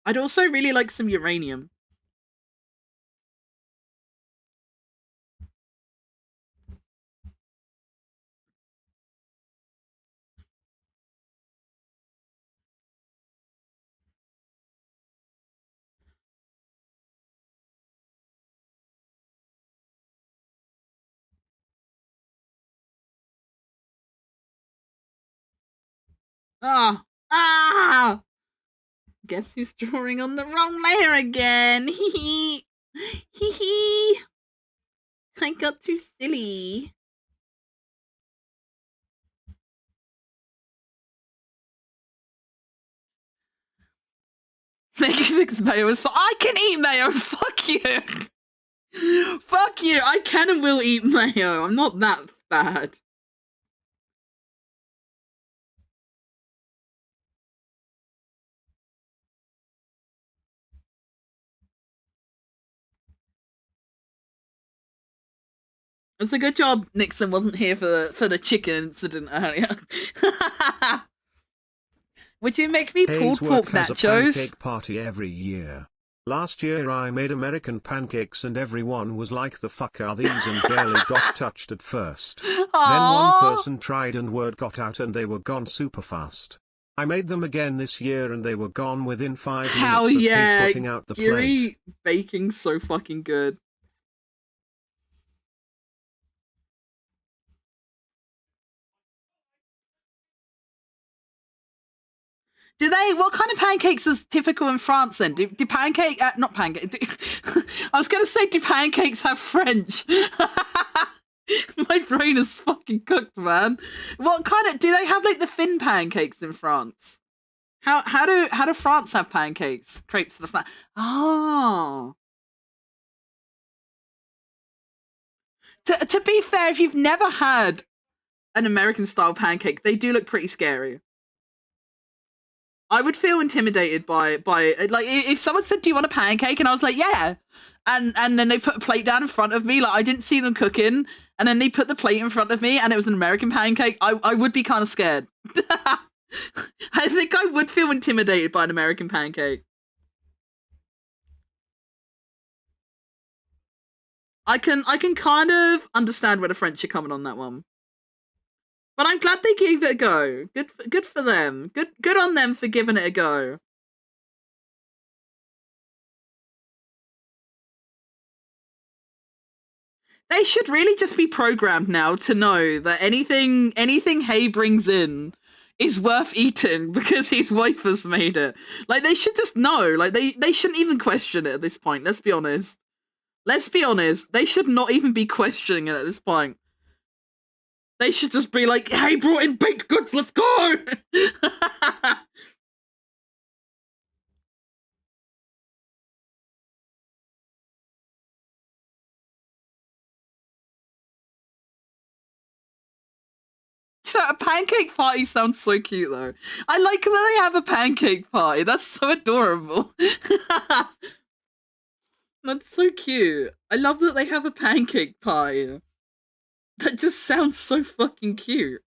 I'd also really like some uranium. Ah, ah! Guess who's drawing on the wrong layer again? Hee hee. Hee hee. I got too silly. Maggie thinks mayo is I can eat mayo. Fuck you. Fuck you. I can and will eat mayo. I'm not that bad. It's a good job Nixon wasn't here for the chicken incident earlier. Would you make me pulled pork has nachos? a pancake party every year. Last year I made American pancakes and everyone was like, the fuck are these, and barely got touched at first. Then one person tried and word got out and they were gone super fast. I made them again this year and they were gone within 5 minutes of me putting out the plate. Baking's so fucking good. Do they? What kind of pancakes is typical in France then? Do pancake? Not pancake. I was gonna say, do pancakes have French? My brain is fucking cooked, man. What kind of? Do they have like the thin pancakes in France? How do France have pancakes? Crepes to the flat. Oh. To be fair, if you've never had an American style pancake, they do look pretty scary. I would feel intimidated by like if someone said, "Do you want a pancake?" and I was like, "Yeah," and then they put a plate down in front of me, like I didn't see them cooking, and then they put the plate in front of me, and it was an American pancake. I would be kind of scared. I think I would feel intimidated by an American pancake. I can kind of understand where the French are coming on that one. But I'm glad they gave it a go. Good for them. Good on them for giving it a go. They should really just be programmed now to know that anything Hay brings in is worth eating because his wife has made it. Like, they should just know. Like, they shouldn't even question it at this point. Let's be honest. Let's be honest. They should not even be questioning it at this point. They should just be like, "Hey, brought in baked goods, let's go!" A pancake party sounds so cute, though. I like that they have a pancake party. That's so adorable. That's so cute. I love that they have a pancake party. That just sounds so fucking cute.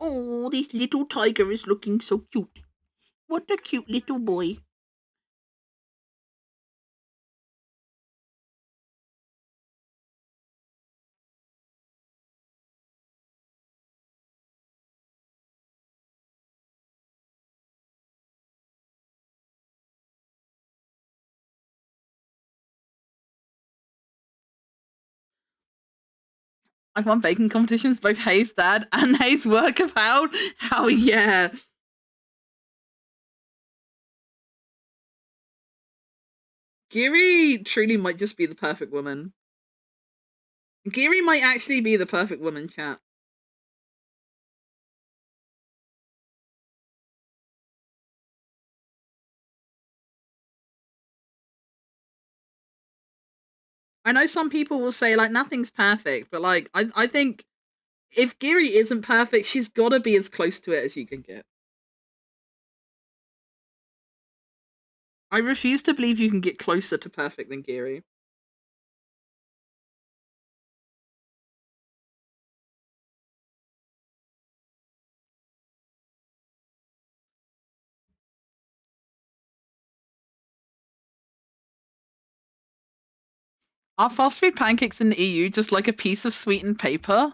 Oh, this little tiger is looking so cute. What a cute little boy. I've won baking competitions, both Hayes' dad and Hayes' work have held. Hell yeah. Giri truly might just be the perfect woman. Giri might actually be the perfect woman, chat. I know some people will say, like, nothing's perfect, but, like, I think if Giri isn't perfect, she's gotta be as close to it as you can get. I refuse to believe you can get closer to perfect than Giri. Are fast food pancakes in the EU just like a piece of sweetened paper?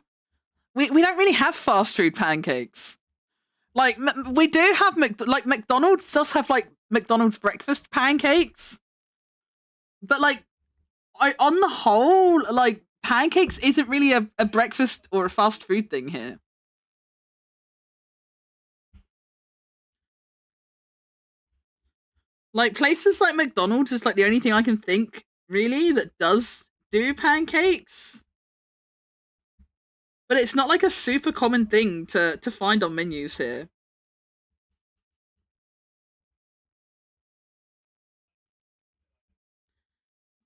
We don't really have fast food pancakes. Like we do have like McDonald's does have like McDonald's breakfast pancakes, but like on the whole, like pancakes isn't really a breakfast or a fast food thing here. Like places like McDonald's is like the only thing I can think really that does do pancakes. But it's not like a super common thing to find on menus here.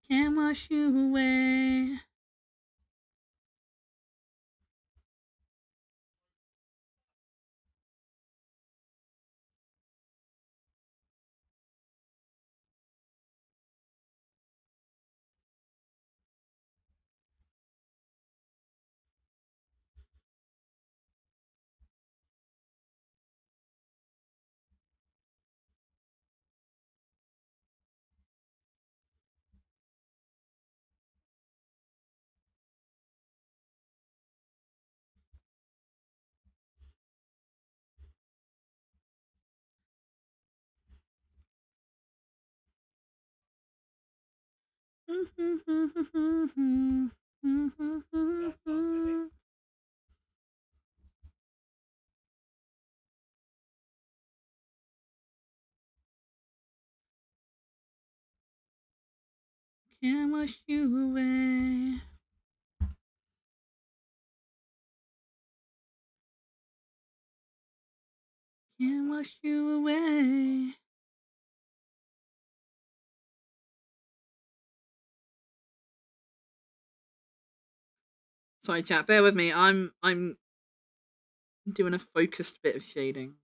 Can't wash you away. Can't wash you away. Can't wash you away. Sorry, chat. Bear with me. I'm doing a focused bit of shading.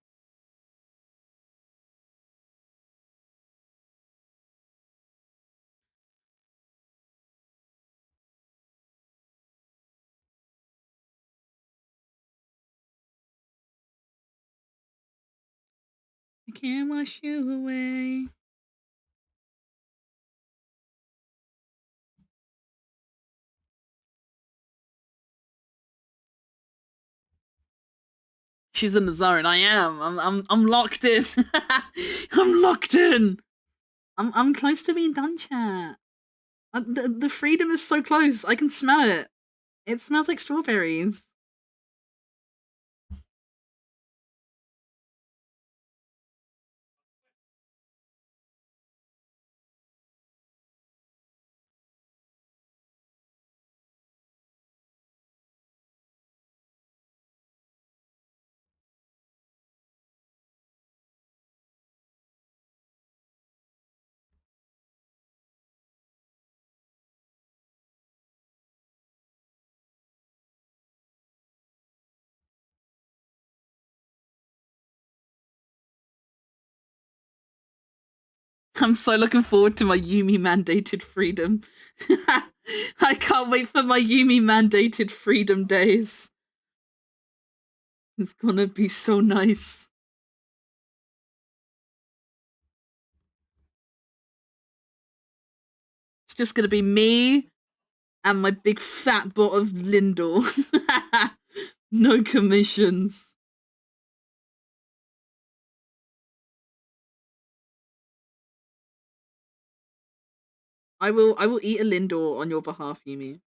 I can't wash you away. She's in the zone. I am. I'm locked in. I'm locked in. I'm close to being done, chat. The freedom is so close. I can smell it. It smells like strawberries. I'm so looking forward to my Yumi mandated freedom. I can't wait for my Yumi mandated freedom days. It's gonna be so nice. It's just gonna be me and my big fat bot of Lindor. No commissions. I will eat a Lindor on your behalf, Yumi.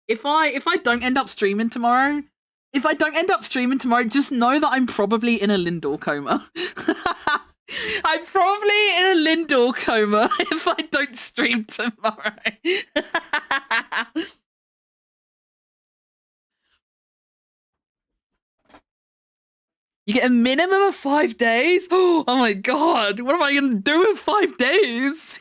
If I don't end up streaming tomorrow, just know that I'm probably in a Lindor coma. I'm probably in a Lindor coma if I don't stream tomorrow. You get a minimum of 5 days? Oh my god, what am I gonna do in 5 days?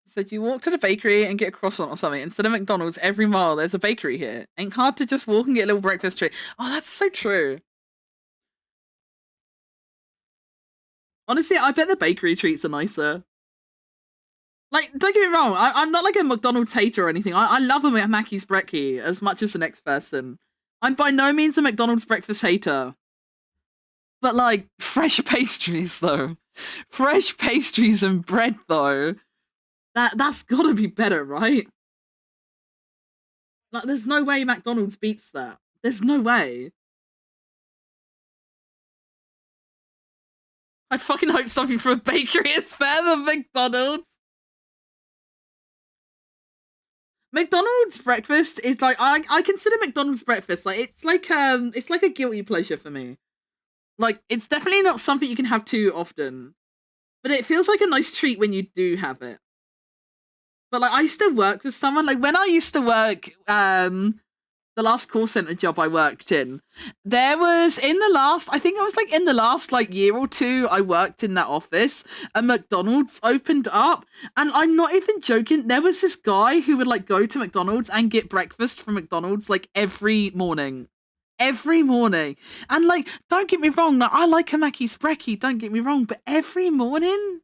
Said you walk to the bakery and get a croissant or something. Instead of McDonald's, every mile there's a bakery here. Ain't hard to just walk and get a little breakfast treat. Oh, that's so true. Honestly, I bet the bakery treats are nicer. Like, don't get me wrong, I'm not like a McDonald's hater or anything. I love a Mackey's brekkie as much as the next person. I'm by no means a McDonald's breakfast hater. But like, fresh pastries though. Fresh pastries and bread though. That's gotta be better, right? Like, there's no way McDonald's beats that. There's no way. I'd fucking hope something from a bakery is better than McDonald's. McDonald's breakfast is like I consider McDonald's breakfast like it's like a guilty pleasure for me. Like, it's definitely not something you can have too often, but it feels like a nice treat when you do have it. But like, I used to work with someone like when I used to work the last call center job I worked in, there was I think it was like in the last like year or two I worked in that office, a McDonald's opened up, and I'm not even joking, there was this guy who would like go to McDonald's and get breakfast from McDonald's like every morning. Every morning. And like, don't get me wrong, like, I like a Mackey's brekkie, don't get me wrong, but every morning,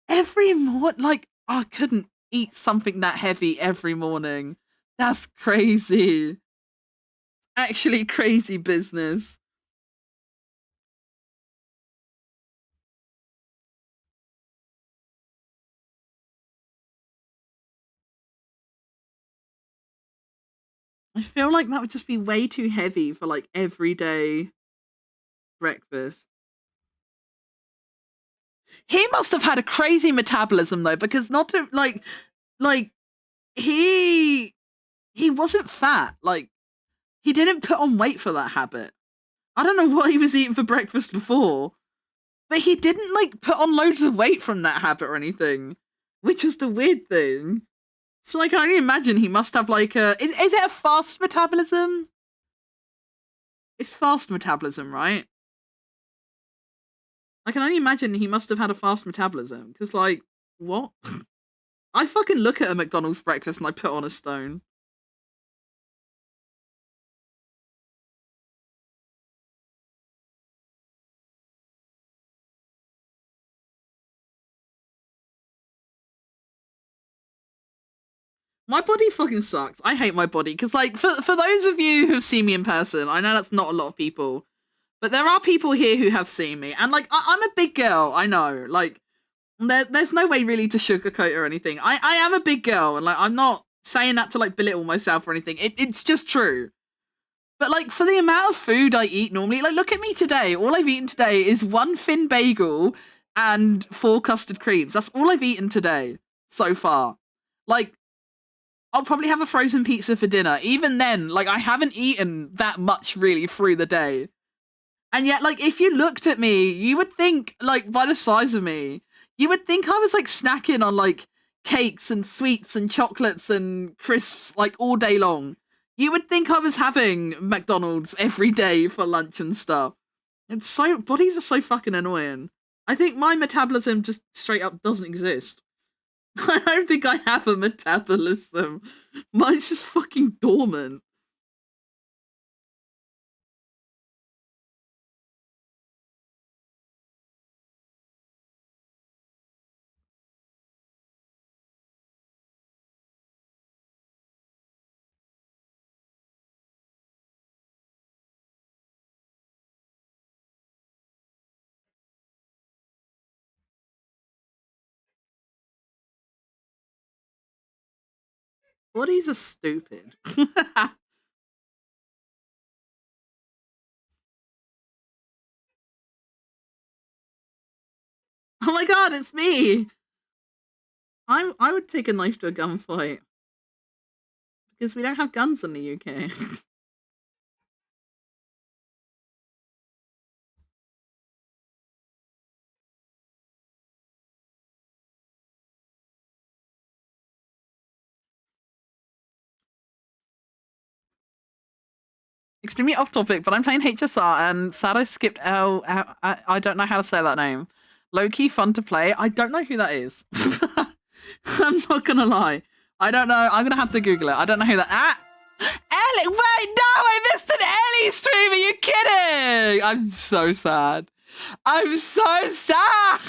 like, I couldn't eat something that heavy every morning. That's crazy. Actually crazy business. I feel like that would just be way too heavy for like everyday breakfast. He must have had a crazy metabolism though, because not to like he wasn't fat. Like, he didn't put on weight for that habit. I don't know what he was eating for breakfast before, but he didn't like put on loads of weight from that habit or anything, which is the weird thing. So I can only imagine he must have like is it a fast metabolism? It's fast metabolism, right? I can only imagine he must have had a fast metabolism, because like, what? I fucking look at a McDonald's breakfast and I put on a stone. My body fucking sucks. I hate my body, because like, for those of you who've seen me in person, I know that's not a lot of people, but there are people here who have seen me, and like, I'm a big girl, I know, like, there's no way really to sugarcoat or anything. I am a big girl, and like, I'm not saying that to like belittle myself or anything. It's just true. But like, for the amount of food I eat normally, like, look at me today. All I've eaten today is 1 thin bagel and 4 custard creams. That's all I've eaten today so far. Like, I'll probably have a frozen pizza for dinner. Even then, like, I haven't eaten that much really through the day. And yet, like, if you looked at me, you would think, like, by the size of me, you would think I was like snacking on like cakes and sweets and chocolates and crisps like all day long. You would think I was having McDonald's every day for lunch and stuff. It's so, bodies are so fucking annoying. I think my metabolism just straight up doesn't exist. I don't think I have a metabolism. Mine's just fucking dormant. Bodies are stupid. Oh my god, it's me! I would take a knife to a gunfight. Because we don't have guns in the UK. Extremely off topic, but I'm playing HSR and Sado skipped L. I don't know how to say that name. Low key fun to play. I don't know who that is. I'm not gonna lie. I don't know. I'm gonna have to Google it. I don't know who that. Ellie! Wait, no! I missed an Ellie stream. Are you kidding? I'm so sad. I'm so sad.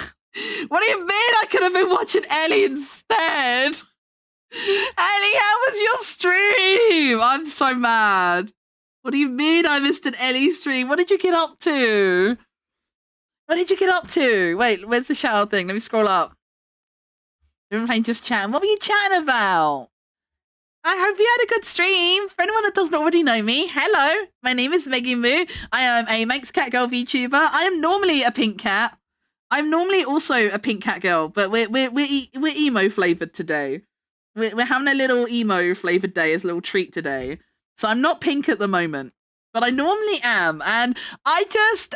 What do you mean I could have been watching Ellie instead? Ellie, how was your stream? I'm so mad. What do you mean I missed an Ellie stream? What did you get up to? What did you get up to? Wait, where's the shout thing? Let me scroll up. We've been playing Just Chatting. What were you chatting about? I hope you had a good stream. For anyone that doesn't already know me, hello. My name is Meggy Moo. I am a Manx Cat Girl VTuber. I am normally a pink cat. I'm normally also a pink cat girl, but we're emo flavored today. We're having a little emo flavored day as a little treat today. So I'm not pink at the moment, but I normally am, and I just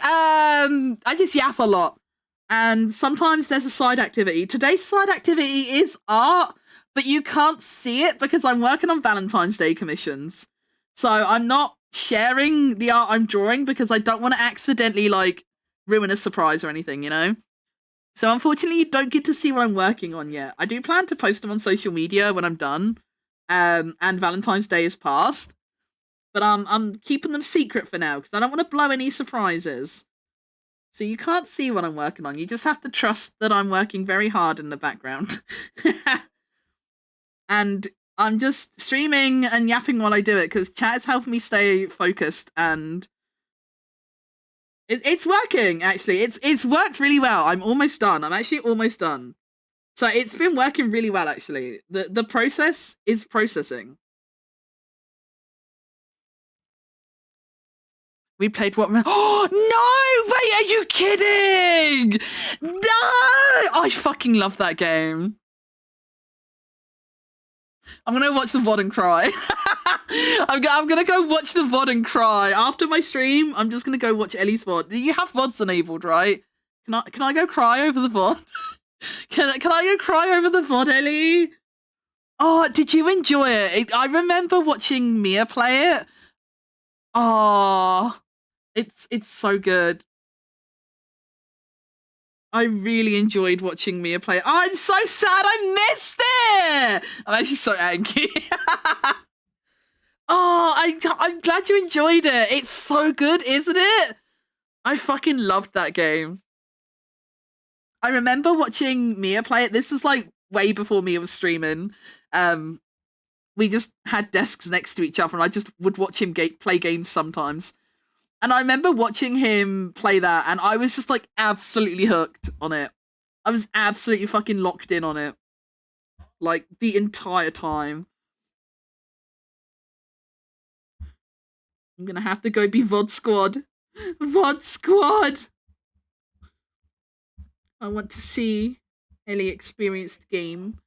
yap a lot. And sometimes there's a side activity. Today's side activity is art, but you can't see it because I'm working on Valentine's Day commissions. So I'm not sharing the art I'm drawing because I don't want to accidentally like ruin a surprise or anything, you know? So unfortunately, you don't get to see what I'm working on yet. I do plan to post them on social media when I'm done, and Valentine's Day is past. But I'm keeping them secret for now because I don't want to blow any surprises. So you can't see what I'm working on. You just have to trust that I'm working very hard in the background. And I'm just streaming and yapping while I do it because chat is helping me stay focused, and it's working, actually. It's worked really well. I'm almost done. I'm actually almost done. So it's been working really well, actually. The process is processing. We played what? Oh, no! Wait, are you kidding? No! I fucking love that game. I'm gonna watch the VOD and cry. I'm gonna go watch the VOD and cry. After my stream, I'm just gonna go watch Ellie's VOD. You have VODs enabled, right? Can I go cry over the VOD? Can I go cry over the VOD, Ellie? Oh, did you enjoy it? I remember watching Mia play it. Oh, it's so good. I really enjoyed watching Mia play. Oh, I'm so sad I missed it! I'm actually so angry. Oh, I'm glad you enjoyed it. It's so good, isn't it? I fucking loved that game. I remember watching Mia play it. This was like way before Mia was streaming. We just had desks next to each other and I just would watch him play games sometimes. And I remember watching him play that and I was just like absolutely hooked on it. I was absolutely fucking locked in on it. Like the entire time. I'm gonna have to go be VOD Squad. VOD Squad! I want to see Ellie experienced game.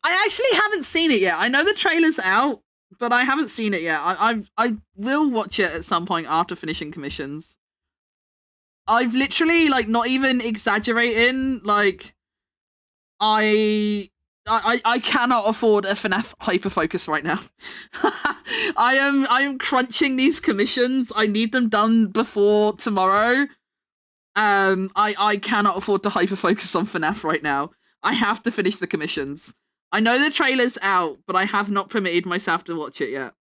I actually haven't seen it yet. I know the trailer's out, but I haven't seen it yet. I will watch it at some point after finishing commissions. I've literally, like, not even exaggerating, like, I cannot afford a FNAF hyperfocus right now. I am crunching these commissions. I need them done before tomorrow. I cannot afford to hyperfocus on FNAF right now. I have to finish the commissions. I know the trailer's out, but I have not permitted myself to watch it yet.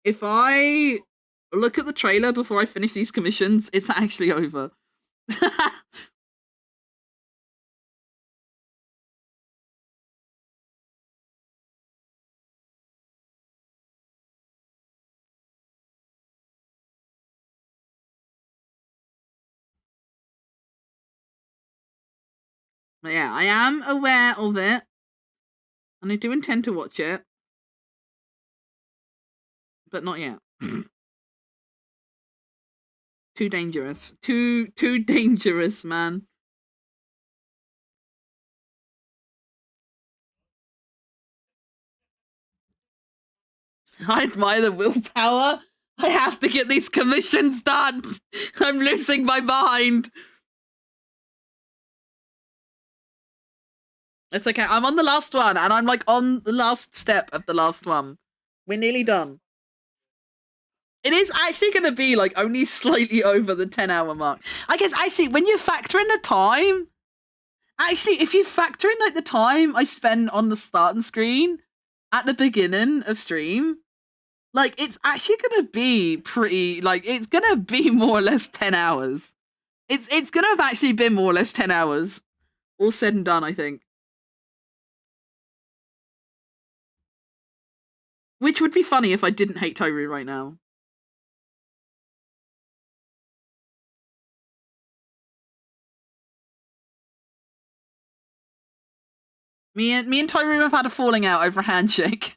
If I look at the trailer before I finish these commissions, it's actually over. But yeah, I am aware of it. And I do intend to watch it. But not yet. Too dangerous. Too dangerous, man. I admire the willpower. I have to get these commissions done. I'm losing my mind. It's okay. I'm on the last one, and I'm like on the last step of the last one. We're nearly done. It is actually going to be like only slightly over the 10-hour mark. I guess actually when you factor in the time, actually if you factor in like the time I spend on the starting screen, at the beginning of stream, like, it's actually gonna be pretty, like, it's gonna be more or less 10 hours. It's gonna have actually been more or less 10 hours. All said and done, I think. Which would be funny if I didn't hate Toru right now. Me and Toru have had a falling out over a handshake.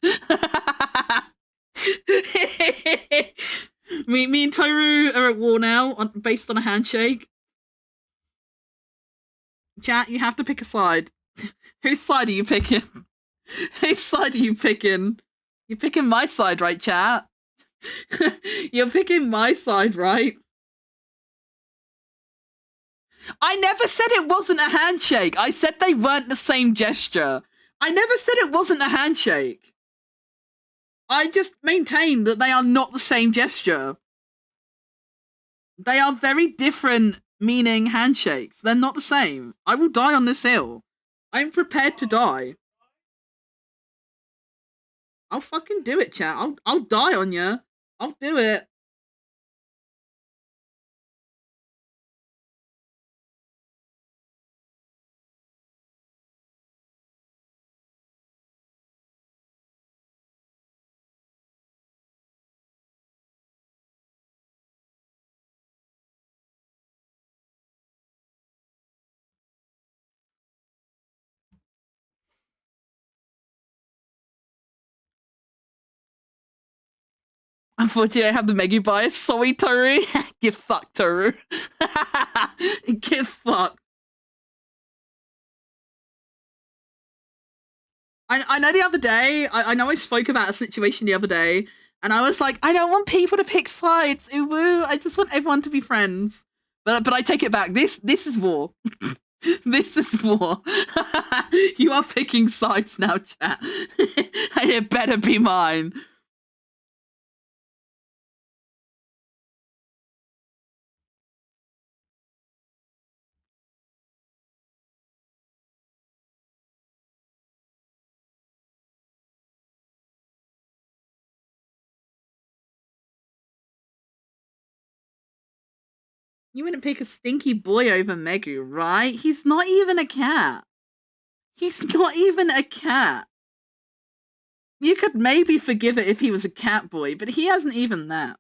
me and Toru are at war now, based on a handshake. Chat, you have to pick a side. Whose side are you picking? Whose side are you picking? You're picking my side, right, chat? You're picking my side, right? I never said it wasn't a handshake. I said they weren't the same gesture. I never said it wasn't a handshake. I just maintain that they are not the same gesture. They are very different meaning handshakes. They're not the same. I will die on this hill. I'm prepared to die. I'll fucking do it, chat. I'll die on you. I'll do it. Unfortunately, I have the Megu bias. Sorry, Toru. Get fucked, Toru. Get fucked. I know the other day, I know I spoke about a situation the other day, and I was like, I don't want people to pick sides. Ooh, woo. I just want everyone to be friends. But I take it back. This is war. This is war. You are picking sides now, chat. And it better be mine. You wouldn't pick a stinky boy over Megu, right? He's not even a cat. He's not even a cat. You could maybe forgive it if he was a cat boy, but he hasn't even that.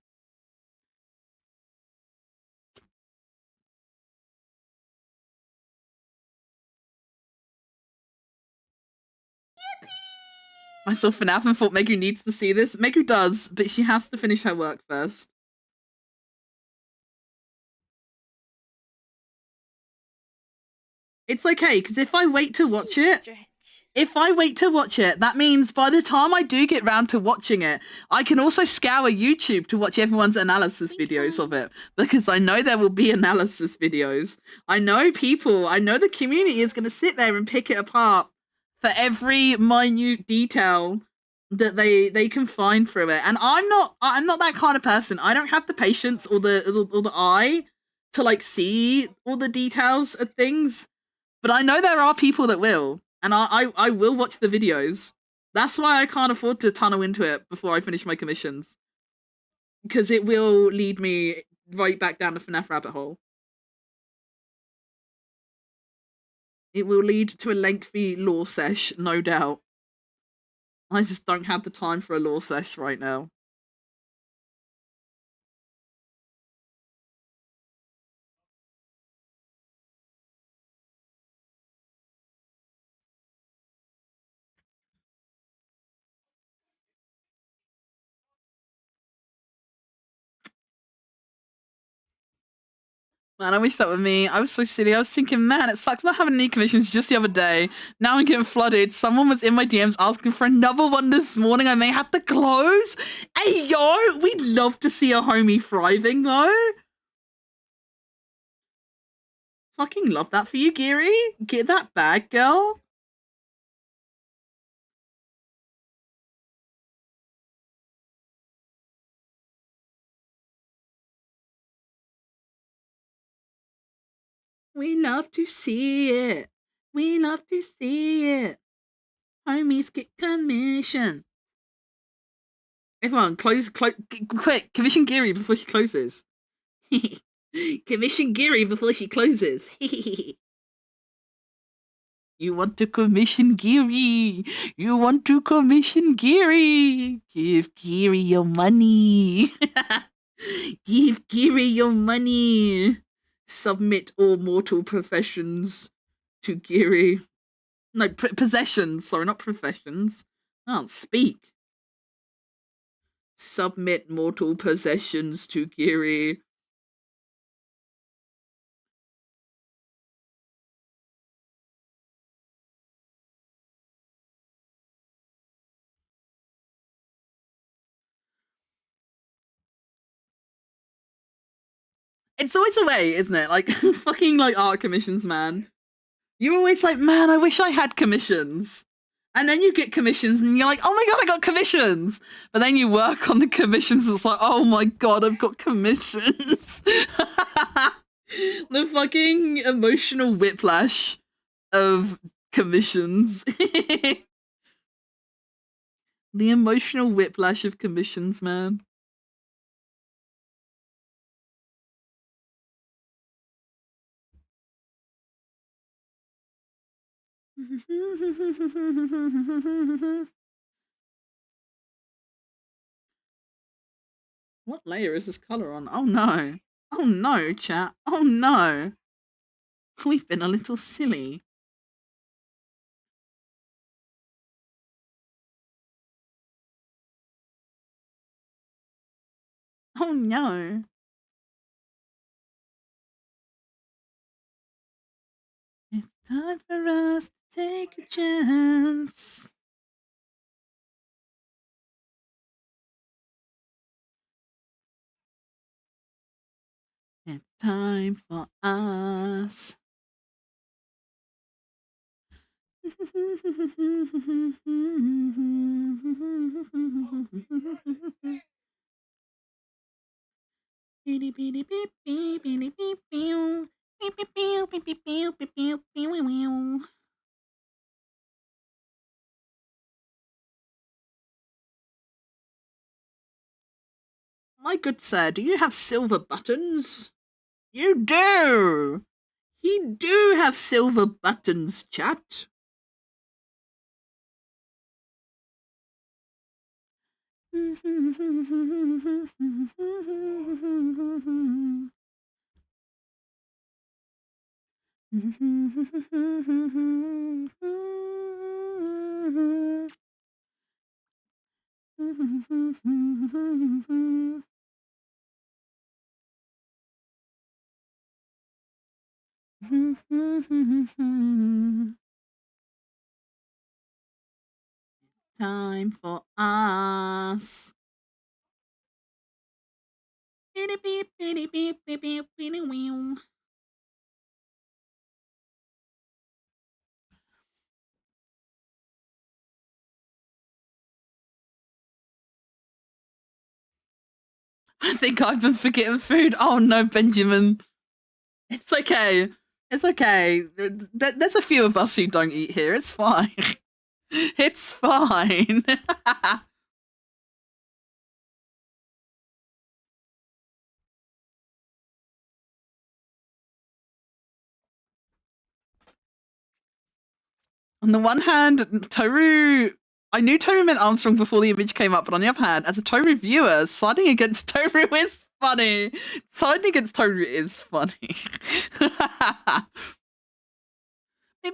I saw FNAF and thought Megu needs to see this. Megu does, but she has to finish her work first. It's okay, because if I wait to watch it, that means by the time I do get round to watching it, I can also scour YouTube to watch everyone's analysis videos of it, because I know there will be analysis videos. I know the community is going to sit there and pick it apart for every minute detail that they can find through it. And I'm not that kind of person. I don't have the patience or the eye to like see all the details of things. But I know there are people that will, and I will watch the videos. That's why I can't afford to tunnel into it before I finish my commissions. Because it will lead me right back down the FNAF rabbit hole. It will lead to a lengthy lore sesh, no doubt. I just don't have the time for a lore sesh right now. Man, I wish that were me. I was so silly. I was thinking, man, it sucks not having any commissions just the other day. Now I'm getting flooded. Someone was in my DMs asking for another one this morning. I may have to close. Hey, yo, we'd love to see a homie thriving, though. Fucking love that for you, Geary. Get that bag, girl. We love to see it. We love to see it. Homies get commission. Everyone, quick, commission Geary before she closes. Commission Geary before she closes. You want to commission Geary. You want to commission Geary. Give Geary your money. Give Geary your money. Submit all mortal professions to Geary. No, possessions. Sorry, not professions. I can't speak. Submit mortal possessions to Geary. It's always a way, isn't it? Like, fucking, like, art commissions, man. You're always like, man, I wish I had commissions. And then you get commissions and you're like, oh my god, I got commissions. But then you work on the commissions and it's like, oh my god, I've got commissions. The fucking emotional whiplash of commissions. The emotional whiplash of commissions, man. What layer is this color on? Oh no. Oh no, chat. Oh no. We've been a little silly. Oh no. It's time for us to take a chance. It's time for us. My good sir, do you have silver buttons? You do! You do have silver buttons, chat. Time for us. I think I've been forgetting food. Oh no, Benjamin. It's okay. It's okay. There's a few of us who don't eat here. It's fine. It's fine. On the one hand, Toru... I knew Toru meant Armstrong before the image came up, but on the other hand, as a Toru viewer, siding against Toru is funny. Siding against Toru is funny. I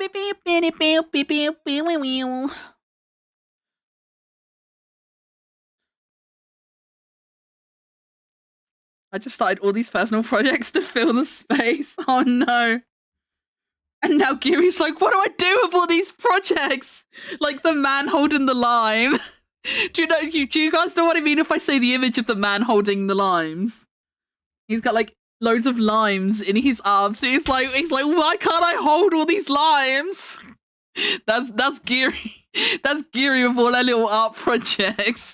just started all these personal projects to fill the space. Oh no. And now Geary's like, what do I do with all these projects? Like the man holding the lime. Do you guys know what I mean if I say the image of the man holding the limes? He's got like loads of limes in his arms. And he's like, why can't I hold all these limes? That's Geary. That's Geary with all our little art projects.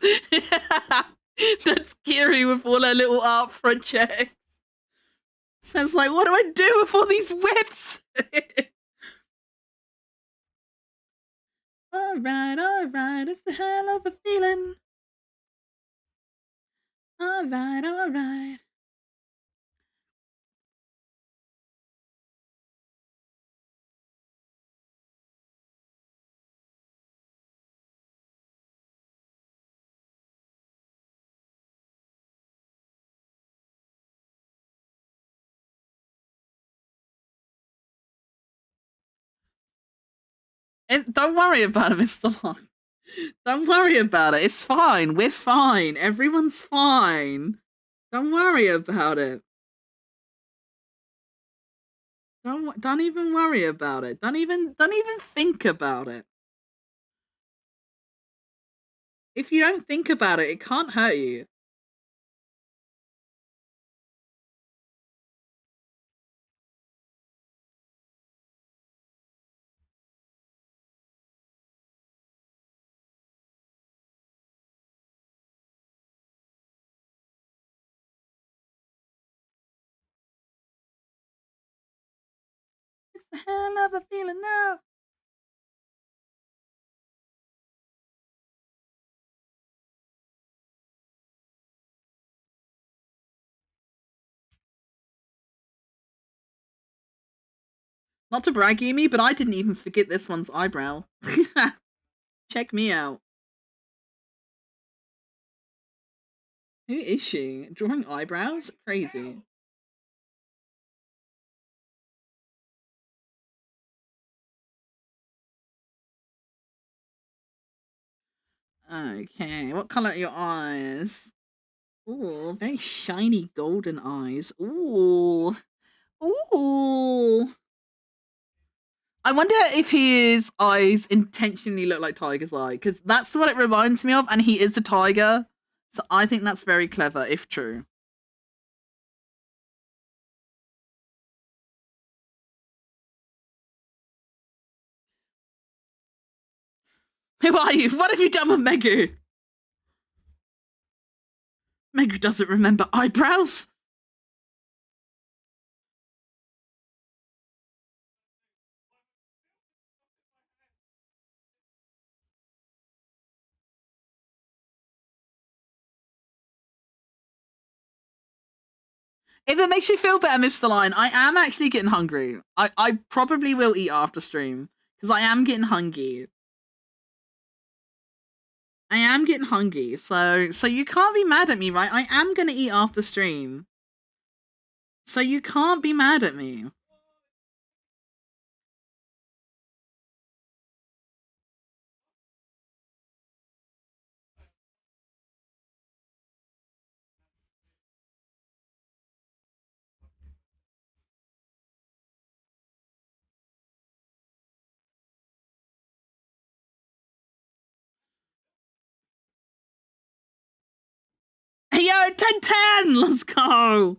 That's Geary with all our little art projects. It's like, what do I do with all these whips? All alright, it's a hell of a feeling. Alright. Don't worry about it, Mr. Long. Don't worry about it. It's fine. We're fine. Everyone's fine. Don't worry about it. Don't even worry about it. Don't even think about it. If you don't think about it, it can't hurt you. It's the hell of a feeling now. Not to brag you me, but I didn't even forget this one's eyebrow. Check me out. Who is she? Drawing eyebrows? Crazy. Okay, what color are your eyes? Ooh, very shiny golden eyes. Ooh. Ooh. I wonder if his eyes intentionally look like Tiger's eye, because that's what it reminds me of, and he is a tiger. So I think that's very clever, if true. Who are you? What have you done with Megu? Megu doesn't remember eyebrows. If it makes you feel better, Mr. Lion, I am actually getting hungry. I probably will eat after stream, because I am getting hungry. I am getting hungry, so you can't be mad at me, right? I am gonna eat after stream. So you can't be mad at me. Hey, yo, 10-10! Let's go!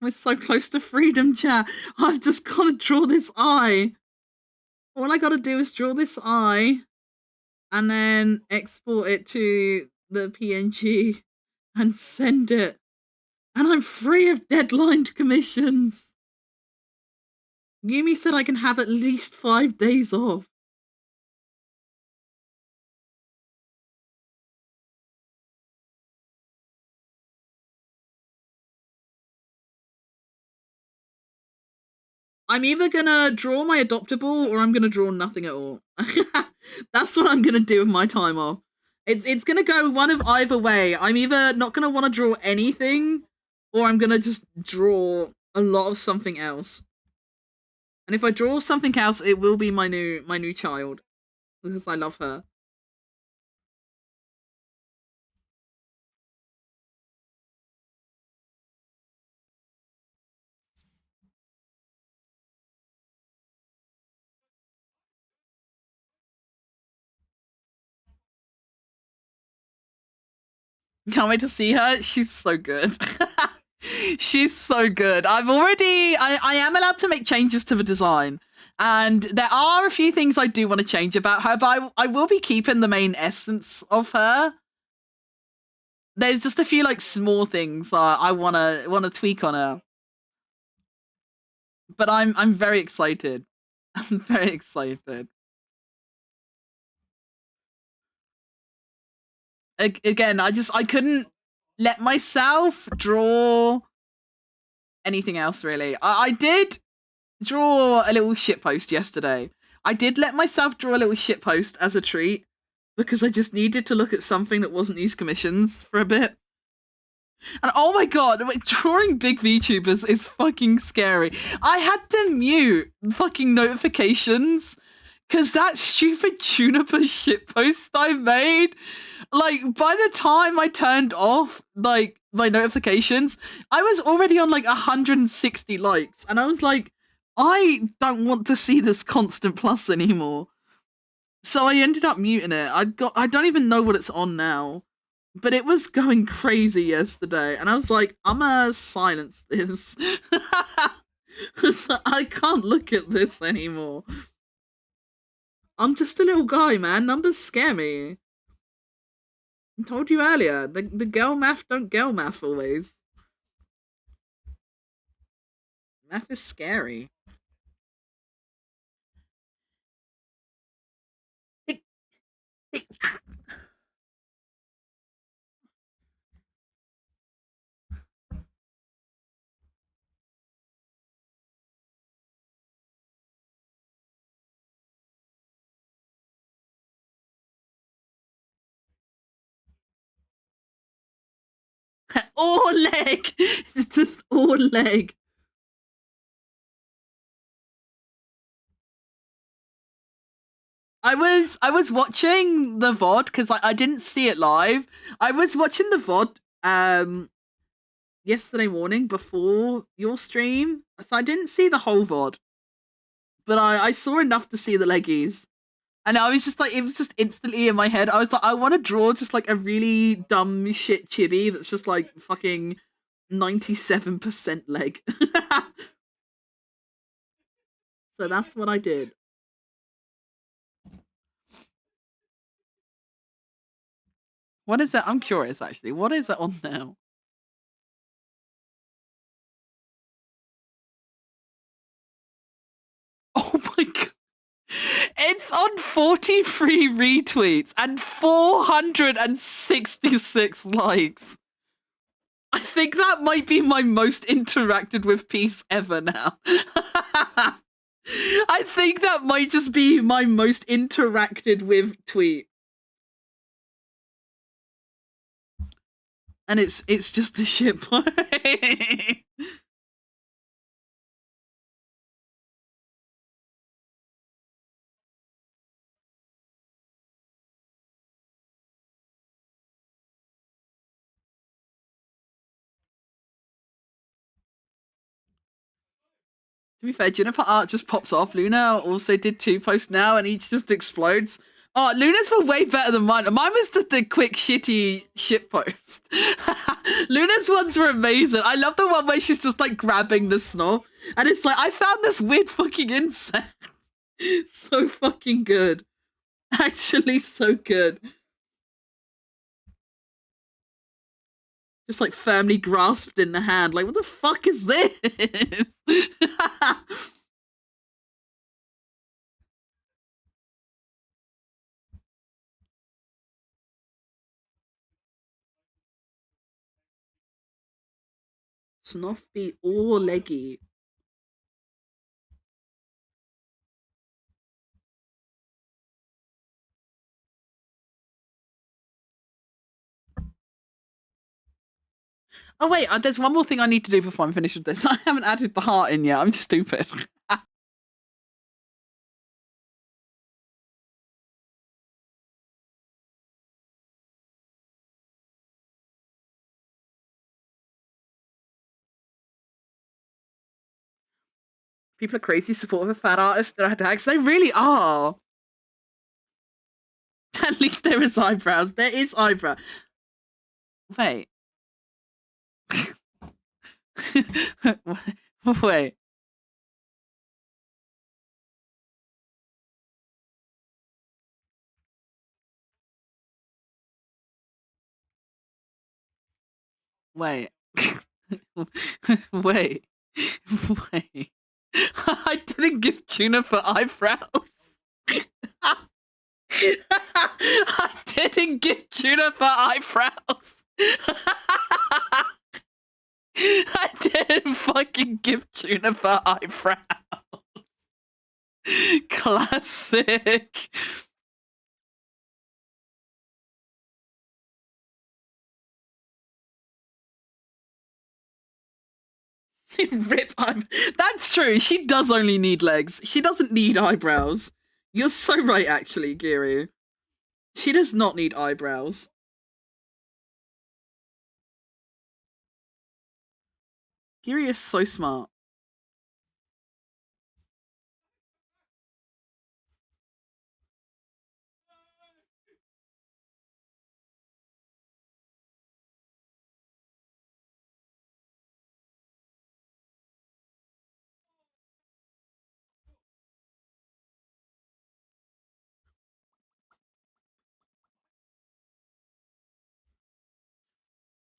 We're so close to freedom, chat. I've just gotta draw this eye. All I gotta do is draw this eye and then export it to the PNG and send it. And I'm free of deadlined commissions. Yumi said I can have at least 5 days off. I'm either gonna draw my adoptable or I'm gonna draw nothing at all. That's what I'm gonna do with my time off. It's gonna go one of either way. I'm either not gonna want to draw anything, or I'm gonna just draw a lot of something else. And if I draw something else, it will be my new child, because I love her. Can't wait to see her. She's so good. She's so good. I am allowed to make changes to the design. And there are a few things I do want to change about her, but I will be keeping the main essence of her. There's just a few like small things I wanna tweak on her. But I'm very excited. I'm very excited. Again, I couldn't let myself draw anything else really. I did draw a little shitpost yesterday. I did let myself draw a little shitpost as a treat because I just needed to look at something that wasn't these commissions for a bit. And oh my god, drawing big VTubers is fucking scary. I had to mute fucking notifications because that stupid Juniper shitpost I made, like, by the time I turned off, like, my notifications, I was already on, like, 160 likes. And I was like, I don't want to see this constant plus anymore. So I ended up muting it. I don't even know what it's on now. But it was going crazy yesterday. And I was like, I'm gonna silence this. I can't look at this anymore. I'm just a little guy, man. Numbers scare me. I told you earlier, the girl math don't girl math always. Math is scary. All leg! It's just all leg. I was watching the VOD because I didn't see it live. I was watching the VOD yesterday morning before your stream. So I didn't see the whole VOD. But I saw enough to see the leggies. And I was just like, it was just instantly in my head. I was like, I want to draw just like a really dumb shit chibi that's just like fucking 97% leg. So that's what I did. What is it? I'm curious actually. What is it on now? Oh my god. It's on 43 retweets and 466 likes. I think that might be my most interacted with piece ever now. I think that might just be my most interacted with tweet. And it's just a shit play. To be fair, Juniper art just pops off. Luna also did 2 posts now, and each just explodes. Oh, Luna's were way better than mine. Mine was just a quick shitty shit post. Luna's ones were amazing. I love the one where she's just like grabbing the snow, and it's like, I found this weird fucking insect. So fucking good. Actually, so good. Just like firmly grasped in the hand. Like, what the fuck is this? Snuffy or leggy. Oh wait, there's one more thing I need to do before I'm finished with this. I haven't added the heart in yet. I'm stupid. People are crazy supportive of fat artists that are tags. They really are. At least there is eyebrows. There is eyebrow. Wait. Wait. Wait. Wait. Wait. I didn't give Juniper eyebrows. I didn't give Juniper eyebrows. I didn't fucking give Juniper eyebrows. Classic. Rip That's true. She does only need legs. She doesn't need eyebrows. You're so right, actually, Giri. She does not need eyebrows. Giri is so smart.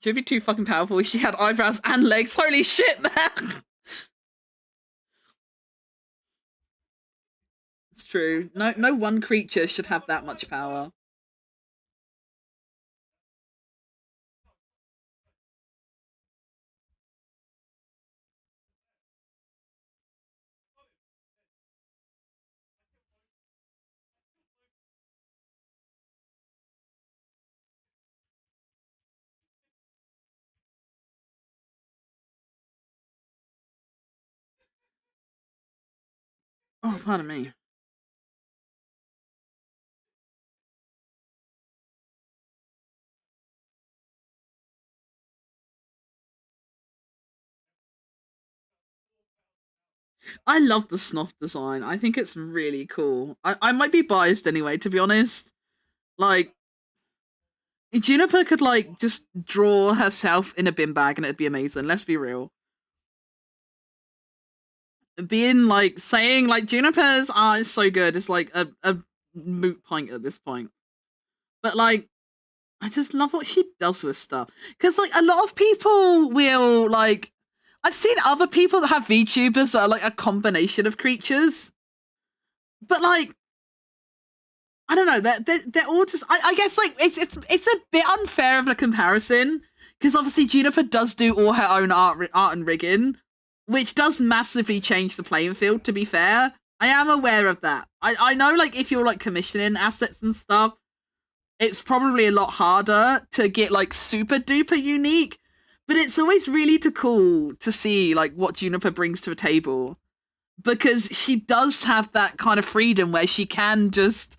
She'd be too fucking powerful if she had eyebrows and legs. Holy shit, man! It's true. No one creature should have that much power. Oh, pardon me. I love the Snoff design. I think it's really cool. I might be biased anyway, to be honest. Like, Juniper could, like, just draw herself in a bin bag and it'd be amazing. Let's be real. Being, like, saying, like, Juniper's art is so good is, like, a moot point at this point. But, like, I just love what she does with stuff. Because, like, a lot of people will, like... I've seen other people that have VTubers that are, like, a combination of creatures. But, like... I don't know. They're all just... I guess, like, it's a bit unfair of a comparison. Because, obviously, Juniper does do all her own art and rigging. Which does massively change the playing field, to be fair. I am aware of that. I know, like, if you're, like, commissioning assets and stuff, it's probably a lot harder to get, like, super duper unique. But it's always really cool to see, like, what Juniper brings to a table. Because she does have that kind of freedom where she can just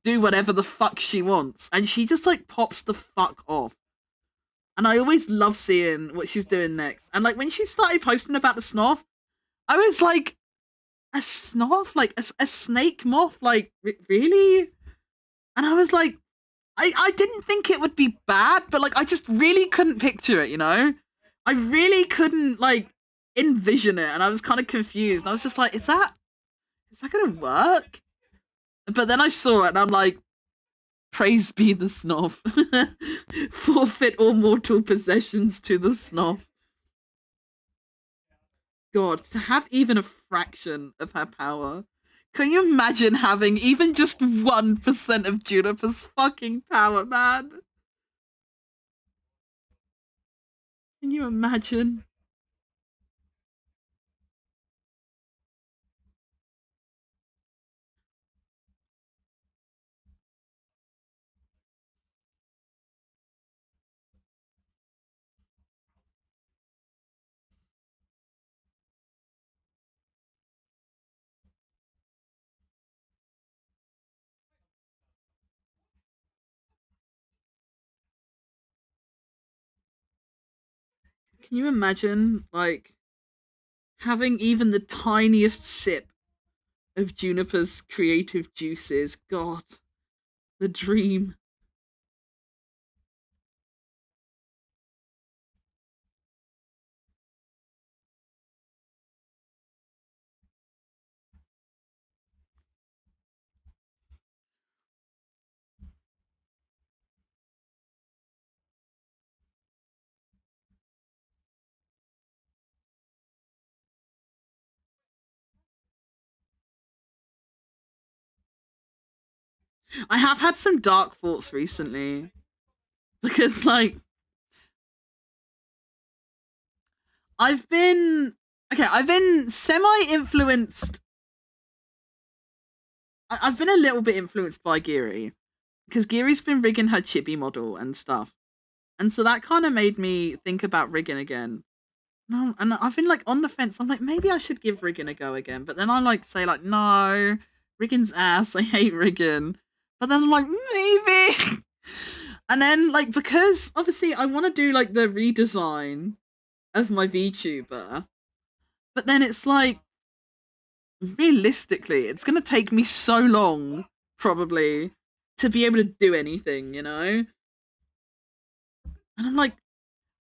do whatever the fuck she wants. And she just, like, pops the fuck off. And I always love seeing what she's doing next. And, like, when she started posting about the Snoff, I was like, a Snoff? Like, a snake moth? Like, really? And I was like, I didn't think it would be bad, but, like, I just really couldn't picture it, you know? I really couldn't, like, envision it. And I was kind of confused. And I was just like, is that going to work? But then I saw it and I'm like, praise be the Snoff. Forfeit all mortal possessions to the Snoff. God, to have even a fraction of her power. Can you imagine having even just 1% of Juniper's fucking power, man? Can you imagine? Can you imagine, like, having even the tiniest sip of Juniper's creative juices? God, the dream. I have had some dark thoughts recently because, like, I've been semi-influenced. I've been a little bit influenced by Geary because Geary's been rigging her chibi model and stuff, and so that kind of made me think about rigging again. No, and I've been like on the fence. I'm like, maybe I should give rigging a go again, but then I like say like, no, rigging's ass. I hate rigging. But then I'm like, maybe. And then like because obviously I want to do like the redesign of my VTuber, but then it's like realistically, it's gonna take me so long probably to be able to do anything, you know. And I'm like,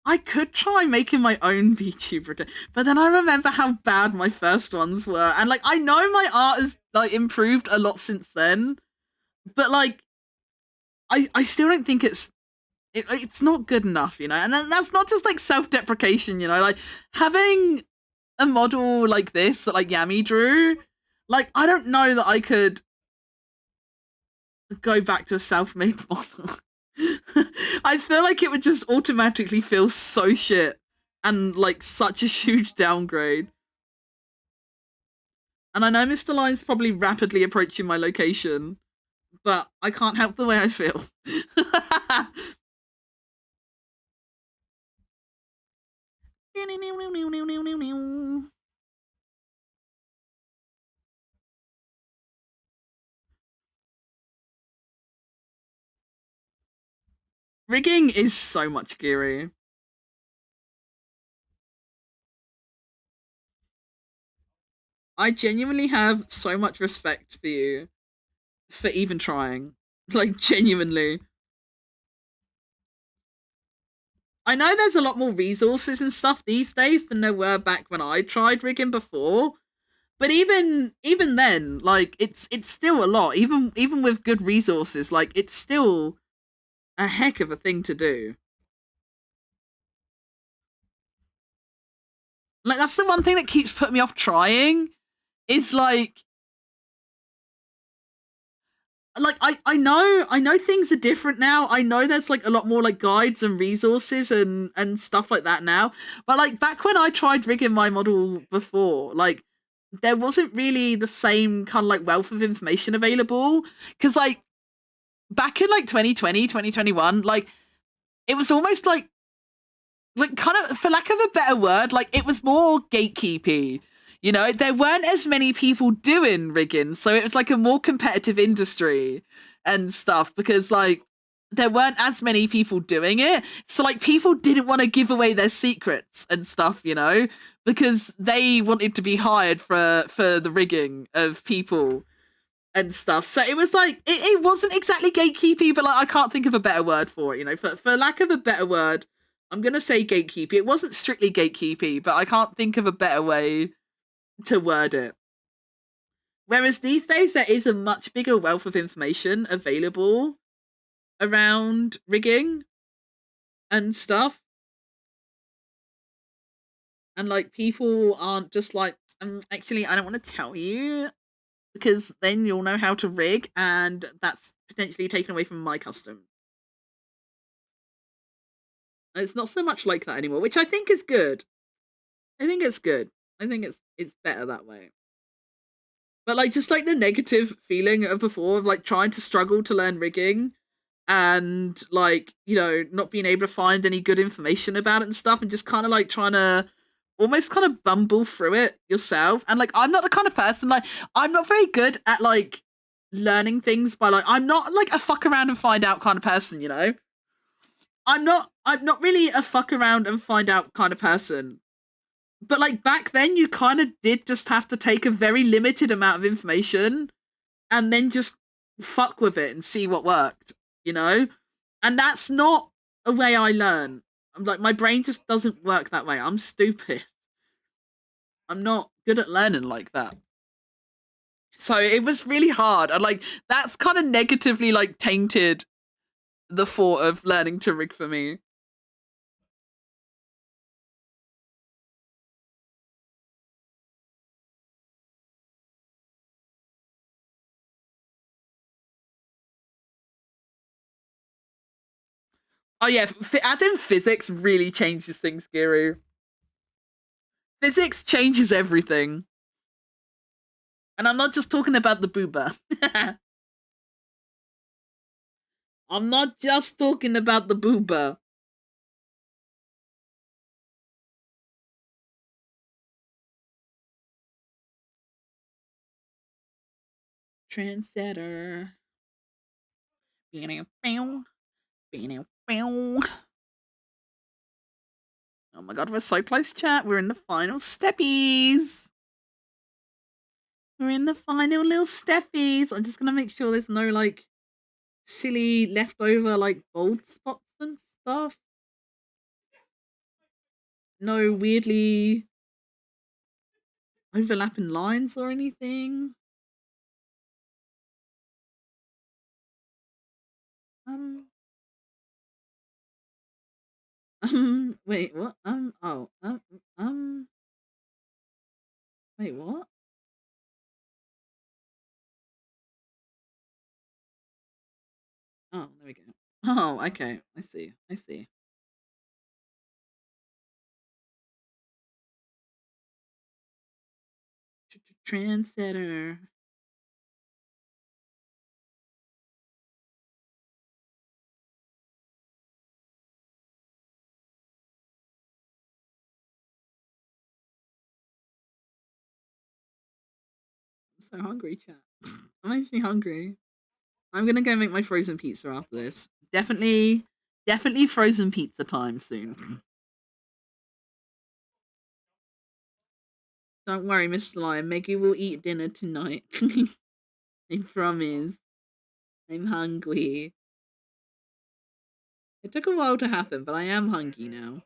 I could try making my own VTuber again, but then I remember how bad my first ones were, and like I know my art has like improved a lot since then, but like I still don't think it's not good enough, you know. And then that's not just like self-deprecation, you know, like having a model like this that like Yami drew, like I don't know that I could go back to a self-made model. I feel like it would just automatically feel so shit and like such a huge downgrade. And I know Mr. Line's probably rapidly approaching my location, but I can't help the way I feel. Rigging is so much Geary. I genuinely have so much respect for you for even trying. Like, genuinely. I know there's a lot more resources and stuff these days than there were back when I tried rigging before. But even then, like it's still a lot. Even with good resources, like it's still a heck of a thing to do. Like that's the one thing that keeps putting me off trying. Is like I know things are different now. I know there's like a lot more like guides and resources and stuff like that now. But like back when I tried rigging my model before, like there wasn't really the same kind of like wealth of information available because like back in like 2020 2021 like it was almost like kind of for lack of a better word like it was more gatekeepy, you know. There weren't as many people doing rigging, so it was like a more competitive industry and stuff because like there weren't as many people doing it, so like people didn't want to give away their secrets and stuff, you know, because they wanted to be hired for the rigging of people and stuff. So it was like it wasn't exactly gatekeepy, but like I can't think of a better word for it, you know. For lack of a better word, I'm gonna say gatekeepy. It wasn't strictly gatekeepy, but I can't think of a better way to word it. Whereas these days there is a much bigger wealth of information available around rigging and stuff. And like people aren't just like, actually I don't want to tell you because then you'll know how to rig and that's potentially taken away from my custom. And it's not so much like that anymore, which I think is good. I think it's good. I think it's better that way. But like just like the negative feeling of before of like trying to struggle to learn rigging and like, you know, not being able to find any good information about it and stuff and just kind of like trying to almost kind of bumble through it yourself. And like I'm not the kind of person like I'm not very good at like learning things by like I'm not like a fuck around and find out kind of person, you know? I'm not really a fuck around and find out kind of person. But like back then you kind of did just have to take a very limited amount of information and then just fuck with it and see what worked, you know? And that's not a way I learn. I'm like my brain just doesn't work that way. I'm stupid. I'm not good at learning like that. So it was really hard. And like that's kind of negatively like tainted the thought of learning to rig for me. Oh yeah, adding physics really changes things, Giru. Physics changes everything. And I'm not just talking about the booba. I'm not just talking about the booba. Trendsetter. Oh my god, we're so close, chat. We're in the final steppies. We're in the final little steppies. I'm just gonna make sure there's no like silly leftover like bold spots and stuff. No weirdly overlapping lines or anything. Wait, what? Wait, what? Oh, there we go. Oh, okay. I see. I see. Trendsetter. I'm so hungry, chat. I'm actually hungry. I'm gonna go make my frozen pizza after this. Definitely frozen pizza time soon. Don't worry, Mr. Lion. Meggy will eat dinner tonight. I promise. I'm hungry. It took a while to happen, but I am hungry now.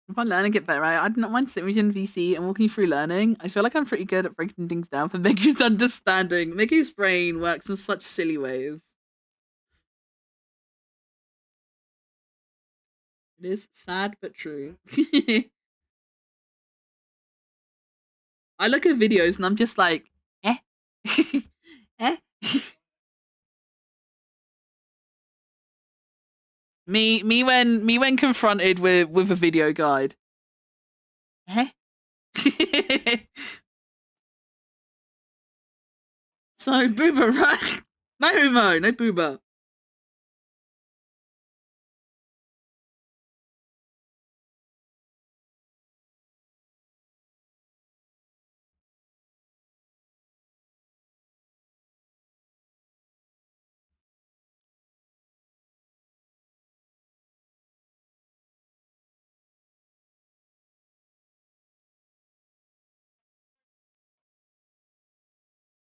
If I learn and get better, I do not mind sitting with you in VC and walking through learning. I feel like I'm pretty good at breaking things down for Meggy's understanding. Meggy's brain works in such silly ways. It is sad but true. I look at videos and I'm just like, eh? Eh? me when confronted with a video guide. Eh? So booba, right? No homo, no booba.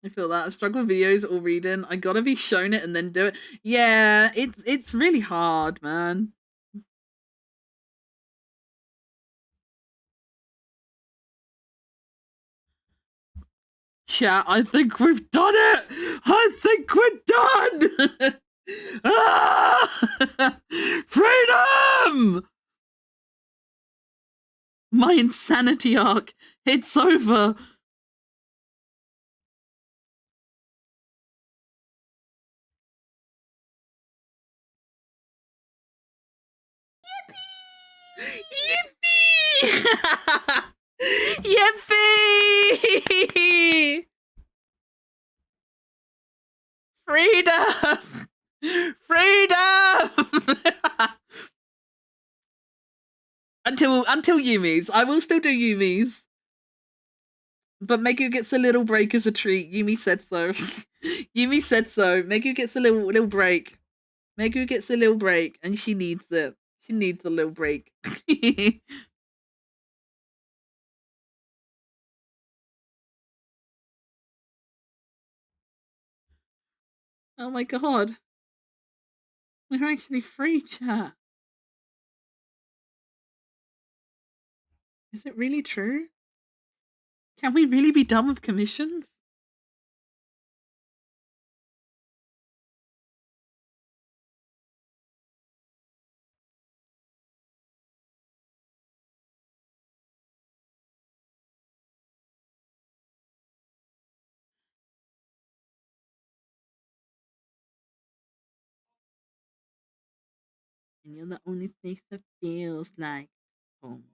I feel that. I struggle with videos or reading. I gotta be shown it and then do it. Yeah, it's really hard, man. Chat, I think we've done it! I think we're done! Ah! Freedom! My insanity arc, it's over. Yippee! Yippee! Freedom! Freedom! until Yumi's. I will still do Yumi's. But Megu gets a little break as a treat. Yumi said so. Yumi said so. Megu gets a little break. Megu gets a little break, and she needs it. She needs a little break. Oh my god. We're actually free, chat. Is it really true? Can we really be done with commissions? And you're the only place that feels like home.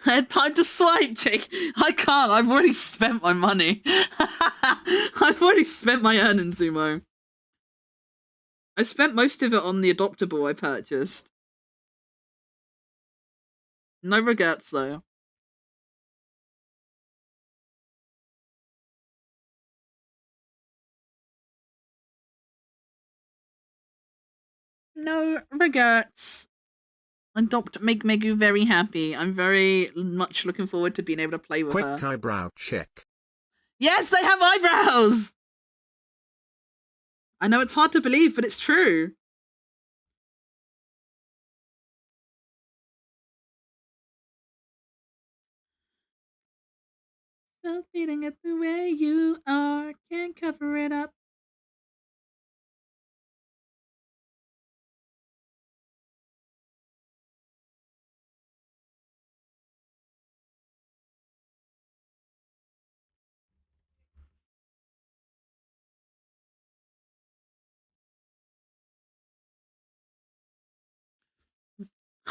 I had time to swipe, Jake. I can't. I've already spent my money. I've already spent my earnings, Zumo. I spent most of it on the adoptable I purchased. No regrets, though. No regrets. Make Megu very happy. I'm very much looking forward to being able to play with her. Quick eyebrow check. Yes, they have eyebrows! I know it's hard to believe, but it's true. So feeling it the way you are, can't cover it up.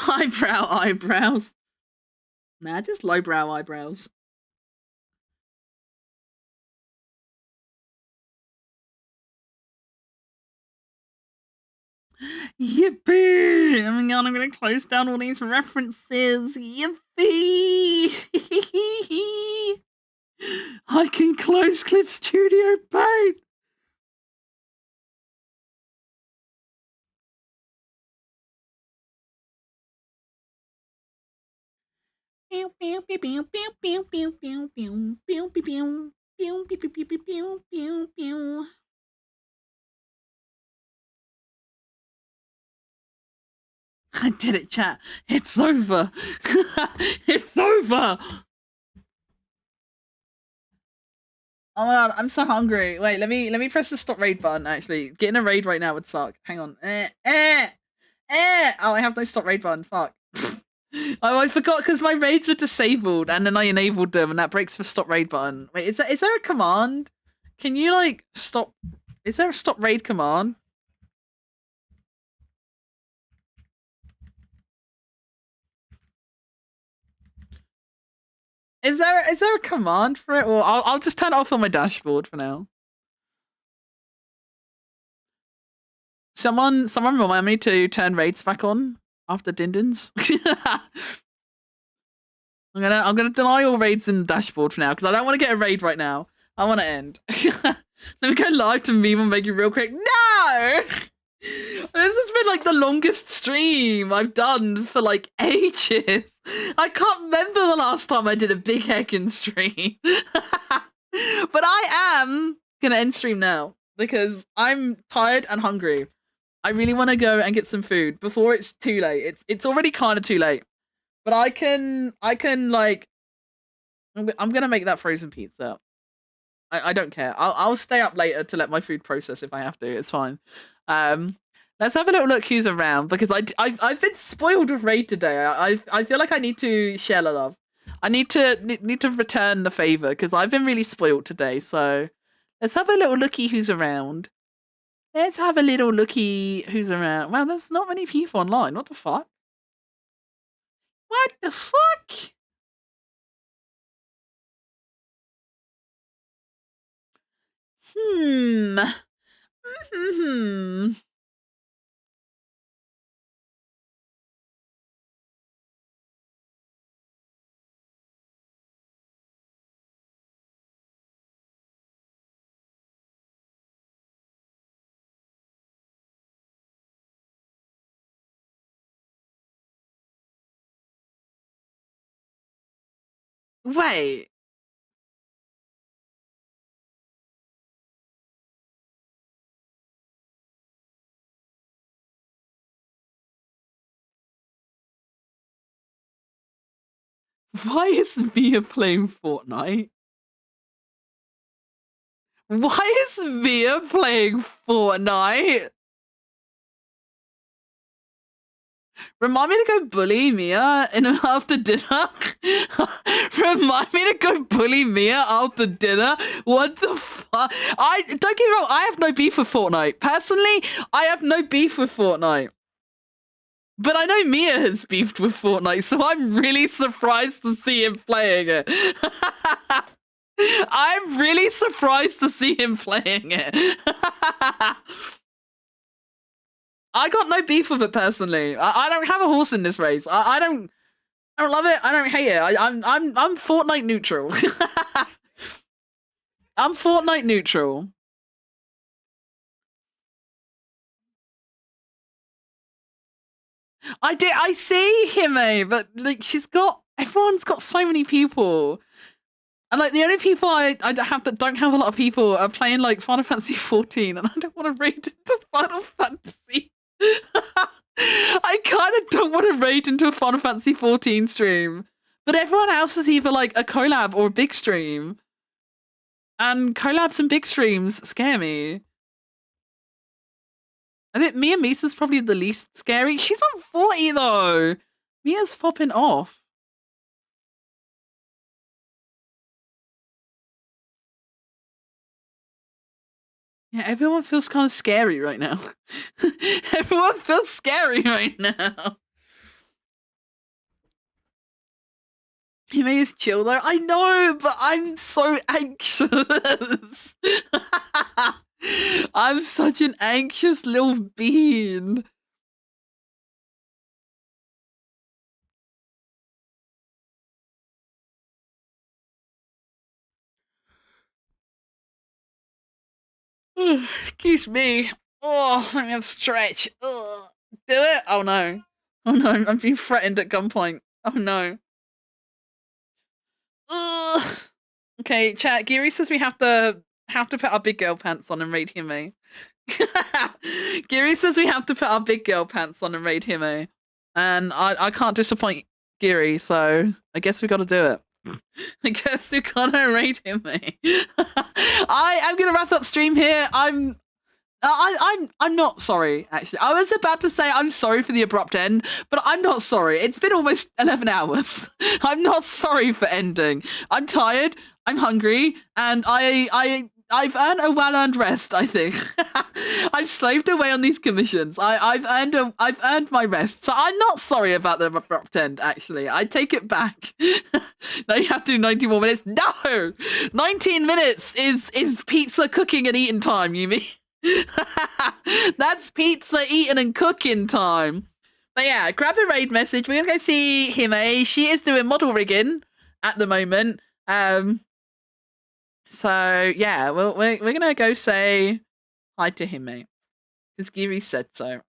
Eyebrows. Nah, just lowbrow eyebrows. Yippee! Oh my god, I'm gonna close down all these references. Yippee! I can close Clip Studio Paint! Pew pew pew pew pew pew pew pew pew pew pew pew pew pew pew pew pew pew pew. I did it, chat. It's over. It's over. Oh my god, I'm so hungry. Wait, let me press the stop raid button. Actually, getting a raid right now would suck. Hang on. Oh, I have no stop raid button. Fuck. Oh, I forgot because my raids were disabled, and then I enabled them, and that breaks the stop raid button. Wait, is there a command? Can you like stop? Is there a stop raid command? Is there a command for it, or I'll just turn it off on my dashboard for now. Someone remind me to turn raids back on after Dindins. I'm gonna deny all raids in the dashboard for now because I don't want to get a raid right now. I want to end. Let me go live to meme and make it real quick. No! This has been like the longest stream I've done for like ages. I can't remember the last time I did a big heckin' stream. But I am gonna end stream now because I'm tired and hungry. I really want to go and get some food before it's too late. It's already kind of too late. But I can like I'm gonna make that frozen pizza. I don't care. I'll stay up later to let my food process if I have to. It's fine. Let's have a little look who's around because I've been spoiled with raid today. I feel like I need to share the love. I need to return the favor because I've been really spoiled today. So let's have a little looky who's around. Let's have a little looky who's around. Wow, there's not many people online. What the fuck? What the fuck? Hmm. Wait. Why is Mia playing Fortnite? Why is Mia playing Fortnite? Remind me to go bully Mia after dinner. Remind me to go bully Mia after dinner. What the fuck? Don't get me wrong. I have no beef with Fortnite. Personally, I have no beef with Fortnite. But I know Mia has beefed with Fortnite, so I'm really surprised to see him playing it. I'm really surprised to see him playing it. I got no beef with it personally. I don't have a horse in this race. I don't love it. I don't hate it. I'm Fortnite neutral. I'm Fortnite neutral. I see Hime, but like everyone's got so many people. And like the only people I have that don't have a lot of people are playing like Final Fantasy 14, and I don't want to raid into Final Fantasy. I kind of don't want to raid into a Final Fantasy 14 stream, but everyone else is either like a collab or a big stream, and collabs and big streams scare me. I think Mia Misa's probably the least scary. She's on 40 though. Mia's popping off. Yeah, everyone feels kind of scary right now. Everyone feels scary right now. He may is chill though. I know, but I'm so anxious. I'm such an anxious little bean. Excuse me. Oh, let me have a stretch. Ugh. Do it? Oh no. Oh no, I'm being threatened at gunpoint. Oh no. Ugh. Okay, chat. Geary says we have to put our big girl pants on and raid Hime. Geary says we have to put our big girl pants on and raid Hime. And I can't disappoint Geary, so I guess we gotta do it. I guess we gotta raid Hime. I am gonna wrap up stream here. I'm not sorry, actually. I was about to say I'm sorry for the abrupt end, but I'm not sorry. It's been almost 11 hours. I'm not sorry for ending. I'm tired, I'm hungry, and I've earned a well-earned rest, I think. I've slaved away on these commissions. I've earned my rest. So I'm not sorry about the abrupt end, actually. I take it back. Now you have to do 90 more minutes. No! 19 minutes is pizza cooking and eating time, you mean? That's pizza eating and cooking time. But yeah, grab a raid message. We're gonna go see Hime. She is doing model rigging at the moment. So yeah, we're gonna go say hi to Hime because Geary said so.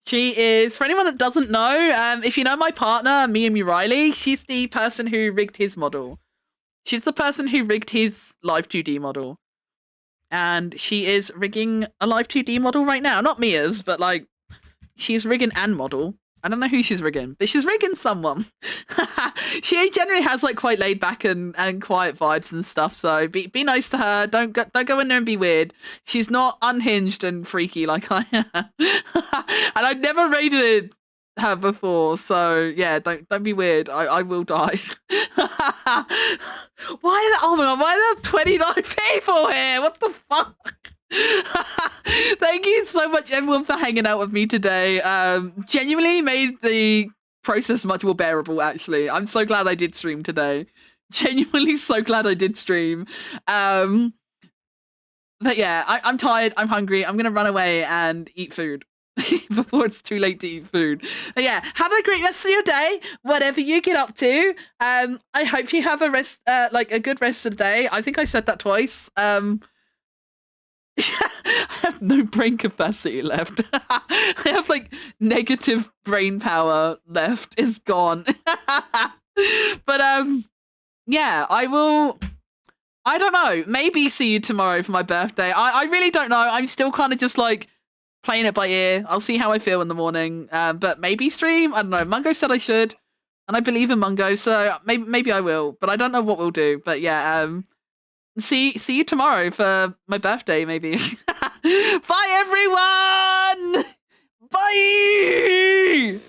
She is, for anyone that doesn't know, if you know my partner, Mia Riley, she's the person who rigged his model. She's the person who rigged his Live 2D model. And she is rigging a Live 2D model right now. Not Mia's, but like, she's rigging an model. I don't know who she's rigging, but she's rigging someone. She generally has like quite laid back and quiet vibes and stuff. So be nice to her. Don't go in there and be weird. She's not unhinged and freaky like I am. And I've never raided her before, so yeah, don't be weird. I will die. Oh my god, why are there 29 people here? What the fuck? Thank you so much everyone for hanging out with me today. Genuinely made the process much more bearable, actually. I'm so glad I did stream today. Genuinely so glad I did stream. But yeah, I'm tired, I'm hungry, I'm gonna run away and eat food. Before it's too late to eat food. But yeah, have a great rest of your day, whatever you get up to. I hope you have a rest, like a good rest of the day. I think I said that twice. I have no brain capacity left. I have like negative brain power left. It's gone. But yeah, I will. I don't know. Maybe see you tomorrow for my birthday. I really don't know. I'm still kind of just like playing it by ear. I'll see how I feel in the morning. But maybe stream. I don't know. Mungo said I should, and I believe in Mungo, so maybe I will. But I don't know what we'll do. But yeah, see you tomorrow for my birthday, maybe. Bye everyone. Bye.